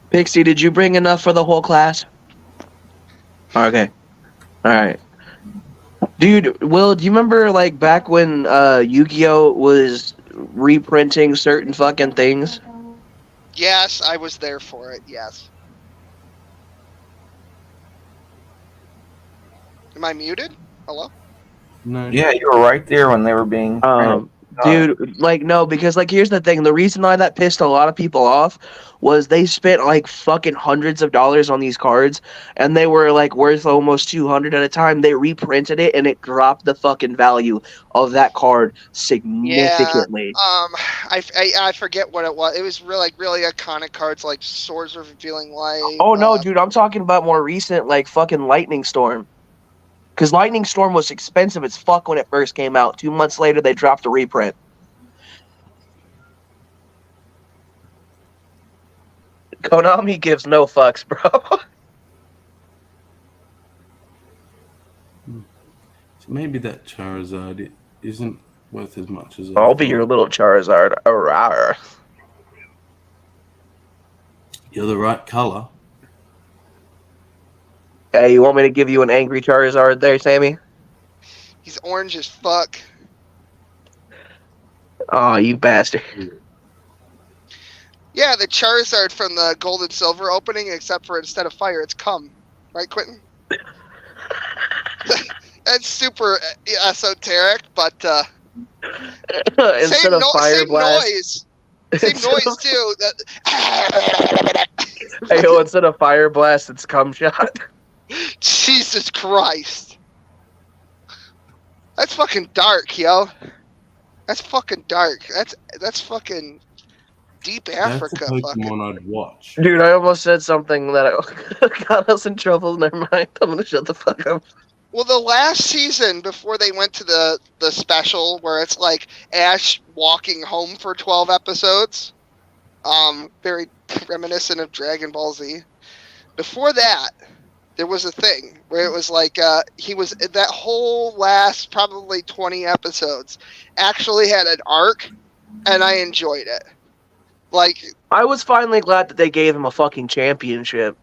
Speaker 7: Pixie, did you bring enough for the whole class? Okay. All right. Dude, Will, do you remember like back when Yu-Gi-Oh was reprinting certain fucking things?
Speaker 14: Yes, I was there for it. Yes. Am I muted? Hello?
Speaker 2: No.
Speaker 15: Yeah, you were right there when they were being.
Speaker 7: Dude, like, no, because, like, here's the thing. The reason why that pissed a lot of people off was they spent, like, fucking hundreds of dollars on these cards, and they were, like, worth almost $200 at a time. They reprinted it, and it dropped the fucking value of that card significantly.
Speaker 14: Yeah, I forget what it was. It was really iconic cards like Swords of Revealing Light.
Speaker 7: Oh, no, dude, I'm talking about more recent, like, fucking Lightning Storm. Because Lightning Storm was expensive as fuck when it first came out. 2 months later, they dropped a reprint. Konami gives no fucks, bro.
Speaker 2: So maybe that Charizard isn't worth as much as
Speaker 7: I'll be your little Charizard. Arrgh.
Speaker 2: You're the right color.
Speaker 7: Hey, you want me to give you an angry Charizard there, Sammy?
Speaker 14: He's orange as fuck.
Speaker 7: Oh, you bastard.
Speaker 14: Yeah, the Charizard from the Gold and Silver opening, except for instead of fire, it's cum. Right, Quentin? That's super esoteric, but
Speaker 7: instead of fire blast.
Speaker 14: Noise. Same noise, too.
Speaker 7: Hey, yo, instead of fire blast, it's cum shot.
Speaker 14: Jesus Christ. That's fucking dark, yo. That's fucking dark. That's fucking deep Africa.
Speaker 2: That's a Pokemon I'd watch.
Speaker 7: Dude, I almost said something that got us in trouble. Never mind. I'm gonna shut the fuck up.
Speaker 14: Well, the last season before they went to the special where it's like Ash walking home for 12 episodes, very reminiscent of Dragon Ball Z. Before that, there was a thing where it was like he was that whole last probably 20 episodes actually had an arc, and I enjoyed it. Like,
Speaker 7: I was finally glad that they gave him a fucking championship.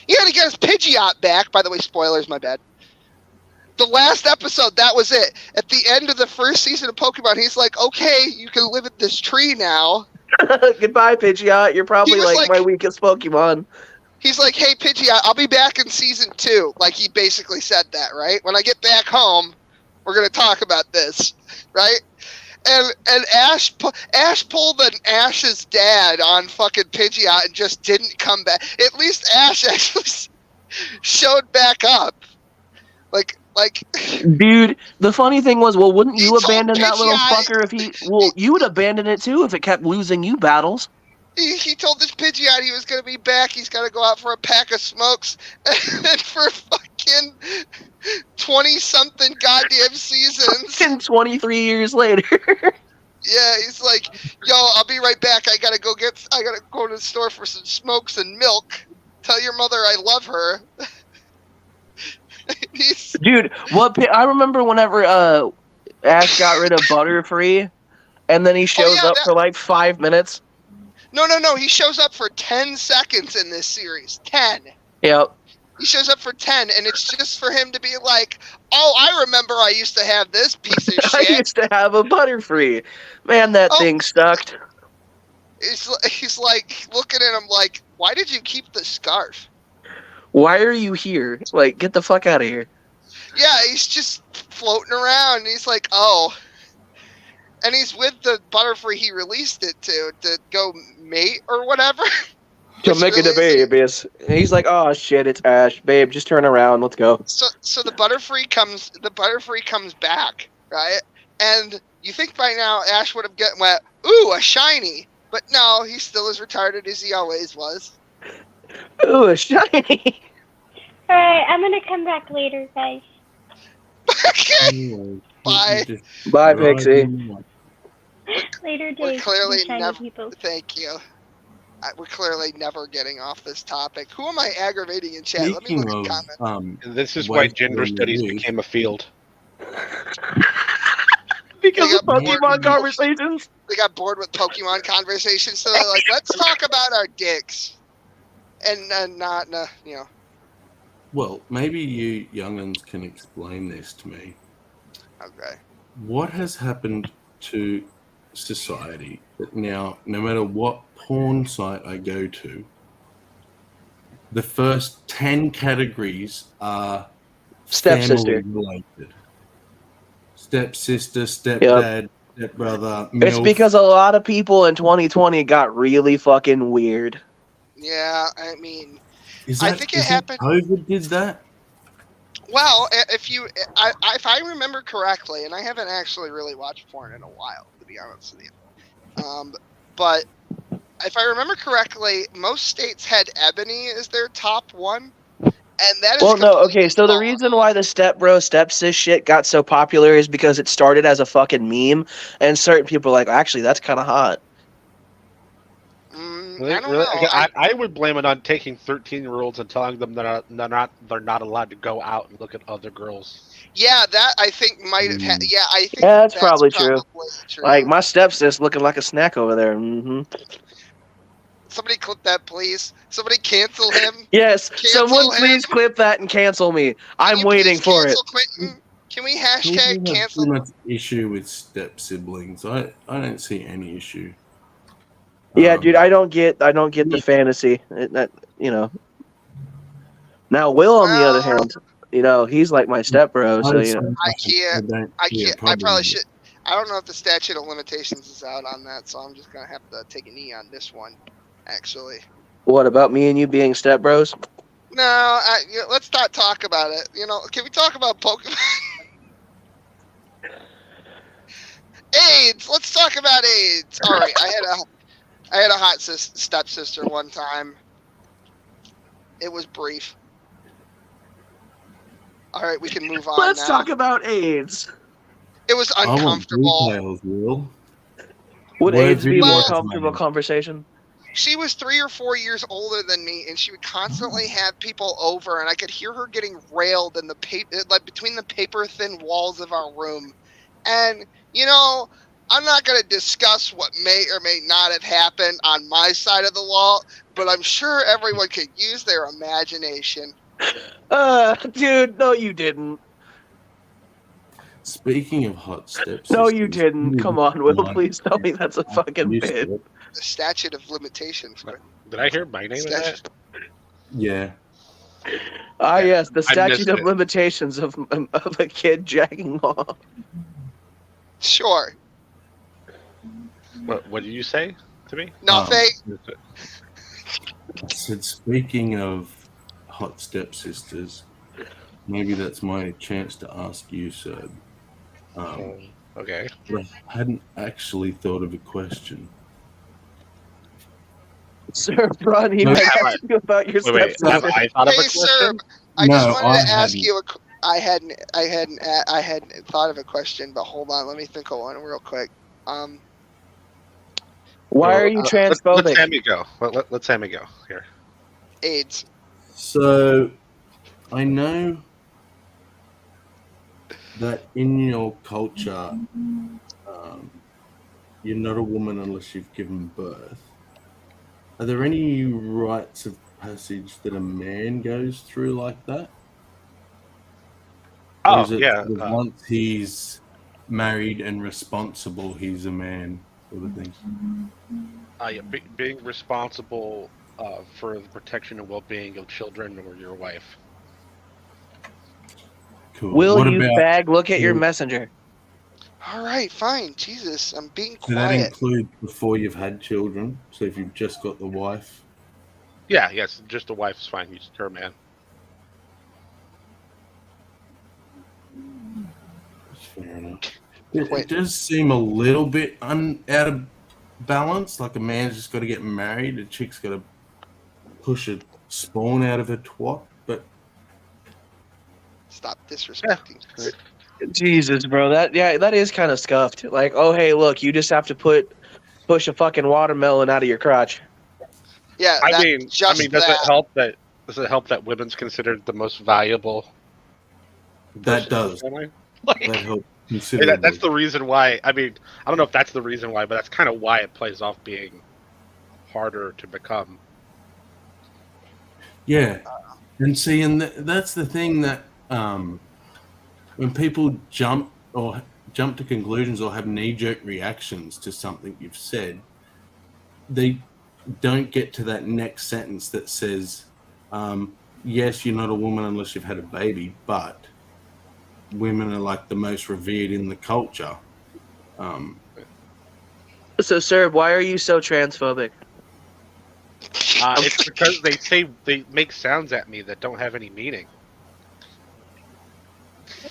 Speaker 14: He had to get his Pidgeot back. By the way, spoilers, my bad. The last episode, that was it. At the end of the first season of Pokemon, he's like, okay, you can live at this tree now.
Speaker 7: Goodbye, Pidgeot. You're probably like my weakest Pokemon.
Speaker 14: he's like, hey, Pidgey, I'll be back in season 2. Like, he basically said that, right? When I get back home, we're going to talk about this, right? And Ash pulled an Ash's dad on fucking Pidgeot and just didn't come back. At least Ash actually showed back up. Like,
Speaker 7: dude, the funny thing was, well, wouldn't you abandon that little fucker if he? Well, you would abandon it too if it kept losing you battles.
Speaker 14: He told this Pidgeot he was going to be back. He's got to go out for a pack of smokes, and for fucking 20-something goddamn seasons.
Speaker 7: And 23 years later.
Speaker 14: Yeah, he's like, yo, I'll be right back. I gotta go to the store for some smokes and milk. Tell your mother I love her.
Speaker 7: Dude, I remember whenever Ash got rid of Butterfree, and then he shows up for like 5 minutes.
Speaker 14: No. He shows up for 10 seconds in this series. 10.
Speaker 7: Yep.
Speaker 14: He shows up for 10, and it's just for him to be like, oh, I remember I used to have this piece of shit.
Speaker 7: I used to have a Butterfree. Man, that thing sucked.
Speaker 14: He's like looking at him like, why did you keep the scarf?
Speaker 7: Why are you here? Like, get the fuck out of here.
Speaker 14: Yeah, he's just floating around, and he's like, oh. And he's with the Butterfree he released it to go mate or whatever.
Speaker 7: To make it a babies. And he's like, oh shit, it's Ash. Babe, just turn around, let's go.
Speaker 14: So the Butterfree comes back, right? And you think by now Ash would have went, ooh, a shiny. But no, he's still as retarded as he always was.
Speaker 7: Ooh, a shiny.
Speaker 1: Alright, I'm gonna come back later, guys.
Speaker 14: Okay. Bye.
Speaker 7: Bye, Pixie.
Speaker 1: Later,
Speaker 14: We're
Speaker 1: days.
Speaker 14: clearly
Speaker 1: shiny
Speaker 14: never.
Speaker 1: people.
Speaker 14: Thank you. We're clearly never getting off this topic. Who am I aggravating in chat? Let me look at comments.
Speaker 11: And this is why gender studies became a field.
Speaker 7: Because of Pokemon conversations.
Speaker 14: They got bored with Pokemon conversations, so they're like, let's talk about our dicks. And not, you know.
Speaker 2: Well, maybe you young'uns can explain this to me.
Speaker 14: Okay.
Speaker 2: What has happened to society that now, no matter what porn site I go to, the first 10 categories are
Speaker 7: stepsister
Speaker 2: related. Stepsister, stepdad, stepbrother.
Speaker 7: It's because a lot of people in 2020 got really fucking weird.
Speaker 14: Yeah, I mean,
Speaker 2: I think it happened. COVID did that.
Speaker 14: Well, if I remember correctly, and I haven't actually really watched porn in a while, to be honest with you, but if I remember correctly, most states had ebony as their top one, and that is.
Speaker 7: Well, no, okay. So the reason why the stepbro, stepsis shit got so popular is because it started as a fucking meme, and certain people are like, actually, that's kind of hot.
Speaker 14: I don't know.
Speaker 11: I would blame it on taking 13-year-olds and telling them they're not allowed to go out and look at other girls.
Speaker 14: Yeah, that I think might have. I think
Speaker 7: that's probably true. Like my stepsis looking like a snack over there. Mm-hmm.
Speaker 14: Somebody clip that, please. Somebody cancel him.
Speaker 7: Yes,
Speaker 14: cancel
Speaker 7: someone
Speaker 14: him.
Speaker 7: please clip that and cancel me. I'm waiting for it.
Speaker 14: Quentin? Can we hashtag
Speaker 2: have
Speaker 14: cancel?
Speaker 2: too much issue with step siblings. I don't see any issue.
Speaker 7: Yeah, dude, I don't get the fantasy. You know. Now, Will, on the other hand, you know, he's like my stepbro, so you know.
Speaker 14: I can't. I probably should. I don't know if the statute of limitations is out on that, so I'm just gonna have to take a knee on this one. Actually.
Speaker 7: What about me and you being stepbros?
Speaker 14: No, let's not talk about it. You know, can we talk about Pokemon? AIDS. Let's talk about AIDS. All right, I had a hot stepsister one time. It was brief. All right, we can move on.
Speaker 7: Let's talk about AIDS.
Speaker 14: It was uncomfortable.
Speaker 2: Details, Will.
Speaker 7: Would AIDS be a more comfortable conversation?
Speaker 14: She was 3 or 4 years older than me, and she would constantly have people over, and I could hear her getting railed in the between the paper-thin walls of our room. And you know, I'm not going to discuss what may or may not have happened on my side of the wall, but I'm sure everyone could use their imagination.
Speaker 7: Dude, no, you didn't.
Speaker 2: Speaking of hot steps.
Speaker 7: No, you didn't. Come on, Will, please tell me that's a fucking bit.
Speaker 14: The statute of limitations.
Speaker 11: Did I hear my name in that?
Speaker 2: Yeah.
Speaker 13: Ah, yes, the
Speaker 11: I
Speaker 13: statute
Speaker 11: missed
Speaker 13: of
Speaker 11: it.
Speaker 13: limitations of a kid jacking off.
Speaker 14: Sure.
Speaker 11: What did you say to me?
Speaker 14: Nothing.
Speaker 2: I said, speaking of hot stepsisters, maybe that's my chance to ask you, sir.
Speaker 11: Okay.
Speaker 2: But I hadn't actually thought of a question.
Speaker 13: Sir, Ron, he
Speaker 2: No.
Speaker 13: might ask you about your
Speaker 11: Wait,
Speaker 13: stepsister.
Speaker 11: have I thought of a
Speaker 14: Hey, sir,
Speaker 11: question?
Speaker 14: I just
Speaker 2: No,
Speaker 14: wanted
Speaker 2: I
Speaker 14: to ask
Speaker 2: hadn't.
Speaker 14: you. I hadn't thought of a question, but hold on, let me think of one real quick.
Speaker 13: Why are you
Speaker 11: Let's
Speaker 13: transphobic?
Speaker 11: Sammy go. Let's Sammy go here.
Speaker 14: AIDS.
Speaker 2: So, I know that in your culture, you're not a woman unless you've given birth. Are there any rites of passage that a man goes through like that? Or is it
Speaker 11: Yeah.
Speaker 2: sort of once he's married and responsible, he's a man, sort of thing?
Speaker 11: Yeah, being responsible for the protection and well-being of children or your wife.
Speaker 2: Cool.
Speaker 13: Will
Speaker 2: What
Speaker 13: you
Speaker 2: about,
Speaker 13: bag look at your messenger?
Speaker 14: All right, fine. Jesus, I'm being
Speaker 2: so that
Speaker 14: quiet.
Speaker 2: includes before you've had children? So if you've just got the wife?
Speaker 11: Yeah, yes, just the wife's fine. He's her man.
Speaker 2: Fair enough. It does seem a little bit out of balance. Like a man's just got to get married, a chick's got to push a spawn out of her twat. But
Speaker 14: Stop disrespecting.
Speaker 13: Jesus, bro, that is kind of scuffed. Like, oh hey, look, you just have to push a fucking watermelon out of your crotch.
Speaker 14: Yeah,
Speaker 11: I mean, does
Speaker 14: that.
Speaker 11: it help that women's considered the most valuable?
Speaker 2: that does.
Speaker 11: Like,
Speaker 2: that helps
Speaker 11: and
Speaker 2: considerably.
Speaker 11: that's the reason why. I mean, I don't know if that's the reason why, but that's kind of why it plays off being harder to become.
Speaker 2: Yeah, and see, and that's the thing that when people jump to conclusions or have knee-jerk reactions to something you've said, they don't get to that next sentence that says, yes, you're not a woman unless you've had a baby, but women are like the most revered in the culture.
Speaker 13: So, sir, why are you so transphobic?
Speaker 11: It's because they make sounds at me that don't have any meaning.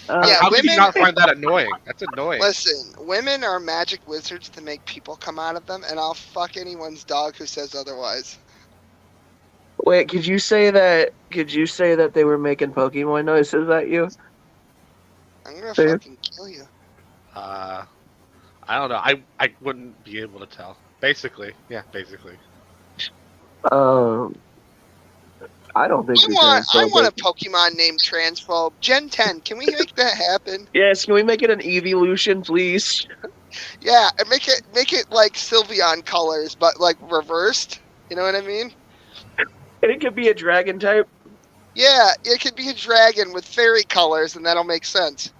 Speaker 11: How can you not find that annoying? That's annoying.
Speaker 14: Listen, women are magic wizards to make people come out of them, and I'll fuck anyone's dog who says otherwise.
Speaker 13: Wait, could you say that they were making Pokemon noises at you?
Speaker 14: I'm gonna fucking kill you.
Speaker 11: I don't know. I wouldn't be able to tell. Basically.
Speaker 13: I don't think
Speaker 14: I want a Pokemon named Transphobe. Gen 10, can we make that happen?
Speaker 13: Yes, can we make it an evolution, please?
Speaker 14: Yeah, and make it like Sylveon colors, but like reversed. You know what I mean?
Speaker 13: And it could be a dragon type.
Speaker 14: Yeah, it could be a dragon with fairy colors, and that'll make sense.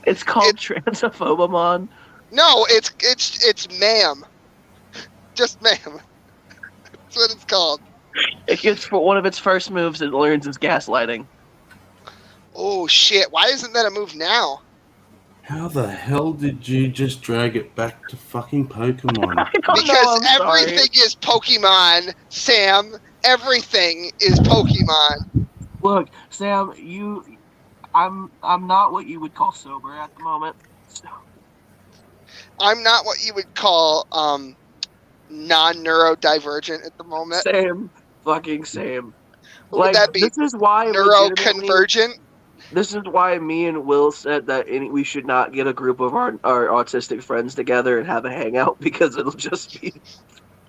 Speaker 13: It's called Transophobamon.
Speaker 14: No, it's ma'am. Just ma'am. That's what it's called.
Speaker 13: It gets for one of its first moves. It learns is gaslighting.
Speaker 14: Oh shit! Why isn't that a move now?
Speaker 2: How the hell did you just drag it back to fucking Pokemon?
Speaker 14: Because everything is Pokemon, Sam. Everything is Pokemon.
Speaker 13: Look, Sam, I'm not what you would call sober at the moment. So.
Speaker 14: I'm not what you would call non-neurodivergent at the moment.
Speaker 13: Same. Fucking same.
Speaker 14: What would that be?
Speaker 13: This is why
Speaker 14: neuroconvergent.
Speaker 13: This is why me and Will said that we should not get a group of our autistic friends together and have a hangout, because it'll just be.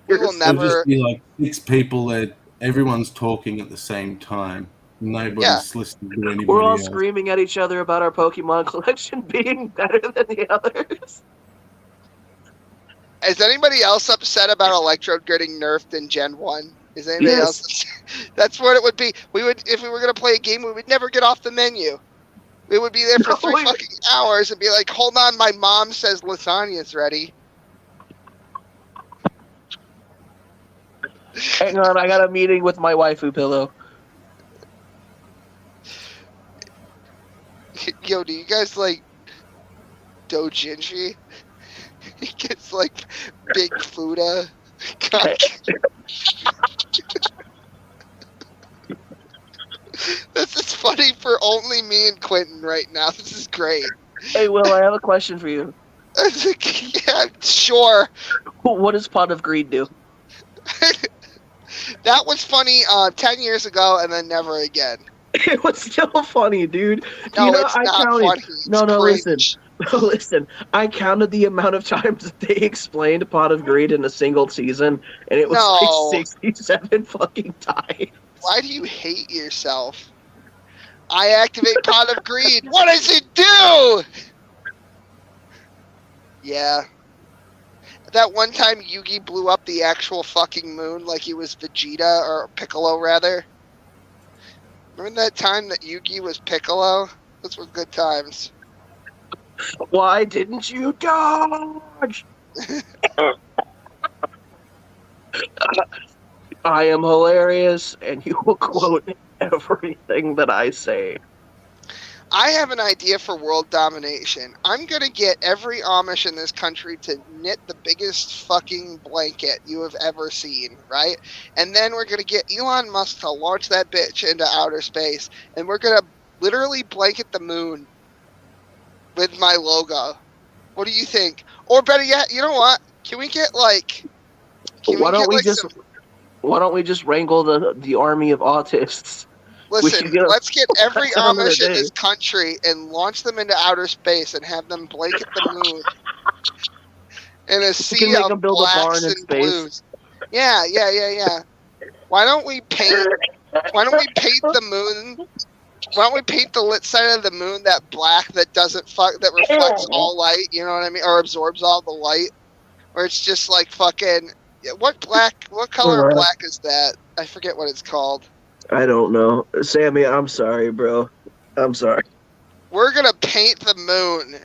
Speaker 14: It'll
Speaker 2: just be like 6 people that everyone's talking at the same time. Nobody's listening to anybody
Speaker 13: We're all
Speaker 2: else.
Speaker 13: screaming at each other about our Pokemon collection being better than the others.
Speaker 14: Is anybody else upset about Electrode getting nerfed in Gen 1? Is anybody else? That's what it would be. We would, if we were going to play a game, we would never get off the menu. We would be there for 3 fucking hours and be like, hold on, my mom says lasagna's ready.
Speaker 13: Hang on, I got a meeting with my waifu pillow.
Speaker 14: Yo, do you guys like Dojinshi? He gets like big Fuda. This is funny for only me and Quentin right now. This is great.
Speaker 13: Hey, Will, I have a question for you.
Speaker 14: Yeah, sure.
Speaker 13: What does Pot of Greed do?
Speaker 14: That was funny 10 years ago and then never again.
Speaker 13: It was still funny, dude.
Speaker 14: No,
Speaker 13: you know,
Speaker 14: it's
Speaker 13: I
Speaker 14: not
Speaker 13: counted.
Speaker 14: funny. It's
Speaker 13: No,
Speaker 14: cringe.
Speaker 13: listen. Listen, I counted the amount of times that they explained Pot of Greed in a single season, and it was
Speaker 14: No.
Speaker 13: like 67 fucking times.
Speaker 14: Why do you hate yourself? I activate Pot of Greed. What does it do? Yeah. That one time Yugi blew up the actual fucking moon like he was Vegeta, or Piccolo rather. Remember that time that Yugi was Piccolo? Those were good times.
Speaker 13: Why didn't you dodge? I am hilarious, and you will quote everything that I say.
Speaker 14: I have an idea for world domination. I'm going to get every Amish in this country to knit the biggest fucking blanket you have ever seen, right? And then we're going to get Elon Musk to launch that bitch into outer space, and we're going to literally blanket the moon with my logo. What do you think? Or better yet, you know what? Can we get like...
Speaker 13: Why don't we just wrangle the army of autists?
Speaker 14: Listen, let's get every
Speaker 13: Another
Speaker 14: Amish in
Speaker 13: day.
Speaker 14: this country and launch them into outer space and have them blanket the moon in a
Speaker 13: can
Speaker 14: sea
Speaker 13: make
Speaker 14: of
Speaker 13: them build a barn
Speaker 14: blacks
Speaker 13: in
Speaker 14: and
Speaker 13: space.
Speaker 14: blues. Yeah. Why don't we paint the moon? Why don't we paint the lit side of the moon that black that that reflects all light? You know what I mean, or absorbs all the light, or it's just like fucking what color of black is that? I forget what it's called.
Speaker 13: I don't know. Sammy, I'm sorry, bro. I'm sorry.
Speaker 14: We're gonna paint the moon.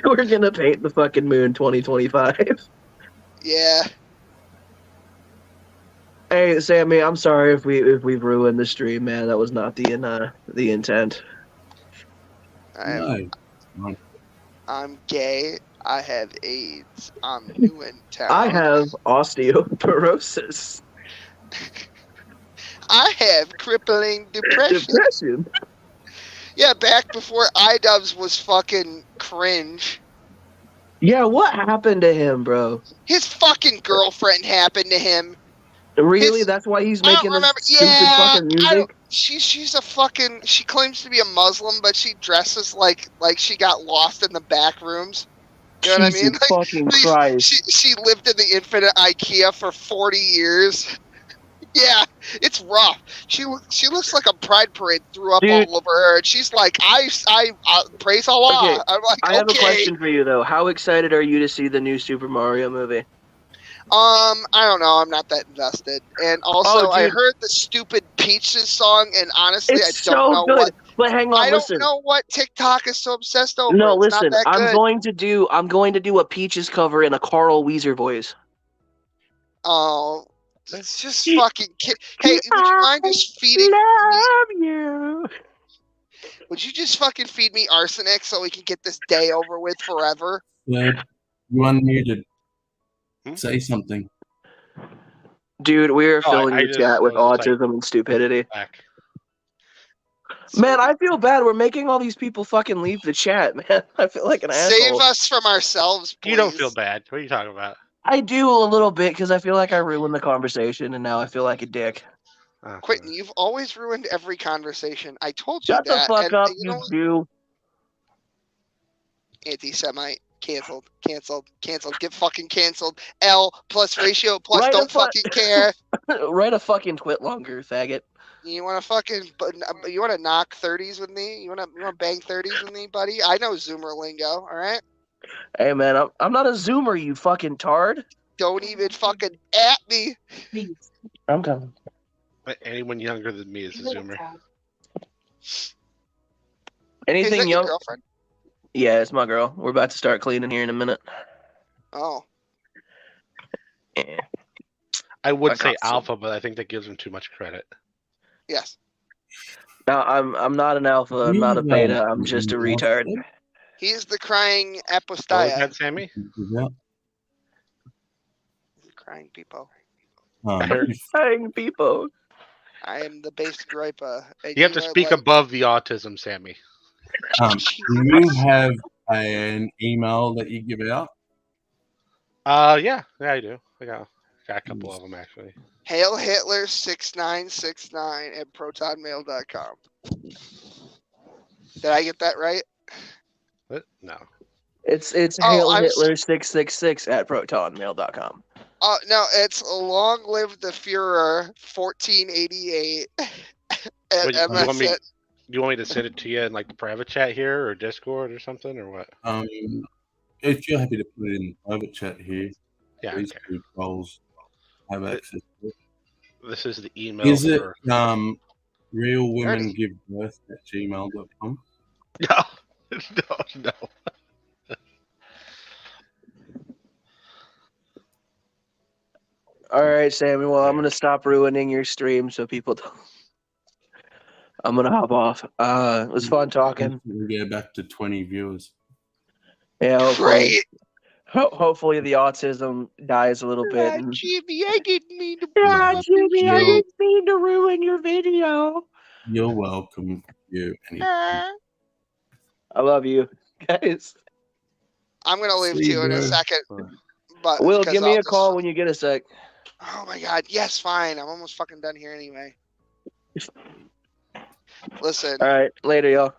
Speaker 13: We're gonna paint the fucking moon 2025.
Speaker 14: Yeah.
Speaker 13: Hey, Sammy, I'm sorry if we've ruined the stream, man. That was not the intent.
Speaker 14: I'm gay. I have AIDS. I'm new in town.
Speaker 13: I have osteoporosis.
Speaker 14: I have crippling depression. Yeah, back before iDubbbz was fucking cringe.
Speaker 13: Yeah, what happened to him, bro?
Speaker 14: His fucking girlfriend happened to him.
Speaker 13: Really? That's why he's making this stupid fucking music?
Speaker 14: She's a fucking... She claims to be a Muslim, but she dresses like she got lost in the back rooms. You know what I mean?
Speaker 13: Jesus fucking Christ.
Speaker 14: She lived in the infinite IKEA for 40 years. Yeah, it's rough. She looks like a pride parade threw up all over her, and she's like, I praise Allah.
Speaker 13: Okay,
Speaker 14: I'm like,
Speaker 13: I have a question for you though. How excited are you to see the new Super Mario movie?
Speaker 14: I don't know. I'm not that invested. And also, I heard the stupid Peaches song, and honestly,
Speaker 13: It's
Speaker 14: I don't know
Speaker 13: so good.
Speaker 14: what.
Speaker 13: But hang on, listen.
Speaker 14: I don't know what TikTok is so obsessed over.
Speaker 13: No,
Speaker 14: It's
Speaker 13: listen.
Speaker 14: not that good.
Speaker 13: I'm going to do a Peaches cover in a Carl Weezer voice.
Speaker 14: Oh. It's just fucking Hey, would you mind just feeding
Speaker 13: you?
Speaker 14: Would you just fucking feed me arsenic so we can get this day over with forever?
Speaker 2: Yeah, you unmuted. Say something.
Speaker 13: Dude, we are filling the chat with autism and stupidity. Man, I feel bad. We're making all these people fucking leave the chat, man. I feel like an asshole.
Speaker 14: Save us from ourselves, please.
Speaker 11: You don't feel bad. What are you talking about?
Speaker 13: I do a little bit because I feel like I ruined the conversation, and now I feel like a dick.
Speaker 14: Quentin, you've always ruined every conversation. I told you
Speaker 13: Shut
Speaker 14: that.
Speaker 13: the fuck up,
Speaker 14: you know,
Speaker 13: do.
Speaker 14: Anti-Semite. Canceled. Get fucking canceled. L plus ratio plus don't fucking care.
Speaker 13: Write a fucking twit longer, faggot.
Speaker 14: You want to knock 30s with me? You want to bang 30s with me, buddy? I know Zoomer lingo, all right?
Speaker 13: Hey, man, I'm not a Zoomer, you fucking tard.
Speaker 14: Don't even fucking at me.
Speaker 13: I'm coming.
Speaker 11: But anyone younger than me is a Zoomer.
Speaker 13: Anything
Speaker 14: Is that your
Speaker 13: young?
Speaker 14: girlfriend?
Speaker 13: Yeah, it's my girl. We're about to start cleaning here in a minute.
Speaker 14: Oh.
Speaker 13: Yeah.
Speaker 11: I would
Speaker 15: a
Speaker 11: say
Speaker 15: costume.
Speaker 11: alpha, but I think that gives him too much credit.
Speaker 14: Yes.
Speaker 7: No, I'm not an alpha. I'm not a beta. I'm just a retard.
Speaker 14: He is the crying
Speaker 11: What was
Speaker 14: apostaya.
Speaker 11: that, Sammy?
Speaker 14: Crying people.
Speaker 7: Crying people.
Speaker 14: I am the base griper. And
Speaker 11: You have to
Speaker 14: are
Speaker 11: speak
Speaker 14: like,
Speaker 11: above the autism, Sammy.
Speaker 2: Do you have an email that you give out?
Speaker 11: Yeah, I do. I got a couple of them actually.
Speaker 14: Hail Hitler 6969 at protonmail.com. Did I get that right?
Speaker 11: What? No.
Speaker 7: It's
Speaker 14: Oh,
Speaker 7: Hail
Speaker 14: I'm
Speaker 7: Hitler 666 at protonmail.com.
Speaker 14: No, it's Long Live the Führer 1488 at
Speaker 11: Wait, do
Speaker 14: MS.
Speaker 11: you want me to send it to you in like the private chat here or Discord or something or what?
Speaker 2: If you're happy to put it in the private chat here,
Speaker 11: Yeah,
Speaker 2: these two trolls have access to it.
Speaker 11: This is the email.
Speaker 2: Is it
Speaker 11: for...
Speaker 2: real women give birth at gmail.com?
Speaker 11: No.
Speaker 7: All right, Sammy. Well, I'm gonna stop ruining your stream so people don't. I'm gonna hop off. It was fun talking.
Speaker 2: We go back to 20 viewers.
Speaker 7: Yeah, hopefully.
Speaker 14: Great.
Speaker 7: Hopefully the autism dies a little bit. And...
Speaker 14: Jimmy, I didn't mean to.
Speaker 7: Jimmy, I didn't mean to ruin your video.
Speaker 2: You're welcome.
Speaker 7: I love you, guys.
Speaker 14: I'm gonna leave
Speaker 7: See
Speaker 14: too in a
Speaker 7: you.
Speaker 14: second. But
Speaker 7: Will,
Speaker 14: because
Speaker 7: give me
Speaker 14: I'll
Speaker 7: a
Speaker 14: just-
Speaker 7: call when you get a sec.
Speaker 14: Oh my god, yes, fine. I'm almost fucking done here anyway. Listen,
Speaker 7: All right, later, y'all.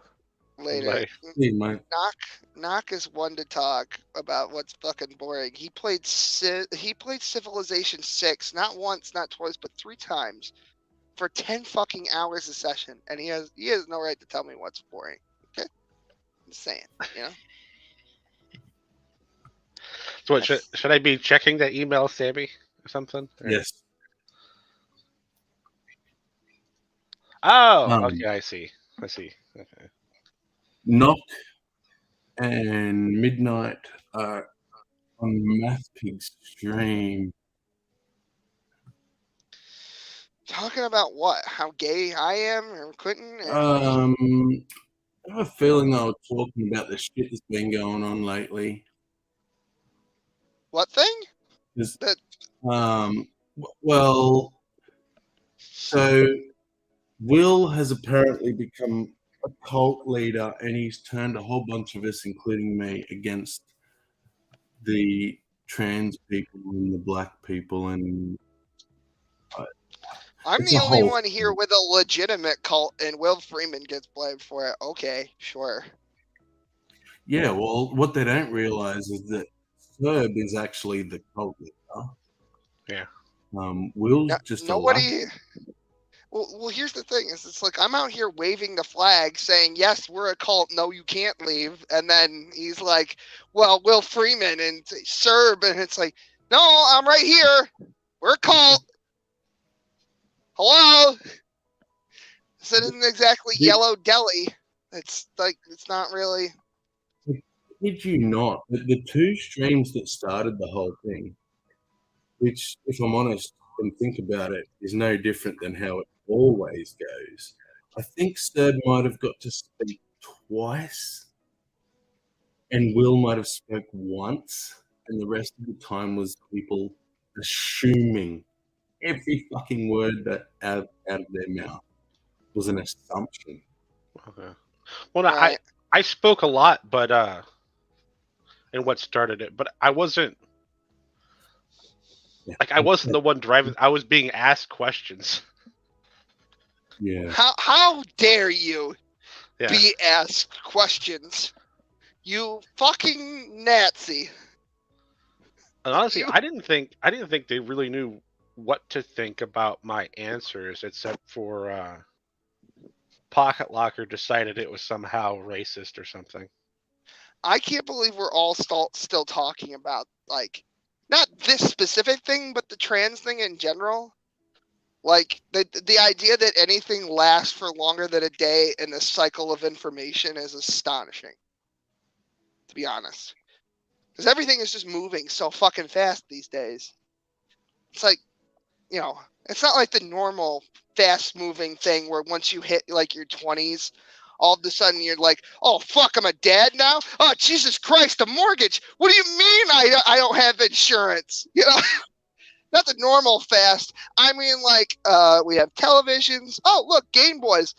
Speaker 14: later.
Speaker 2: Hey, mate.
Speaker 14: Knock is one to talk about what's fucking boring. He played Civilization 6 not once, not twice, but 3 times for 10 fucking hours a session, and he has no right to tell me what's boring. Okay, I'm just saying, you know.
Speaker 11: So what, should I be checking that email, Sammy, or something? Or...
Speaker 2: Yes.
Speaker 11: Oh, okay, I see. Okay.
Speaker 2: Knock and Midnight are on Math Pig's stream.
Speaker 14: Talking about what? How gay I am, or Quentin? Or...
Speaker 2: I have a feeling they were talking about the shit that's been going on lately.
Speaker 14: What thing?
Speaker 2: Well, so Will has apparently become a cult leader, and he's turned a whole bunch of us, including me, against the trans people and the black people, and
Speaker 14: I'm
Speaker 2: it's
Speaker 14: the
Speaker 2: a
Speaker 14: only
Speaker 2: whole
Speaker 14: one here with a legitimate cult, and Will Freeman gets blamed for it. Okay, sure.
Speaker 2: Yeah, well, what they don't realize is that Cerb is actually the cult leader.
Speaker 11: Yeah.
Speaker 2: Will's just
Speaker 14: Nobody. Well, here's the thing: is it's like I'm out here waving the flag, saying yes, we're a cult. No, you can't leave. And then he's like, "Well, Will Freeman and Cerb," and it's like, "No, I'm right here. We're a cult." Hello. This isn't exactly Yellow Deli. It's like it's not really.
Speaker 2: Did you not? The two streams that started the whole thing, which, if I'm honest and think about it, is no different than how it always goes. I think Cerb might have got to speak twice, and Will might have spoke once, and the rest of the time was people assuming every fucking word that out of their mouth was an assumption.
Speaker 11: Okay. Well, no, I spoke a lot, but and what started it, but I wasn't I wasn't the one driving. I was being asked questions.
Speaker 2: Yeah.
Speaker 14: How dare you
Speaker 11: Yeah.
Speaker 14: be asked questions? You fucking Nazi.
Speaker 11: And honestly, I didn't think they really knew what to think about my answers, except for Pocket Locker decided it was somehow racist or something.
Speaker 14: I can't believe we're all still talking about, like, not this specific thing, but the trans thing in general. Like, the idea that anything lasts for longer than a day in this cycle of information is astonishing, to be honest. Because everything is just moving so fucking fast these days. It's like, you know, it's not like the normal fast moving thing where once you hit like your 20s, all of a sudden you're like, oh fuck, I'm a dad now. Oh Jesus Christ, a mortgage. What do you mean I don't have insurance? You know, not the normal fast. I mean, like we have televisions. Oh look, Game Boys.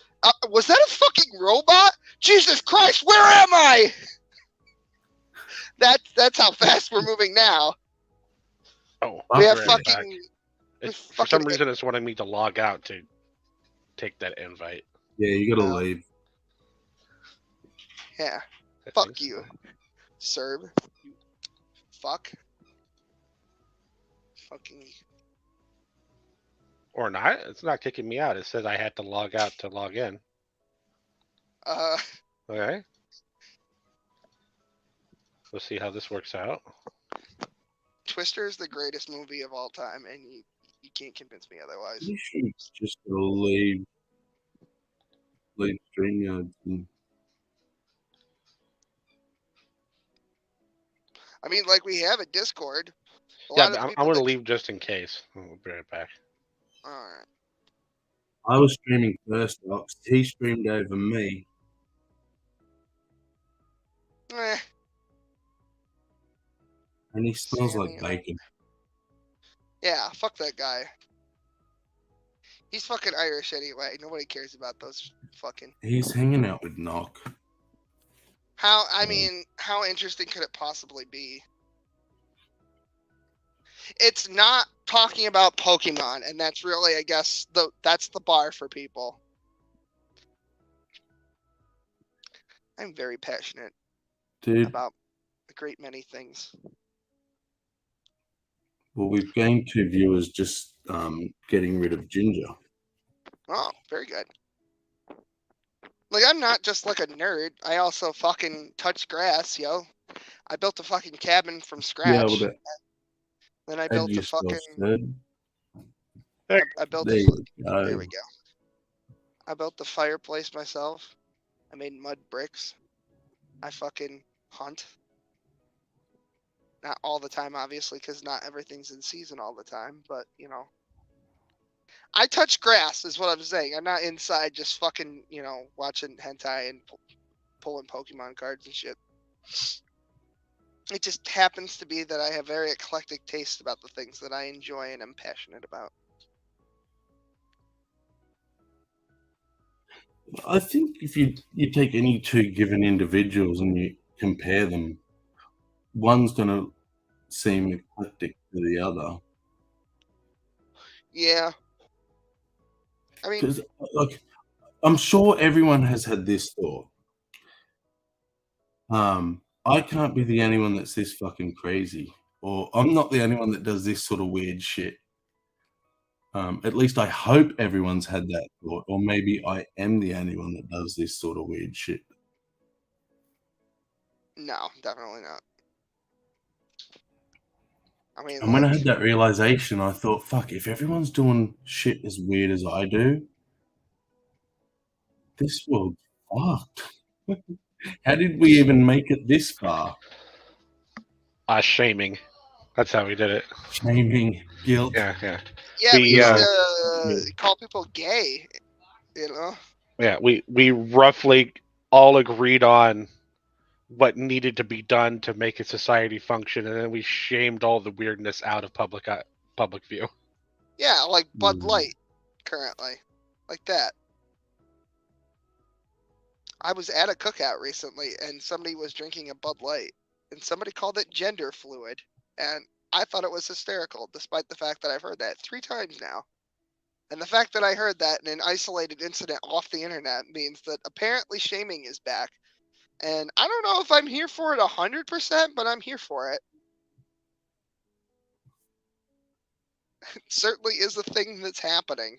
Speaker 14: Was that a fucking robot? Jesus Christ, where am I? That's how fast we're moving now.
Speaker 11: Oh,
Speaker 14: we have
Speaker 11: right
Speaker 14: fucking.
Speaker 11: For some reason, it's wanting me to log out to take that invite.
Speaker 2: Yeah, you gotta leave.
Speaker 14: Yeah. Fuck you, Serb. You fuck. Fucking.
Speaker 11: Or not. It's not kicking me out. It says I had to log out to log in. Okay. Let's see how this works out.
Speaker 14: Twister is the greatest movie of all time, and you can't convince me otherwise.
Speaker 2: You should just leave StreamYard.
Speaker 14: I mean, like we have a Discord.
Speaker 11: Yeah, but I'm going to leave just in case. We'll be right back.
Speaker 14: All right.
Speaker 2: I was streaming first, Ox. He streamed over me. And he smells like bacon.
Speaker 14: Yeah, fuck that guy. He's fucking Irish anyway. Nobody cares about those fucking.
Speaker 2: He's hanging out with Knock.
Speaker 14: How interesting could it possibly be? It's not talking about Pokemon, and that's really, I guess, that's the bar for people. I'm very passionate about a great many things.
Speaker 2: Well, we've gained 2 viewers just getting rid of Ginger.
Speaker 14: Oh, very good. Like, I'm not just like a nerd. I also fucking touch grass, yo. I built a fucking cabin from scratch.
Speaker 2: Yeah, well,
Speaker 14: then I built a fucking. I built. There we go. I built the fireplace myself. I made mud bricks. I fucking hunt. Not all the time, obviously, because not everything's in season all the time. But you know, I touch grass, is what I'm saying. I'm not inside just fucking, you know, watching hentai and pulling Pokemon cards and shit. It just happens to be that I have very eclectic taste about the things that I enjoy and am passionate about.
Speaker 2: I think if you take any 2 given individuals and you compare them, one's going to seem eclectic to the other.
Speaker 14: Yeah. I mean,
Speaker 2: because like, I'm sure everyone has had this thought. I can't be the only one that's this fucking crazy, or I'm not the only one that does this sort of weird shit. At least I hope everyone's had that thought, or maybe I am the only one that does this sort of weird shit.
Speaker 14: No, definitely not. I mean,
Speaker 2: and when I had that realization, I thought, fuck, if everyone's doing shit as weird as I do, this world's fucked. How did we even make it this far?
Speaker 11: Shaming. That's how we did it.
Speaker 2: Shaming, guilt.
Speaker 14: Yeah, we used to call people gay, you know?
Speaker 11: Yeah, we roughly all agreed on what needed to be done to make a society function, and then we shamed all the weirdness out of public view.
Speaker 14: Yeah, like Bud Light, currently. Like that. I was at a cookout recently, and somebody was drinking a Bud Light, and somebody called it gender fluid, and I thought it was hysterical, despite the fact that I've heard that 3 times now. And the fact that I heard that in an isolated incident off the internet means that apparently shaming is back. And I don't know if I'm here for it 100%, but I'm here for it. It certainly is a thing that's happening.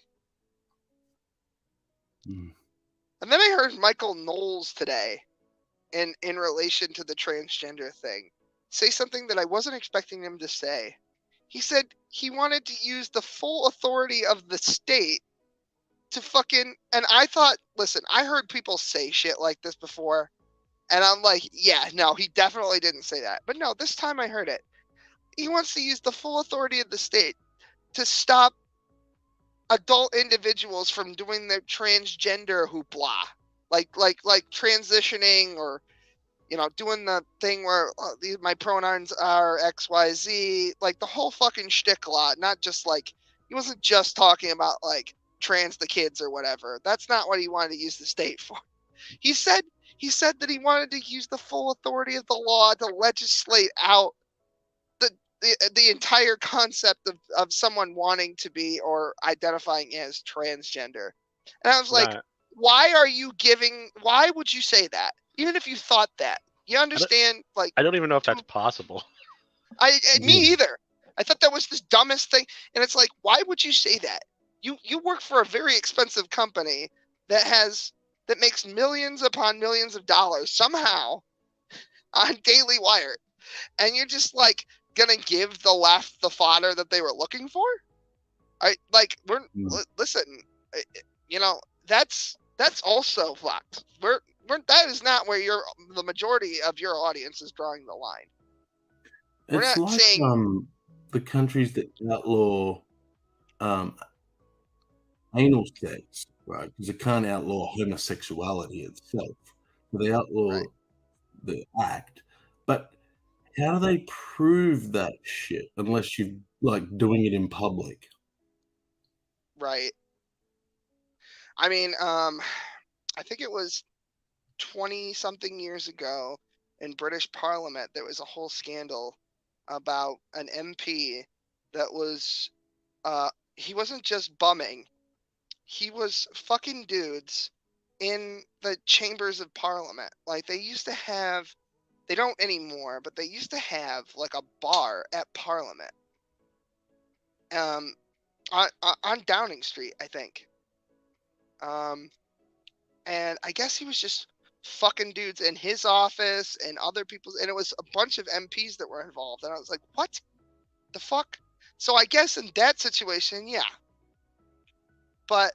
Speaker 14: And then I heard Michael Knowles today, in relation to the transgender thing, say something that I wasn't expecting him to say. He said he wanted to use the full authority of the state to fucking... And I thought, listen, I heard people say shit like this before, and I'm like, yeah, no, he definitely didn't say that. But no, this time I heard it. He wants to use the full authority of the state to stop adult individuals from doing their transgender hoopla, like transitioning, or doing the thing where my pronouns are XYZ, like the whole fucking shtick lot. Not just like, he wasn't just talking about like trans the kids or whatever. That's not what he wanted to use the state for. He said that he wanted to use the full authority of the law to legislate out the entire concept of someone wanting to be or identifying as transgender. And I was like, why would you say that? Even if you thought that, you understand, like,
Speaker 11: I don't even know if that's possible.
Speaker 14: Me either. I thought that was the dumbest thing. And it's like, why would you say that? You work for a very expensive company that makes millions upon millions of dollars somehow on Daily Wire. And you're just like gonna give the left the fodder that they were looking for? Listen, that's also fucked. That is not where the majority of your audience is drawing the line. We're
Speaker 2: It's
Speaker 14: not
Speaker 2: like
Speaker 14: saying
Speaker 2: the countries that outlaw anal sex, right? Because it can't outlaw homosexuality itself. So they outlaw the act. But how do they prove that shit unless you're like doing it in public?
Speaker 14: Right. I mean, I think it was 20-something years ago in British Parliament, there was a whole scandal about an MP that was, he wasn't just bumming, he was fucking dudes in the chambers of Parliament. Like, they used to have, they don't anymore, but they used to have like a bar at Parliament, on Downing Street, I think. And I guess he was just fucking dudes in his office and other people's, and it was a bunch of MPs that were involved. And I was like, what the fuck? So I guess in that situation, yeah. But,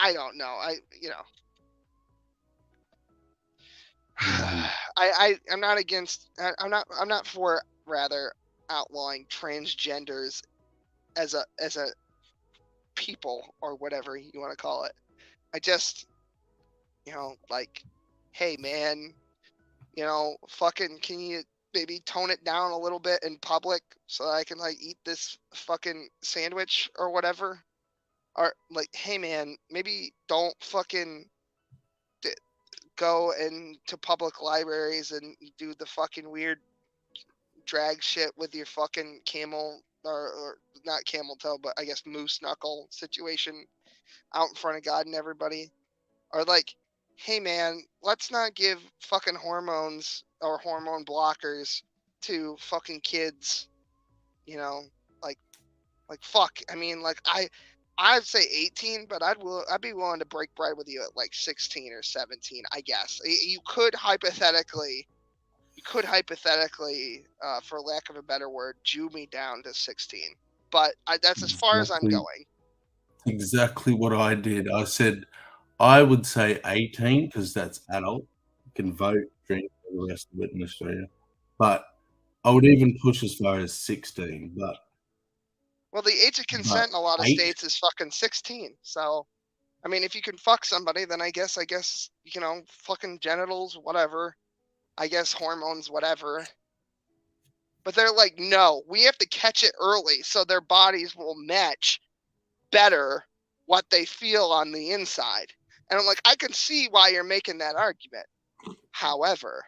Speaker 14: I don't know. I'm not against, I'm not for rather outlawing transgenders as a people or whatever you want to call it. I just, like, hey man, fucking, can you maybe tone it down a little bit in public so that I can like eat this fucking sandwich or whatever? Or like, hey man, maybe don't fucking go into public libraries and do the fucking weird drag shit with your fucking camel or not camel toe, but I guess moose knuckle situation out in front of God and everybody. Or like, hey man, let's not give fucking hormones or hormone blockers to fucking kids, like fuck. I mean, like I'd say 18, but I'd be willing to break bread with you at like 16 or 17, I guess. You could hypothetically, for lack of a better word, Jew me down to 16. But that's as far as I'm going.
Speaker 2: Exactly what I did. I said I would say 18 because that's adult. You can vote, drink, all the rest of it in Australia. But I would even push as far as 16.
Speaker 14: Well, the age of consent in a lot of states is fucking 16. So, I mean, if you can fuck somebody, then I guess, fucking genitals, whatever. I guess hormones, whatever. But they're like, no, we have to catch it early so their bodies will match better what they feel on the inside. And I'm like, I can see why you're making that argument. However,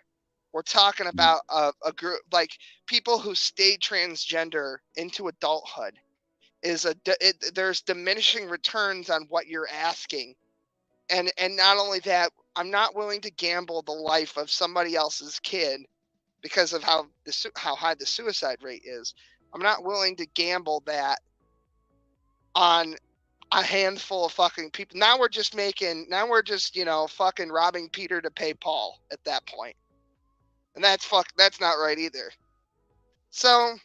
Speaker 14: we're talking about a group, like people who stay transgender into adulthood. There's diminishing returns on what you're asking. And not only that, I'm not willing to gamble the life of somebody else's kid because of how high the suicide rate is. I'm not willing to gamble that on a handful of fucking people. Now we're just fucking robbing Peter to pay Paul at that point. And that's not right either. So,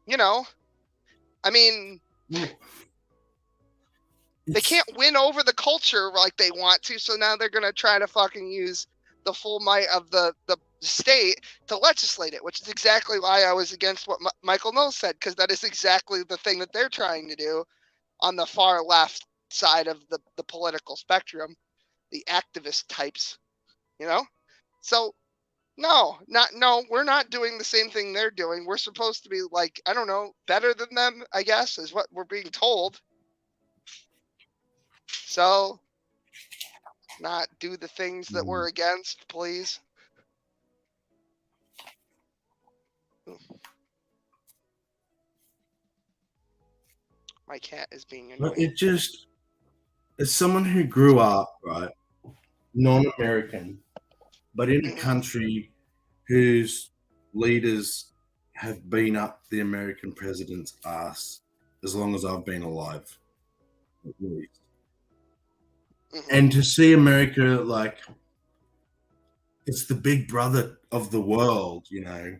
Speaker 14: I mean, they can't win over the culture like they want to, so now they're going to try to fucking use the full might of the state to legislate it, which is exactly why I was against what Michael Knowles said, because that is exactly the thing that they're trying to do on the far left side of the political spectrum, the activist types, you know? So no, we're not doing the same thing they're doing. We're supposed to be like, I don't know, better than them, I guess, is what we're being told. So not do the things that we're against, please. My cat is being annoying.
Speaker 2: But it just, as someone who grew up, right, non-American, but in a country whose leaders have been up the American president's ass as long as I've been alive, at least. And to see America like it's the big brother of the world, you know,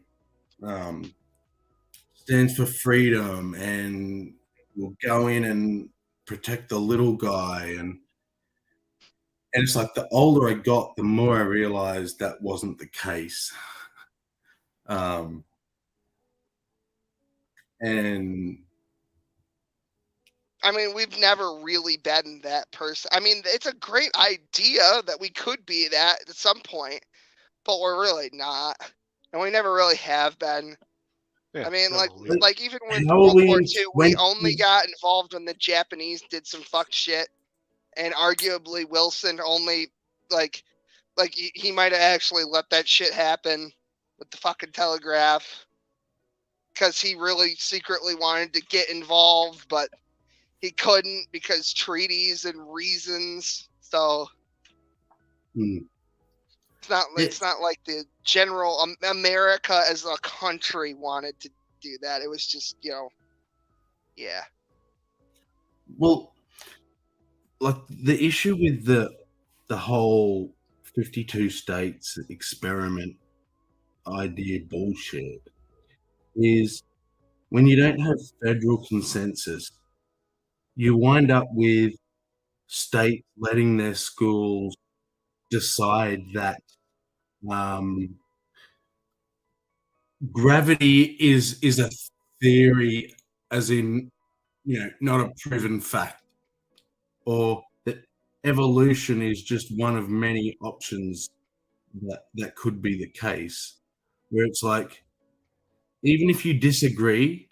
Speaker 2: stands for freedom and will go in and protect the little guy. And it's like the older I got, the more I realized that wasn't the case. And
Speaker 14: I mean, we've never really been that person. I mean, it's a great idea that we could be that at some point, but we're really not. And we never really have been. Yeah, I mean, like even with World War II, we only got involved when the Japanese did some fucked shit. And arguably Wilson only, like he might have actually let that shit happen with the fucking telegraph. Because he really secretly wanted to get involved, but he couldn't because treaties and reasons. So it's not like the general America as a country wanted to do that. It was just, you know, yeah.
Speaker 2: Well, like the issue with the whole 52 states experiment idea bullshit is when you don't have federal consensus, you wind up with states letting their schools decide that gravity is a theory, as in, you know, not a proven fact, or that evolution is just one of many options that could be the case, where it's like, even if you disagree,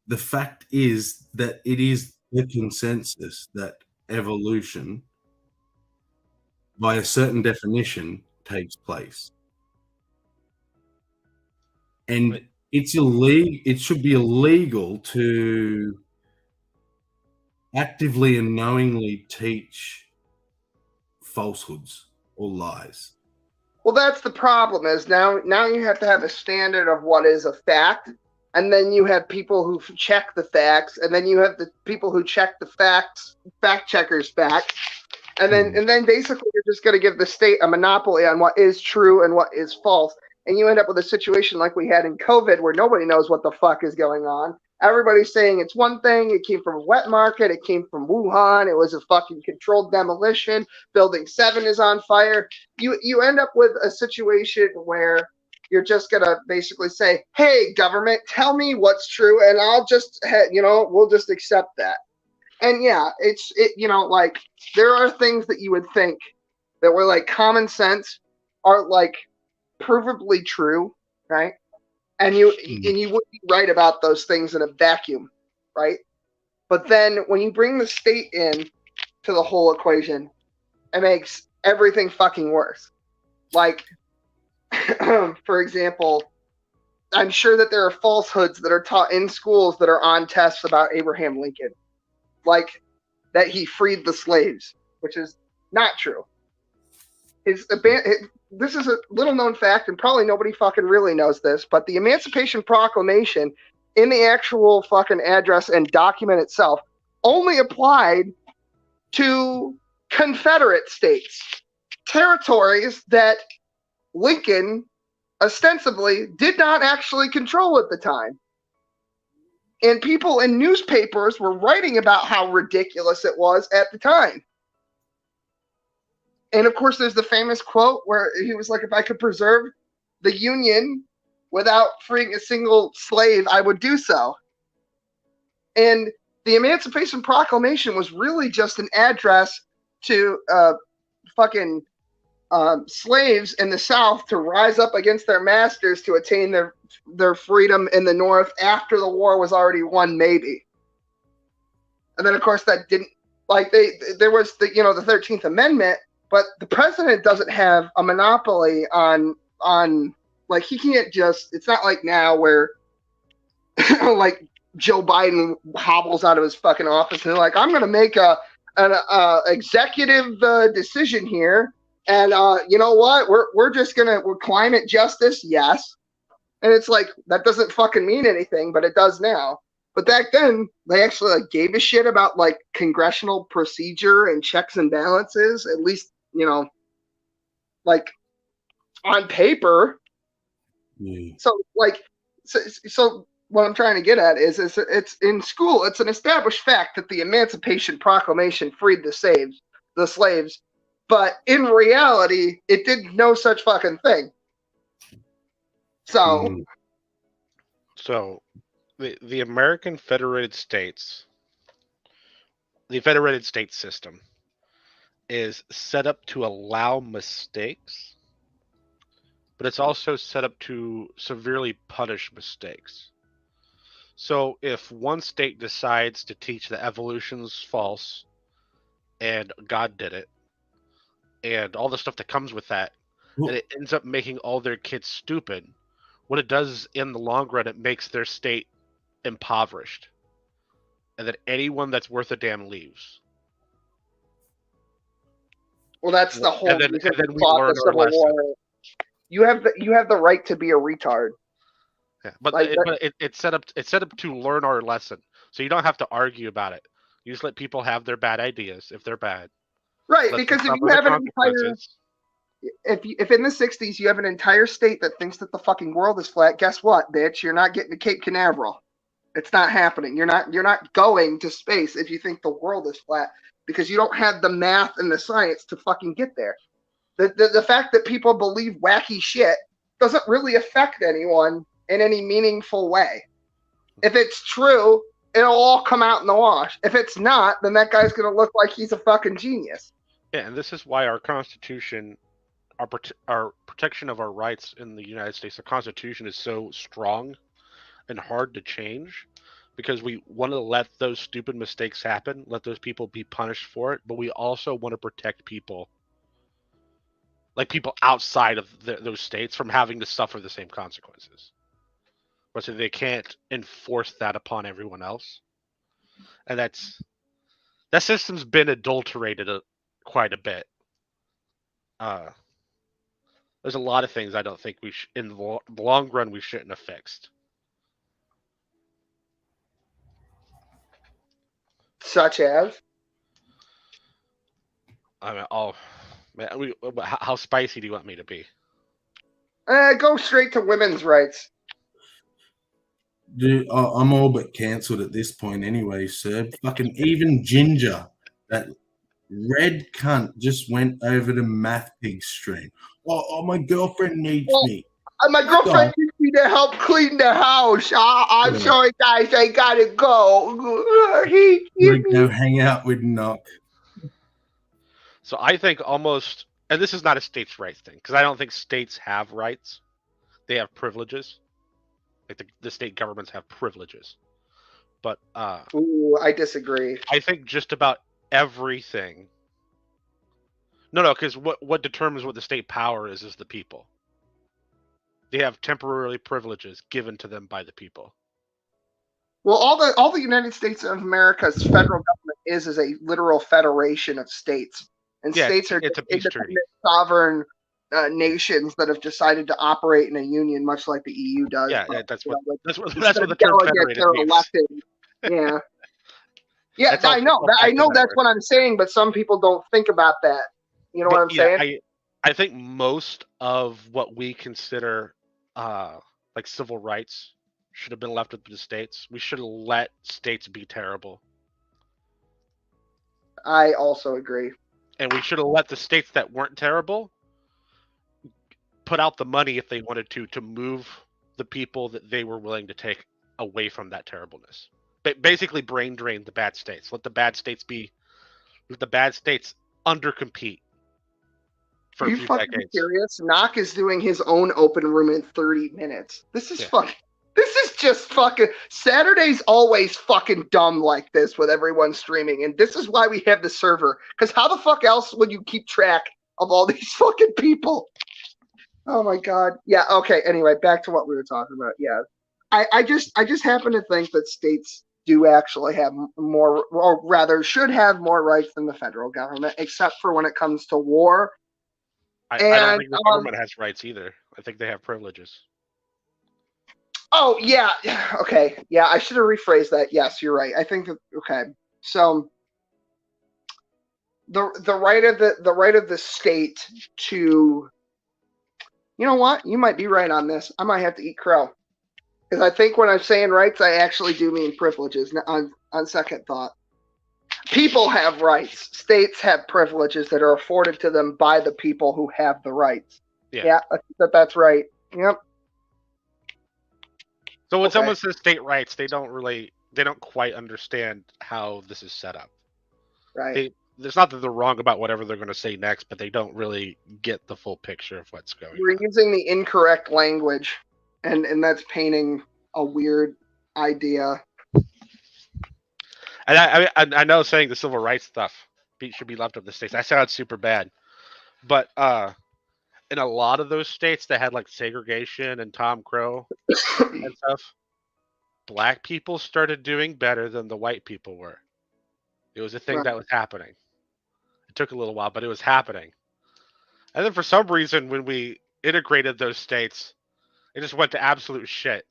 Speaker 2: the fact is that it is the consensus that evolution, by a certain definition, takes place. And it's illegal. It should be illegal to actively and knowingly teach falsehoods or lies.
Speaker 13: Well, that's the problem. Is now you have to have a standard of what is a fact, and then you have people who check the facts, and then you have the people who check the facts, fact checkers back, and then basically you're just going to give the state a monopoly on what is true and what is false, and you end up with a situation like we had in COVID, where nobody knows what the fuck is going on. Everybody's saying it's one thing. It came from a wet market. It came from Wuhan. It was a fucking controlled demolition. Building 7 is on fire. You end up with a situation where you're just going to basically say, hey, government, tell me what's true, and I'll just, we'll just accept that. And yeah, like there are things that you would think that were like common sense are like provably true, right? And you would be right about those things in a vacuum, right? But then when you bring the state in to the whole equation, it makes everything fucking worse. Like, for example, I'm sure that there are falsehoods that are taught in schools that are on tests about Abraham Lincoln. Like that he freed the slaves, which is not true. This is a little known fact, and probably nobody fucking really knows this, but the Emancipation Proclamation in the actual fucking address and document itself only applied to Confederate states, territories that Lincoln ostensibly did not actually control at the time. And people in newspapers were writing about how ridiculous it was at the time. And of course, there's the famous quote where he was like, if I could preserve the Union without freeing a single slave, I would do so. And the Emancipation Proclamation was really just an address to fucking slaves in the South to rise up against their masters to attain their freedom in the North after the war was already won, maybe. And then, of course, that didn't, like, there was the 13th Amendment, but the president doesn't have a monopoly on like, he can't just, it's not like now where like Joe Biden hobbles out of his fucking office and they're like, I'm going to make an executive decision here. And you know what? We're climate justice, yes. And it's like, that doesn't fucking mean anything, but it does now. But back then, they actually like gave a shit about like congressional procedure and checks and balances, at least, like on paper.
Speaker 2: Yeah.
Speaker 13: So like, so what I'm trying to get at is it's in school, it's an established fact that the Emancipation Proclamation freed the slaves. But in reality, it did no such fucking thing. So,
Speaker 11: the American Federated States, the Federated States system, is set up to allow mistakes, but it's also set up to severely punish mistakes. So, if one state decides to teach that evolution's false and God did it, and all the stuff that comes with that, and it ends up making all their kids stupid, what it does in the long run, it makes their state impoverished, and that anyone that's worth a damn leaves.
Speaker 13: Well, that's the whole
Speaker 11: reason we
Speaker 13: fought
Speaker 11: learn
Speaker 13: the
Speaker 11: our
Speaker 13: Civil
Speaker 11: lesson.
Speaker 13: War. You have the right to be a retard.
Speaker 11: Yeah, but it's set up to learn our lesson, so you don't have to argue about it. You just let people have their bad ideas if they're bad.
Speaker 13: Right, because if you have an entire, if in the 60s you have an entire state that thinks that the fucking world is flat, guess what, bitch? You're not getting to Cape Canaveral. It's not happening. You're not going to space if you think the world is flat, because you don't have the math and the science to fucking get there. The fact that people believe wacky shit doesn't really affect anyone in any meaningful way. If it's true, it'll all come out in the wash. If it's not, then that guy's going to look like he's a fucking genius.
Speaker 11: Yeah, and this is why our Constitution, our protection of our rights in the United States, the Constitution is so strong and hard to change, because we want to let those stupid mistakes happen, let those people be punished for it, but we also want to protect people, like people outside of those states, from having to suffer the same consequences. But so they can't enforce that upon everyone else. And that system's been adulterated quite a bit. There's a lot of things I don't think in the long run we shouldn't have fixed.
Speaker 13: Such as?
Speaker 11: I mean, how spicy do you want me to be?
Speaker 13: Go straight to women's rights.
Speaker 2: Dude, I'm all but cancelled at this point anyway, sir. Fucking even Ginger, that red cunt, just went over to Math Pig's stream. Oh, my girlfriend needs me.
Speaker 13: My girlfriend needs me to help clean the house. I'm sorry, guys. I gotta go.
Speaker 2: Go hang out with Knock.
Speaker 11: So I think almost, and this is not a states' rights thing, because I don't think states have rights. They have privileges. Like the state governments have privileges. But
Speaker 13: I disagree.
Speaker 11: I think just about everything. No, because what determines what the state power is the people. They have temporary privileges given to them by the people.
Speaker 13: Well, all the United States of America's federal government is a literal federation of states, and states are independent, sovereign nations that have decided to operate in a union, much like the EU does.
Speaker 11: Yeah, that's what the term federated means.
Speaker 13: Elected. Yeah, yeah, I know that's what I'm saying, but some people don't think about that. You know what I'm saying?
Speaker 11: I think most of what we consider like civil rights should have been left with the states. We should have let states be terrible.
Speaker 13: I also agree.
Speaker 11: And we should have let the states that weren't terrible put out the money if they wanted to move the people that they were willing to take away from that terribleness. Basically, brain drain the bad states. Let the bad states undercompete for
Speaker 13: Are
Speaker 11: a
Speaker 13: you
Speaker 11: few
Speaker 13: fucking
Speaker 11: decades.
Speaker 13: serious? Knock is doing his own open room in 30 minutes. This is fucking. This is just fucking. Saturday's always fucking dumb like this with everyone streaming, and this is why we have the server. Because how the fuck else would you keep track of all these fucking people? Oh my god. Yeah. Okay. Anyway, back to what we were talking about. Yeah. I just happen to think that states do actually have more, or rather, should have more rights than the federal government, except for when it comes to war.
Speaker 11: I don't think the government has rights either. I think they have privileges.
Speaker 13: Oh yeah, okay, yeah. I should have rephrased that. Yes, you're right. I think that okay. So the right of the state to, you know what? You might be right on this. I might have to eat crow, because I think when I'm saying rights, I actually do mean privileges. On second thought, people have rights. States have privileges that are afforded to them by the people who have the rights. Yeah, I think that's right. Yep.
Speaker 11: So when someone says state rights, they don't quite understand how this is set up.
Speaker 13: Right.
Speaker 11: It's not that they're wrong about whatever they're going to say next, but they don't really get the full picture of what's going on.
Speaker 13: We're using the incorrect language, and that's painting a weird idea.
Speaker 11: And I know saying the civil rights stuff should be left up to the states. That sounds super bad, but in a lot of those states that had like segregation and Tom Crow and stuff, black people started doing better than the white people were. It was a thing that was happening. It took a little while, but it was happening. And then for some reason, when we integrated those states, it just went to absolute shit.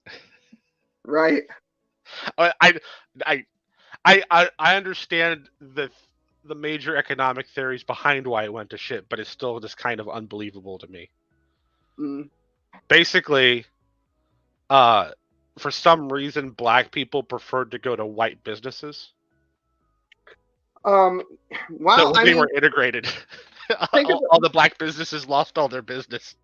Speaker 13: Right.
Speaker 11: I understand the major economic theories behind why it went to shit, but it's still just kind of unbelievable to me.
Speaker 13: Mm.
Speaker 11: Basically, for some reason, black people preferred to go to white businesses.
Speaker 13: Well,
Speaker 11: so when they were integrated, all the black businesses lost all their business.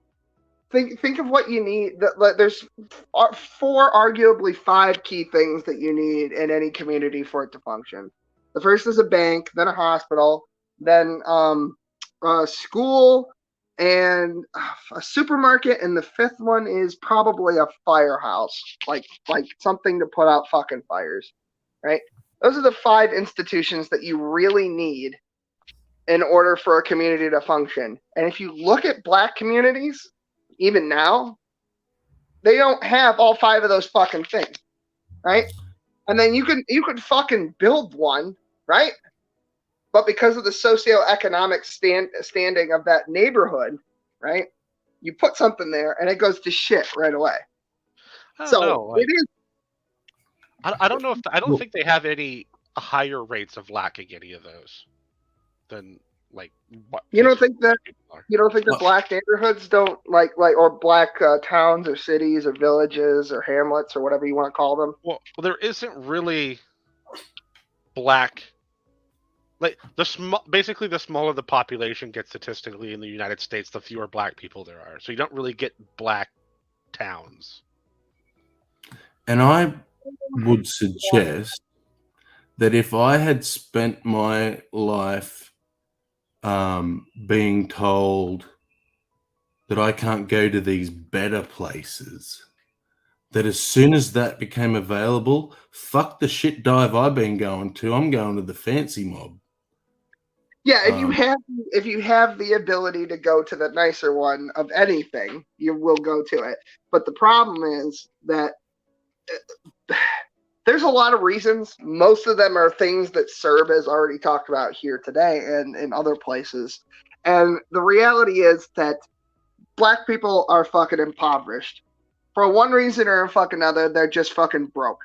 Speaker 13: Think of what you need. There's 4, arguably 5 key things that you need in any community for it to function. The first is a bank, then a hospital, then a school, and a supermarket, and the 5th one is probably a firehouse, like something to put out fucking fires, right? Those are the 5 institutions that you really need in order for a community to function. And if you look at black communities, even now, they don't have all 5 of those fucking things, right? And then you could fucking build one, right? But because of the socioeconomic standing of that neighborhood, right? You put something there and it goes to shit right away.
Speaker 11: I don't think they have any higher rates of lacking any of those than like what
Speaker 13: you don't think that black neighborhoods don't like or black towns or cities or villages or hamlets or whatever you want to call them.
Speaker 11: Well, there isn't really black. Like basically, the smaller the population gets statistically in the United States, the fewer black people there are. So you don't really get black towns.
Speaker 2: And I would suggest that if I had spent my life being told that I can't go to these better places, that as soon as that became available, fuck the shit dive I've been going to. I'm going to the fancy mob.
Speaker 13: Yeah, if you have the ability to go to the nicer one of anything, you will go to it. But the problem is that there's a lot of reasons. Most of them are things that Cerb has already talked about here today and in other places. And the reality is that black people are fucking impoverished. For one reason or fucking another, they're just fucking broke.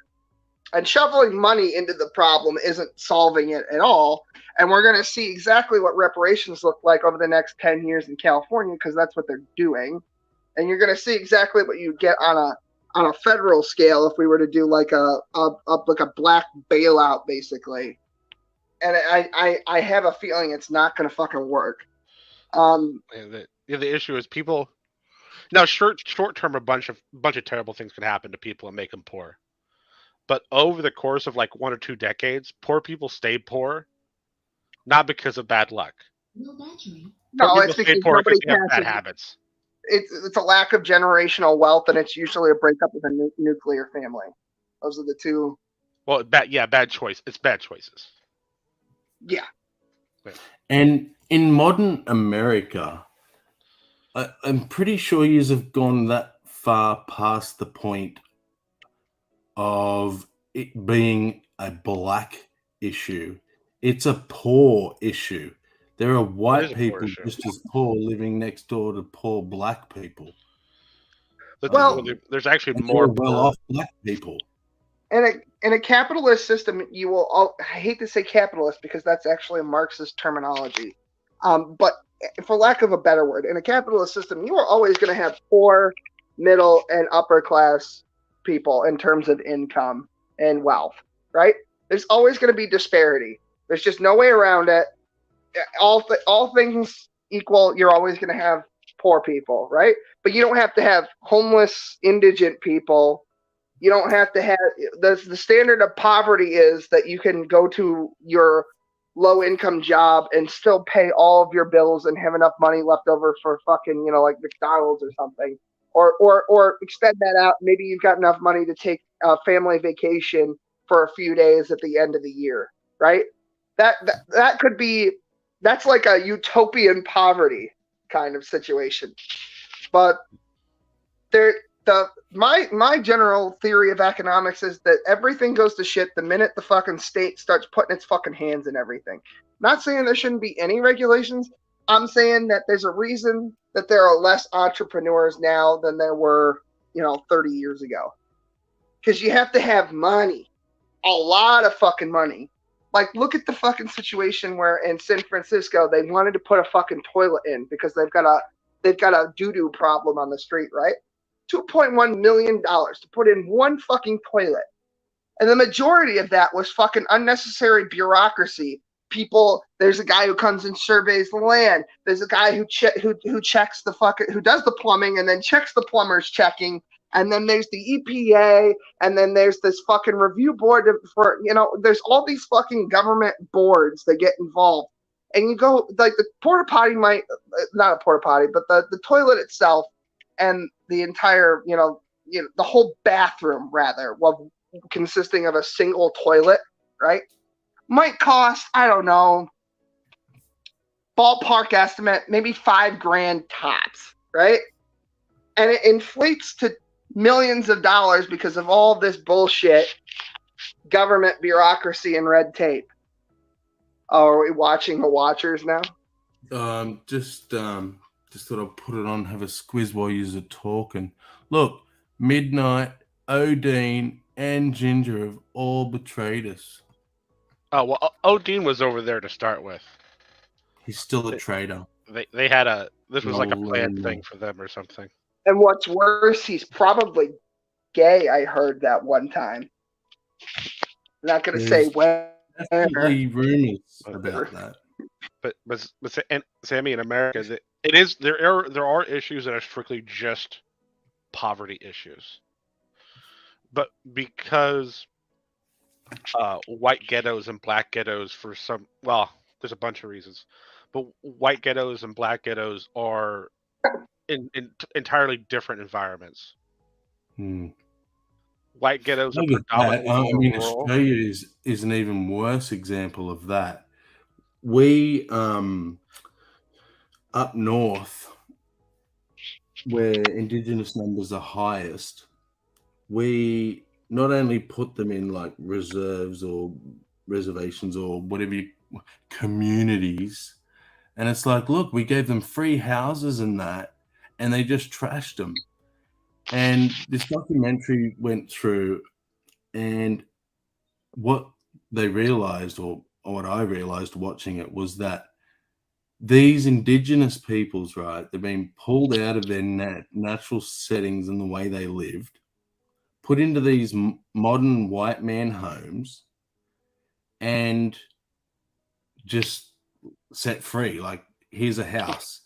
Speaker 13: And shoveling money into the problem isn't solving it at all. And we're going to see exactly what reparations look like over the next 10 years in California, because that's what they're doing. And you're going to see exactly what you get on a federal scale if we were to do like a black bailout, basically. And I have a feeling it's not going to fucking work.
Speaker 11: The issue is people Now, short term, a bunch of terrible things can happen to people and make them poor. But over the course of like 1 or 2 decades, poor people stay poor, not because of bad luck.
Speaker 13: No, it's because nobody
Speaker 11: they have bad
Speaker 13: passes.
Speaker 11: habits.
Speaker 13: It's a lack of generational wealth, and it's usually a breakup of a nuclear family. Those are the two.
Speaker 11: Well, bad choice. It's bad choices.
Speaker 13: Yeah.
Speaker 2: And in modern America, I'm pretty sure you have gone that far past the point of it being a black issue. It's a poor issue. There are white people just as poor living next door to poor black people.
Speaker 11: Well, there's actually more
Speaker 2: well-off black people.
Speaker 13: In a capitalist system, you will. I hate to say capitalist because that's actually a Marxist terminology. But for lack of a better word, in a capitalist system, you are always going to have poor, middle, and upper class people in terms of income and wealth, right? There's always going to be disparity. There's just no way around it. All things equal, you're always going to have poor people, right? But you don't have to have homeless, indigent people. You don't have to have the standard of poverty is that you can go to your low income job and still pay all of your bills and have enough money left over for fucking, like McDonald's or something. Or extend that out. Maybe you've got enough money to take a family vacation for a few days at the end of the year, right? That could be, that's like a utopian poverty kind of situation. But my general theory of economics is that everything goes to shit the minute the fucking state starts putting its fucking hands in everything. Not saying there shouldn't be any regulations. I'm saying that there's a reason that there are less entrepreneurs now than there were, 30 years ago. Because you have to have money. A lot of fucking money. Like, look at the fucking situation where in San Francisco they wanted to put a fucking toilet in because they've got a doo-doo problem on the street, right? $2.1 million to put in one fucking toilet. And the majority of that was fucking unnecessary bureaucracy. People, there's a guy who comes and surveys the land. There's a guy who checks who does the plumbing and then checks the plumber's checking. And then there's the EPA, and then there's this fucking review board for, there's all these fucking government boards that get involved. And you go, like, the porta potty not a porta potty, but the toilet itself and the entire, the whole bathroom, rather, consisting of a single toilet, right, might cost, I don't know, ballpark estimate, maybe $5,000 tops, right? And it inflates to millions of dollars because of all this bullshit, government bureaucracy and red tape. Oh, are we watching the Watchers now?
Speaker 2: Just thought I'd put it on, have a squiz while you're talking. Look, Midnight, Odin, and Ginger have all betrayed us.
Speaker 11: Oh, well, Odin was over there to start with.
Speaker 2: He's still a traitor.
Speaker 11: They had this was like a planned thing for them or something.
Speaker 13: And what's worse, he's probably gay, I heard that one time. I'm not going to say when.
Speaker 2: Definitely rumors about that.
Speaker 11: But Sammy, in America, there are issues that are strictly just poverty issues. But because white ghettos and black ghettos there's a bunch of reasons. But white ghettos and black ghettos are in entirely different environments. White ghettos are predominantly rural.
Speaker 2: Australia is an even worse example of that. We up north, where Indigenous numbers are highest, we not only put them in like reserves or reservations or whatever communities, and it's like, look, we gave them free houses and that, and they just trashed them. And this documentary went through, and what they realized, or what I realized watching it, was that these Indigenous peoples, right, they're being pulled out of their natural settings and the way they lived, put into these modern white man homes, and just set free. Like, here's a house.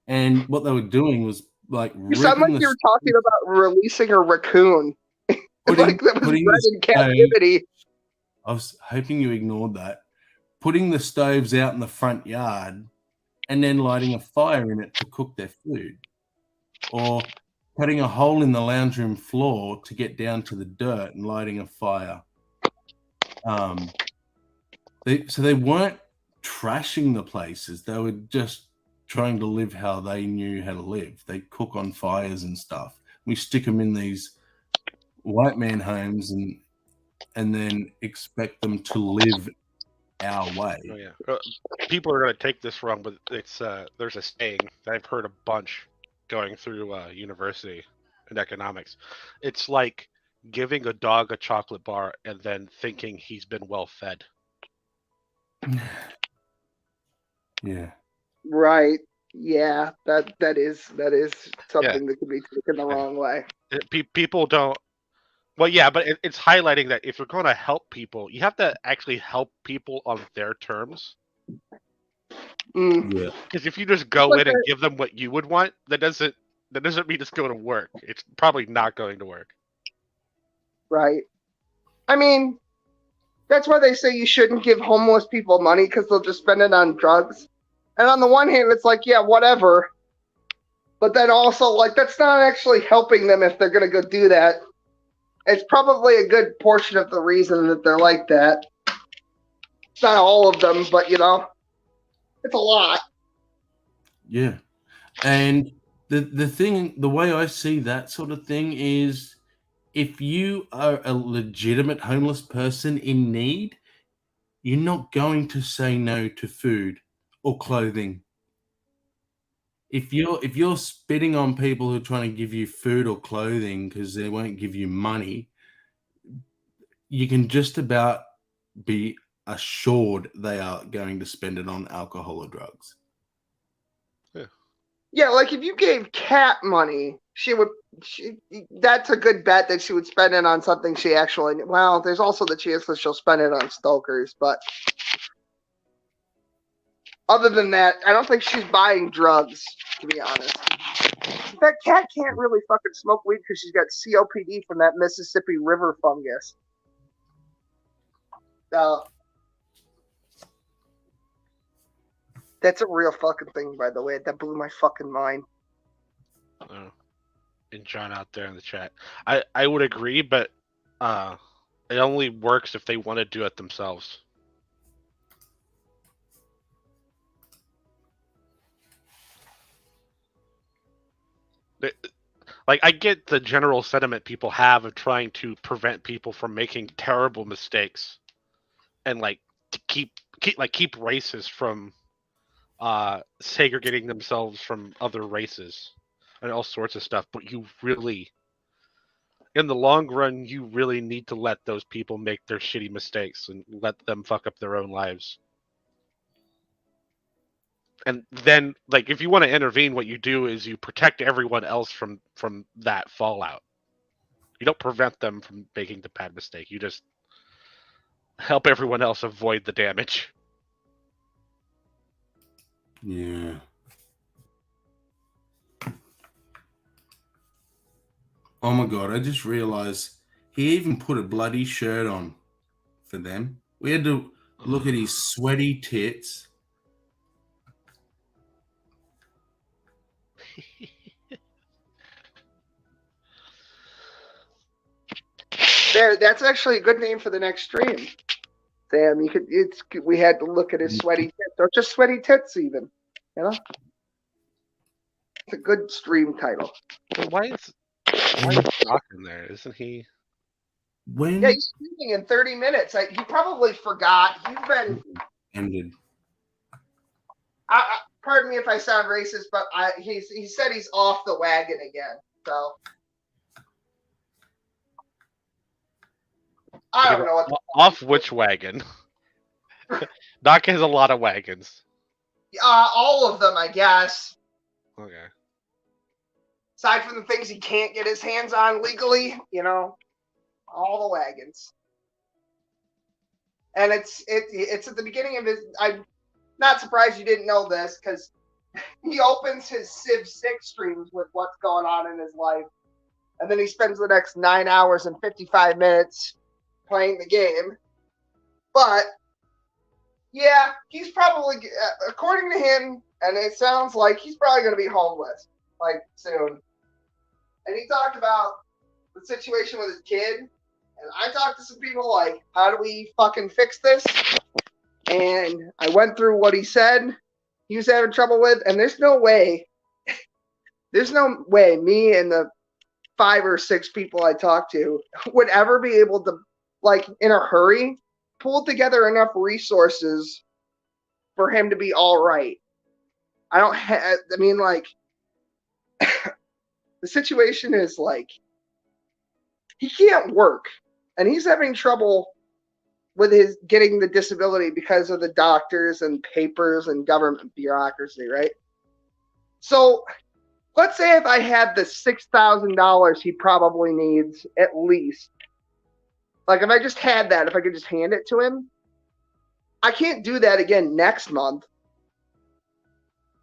Speaker 2: And what they were doing was like
Speaker 13: You sound like you were talking about releasing a raccoon. Like that was bred in captivity.
Speaker 2: I was hoping you ignored that. Putting the stoves out in the front yard and then lighting a fire in it to cook their food. Or cutting a hole in the lounge room floor to get down to the dirt and lighting a fire. So they weren't trashing the places. They were just trying to live how they knew how to live. They cook on fires and stuff. We stick them in these white man homes and then expect them to live our way.
Speaker 11: Oh, yeah. People are going to take this wrong, but it's there's a saying that I've heard a bunch going through university in economics. It's like giving a dog a chocolate bar and then thinking he's been well fed.
Speaker 2: Yeah.
Speaker 13: Right. Yeah. That is something that could be taken the wrong way.
Speaker 11: People don't. Well, yeah, but it's highlighting that if you're going to help people, you have to actually help people on their terms.
Speaker 2: Yeah.
Speaker 11: Because if you just go in and give them what you would want, that doesn't mean it's going to work. It's probably not going to work.
Speaker 13: Right. I mean, that's why they say you shouldn't give homeless people money because they'll just spend it on drugs. And on the one hand, it's like, yeah, whatever. But then also, like, that's not actually helping them if they're going to go do that. It's probably a good portion of the reason that they're like that. It's not all of them, but, you know, it's a lot.
Speaker 2: Yeah. And the thing, the way I see that sort of thing is if you are a legitimate homeless person in need, you're not going to say no to food or clothing. If you're spitting on people who are trying to give you food or clothing because they won't give you money, you can just about be assured they are going to spend it on alcohol or drugs.
Speaker 13: Yeah, like if you gave Kat money, that's a good bet that she would spend it on something she actually. Well, there's also the chance that she'll spend it on stokers, but other than that, I don't think she's buying drugs, to be honest. In fact, Kat can't really fucking smoke weed because she's got COPD from that Mississippi River fungus. That's a real fucking thing, by the way. That blew my fucking mind.
Speaker 11: And John out there in the chat, I would agree, but it only works if they want to do it themselves. Like, I get the general sentiment people have of trying to prevent people from making terrible mistakes, and like to keep races from segregating themselves from other races and all sorts of stuff. But you really, in the long run, you really need to let those people make their shitty mistakes and let them fuck up their own lives. And then, like, if you want to intervene, what you do is you protect everyone else from that fallout. You don't prevent them from making the bad mistake. You just help everyone else avoid the damage.
Speaker 2: Yeah. Oh my God, I just realized he even put a bloody shirt on for them. We had to look at his sweaty tits.
Speaker 13: There, that's actually a good name for the next stream. Sam, we had to look at his sweaty tits, or just sweaty tits even. You know? It's a good stream title.
Speaker 11: Why is Doc in there? Isn't he?
Speaker 13: Yeah, he's streaming in 30 minutes. He probably forgot. He's been
Speaker 2: ended.
Speaker 13: Pardon me if I sound racist, but he said he's off the wagon again. So I don't know what
Speaker 11: off which wagon. Doc has a lot of wagons.
Speaker 13: All of them, I guess.
Speaker 11: Okay.
Speaker 13: Aside from the things he can't get his hands on legally, you know, all the wagons. And it's at the beginning of his. I'm not surprised you didn't know this because he opens his Civ 6 streams with what's going on in his life, and then he spends the next 9 hours and 55 minutes playing the game. But yeah, he's probably, according to him, and it sounds like he's probably going to be homeless like soon. And he talked about the situation with his kid, and I talked to some people like, how do we fucking fix this? And I went through what he said he was having trouble with, and there's no way me and the 5 or 6 people I talked to would ever be able to, like, in a hurry, pull together enough resources for him to be all right. I mean, like, the situation is like, he can't work, and he's having trouble with his getting the disability because of the doctors and papers and government bureaucracy, right? So let's say if I had the $6,000 he probably needs at least, like if I just had that, if I could just hand it to him, I can't do that again next month.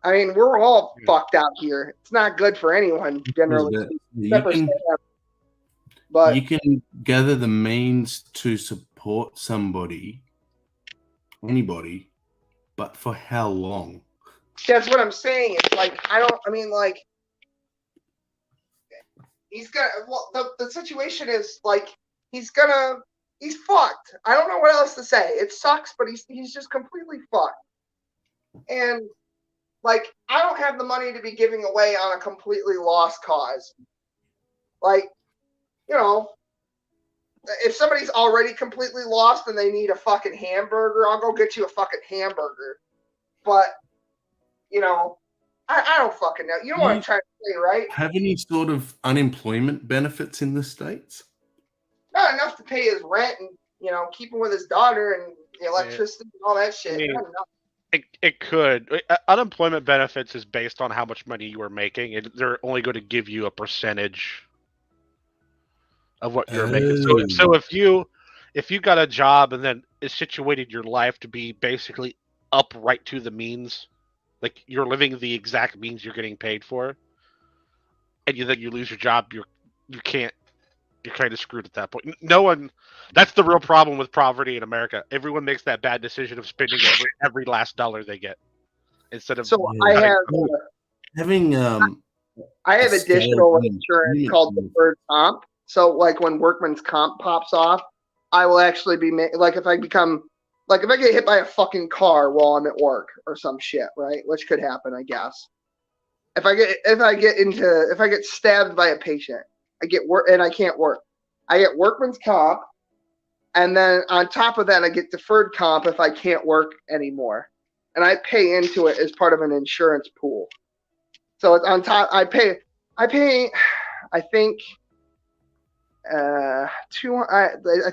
Speaker 13: I mean, we're all fucked out here. It's not good for anyone, generally. But
Speaker 2: you can gather the means to support somebody, anybody, but for how long?
Speaker 13: That's what I'm saying. It's like, he's gonna, well, the situation is like, he's fucked. I don't know what else to say. It sucks, but he's just completely fucked. And like, I don't have the money to be giving away on a completely lost cause. Like, you know, if somebody's already completely lost and they need a fucking hamburger, I'll go get you a fucking hamburger. But, you know, I don't fucking know. You know what I'm trying to say, right?
Speaker 2: Have any sort of unemployment benefits in the States?
Speaker 13: Not enough to pay his rent and, you know, keep him with his daughter and the electricity and all that shit.
Speaker 11: I mean,
Speaker 13: Not enough.
Speaker 11: It could. Unemployment benefits is based on how much money you are making, and they're only going to give you a percentage of what you're making. So if you got a job and then it situated your life to be basically upright to the means, like you're living the exact means you're getting paid for, and then you lose your job, you're kind of screwed at that point. No one. That's the real problem with poverty in America. Everyone makes that bad decision of spending every last dollar they get instead of.
Speaker 13: So I have additional insurance called deferred comp. So like when workman's comp pops off, I will actually be like if I get hit by a fucking car while I'm at work or some shit, right? Which could happen, I guess. If I get stabbed by a patient, I get work and I can't work. I get workman's comp, and then on top of that, I get deferred comp if I can't work anymore, and I pay into it as part of an insurance pool. So it's on top. I pay. I think. I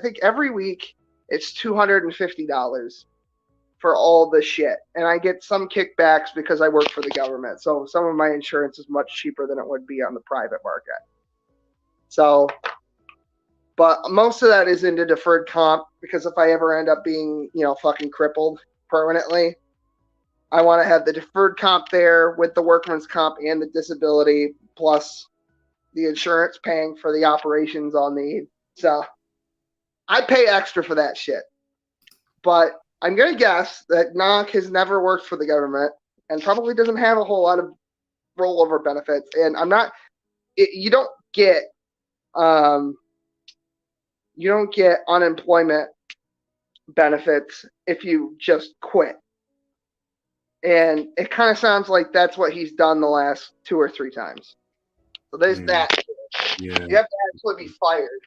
Speaker 13: think every week it's $250 for all the shit, and I get some kickbacks because I work for the government. So some of my insurance is much cheaper than it would be on the private market. So, but most of that is into deferred comp because if I ever end up being, you know, fucking crippled permanently, I want to have the deferred comp there with the workman's comp and the disability plus the insurance paying for the operations I'll need. So I pay extra for that shit. But I'm going to guess that Knock has never worked for the government and probably doesn't have a whole lot of rollover benefits. And you don't get unemployment benefits if you just quit. And it kind of sounds like that's what he's done the last 2 or 3 times. So there's that.
Speaker 2: Yeah.
Speaker 13: You have to actually be fired.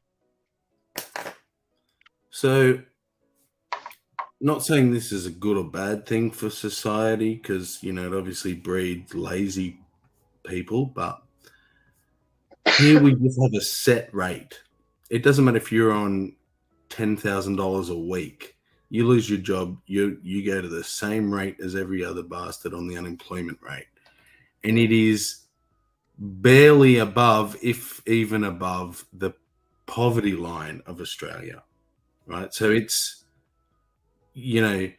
Speaker 2: So, not saying this is a good or bad thing for society because, you know, it obviously breeds lazy people, but here we just have a set rate. It doesn't matter if you're on $10,000 a week. You lose your job, you go to the same rate as every other bastard on the unemployment rate. And it is barely above, if even above, the poverty line of Australia, right? So it's, you know,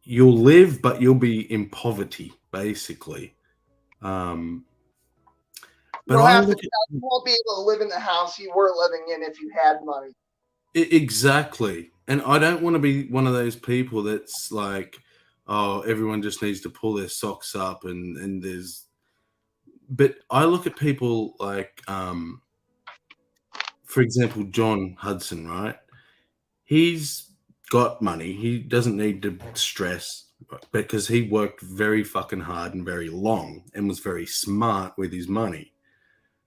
Speaker 2: you'll live, but you'll be in poverty, basically. But
Speaker 13: You'll
Speaker 2: I
Speaker 13: have to,
Speaker 2: look at
Speaker 13: you won't be able to live in the house you were living in if you had money.
Speaker 2: exactly, and I don't want to be one of those people that's like, oh, everyone just needs to pull their socks up, and there's. But I look at people like, for example, John Hudson, right? He's got money. He doesn't need to stress because he worked very fucking hard and very long and was very smart with his money.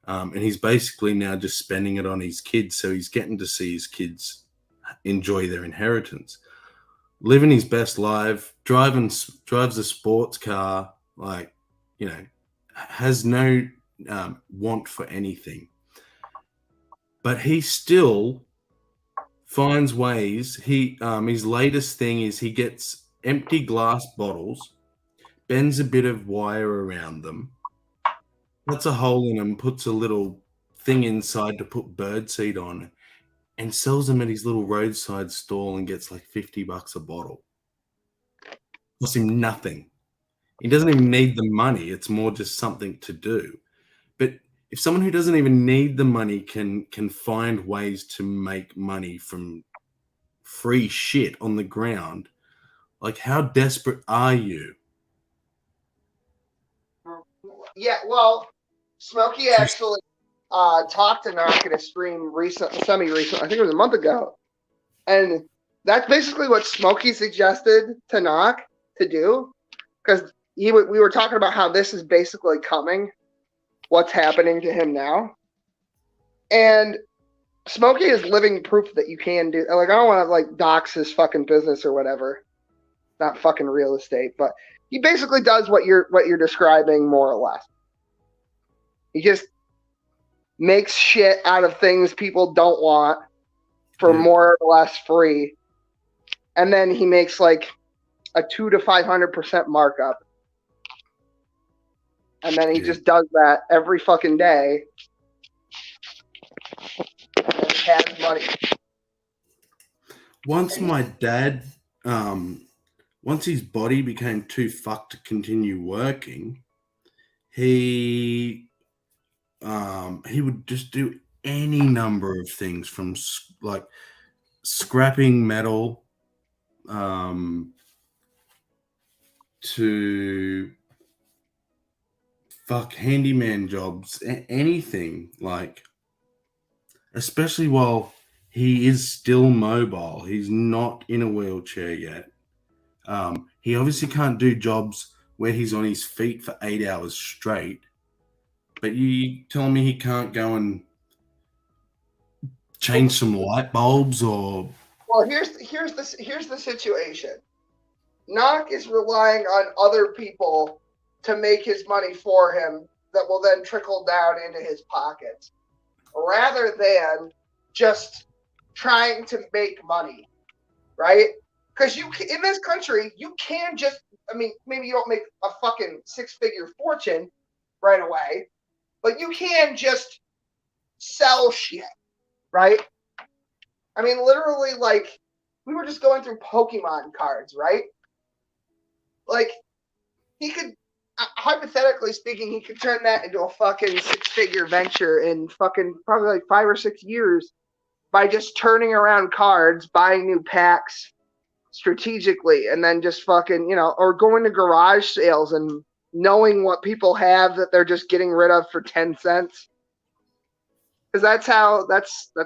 Speaker 2: And he's basically now just spending it on his kids. So he's getting to see his kids enjoy their inheritance. Living his best life, drives a sports car, like, has no want for anything. But he still finds ways. His latest thing is he gets empty glass bottles, bends a bit of wire around them, puts a hole in them, puts a little thing inside to put birdseed on, and sells them at his little roadside stall and gets like $50 a bottle. Costs him nothing. He doesn't even need the money. It's more just something to do. But if someone who doesn't even need the money can find ways to make money from free shit on the ground, like, how desperate are you?
Speaker 13: Yeah, well, Smokey actually talked to Knock in a stream semi-recent, I think it was a month ago. And that's basically what Smokey suggested to Knock to do. Because we were talking about how this is basically coming, what's happening to him now. And Smokey is living proof that you can do. Like, I don't want to like dox his fucking business or whatever. Not fucking real estate, but he basically does what you're describing more or less. He just makes shit out of things people don't want for more or less free, and then he makes like a 200 to 500% markup, and then he just does that every fucking day. And has money.
Speaker 2: Once my dad, once his body became too fucked to continue working, he would just do any number of things, from like scrapping metal to handyman jobs, anything, like, especially while he is still mobile. He's not in a wheelchair yet. He obviously can't do jobs where he's on his feet for 8 hours straight. But you telling me he can't go and change some light bulbs or?
Speaker 13: Well, here's the situation. Knock is relying on other people to make his money for him that will then trickle down into his pockets, rather than just trying to make money, right? Because in this country, you can just, I mean, maybe you don't make a fucking six-figure fortune right away, but you can just sell shit, right? I mean, literally, like, we were just going through Pokemon cards, right? Like, he could, hypothetically speaking, he could turn that into a fucking six-figure venture in fucking probably like 5 or 6 years by just turning around cards, buying new packs strategically, and then just fucking, or going to garage sales and knowing what people have that they're just getting rid of for 10 cents. Because that's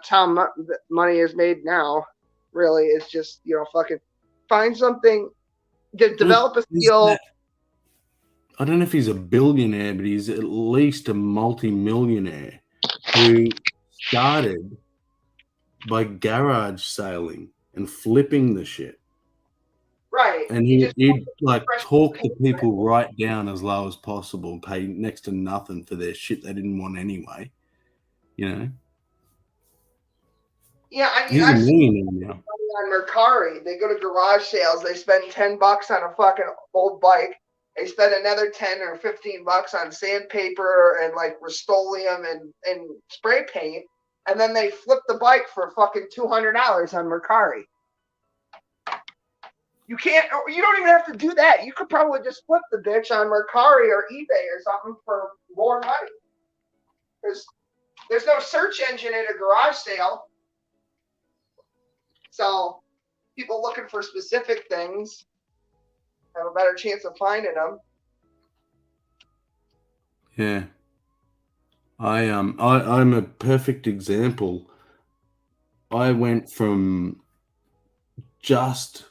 Speaker 13: how money is made now, really. It's just, fucking find something, develop a skill.
Speaker 2: I don't know if he's a billionaire, but he's at least a multi-millionaire who started by garage sailing and flipping the shit.
Speaker 13: Right.
Speaker 2: And he'd like talk the people right down as low as possible, pay next to nothing for their shit they didn't want anyway.
Speaker 13: Yeah, I mean,
Speaker 2: he's a millionaire now.
Speaker 13: On Mercari, they go to garage sales, they spend $10 on a fucking old bike. They spend another 10 or 15 bucks on sandpaper and like Rust-Oleum and spray paint, and then they flip the bike for fucking $200 on Mercari. You can't. You don't even have to do that. You could probably just flip the bitch on Mercari or eBay or something for more money. There's no search engine in a garage sale, so people looking for specific things have a better chance of finding them.
Speaker 2: Yeah. I'm a perfect example. I went from just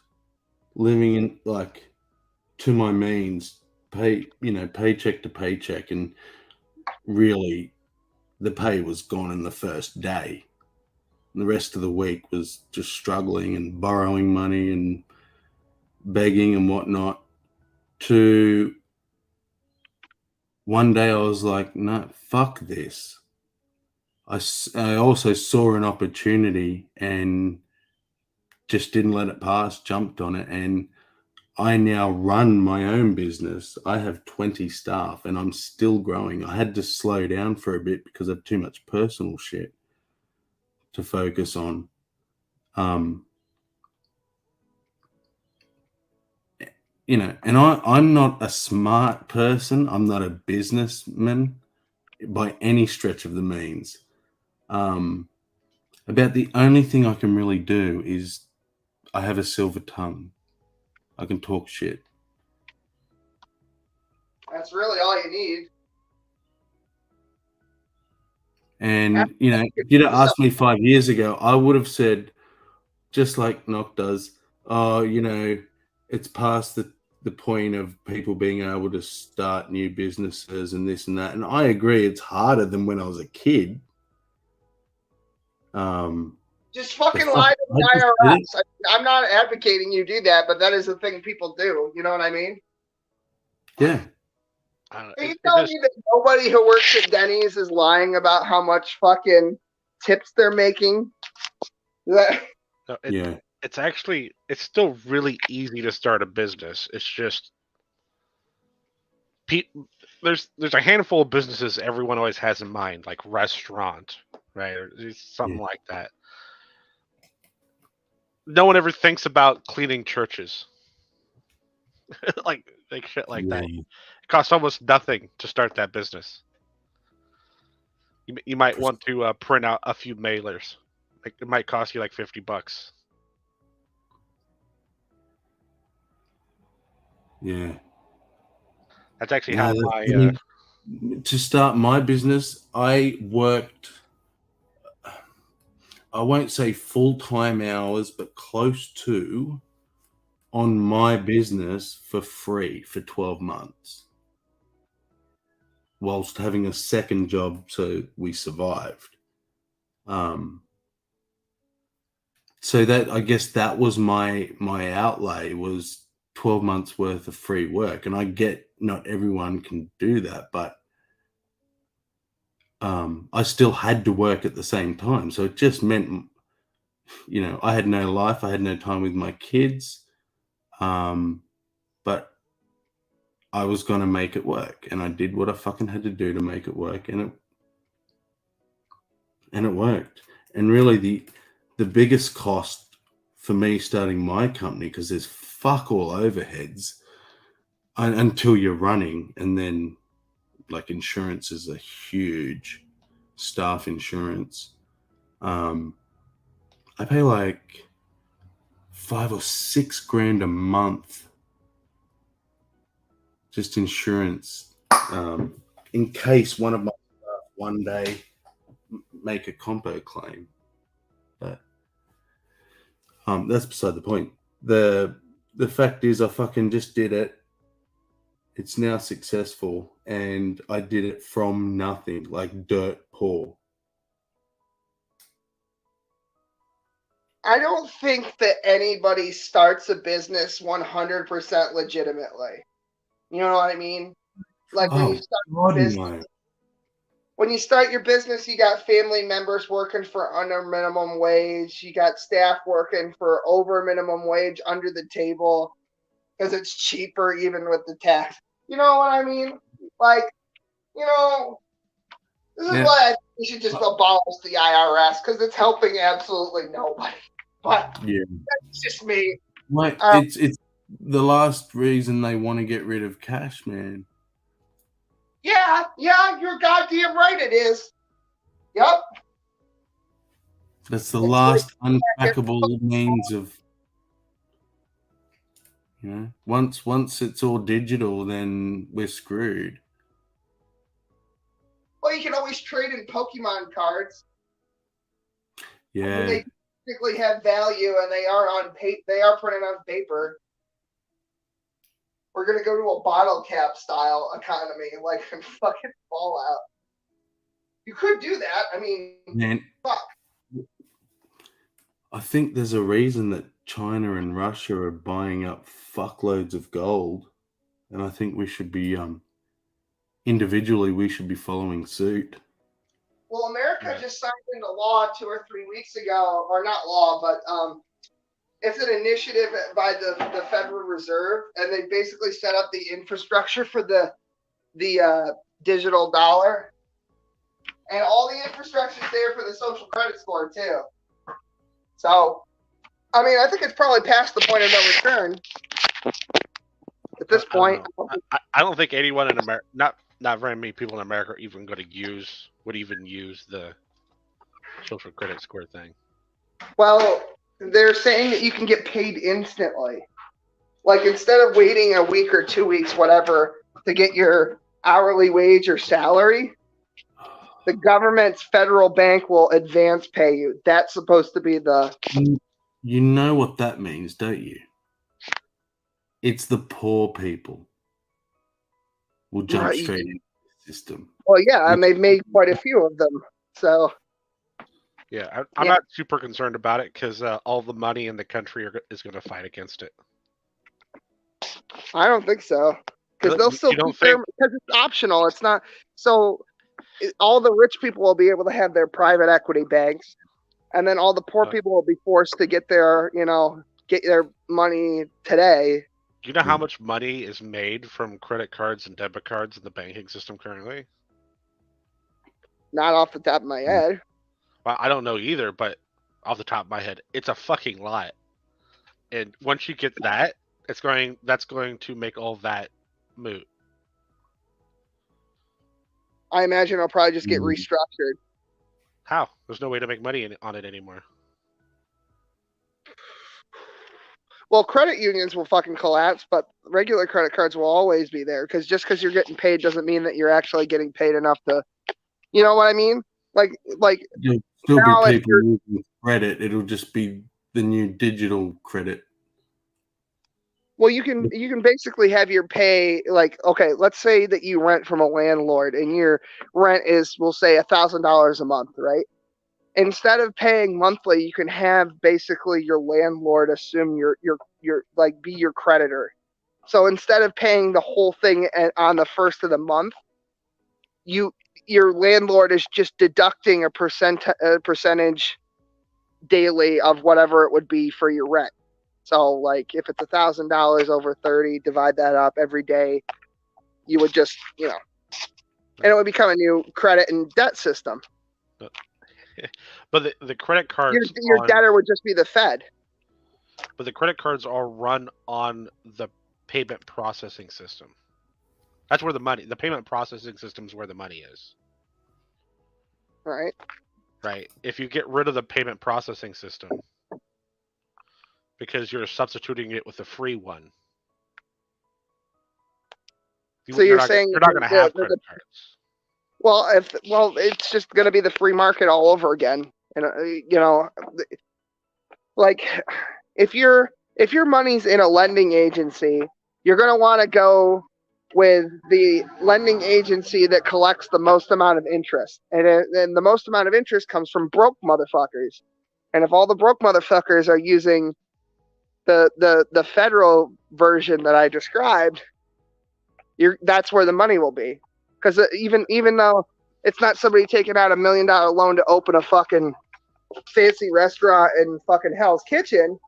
Speaker 2: living in to my means, paycheck to paycheck, and really the pay was gone in the first day. And the rest of the week was just struggling and borrowing money and begging and whatnot. To one day I was like, no, fuck this. I also saw an opportunity and just didn't let it pass, jumped on it, and I now run my own business. I have 20 staff and I'm still growing. I had to slow down for a bit because of too much personal shit to focus on. And I'm not a smart person. I'm not a businessman by any stretch of the means. About the only thing I can really do is I have a silver tongue. I can talk shit.
Speaker 13: That's really all you need.
Speaker 2: And, if you'd have asked me 5 years ago, I would have said, just like Nock does, it's past the point of people being able to start new businesses and this and that. And I agree, it's harder than when I was a kid.
Speaker 13: Just fucking lie to the IRS. I'm not advocating you do that, but that is the thing people do. You know what I mean?
Speaker 2: Yeah.
Speaker 13: Are you telling me that nobody who works at Denny's is lying about how much fucking tips they're making?
Speaker 11: It's still really easy to start a business. It's just there's a handful of businesses everyone always has in mind, like restaurant, right? Or something like that. No one ever thinks about cleaning churches. like shit like that. It costs almost nothing to start that business. You might want to print out a few mailers. It might cost you like $50.
Speaker 2: Yeah.
Speaker 11: That's actually how
Speaker 2: to start my business, I worked, I won't say full-time hours, but close to, on my business for free for 12 months. Whilst having a second job, so we survived. So that, I guess that was my outlay, was 12 months worth of free work. And I get not everyone can do that, but I still had to work at the same time. So it just meant, I had no life. I had no time with my kids. But I was going to make it work, and I did what I fucking had to do to make it work. And it worked. And really the biggest cost for me starting my company, because there's fuck all overheads until you're running, and then like insurance is a huge staff insurance. I pay like $5,000 or $6,000 a month just insurance, in case one of my staff one day make a compo claim. But that's beside the point. The fact is, I fucking just did it. It's now successful, and I did it from nothing, like dirt poor.
Speaker 13: I don't think that anybody starts a business 100% legitimately. You know what I mean? Like when you start your business, you got family members working for under minimum wage. You got staff working for over minimum wage under the table because it's cheaper even with the tax. You know what I mean? Like, this is why I think we should just abolish the IRS, because it's helping absolutely nobody. But that's just me.
Speaker 2: It's the last reason they want to get rid of cash, man.
Speaker 13: Yeah, you're goddamn right it is. Yep.
Speaker 2: That's the last untrackable means of, once it's all digital, then we're screwed.
Speaker 13: Well, you can always trade in Pokemon cards.
Speaker 2: Yeah.
Speaker 13: I mean, they typically have value, and they are They are printed on paper. We're gonna go to a bottle cap style economy, like in fucking Fallout. You could do that. I mean,
Speaker 2: Man,
Speaker 13: fuck.
Speaker 2: I think there's a reason that China and Russia are buying up fuckloads of gold, and I think we should be individually we should be following suit.
Speaker 13: Well, America just signed into law 2 or 3 weeks ago, or not law, but it's an initiative by the Federal Reserve, and they basically set up the infrastructure for the digital dollar, and all the infrastructure is there for the social credit score too. So, I mean, I think it's probably past the point of no return at this point.
Speaker 11: I don't think anyone in America, not very many people in America, are even going to would even use the social credit score thing.
Speaker 13: Well, they're saying that you can get paid instantly. Like, instead of waiting a week or 2 weeks, whatever, to get your hourly wage or salary, the government's federal bank will advance pay you. That's supposed to be the...
Speaker 2: You know what that means, don't you? It's the poor people will jump straight into the system.
Speaker 13: Well, yeah, and they've made quite a few of them. So...
Speaker 11: Yeah, I'm not super concerned about it because all the money in the country is going to fight against it.
Speaker 13: I don't think so, because they'll still keep because it's optional. It's not so. All the rich people will be able to have their private equity banks, and then all the poor people will be forced to get their money today.
Speaker 11: Do you know how much money is made from credit cards and debit cards in the banking system currently?
Speaker 13: Not off the top of my head.
Speaker 11: Well, I don't know either, but off the top of my head, it's a fucking lot. And once you get that, that's going to make all that moot.
Speaker 13: I imagine it'll probably just get restructured.
Speaker 11: How? There's no way to make money on it anymore.
Speaker 13: Well, credit unions will fucking collapse, but regular credit cards will always be there, because just because you're getting paid doesn't mean that you're actually getting paid enough to, you know what I mean? Like
Speaker 2: You'll still be people using credit. It'll just be the new digital credit.
Speaker 13: Well, you can basically have your pay, like, okay, let's say that you rent from a landlord and your rent is, we'll say, $1,000 a month, right? Instead of paying monthly, you can have basically your landlord assume your like be your creditor. So instead of paying the whole thing on the first of the month, your landlord is just deducting a percentage daily of whatever it would be for your rent. So, like, if it's $1,000 over 30, divide that up every day, you would just, and it would become a new credit and debt system.
Speaker 11: But the credit cards,
Speaker 13: your debtor would just be the Fed.
Speaker 11: But the credit cards are run on the payment processing system. That's where the payment processing system is where the money is.
Speaker 13: Right.
Speaker 11: Right. If you get rid of the payment processing system, because you're substituting it with a free one.
Speaker 13: So you're saying
Speaker 11: you're not going to have credit cards.
Speaker 13: Well, it's just going to be the free market all over again, and like if your money's in a lending agency, you're going to want to go with the lending agency that collects the most amount of interest, and the most amount of interest comes from broke motherfuckers, and if all the broke motherfuckers are using the federal version that I described, that's where the money will be. Because even though it's not somebody taking out $1 million loan to open a fucking fancy restaurant in fucking Hell's Kitchen,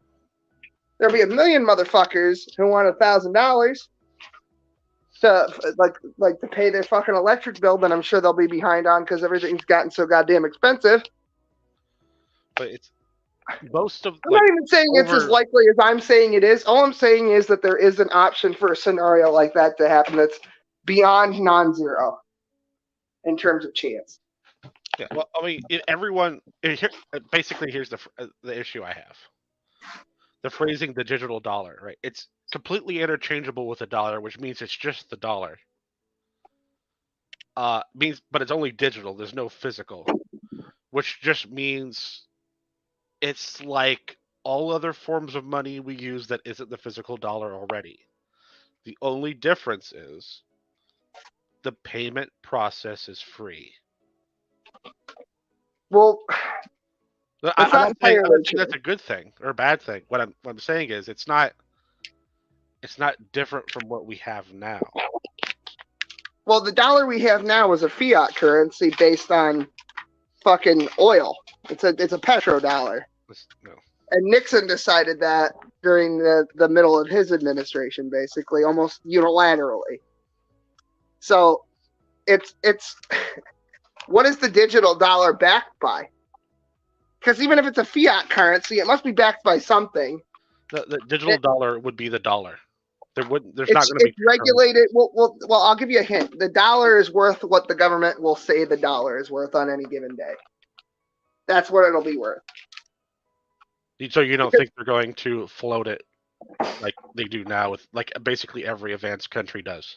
Speaker 13: there'll be 1 million motherfuckers who want $1,000 to like to pay their fucking electric bill that I'm sure they'll be behind on because everything's gotten so goddamn expensive.
Speaker 11: But most of
Speaker 13: I'm not even saying it's as likely as I'm saying it is. All I'm saying is that there is an option for a scenario like that to happen that's beyond non-zero in terms of chance.
Speaker 11: Yeah, well, I mean, basically, here's the issue I have. The phrasing the digital dollar, right? It's completely interchangeable with a dollar, which means it's just the dollar. But it's only digital. There's no physical, which just means it's like all other forms of money we use that isn't the physical dollar already. The only difference is the payment process is free.
Speaker 13: Well,
Speaker 11: I'm not saying that's a good thing or a bad thing. What I'm saying is it's not different from what we have now.
Speaker 13: Well, the dollar we have now is a fiat currency based on fucking oil. It's a petrodollar.
Speaker 11: No.
Speaker 13: And Nixon decided that during the middle of his administration, basically, almost unilaterally. So it's what is the digital dollar backed by? Because even if it's a fiat currency, it must be backed by something.
Speaker 11: The digital dollar would be the dollar. There's not going to be
Speaker 13: regulated. Well, I'll give you a hint. The dollar is worth what the government will say the dollar is worth on any given day. That's what it'll be worth.
Speaker 11: So you don't think they're going to float it like they do now with like basically every advanced country does?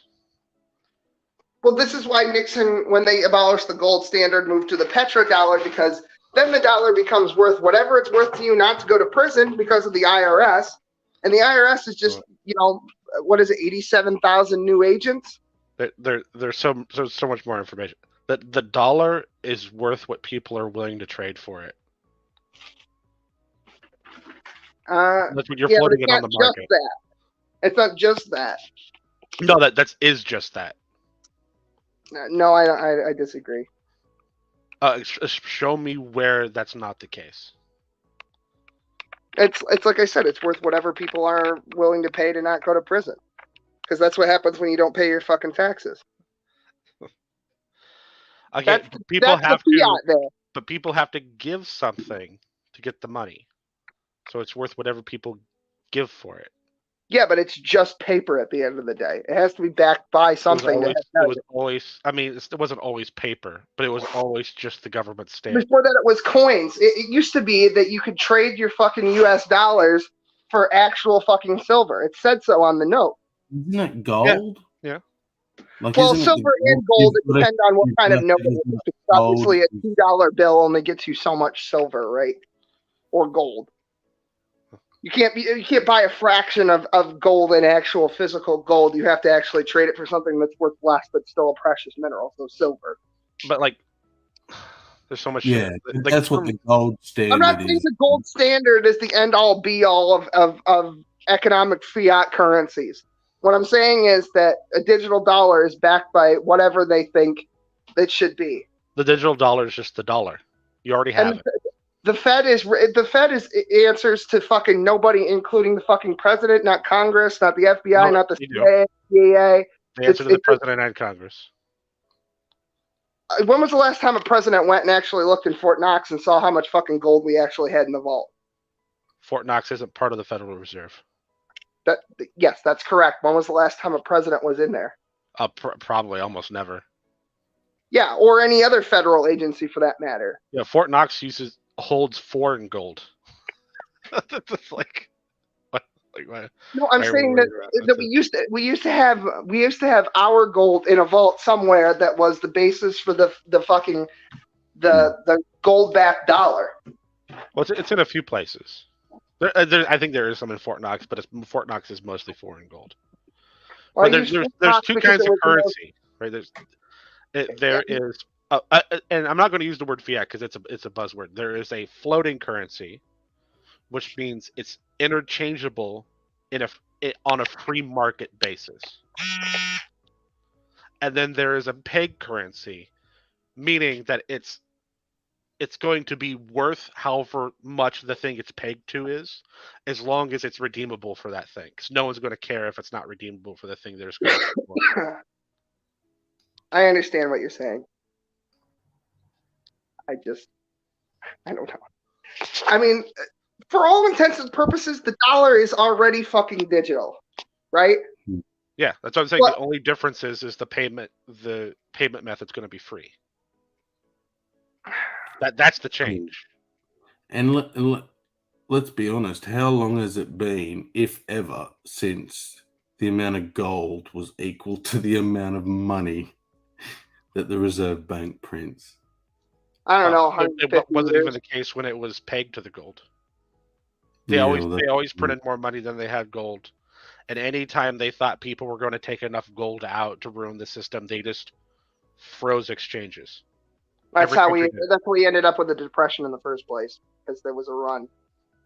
Speaker 13: Well, this is why Nixon, when they abolished the gold standard, moved to the petrodollar, because then the dollar becomes worth whatever it's worth to you not to go to prison because of the IRS. And the IRS is just, what is it, 87,000 new agents?
Speaker 11: There's so much more information. The dollar is worth what people are willing to trade for it. That's what you're floating it on the market.
Speaker 13: It's not just that.
Speaker 11: No, that is just that.
Speaker 13: No, I disagree.
Speaker 11: Show me where that's not the case.
Speaker 13: It's like I said, it's worth whatever people are willing to pay to not go to prison. Because that's what happens when you don't pay your fucking taxes.
Speaker 11: Okay, people have to give something to get the money. So it's worth whatever people give for it.
Speaker 13: Yeah, but it's just paper at the end of the day. It has to be backed by something.
Speaker 11: It wasn't always paper, but it was always just the government stamp.
Speaker 13: Before that, it was coins. It used to be that you could trade your fucking U.S. dollars for actual fucking silver. It said so on the note.
Speaker 2: Isn't it gold?
Speaker 11: Yeah.
Speaker 2: Like,
Speaker 13: well, silver and gold, it depends on what kind of note it is. Obviously, a $2 bill only gets you so much silver, right? Or gold. You can't buy a fraction of gold in actual physical gold. You have to actually trade it for something that's worth less, but still a precious mineral, so silver.
Speaker 11: But there's so much.
Speaker 2: Yeah, that's what the gold standard is.
Speaker 13: I'm not saying the gold standard is the end-all, be-all of economic fiat currencies. What I'm saying is that a digital dollar is backed by whatever they think it should be.
Speaker 11: The digital dollar is just the dollar. You already have it.
Speaker 13: The Fed is answers to fucking nobody, including the fucking president, not Congress, not the FBI, not the CIA.
Speaker 11: They answer to the president and Congress.
Speaker 13: When was the last time a president went and actually looked in Fort Knox and saw how much fucking gold we actually had in the vault?
Speaker 11: Fort Knox isn't part of the Federal Reserve.
Speaker 13: Yes, that's correct. When was the last time a president was in there?
Speaker 11: Probably almost never.
Speaker 13: Yeah, or any other federal agency for that matter.
Speaker 11: Yeah, Fort Knox holds foreign gold. That's like
Speaker 13: no, I'm saying that we used to have our gold in a vault somewhere that was the basis for the gold backed dollar.
Speaker 11: Well, it's in a few places. I think there is some in Fort Knox, but Fort Knox is mostly foreign gold. Well, there's two kinds of currency, right? There is, and I'm not going to use the word fiat because it's a buzzword. There is a floating currency, which means it's interchangeable on a free market basis. And then there is a peg currency, meaning that it's going to be worth however much the thing it's pegged to is, as long as it's redeemable for that thing. Because no one's going to care if it's not redeemable for the thing they're going to.
Speaker 13: I understand what you're saying. I don't know. I mean, for all intents and purposes, the dollar is already fucking digital, right?
Speaker 11: Yeah, that's what I'm saying. The only difference is the payment method's going to be free. That's the change.
Speaker 2: And let's be honest, how long has it been, if ever, since the amount of gold was equal to the amount of money that the Reserve Bank prints?
Speaker 13: I don't know.
Speaker 11: It wasn't even the case when it was pegged to the gold. They always printed more money than they had gold. And anytime they thought people were going to take enough gold out to ruin the system, they just froze exchanges.
Speaker 13: That's how we ended up with the depression in the first place, because there was a run.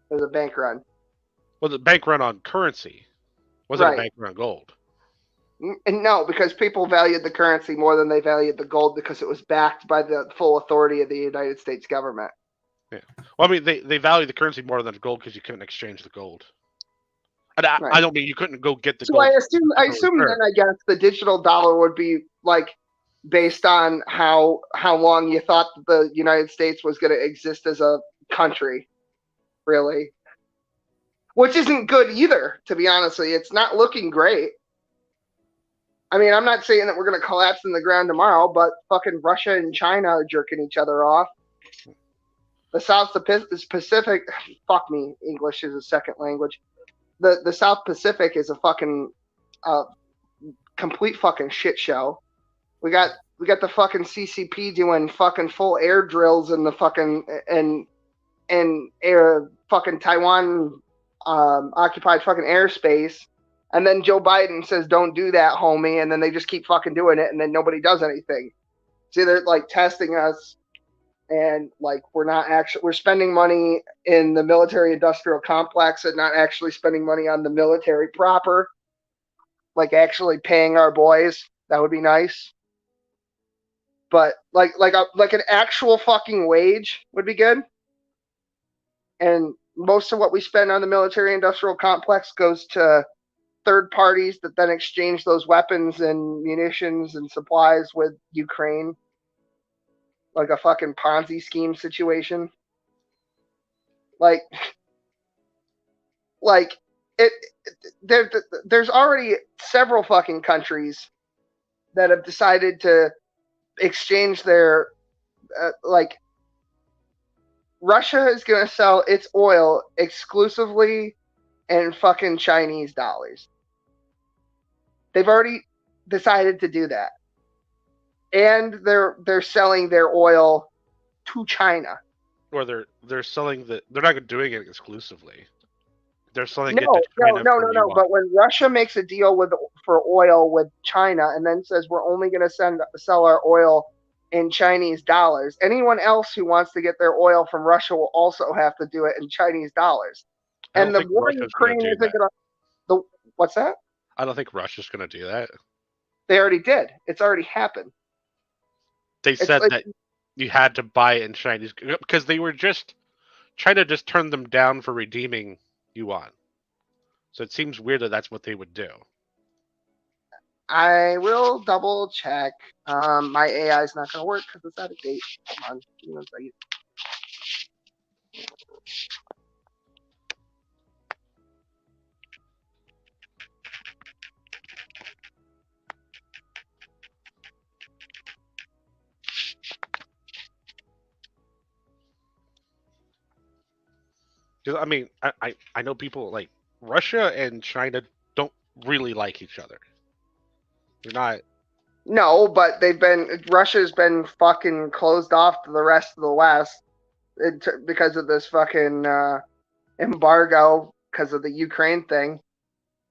Speaker 13: There was a bank run.
Speaker 11: Well, the bank run on currency wasn't a bank run on gold.
Speaker 13: And no, because people valued the currency more than they valued the gold because it was backed by the full authority of the United States government.
Speaker 11: Yeah. Well, I mean, they value the currency more than the gold because you couldn't exchange the gold. And I don't mean you couldn't go get the gold.
Speaker 13: So I assume then, I guess, the digital dollar would be like based on how long you thought the United States was going to exist as a country, really. Which isn't good either, to be honest with you. It's not looking great. I mean, I'm not saying that we're going to collapse in the ground tomorrow, but fucking Russia and China are jerking each other off. The South Pacific, fuck me, English is a second language. The South Pacific is a fucking complete fucking shit show. We got the fucking CCP doing fucking full air drills in the fucking and air fucking Taiwan occupied fucking airspace, and then Joe Biden says don't do that, homie, and then they just keep fucking doing it, and then nobody does anything. See, they're like testing us, and like we're spending money in the military industrial complex and not actually spending money on the military proper, like actually paying our boys. That would be nice. But like an actual fucking wage would be good. And most of what we spend on the military industrial complex goes to third parties that then exchange those weapons and munitions and supplies with Ukraine. Like a fucking Ponzi scheme situation. There's already several fucking countries that have decided to exchange their Russia is going to sell its oil exclusively in fucking Chinese dollars. They've already decided to do that. And they're selling their oil to China.
Speaker 11: Or they're selling they're not doing it exclusively. They're selling it to
Speaker 13: China. No.
Speaker 11: Yuan.
Speaker 13: But when Russia makes a deal for oil with China and then says we're only going to sell our oil in Chinese dollars, anyone else who wants to get their oil from Russia will also have to do it in Chinese dollars. And the war in Ukraine isn't going to. What's that?
Speaker 11: I don't think Russia's going to do that.
Speaker 13: They already did. It's already happened.
Speaker 11: They said that you had to buy it in Chinese because they were just trying to just turn them down for redeeming yuan. So it seems weird that that's what they would do.
Speaker 13: I will double check. My AI is not going to work because it's out of date. Hold on. Give me 1 second.
Speaker 11: I mean, I know people like Russia and China don't really like each other. They're not.
Speaker 13: No, but Russia's been fucking closed off to the rest of the West because of this fucking embargo because of the Ukraine thing.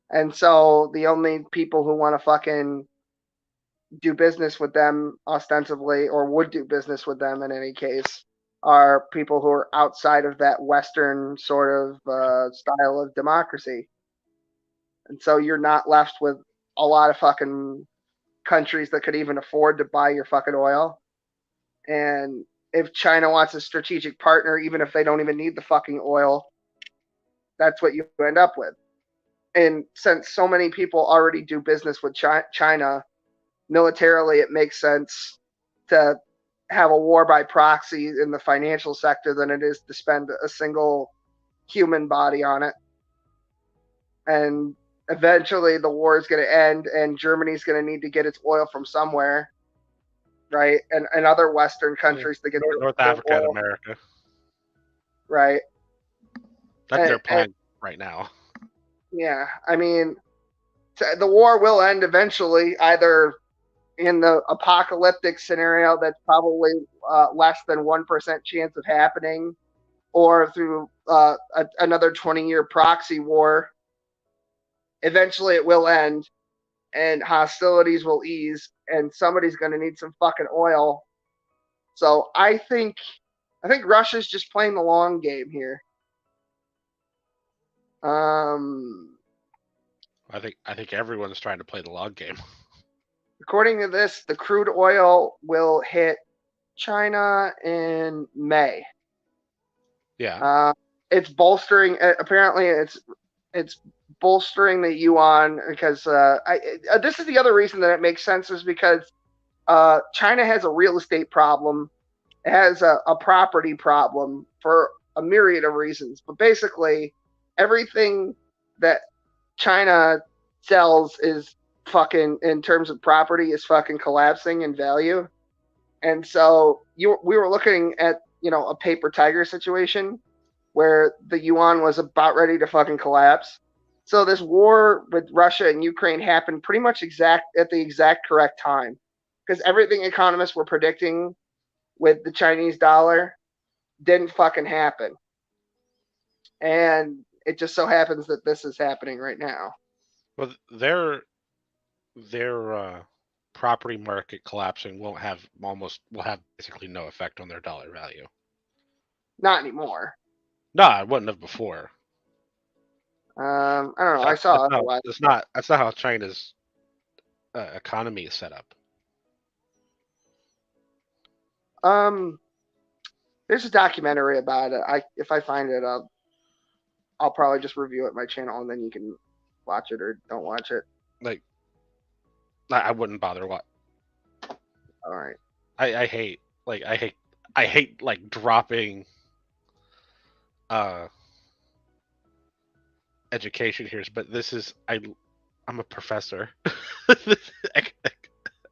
Speaker 13: And so the only people who want to fucking do business with them ostensibly, or would do business with them in any case, are people who are outside of that Western sort of style of democracy. And so you're not left with a lot of fucking countries that could even afford to buy your fucking oil. And if China wants a strategic partner, even if they don't even need the fucking oil, that's what you end up with. And since so many people already do business with China, militarily it makes sense to have a war by proxy in the financial sector than it is to spend a single human body on it. And eventually the war is going to end and Germany's going to need to get its oil from somewhere, right? And other Western countries to get
Speaker 11: North
Speaker 13: their
Speaker 11: Africa and
Speaker 13: oil,
Speaker 11: America.
Speaker 13: right?
Speaker 11: That's their plan right now.
Speaker 13: Yeah, I mean, the war will end eventually, either in the apocalyptic scenario that's probably less than 1% chance of happening, or through another 20-year proxy war. Eventually it will end and hostilities will ease and somebody's going to need some fucking oil. So I think Russia's just playing the long game here.
Speaker 11: I think everyone's trying to play the long game.
Speaker 13: According to this, the crude oil will hit China in May.
Speaker 11: Yeah.
Speaker 13: It's bolstering. Apparently, it's bolstering the yuan because this is the other reason that it makes sense is because China has a real estate problem, it has a property problem for a myriad of reasons. But basically, everything that China sells is fucking, in terms of property, is fucking collapsing in value. And so we were looking at, a paper tiger situation where the yuan was about ready to fucking collapse. So this war with Russia and Ukraine happened pretty much at the exact correct time, because everything economists were predicting with the Chinese dollar didn't fucking happen. And it just so happens that this is happening right now.
Speaker 11: Well, their property market collapsing will have basically no effect on their dollar value.
Speaker 13: Not anymore.
Speaker 11: No, it wouldn't have before.
Speaker 13: I don't know. I saw otherwise.
Speaker 11: That's not how China's economy is set up.
Speaker 13: There's a documentary about it. If I find it, I'll probably just review it on my channel, and then you can watch it or don't watch it.
Speaker 11: Like, I wouldn't bother what.
Speaker 13: All right.
Speaker 11: I hate like dropping education here, but this is I'm a professor.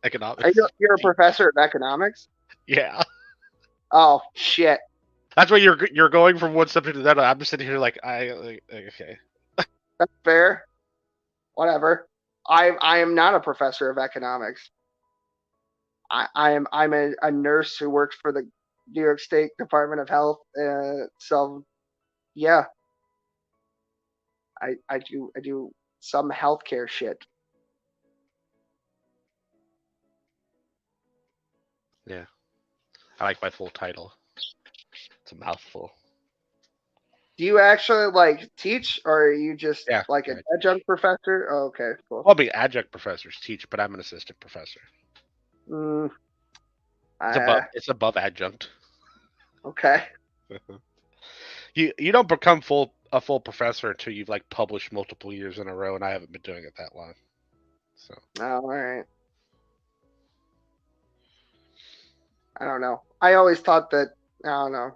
Speaker 11: Economics.
Speaker 13: You're a professor of economics?
Speaker 11: Yeah.
Speaker 13: Oh shit.
Speaker 11: That's why you're going from one subject to another. I'm just sitting here like okay.
Speaker 13: That's fair. Whatever. I am not a professor of economics. I'm a nurse who works for the New York State Department of Health. So yeah. I do some healthcare shit.
Speaker 11: Yeah. I like my full title. It's a mouthful.
Speaker 13: Do you actually teach, or are you just an adjunct professor? Oh, okay, cool.
Speaker 11: I'll be adjunct professors teach, but I'm an assistant professor. It's above adjunct.
Speaker 13: Okay.
Speaker 11: You don't become a full professor until you've published multiple years in a row, and I haven't been doing it that long. So.
Speaker 13: Oh, all right. I don't know. I always thought that, I don't know.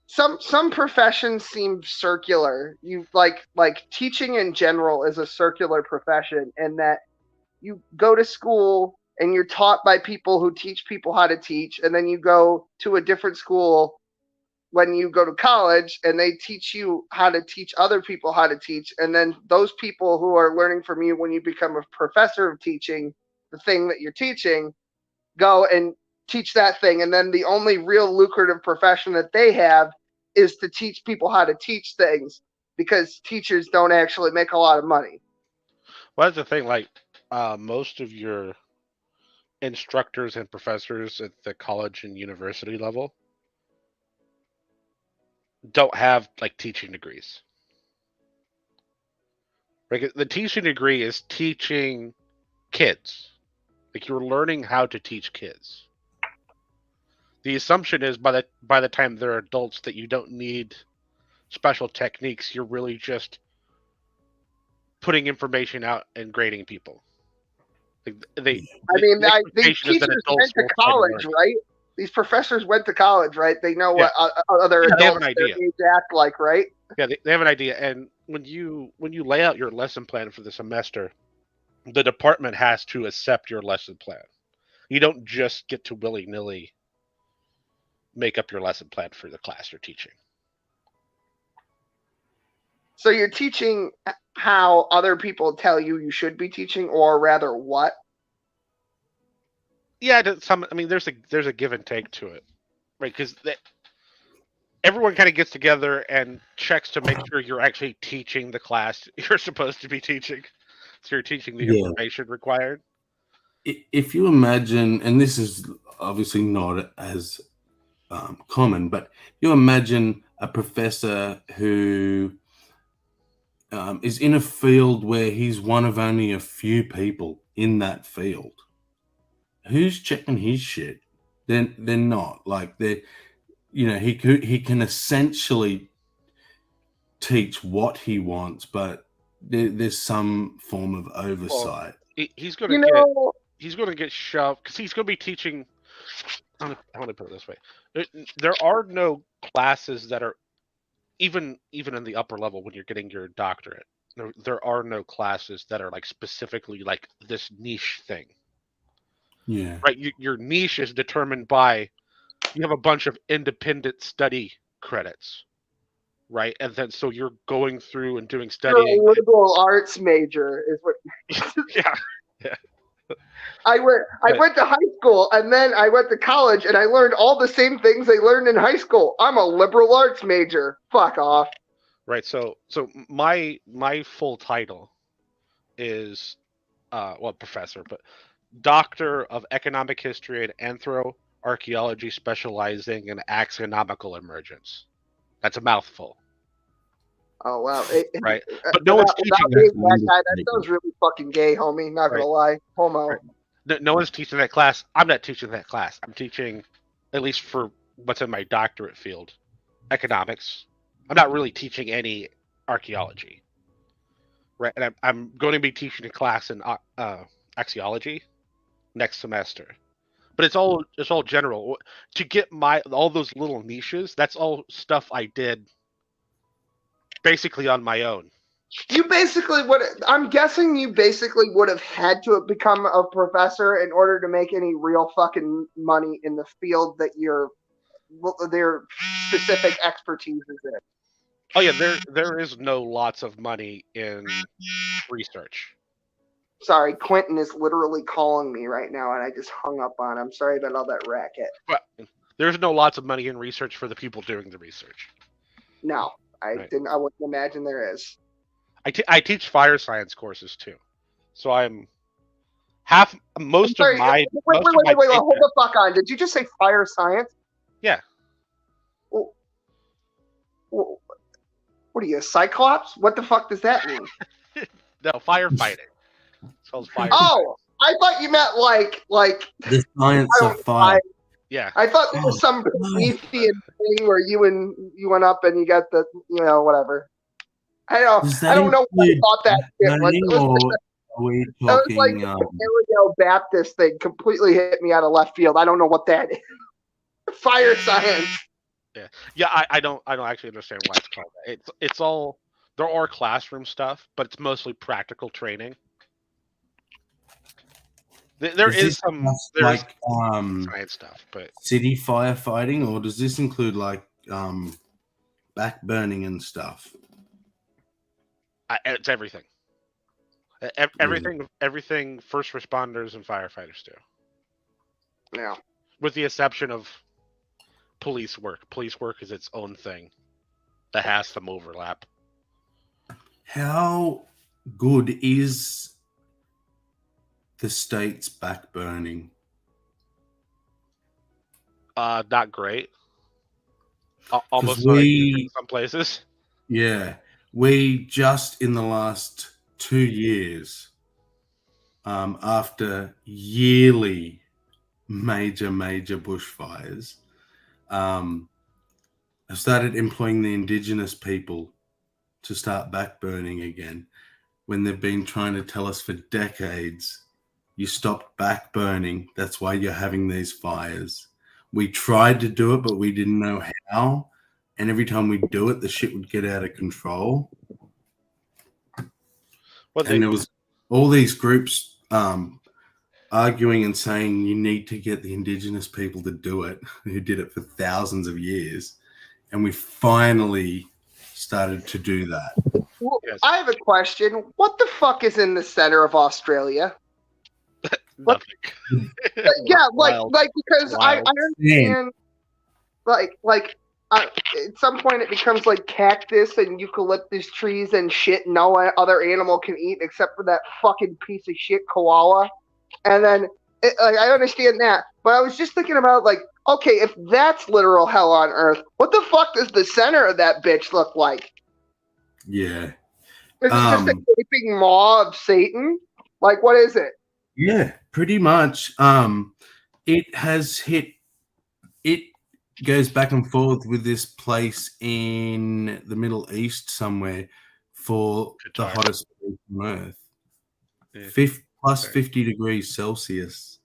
Speaker 13: Some professions seem circular. You like teaching in general is a circular profession, in that you go to school and you're taught by people who teach people how to teach, and then you go to a different school when you go to college and they teach you how to teach other people how to teach, and then those people who are learning from you when you become a professor of teaching the thing that you're teaching go and teach that thing, and then the only real lucrative profession that they have is to teach people how to teach things, because teachers don't actually make a lot of money.
Speaker 11: Well, that's the thing. Most of your instructors and professors at the college and university level don't have teaching degrees. The teaching degree is teaching kids. You're learning how to teach kids. The assumption is by the time they're adults that you don't need special techniques. You're really just putting information out and grading people.
Speaker 13: These teachers went to college, right? These professors went to college, right? They know what other adults their age act like, right?
Speaker 11: Yeah, they have an idea, and when you lay out your lesson plan for the semester, the department has to accept your lesson plan. You don't just get to willy-nilly make up your lesson plan for the class you're teaching.
Speaker 13: So you're teaching how other people tell you should be teaching, or rather, what?
Speaker 11: Yeah, I mean, there's a give and take to it, right? Because everyone kind of gets together and checks to make sure you're actually teaching the class you're supposed to be teaching. So you're teaching the information required.
Speaker 2: If you imagine, and this is obviously not as common, but you imagine a professor who is in a field where he's one of only a few people in that field. Who's checking his shit? They're not. Like he can essentially teach what he wants, but there's some form of oversight.
Speaker 11: Well, he's going to get shoved because he's going to be teaching. I want to put it this way: there are no classes that are even in the upper level when you're getting your doctorate. There are no classes that are like specifically like this niche thing.
Speaker 2: Yeah.
Speaker 11: Right. Your niche is determined by you have a bunch of independent study credits. Right, and then so you're going through and doing studying.
Speaker 13: You're a liberal arts major, is what.
Speaker 11: yeah.
Speaker 13: I went to high school and then I went to college and I learned all the same things they learned in high school. I'm a liberal arts major. Fuck off.
Speaker 11: Right. So my full title is professor, but Doctor of Economic History and Anthroarchaeology, specializing in axionomical emergence. That's a mouthful.
Speaker 13: Oh wow!
Speaker 11: Right, but no one's teaching
Speaker 13: that sounds really fucking gay, homie. Not gonna lie, homo.
Speaker 11: Right. No one's teaching that class. I'm not teaching that class. I'm teaching, at least for what's in my doctorate field, economics. I'm not really teaching any archaeology. Right, and I'm going to be teaching a class in axiology next semester. But it's all general. To get all those little niches, that's all stuff I did basically on my own.
Speaker 13: I'm guessing you basically would have had to have become a professor in order to make any real fucking money in the field that their specific expertise is in.
Speaker 11: Oh yeah, there is no lots of money in research.
Speaker 13: Sorry, Quentin is literally calling me right now, and I just hung up on him. Sorry about all that racket.
Speaker 11: But there's no lots of money in research for the people doing the research.
Speaker 13: No, I wouldn't imagine there is.
Speaker 11: I teach fire science courses too, so I'm most of my.
Speaker 13: Wait, hold the fuck on. Did you just say fire science?
Speaker 11: Yeah.
Speaker 13: What are you, a Cyclops? What the fuck does that mean?
Speaker 11: No, firefighting. Fire.
Speaker 13: Oh, I thought you meant like
Speaker 2: the science of fire.
Speaker 11: Yeah.
Speaker 13: I thought there was some Promethean thing where you went up and you got the whatever. I don't know what I thought that was. That was like the Aereo Baptist thing. Completely hit me out of left field. I don't know what that is. Fire science.
Speaker 11: Yeah. I don't actually understand why it's called that. It's all there are classroom stuff, but it's mostly practical training. There is some science stuff, but
Speaker 2: city firefighting, or does this include like back burning and stuff?
Speaker 11: It's everything. Everything first responders and firefighters do.
Speaker 13: Yeah.
Speaker 11: With the exception of police work. Police work is its own thing that has some overlap.
Speaker 2: How good is the state's back burning?
Speaker 11: Not great. Almost like in some places.
Speaker 2: Yeah. We just in the last 2 years, after yearly major bushfires, have started employing the indigenous people to start back burning again, when they've been trying to tell us for decades, you stopped back burning, that's why you're having these fires. We tried to do it, but we didn't know how, and every time we do it, the shit would get out of control. And there was all these groups arguing and saying you need to get the indigenous people to do it, who did it for thousands of years. And we finally started to do that.
Speaker 13: Well, I have a question. What the fuck is in the center of Australia? What? Yeah, like because I understand, at some point it becomes like cactus and eucalyptus trees and shit no other animal can eat except for that fucking piece of shit koala. And then I understand that, but I was just thinking about like, okay, if that's literal hell on earth, what the fuck does the center of that bitch look like?
Speaker 2: Yeah.
Speaker 13: Is it just a gaping maw of Satan? Like, what is it?
Speaker 2: Yeah, pretty much. It has hit. It goes back and forth with this place in the Middle East somewhere for the hottest place on Earth. Yeah. Plus 50 degrees Celsius.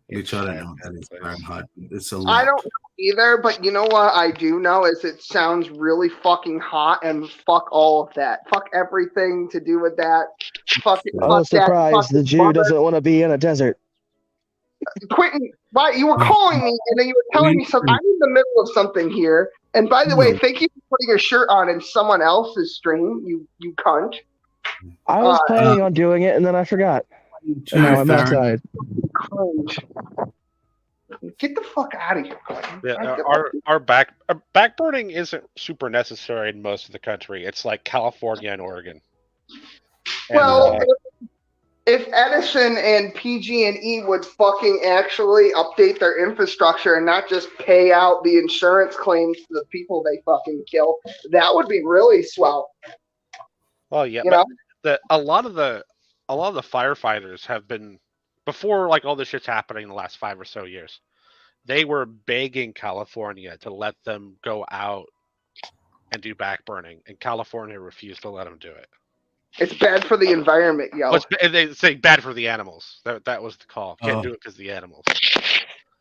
Speaker 2: Which I don't know if that is Fahrenheit. It's a lot.
Speaker 13: I don't know either, but you know what I do know is it sounds really fucking hot, and fuck all of that. Fuck everything to do with that. Fuck it.
Speaker 7: Oh, surprise! The Jew doesn't want to be in a desert.
Speaker 13: Quentin, why you were calling me and then you were telling me something. I'm in the middle of something here. And by the way, thank you for putting your shirt on in someone else's stream. You cunt.
Speaker 7: I was planning on doing it, and then I forgot. And now I'm outside.
Speaker 13: Get the fuck out of here, Quentin.
Speaker 11: Yeah, our backburning isn't super necessary in most of the country. It's like California and Oregon.
Speaker 13: Well, if Edison and PG&E would fucking actually update their infrastructure and not just pay out the insurance claims to the people they fucking kill, that would be really swell.
Speaker 11: Well, yeah, a lot of the firefighters have been, before like all this shit's happening in the last 5 or so years, they were begging California to let them go out and do backburning, and California refused to let them do it.
Speaker 13: It's bad for the environment, yo.
Speaker 11: They say bad for the animals. That was the call. Can't do it because the animals.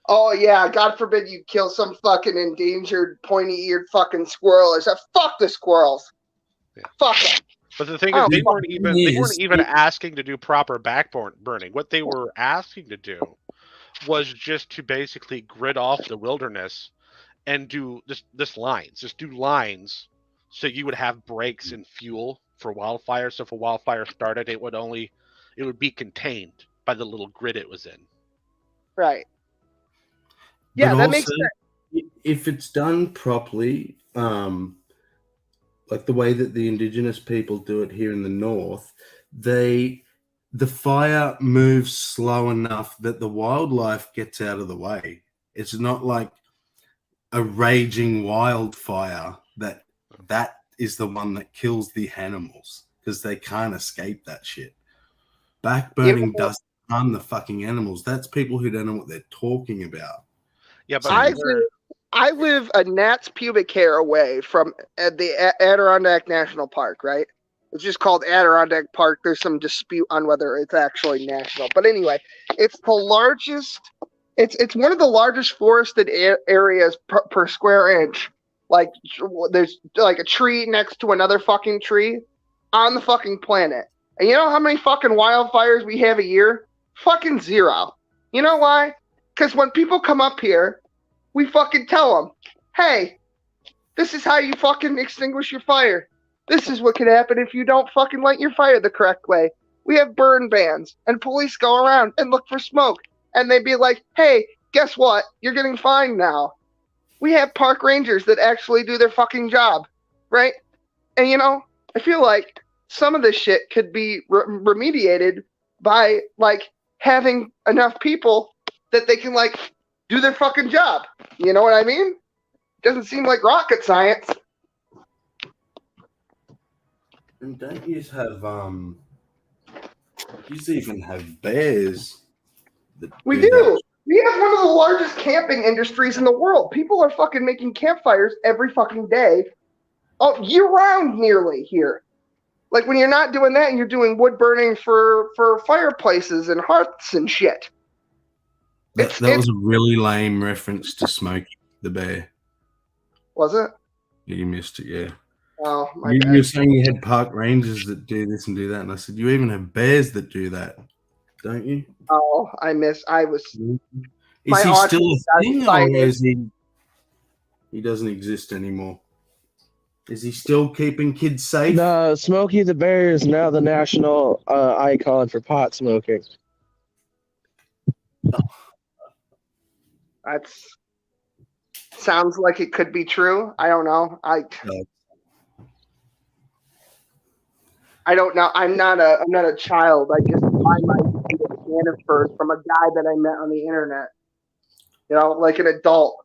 Speaker 13: Oh yeah, God forbid you kill some fucking endangered pointy-eared fucking squirrel. Or something. Fuck the squirrels.
Speaker 11: Yeah.
Speaker 13: Fuck them.
Speaker 11: But the thing is, they weren't even asking to do proper backburning. What they were asking to do was just to basically grid off the wilderness and do this lines. Just do lines so you would have breaks in fuel for wildfires. So if a wildfire started, it would be contained by the little grid it was in.
Speaker 13: Right. Yeah,
Speaker 2: but
Speaker 13: that
Speaker 2: also,
Speaker 13: makes sense.
Speaker 2: If it's done properly, like the way that the indigenous people do it here in the north, the fire moves slow enough that the wildlife gets out of the way. It's not like a raging wildfire that is the one that kills the animals, because they can't escape that shit. Backburning doesn't harm the fucking animals. That's people who don't know what they're talking about.
Speaker 11: Yeah, but
Speaker 13: I live a gnat's pubic hair away from the Adirondack National Park, right? It's just called Adirondack Park. There's some dispute on whether it's actually national. But anyway, it's the largest, it's one of the largest forested areas per square inch. Like, there's like a tree next to another fucking tree on the fucking planet. And you know how many fucking wildfires we have a year? Fucking zero. You know why? Because when people come up here, we fucking tell them, hey, this is how you fucking extinguish your fire. This is what can happen if you don't fucking light your fire the correct way. We have burn bans, and police go around and look for smoke. And they'd be like, hey, guess what? You're getting fined now. We have park rangers that actually do their fucking job, right? And, you know, I feel like some of this shit could be remediated by, like, having enough people that they can, like, do their fucking job. You know what I mean? Doesn't seem like rocket science.
Speaker 2: And don't you have you even have bears?
Speaker 13: We do. We have one of the largest camping industries in the world. People are fucking making campfires every fucking day, year round nearly here. Like, when you're not doing that, you're doing wood burning for fireplaces and hearths and shit.
Speaker 2: That was a really lame reference to Smokey the Bear.
Speaker 13: Was it?
Speaker 2: Yeah, you missed it, yeah.
Speaker 13: Oh, my
Speaker 2: You
Speaker 13: bad.
Speaker 2: were saying you had park rangers that do this and do that, and I said you even have bears that do that, don't you?
Speaker 13: Oh, I missed. I was.
Speaker 2: Is he still a thing, or is he doesn't exist anymore? Is he still keeping kids safe?
Speaker 7: No, Smokey the Bear is now the national icon for pot smoking.
Speaker 13: That's sounds like it could be true. I don't know. I don't know. I'm not a child. I just find my first from a guy that I met on the internet. You know, like an adult.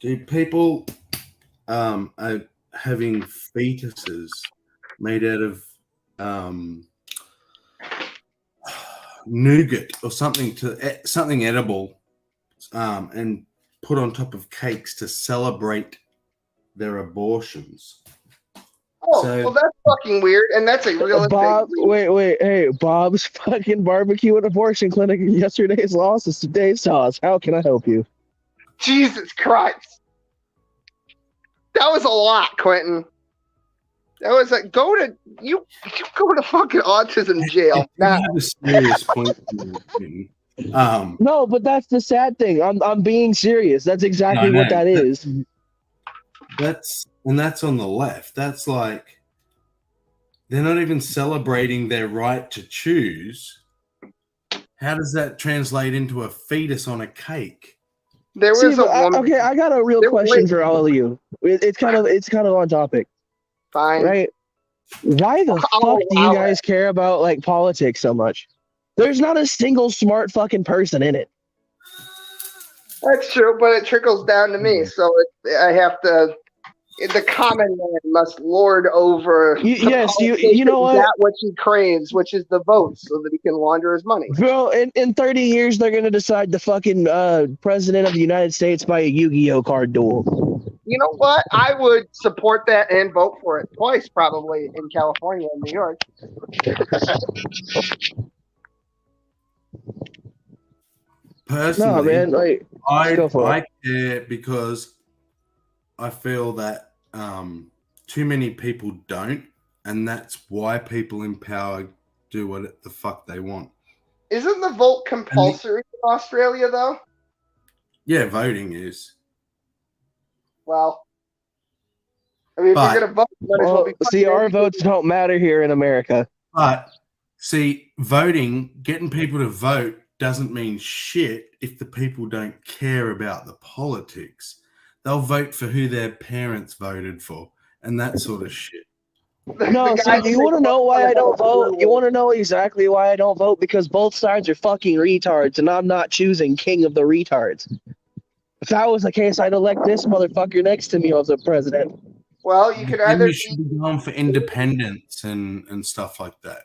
Speaker 2: Do people are having fetuses made out of nougat or something edible, and put on top of cakes to celebrate their abortions?
Speaker 13: Oh, well, that's fucking weird, and that's a realistic.
Speaker 7: Bob, wait, hey, Bob's fucking barbecue and abortion clinic. Yesterday's loss is today's toss. How can I help you?
Speaker 13: Jesus Christ, that was a lot, Quentin. That was like you go to fucking autism jail.
Speaker 2: Now, a serious point.
Speaker 7: No, but that's the sad thing. I'm being serious. That's exactly what that is.
Speaker 2: That's on the left. That's like they're not even celebrating their right to choose. How does that translate into a fetus on a cake?
Speaker 13: There was
Speaker 7: okay, I got a real question for all of you. It's kind of on topic.
Speaker 13: Fine.
Speaker 7: Right? Why the fuck do you guys care about like politics so much? There's not a single smart fucking person in it.
Speaker 13: That's true, but it trickles down to me, so I have to. The common man must lord over.
Speaker 7: Yes, you know what?
Speaker 13: That what he craves, which is the votes, so that he can launder his money.
Speaker 7: Bro, in 30 years, they're gonna decide the fucking president of the United States by a Yu-Gi-Oh card duel.
Speaker 13: You know what? I would support that and vote for it twice, probably in California and New York.
Speaker 2: Personally,
Speaker 7: no, man, like,
Speaker 2: I care because I feel that too many people don't, and that's why people in power do what the fuck they want.
Speaker 13: Isn't the vote compulsory in Australia, though?
Speaker 2: Yeah, voting is.
Speaker 13: Well, I mean, if you're gonna vote, might as well be.
Speaker 7: See, our votes don't matter here in America.
Speaker 2: But see, getting people to vote doesn't mean shit if the people don't care about the politics. They'll vote for who their parents voted for and that sort of shit.
Speaker 7: No, so you want to know why I don't vote? You want to know exactly why I don't vote? Because both sides are fucking retards, and I'm not choosing king of the retards. If that was the case, I'd elect this motherfucker next to me as the president.
Speaker 13: Well, you could either.
Speaker 2: You should be going for independence and stuff like that.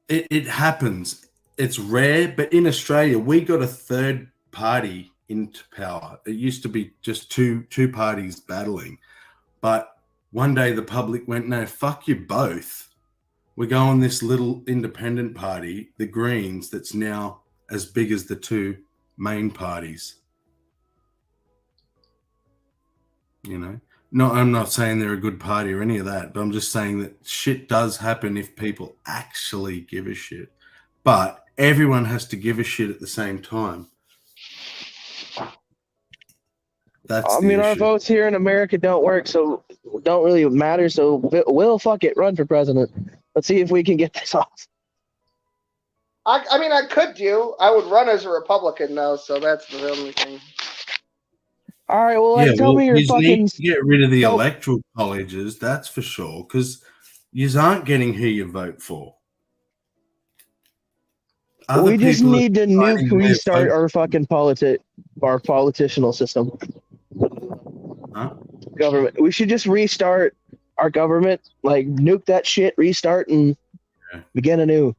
Speaker 2: It happens. It's rare, but in Australia, we got a third party into power. It used to be just two parties battling, but one day the public went, no, fuck you both. We're going this little independent party, the Greens, that's now as big as the two main parties. You know, no, I'm not saying they're a good party or any of that, but I'm just saying that shit does happen if people actually give a shit. But everyone has to give a shit at the same time.
Speaker 7: I mean, our votes here in America don't work, so don't really matter. So we'll fuck it, run for president. Let's see if we can get this off.
Speaker 13: I mean, I could do. I would run as a Republican, though, so that's the only thing.
Speaker 7: All right, well, tell me your fucking.
Speaker 2: Need to get rid of the electoral colleges, that's for sure, because you aren't getting who you vote for.
Speaker 7: We just need to restart our fucking politicianal system.
Speaker 2: Huh?
Speaker 7: Government. We should just restart our government, like nuke that shit, restart, and begin anew.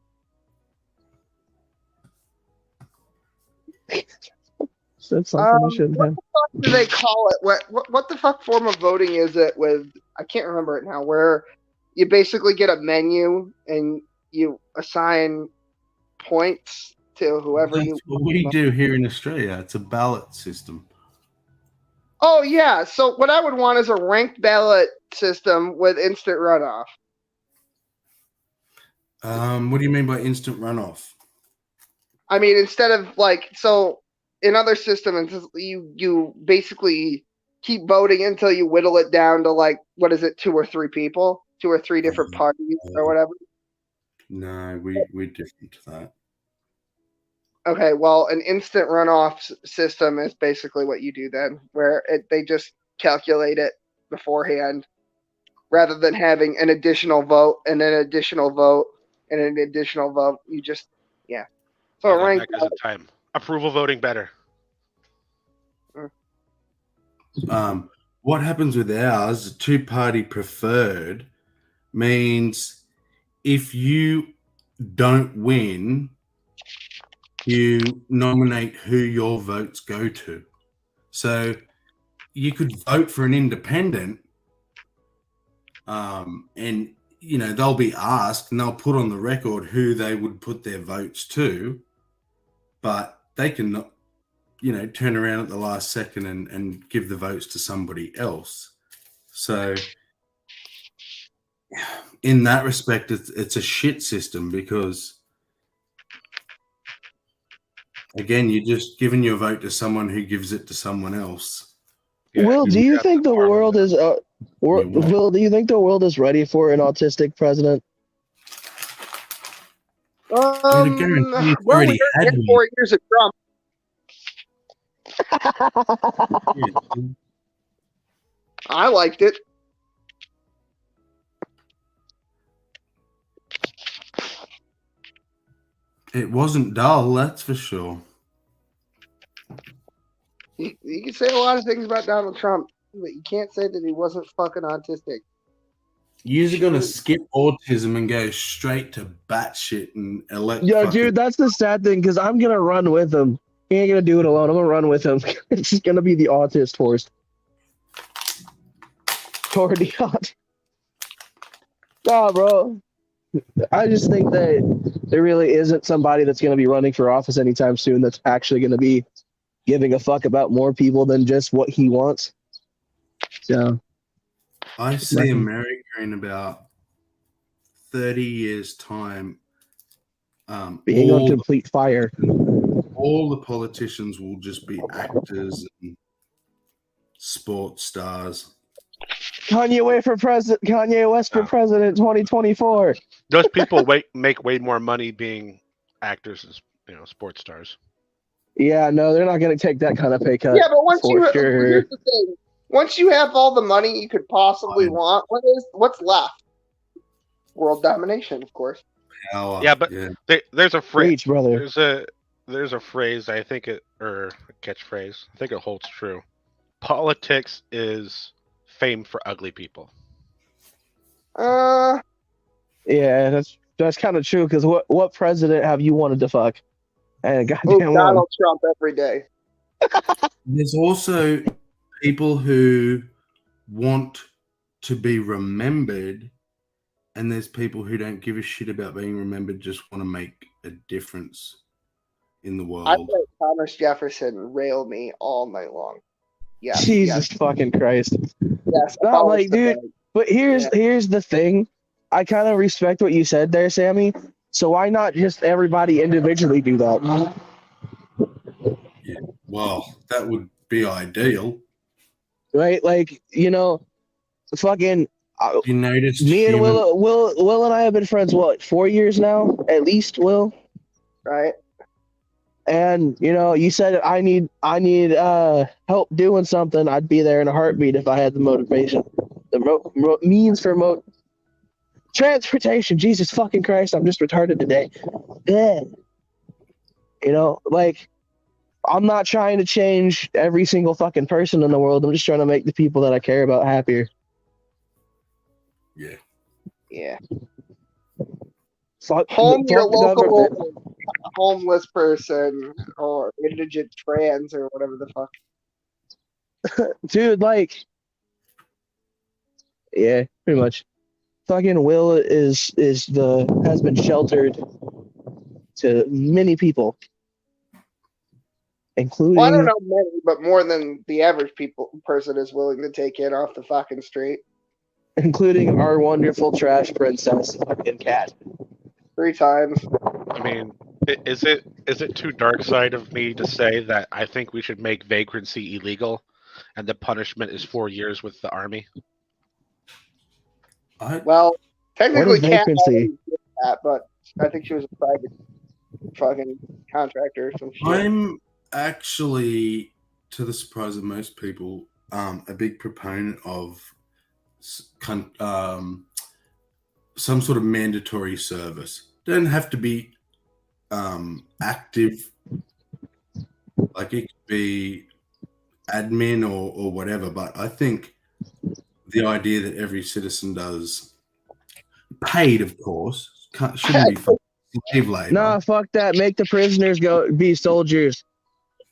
Speaker 7: That's something I shouldn't have.
Speaker 13: What the fuck do they call it? What the fuck form of voting is it with? I can't remember it now. Where you basically get a menu and you assign points to whoever
Speaker 2: That's what we do here in Australia. It's a ballot system.
Speaker 13: Oh yeah. So what I would want is a ranked ballot system with instant runoff.
Speaker 2: What do you mean by instant runoff?
Speaker 13: I mean, instead of in other systems, you basically keep voting until you whittle it down to what is it, 2 or 3 people, 2 or 3 different parties or whatever.
Speaker 2: No, we're different to that.
Speaker 13: Okay, well, an instant runoff system is basically what you do then, where they just calculate it beforehand, rather than having an additional vote and an additional vote and an additional vote. You just So
Speaker 11: I got
Speaker 13: ranked
Speaker 11: back as a time. Approval voting better.
Speaker 2: What happens with ours, 2-party preferred, means if you don't win, you nominate who your votes go to. So you could vote for an independent, and they'll be asked and they'll put on the record who they would put their votes to, but they can turn around at the last second and give the votes to somebody else. So in that respect, it's a shit system, because again, you're just giving your vote to someone who gives it to someone else.
Speaker 7: Yeah, Will, do you think the world is Will, do you think the world is ready for an autistic president?
Speaker 13: Well, we already had 4 years of Trump. I liked it.
Speaker 2: It wasn't dull, that's for sure.
Speaker 13: You can say a lot of things about Donald Trump, but you can't say that he wasn't fucking autistic.
Speaker 2: You're going to skip autism and go straight to batshit and elect.
Speaker 7: Yo, dude, that's the sad thing, because I'm going to run with him. He ain't going to do it alone. I'm going to run with him. It's just going to be the autist horse. Toward the autist. Nah, bro. I just think that there really isn't somebody that's going to be running for office anytime soon that's actually going to be giving a fuck about more people than just what he wants. So
Speaker 2: I see America in about 30 years' time
Speaker 7: being on complete fire.
Speaker 2: All the politicians will just be actors and sports stars.
Speaker 7: Kanye West for president 2024.
Speaker 11: Those people make way more money being actors and sports stars.
Speaker 7: Yeah, no, they're not going to take that kind of pay cut.
Speaker 13: Yeah, but
Speaker 7: here's
Speaker 13: the thing. Once you have all the money you could possibly want, what's left? World domination, of course.
Speaker 2: Power.
Speaker 11: Yeah, but there's a phrase.
Speaker 7: Preach, brother.
Speaker 11: There's a phrase or a catchphrase. I think it holds true. Politics is fame for ugly people.
Speaker 7: Yeah, that's kind of true, because what president have you wanted to fuck? And goddamn
Speaker 13: Donald Trump every day.
Speaker 2: There's also people who want to be remembered, and there's people who don't give a shit about being remembered, just want to make a difference in the world.
Speaker 13: I let Thomas Jefferson rail me all night long. Yeah.
Speaker 7: Jesus fucking Christ.
Speaker 13: Yes.
Speaker 7: Not like, dude. But here's the thing. I kind of respect what you said there, Sammy. So why not just everybody individually do that?
Speaker 2: Yeah. Well, that would be ideal.
Speaker 7: Right? Like, fucking
Speaker 2: you noticed
Speaker 7: me and Will and I have been friends, 4 years now? At least, Will.
Speaker 13: Right.
Speaker 7: And you said I need help doing something. I'd be there in a heartbeat if I had the motivation, the means for transportation. Jesus fucking Christ, I'm just retarded today. Yeah. I'm not trying to change every single fucking person in the world. I'm just trying to make the people that I care about happier.
Speaker 2: Yeah.
Speaker 13: Yeah.
Speaker 7: Fuck
Speaker 13: your local homeless person or indigent trans or whatever the fuck.
Speaker 7: Dude, yeah, pretty much. Fucking Will has been sheltered to many people. including.
Speaker 13: Well, I don't know many, but more than the average person is willing to take in off the fucking street.
Speaker 7: Including our wonderful trash princess fucking cat.
Speaker 13: 3 times.
Speaker 11: I mean, is it too dark side of me to say that I think we should make vagrancy illegal, and the punishment is 4 years with the army?
Speaker 13: Well, technically,
Speaker 7: What is
Speaker 13: Cat
Speaker 7: vacancy?
Speaker 13: already did that, but I think she was a private fucking contractor or some shit.
Speaker 2: I'm actually, to the surprise of most people, a big proponent of some sort of mandatory service. Doesn't have to be active, like it could be admin or whatever, but I think the idea that every citizen does, paid of course, shouldn't be slave labor.
Speaker 7: Nah, fuck that. Make the prisoners be soldiers.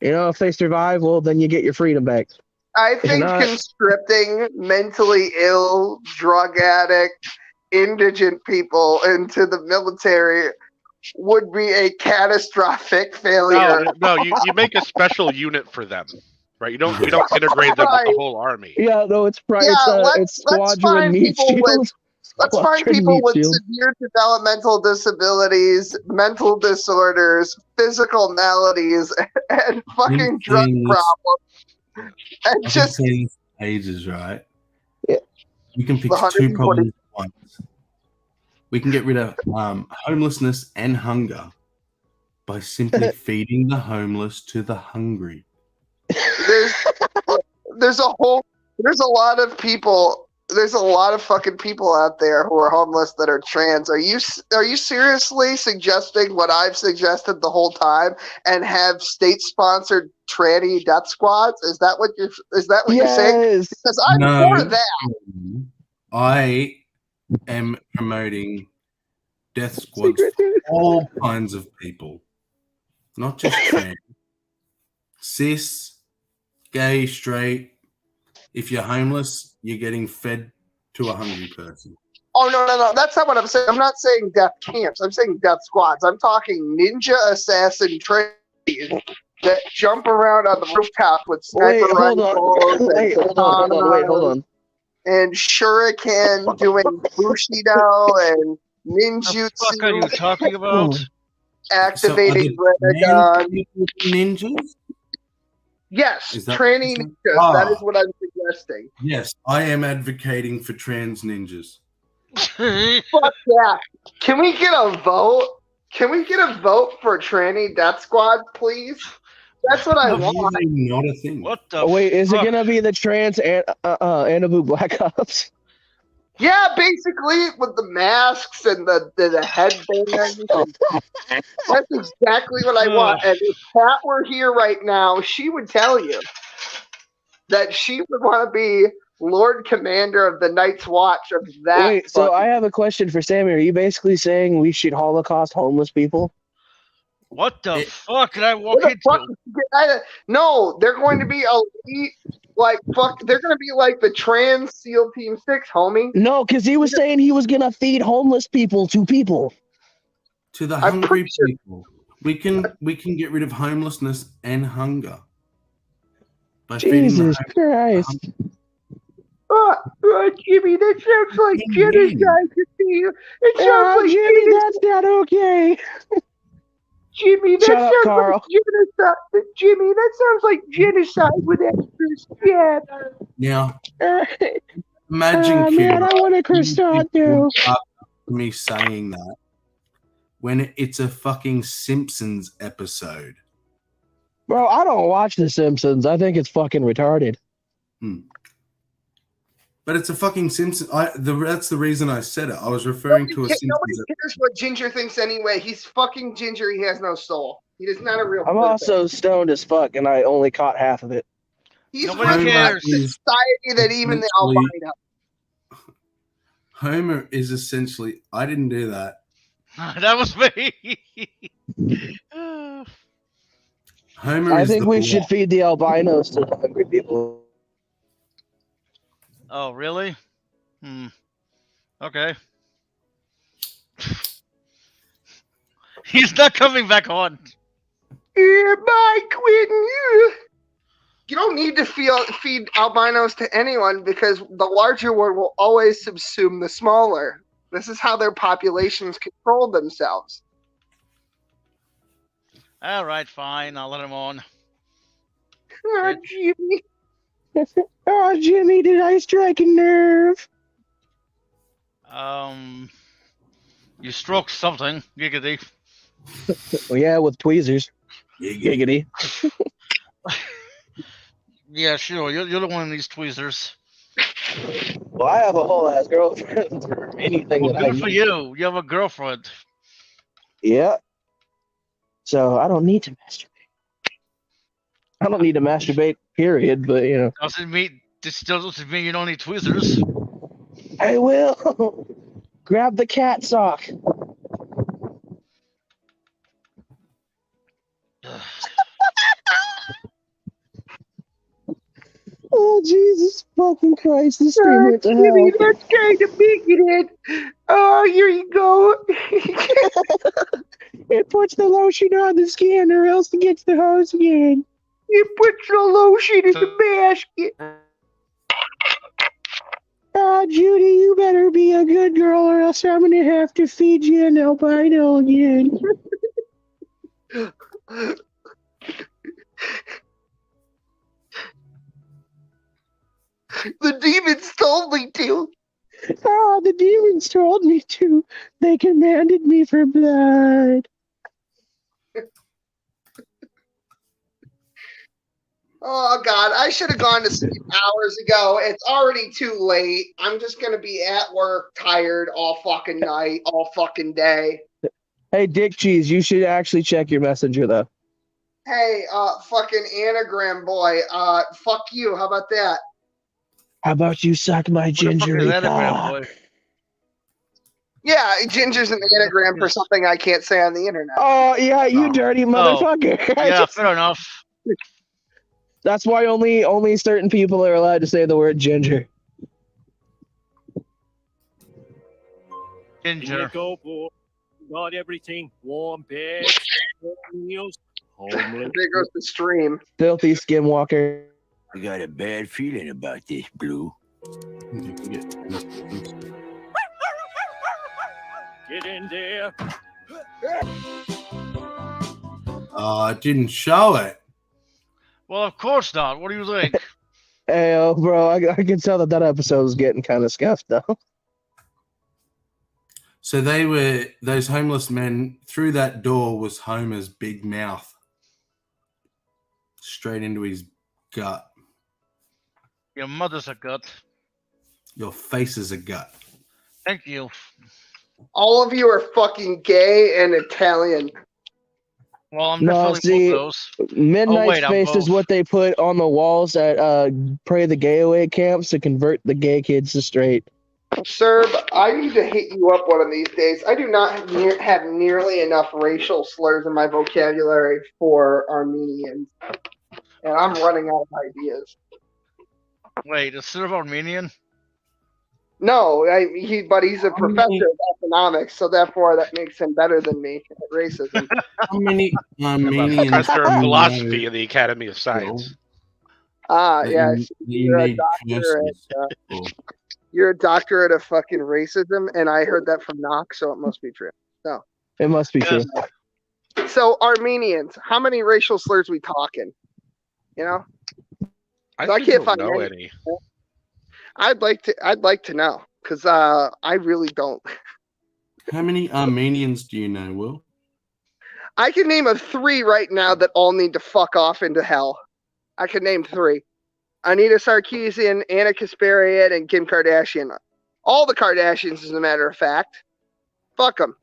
Speaker 7: You know, if they survive, well, then you get your freedom back.
Speaker 13: I think conscripting mentally ill, drug addict, indigent people into the military would be a catastrophic failure.
Speaker 11: No, you make a special unit for them, right? You don't integrate them with the whole army.
Speaker 7: Yeah, no, it's Squadron Meat Shield.
Speaker 13: Let's find people with severe developmental disabilities, mental disorders, physical maladies, and fucking drug problems. And just
Speaker 2: ages, right?
Speaker 7: Yeah.
Speaker 2: We can fix 2 problems at once. We can get rid of homelessness and hunger by simply feeding the homeless to the hungry.
Speaker 13: There's a lot of people. There's a lot of fucking people out there who are homeless that are trans. Are you seriously suggesting what I've suggested the whole time and have state-sponsored tranny death squads? Is that what you're saying? Because I'm for that.
Speaker 2: I am promoting death squads for all kinds of people, not just trans, cis, gay, straight. If you're homeless, you're getting fed to a hungry person.
Speaker 13: Oh, no. That's not what I'm saying. I'm not saying death camps. I'm saying death squads. I'm talking ninja assassin trainees that jump around on the rooftop with sniper rifles.
Speaker 7: Hold on.
Speaker 13: And shuriken doing bushido and ninjutsu.
Speaker 8: What the fuck are you talking about?
Speaker 13: Activating Renegon.
Speaker 2: Ninjas?
Speaker 13: Yes, training ninjas. That is what I'm suggesting.
Speaker 2: Yes, I am advocating for trans ninjas.
Speaker 13: Fuck yeah. Can we get a vote? Can we get a vote for tranny death squad, please? That's what I want.
Speaker 2: Not a thing.
Speaker 8: What the
Speaker 7: wait, is it gonna be the trans Anabu Black Ops?
Speaker 13: Yeah, basically with the masks and the headbands. That's exactly what I want. And if Pat were here right now, she would tell you that she would want to be Lord Commander of the Night's Watch of that.
Speaker 7: Wait, so I have a question for Sammy. Are you basically saying we should Holocaust homeless people?
Speaker 8: What the fuck did I walk into?
Speaker 13: No, they're going to be elite. Like, fuck, they're going to be like the trans SEAL Team 6, homie.
Speaker 7: No, because he was saying he was going to feed homeless people to people.
Speaker 2: To the hungry people. We can get rid of homelessness and hunger. By
Speaker 7: Jesus Christ.
Speaker 13: Jimmy, that sounds like genocide to me. It sounds like
Speaker 7: Jimmy, that's not okay.
Speaker 13: Jimmy, that
Speaker 7: Shut up,
Speaker 13: sounds
Speaker 7: Carl.
Speaker 13: like genocide. Jimmy, that sounds like genocide with extras. Yeah.
Speaker 2: Now, imagine
Speaker 7: man, I want a croissant too.
Speaker 2: Me saying that when it's a fucking Simpsons episode.
Speaker 7: Bro, I don't watch The Simpsons. I think it's fucking retarded.
Speaker 2: But it's a fucking Simpsons. That's the reason I said it. I was referring to a Simpsons.
Speaker 13: Nobody cares what Ginger thinks anyway. He's fucking Ginger. He has no soul. He is not a real
Speaker 7: I'm
Speaker 13: person.
Speaker 7: also stoned as fuck, and I only caught half of it.
Speaker 13: He's
Speaker 8: Nobody cares.
Speaker 13: Society that even the albino.
Speaker 2: Homer is essentially. I didn't do that.
Speaker 8: That was me.
Speaker 2: Homer
Speaker 7: I
Speaker 2: is
Speaker 7: think
Speaker 2: the
Speaker 7: we
Speaker 2: blob.
Speaker 7: should feed the albinos to the hungry people.
Speaker 8: Oh, really? Okay. He's not coming back on.
Speaker 13: Bye, Quentin. You don't need to feed albinos to anyone because the larger one will always subsume the smaller. This is how their populations control themselves.
Speaker 8: All right, fine. I'll let him on.
Speaker 13: Oh, Jimmy.
Speaker 7: Oh, Jimmy, did I strike a nerve?
Speaker 8: You struck something, giggity.
Speaker 7: Well, yeah, with tweezers. Giggity.
Speaker 8: Yeah, sure. You're the one of these tweezers.
Speaker 7: Well, I have a whole ass girlfriend for anything
Speaker 8: Well,
Speaker 7: that I
Speaker 8: good for
Speaker 7: need.
Speaker 8: you. You have a girlfriend.
Speaker 7: Yeah. So I don't need to masturbate. I don't need to masturbate, period, but you know.
Speaker 8: This still doesn't mean you don't need tweezers.
Speaker 7: I will. Grab the cat sock. Oh, Jesus fucking Christ. This stream went to
Speaker 13: Jimmy,
Speaker 7: hell.
Speaker 13: that's kind of bigoted. Oh, here you go.
Speaker 7: It puts the lotion on the skin or else it gets the hose again.
Speaker 13: It puts the lotion in the basket.
Speaker 7: Judy, you better be a good girl or else I'm going to have to feed you an albino again.
Speaker 13: The demons told me to.
Speaker 7: Oh, the demons told me to. They commanded me for blood.
Speaker 13: Oh, God, I should have gone to sleep hours ago. It's already too late. I'm just going to be at work, tired all fucking night, all fucking day.
Speaker 7: Hey, Dick Cheese, you should actually check your messenger, though.
Speaker 13: Hey, fucking anagram boy, fuck you. How about that?
Speaker 7: How about you suck my gingery cock?
Speaker 13: Yeah, ginger's an anagram for something I can't say on the internet.
Speaker 7: Oh, yeah, you dirty motherfucker.
Speaker 8: Yeah, fair enough.
Speaker 7: That's why only certain people are allowed to say the word ginger.
Speaker 8: Ginger.
Speaker 16: Go, boy. Got everything. Warm beds, warm meals, homeless.
Speaker 13: There goes the stream.
Speaker 7: Filthy skinwalker.
Speaker 17: I got a bad feeling about this, Blue.
Speaker 16: Get in there.
Speaker 2: I didn't show it.
Speaker 8: Well, of course not. What do you think?
Speaker 7: Hey, bro, I can tell that episode was getting kind of scuffed, though.
Speaker 2: So those homeless men, through that door was Homer's big mouth. Straight into his gut.
Speaker 8: Your mother's a gut.
Speaker 2: Your face is a gut.
Speaker 8: Thank you.
Speaker 13: All of you are fucking gay and Italian.
Speaker 8: Well, I'm
Speaker 7: No,
Speaker 8: definitely
Speaker 7: see,
Speaker 8: both those.
Speaker 7: Midnight
Speaker 8: I'm
Speaker 7: Space is
Speaker 8: both.
Speaker 7: what they put on the walls at Pray the Gay Away camps to convert the gay kids to straight.
Speaker 13: Sir, I need to hit you up one of these days. I do not have nearly enough racial slurs in my vocabulary for Armenians. And I'm running out of ideas.
Speaker 8: Wait, is Serb Armenian?
Speaker 13: No, but he's a professor of economics, so therefore that makes him better than me at racism.
Speaker 2: How many Armenians?
Speaker 11: Professor
Speaker 2: do
Speaker 11: of
Speaker 2: you
Speaker 11: philosophy
Speaker 2: know
Speaker 11: in the Academy of Science.
Speaker 2: that
Speaker 13: Yes.
Speaker 2: you
Speaker 13: You're a
Speaker 2: need
Speaker 13: doctor
Speaker 2: curses for?
Speaker 13: You're a doctorate of fucking racism, and I heard that from Knox, so it must be true. So
Speaker 7: It must be true.
Speaker 13: So Armenians, how many racial slurs we talking? You know,
Speaker 11: I
Speaker 13: can't find
Speaker 11: know
Speaker 13: any.
Speaker 11: any.
Speaker 13: I'd like to know because I really don't.
Speaker 2: How many Armenians do you know, Will?
Speaker 13: I can name of 3 right now that all need to fuck off into hell. I can name 3: Anita Sarkeesian, Anna Kasparian, and Kim Kardashian. All the Kardashians, as a matter of fact. Fuck them.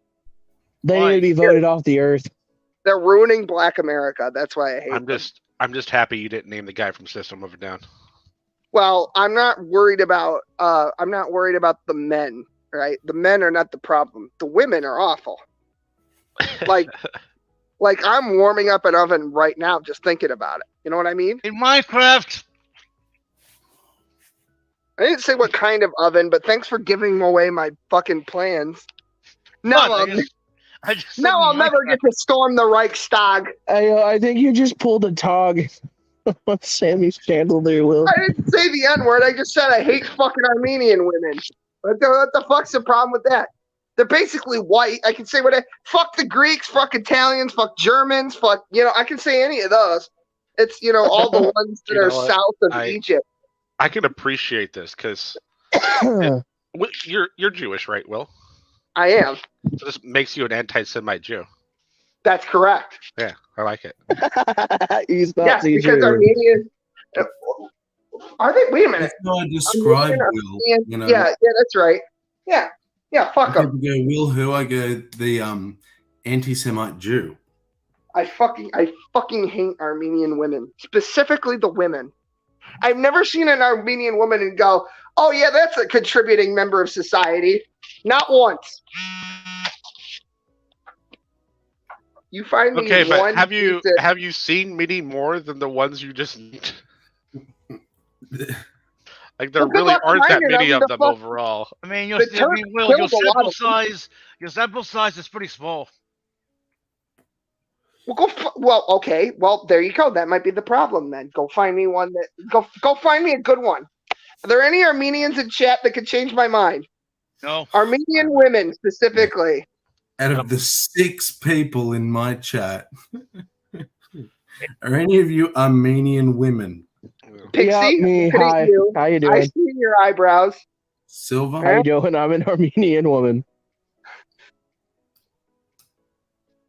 Speaker 7: They need to be voted off the earth.
Speaker 13: They're ruining Black America. That's why I hate them.
Speaker 11: I'm just happy you didn't name the guy from System of a Down.
Speaker 13: Well, I'm not worried about the men, right? The men are not the problem. The women are awful. Like I'm warming up an oven right now just thinking about it. You know what I mean?
Speaker 8: In Minecraft.
Speaker 13: I didn't say what kind of oven, but thanks for giving away my fucking plans. No,
Speaker 8: What?
Speaker 13: Now I'll never get to storm the Reichstag.
Speaker 7: I think you just pulled a Tog on Sammy's channel there, Will.
Speaker 13: I didn't say the N-word. I just said I hate fucking Armenian women. What the fuck's the problem with that? They're basically white. I can say fuck the Greeks, fuck Italians, fuck Germans, fuck, I can say any of those. It's, all the ones that are south of Egypt.
Speaker 11: I can appreciate this because you're Jewish, right, Will?
Speaker 13: I am.
Speaker 11: So this makes you an anti-Semite Jew.
Speaker 13: That's correct.
Speaker 11: Yeah, I like it.
Speaker 7: He's not
Speaker 13: because Armenians are they? Wait a minute.
Speaker 2: That's how I describe Will.
Speaker 13: Yeah, that's right. Yeah, fuck them.
Speaker 2: People go, Will who? I go, the anti-Semite Jew.
Speaker 13: I fucking hate Armenian women, specifically the women. I've never seen an Armenian woman and go, oh yeah, that's a contributing member of society. Not once. You find me
Speaker 11: okay, but
Speaker 13: one
Speaker 11: have you seen many more than the ones you just? Like there really aren't that many of them overall.
Speaker 8: I mean, your sample size is pretty small.
Speaker 13: Well, okay. Well, there you go. That might be the problem then. Go find me one go find me a good one. Are there any Armenians in chat that could change my mind?
Speaker 8: No.
Speaker 13: Armenian women specifically.
Speaker 2: Out of the 6 people in my chat, are any of you Armenian women?
Speaker 13: Pixie,
Speaker 7: yeah, me. Hi. How you doing?
Speaker 13: I see your eyebrows.
Speaker 2: Silver?
Speaker 7: How you doing? I'm an Armenian woman.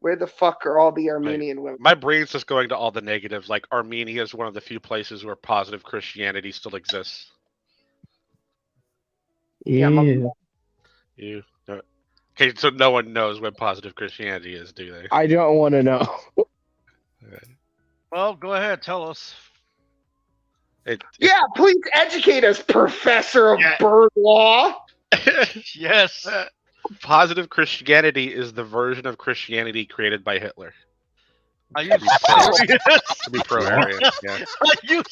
Speaker 13: Where the fuck are all the Armenian women?
Speaker 11: My brain's just going to all the negatives. Like Armenia is one of the few places where positive Christianity still exists.
Speaker 7: Yeah.
Speaker 11: Okay, so no one knows what positive Christianity is, do they?
Speaker 7: I don't want to know.
Speaker 8: Well, go ahead, tell us.
Speaker 13: Yeah, please educate us, Professor of Bird Law.
Speaker 8: Yes.
Speaker 11: Positive Christianity is the version of Christianity created by Hitler.
Speaker 8: Are you
Speaker 11: serious? To be pro-Aryan, yeah.
Speaker 8: Are you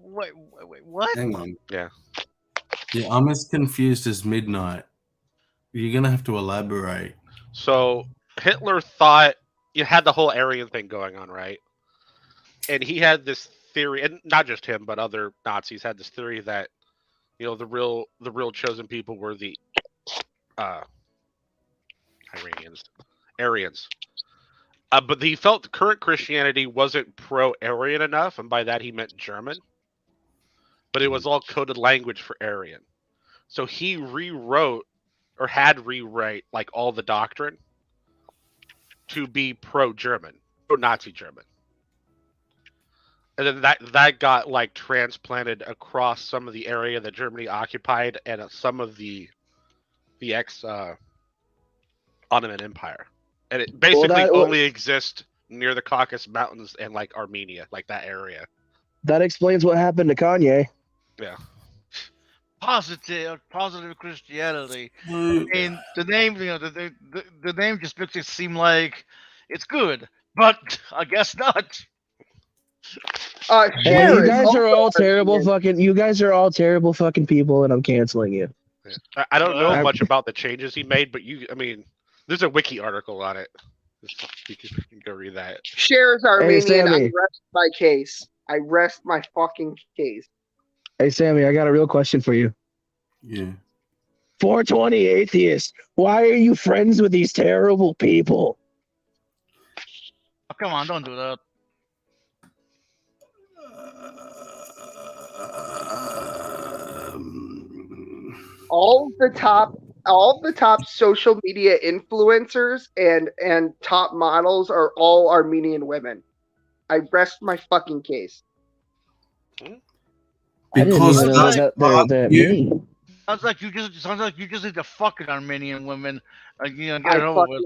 Speaker 8: wait, what?
Speaker 2: Hang on.
Speaker 11: Yeah.
Speaker 2: Yeah, I'm as confused as midnight. You're going to have to elaborate.
Speaker 11: So Hitler thought you had the whole Aryan thing going on, right? And he had this theory, and not just him, but other Nazis had this theory that the real chosen people were the Aryans. But he felt current Christianity wasn't pro-Aryan enough, and by that he meant German. But it was all coded language for Aryan. So he rewrote, or had rewrite, like all the doctrine to be pro-German, pro-Nazi German. And then that got like transplanted across some of the area that Germany occupied and some of the ex Ottoman Empire. And it basically only exists near the Caucasus Mountains and like Armenia, like that area.
Speaker 7: That explains what happened to Kanye.
Speaker 11: Yeah.
Speaker 8: Positive Christianity. And the name, the name just makes it seem like it's good, but I guess not.
Speaker 7: Hey, you guys are all terrible fucking. You guys are all terrible fucking people, and I'm canceling you.
Speaker 11: I don't know much about the changes he made, but there's a wiki article on it. You can go read that.
Speaker 13: Shares Armenian. I rest my case. I rest my fucking case.
Speaker 7: Hey, Sammy, I got a real question for you.
Speaker 2: Yeah.
Speaker 7: 420 atheist. Why are you friends with these terrible people?
Speaker 8: Oh, come on, don't do that.
Speaker 13: All the top social media influencers and top models are all Armenian women. I rest my fucking case.
Speaker 2: Because
Speaker 8: sounds like you just need to fuck an Armenian woman. Get it over with.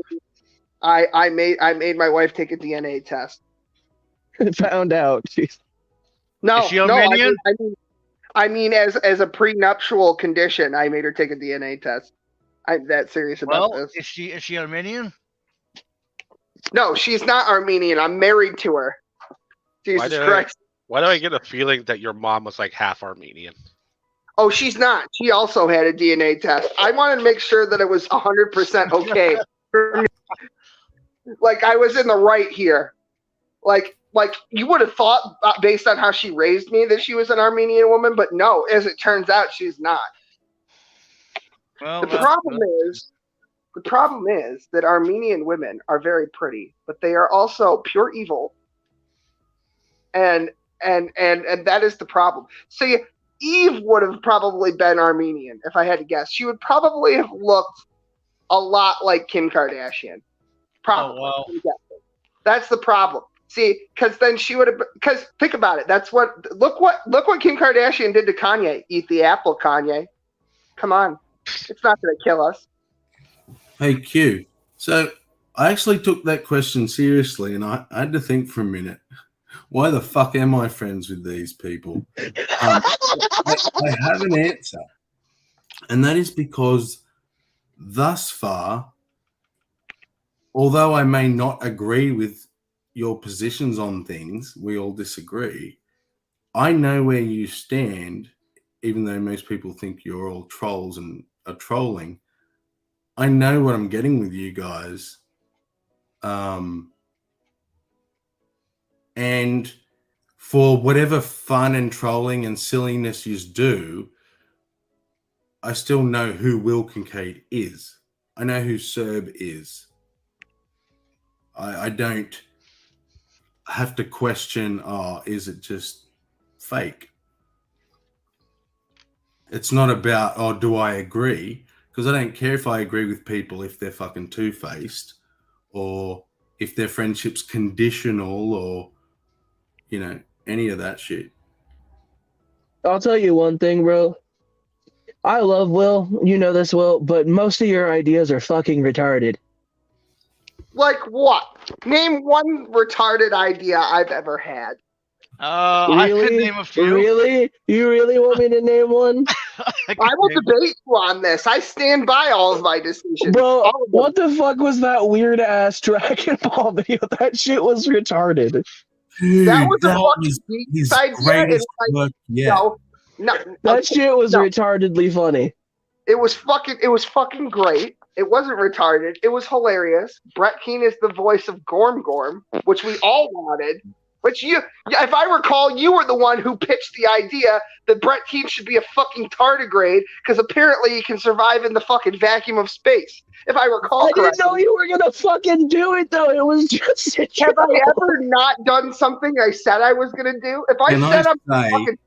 Speaker 13: I made my wife take a DNA test.
Speaker 7: Found out. Jeez.
Speaker 13: No,
Speaker 8: is she Armenian?
Speaker 13: No, I mean, as a prenuptial condition, I made her take a DNA test. I'm that serious about this.
Speaker 8: Is she Armenian?
Speaker 13: No, she's not Armenian. I'm married to her. Jesus Christ.
Speaker 11: Why do I get a feeling that your mom was like half Armenian?
Speaker 13: Oh, she's not. She also had a DNA test. I wanted to make sure that it was 100% okay. Like I was in the right here. Like you would have thought based on how she raised me that she was an Armenian woman, but no, as it turns out, she's not.
Speaker 8: Well,
Speaker 13: the problem is that Armenian women are very pretty, but they are also pure evil. And that is the problem. See, Eve would have probably been Armenian if I had to guess. She would probably have looked a lot like Kim Kardashian. Probably.
Speaker 8: Oh, wow.
Speaker 13: That's the problem. See, because then she would have. Because think about it. That's what. Look what Kim Kardashian did to Kanye. Eat the apple, Kanye. Come on, it's not going to kill us.
Speaker 2: Hey Q. So I actually took that question seriously, and I had to think for a minute. Why the fuck am I friends with these people? I have an answer, and that is because thus far, although I may not agree with your positions on things, we all disagree. I know where you stand, even though most people think you're all trolls and are trolling. I know what I'm getting with you guys. And for whatever fun and trolling and silliness you do, I still know who Will Kincaid is. I know who Cerb is. I don't have to question, is it just fake? It's not about, do I agree? Because I don't care if I agree with people if they're fucking two-faced or if their friendship's conditional or, any of that shit.
Speaker 7: I'll tell you one thing, bro. I love Will. You know this, Will, but most of your ideas are fucking retarded.
Speaker 13: Like what? Name one retarded idea I've ever had.
Speaker 8: I could name a few.
Speaker 7: Really? You really want me to name one?
Speaker 13: I will debate you on this. I stand by all of my decisions.
Speaker 7: Bro, what the fuck was that weird ass Dragon Ball video? That shit was retarded.
Speaker 2: Dude,
Speaker 13: that was
Speaker 2: that
Speaker 13: a fucking
Speaker 2: his
Speaker 13: idea.
Speaker 2: greatest work yet.
Speaker 7: That shit was retardedly funny.
Speaker 13: It was fucking great. It wasn't retarded. It was hilarious. Brett Keane is the voice of Gorm Gorm, which we all wanted. Which if I recall, you were the one who pitched the idea that Brett Keane should be a fucking tardigrade because apparently he can survive in the fucking vacuum of space. If I recall correctly.
Speaker 7: I didn't know you were gonna fucking do it though. It was just a
Speaker 13: Have I ever not done something I said I was gonna do? If I said I'm fucking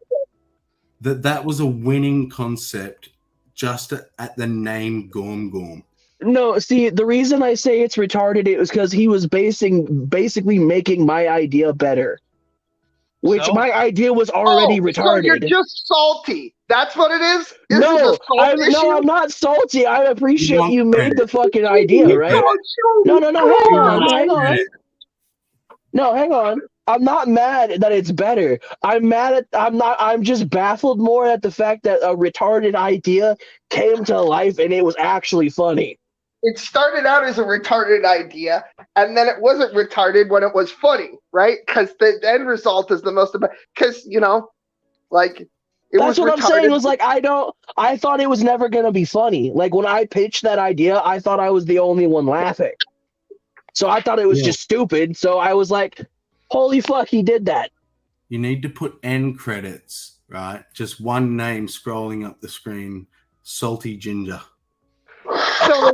Speaker 2: that was a winning concept just at the name Gorm Gorm.
Speaker 7: No, see, the reason I say it's retarded is because he was basically making my idea better. Which my idea was already retarded.
Speaker 13: So you're just salty. That's what it is?
Speaker 7: No, I'm not salty. I appreciate you made the fucking idea, right? No, hang on. No, hang on. I'm not mad that it's better. I'm just baffled more at the fact that a retarded idea came to life and it was actually funny.
Speaker 13: It started out as a retarded idea, and then it wasn't retarded when it was funny, right? Because the end result is the most. Because
Speaker 7: that's what I'm saying. It was like I thought it was never gonna be funny. Like when I pitched that idea, I thought I was the only one laughing. So I thought it was just stupid. So I was like, "Holy fuck, he did that!"
Speaker 2: You need to put end credits, right? Just one name scrolling up the screen: Salty Ginger.
Speaker 13: So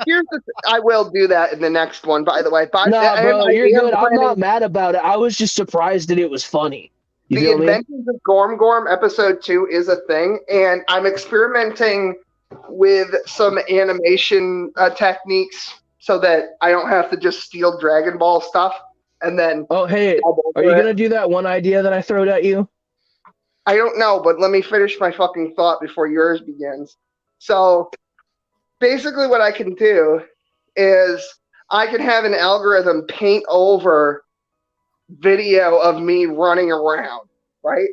Speaker 13: here's I will do that in the next one, by the way.
Speaker 7: No, bro, you're good. I'm not mad about it. I was just surprised that it was funny.
Speaker 13: The Adventures of Gorm Gorm episode 2 is a thing, and I'm experimenting with some animation techniques so that I don't have to just steal Dragon Ball stuff and then.
Speaker 7: Oh, hey, are you gonna do that one idea that I throwed at you?
Speaker 13: I don't know, but let me finish my fucking thought before yours begins. So. Basically, what I can do is I can have an algorithm paint over video of me running around, right?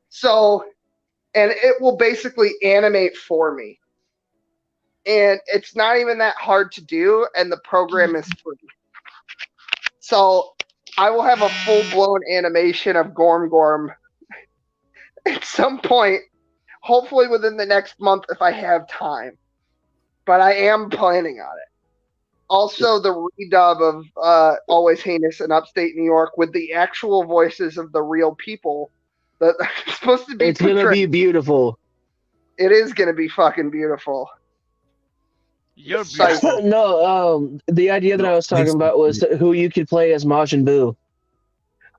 Speaker 13: So, and it will basically animate for me. And it's not even that hard to do, and the program is free. So, I will have a full-blown animation of Gorm Gorm at some point, hopefully within the next month if I have time. But I am planning on it. Also, the redub of Always Heinous in Upstate New York with the actual voices of the real people that are supposed to be.
Speaker 7: It's gonna be beautiful.
Speaker 13: It is gonna be fucking beautiful.
Speaker 8: You're beautiful.
Speaker 7: No, the idea that I was talking about was who you could play as Majin Buu.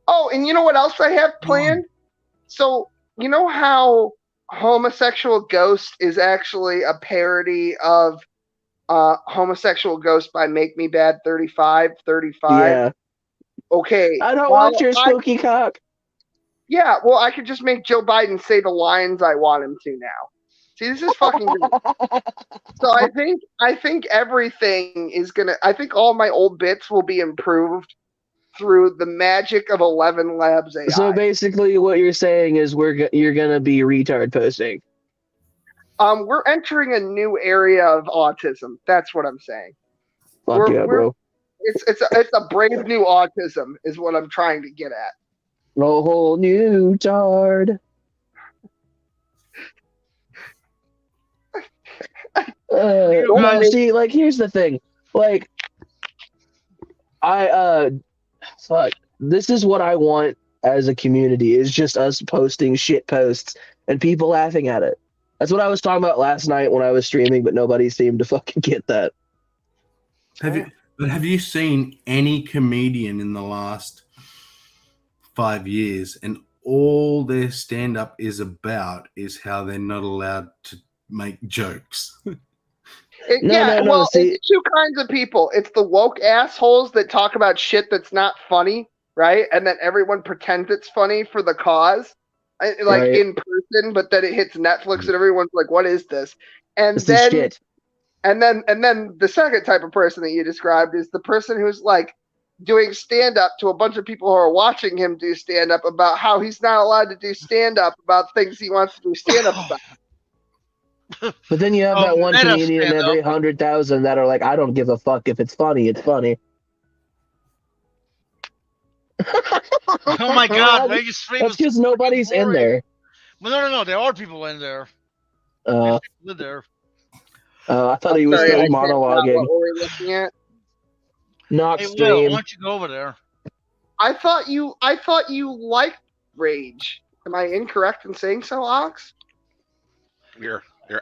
Speaker 13: Oh, and you know what else I have planned? So, you know how Homosexual Ghost is actually a parody of Homosexual Ghost by Make Me Bad 35?
Speaker 7: Yeah.
Speaker 13: Okay.
Speaker 7: I don't want your spooky cock.
Speaker 13: Yeah, well, I could just make Joe Biden say the lines I want him to now. See, this is fucking good. So I think everything is gonna. I think all my old bits will be improved through the magic of 11 Labs AI.
Speaker 7: So basically, what you're saying is you're gonna be retard posting.
Speaker 13: We're entering a new area of autism. That's what I'm saying.
Speaker 7: Fuck yeah, bro.
Speaker 13: It's a brave new autism is what I'm trying to get at.
Speaker 7: A whole new tard. No, see, like, here's the thing. Like, fuck. This is what I want as a community, is just us posting shit posts and people laughing at it. That's what I was talking about last night when I was streaming, but nobody seemed to fucking get that.
Speaker 2: Have you seen any comedian in the last 5 years, and all their stand-up is about is how they're not allowed to make jokes?
Speaker 13: It's two kinds of people. It's the woke assholes that talk about shit that's not funny, right? And then everyone pretends it's funny for the cause,
Speaker 7: Right.
Speaker 13: in person, but then it hits Netflix and everyone's like, what is this? And
Speaker 7: This is
Speaker 13: then
Speaker 7: shit.
Speaker 13: and then the second type of person that you described is the person who's like doing stand-up to a bunch of people who are watching him do stand-up about how he's not allowed to do stand-up about things he wants to do stand-up about.
Speaker 7: But then you have that one comedian in every 100,000 that are like, I don't give a fuck if it's funny. It's funny.
Speaker 8: Oh my god, Vegas Stream
Speaker 7: That's because nobody's in there.
Speaker 8: Well, no, there are people in there.
Speaker 7: Uh,
Speaker 8: People in there.
Speaker 7: I thought he was
Speaker 13: Sorry,
Speaker 7: still
Speaker 13: I can't figure out
Speaker 7: monologuing.
Speaker 13: What were we looking at?
Speaker 7: Not
Speaker 8: Hey, Will,
Speaker 7: stream.
Speaker 8: why don't you go over there?
Speaker 13: I thought you liked Rage. Am I incorrect in saying so, Ox?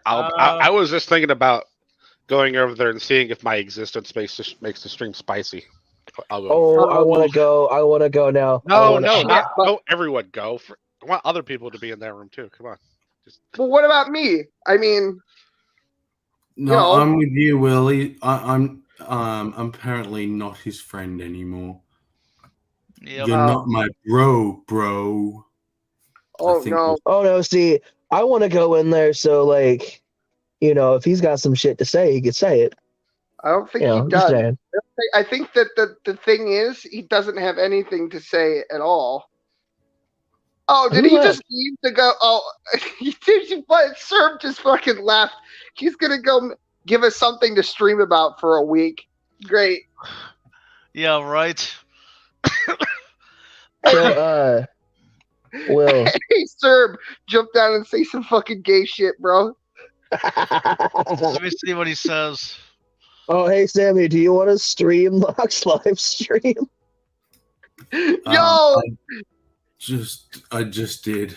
Speaker 11: I was just thinking about going over there and seeing if my existence makes the stream spicy. I'll go.
Speaker 7: Oh, I want to go. I want to go now.
Speaker 11: No, don't everyone go. I want other people to be in that room too. Come on.
Speaker 13: Well, what about me? I mean,
Speaker 2: No, I'm with you, Willie. I'm apparently not his friend anymore.
Speaker 8: Yep.
Speaker 2: You're not my bro.
Speaker 13: Oh no.
Speaker 7: Oh no. See, I want to go in there so, like, if he's got some shit to say, he could say it.
Speaker 13: I don't think he
Speaker 7: just
Speaker 13: does.
Speaker 7: saying.
Speaker 13: I think that the thing is, he doesn't have anything to say at all. Oh, did he just leave to go? Oh, he did. But Serb just fucking left. He's gonna go give us something to stream about for a week. Great.
Speaker 8: Yeah, right.
Speaker 7: So, Will.
Speaker 13: Hey, Serb, jump down and say some fucking gay shit, bro.
Speaker 8: Let me see what he says.
Speaker 7: Oh, hey, Sammy, do you want to stream Locke's live stream?
Speaker 13: Yo!
Speaker 2: I just did.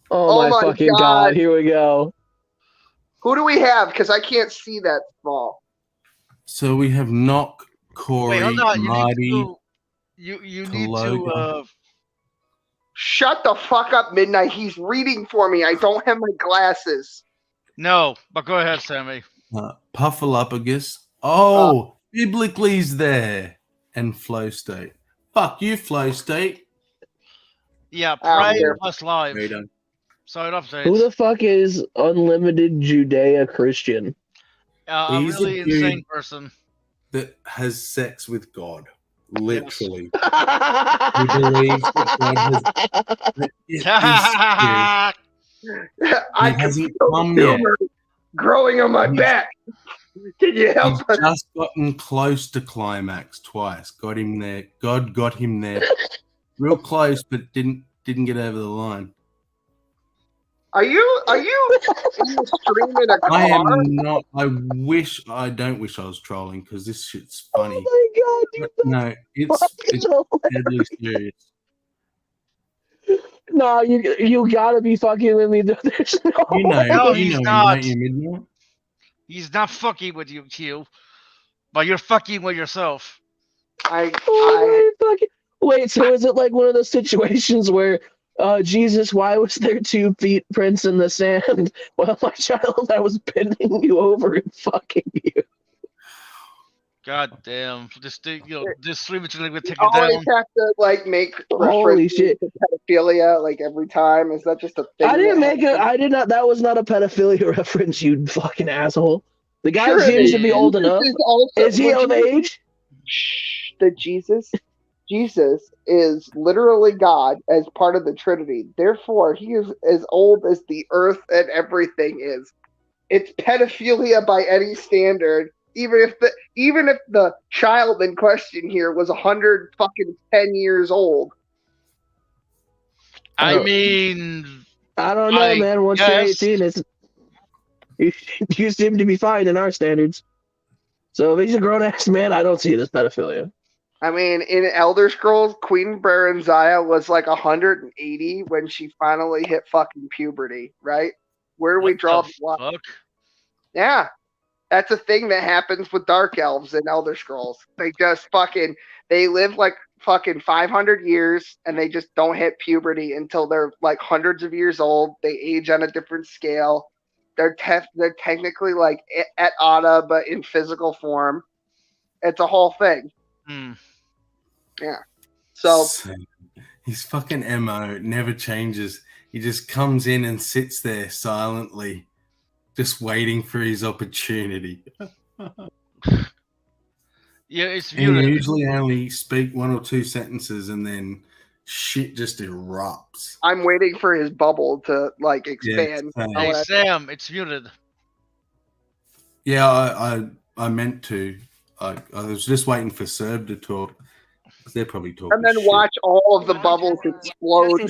Speaker 7: Oh my fucking God. Here we go.
Speaker 13: Who do we have? Because I can't see that small.
Speaker 2: So we have Knock, Corey,
Speaker 8: Wait, hold on.
Speaker 2: Marty.
Speaker 8: You need to.
Speaker 13: Shut the fuck up, Midnight. He's reading for me. I don't have my glasses.
Speaker 8: No, but go ahead, Sammy.
Speaker 2: Puffalopagus. Oh, Biblically's there. And Flow State. Fuck you, Flow State.
Speaker 8: Yeah, Pride plus live.
Speaker 2: Freedom.
Speaker 8: Side updates.
Speaker 7: Who the fuck is Unlimited Judea Christian?
Speaker 8: A
Speaker 2: He's
Speaker 8: really
Speaker 2: a dude
Speaker 8: insane person.
Speaker 2: that has sex with God. Literally. He believes that God has.
Speaker 13: I can feel the tumor growing on my back. Can you help us?
Speaker 2: He's just gotten close to climax twice. Got him there. God got him there. Real close, but didn't get over the line.
Speaker 13: Are you in the stream in a car?
Speaker 2: I am not. I don't wish I was trolling because this shit's funny.
Speaker 7: Oh my god,
Speaker 2: No, it's deadly serious.
Speaker 7: No, you gotta be fucking with me. There's no
Speaker 2: You know,
Speaker 7: way.
Speaker 8: No,
Speaker 2: you
Speaker 8: he's
Speaker 2: know him,
Speaker 8: not.
Speaker 2: don't you, Midnight?
Speaker 8: He's not fucking with you, Q. But you're fucking with yourself.
Speaker 7: Wait, so is it like one of those situations where, Jesus, why was there 2 prints in the sand? Well, my child, I was bending you over and fucking you.
Speaker 8: God damn. This stream is gonna take
Speaker 13: You
Speaker 8: you
Speaker 13: always
Speaker 8: down.
Speaker 13: have to like make
Speaker 7: Holy
Speaker 13: references
Speaker 7: shit.
Speaker 13: to pedophilia like every time. Is that just a thing?
Speaker 7: I didn't
Speaker 13: that
Speaker 7: make it. I did not. That was not a pedophilia reference, you fucking asshole. The guy
Speaker 13: Sure it
Speaker 7: seems to be
Speaker 13: is.
Speaker 7: old enough.
Speaker 13: Jesus also-
Speaker 7: Is he of age?
Speaker 13: That Jesus is literally God as part of the Trinity. Therefore, he is as old as the earth and everything is. It's pedophilia by any standard. Even if the child in question here was 110 years old.
Speaker 8: I mean,
Speaker 7: I don't know, man. Once you're
Speaker 8: guess.
Speaker 7: 18, you seem to be fine in our standards. So if he's a grown ass man, I don't see it as pedophilia.
Speaker 13: I mean, in Elder Scrolls, Queen Berenziah was like 180 when she finally hit fucking puberty, right? Where do we draw the line? Yeah. That's a thing that happens with dark elves in Elder Scrolls. They just they live like fucking 500 years and they just don't hit puberty until they're like hundreds of years old. They age on a different scale. They're technically like at Ada, but in physical form. It's a whole thing. Yeah. So
Speaker 2: his fucking MO never changes. He just comes in and sits there silently, just waiting for his opportunity.
Speaker 8: Yeah, it's
Speaker 2: and
Speaker 8: muted.
Speaker 2: you usually only speak 1 or 2 sentences and then shit just erupts.
Speaker 13: I'm waiting for his bubble to like expand.
Speaker 8: Hey Sam, it's muted.
Speaker 2: Yeah, I meant to. I was just waiting for Serb to talk. They're probably talking
Speaker 13: And then
Speaker 2: shit.
Speaker 13: watch all of the bubbles explode.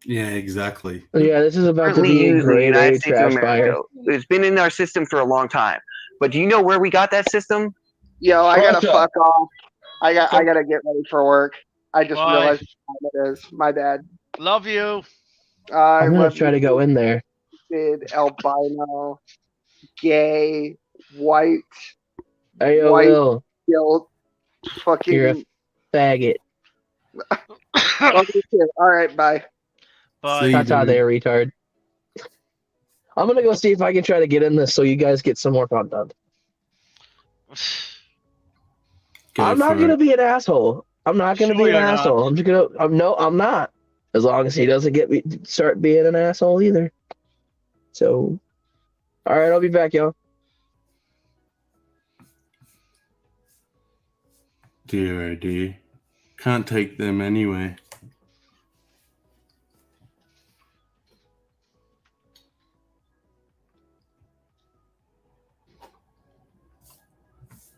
Speaker 2: Yeah, exactly.
Speaker 7: Yeah, this is about to
Speaker 18: Currently
Speaker 7: be a
Speaker 18: used in the
Speaker 7: grade
Speaker 18: United
Speaker 7: A
Speaker 18: States of
Speaker 7: trash fire.
Speaker 18: America. It's been in our system for a long time. But do you know where we got that system?
Speaker 13: Yo, I gotta
Speaker 18: Russia.
Speaker 13: fuck off. I gotta get ready for work. I just
Speaker 8: Bye.
Speaker 13: realized what time it is. My bad.
Speaker 8: Love you.
Speaker 7: I'm gonna try to go in there.
Speaker 13: Albino, gay, white,
Speaker 7: Hey, yo,
Speaker 13: white,
Speaker 7: Will.
Speaker 13: guilt, fucking.
Speaker 7: You're a faggot.
Speaker 13: All right, bye.
Speaker 8: Bye.
Speaker 7: Ta-ta there, retard. I'm gonna go see if I can try to get in this so you guys get some more content. I'm not gonna be an asshole. I'm not gonna be an asshole. I'm just gonna. I'm not. As long as he doesn't start being an asshole either. So, all right, I'll be back, y'all.
Speaker 2: Dear, oh dear. Can't take them anyway.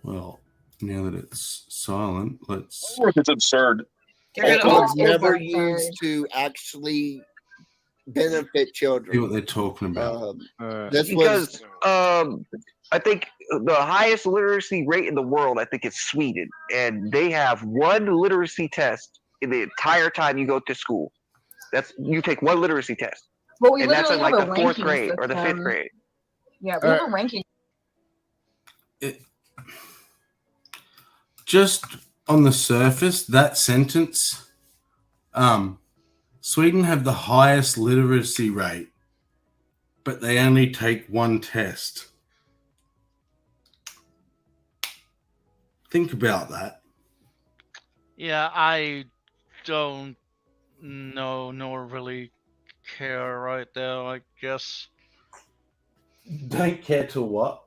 Speaker 2: Well, now that it's silent, let's.
Speaker 19: It's absurd.
Speaker 20: It was never used to actually benefit children.
Speaker 2: See what they're talking about.
Speaker 20: This
Speaker 18: Because I think the highest literacy rate in the world, I think, is Sweden, and they have one literacy test in the entire time you go to school. You take one literacy test,
Speaker 21: Well, we
Speaker 18: and that's in
Speaker 21: literally
Speaker 18: like
Speaker 21: have
Speaker 18: the
Speaker 21: a
Speaker 18: 4th
Speaker 21: ranking
Speaker 18: grade or the 5th
Speaker 21: system.
Speaker 18: grade.
Speaker 21: Yeah, we have a ranking.
Speaker 2: Just on the surface, that sentence, Sweden have the highest literacy rate, but they only take one test. Think about that.
Speaker 8: Yeah, I don't know nor really care right now, I guess.
Speaker 2: Don't care to what?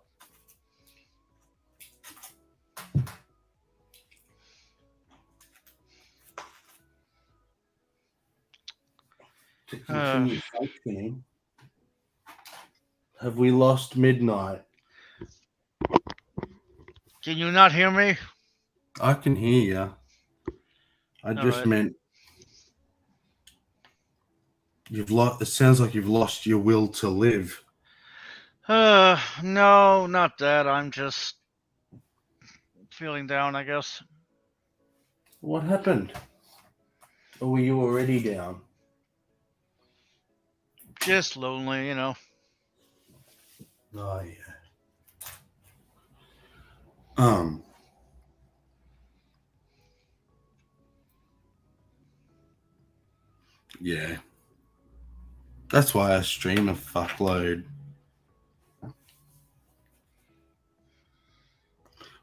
Speaker 2: To continue functioning. Have we lost midnight?
Speaker 8: Can you not hear me?
Speaker 2: I can hear you. I just
Speaker 8: right.
Speaker 2: meant It sounds like you've lost your will to live.
Speaker 8: No, not that. I'm just feeling down, I guess.
Speaker 2: What happened? Or were you already down?
Speaker 8: Just lonely, you know.
Speaker 2: Oh, yeah. Yeah. That's why I stream a fuckload.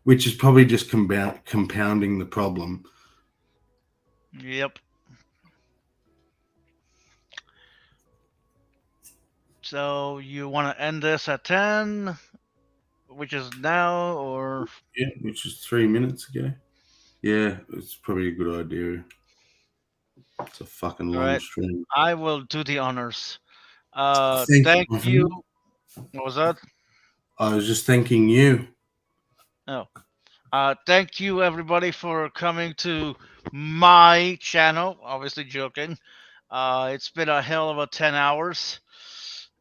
Speaker 2: Which is probably just compounding the problem.
Speaker 8: Yep. So you want to end this at 10, which is now, or?
Speaker 2: Yeah, which is 3 minutes ago. Yeah, it's probably a good idea. It's a fucking long
Speaker 8: Right.
Speaker 2: stream.
Speaker 8: I will do the honors.
Speaker 2: Thank
Speaker 8: you. What was that?
Speaker 2: I was just thanking you.
Speaker 8: Oh. Thank you, everybody, for coming to my channel. Obviously joking. It's been a hell of a 10 hours.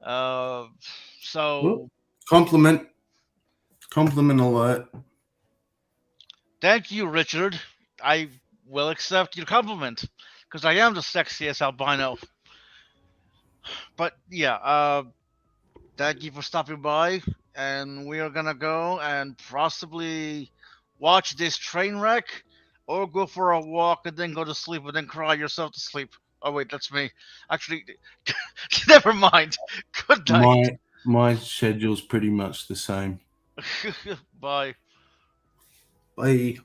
Speaker 8: So
Speaker 2: Compliment alert.
Speaker 8: thank you, Richard. I will accept your compliment because I am the sexiest albino. But yeah, thank you for stopping by, and we are gonna go and possibly watch this train wreck, or go for a walk and then go to sleep and then cry yourself to sleep. Oh wait, that's me. Actually, never mind. Good night.
Speaker 2: My schedule's pretty much the same.
Speaker 8: Bye.
Speaker 2: Bye.